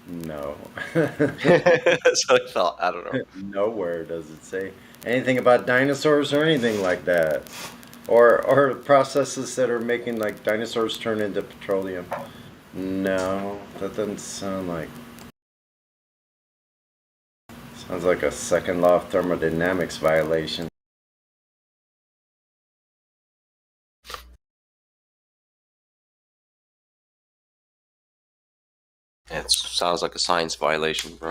No. So I thought, I don't know. Nowhere does it say anything about dinosaurs or anything like that, or processes that are making like dinosaurs turn into petroleum. No, that doesn't sound like. Sounds like a second law of thermodynamics violation. It sounds like a science violation, bro.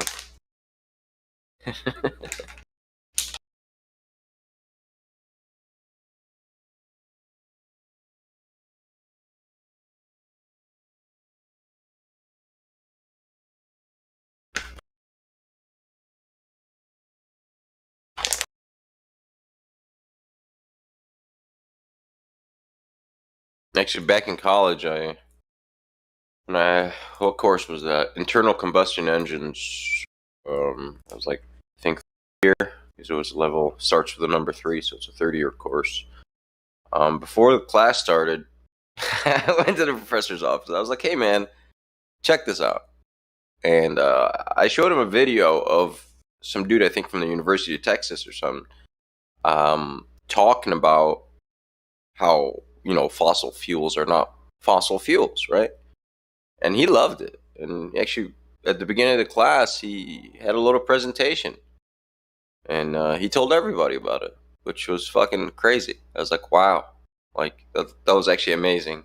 Actually, back in college, what course was that? Internal combustion engines. I was like, I think year, because it was level starts with the number 3, so it's a 30-year course. Before the class started, I went to the professor's office. I was like, "Hey, man, check this out." And I showed him a video of some dude, I think from the University of Texas or something, talking about how, fossil fuels are not fossil fuels, right? And he loved it. And actually, at the beginning of the class, he had a little presentation. And he told everybody about it, which was fucking crazy. I was like, wow. Like, that was actually amazing.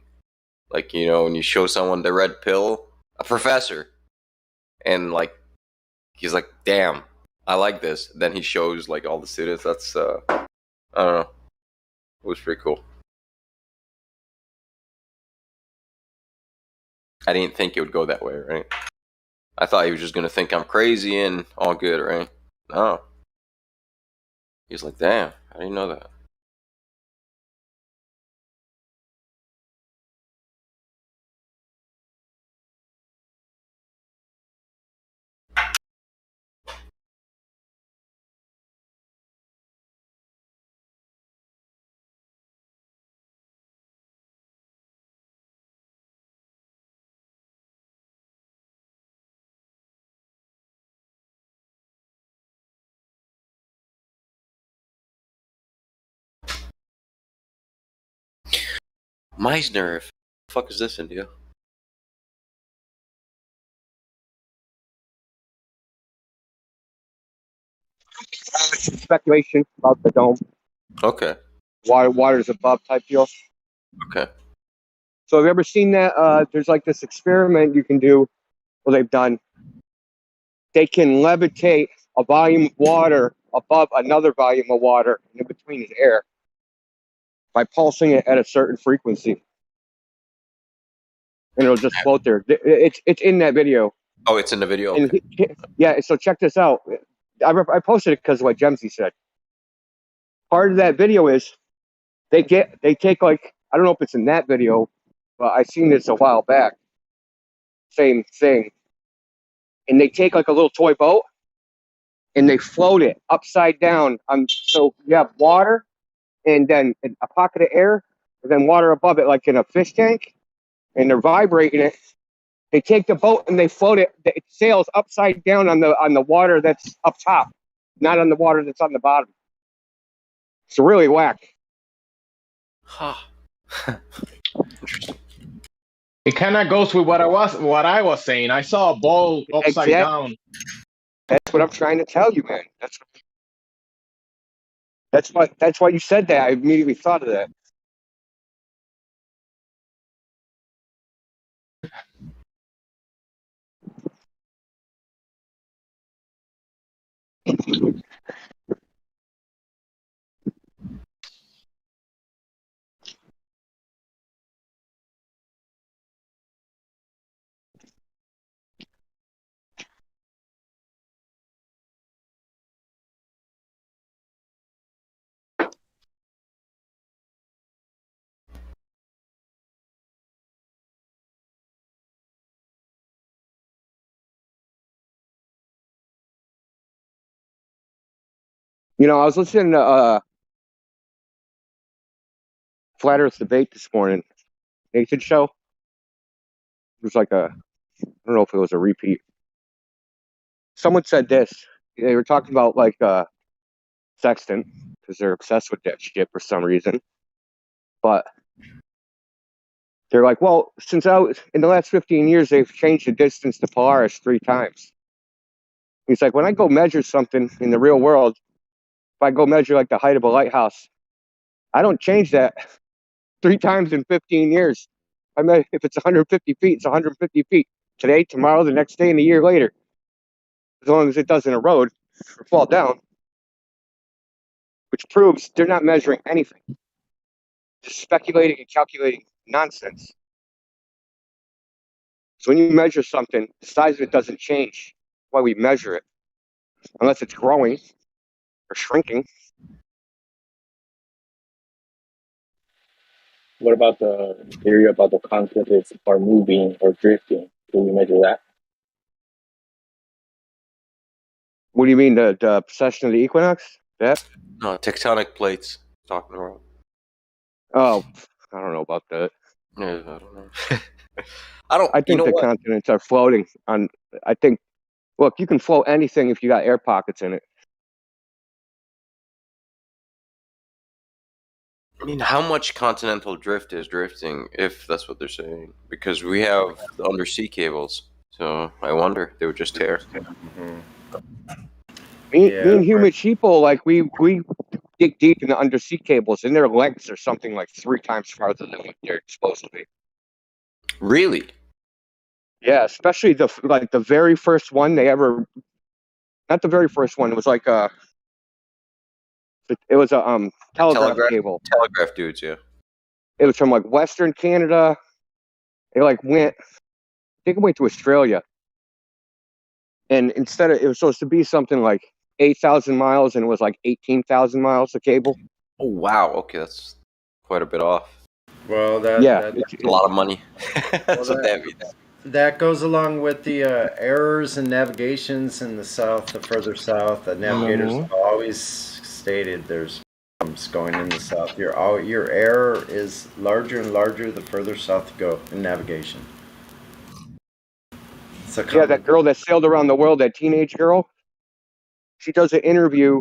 Like, when you show someone the red pill, a professor, and like he's like, damn, I like this. Then he shows like all the students. That's I don't know. It was pretty cool. I didn't think it would go that way, right? I thought he was just gonna think I'm crazy and all good, right? No. He's like, damn, I didn't know that. Meisner, what the fuck is this, India? Speculation about the dome. Okay. Water's above type deal. Okay. So have you ever seen that? There's like this experiment you can do, well, they've done. They can levitate a volume of water above another volume of water, and in between is air, by pulsing it at a certain frequency. And it'll just float there. It's in that video. Oh, it's in the video? And yeah, so check this out. I posted it because of what Gemsy said. Part of that video is they take like, I don't know if it's in that video, but I seen this a while back. Same thing. And they take like a little toy boat and they float it upside down. So you have water and then a pocket of air and then water above it like in a fish tank, and they're vibrating it. They take the boat and they float it. It sails upside down on the water that's up top, not on the water that's on the bottom. It's really whack. Huh. It kind of goes with what I was saying. I saw a ball upside down. That's what I'm trying to tell you, man. That's why you said that. I immediately thought of that. You know, I was listening to Flat Earth Debate this morning. Nathan show. It was like I don't know if it was a repeat. Someone said this. They were talking about like sextant because they're obsessed with that shit for some reason. But they're like, well, in the last 15 years, they've changed the distance to Polaris 3 times. He's like, when I go measure something in the real world, if I go measure like the height of a lighthouse, I don't change that 3 times in 15 years. I mean, if it's 150 feet, it's 150 feet. Today, tomorrow, the next day, and a year later. As long as it doesn't erode or fall down. Which proves they're not measuring anything. Just speculating and calculating nonsense. So when you measure something, the size of it doesn't change. That's why we measure it. Unless it's growing or shrinking. What about the theory about the continents are moving or drifting? Can we measure that? What do you mean, the precession of the equinox? That? No, tectonic plates. Talking about. Oh, I don't know about that. Yeah, I don't know. I think the continents are floating on. I think. Look, you can float anything if you got air pockets in it. I mean, how much continental drift is drifting, if that's what they're saying? Because we have the undersea cables, so I wonder they would just tear. Mm-hmm. Me and human sheeple, like we dig deep in the undersea cables, and their lengths are something like 3 times farther than what they're supposed to be. Really? Yeah, especially the very first one they ever. Not the very first one. It was like it was a telegraph cable. Telegraph dudes, yeah. It was from like Western Canada. It like went. I think it went to Australia. And instead of it was supposed to be something like 8,000 miles, and it was like 18,000 miles of cable. Oh wow, okay, that's quite a bit off. Well, It's a lot of money. That's Well, what that means. that goes along with the errors in navigations in the south, the further south. The navigators have always stated there's problems going in the south. Your error is larger and larger the further south you go in navigation. Yeah, that girl that sailed around the world, that teenage girl, she does an interview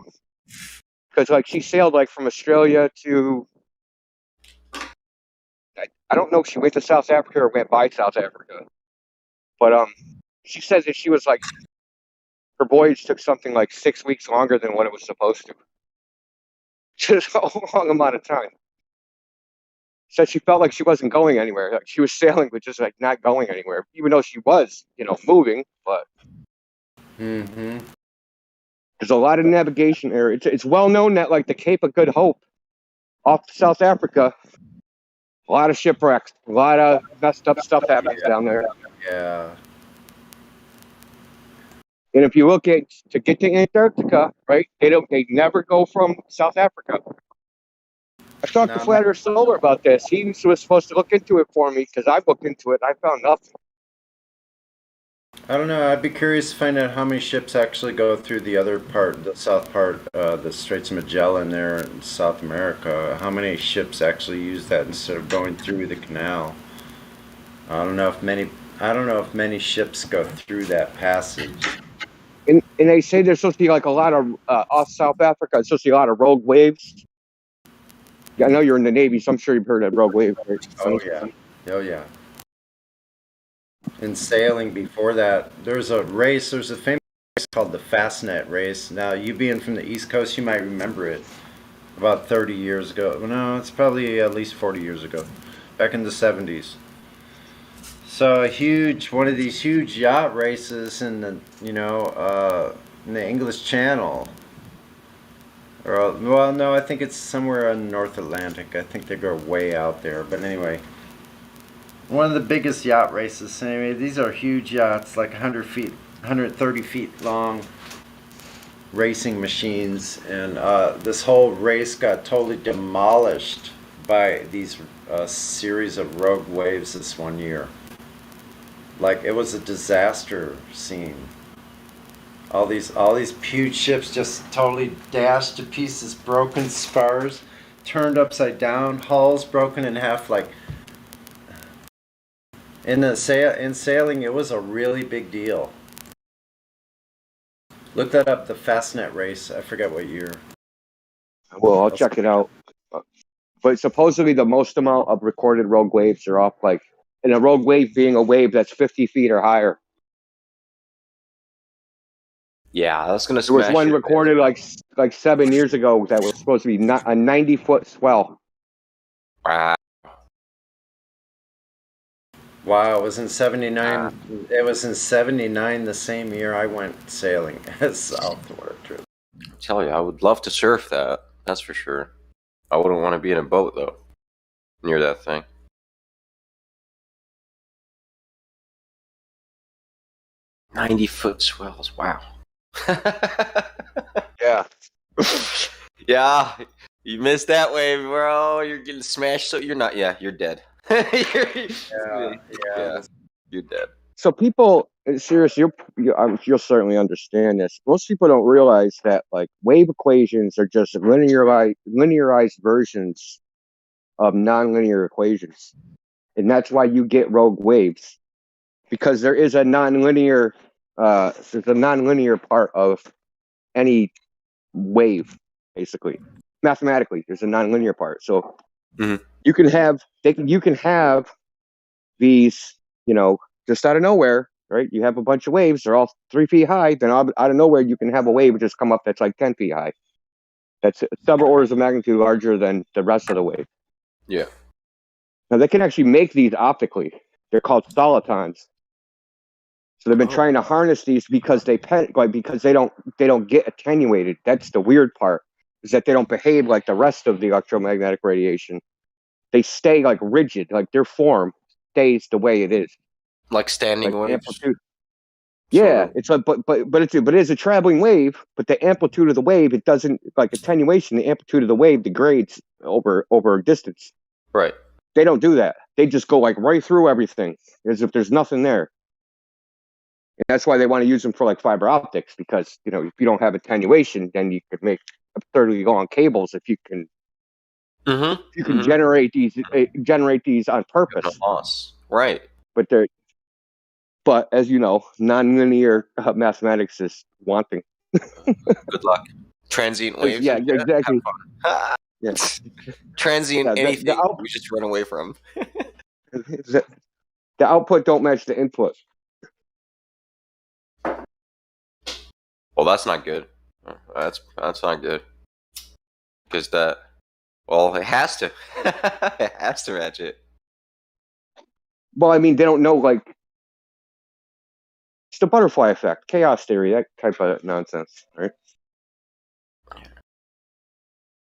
because like she sailed like from Australia to I don't know if she went to South Africa or went by South Africa, but she says that she was like her voyage took something like 6 weeks longer than what it was supposed to. Just a long amount of time. Said she felt like she wasn't going anywhere. Like she was sailing, but just like not going anywhere, even though she was, moving. But there's a lot of navigation error. It's well known that like the Cape of Good Hope off South Africa, a lot of shipwrecks, a lot of messed up stuff happens down there. Yeah. And if you look at to get to Antarctica, right? They never go from South Africa. I talked to Flat Earth Solar about this. He was supposed to look into it for me because I looked into it and I found nothing. I don't know. I'd be curious to find out how many ships actually go through the other part, the south part, the Straits of Magellan there in South America. How many ships actually use that instead of going through the canal? I don't know if many ships go through that passage. And they say there's supposed to be like a lot of off South Africa. It's supposed to be a lot of rogue waves. Yeah, I know you're in the Navy, so I'm sure you've heard of rogue waves. Right? Oh yeah, oh yeah. In sailing before that, there's a famous race called the Fastnet race. Now, you being from the East Coast, you might remember it. About 30 years ago. No, it's probably at least 40 years ago. Back in the 70s. So one of these huge yacht races in the, in the English Channel. Well, no, I think it's somewhere in North Atlantic. I think they go way out there. But anyway, one of the biggest yacht races. Anyway, these are huge yachts, like 100 feet, 130 feet long racing machines. And this whole race got totally demolished by these series of rogue waves this one year. Like, it was a disaster scene. All these huge ships just totally dashed to pieces, broken spars, turned upside down, hulls broken in half. Like in sailing, it was a really big deal. Look that up, the Fastnet race. I forget what year. Well, I'll check it out. But supposedly the most amount of recorded rogue waves are off, like, and a rogue wave being a wave that's 50 feet or higher. Yeah, that's gonna. There was one recorded like 7 years ago that was supposed to be a 90-foot swell. Wow. Wow, it was in 79. It was in 79, the same year I went sailing southward. I tell you, I would love to surf that. That's for sure. I wouldn't want to be in a boat though, near that thing. "90-foot swells." Wow. Yeah. Yeah. You missed that wave, bro. You're getting smashed. So you're not. Yeah, you're dead. Yeah. You're dead. So people, seriously, you'll certainly understand this. Most people don't realize that like wave equations are just linearized versions of nonlinear equations, and that's why you get rogue waves, because there is a nonlinear part of any wave, basically. Mathematically, there's a nonlinear part. So you can have these, just out of nowhere, right? You have a bunch of waves, they're all 3 feet high, then out of nowhere you can have a wave just come up that's like 10 feet high. That's several orders of magnitude larger than the rest of the wave. Yeah. Now they can actually make these optically. They're called solitons. So they've been trying to harness these because because they don't get attenuated. That's the weird part, is that they don't behave like the rest of the electromagnetic radiation. They stay like rigid, like their form stays the way it is. Like standing Like waves. amplitude. Yeah, it's like but it is a traveling wave, but the amplitude of the wave, it doesn't, like attenuation, the amplitude of the wave degrades over a distance. Right. They don't do that. They just go like right through everything as if there's nothing there. And that's why they want to use them for like fiber optics, because if you don't have attenuation, then you could make absurdly long cables if you can generate these on purpose. Loss. Right. But as you know, nonlinear mathematics is wanting. Good luck. Transient waves. Yeah, exactly. Yeah. Transient anything we just run away from. The output don't match the input. Well, that's not good. That's not good. Because it has to. It has to match it. Well, I mean, they don't know, like, it's the butterfly effect, chaos theory, that type of nonsense, right?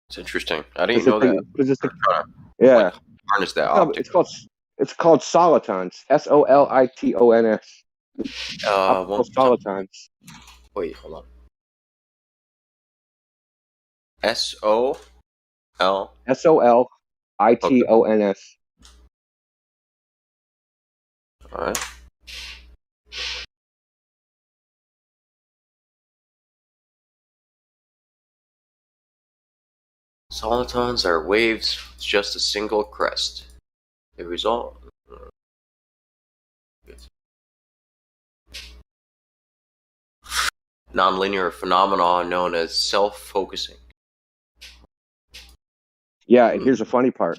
It's interesting. I didn't know that. Yeah. Harness that No, optic. it's called solitons. SOLITONS. Solitons. Wait, hold on. SOL SOLITONS. All right. Solitons are waves with just a single crest. They result. Nonlinear phenomena known as self-focusing. Yeah, and here's the funny part.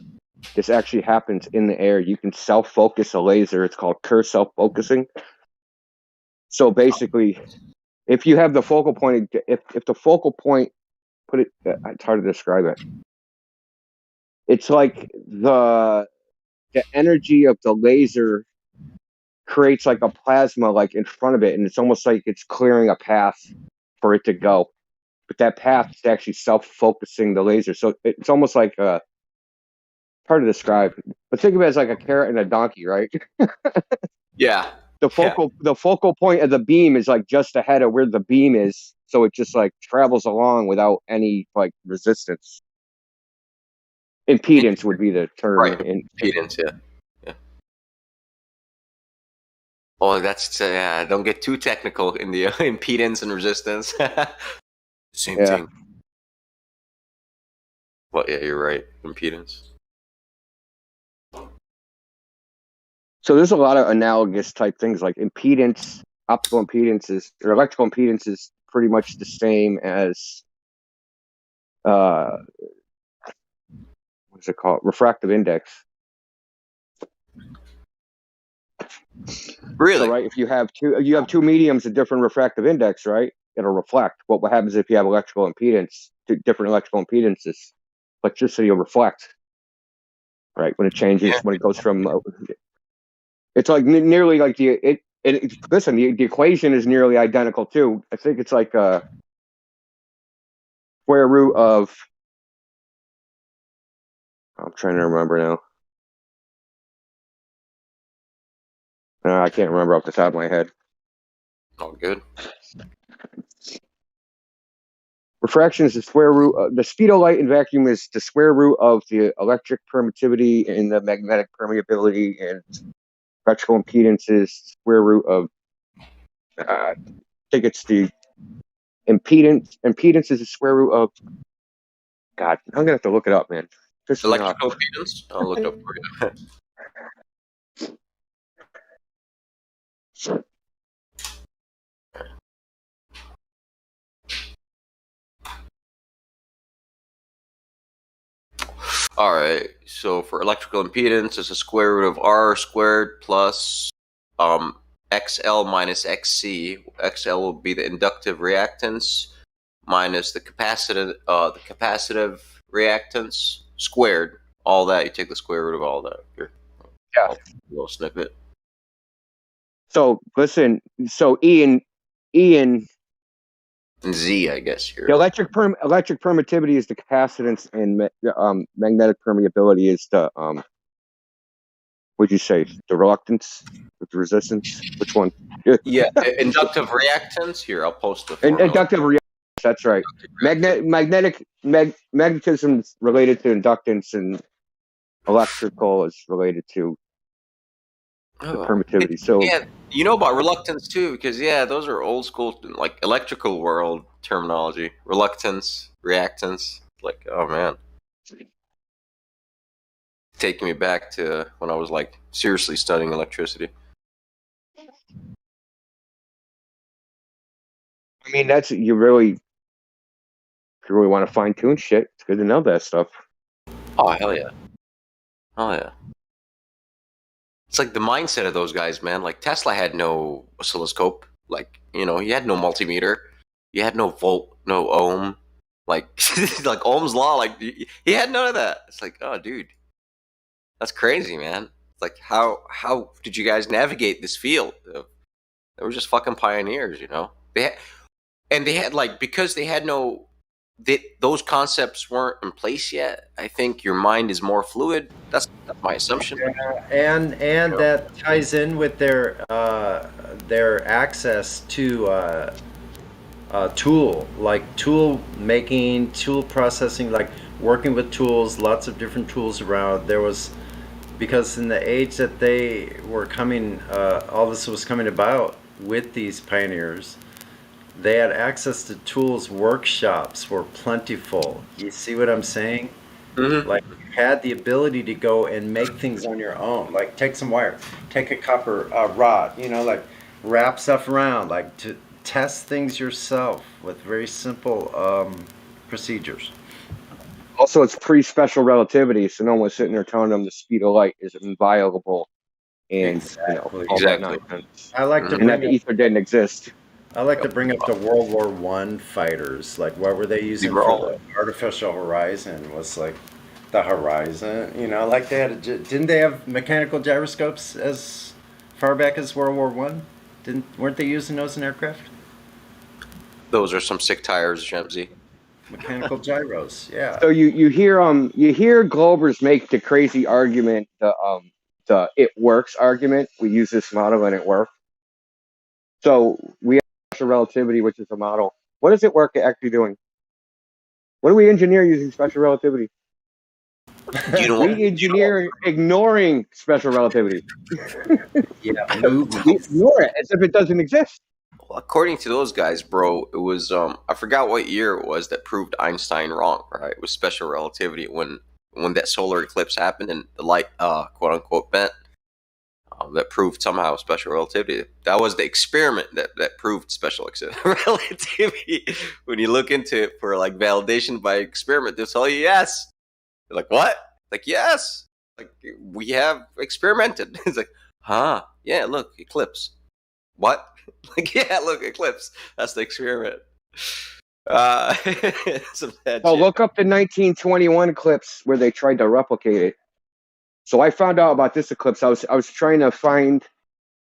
This actually happens in the air. You can self-focus a laser. It's called Kerr self-focusing. So basically, if you have the focal point, if the focal point, it's hard to describe it. It's like the energy of the laser creates like a plasma like in front of it, and it's almost like it's clearing a path for it to go. But that path is actually self-focusing the laser. So it's almost like hard to describe. But think of it as like a carrot and a donkey, right? Yeah. The focal point of the beam is like just ahead of where the beam is, so it just like travels along without any like resistance. Impedance would be the term. Right. Impedance, yeah. Oh, that's don't get too technical in the impedance and resistance. Same thing. Well, yeah, you're right. Impedance. So there's a lot of analogous type things like impedance, optical impedance or electrical impedance is pretty much the same as what's it called? Refractive index. Really? So, right, if you have two mediums of different refractive index, right? It'll reflect. What happens if you have electrical impedance, different electrical impedances? Electricity will reflect, right? When it changes, when it goes from, it's like nearly like listen, the equation is nearly identical too. I think it's like a square root of. I'm trying to remember now. I can't remember off the top of my head. All good. Refraction is the square root. The speed of light in vacuum is the square root of the electric permittivity and the magnetic permeability, and electrical impedance is square root of. I think it's the impedance. Impedance is the square root of. God, I'm gonna have to look it up, man. Electrical impedance? I'll look it up for you. All right. So for electrical impedance, it's a square root of R squared plus XL minus XC. XL will be the inductive reactance minus the capacitive reactance squared. All that, you take the square root of all that. Here. Yeah. A little snippet. So listen, so Ian, And Z, I guess here. the electric permittivity is the capacitance, and magnetic permeability is the what'd you say? The reluctance with the resistance? Which one? Yeah, inductive reactance. Here, I'll post the And formula. inductive reactance. That's right. Magnetism is related to inductance, and electrical is related to the permittivity. So Yeah, you know about reluctance too, because those are old school, like electrical world terminology. Reluctance, reactance. Like, oh man, taking me back to when I was like seriously studying electricity. I mean, that's if you really want to fine tune shit, it's good to know that stuff. Oh hell yeah, oh yeah. It's like the mindset of those guys, man. Like Tesla had no oscilloscope. Like, he had no multimeter. He had no volt, no ohm. Like, like Ohm's law. Like, he had none of that. It's like, oh, dude, that's crazy, man. It's like, how did you guys navigate this field? They were just fucking pioneers, They had like, because they had no. Those concepts weren't in place yet. I think your mind is more fluid. That's my assumption. And that ties in with their access to tool making, tool processing, like working with tools, lots of different tools around. There was, because in the age that they were coming, all this was coming about with these pioneers. They had access to tools. Workshops were plentiful. You see what I'm saying? Mm-hmm. Like, you had the ability to go and make things on your own. Like, take some wire, take a copper rod, like wrap stuff around, like to test things yourself with very simple procedures. Also, it's pre-special relativity, so no one was sitting there telling them the speed of light is inviolable, and all that nonsense. I like to and that the ether didn't exist. I like to bring up the World War I fighters. Like, what were they using for the artificial horizon? Was like the horizon, like they had. Didn't they have mechanical gyroscopes as far back as World War I? Weren't they using those in aircraft? Those are some sick tires, Jamsey. Mechanical gyros, yeah. So you hear Globers make the crazy argument, the it works argument. We use this model and it works. So we have special relativity, which is a model. What does it work actually doing? What do we engineer using special relativity? We engineer ignoring special relativity. Yeah, we ignore it as if it doesn't exist. Well, according to those guys, bro, it was I forgot what year it was that proved Einstein wrong. Right, it was special relativity when that solar eclipse happened and the light, quote unquote, bent. That proved somehow special relativity. That was the experiment that proved special relativity. When you look into it for like validation by experiment, they'll tell you yes. They're like, what? Like, yes. Like, we have experimented. It's like, huh? Yeah, look, eclipse. What? Like, yeah, look, eclipse. That's the experiment. Some bad shit. Look up the 1921 eclipse where they tried to replicate it. So I found out about this eclipse. I was trying to find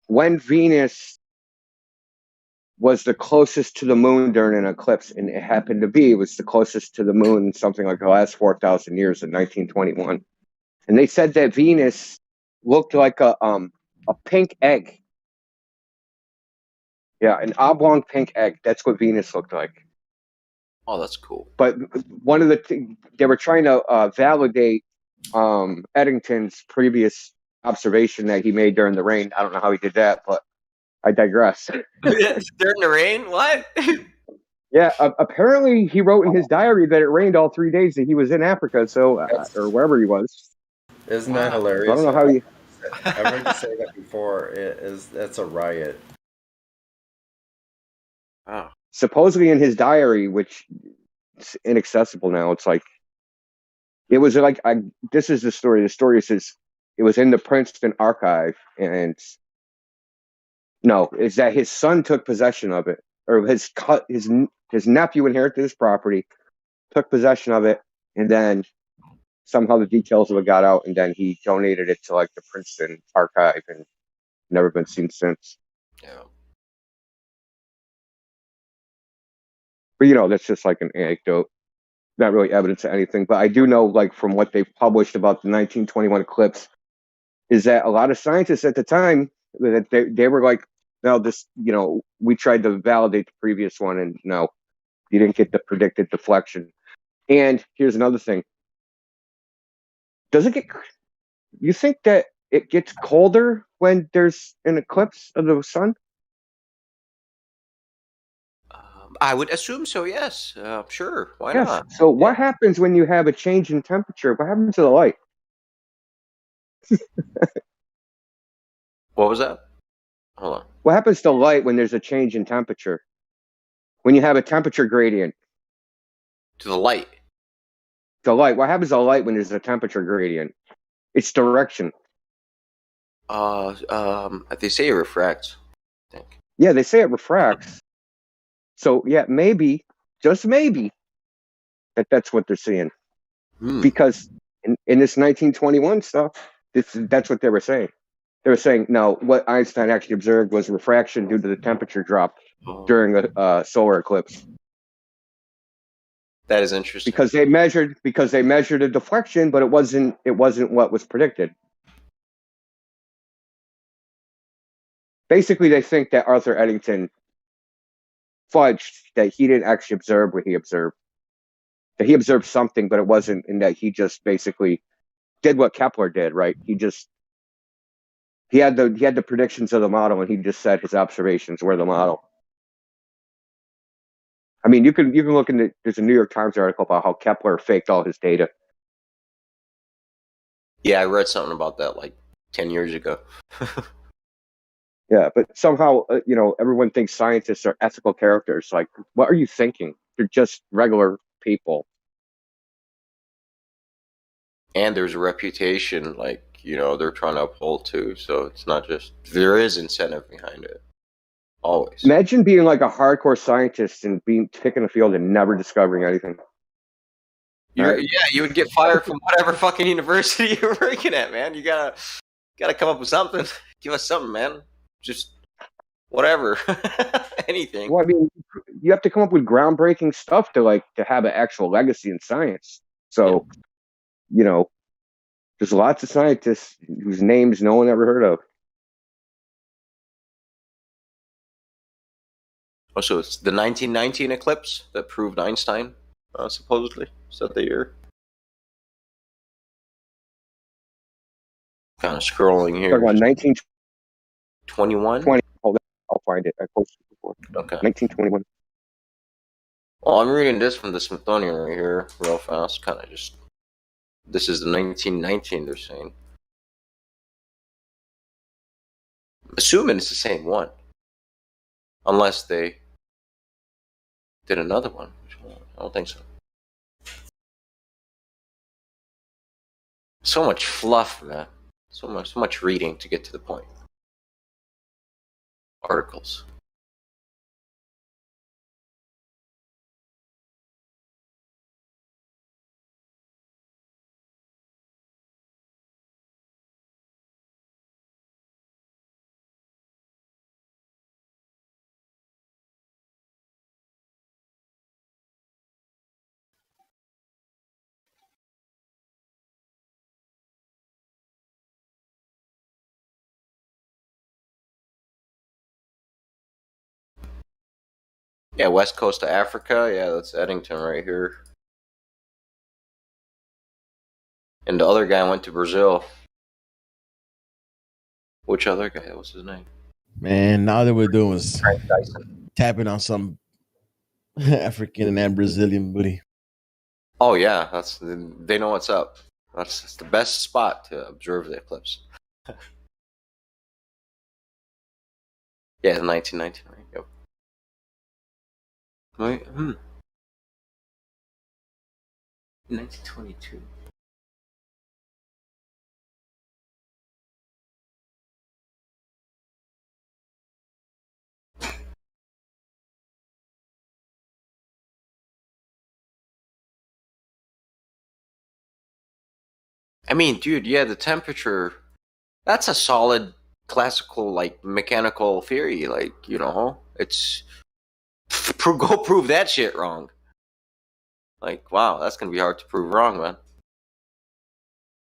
when Venus was the closest to the moon during an eclipse, and it happened to be it was the closest to the moon in something like the last 4,000 years in 1921. And they said that Venus looked like a pink egg. Yeah, an oblong pink egg. That's what Venus looked like. Oh, that's cool. But one of the they were trying to validate Eddington's previous observation that he made during the rain. I don't know how he did that, but I digress. During the rain? What? Yeah, apparently he wrote in his diary that it rained all 3 days that he was in Africa, so or wherever he was. Isn't that hilarious? So I don't know how you. I've heard you say that before. That's a riot. Oh. Supposedly in his diary, which is inaccessible now, it's like it was like this is the story. The story says it was in the Princeton archive, and no, it's that his son took possession of it, or his nephew inherited his property, took possession of it, and then somehow the details of it got out, and then he donated it to like the Princeton archive, and never been seen since. Yeah. But that's just like an anecdote, not really evidence of anything. But I do know, like from what they've published about the 1921 eclipse, is that a lot of scientists at the time that they were like, no, this, we tried to validate the previous one, and no, you didn't get the predicted deflection. And here's another thing: does it get? You think that it gets colder when there's an eclipse of the sun? I would assume so. Yes. Sure. Why Yes. not? So what happens when you have a change in temperature? What happens to the light? What was that? Hold on. What happens to light when there's a change in temperature? When you have a temperature gradient? To the light. The light. What happens to light when there's a temperature gradient? Its direction. They say it refracts. I think. Yeah, they say it refracts. So yeah, maybe, just maybe, that's what they're seeing. Because in this 1921 stuff, that's what they were saying. They were saying, no, what Einstein actually observed was refraction due to the temperature drop during a solar eclipse. That is interesting. Because they measured a deflection, but it wasn't what was predicted. Basically, they think that Arthur Eddington fudged, that he didn't actually observe what he observed. That he observed something, but it wasn't, and that he just basically did what Kepler did, right? He had the predictions of the model, and he just said his observations were the model. I mean, you can look in there's a New York Times article about how Kepler faked all his data. Yeah, I read something about that like 10 years ago. Yeah, but somehow, everyone thinks scientists are ethical characters. Like, what are you thinking? They're just regular people. And there's a reputation, they're trying to uphold too. So it's not just, there is incentive behind it. Always. Imagine being like a hardcore scientist and picking a field and never discovering anything. Yeah, you would get fired from whatever fucking university you're working at, man. You gotta come up with something. Give us something, man. Just whatever. Anything. Well, I mean, you have to come up with groundbreaking stuff to have an actual legacy in science. So, there's lots of scientists whose names no one ever heard of. Oh, so it's the 1919 eclipse that proved Einstein, supposedly. Is that the year? Kind of scrolling here. Talking about 1921? 20. Hold on, I'll find it. I posted it before. Okay. 1921. Well, I'm reading this from the Smithsonian right here, real fast. Kind of just. This is the 1919, they're saying. I'm assuming it's the same one. Unless they did another one. I don't think so. So much fluff, man. So much reading to get to the point. Articles. Yeah, west coast of Africa. Yeah, that's Eddington right here. And the other guy went to Brazil. Which other guy? What's his name? Man, now that we're doing is tapping on some African and Brazilian booty. Oh yeah, they know what's up. That's the best spot to observe the eclipse. Yeah, 1919, right? Yep. Wait, 1922. I mean, dude, yeah, the temperature, that's a solid classical, like, mechanical theory. Like, you know, it's go prove that shit wrong. Like, wow, that's gonna be hard to prove wrong, man.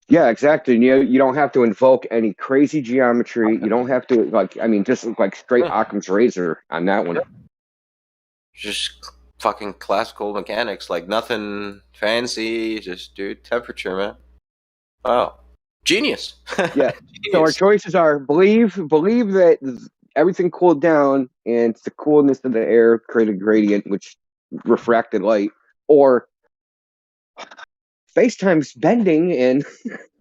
Yeah, exactly. You don't have to invoke any crazy geometry. You don't have to just like straight Occam's razor on that one. Just fucking classical mechanics, like nothing fancy. Just dude, temperature, man. Wow, genius. Yeah. So our choices are believe that everything cooled down and the coolness of the air created a gradient which refracted light, or space-time's bending and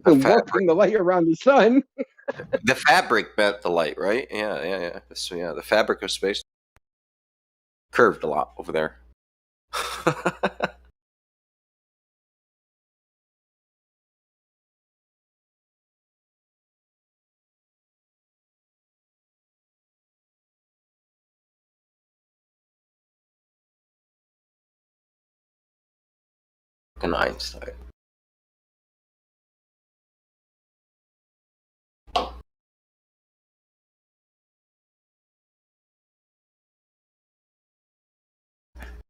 warping the light around the sun. The fabric bent the light, right? Yeah. So yeah, the fabric of space curved a lot over there. Fucking Einstein.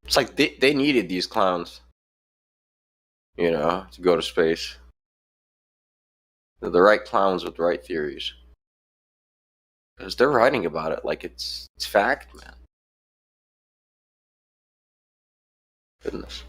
It's like they needed these clowns, you know, to go to space. They're the right clowns with the right theories. Because they're writing about it like it's fact, man. Goodness.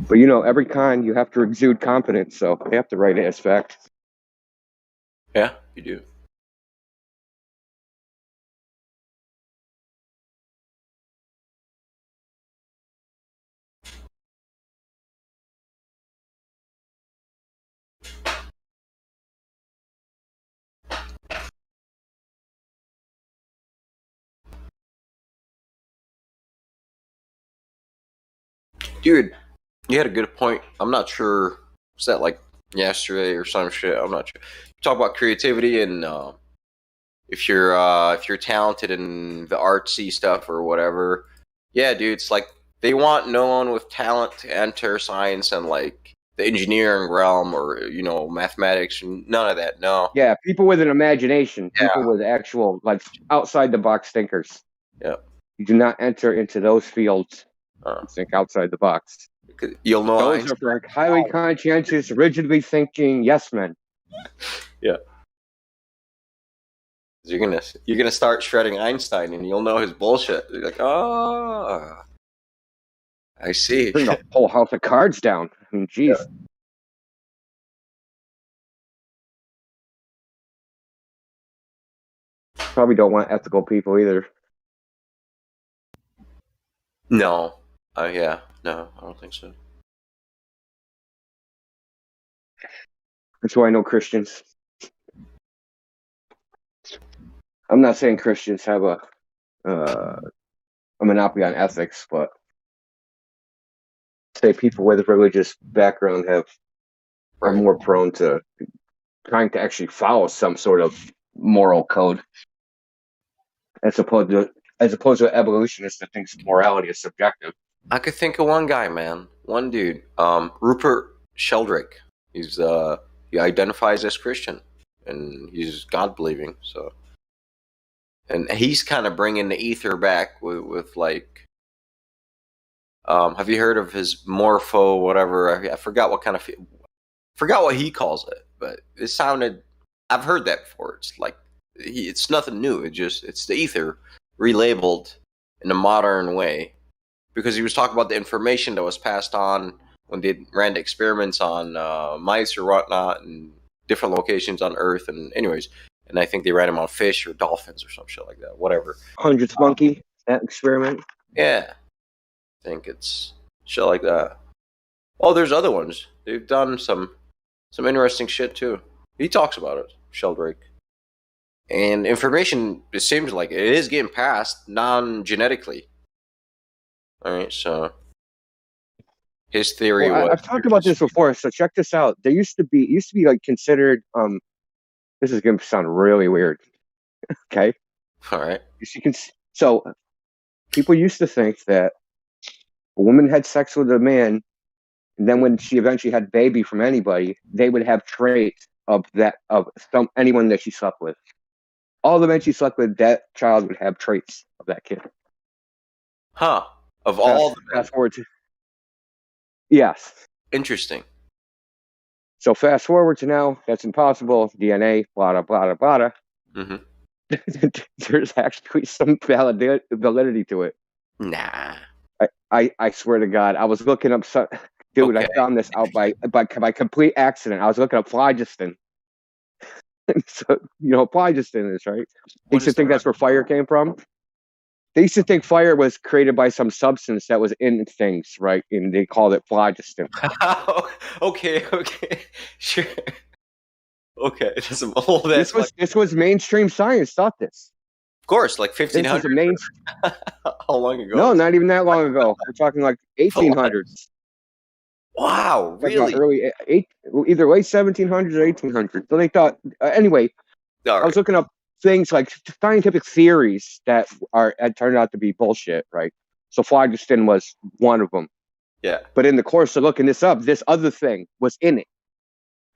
But you know, every con you have to exude confidence, so they have to write it as fact. Yeah, you do. Dude, you had a good point. I'm not sure. Was that like yesterday or some shit? I'm not sure. You talk about creativity and if you're talented in the artsy stuff or whatever. Yeah, dude, it's like they want no one with talent to enter science and like the engineering realm or you know mathematics. None of that. No. Yeah, people with an imagination, people with actual like outside the box thinkers. Yeah. You do not enter into those fields. Think outside the box. You'll know those are for highly conscientious, rigidly thinking yes men. Yeah. You're gonna start shredding Einstein, and you'll know his bullshit. You're like, oh, I see. Bring the whole house of cards down. I mean, geez. Yeah. Probably don't want ethical people either. No. Yeah. No, I don't think so. That's why I know Christians. I'm not saying Christians have a monopoly on ethics, but say people with a religious background are more prone to trying to actually follow some sort of moral code, as opposed to evolutionists that thinks morality is subjective. I could think of one guy, man. One dude, Rupert Sheldrake. He identifies as Christian, and he's God believing. So, and he's kind of bringing the ether back with like. Have you heard of his morpho whatever? I forgot what kind of. Forgot what he calls it, but it sounded. I've heard that before. It's like it's nothing new. It's the ether relabeled in a modern way, because he was talking about the information that was passed on when they ran the experiments on mice or whatnot and different locations on Earth. And anyways, and I think they ran them on fish or dolphins or some shit like that. Whatever. Hundredth monkey, that experiment. Yeah. I think it's shit like that. Oh, there's other ones. They've done some interesting shit too. He talks about it, Sheldrake. And information, it seems like it is getting passed non-genetically. All right, so his theory Well, was. I've talked about this before, so check this out. There used to be like considered. This is going to sound really weird. Okay. All right. So people used to think that a woman had sex with a man, and then when she eventually had a baby from anybody, they would have traits of anyone that she slept with. All the men she slept with, that child would have traits of that kid. Huh. Of all the men. Fast forward to. Yes. Interesting. So fast forward to now, that's impossible. DNA, blah, blah, blah, blah. Mm-hmm. There's actually some validity to it. Nah. I swear to God, I was looking up dude, okay. I found this out by complete accident. I was looking up phlogiston. So, phlogiston is, right? They used to think that's where fire came from. They used to think fire was created by some substance that was in things, right? And they called it phlogiston. Okay, sure. Okay, this was mainstream science thought this. Of course, like 1500. How long ago? No, not even that long ago. We're talking like 1800s. Wow, really? Early either late 1700s or 1800s. So they thought anyway. I was looking up things like scientific theories that had turned out to be bullshit, right? So phlogiston was one of them. Yeah. But in the course of looking this up, this other thing was in it.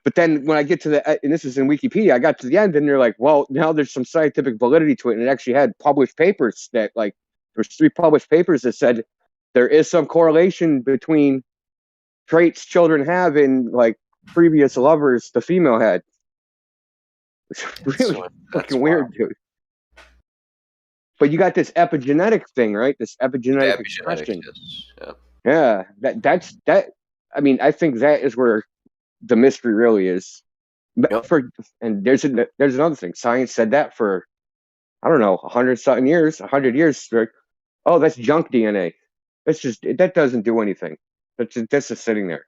But then when I get to and this is in Wikipedia, I got to the end and they're like, well, now there's some scientific validity to it. And it actually had published papers that there's 3 published papers that said there is some correlation between traits children have in previous lovers the female had. It's really fucking weird, dude. But you got this epigenetic thing, right? This epigenetic expression. Yeah. That's I mean, I think that is where the mystery really is. Yep. And there's another thing. Science said that for, I don't know, 100 years. Oh, that's junk DNA. That doesn't do anything. That's just sitting there.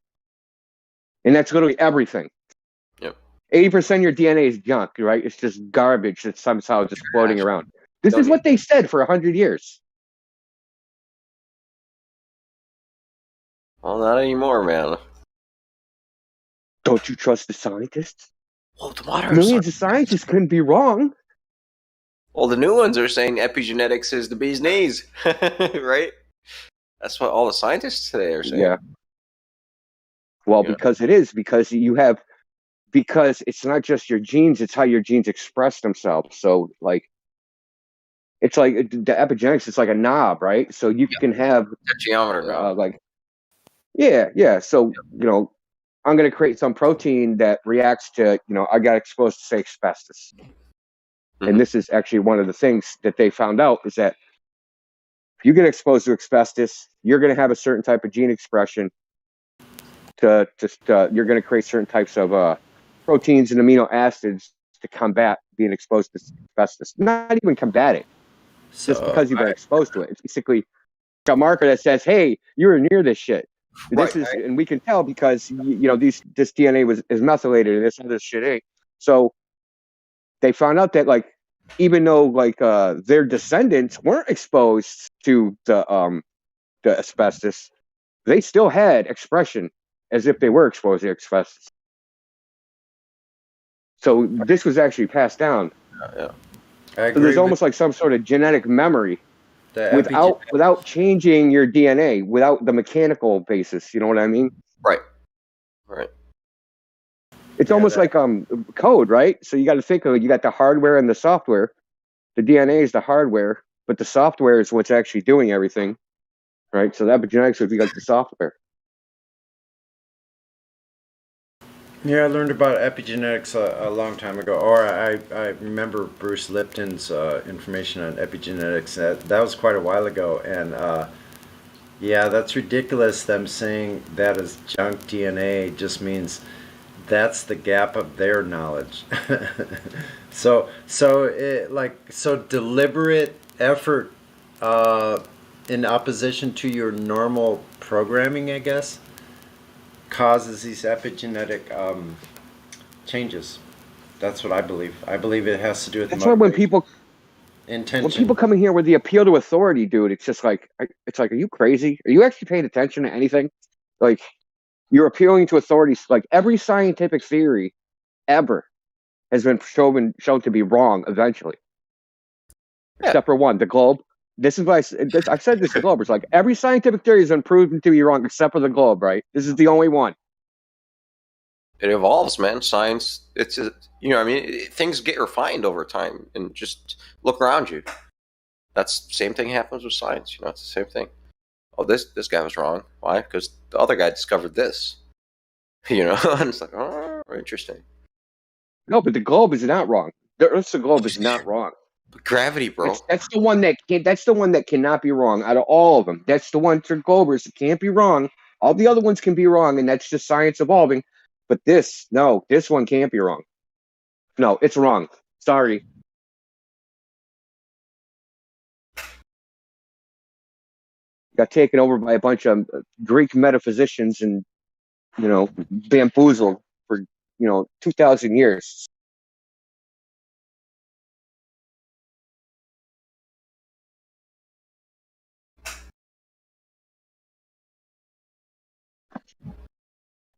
And that's literally everything. Yep. 80% of your DNA is junk, right? It's just garbage that's somehow just floating around. This is what they said for 100 years. Well, not anymore, man. Don't you trust the scientists? Well, the modern millions of scientists couldn't be wrong. Well, the new ones are saying epigenetics is the bee's knees, right? That's what all the scientists today are saying. Yeah. Well, because it's not just your genes, it's how your genes express themselves. So, it's like the epigenetics is like a knob, right? So you can have a geometer knob. Yeah. So, I'm going to create some protein that reacts to, I got exposed to, say, asbestos. Mm-hmm. And this is actually one of the things that they found out is that if you get exposed to asbestos, you're going to have a certain type of gene expression you're going to create certain types of proteins and amino acids to combat being exposed to asbestos. Not even combat it, just because you've been exposed to it. It's basically a marker that says, hey, you were near this shit. And we can tell because this DNA is methylated and this other shit ain't. So they found out that even though their descendants weren't exposed to the asbestos, they still had expression as if they were exposed to asbestos. So this was actually passed down. Yeah. So there's almost like some sort of genetic memory. Without changing your DNA, without the mechanical basis, you know what I mean? Right. It's almost like code, right? So you got to think of it. You got the hardware and the software. The DNA is the hardware, but the software is what's actually doing everything, right? So the epigenetics would be like the software. Yeah, I learned about epigenetics a long time ago, or I remember Bruce Lipton's information on epigenetics. That was quite a while ago, and yeah, that's ridiculous. Them saying that is junk DNA just means that's the gap of their knowledge. So deliberate effort in opposition to your normal programming, I guess, causes these epigenetic changes. That's what I believe. I believe it has to do with That's why when people intention. come in here with the appeal to authority, dude, it's just like, are you crazy? Are you actually paying attention to anything? Like, you're appealing to authorities. Like, every scientific theory ever has been shown to be wrong eventually. Yeah. Except for one, the globe. This is why I've said this to globe. It's like every scientific theory has been proven to be wrong except for the globe, right? This is the only one. It evolves, man. Science, I mean, things get refined over time, and just look around you. That's the same thing happens with science. It's the same thing. Oh, this guy was wrong. Why? Because the other guy discovered this. And it's like, oh, interesting. No, but the globe is not wrong. The Earth's globe is not wrong. But gravity, bro. That's the one that That's the one that cannot be wrong out of all of them. That's the one for globers that can't be wrong. All the other ones can be wrong, and that's just science evolving. But this one can't be wrong. No, it's wrong. Sorry. Got taken over by a bunch of Greek metaphysicians and, bamboozled for, 2,000 years.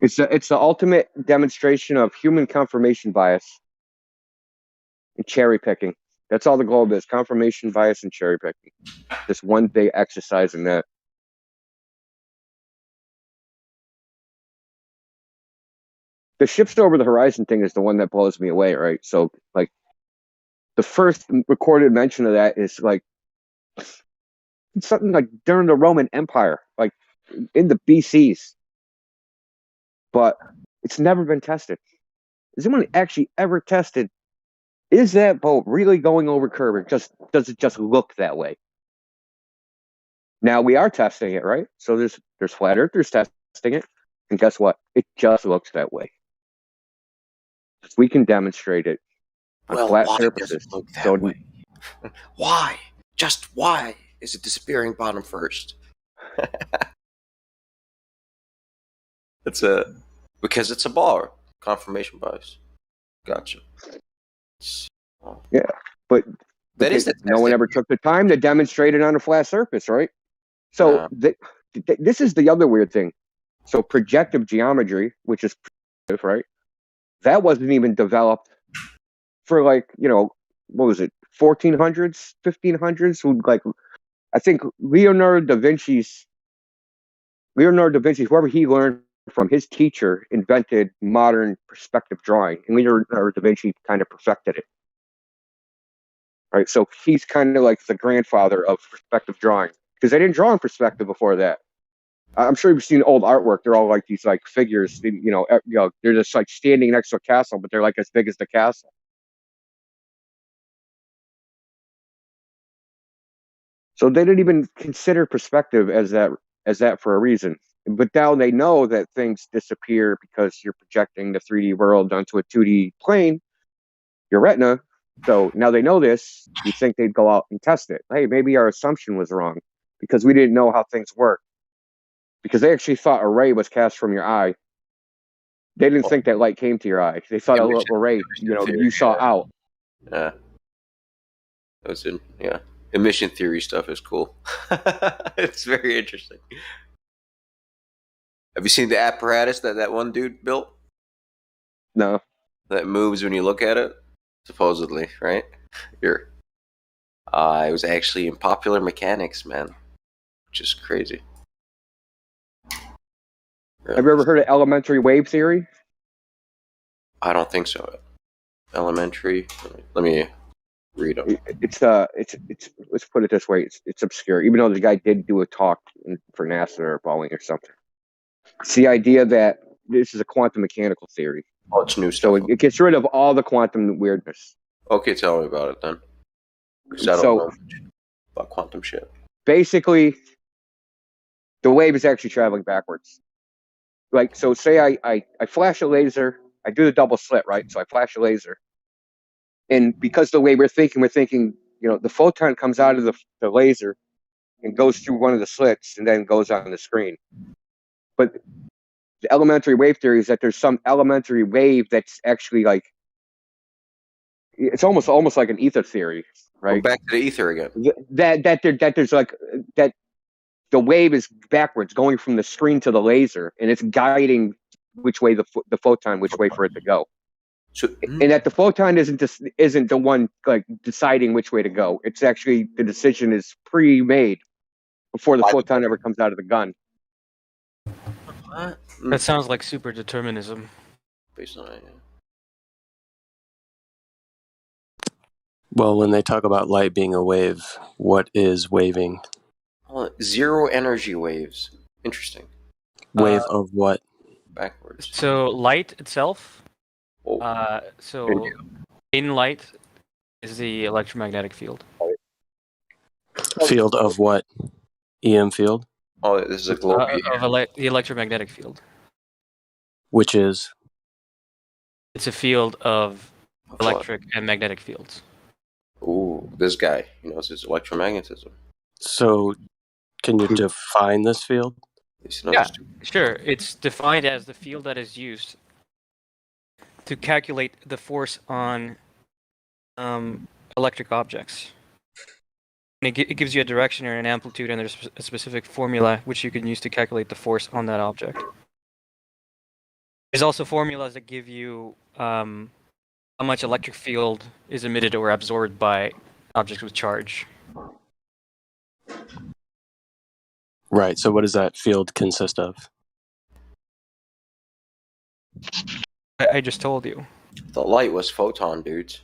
It's the ultimate demonstration of human confirmation bias and cherry picking. That's all the globe is: confirmation bias and cherry picking. Just one big exercise in that. The ships over the horizon thing is the one that blows me away, right? So, like, the first recorded mention of that is like something like during the Roman Empire, like in the BCs. But it's never been tested. Has anyone actually ever tested? Is that boat really going over curve, or does it just look that way? Now we are testing it, right? So there's flat earthers testing it, and guess what? It just looks that way. We can demonstrate it on flat why surfaces. does it look that way? Why? Just why is it disappearing bottom first? Because it's a bar. Confirmation bias. Gotcha. Yeah, but that is no one ever took the time to demonstrate it on a flat surface, right? So this is the other weird thing. So projective geometry, which is right, that wasn't even developed for what was it, 1400s, 1500s? I think Leonardo da Vinci, whoever he learned from, his teacher invented modern perspective drawing, and Leonardo da Vinci kind of perfected it. Right, so he's kind of like the grandfather of perspective drawing, because they didn't draw in perspective before that. I'm sure you've seen old artwork. They're all like these like figures, they're just like standing next to a castle, but they're like as big as the castle. So they didn't even consider perspective as that for a reason. But now they know that things disappear because you're projecting the 3D world onto a 2D plane, your retina. So now they know this. You think they'd go out and test it. Hey, maybe our assumption was wrong because we didn't know how things work. Because they actually thought a ray was cast from your eye. They didn't think that light came to your eye. They thought a little ray, you saw out. Yeah. Emission theory stuff is cool. It's very interesting. Have you seen the apparatus that one dude built? No. That moves when you look at it? Supposedly, right? Here. It was actually in Popular Mechanics, man. Which is crazy. Have you ever heard of elementary wave theory? I don't think so. Elementary. Let me read them. It's let's put it this way. It's obscure. Even though the guy did do a talk for NASA or Boeing or something. It's the idea that this is a quantum mechanical theory. Oh, it's new stuff. So it gets rid of all the quantum weirdness. Okay, tell me about it then. Because I don't know much about quantum shit. Basically, the wave is actually traveling backwards. Like, so say I flash a laser, I do the double slit, right? So I flash a laser. And because the way we're thinking, the photon comes out of the laser and goes through one of the slits and then goes on the screen. But the elementary wave theory is that there's some elementary wave that's actually like it's almost like an ether theory, right? We're back to the ether again. That there's like that the wave is backwards, going from the screen to the laser, and it's guiding which way the photon, which way for it to go. So, and that the photon isn't the one like deciding which way to go. It's actually the decision is pre-made before the photon ever comes out of the gun. What? That sounds like super determinism. Based on it. Well, when they talk about light being a wave, what is waving? Zero energy waves. Interesting. Wave of what? Backwards. So light itself. So in light is the electromagnetic field. Field of what? EM field? Oh, this is a globe. The electromagnetic field. Which is? It's a field of electric and magnetic fields. Ooh, this guy, he knows his electromagnetism. So, can you define this field? Yeah, sure. It's defined as the field that is used to calculate the force on electric objects. And it gives you a direction or an amplitude, and there's a specific formula which you can use to calculate the force on that object. There's also formulas that give you how much electric field is emitted or absorbed by objects with charge. Right, so what does that field consist of? I just told you. The light was photon, dudes.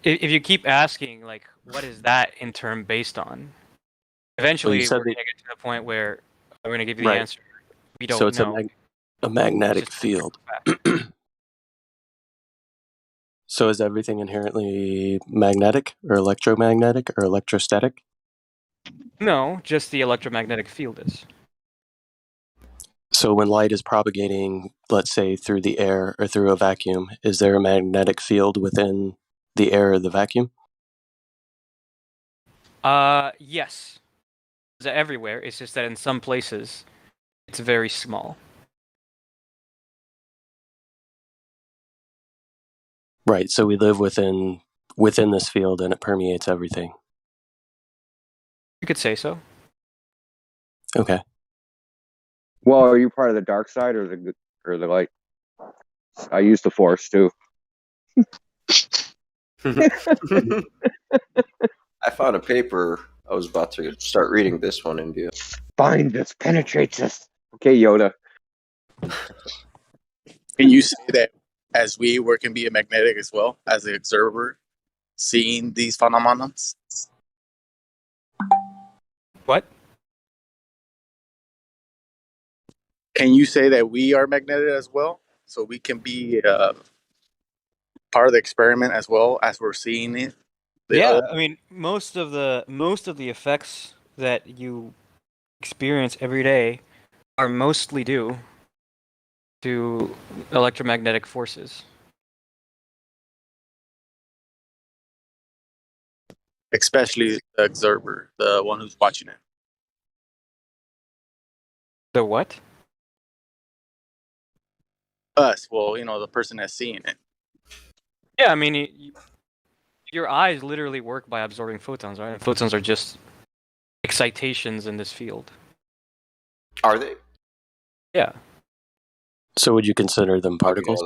If you keep asking, like, what is that in turn based on? Eventually, we're going to get to the point where we're going to give you the answer. We don't know. So it's a magnetic field. So is everything inherently magnetic or electromagnetic or electrostatic? No, just the electromagnetic field is. So when light is propagating, let's say, through the air or through a vacuum, is there a magnetic field within the air or the vacuum? Yes. It's everywhere. It's just that in some places, it's very small. Right, so we live within this field and it permeates everything. You could say so. Okay. Well, are you part of the dark side or the light? I use the force too. I found a paper. I was about to start reading this one in view. Find this, penetrates us. Okay, Yoda. Can you say that as we can be a magnetic as well as the observer, seeing these phenomena? What? Can you say that we are magnetic as well, so we can be part of the experiment as well as we're seeing it? I mean, most of the effects that you experience every day are mostly due to electromagnetic forces. Especially the observer, the one who's watching it. The what? Us, well, the person that's seeing it. Yeah, I mean, your eyes literally work by absorbing photons, right? And photons are just excitations in this field. Are they? Yeah. So would you consider them particles?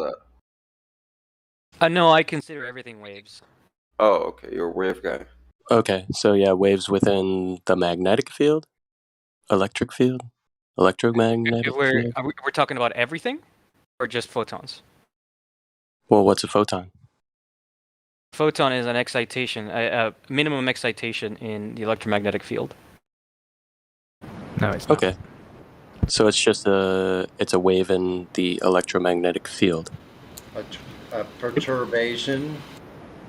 No, I consider everything waves. Oh, okay. You're a wave guy. Okay, so yeah, waves within the magnetic field, electric field, electromagnetic field. We're talking about everything, or just photons? Well, what's a photon? Photon is an excitation, a minimum excitation in the electromagnetic field. No, it's not. Okay, so it's just a wave in the electromagnetic field. A perturbation.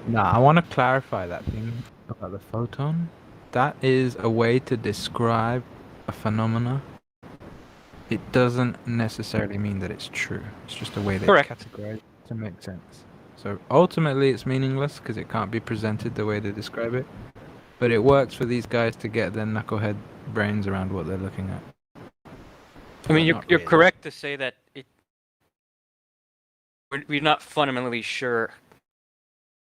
No, I want to clarify that thing about the photon. That is a way to describe a phenomena. It doesn't necessarily mean that it's true. It's just a way they categorize it to make sense. So ultimately it's meaningless because it can't be presented the way they describe it. But it works for these guys to get their knucklehead brains around what they're looking at. I mean, you're correct to say that we're not fundamentally sure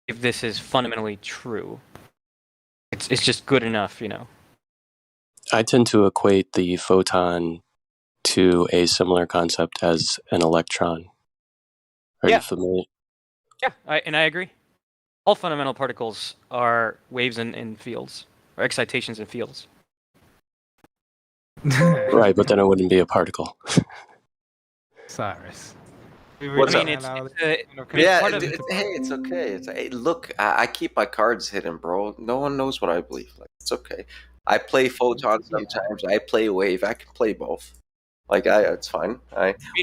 if this is fundamentally true. It's just good enough, you know. I tend to equate the photon to a similar concept as an electron. Are you familiar? Yeah, I agree. All fundamental particles are waves in fields, or excitations in fields. Right, but then it wouldn't be a particle. Cyrus. What's I mean, up? it's part of Hey, it's okay. Hey, look, I keep my cards hidden, bro. No one knows what I believe. Like, it's okay. I play photon sometimes. I play wave. I can play both. Like, it's fine.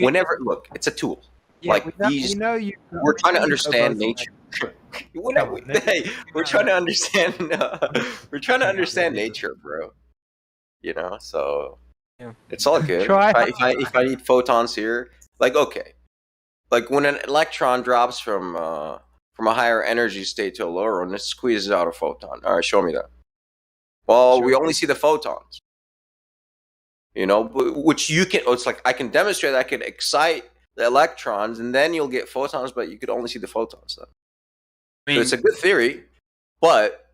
Whenever, look, it's a tool. Yeah, like we know you. we're trying to know you know understand both nature. We're trying to understand. We're trying to understand nature, bro. You know, so it's all good. If I need photons here, like okay, like when an electron drops from a higher energy state to a lower one, it squeezes out a photon. All right, show me that. Well, we only see the photons. You know, which you can. It's like I can demonstrate. I can excite the electrons, and then you'll get photons, but you could only see the photons. Then. So it's a good theory, but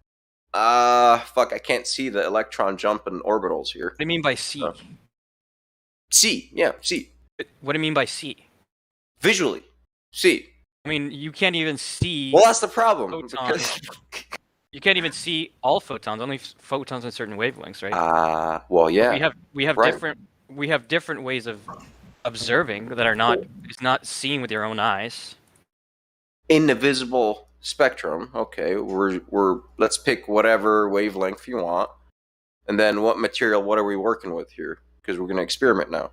fuck, I can't see the electron jump in orbitals here. What do you mean by see? See, yeah, see. What do you mean by see? Visually, see. I mean, you can't even see. Well, that's the problem. Photons. You can't even see all photons. Only photons in certain wavelengths, right? Well, yeah. We have right. different ways of observing that are not seen with your own eyes. In the visible spectrum, okay, we're let's pick whatever wavelength you want, and then what material? What are we working with here? Because we're going to experiment now.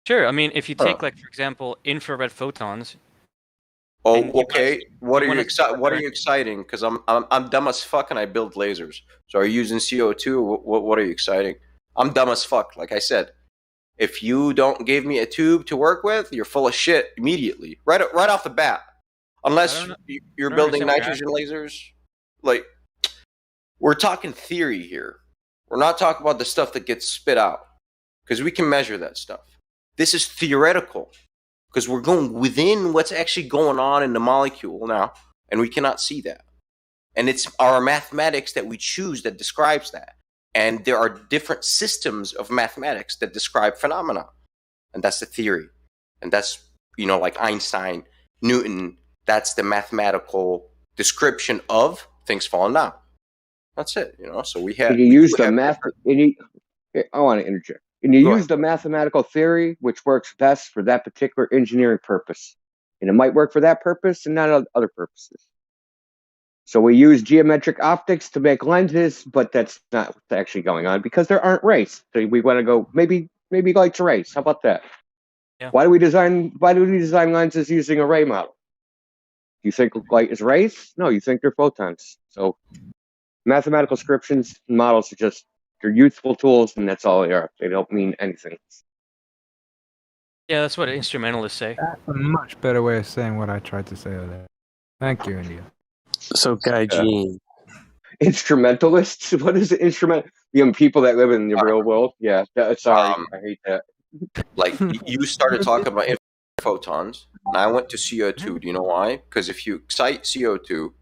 Sure. I mean, if you take, like, for example, infrared photons. Oh, okay. What are you exciting? Because I'm dumb as fuck and I build lasers. So are you using CO2? What are you exciting? I'm dumb as fuck. Like I said, if you don't give me a tube to work with, you're full of shit immediately, right off the bat. Unless you're building nitrogen lasers. Like, we're talking theory here. We're not talking about the stuff that gets spit out, because we can measure that stuff. This is theoretical, because we're going within what's actually going on in the molecule now, and we cannot see that. And it's our mathematics that we choose that describes that. And there are different systems of mathematics that describe phenomena. And that's the theory. And that's, like Einstein, Newton, that's the mathematical description of things falling down. That's it, So we have... You use the math... I want to interject. And you use the mathematical theory, which works best for that particular engineering purpose. And it might work for that purpose and not other purposes. So we use geometric optics to make lenses, but that's not what's actually going on because there aren't rays. So we want to go, maybe light's a rays. How about that? Yeah. Why do we design lenses using a ray model? You think light is rays? No, you think they're photons. So mathematical descriptions and models are just, they're useful tools, and that's all they are. They don't mean anything. Yeah, that's what instrumentalists say. That's a much better way of saying what I tried to say earlier. Thank you, India. So, Gaijin. Instrumentalists? What is it? People that live in the real world? Yeah, sorry. I hate that. Like, you started talking about photons, and I went to CO2. Do you know why? Because if you excite CO2,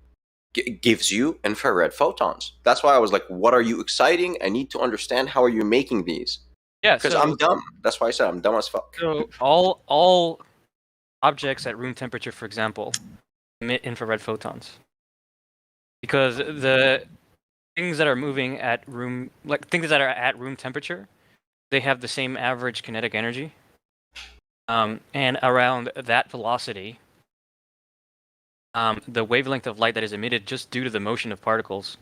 it gives you infrared photons. That's why I was like, what are you exciting? I need to understand how are you making these. Yeah, because I'm dumb. That's why I said I'm dumb as fuck. So all objects at room temperature, for example, emit infrared photons. Because the things that are moving at room temperature, they have the same average kinetic energy. And around that velocity, the wavelength of light that is emitted just due to the motion of particles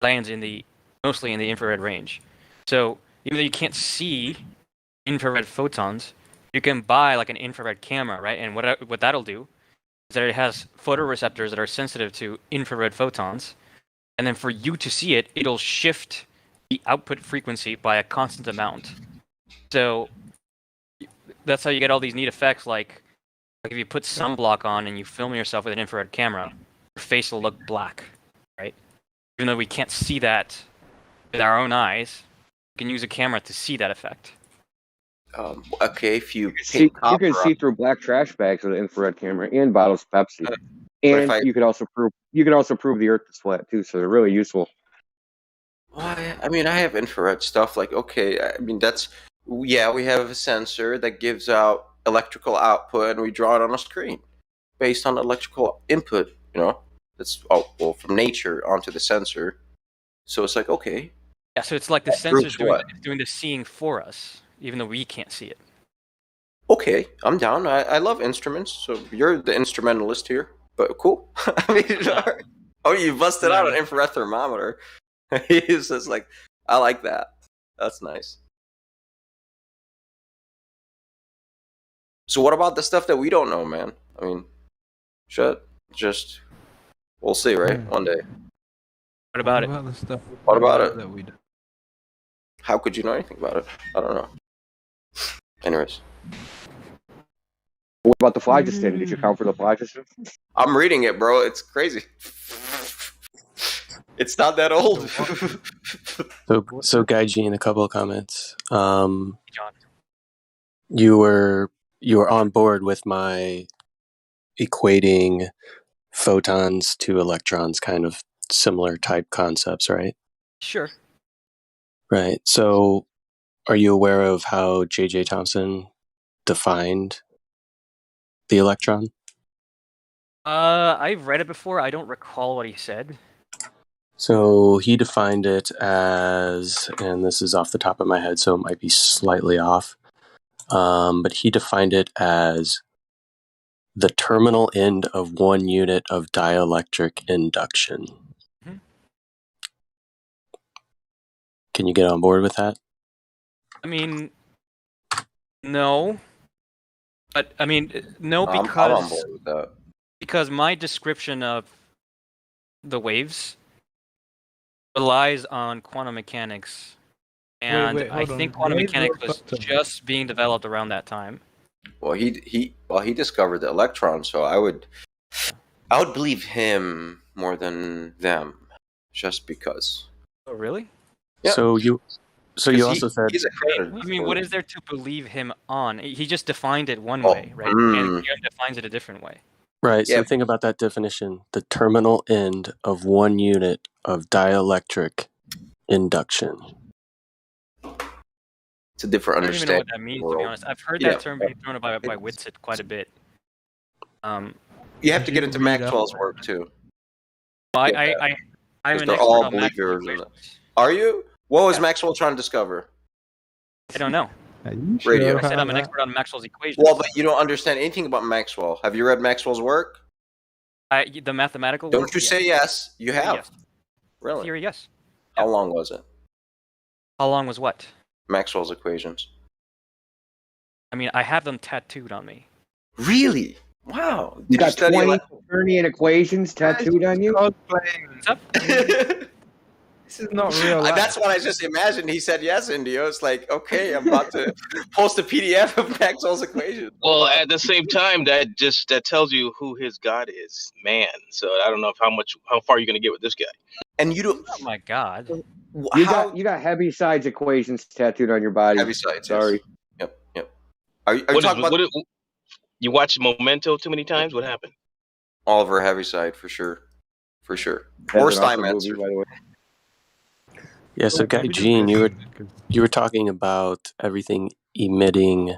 lands mostly in the infrared range. So even though you can't see infrared photons, you can buy like an infrared camera, right? And what that'll do is that it has photoreceptors that are sensitive to infrared photons, and then for you to see it, it'll shift the output frequency by a constant amount. So that's how you get all these neat effects, like if you put sunblock on and you film yourself with an infrared camera, your face will look black, right? Even though we can't see that with our own eyes, you can use a camera to see that effect. Okay, if you can see through black trash bags with an infrared camera and bottles of Pepsi. And you could also prove the Earth is flat too. So they're really useful. I mean, I have infrared stuff. Like, okay, I mean, we have a sensor that gives out electrical output, and we draw it on a screen based on electrical input. That's from nature onto the sensor. So it's like, okay. Yeah, so it's like the sensor's doing the seeing for us, even though we can't see it. Okay, I'm down. I love instruments, so you're the instrumentalist here. But cool. I mean, oh, you busted out an infrared thermometer. He's just like, I like that. That's nice. So what about the stuff that we don't know, man? I mean, we'll see, right? One day. What about it? The stuff What about it? That we don't. How could you know anything about it? I don't know. Anyways. What about the phlogiston? Did you count for the phlogiston? I'm reading it, bro. It's crazy. It's not that old. So Gaijin, a couple of comments. You were on board with my equating photons to electrons, kind of similar type concepts, right? Sure. Right. So are you aware of how J.J. Thomson defined the electron? I've read it before. I don't recall what he said. So he defined it as, and this is off the top of my head, so it might be slightly off, but he defined it as the terminal end of one unit of dielectric induction. Mm-hmm. Can you get on board with that? I mean, no. But, I mean, no, I'm on board with that. Because my description of the waves relies on quantum mechanics. And I think quantum mechanics was just being developed around that time. Well, he discovered the electron, so I would believe him more than them, just because. Oh, really? Yeah. So you also said. He's accredited. I mean, what is there to believe him on? He just defined it one way, right? And Guillaume defines it a different way. Right. So think about that definition: the terminal end of one unit of dielectric induction. It's a different I don't even know what that understanding. means, to be honest. I've heard that term being thrown about by Whitsitt quite a bit. You have to get into Maxwell's work too. I'm an they're expert all on Maxwell's believers in it. Are you? What was Maxwell trying to discover? I don't know. Radio. I said I'm an expert on Maxwell's equations. Well, but you don't understand anything about Maxwell. Have you read Maxwell's work? The mathematical Don't work? you say yes? You have. Yes. Really? Theory, yes. How long was it? How long was what? Maxwell's equations. I mean, I have them tattooed on me. Really? Wow. You got 20 Fermian equations tattooed on you? What's up? This is not real life. That's what I just imagined. He said yes, Indio. It's like, okay, I'm about to post a PDF of Maxwell's equations. Well, at the same time, that tells you who his God is, man. So I don't know how far you're gonna get with this guy. And you don't. Oh my God. You got heavy sides equations tattooed on your body. Heavy sides. Sorry. Yes. Yep. Are you talking about? You watched Memento too many times? What happened? Oliver Heaviside for sure. Worst time answer, by the way. Yeah, so Guy Gene, you were talking about everything emitting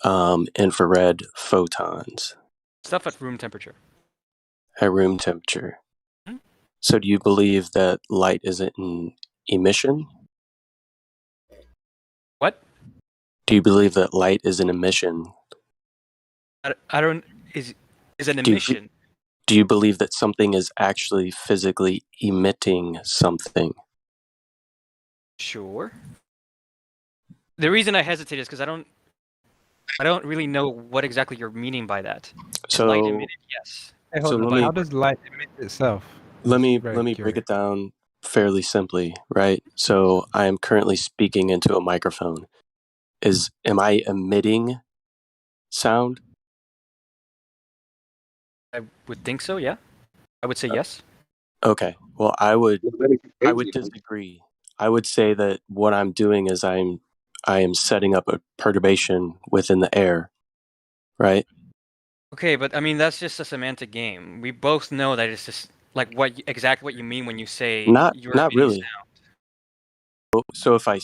infrared photons Stuff at room temperature. at room temperature. Hmm? So do you believe that light is an emission? What? Do you believe that light is an emission? I don't. Is an emission? Do you believe that something is actually physically emitting something? Sure. The reason I hesitate is because I don't really know what exactly you're meaning by that. So, light emitted, yes. Hey, hold on. How does light emit itself? Let me break it down fairly simply, right? So I am currently speaking into a microphone. Am I emitting sound? I would think so. Yeah. I would say yes. Okay. Well, I would disagree. I would say that what I'm doing is I am setting up a perturbation within the air, right? Okay, but I mean that's just a semantic game. We both know that it's just like exactly what you mean when you say Not you're not emitting really. sound. So if I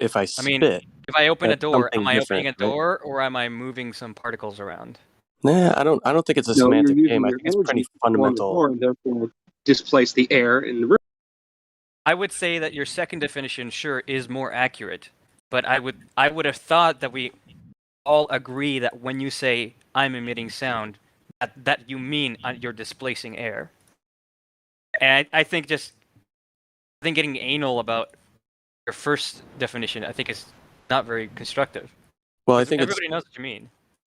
I mean, spit, if I open a that's door, am something I opening different, a right? door or am I moving some particles around? Nah, I don't think it's a No, you're semantic game. using I your think it's energy pretty to form the fundamental. door and therefore displace the air in the room. I would say that your second definition, sure, is more accurate, but I would have thought that we all agree that when you say I'm emitting sound, that you mean you're displacing air. And I think getting anal about your first definition, I think is not very constructive. Well, I Because think everybody knows what you mean.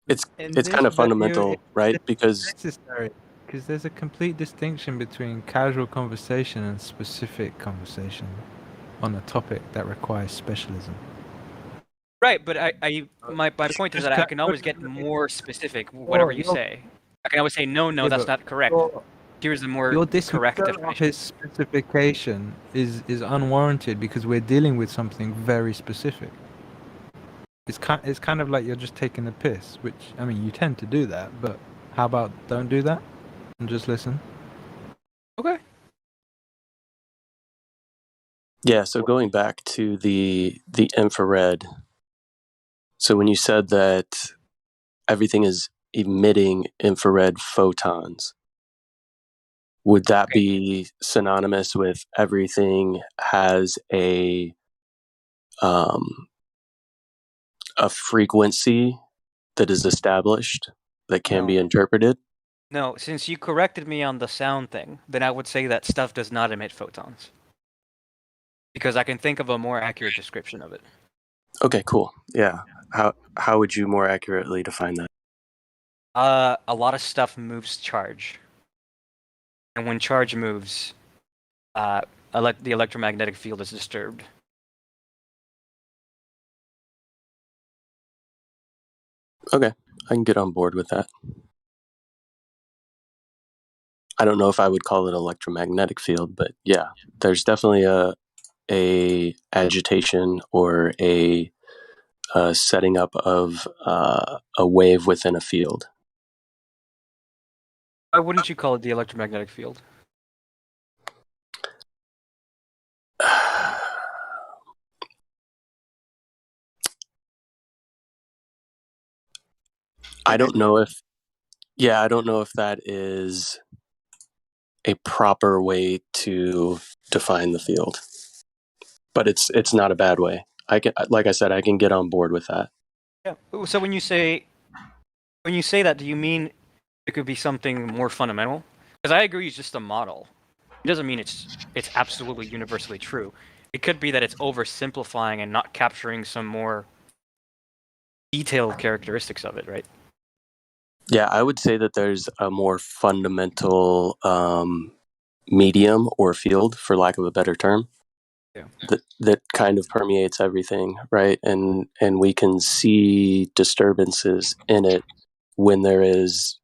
In it's kind this of venue, fundamental, right? it's Because necessary because there's a complete distinction between casual conversation and specific conversation on a topic that requires specialism. Right, but my point is Just that I can always get more specific, whatever you say. I can always say, no, Yeah, that's but not correct. Here's a more your correct dismissal of definition. his specification is unwarranted because we're dealing with something very specific. It's kind of like you're just taking the piss, which I mean you tend to do that, but how about don't do that and just listen? Okay. yeah, so going back to the infrared. So when you said that everything is emitting infrared photons, would that be synonymous with everything has a frequency that is established that can be No. interpreted? No, since you corrected me on the sound thing, then I would say that stuff does not emit photons. Because I can think of a more accurate description of it. Okay, cool. Yeah. How would you more accurately define that? A lot of stuff moves charge. And when charge moves, the electromagnetic field is disturbed. Okay, I can get on board with that. I don't know if I would call it electromagnetic field, but yeah, there's definitely a agitation or a setting up of a wave within a field. Why wouldn't you call it the electromagnetic field? I don't know if that is a proper way to define the field, but it's not a bad way. Like I said, I can get on board with that. Yeah. So when you say that, do you mean it could be something more fundamental? Because I agree, it's just a model. It doesn't mean it's absolutely universally true. It could be that it's oversimplifying and not capturing some more detailed characteristics of it, right? Yeah, I would say that there's a more fundamental medium or field, for lack of a better term, Yeah. that kind of permeates everything, right? And we can see disturbances in it when there is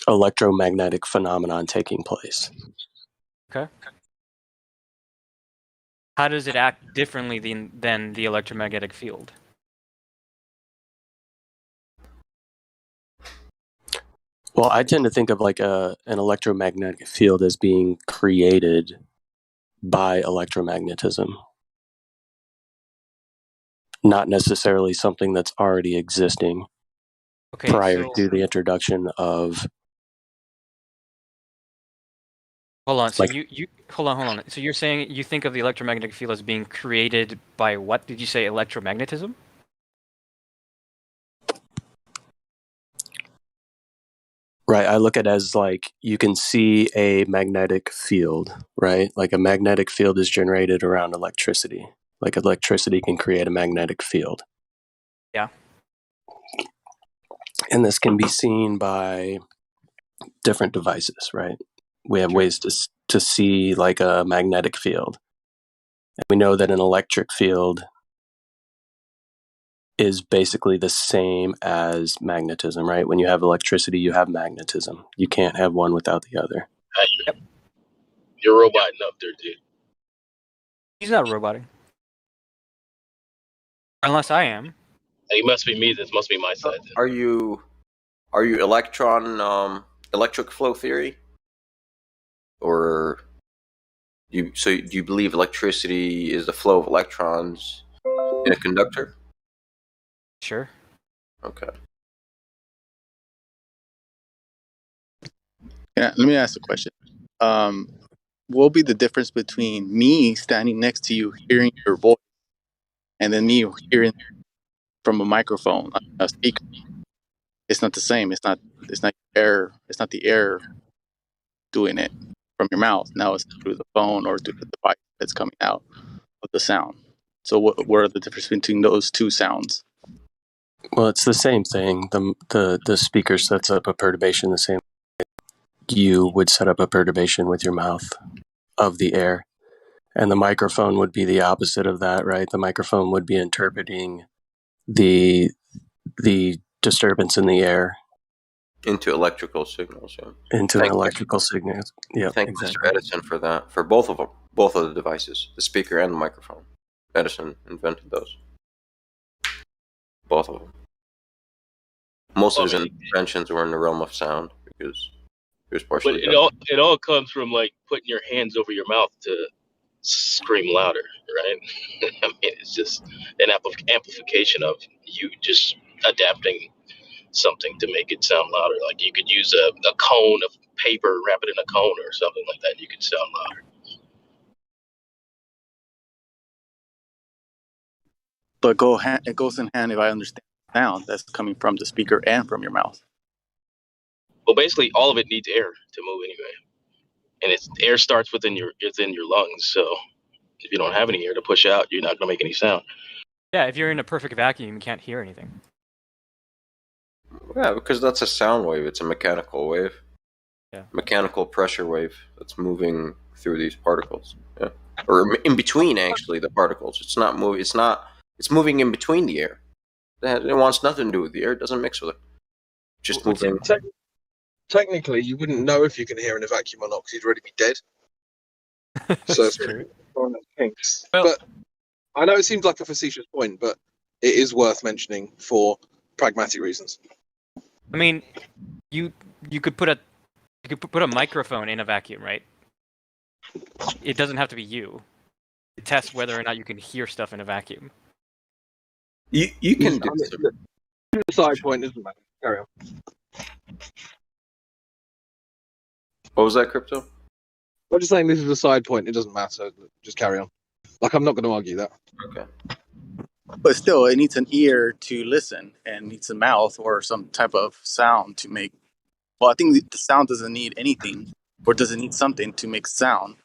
electromagnetic phenomenon taking place. Okay. How does it act differently than the electromagnetic field? Well, I tend to think of like an electromagnetic field as being created by electromagnetism, not necessarily something that's already existing prior to the introduction of. Hold on. So hold on. So you're saying you think of the electromagnetic field as being created by what? Did you say electromagnetism? Right. I look at it as like you can see a magnetic field, right? Like a magnetic field is generated around electricity. Like electricity can create a magnetic field. Yeah. And this can be seen by different devices, right? We have ways to see like a magnetic field. And we know that an electric field is basically the same as magnetism, right? When you have electricity, you have magnetism. You can't have one without the other. You're roboting up there, dude. He's not roboting. Unless I am. It must be me. This must be my side. Then. Are you electric flow theory, or do you believe electricity is the flow of electrons in a conductor? Sure. Okay. Yeah, let me ask a question. What will be the difference between me standing next to you, hearing your voice, and then me hearing from a microphone, a speaker? It's not the same. It's not air. It's not the air doing it from your mouth. Now it's through the phone or through the device that's coming out of the sound. So what are the difference between those two sounds? Well, it's the same thing. The speaker sets up a perturbation the same way you would set up a perturbation with your mouth of the air. And the microphone would be the opposite of that, right? The microphone would be interpreting the disturbance in the air Into electrical signals, yeah. into an electrical signal. Yeah, Thank exactly. Mr. Edison for that, for both of them, both of the devices, the speaker and the microphone. Edison invented those. Both of them. Most of his inventions were in the realm of sound because he was But partially it all comes from like putting your hands over your mouth to scream louder, right? I mean, it's just an amplification of you just adapting something to make it sound louder. Like you could use a cone of paper, wrap it in a cone or something like that, and you could sound louder. But it goes in hand if I understand the sound that's coming from the speaker and from your mouth. Well, basically, all of it needs air to move anyway, and it's air starts within your lungs. So if you don't have any air to push out, you're not gonna make any sound. Yeah, if you're in a perfect vacuum, you can't hear anything. Yeah, because that's a sound wave. It's a mechanical wave. Yeah. Mechanical pressure wave that's moving through these particles. Yeah. Or in between, actually, the particles. It's not moving. It's moving in between the air. It wants nothing to do with the air. It doesn't mix with it. Just moving. Technically, you wouldn't know if you can hear in a vacuum or not because you'd already be dead. So it's true. But I know it seems like a facetious point, but it is worth mentioning for pragmatic reasons. I mean, you could put a microphone in a vacuum, right? It doesn't have to be you. To test whether or not you can hear stuff in a vacuum. You can do the side point, isn't it? Carry on. What was that, Crypto? I'm just saying this is a side point. It doesn't matter. Just carry on. Like, I'm not going to argue that. Okay. But still, it needs an ear to listen and needs a mouth or some type of sound to make. Well, I think the sound doesn't need anything, or does it need something to make sound?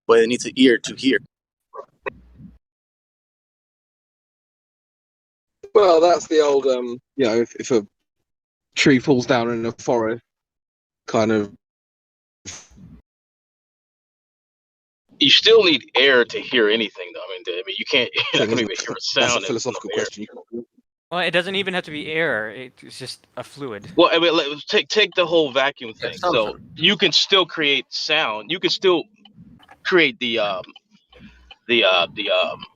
But it needs an ear to hear. Well, that's the old, if a tree falls down in a forest, kind of. You still need air to hear anything, though. I mean, you can't. You're not gonna even hear a sound. That's a philosophical question. Well, it doesn't even have to be air. It's just a fluid. Well, I mean, take the whole vacuum thing. So you can still create sound. You can still create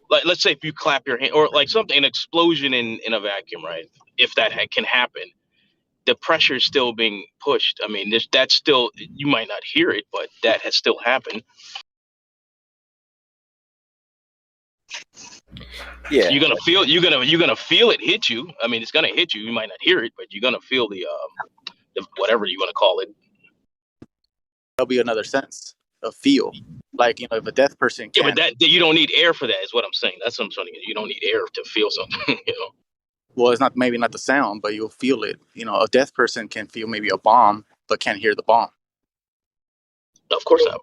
like, let's say if you clap your hand or like something, an explosion in a vacuum, right? If that can happen, the pressure is still being pushed. I mean, that's still, you might not hear it, but that has still happened. Yeah. You're gonna feel it hit you. I mean, it's gonna hit you. You might not hear it, but you're gonna feel the whatever you want to call it. There'll be another sense of feel. Like, if a deaf person Yeah, can. but that you don't need air for that, is what I'm saying. That's what I'm trying to get. You don't need air to feel something. Well, it's maybe not the sound, but you'll feel it. A deaf person can feel maybe a bomb, but can't hear the bomb. Of course not.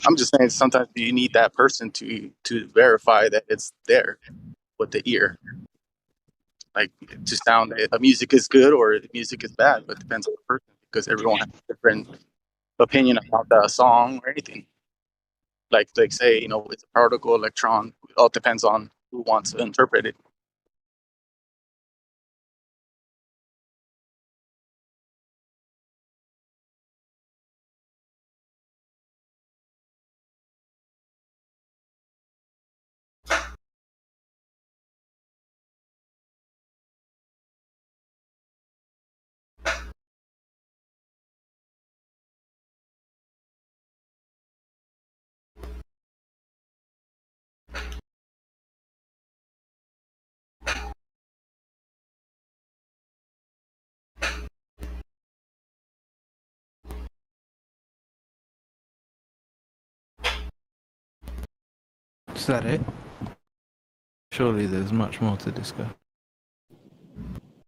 I'm just saying sometimes you need that person to verify that it's there with the ear. Like, to sound a music is good or music is bad, but it depends on the person because everyone has a different opinion about the song or anything. Like say, it's a particle, electron. It all depends on who wants to interpret it. Is that it? Surely there's much more to discuss.